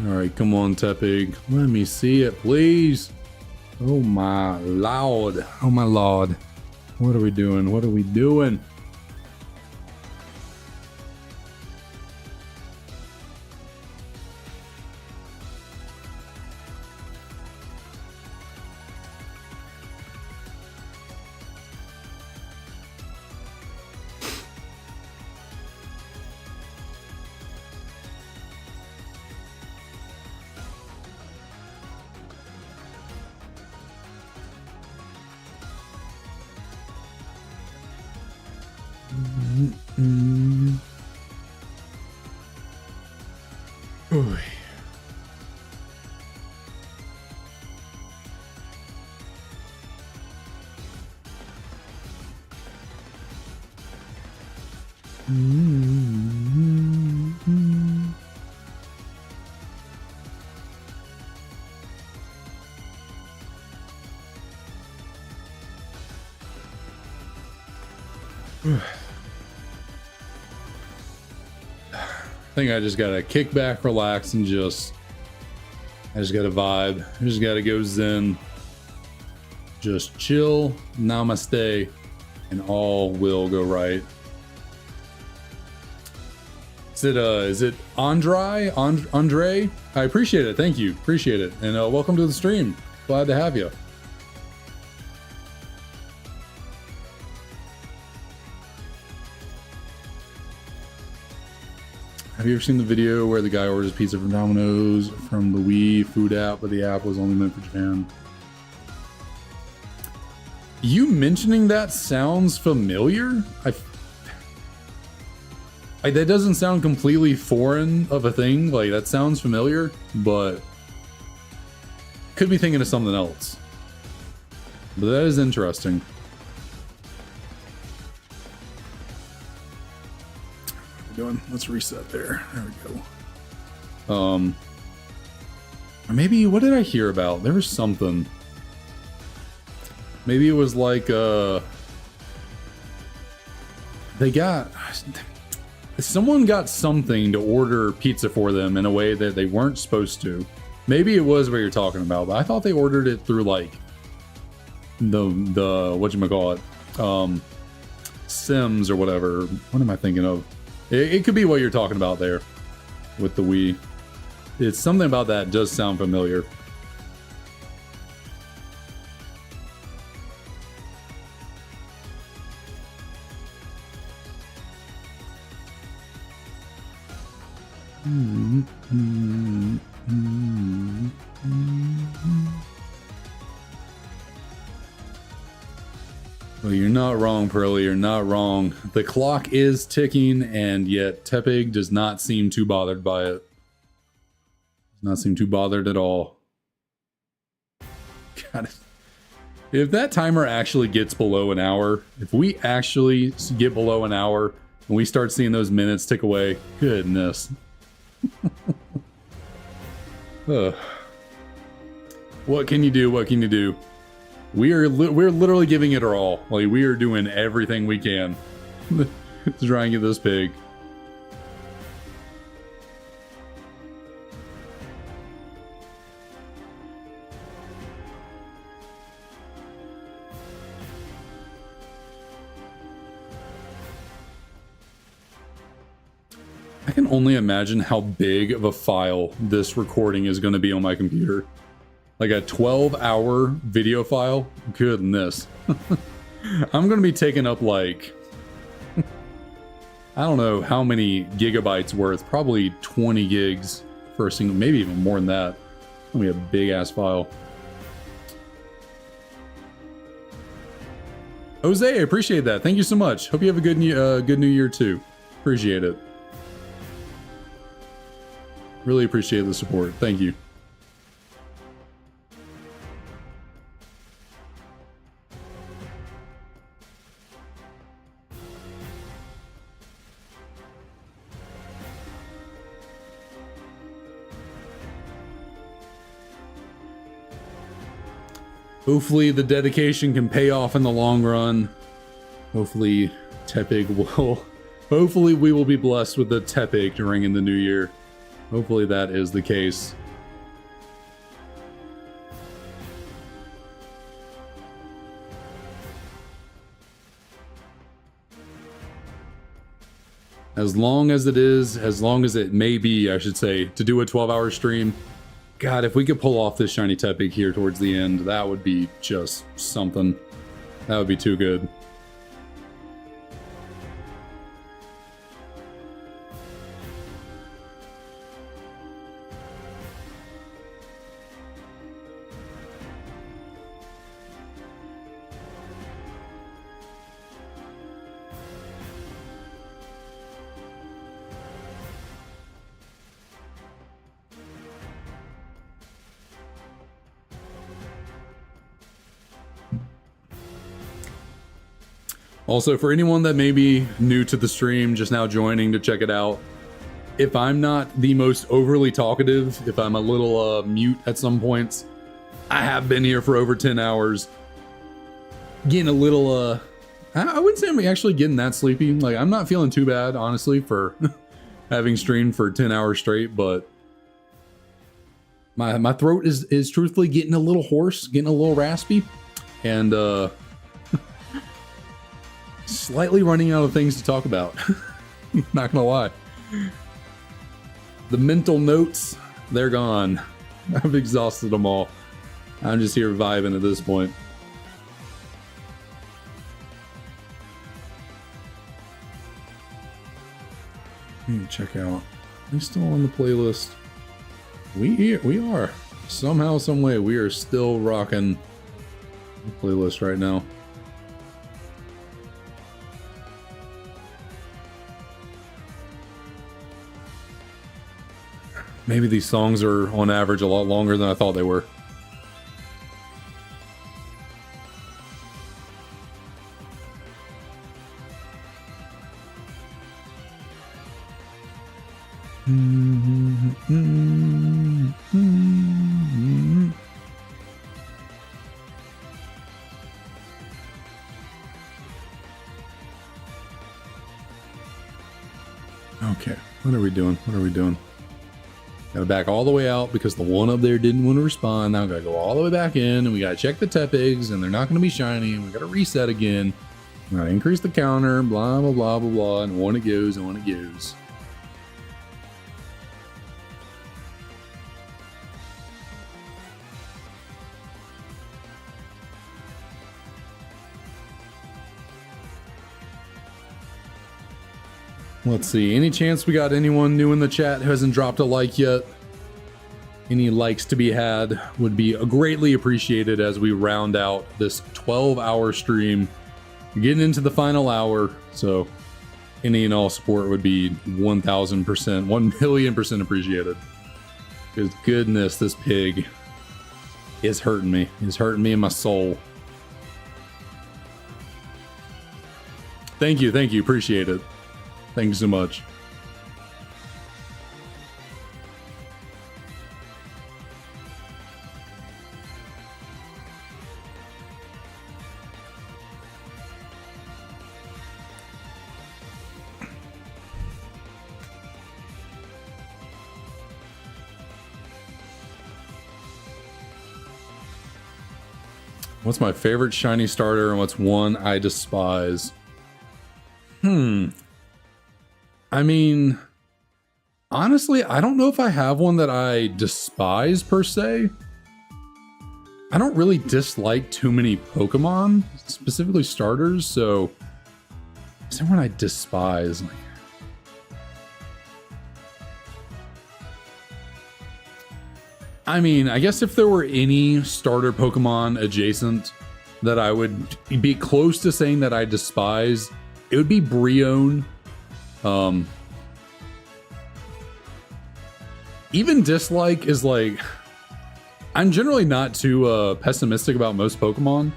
Alright, come on, Tepig. Let me see it, please. Oh my lord. Oh my lord. What are we doing? What are we doing? Oy. I think I just gotta kick back, relax, and I just gotta vibe. I just gotta go zen. Just chill, namaste, and all will go right. Is it Andre? Andre? I appreciate it. Thank you. Appreciate it. And welcome to the stream. Glad to have you. Have you ever seen the video where the guy orders pizza from Domino's from the Wii food app, but the app was only meant for Japan? You mentioning that sounds familiar. That doesn't sound completely foreign of a thing. Like, that sounds familiar, but could be thinking of something else. But that is interesting. Doing, let's reset there. There we go. Maybe, what did I hear about? There was something. Maybe it was like someone got something to order pizza for them in a way that they weren't supposed to. Maybe it was what you're talking about, but I thought they ordered it through like the whatchamacallit, Sims or whatever. What am I thinking of? It could be what you're talking about there with the Wii. It's something about that does sound familiar. Well, you're not wrong, Pearly. You're not wrong. The clock is ticking, and yet Tepig does not seem too bothered by it. Does not seem too bothered at all. God, if that timer actually gets below an hour, if we actually get below an hour and we start seeing those minutes tick away, goodness. What can you do? What can you do? We're literally giving it our all. Like, we are doing everything we can to try and get this pig. I can only imagine how big of a file this recording is going to be on my computer. Like a 12-hour video file? Goodness. I'm going to be taking up like, I don't know how many gigabytes worth. Probably 20 gigs for a single, maybe even more than that. It's going to be a big-ass file. Jose, I appreciate that. Thank you so much. Hope you have a good new year too. Appreciate it. Really appreciate the support. Thank you. Hopefully the dedication can pay off in the long run. Hopefully Tepig will... Hopefully we will be blessed with the Tepig to ring in the new year. Hopefully that is the case. As long as it is, as long as it may be, I should say, to do a 12-hour stream. God, if we could pull off this Shiny Tepig here towards the end, that would be just something. That would be too good. Also, for anyone that may be new to the stream, just now joining to check it out, if I'm not the most overly talkative, if I'm a little mute at some points, I have been here for over 10 hours. Getting a little, I wouldn't say I'm actually getting that sleepy. Like, I'm not feeling too bad, honestly, for having streamed for 10 hours straight, but my throat is truthfully getting a little hoarse, getting a little raspy, and slightly running out of things to talk about. Not gonna lie. The mental notes, they're gone. I've exhausted them all. I'm just here vibing at this point. Check out. Are still on the playlist? We are. Somehow, some way, we are still rocking the playlist right now. Maybe these songs are on average a lot longer than I thought they were. Okay, what are we doing? What are we doing? Gotta back all the way out because the one up there didn't want to respond. Now we gotta go all the way back in, and we gotta check the Tepigs, and they're not gonna be shiny, and we gotta reset again. We gotta increase the counter, blah, blah, blah, blah, blah, and on it goes, and on it goes. Let's see, any chance we got anyone new in the chat who hasn't dropped a like yet? Any likes to be had would be greatly appreciated as we round out this 12-hour stream. We're getting into the final hour, so any and all support would be 1,000%, 1,000,000% appreciated. Because goodness, this pig is hurting me. He's hurting me in my soul. Thank you, appreciate it. Thank you so much. What's my favorite shiny starter and what's one I despise? I mean, honestly, I don't know if I have one that I despise per se. I don't really dislike too many Pokemon, specifically starters, so is there one I despise? I mean, I guess if there were any starter Pokemon adjacent that I would be close to saying that I despise, it would be Brion. Even dislike is like, I'm generally not too pessimistic about most Pokemon.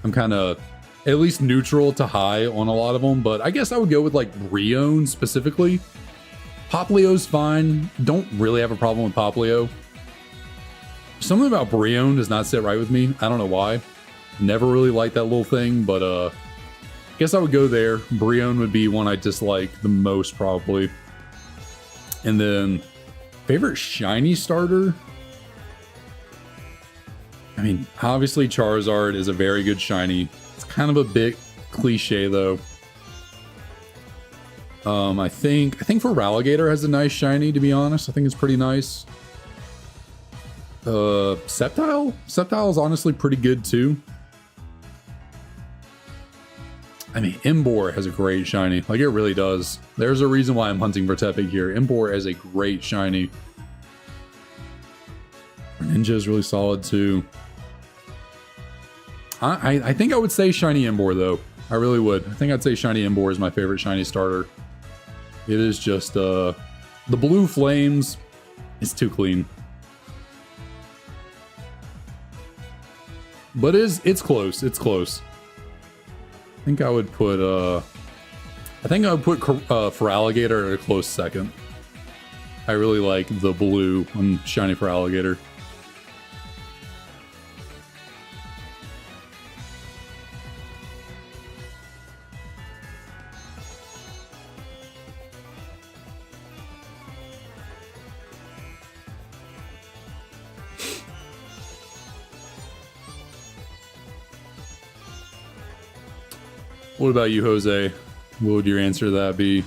I'm kind of at least neutral to high on a lot of them, but I guess I would go with like Brion specifically. Poplio's fine. Don't really have a problem with Poplio. Something about Brion does not sit right with me. I don't know why. Never really liked that little thing, but I guess I would go there. Brion would be one I dislike the most, probably. And then, favorite shiny starter? I mean, obviously Charizard is a very good shiny. It's kind of a bit cliche, though. I think Feraligatr has a nice shiny, to be honest. I think it's pretty nice. Sceptile? Sceptile is honestly pretty good, too. I mean, Emboar has a great shiny. Like, it really does. There's a reason why I'm hunting for Tepig here. Emboar has a great shiny. Ninja is really solid, too. I think I would say shiny Emboar, though. I really would. I think I'd say shiny Emboar is my favorite shiny starter. It is just, the blue flames is too clean. But it's close. It's close. I think I would put Feraligatr at a close second. I really like the blue on shiny Feraligatr. What about you, Jose? What would your answer to that be?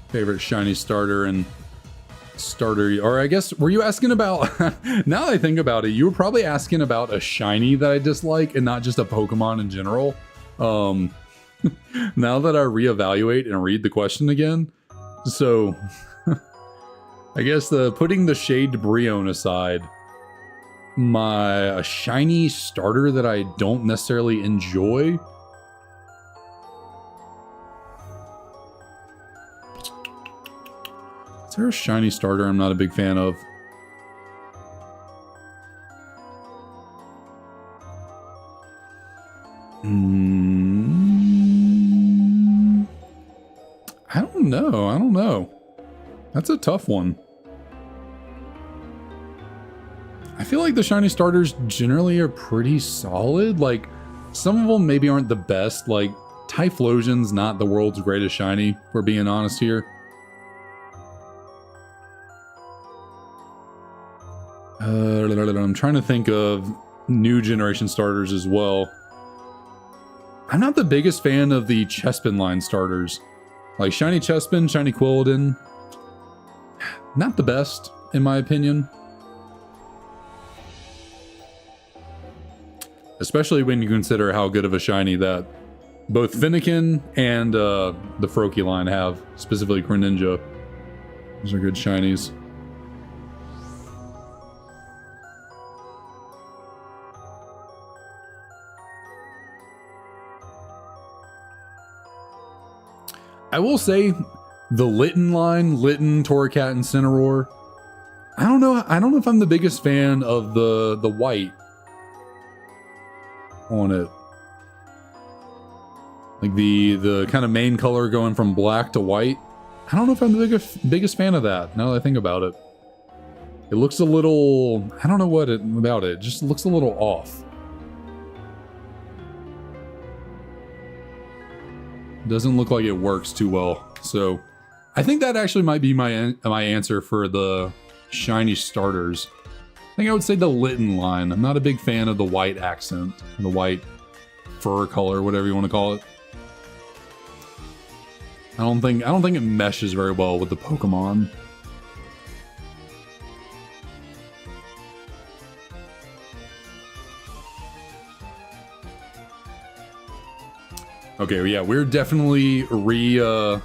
Favorite shiny starter and starter, or I guess, were you asking about, now that I think about it, you were probably asking about a shiny that I dislike and not just a Pokemon in general. Now that I reevaluate and read the question again, so I guess putting the Shade Brion aside, a shiny starter that I don't necessarily enjoy. Is there a shiny starter I'm not a big fan of? I don't know. I don't know. That's a tough one. I feel like the shiny starters generally are pretty solid. Like, some of them maybe aren't the best. Like, Typhlosion's not the world's greatest shiny, if we're being honest here. I'm trying to think of new generation starters as well. I'm not the biggest fan of the Chespin line starters. Like Shiny Chespin, Shiny Quilladin. Not the best, in my opinion. Especially when you consider how good of a shiny that both Fennekin and the Froakie line have, specifically Greninja. Those are good shinies. I will say the Litten line, Litten, Torracat, and Cineroar. I don't know if I'm the biggest fan of the white on it. Like the kind of main color going from black to white. I don't know if I'm the biggest fan of that, now that I think about it. It looks a little, I don't know what about it. It just looks a little off. Doesn't look like it works too well. So I think that actually might be my answer for the shiny starters. I think I would say the Litten line. I'm not a big fan of the white accent, the white fur color, whatever you want to call it. I don't think it meshes very well with the Pokemon. Okay, yeah, we're definitely we're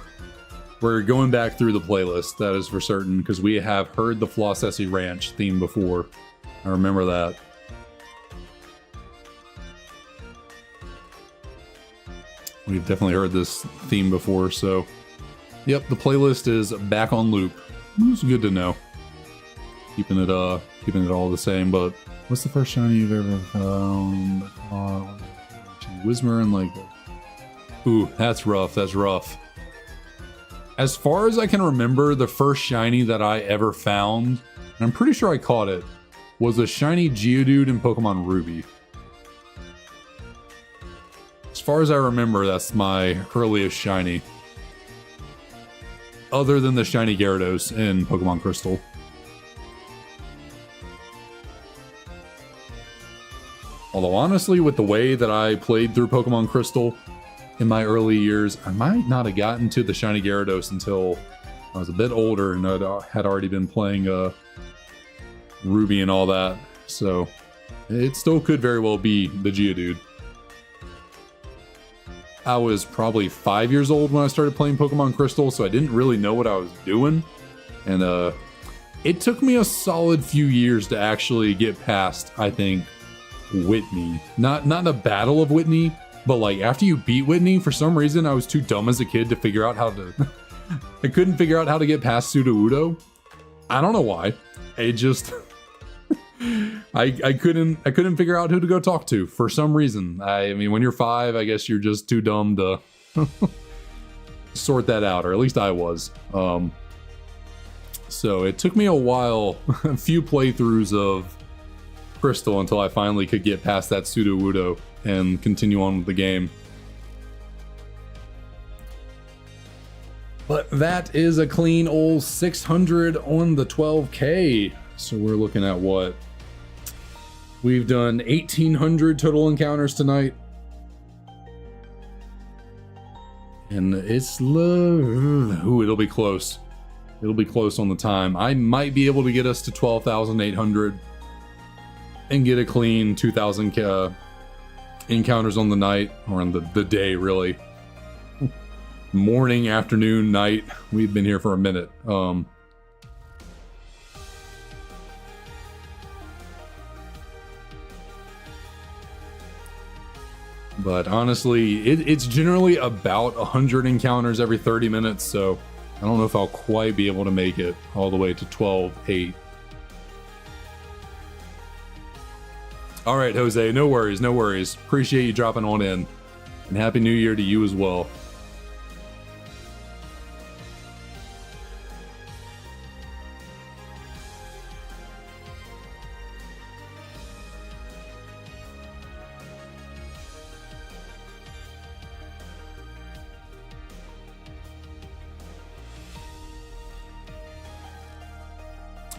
going back through the playlist, that is for certain, because we have heard the Flossessie Ranch theme before. I remember that. We've definitely heard this theme before, so... Yep, the playlist is back on loop. It's good to know. Keeping it all the same, but... What's the first shiny you've ever found? Whismur and like... Ooh, that's rough, that's rough. As far as I can remember, the first shiny that I ever found, and I'm pretty sure I caught it, was a shiny Geodude in Pokemon Ruby. As far as I remember, that's my earliest shiny. Other than the shiny Gyarados in Pokemon Crystal. Although honestly, with the way that I played through Pokemon Crystal in my early years, I might not have gotten to the shiny Gyarados until I was a bit older and I had already been playing Ruby and all that. So it still could very well be the Geodude. I was probably 5 years old when I started playing Pokemon Crystal, so I didn't really know what I was doing. And it took me a solid few years to actually get past, I think, Whitney. Not the Battle of Whitney, but like after you beat Whitney, for some reason I was too dumb as a kid to figure out how to... I couldn't figure out how to get past Sudowoodo. I don't know why. It just... I couldn't figure out who to go talk to for some reason. I mean, when you're 5, I guess you're just too dumb to sort that out, or at least I was. So it took me a while, a few playthroughs of Crystal until I finally could get past that Sudowoodo and continue on with the game. But that is a clean old 600 on the 12K. So we're looking at what? We've done 1,800 total encounters tonight. And it's ooh, it'll be close. It'll be close on the time. I might be able to get us to 12,800 and get a clean 2,000 encounters on the night, or on the day, really. Morning, afternoon, night. We've been here for a minute. But honestly, it's generally about 100 encounters every 30 minutes, so I don't know if I'll quite be able to make it all the way to 12.8. All right, Jose, no worries, no worries. Appreciate you dropping on in. And Happy New Year to you as well.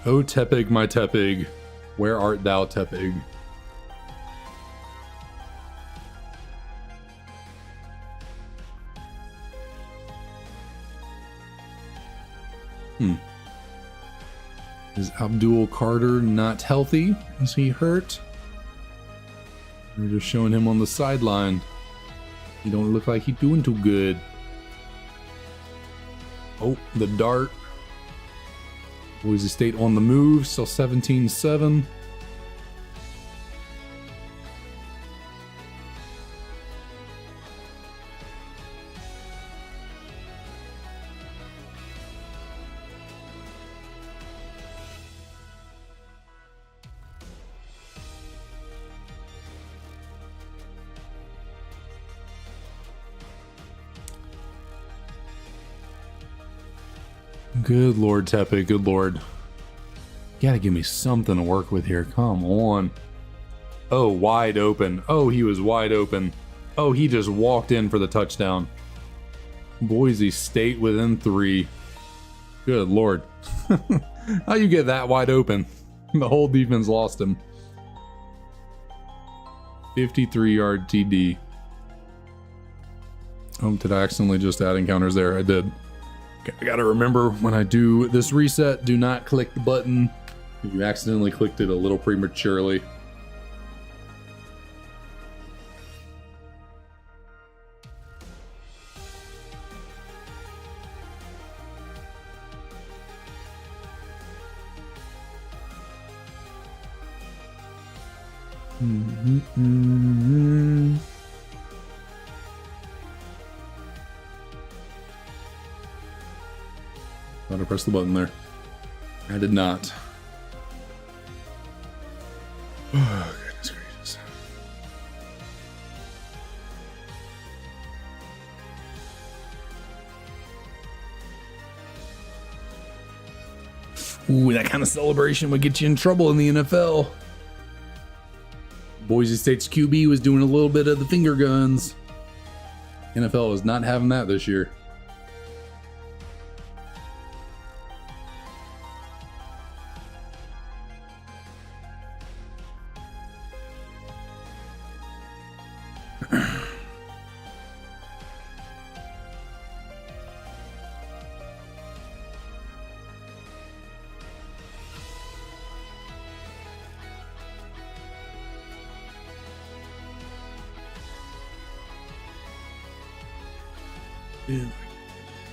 Oh, Tepig, my Tepig, where art thou, Tepig? Is Abdul Carter not healthy? Is he hurt? We're just showing him on the sideline. He don't look like he's doing too good. Oh, the dart. Boise State on the move, still 17-7. Good Lord, Tepe, good Lord. You gotta give me something to work with here. Come on. Oh, wide open. Oh, he was wide open. Oh, he just walked in for the touchdown. Boise State within 3. Good Lord. How you get that wide open? The whole defense lost him. 53-yard TD. Oh, did I accidentally just add encounters there? I did. I gotta remember when I do this reset, do not click the button. You accidentally clicked it a little prematurely. Thought I pressed the button there. I did not. Oh, goodness gracious. Ooh, that kind of celebration would get you in trouble in the NFL. Boise State's QB was doing a little bit of the finger guns. NFL was not having that this year.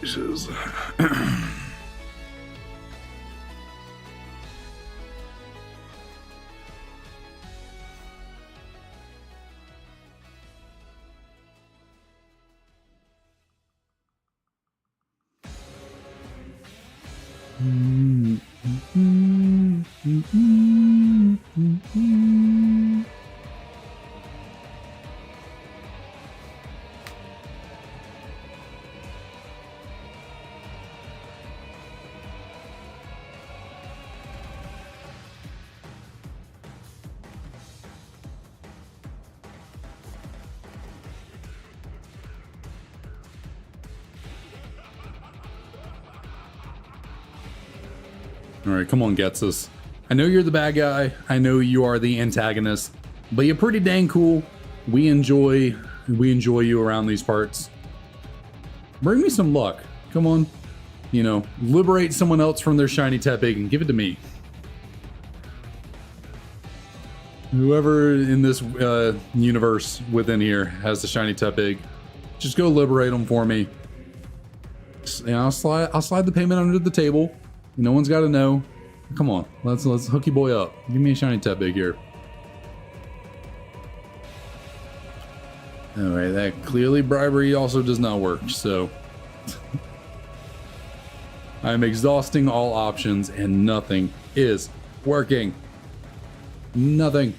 Jesus. All right, come on, Getsus. I know you're the bad guy. I know you are the antagonist, but you're pretty dang cool. We enjoy you around these parts. Bring me some luck. Come on. You know, liberate someone else from their Shiny Tepig and give it to me. Whoever in this universe within here has the Shiny Tepig, just go liberate them for me. And I'll slide the payment under the table. No one's got to know. Come on, let's hook you boy up. Give me a Shiny Tepig here. All right, that clearly bribery also does not work. So I'm exhausting all options and nothing is working. Nothing.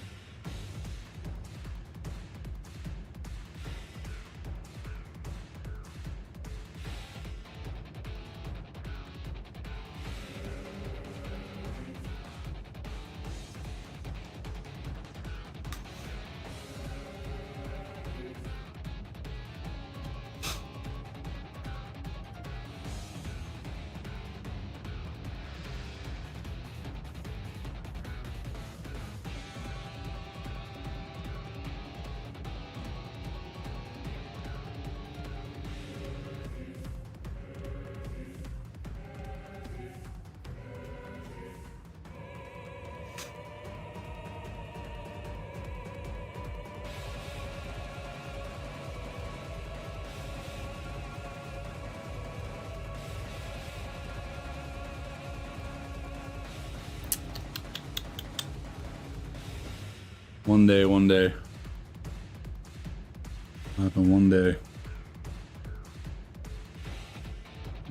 One day. Happen one day.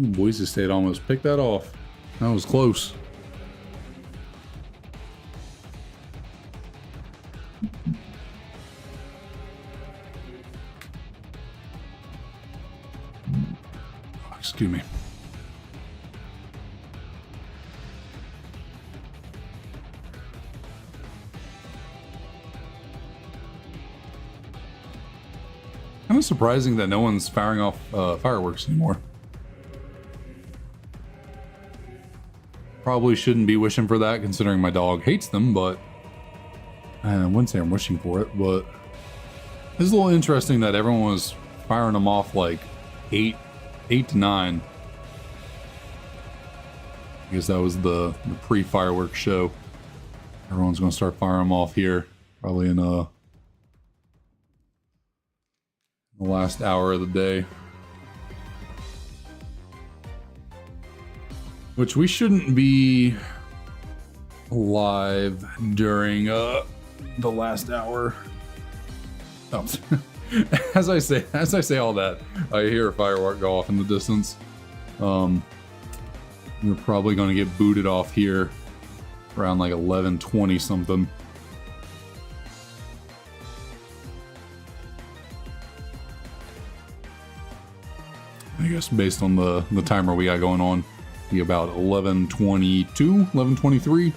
Ooh, Boise State almost picked that off. That was close. Excuse me. Kind of surprising that no one's firing off fireworks anymore. Probably shouldn't be wishing for that considering my dog hates them, but I wouldn't say I'm wishing for it, but it's a little interesting that everyone was firing them off like 8 to 9. I guess that was the pre-fireworks show. Everyone's going to start firing them off here, probably in the last hour of the day. Which we shouldn't be live during the last hour. Oh. as I say all that, I hear a firework go off in the distance. We're probably going to get booted off here around like 11:20 something. I guess based on the timer we got going on, be about 11:22, 11:23.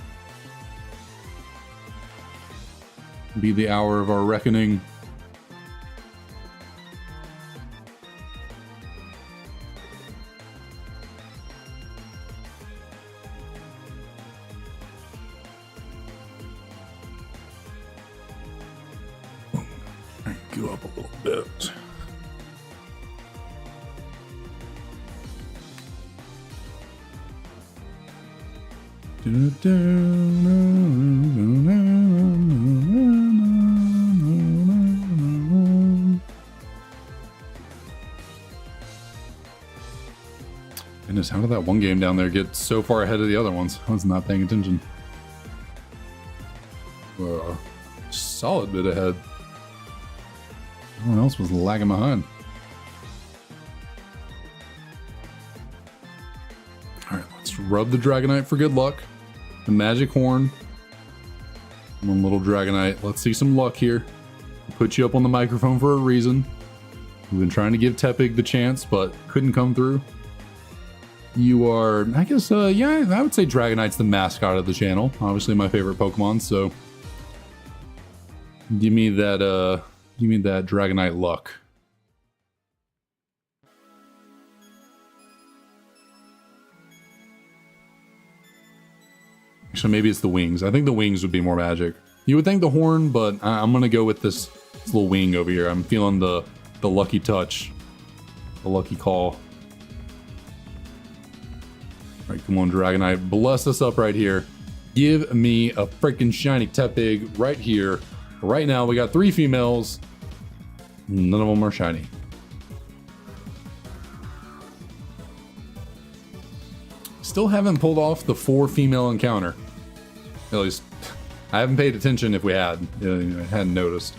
Be the hour of our reckoning. Go up a little bit. Goodness, how did that one game down there get so far ahead of the other ones? I was not paying attention. Solid bit ahead. Everyone else was lagging behind. Alright, let's rub the Dragonite for good luck. The magic horn. One little Dragonite. Let's see some luck here. Put you up on the microphone for a reason. We've been trying to give Tepig the chance, but couldn't come through. You are, I guess, yeah, I would say Dragonite's the mascot of the channel. Obviously my favorite Pokemon, so give me that Dragonite luck. So maybe it's the wings. I think the wings would be more magic. You would think the horn, but I'm gonna go with this little wing over here. I'm feeling the lucky touch. A lucky call. All right, come on, Dragonite. Bless us up right here. Give me a freaking Shiny Tepig right here. Right now, we got 3 females. None of them are shiny. Still haven't pulled off the 4 female encounter. At least, I haven't paid attention if we had. I hadn't noticed.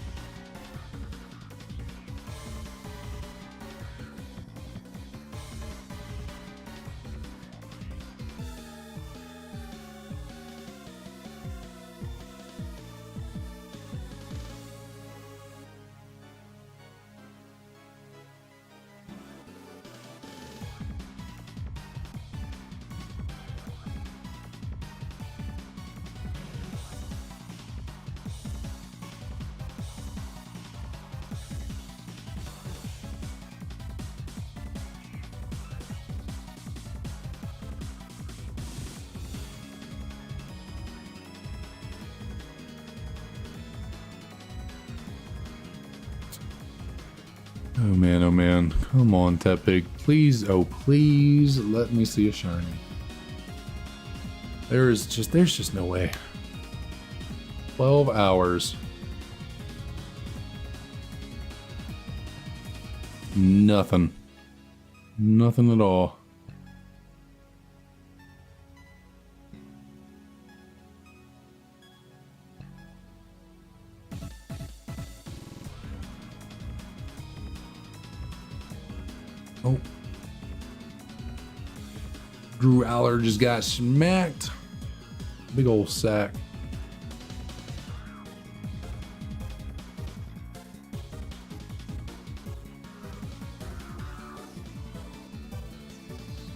Oh man, oh man. Come on, Tepig. Please, oh please, let me see a shiny. There's just no way. 12 hours. Nothing. Nothing at all. Oh. Drew Aller just got smacked. Big old sack.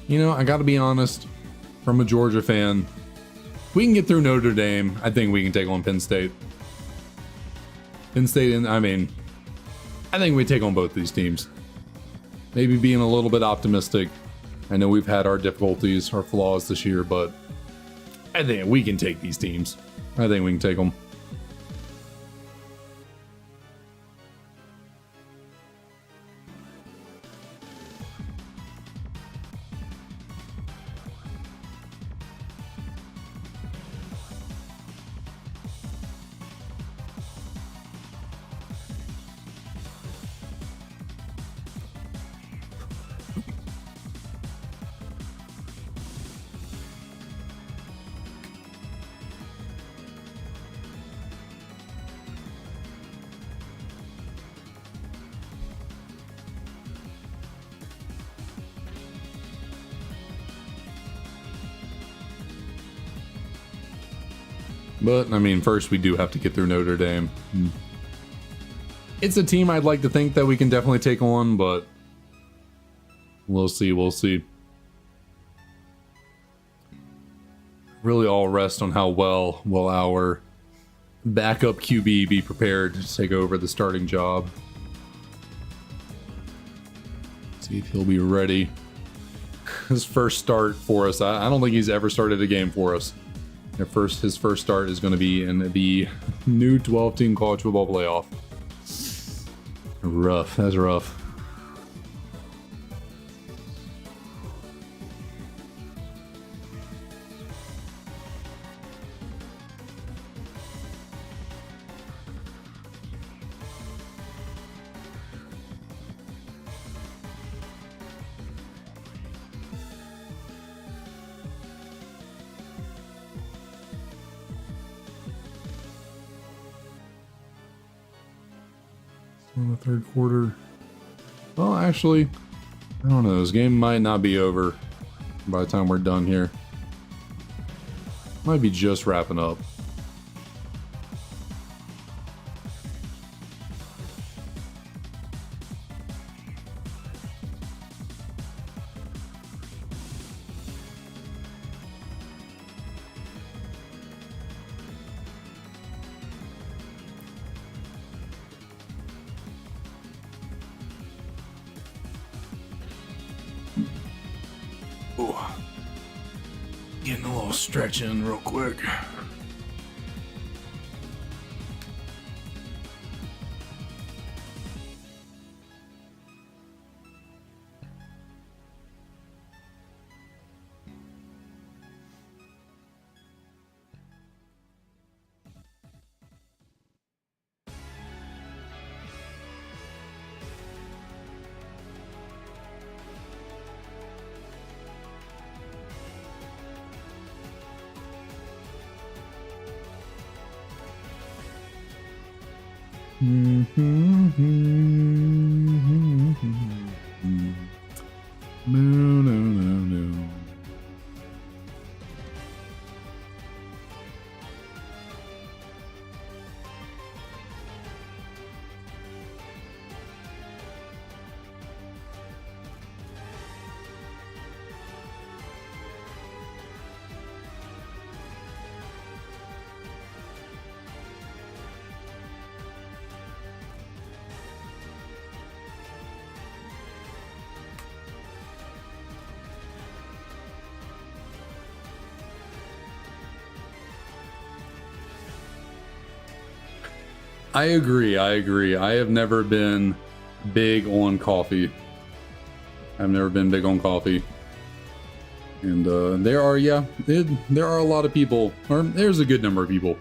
You know, I gotta be honest, from a Georgia fan, if we can get through Notre Dame, I think we can take on Penn State. Penn State, and I mean, I think we take on both these teams. Maybe being a little bit optimistic. I know we've had our difficulties, our flaws this year, but I think we can take these teams. I think we can take them. But, I mean, first we do have to get through Notre Dame. It's a team I'd like to think that we can definitely take on, but we'll see, we'll see. Really all rest on how well will our backup QB be prepared to take over the starting job. See if he'll be ready. His first start for us, I don't think he's ever started a game for us. His first start is going to be in the new 12-team college football playoff. Rough. That's rough. In the third quarter. Well, actually, I don't know. This game might not be over by the time we're done here. Might be just wrapping up. Ooh. Getting a little stretch in real quick. No, no, no, no. I agree. I have never been big on coffee. I've never been big on coffee. And there are a lot of people, or there's a good number of people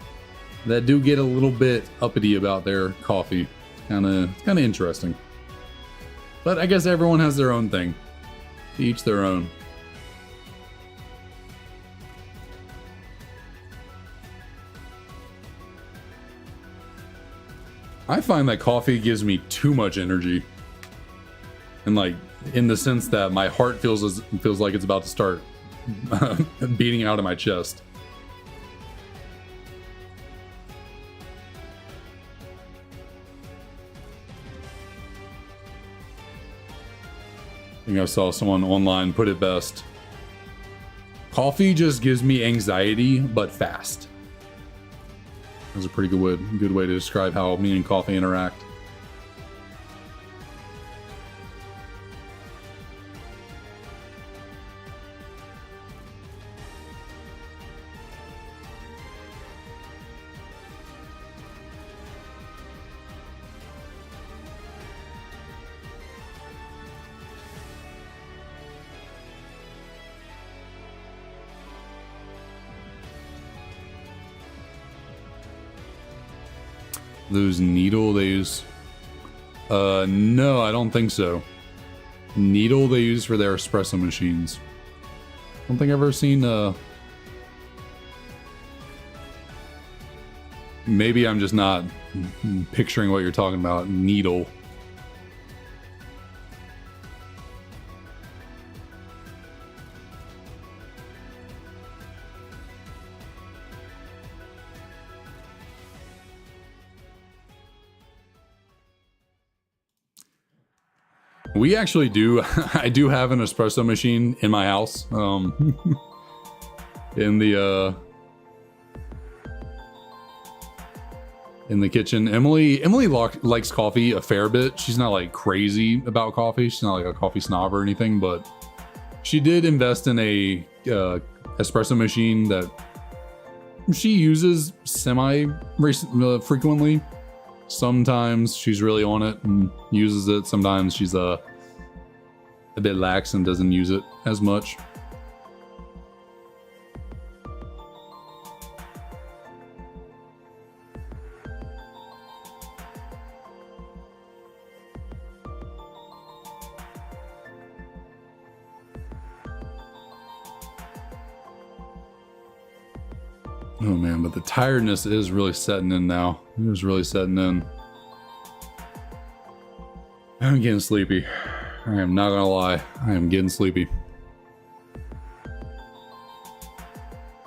that do get a little bit uppity about their coffee. It's kind of interesting. But I guess everyone has their own thing. To each their own. I find that coffee gives me too much energy. And like, in the sense that my heart feels like it's about to start beating out of my chest. I think I saw someone online put it best. Coffee just gives me anxiety, but fast. That's a pretty good way to describe how me and coffee interact. Those needle they use. No, I don't think so. Needle they use for their espresso machines. I don't think I've ever seen maybe I'm just not picturing what you're talking about. Needle. We actually do. I do have an espresso machine in my house. In the kitchen. Emily likes coffee a fair bit. She's not like crazy about coffee. She's not like a coffee snob or anything, but she did invest in a espresso machine that she uses semi frequently. Sometimes she's really on it and uses it. Sometimes she's a bit lax and doesn't use it as much. Oh man, but the tiredness is really setting in now. It is really setting in. I'm getting sleepy. I am not gonna lie. I am getting sleepy.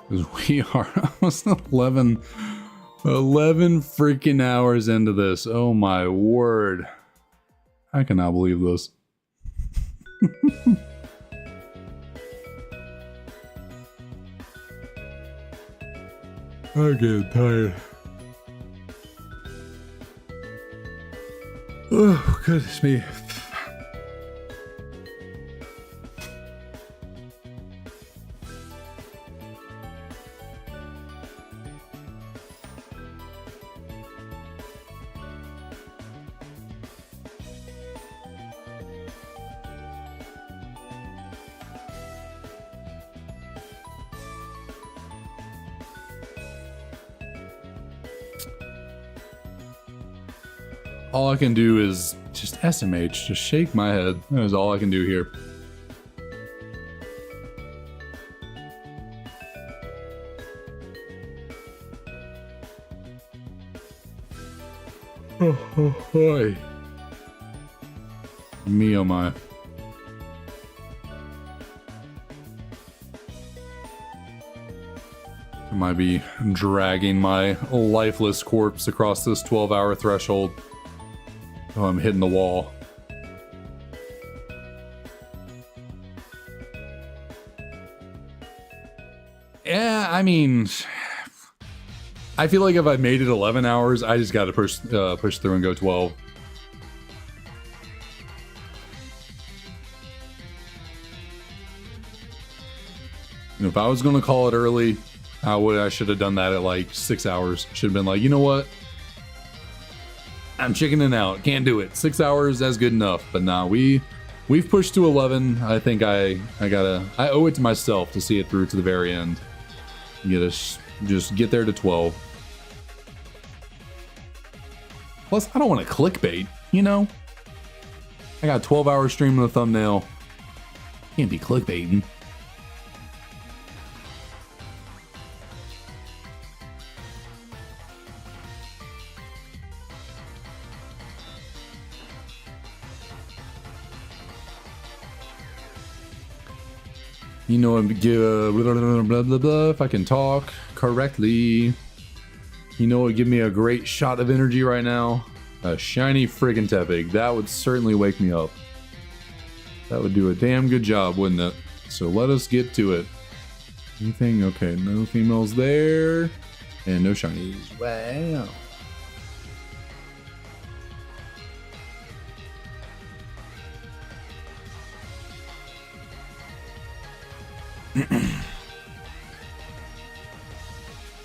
Because we are almost 11 freaking hours into this. Oh my word. I cannot believe this. I'm getting tired. Oh, goodness me. All I can do is just SMH, just shake my head. That is all I can do here. Boy. Me oh my. I might be dragging my lifeless corpse across this 12-hour threshold. Oh, I'm hitting the wall. Yeah, I mean, I feel like if I made it 11 hours, I just got to push through and go 12. And if I was going to call it early, I should have done that at like 6 hours. Should have been like, you know what? I'm chickening out. Can't do it. 6 hours, that's good enough. But nah, we've pushed to 11. I think I owe it to myself to see it through to the very end. Just get there to 12. Plus, I don't want to clickbait, you know? I got a 12-hour stream in the thumbnail. Can't be clickbaiting. You know, blah, blah, blah, blah, if I can talk correctly. You know what would give me a great shot of energy right now? A shiny friggin' Tepig. That would certainly wake me up. That would do a damn good job, wouldn't it? So let us get to it. Anything? Okay, no females there. And no shinies. Wow.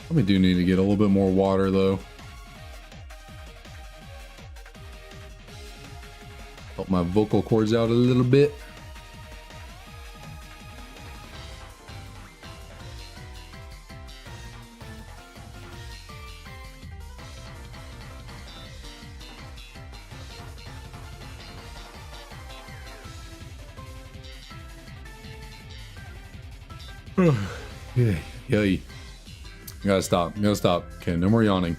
Probably do need to get a little bit more water though. Help my vocal cords out a little bit. Yeah, yay. Gotta stop. Gotta stop. Okay, no more yawning.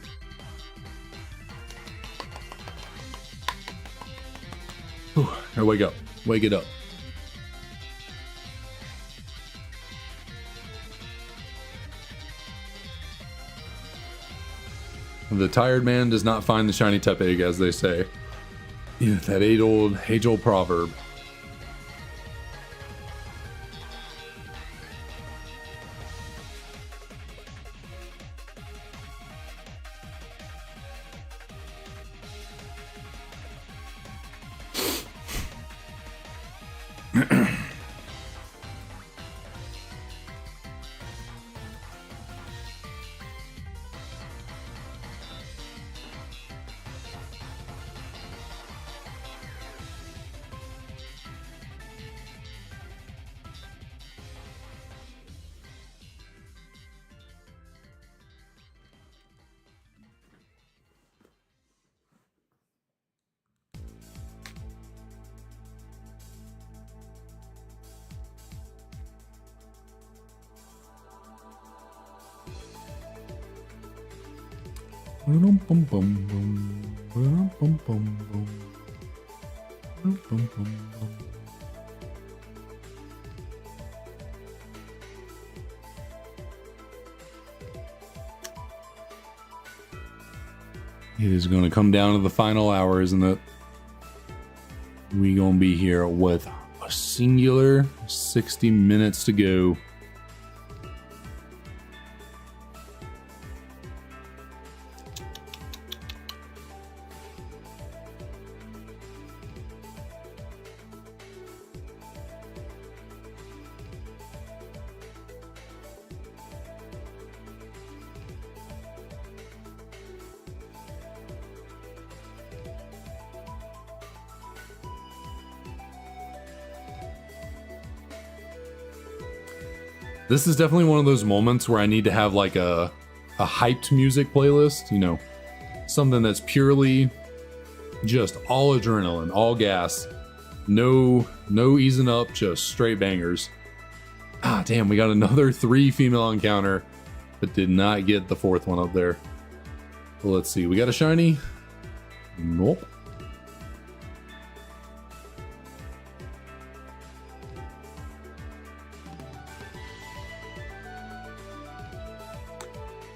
Whew. Here, wake up. Wake it up. The tired man does not find the shiny Tepig, as they say. Yeah, that age-old proverb. It is going to come down to the final hour, isn't it? We gonna be here with a singular 60 minutes to go. This is definitely one of those moments where I need to have like a hyped music playlist, you know, something that's purely just all adrenaline, all gas, no easing up, just straight bangers. Ah, damn, we got another 3 female encounter, but did not get the 4th one up there. Well, let's see, we got a shiny. Nope.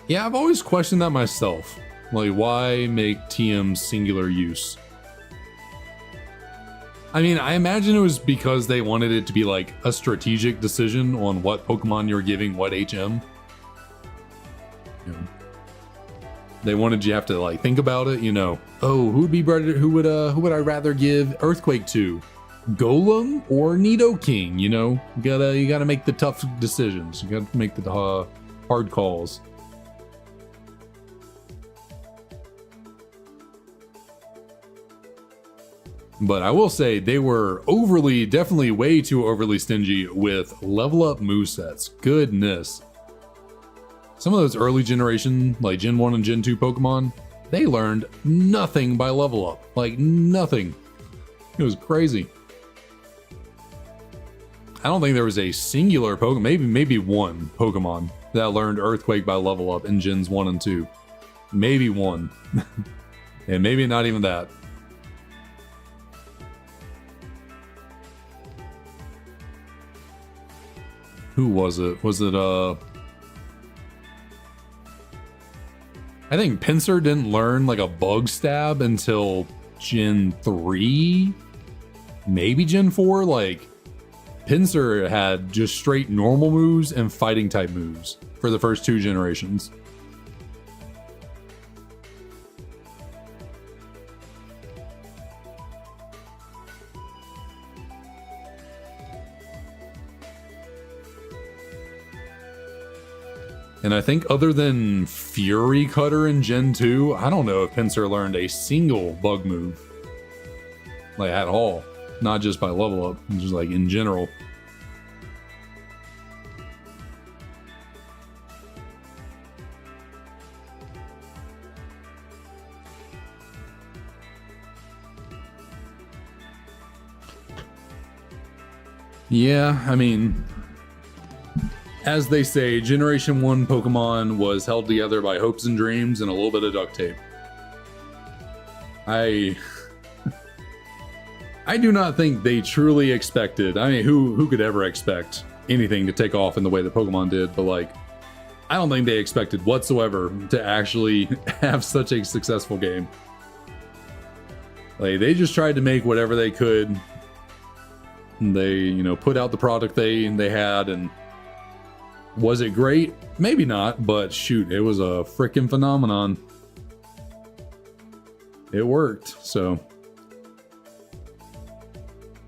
Yeah, I've always questioned that myself. Like, why make TM singular use? I mean, I imagine it was because they wanted it to be like a strategic decision on what Pokemon you're giving what HM. You know, they wanted you to have to like think about it, you know. Oh, who would be better? Who would I rather give Earthquake to? Golem or Nidoking? You know, you gotta make the tough decisions. You gotta make the hard calls. But I will say they were definitely way too overly stingy with level up movesets. Goodness. Some of those early generation, like Gen 1 and Gen 2 Pokemon, they learned nothing by level up. Like nothing. It was crazy. I don't think there was a singular Pokemon, maybe one Pokemon that learned Earthquake by level up in Gens 1 and 2. Maybe one. And maybe not even that. Who was it? Was it, I think Pinsir didn't learn like a bug stab until Gen 3? Maybe Gen 4? Like, Pinsir had just straight normal moves and fighting type moves for the first 2 generations. And I think other than Fury Cutter in Gen 2, I don't know if Pinsir learned a single bug move. Like, at all. Not just by level up, just like in general. Yeah, I mean, as they say, Generation 1 Pokemon was held together by hopes and dreams and a little bit of duct tape. I do not think they truly expected. I mean, who could ever expect anything to take off in the way that Pokemon did? But like, I don't think they expected whatsoever to actually have such a successful game. Like, they just tried to make whatever they could. They, you know, put out the product they had, and was it great? Maybe not, but shoot, it was a freaking phenomenon. It worked, so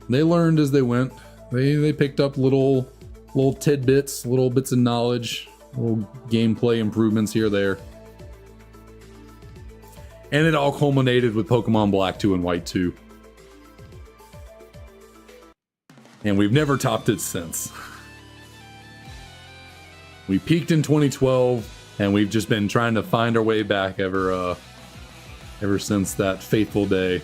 they learned as they went. They picked up little tidbits, little bits of knowledge, little gameplay improvements here or there. And it all culminated with Pokemon Black 2 and White 2. And we've never topped it since. We peaked in 2012, and we've just been trying to find our way back ever since that fateful day.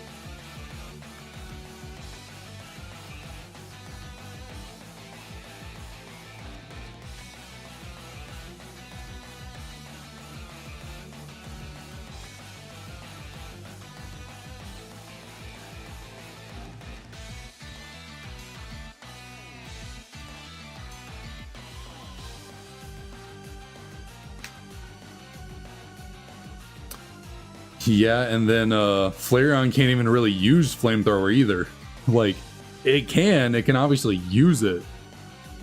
Yeah, and then Flareon can't even really use Flamethrower either. Like, it can obviously use it,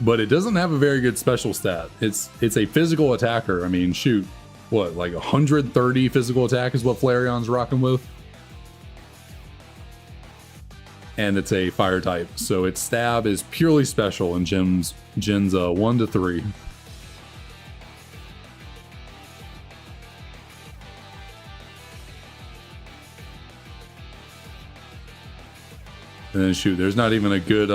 but it doesn't have a very good special stat. It's a physical attacker. I mean, shoot, what, like 130 physical attack is what Flareon's rocking with? And it's a fire type, so its stab is purely special in gens 1 to 3. And then shoot, there's not even a good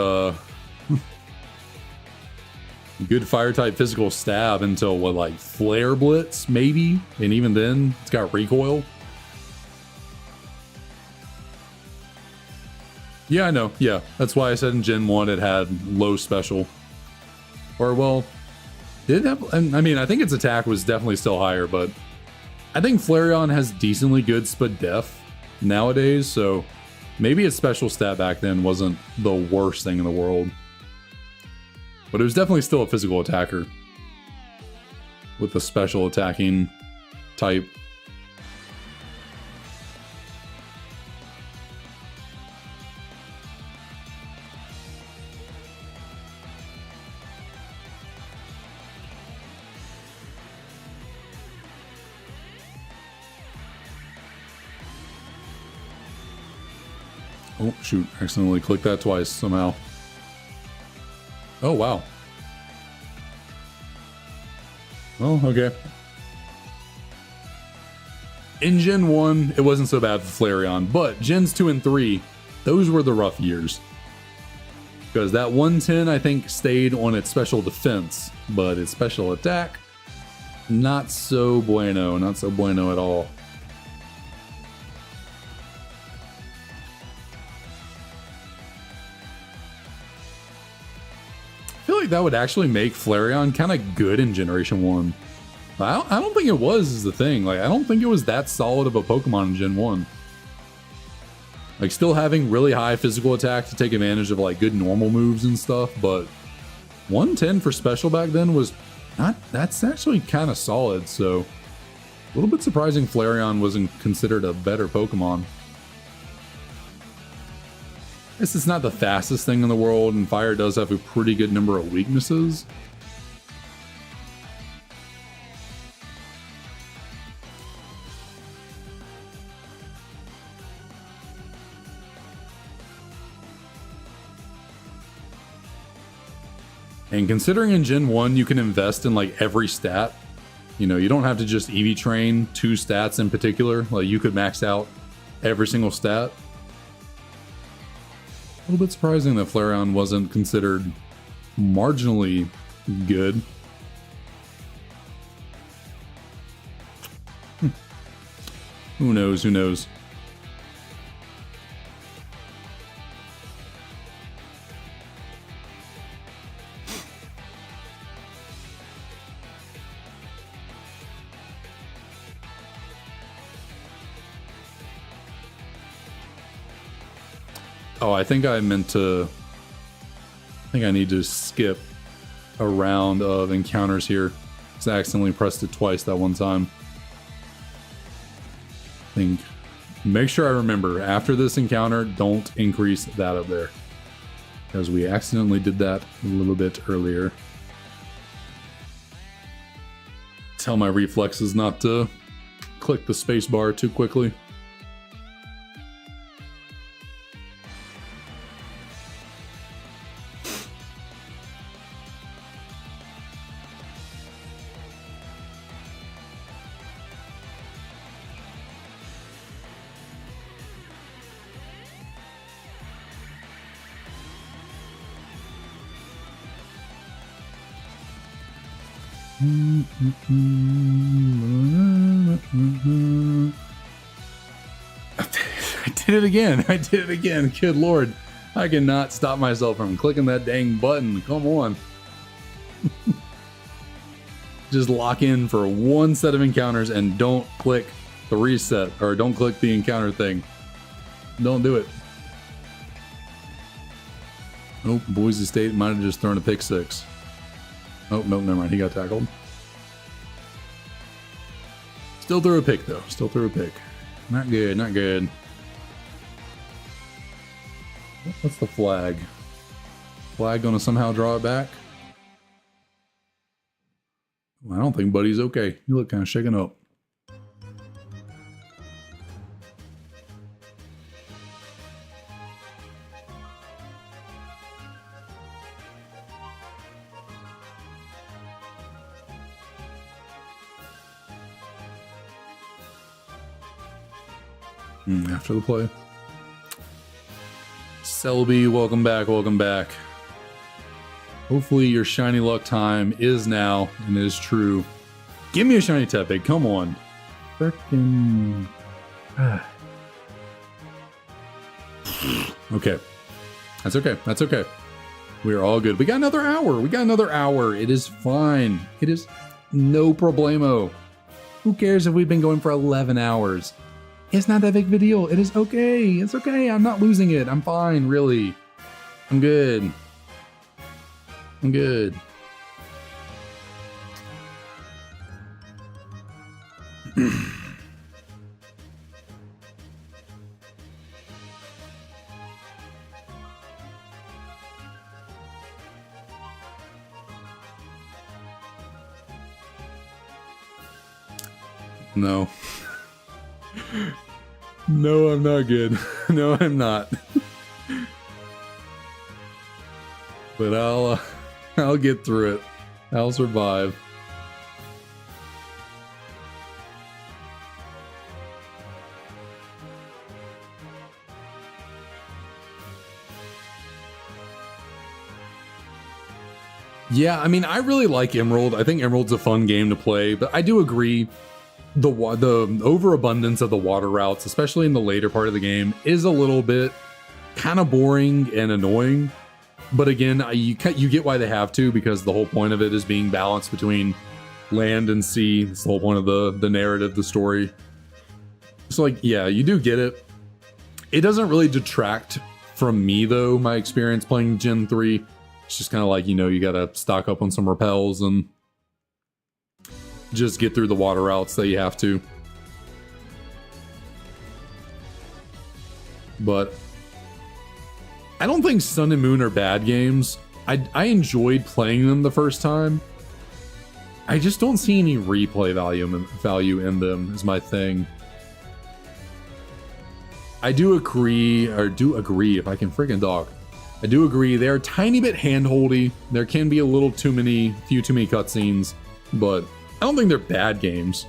good fire type physical stab until what, like Flare Blitz maybe, and even then it's got recoil. Yeah, I know. Yeah, that's why I said in Gen 1 it had low special. Or well, did it have? I mean, I think its attack was definitely still higher, but I think Flareon has decently good Spud Def. nowadays, so maybe its special stat back then wasn't the worst thing in the world. But it was definitely still a physical attacker with a special attacking type. Oh, shoot. Accidentally clicked that twice somehow. Oh, wow. Oh, okay. In Gen 1, it wasn't so bad for Flareon, but Gens 2 and 3, those were the rough years. Because that 110, I think, stayed on its special defense, but its special attack, not so bueno. Not so bueno at all. I feel like that would actually make Flareon kind of good in Generation 1. I don't think it was, is the thing. Like, I don't think it was that solid of a Pokemon in Gen 1. Like, still having really high physical attack to take advantage of, like, good normal moves and stuff, but 110 for special back then was not... That's actually kind of solid, so... A little bit surprising Flareon wasn't considered a better Pokemon. This is not the fastest thing in the world, and fire does have a pretty good number of weaknesses. And considering in Gen 1 you can invest in like every stat, you know, you don't have to just EV train 2 stats in particular. Like, you could max out every single stat. A little bit surprising that Flareon wasn't considered marginally good. Who knows? Who knows? Oh, I think I meant to... I think I need to skip a round of encounters here. Because I accidentally pressed it twice that one time. I think... Make sure I remember, after this encounter, don't increase that up there. Because we accidentally did that a little bit earlier. Tell my reflexes not to click the spacebar too quickly. I did it again. I did it again. Good lord. I cannot stop myself from clicking that dang button. Come on. Just lock in for one set of encounters and don't click the reset, or don't click the encounter thing. Don't do it. Oh, Boise State might have just thrown a pick 6. Oh, no, never mind. He got tackled. Still threw a pick, though. Still threw a pick. Not good, not good. What's the flag? Flag gonna somehow draw it back? I don't think Buddy's okay. You look kind of shaken up. After the play. Selby, welcome back, welcome back. Hopefully your shiny luck time is now, and is true. Give me a shiny Tepig, come on. Frickin'... Okay. That's okay, that's okay. We are all good. We got another hour, we got another hour. It is fine. It is no problemo. Who cares if we've been going for 11 hours? It's not that big of a deal. It is okay. It's okay. I'm not losing it. I'm fine, really. I'm good. I'm good. No. No, I'm not good. No, I'm not. But I'll get through it. I'll survive. Yeah, I mean, I really like Emerald. I think Emerald's a fun game to play, but I do agree the overabundance of the water routes, especially in the later part of the game, is a little bit kind of boring and annoying. But again, you get why they have to, because the whole point of it is being balanced between land and sea. It's the whole point of the narrative, the story. So like, yeah, you do get it. It doesn't really detract from me though, my experience playing Gen 3. It's just kind of like, you know, you gotta stock up on some repels and just get through the water routes that you have to. But I don't think Sun and Moon are bad games. I enjoyed playing them the first time. I just don't see any replay value in them is my thing. I do agree if I can freaking talk. I do agree they're a tiny bit handholdy. There can be a little too many cutscenes, but I don't think they're bad games.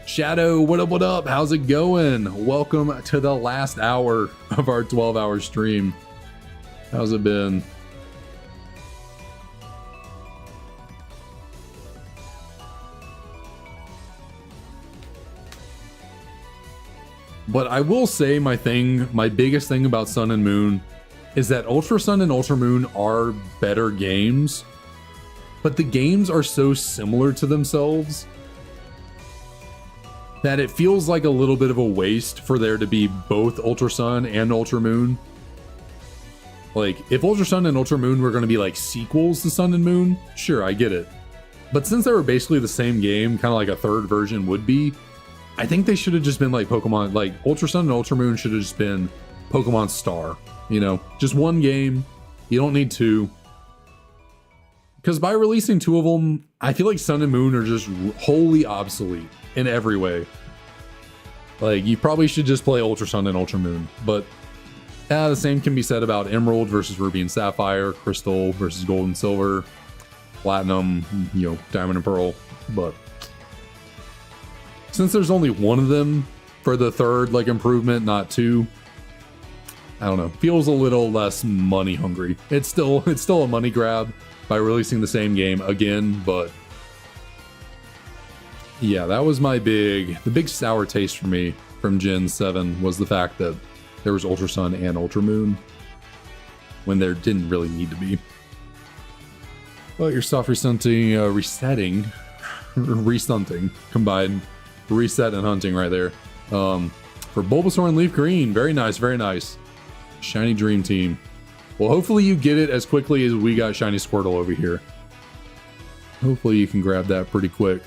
Shadow, what up? How's it going? Welcome to the last hour of our 12-hour stream. How's it been? But I will say my biggest thing about Sun and Moon is that Ultra Sun and Ultra Moon are better games, but the games are so similar to themselves that it feels like a little bit of a waste for there to be both Ultra Sun and Ultra Moon. Like, if Ultra Sun and Ultra Moon were going to be like sequels to Sun and Moon, sure, I get it. But since they were basically the same game, kind of like a third version would be, I think they should have just been like Pokemon, like Ultra Sun and Ultra Moon should have just been Pokemon Star. You know, just one game. You don't need two. Because by releasing two of them, I feel like Sun and Moon are just wholly obsolete in every way. Like, you probably should just play Ultra Sun and Ultra Moon. But the same can be said about Emerald versus Ruby and Sapphire, Crystal versus Gold and Silver, Platinum, you know, Diamond and Pearl. But since there's only one of them for the third, like, improvement, not two, I don't know, feels a little less money hungry. It's still a money grab by releasing the same game again, but yeah, that was the big sour taste for me from Gen 7 was the fact that there was Ultra Sun and Ultra Moon when there didn't really need to be. Well, your soft restunting, restunting combined, reset and hunting right there. For Bulbasaur and Leaf Green, very nice, very nice. Shiny Dream Team. Well, hopefully you get it as quickly as we got Shiny Squirtle over here. Hopefully you can grab that pretty quick.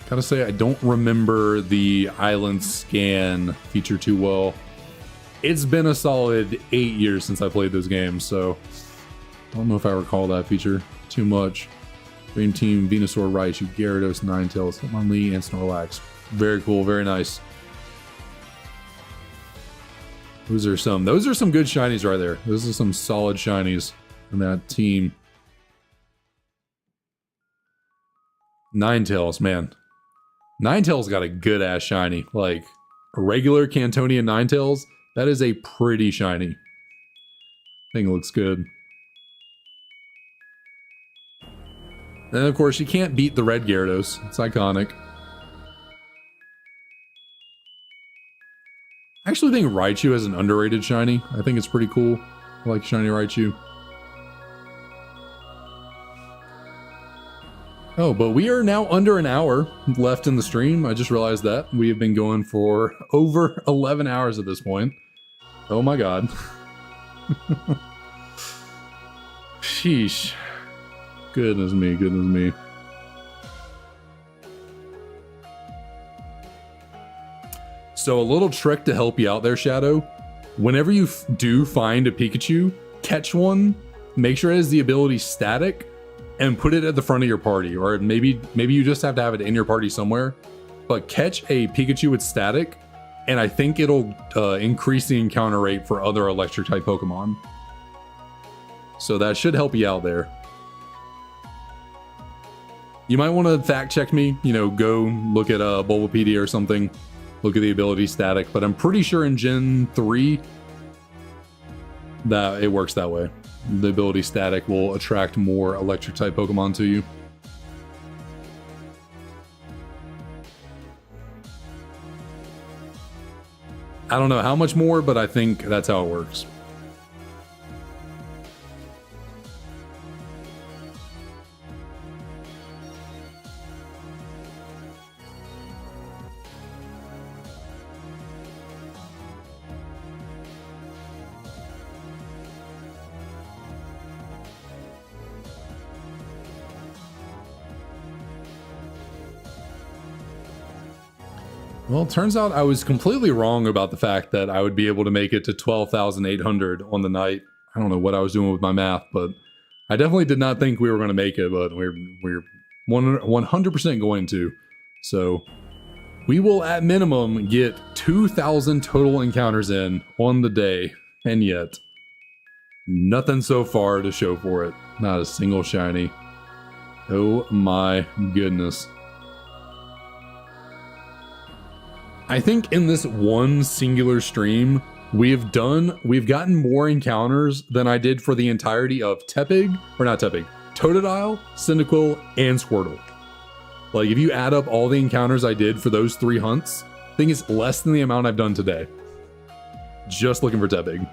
Gotta say, I don't remember the island scan feature too well. It's been a solid 8 years since I played those games, so I don't know if I recall that feature too much. Dream Team, Venusaur, Raichu, Gyarados, Ninetales, Hitmonlee, and Snorlax. Very cool, very nice. Those are some good shinies right there. Those are some solid shinies in that team. Ninetales, man. Ninetales got a good ass shiny. Like a regular Cantonian Ninetales, that is a pretty shiny. Thing looks good. And of course, you can't beat the red Gyarados. It's iconic. I actually think Raichu is an underrated shiny. I think it's pretty cool. I like shiny Raichu. Oh, but we are now under an hour left in the stream. I just realized that. We have been going for over 11 hours at this point. Oh my god. Sheesh. Goodness me, goodness me. So a little trick to help you out there, Shadow. Whenever you do find a Pikachu, catch one, make sure it has the ability static, and put it at the front of your party. Or maybe you just have to have it in your party somewhere. But catch a Pikachu with static, and I think it'll increase the encounter rate for other electric type Pokemon. So that should help you out there. You might want to fact check me, you know, go look at Bulbapedia or something. Look at the ability static, but I'm pretty sure in Gen 3 that it works that way. The ability static will attract more electric type Pokemon to you. I don't know how much more, but I think that's how it works. Well, it turns out I was completely wrong about the fact that I would be able to make it to 12,800 on the night. I don't know what I was doing with my math, but I definitely did not think we were going to make it, but we're 100% going to. So we will at minimum get 2,000 total encounters in on the day, and yet nothing so far to show for it. Not a single shiny. Oh my goodness. I think in this one singular stream, we've gotten more encounters than I did for the entirety of Tepig, or not Tepig, Totodile, Cyndaquil, and Squirtle. Like, if you add up all the encounters I did for those 3 hunts, I think it's less than the amount I've done today. Just looking for Tepig.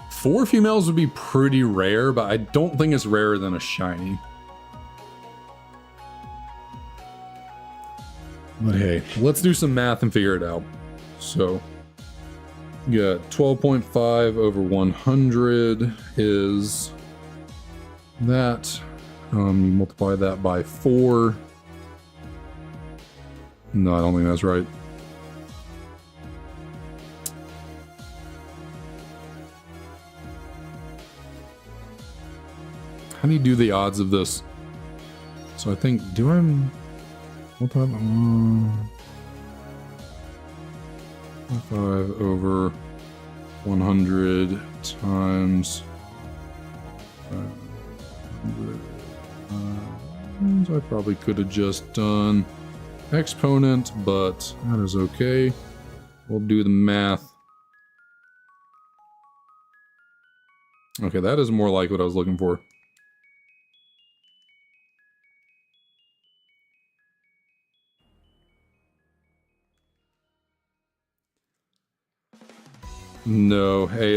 Four females would be pretty rare, but I don't think it's rarer than a shiny. But hey, let's do some math and figure it out. So, you got 12.5 over 100 is that. You multiply that by 4. No, I don't think that's right. How do you do the odds of this? So I think, do I multiply 5 over 100 times 500 times. I probably could have just done exponent, but that is okay. We'll do the math. Okay, that is more like what I was looking for. No, hey,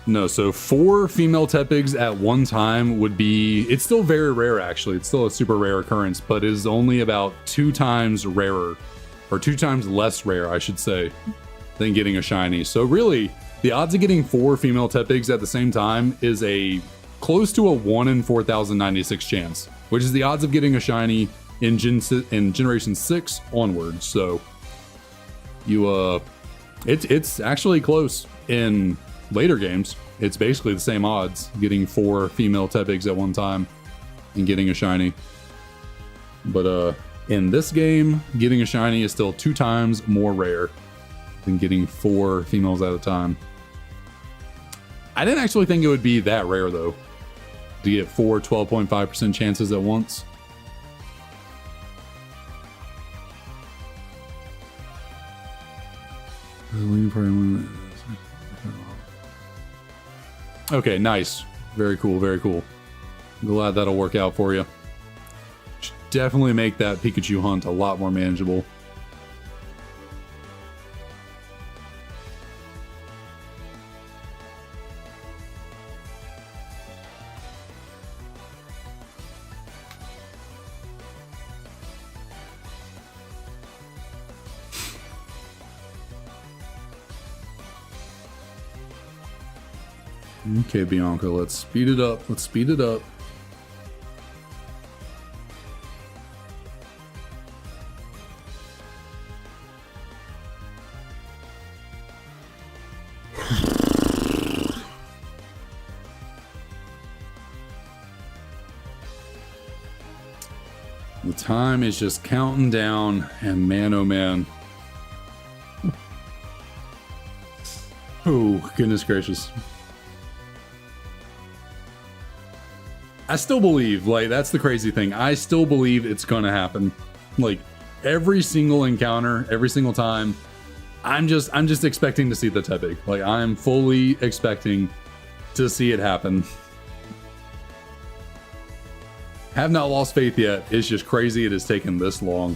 no, so 4 female Tepigs at one time would be, it's still very rare actually, it's still a super rare occurrence, but it is only about 2 times rarer, or 2 times less rare, I should say, than getting a shiny. So really, the odds of getting 4 female Tepigs at the same time is a close to a 1 in 4,096 chance, which is the odds of getting a shiny in Generation 6 onwards. So you it's actually close in later games. It's basically the same odds getting 4 female Tepigs at one time and getting a shiny. But In this game, getting a shiny is still 2 times more rare than getting 4 females at a time. I didn't actually think it would be that rare though, to get 4 12.5% chances at once. Okay, nice. Very cool, very cool. Glad that'll work out for you. Should definitely make that Pikachu hunt a lot more manageable. Okay, Bianca, let's speed it up. Let's speed it up. The time is just counting down, and man, oh man. Oh, goodness gracious. I still believe, like, that's the crazy thing. I still believe it's gonna happen. Like, every single encounter, every single time, I'm just expecting to see the Tepig. Like, I'm fully expecting to see it happen. Have not lost faith yet. It's just crazy it has taken this long.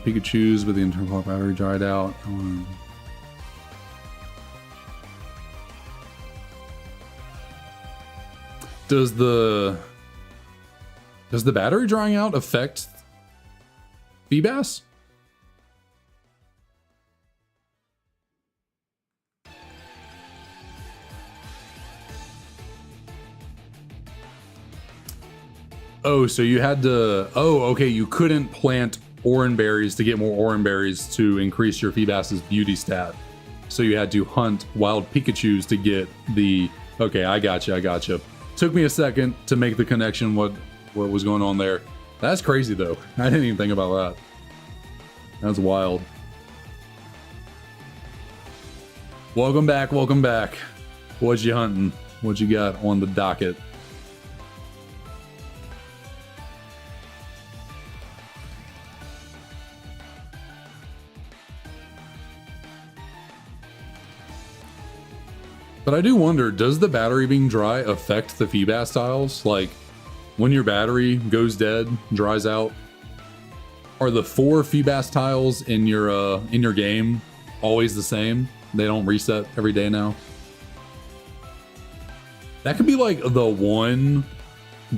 Pikachu's with the internal clock battery dried out. Does the battery drying out affect Feebas? Oh, so you had to... Oh, okay, you couldn't plant Oran berries to get more Oran berries to increase your Feebas's beauty stat. So you had to hunt wild Pikachus to get the... Okay, I gotcha. Took me a second to make the connection what was going on there. That's crazy though. I didn't even think about that. That's wild. Welcome back. What you hunting? What you got on the docket? But I do wonder, does the battery being dry affect the Feebas tiles? Like, when your battery goes dead, dries out, are the 4 Feebas tiles in your game always the same? They don't reset every day now? That could be like the one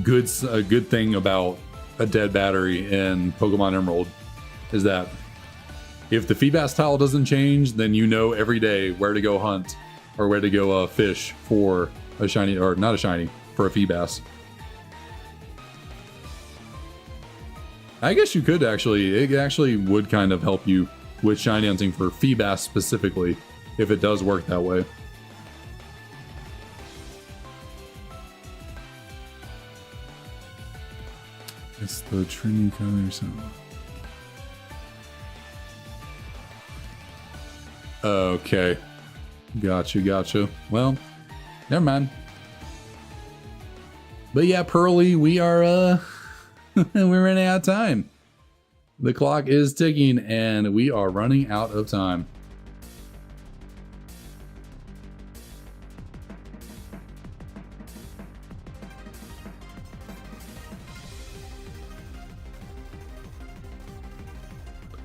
good thing about a dead battery in Pokemon Emerald, is that if the Feebas tile doesn't change, then you know every day where to go hunt. Or where to go fish for a shiny, or not a shiny, for a Feebas. I guess you could actually, it actually would kind of help you with shiny hunting for Feebas specifically, if it does work that way. It's the Trini color or something. Okay. Gotcha. Well, never mind. But yeah, Pearly, we are we're running out of time. The clock is ticking and we are running out of time.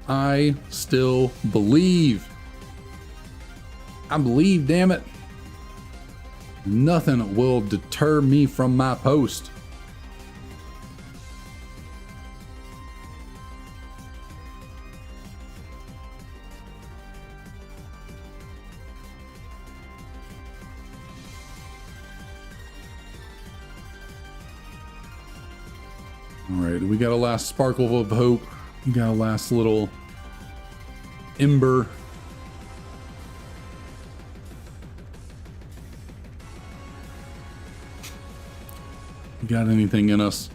I still believe. I believe, damn it. Nothing will deter me from my post. All right, we got a last sparkle of hope. We got a last little ember. We got anything in us?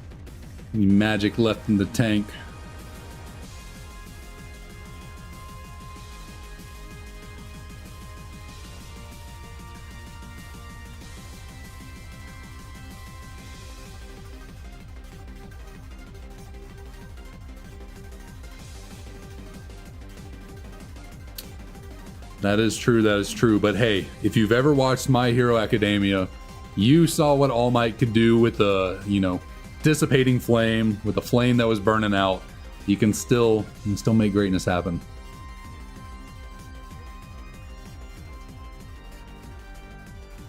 Any magic left in the tank? That is true. But hey, if you've ever watched My Hero Academia, you saw what All Might could do with the, you know, dissipating flame, with the flame that was burning out. You can still make greatness happen.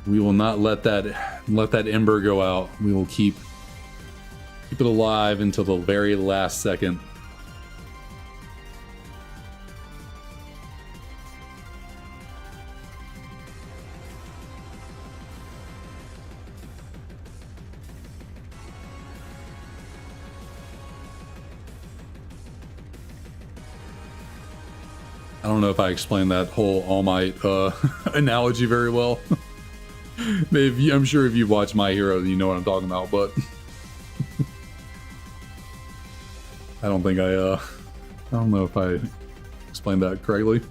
We will not let that ember go out. We will keep it alive until the very last second. I don't know if I explained that whole All Might analogy very well. Maybe, I'm sure if you watch My Hero, you know what I'm talking about, but I don't think I don't know if I explained that correctly.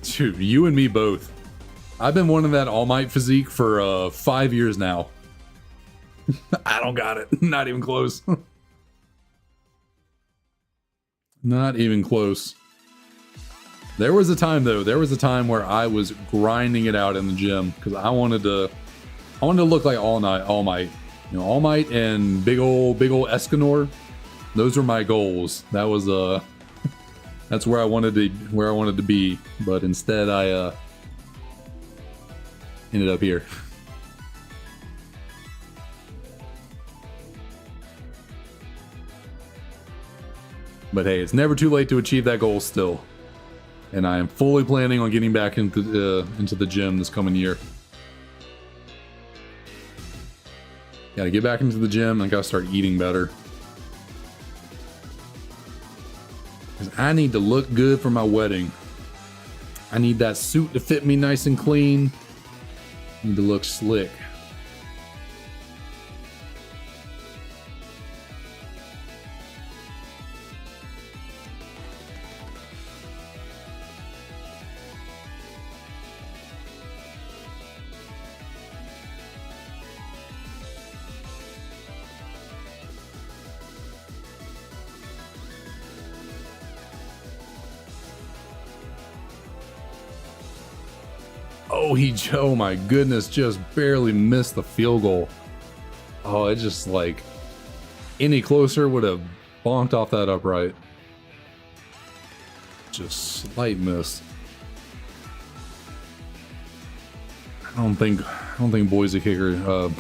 Dude, you and me both. I've been wanting that All Might physique for 5 years now. I don't got it. Not even close. Not even close. There was a time though. There was a time where I was grinding it out in the gym because I wanted to look like All Might. You know, All Might and big old Escanor. Those were my goals. That was that's where I wanted to be. But instead, I ended up here. But hey, it's never too late to achieve that goal still. And I am fully planning on getting back into the gym this coming year. Gotta get back into the gym and gotta start eating better. Because I need to look good for my wedding. I need that suit to fit me nice and clean. I need to look slick. Oh my goodness, just barely missed the field goal. Oh, it just like any closer would have bonked off that upright. Just slight miss. I don't think Boise kicker. I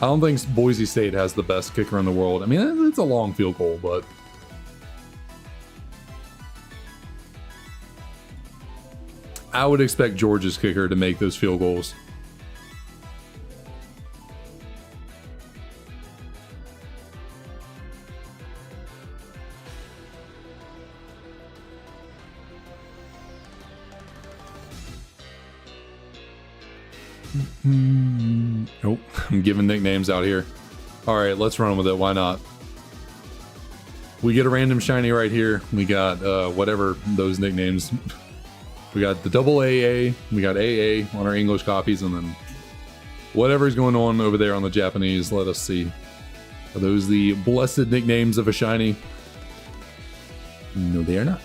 don't think Boise State has the best kicker in the world. I mean, it's a long field goal, but I would expect Georgia's kicker to make those field goals. Nope, I'm giving nicknames out here. All right, let's run with it. Why not? We get a random shiny right here. We got whatever those nicknames. We got the double AA, we got AA on our English copies, and then whatever's going on over there on the Japanese. Let us see. Are those the blessed nicknames of a shiny? No, they are not.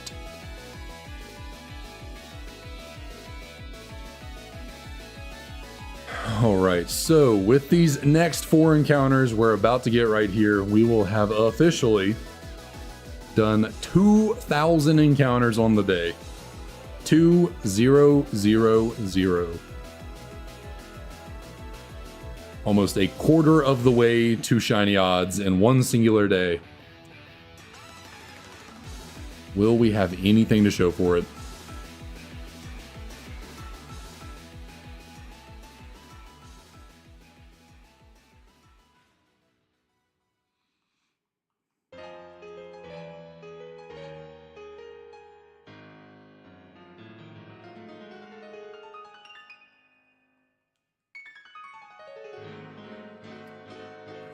Alright, so with these next 4 encounters we're about to get right here, we will have officially done 2,000 encounters on the day. 2000. Almost a quarter of the way to shiny odds in one singular day. Will we have anything to show for it?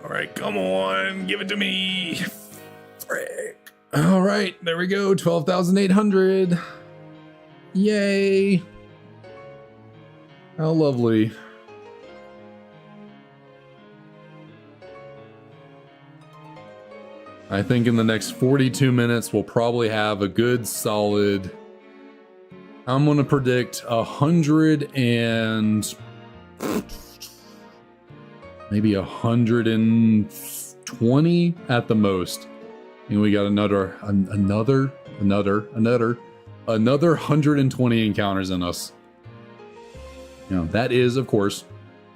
All right, come on, give it to me. Frick. All right, there we go. 12,800. Yay. How lovely. I think in the next 42 minutes, we'll probably have a good solid, I'm going to predict 100 and maybe 120 at the most. And we got another 120 encounters in us. You know, that is, of course,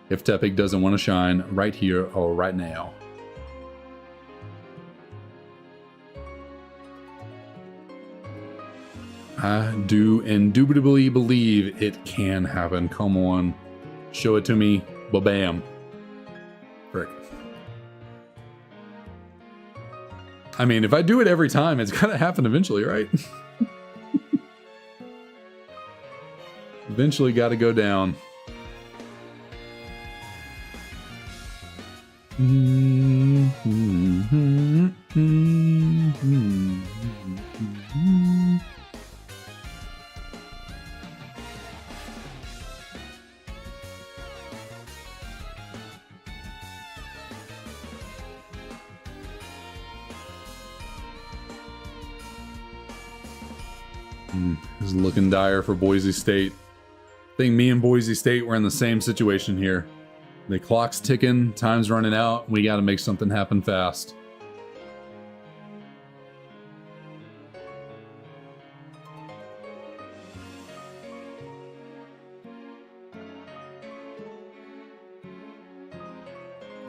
if Tepig doesn't want to shine right here or right now. I do indubitably believe it can happen. Come on. Show it to me. Ba-bam. Frick. I mean, if I do it every time, it's gotta happen eventually, right? Eventually gotta go down. It's looking dire for Boise State. I think me and Boise State were in the same situation here. The clock's ticking, time's running out, we gotta make something happen fast.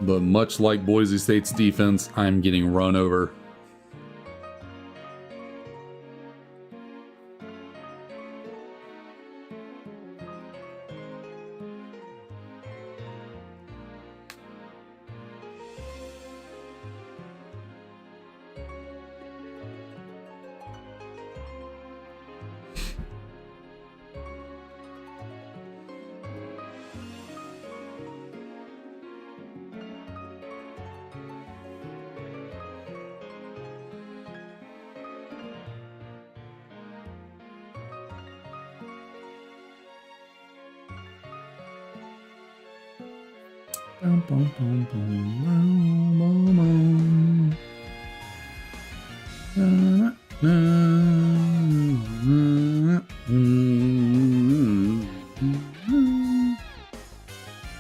But much like Boise State's defense, I'm getting run over.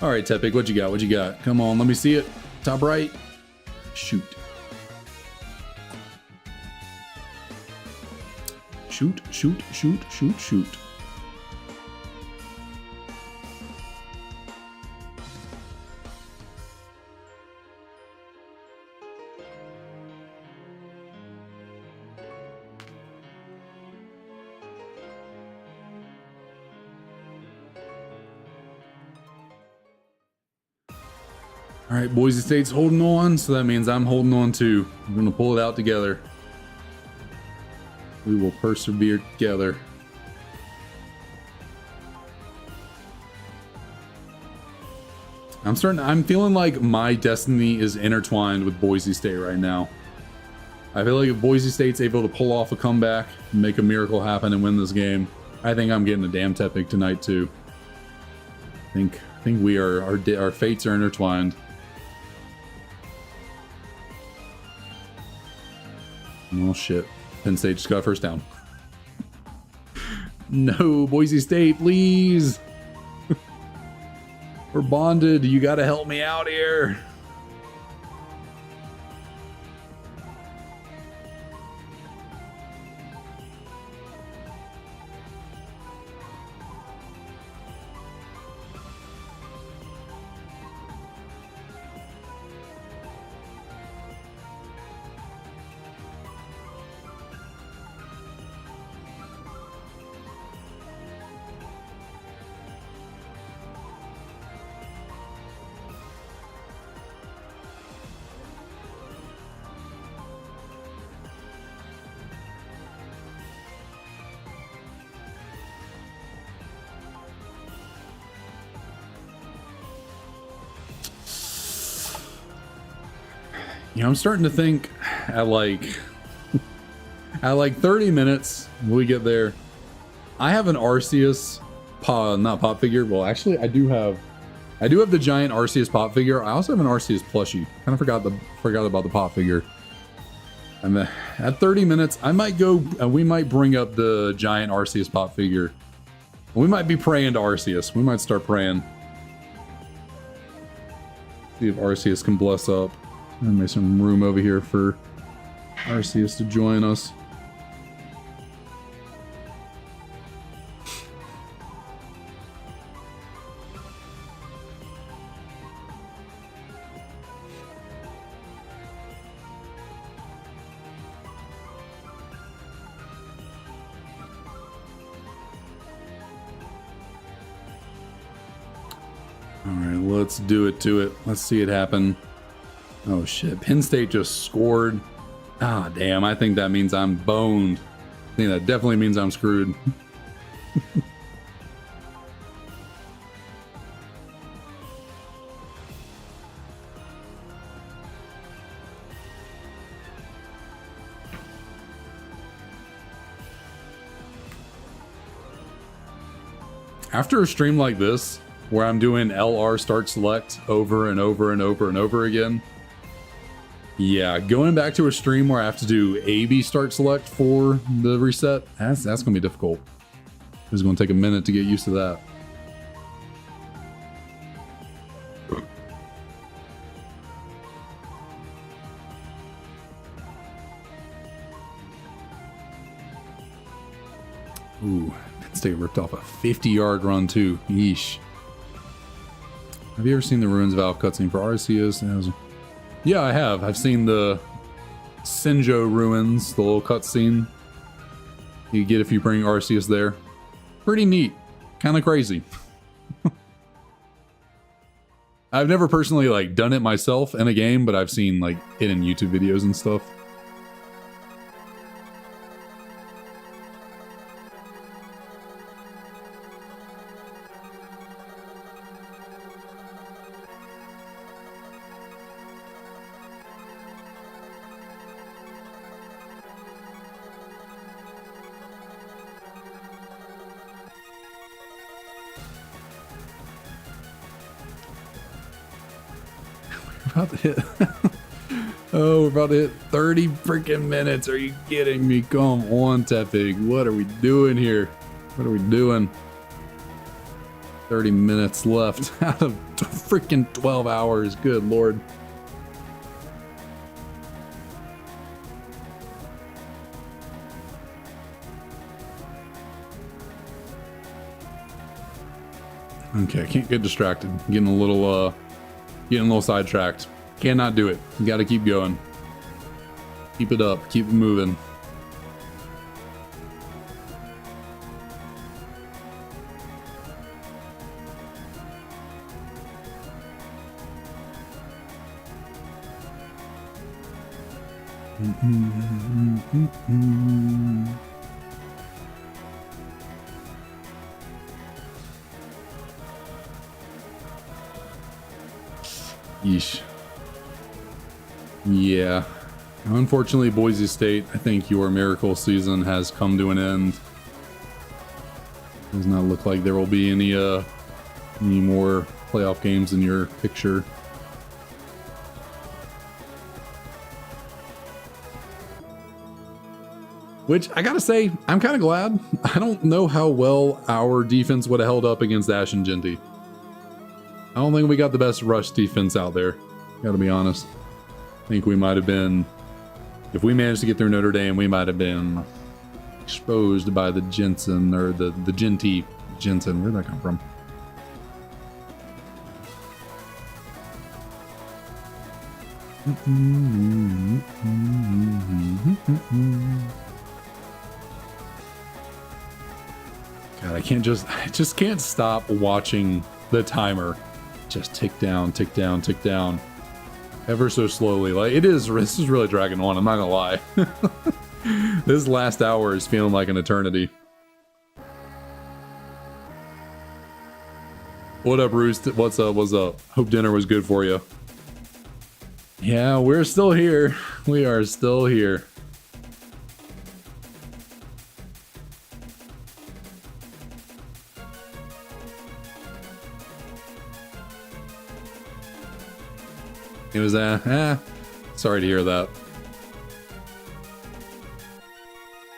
All right, Tepig, what you got? What you got? Come on, let me see it. Top right. Shoot. Shoot, shoot, shoot, shoot, shoot. All right, Boise State's holding on, so that means I'm holding on too. We're gonna pull it out together. We will persevere together. I'm feeling like my destiny is intertwined with Boise State right now. I feel like if Boise State's able to pull off a comeback, make a miracle happen and win this game, I think I'm getting a damn Tepig tonight too. I think we are, our fates are intertwined. Oh shit. Penn State just got first down. No, Boise State, please. We're bonded. You gotta help me out here. You know, I'm starting to think at like 30 minutes we get there. I have an Arceus not pop figure. Well, actually I do have the giant Arceus pop figure. I also have an Arceus plushie. Kind of forgot about the pop figure. I'm at 30 minutes. I might go. We might bring up the giant Arceus pop figure. We might be praying to Arceus. We might start praying. See if Arceus can bless up. And make some room over here for Arceus to join us. Alright, let's do it to it. Let's see it happen. Oh shit, Penn State just scored. Ah, damn, I think that means I'm boned. I think that definitely means I'm screwed. After a stream like this, where I'm doing LR start select over and over and over and over again. Yeah, going back to a stream where I have to do AB start select for the reset, that's gonna be difficult. It's gonna take a minute to get used to that. Ooh, Penn State ripped off a 50-yard run too. Yeesh. Have you ever seen the Ruins of Alph cutscene for Arceus? Yeah, I have. I've seen the Sinjo Ruins, the little cutscene you get if you bring Arceus there. Pretty neat. Kind of crazy. I've never personally like done it myself in a game, but I've seen like it in YouTube videos and stuff. About to hit oh, we're about to hit 30 freaking minutes. Are you kidding me? Come on, Tepig. What are we doing here? What are we doing? 30 minutes left out of freaking 12 hours. Good lord. Okay, I can't get distracted. Getting a little sidetracked. Cannot do it. You gotta keep going. Keep it up. Keep it moving. Yeesh. Yeah. Unfortunately, Boise State, I think your miracle season has come to an end. Does not look like there will be any more playoff games in your picture. Which, I gotta say, I'm kind of glad. I don't know how well our defense would have held up against Ash and Genty. I don't think we got the best rush defense out there. Gotta be honest. I think we might have been, if we managed to get through Notre Dame, we might have been exposed by the Jensen, or the Genty Jensen. Where'd that come from? God, I just can't stop watching the timer just tick down, tick down, tick down, ever so slowly. Like this is really dragging on. I'm not gonna lie. This last hour is feeling like an eternity. What up, Roost? What's up? What's up? Hope dinner was good for you. Yeah, we're still here. We are still here. It was sorry to hear that.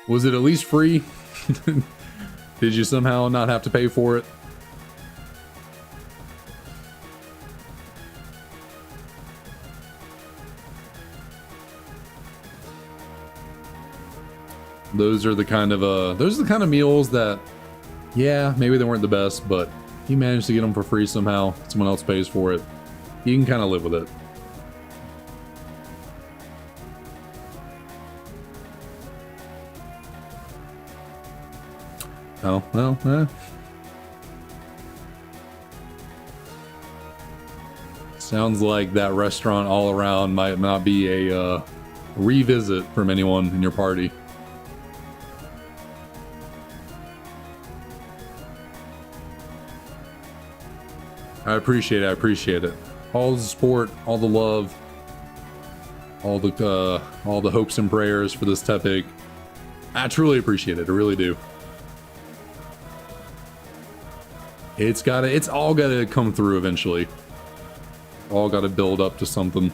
Was it at least free? Did you somehow not have to pay for it? Those are the kind of meals that, yeah, maybe they weren't the best, but you managed to get them for free somehow. Someone else pays for it. You can kind of live with it. Oh, well, sounds like that restaurant all around might not be a revisit from anyone in your party. I appreciate it. All the support, all the love, all the hopes and prayers for this Tepig. I truly appreciate it. I really do. It's all gotta come through eventually. All gotta build up to something.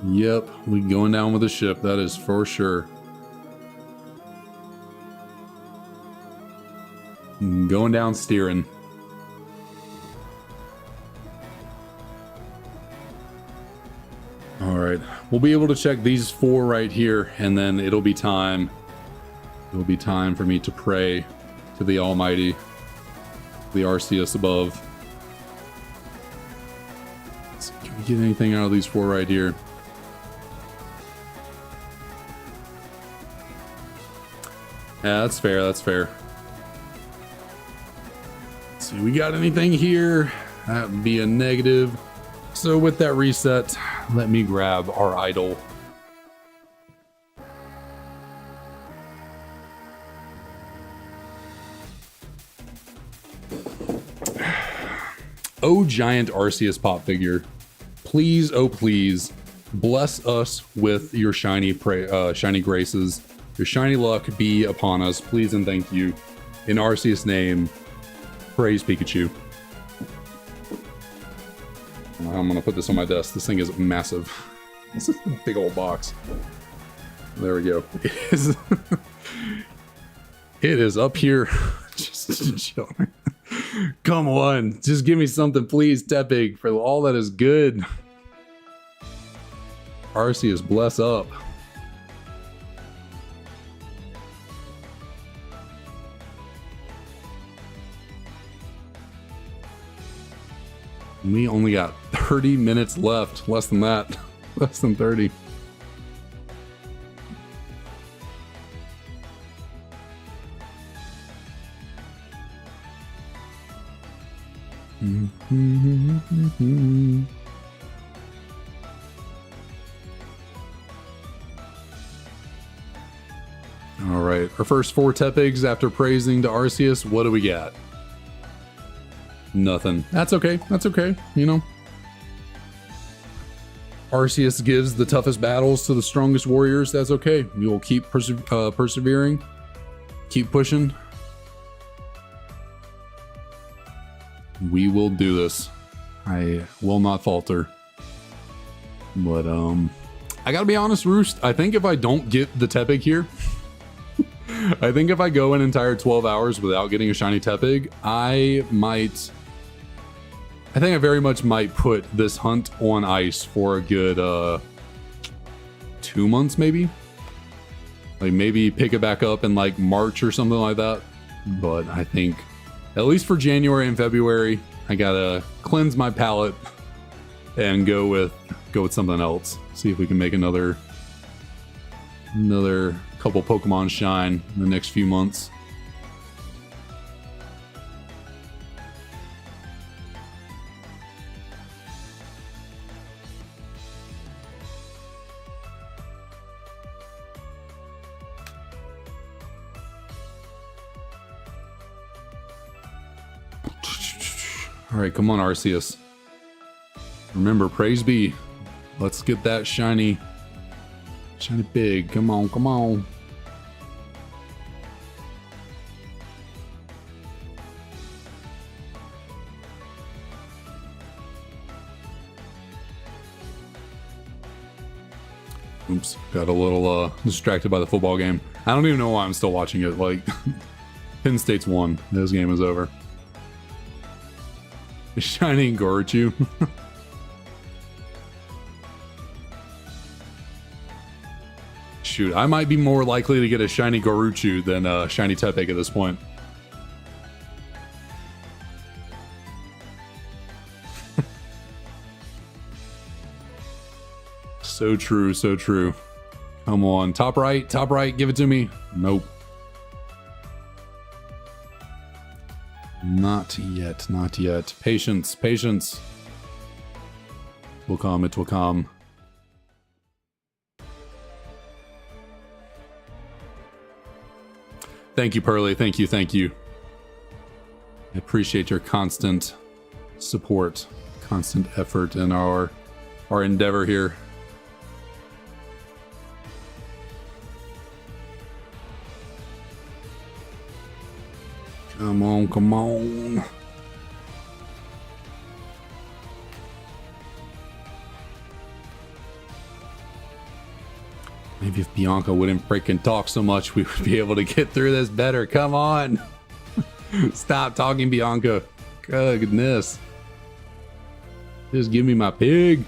Yep, we going down with the ship, that is for sure. Going down steering. Alright, we'll be able to check these 4 right here, and then it'll be time. It'll be time for me to pray to the Almighty, the Arceus above. Let's see, can we get anything out of these 4 right here? Yeah, that's fair, that's fair. Let's see, we got anything here? That would be a negative. So with that reset, let me grab our idol. Oh, giant Arceus pop figure. Please, oh please, bless us with your shiny graces. Your shiny luck be upon us, please and thank you. In Arceus' name, praise Pikachu. I'm gonna put this on my desk. This thing is massive. This is a big old box. There we go. It is up here. Just chilling. Come on, just give me something, please, Tepig, for all that is good. Arceus, bless up. We only got 30 minutes left. Less than that. Less than 30. All right, our first 4 Tepigs after praising to Arceus. What do we got? Nothing. That's okay. That's okay. You know, Arceus gives the toughest battles to the strongest warriors. That's okay. We will keep persevering. Keep pushing. We will do this. I will not falter. But I gotta be honest, Roost. I think if I don't get the Tepig here, I think if I go an entire 12 hours without getting a shiny Tepig, I think I very much might put this hunt on ice for a good 2 months, maybe. Like maybe pick it back up in like March or something like that. But I think at least for January and February, I gotta cleanse my palate and go with something else. See if we can make another couple Pokemon shine in the next few months. All right, come on, Arceus. Remember, praise be. Let's get that shiny big. Come on, come on. Oops, got a little distracted by the football game. I don't even know why I'm still watching it. Like, Penn State's won. This game is over. Shiny Goruchu. Shoot, I might be more likely to get a Shiny Goruchu than a Shiny Tepig at this point. So true, so true. Come on, top right, give it to me. Nope. Not yet, not yet. Patience, patience. Will come, it will come. Thank you, Pearly, thank you, thank you. I appreciate your constant support, constant effort in our endeavor here. Come on, come on. Maybe if Bianca wouldn't freaking talk so much, we would be able to get through this better. Come on. Stop talking, Bianca. Goodness. Just give me my pig.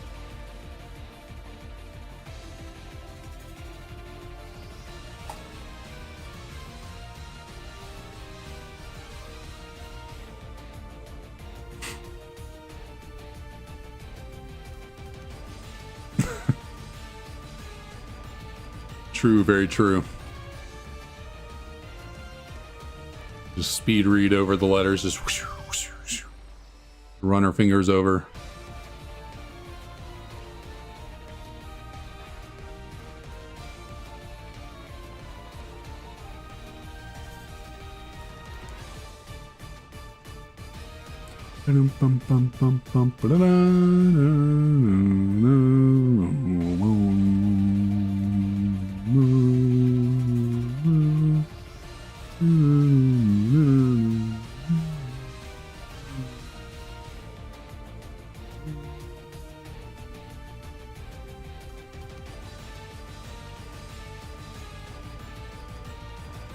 True, very true. Just speed read over the letters, just whoosh, whoosh, whoosh. Run our fingers over.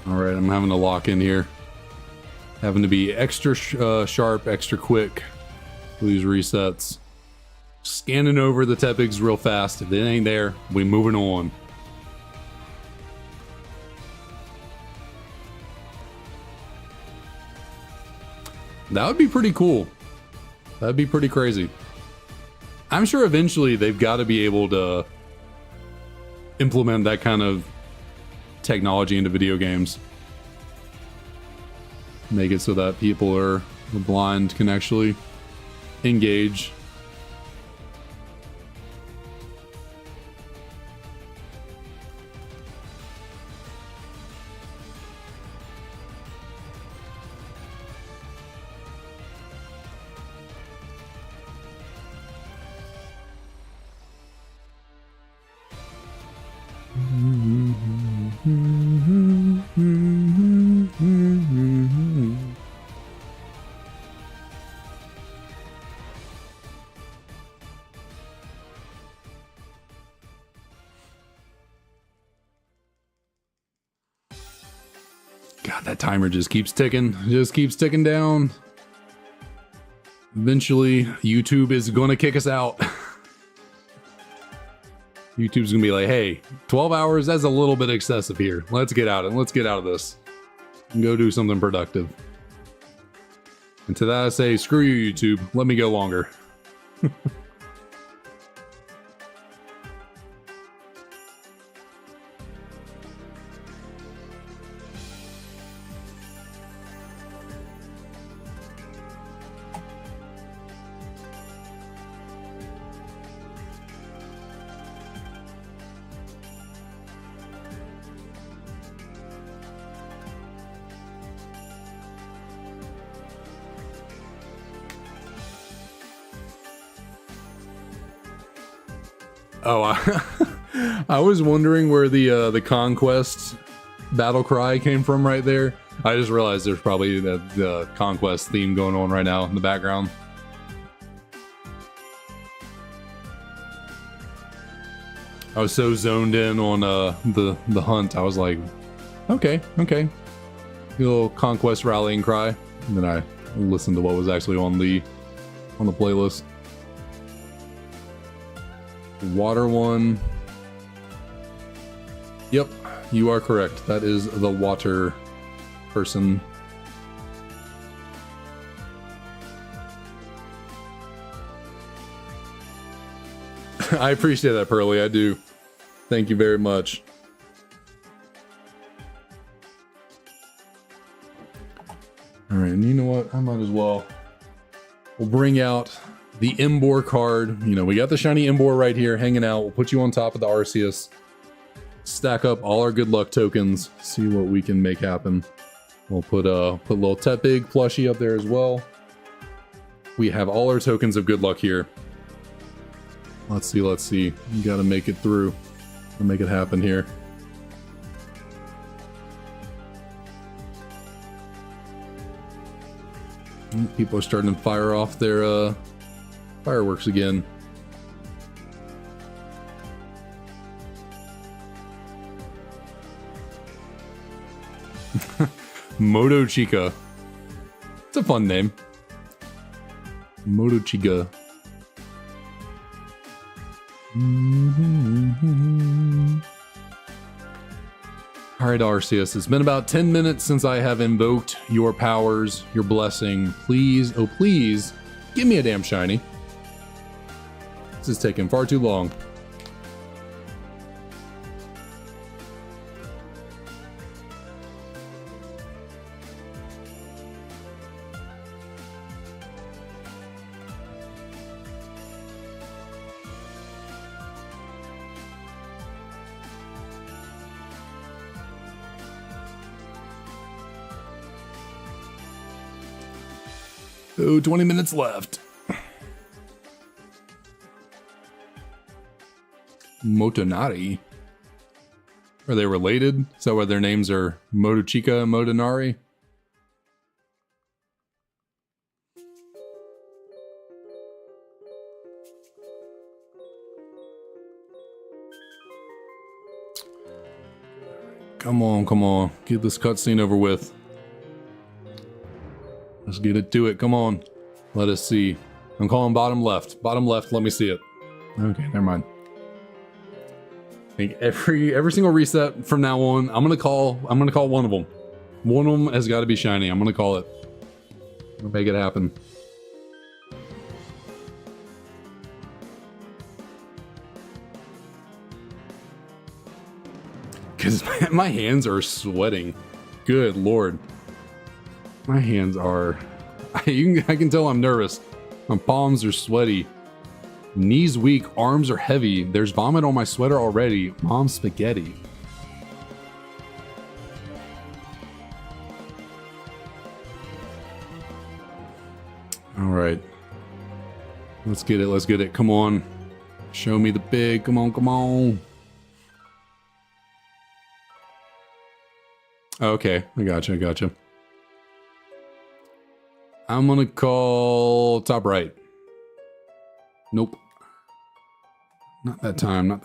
Alright, I'm having to lock in here. Having to be extra sharp, extra quick for these resets. Scanning over the Tepigs real fast. If it ain't there, we moving on. That would be pretty cool. That'd be pretty crazy. I'm sure eventually they've got to be able to implement that kind of technology into video games. Make it so that people are blind can actually engage. God, that timer just keeps ticking. Just keeps ticking down. Eventually, YouTube is going to kick us out. YouTube's going to be like, hey, 12 hours, that's a little bit excessive here. Let's get out of this. And go do something productive. And to that I say, screw you, YouTube. Let me go longer. Oh, I was wondering where the Conquest battle cry came from right there. I just realized there's probably the Conquest theme going on right now in the background. I was so zoned in on the hunt. I was like, okay. A little Conquest rallying cry. And then I listened to what was actually on the playlist. Water one. Yep, you are correct. That is the water person. I appreciate that, Pearly. I do. Thank you very much. All right, and you know what? I might as well. We'll bring out the Embor card. You know, we got the shiny Embor right here hanging out. We'll put you on top of the Arceus. Stack up all our good luck tokens. See what we can make happen. We'll put a little Tepig plushie up there as well. We have all our tokens of good luck here. Let's see. You gotta make it through. We'll make it happen here. People are starting to fire off their fireworks again. Moto Chica. It's a fun name. Moto Chica. Alright, Arceus, it's been about 10 minutes since I have invoked your powers, your blessing. Please, oh please, give me a damn shiny. This is taking far too long. Oh, 20 minutes left. Motonari. Are they related? Is that why their names are Motochica and Motonari? Come on. Get this cutscene over with. Let's get it to it. Come on. Let us see. I'm calling bottom left. Bottom left. Let me see it. Okay, never mind. I think every single reset from now on, I'm gonna call one of them. One of them has got to be shiny. I'm gonna call it. I'm gonna make it happen. Because my hands are sweating. Good lord. My hands are... I can tell I'm nervous. My palms are sweaty. Knees weak, arms are heavy. There's vomit on my sweater already. Mom's spaghetti. Alright. Let's get it. Come on. Show me the big. Come on. Okay, I gotcha. I'm gonna call top right. Nope. Not that time. I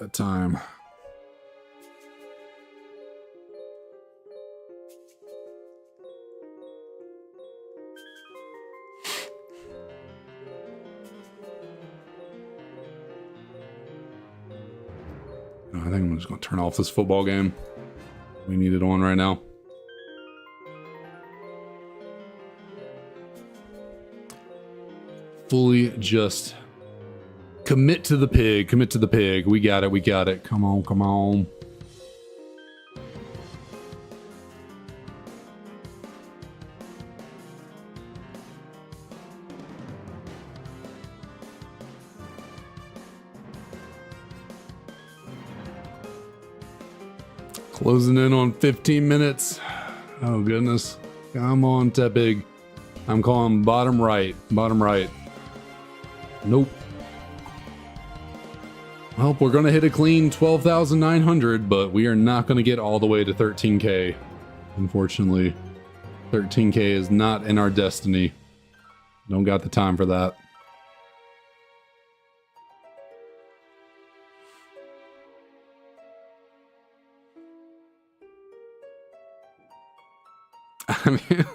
think I'm just gonna turn off this football game. We need it on right now. Fully just commit to the pig. We got it. Come on. Closing in on 15 minutes. Oh goodness. Come on, Tepig. I'm calling bottom right. Nope. Well, we're gonna hit a clean 12,900, but we are not gonna get all the way to 13K. Unfortunately, 13K is not in our destiny. Don't got the time for that. I mean,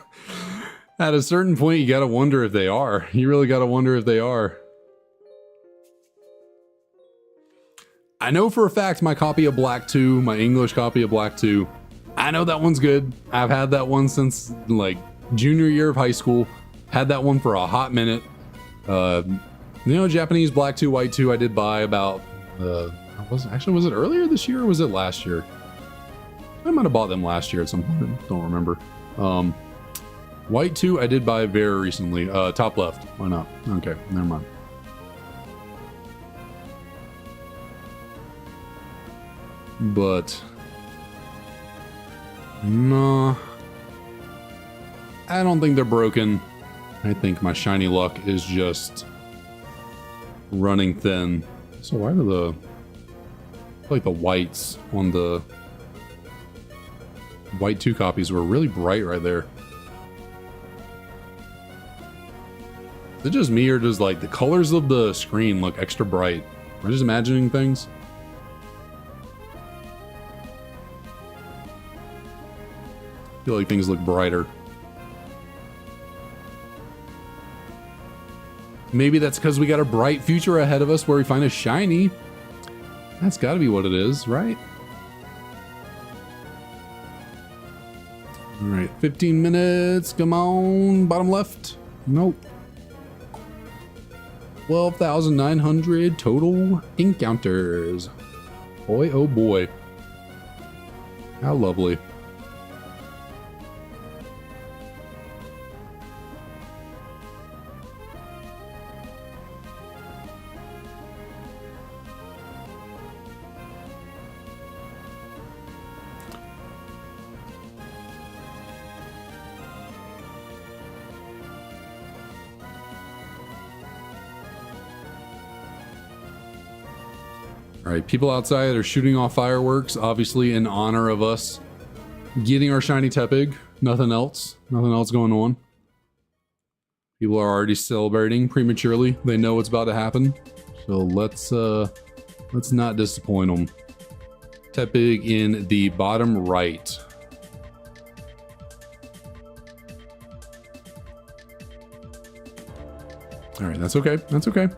at a certain point, you gotta wonder if they are. You really gotta wonder if they are. I know for a fact my copy of Black 2, my English copy of Black 2, I know that one's good. I've had that one since like junior year of high school. Had that one for a hot minute. You know, Japanese Black 2, White 2 I did buy about, was it earlier this year or was it last year? I might have bought them last year at some point. Don't remember. White 2 I did buy very recently. Top left. Why not? Okay, never mind. But no, I don't think they're broken. I think my shiny luck is just running thin. So why do the, like the whites on the White 2 copies were really bright right there? Is it just me or does like the colors of the screen look extra bright? Am I just imagining things? I feel like things look brighter. Maybe that's because we got a bright future ahead of us where we find a shiny. That's got to be what it is, right? All right, 15 minutes. Come on, bottom left. Nope. 12,900 total encounters. Boy, oh boy. How lovely. All right, people outside are shooting off fireworks, obviously in honor of us getting our shiny Tepig. Nothing else. Nothing else going on. People are already celebrating prematurely. They know what's about to happen. So let's not disappoint them. Tepig in the bottom right. All right, that's okay. That's okay.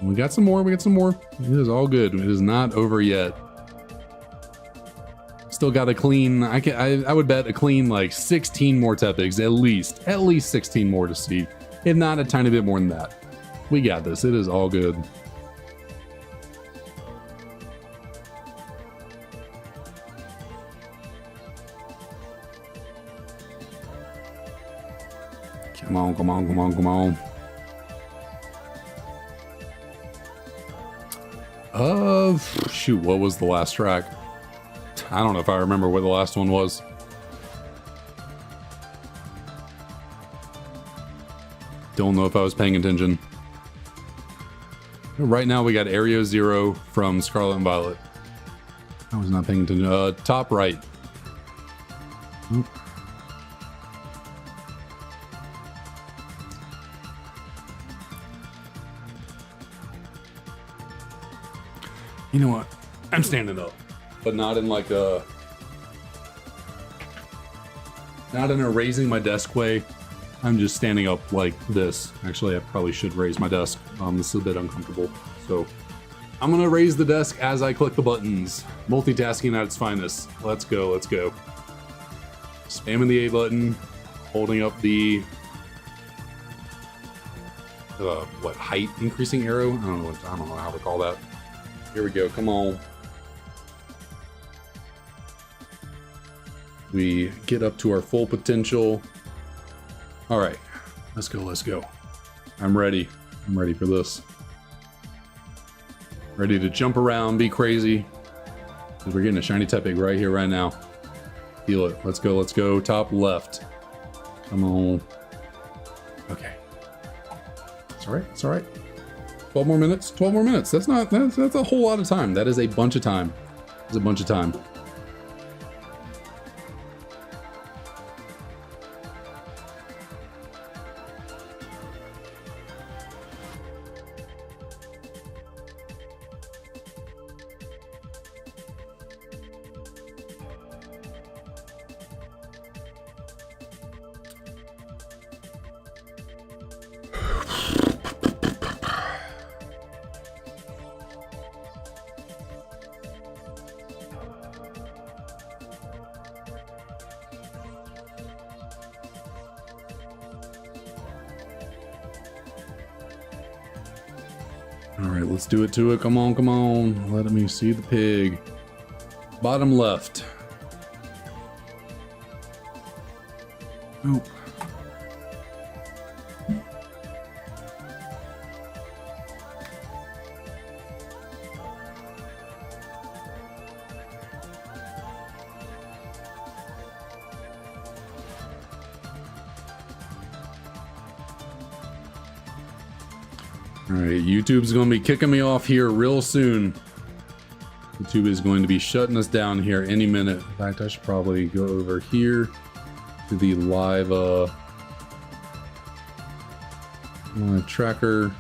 We got some more. We got some more. It is all good. It is not over yet. Still got a clean. I would bet a clean like 16 more Tepigs at least 16 more to see, if not a tiny bit more than that. We got this. It is all good. Come on, come on, come on, come on. Shoot, what was the last track? I don't know if I remember where the last one was. Don't know if I was paying attention. Right now we got Area 0 from Scarlet and Violet. I was not paying attention. Top right. Oop. You know what? I'm standing up, but not in like a, not in a raising my desk way. I'm just standing up like this. Actually, I probably should raise my desk. This is a bit uncomfortable. So I'm gonna raise the desk as I click the buttons. Multitasking at its finest. Let's go, let's go. Spamming the A button, holding up the, what, height increasing arrow? I don't know how to call that. Here we go, come on. We get up to our full potential. All right, let's go, let's go. I'm ready. I'm ready for this. Ready to jump around, be crazy. We're getting a shiny Tepig right here, right now. Feel it. Let's go, let's go. Top left. Come on. Okay. It's all right, it's all right. 12 more minutes. 12 more minutes. That's not. That's a whole lot of time. That is a bunch of time. It's a bunch of time. All right, let's do it to it. Come on, come on. Let me see the pig. Bottom left. Nope. All right, YouTube's going to be kicking me off here real soon. YouTube is going to be shutting us down here any minute. In fact, I should probably go over here to the live tracker.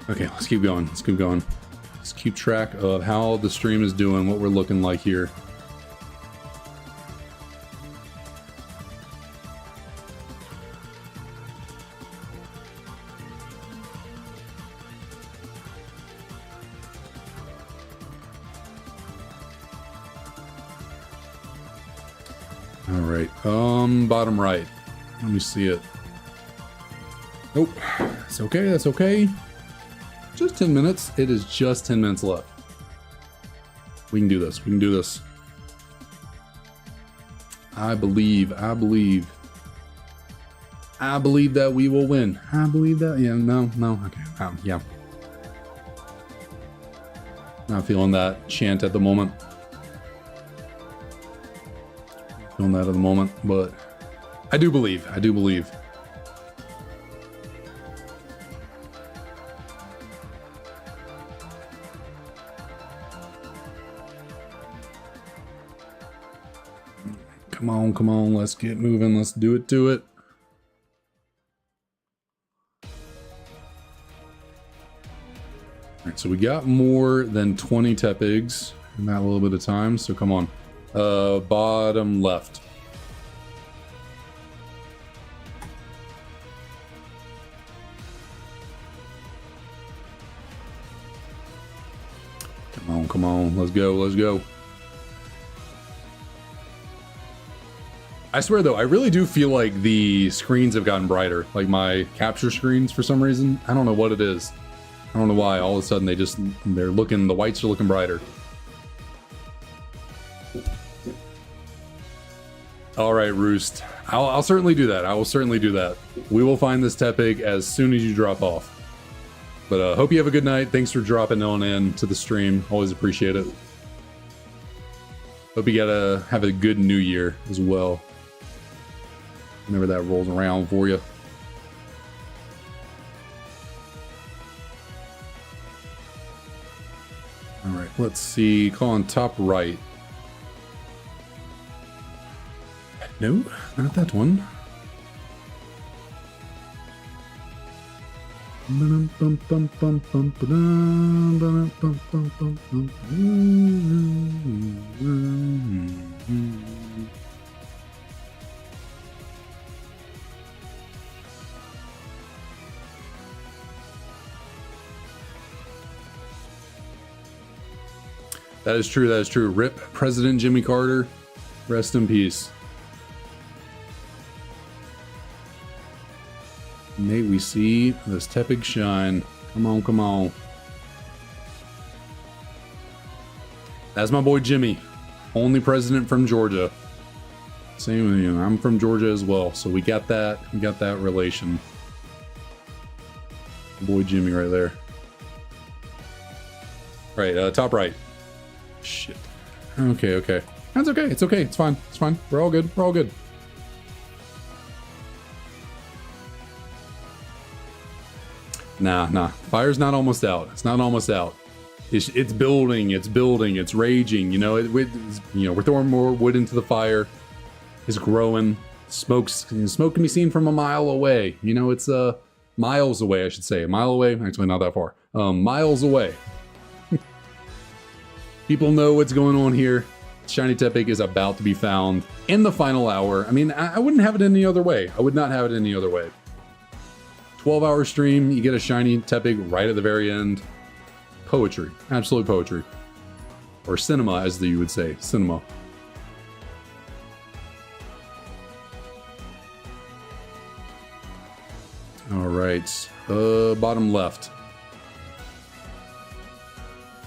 Okay, let's keep going. Let's keep going. Let's keep track of how the stream is doing, what we're looking like here. All right, bottom right. Let me see it. Nope, it's okay, that's okay. Just 10 minutes. It is just 10 minutes left. We can do this, we can do this. I believe that we will win. I believe that, yeah, no, okay, yeah. Not feeling that chant at the moment. Feeling that at the moment, but I do believe. Come on, let's get moving. Let's do it to it. All right, so we got more than 20 Tepigs in that little bit of time, so come on. Bottom left. Come on, let's go. I swear though, I really do feel like the screens have gotten brighter, like my capture screens for some reason. I don't know what it is. I don't know why all of a sudden the whites are looking brighter. All right, Roost. I'll certainly do that. I will certainly do that. We will find this Tepig as soon as you drop off. But hope you have a good night. Thanks for dropping on in to the stream. Always appreciate it. Hope you have a good new year as well. Whenever that rolls around for you. All right, let's see. Call on top right. No, not that one. That is true. That is true. RIP President Jimmy Carter. Rest in peace. May we see this Tepig shine. Come on, come on. That's my boy Jimmy. Only president from Georgia. Same with you. I'm from Georgia as well. So we got that. We got that relation. Boy Jimmy right there. Right, top right. Shit. Okay. That's okay. It's okay. It's fine. It's fine. We're all good. We're all good. Nah. Fire's not almost out. It's not almost out. It's building. It's building. It's raging. You know, we're throwing more wood into the fire. It's growing. Smoke can be seen from a mile away. You know, it's miles away, I should say. A mile away. Actually, not that far. Miles away. People know what's going on here. Shiny Tepig is about to be found in the final hour. I mean, I wouldn't have it any other way. I would not have it any other way. 12-hour stream, you get a Shiny Tepig right at the very end. Poetry. Absolute poetry. Or cinema, as you would say. Cinema. All right. Bottom left.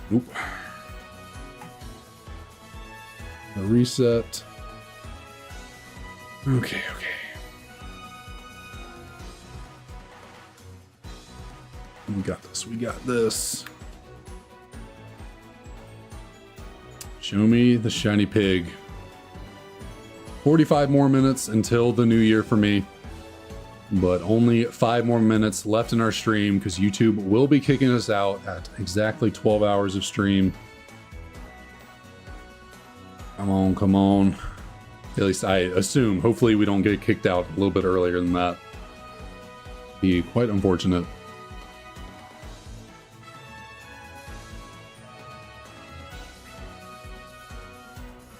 Nope. A reset. Okay. We got this. Show me the shiny pig. 45 more minutes until the new year for me. But only 5 more minutes left in our stream because YouTube will be kicking us out at exactly 12 hours of stream. Come on. At least I assume. Hopefully we don't get kicked out a little bit earlier than that. Be quite unfortunate.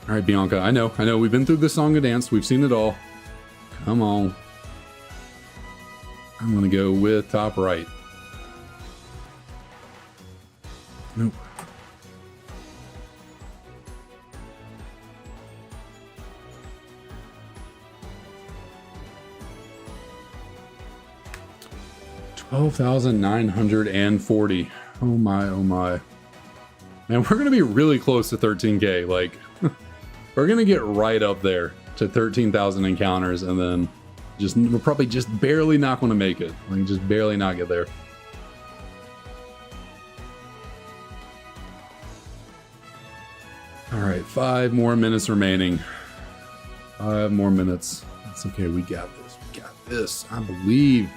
All right, Bianca. I know. We've been through this song and dance. We've seen it all. Come on. I'm gonna go with top right. Nope. $12,940. Oh my. Man, we're gonna be really close to 13K. Like, we're gonna get right up there to 13,000 encounters, and then we're probably just barely not gonna make it. Like, just barely not get there. All right, 5 more minutes remaining. 5 more minutes. It's okay. We got this. I believe.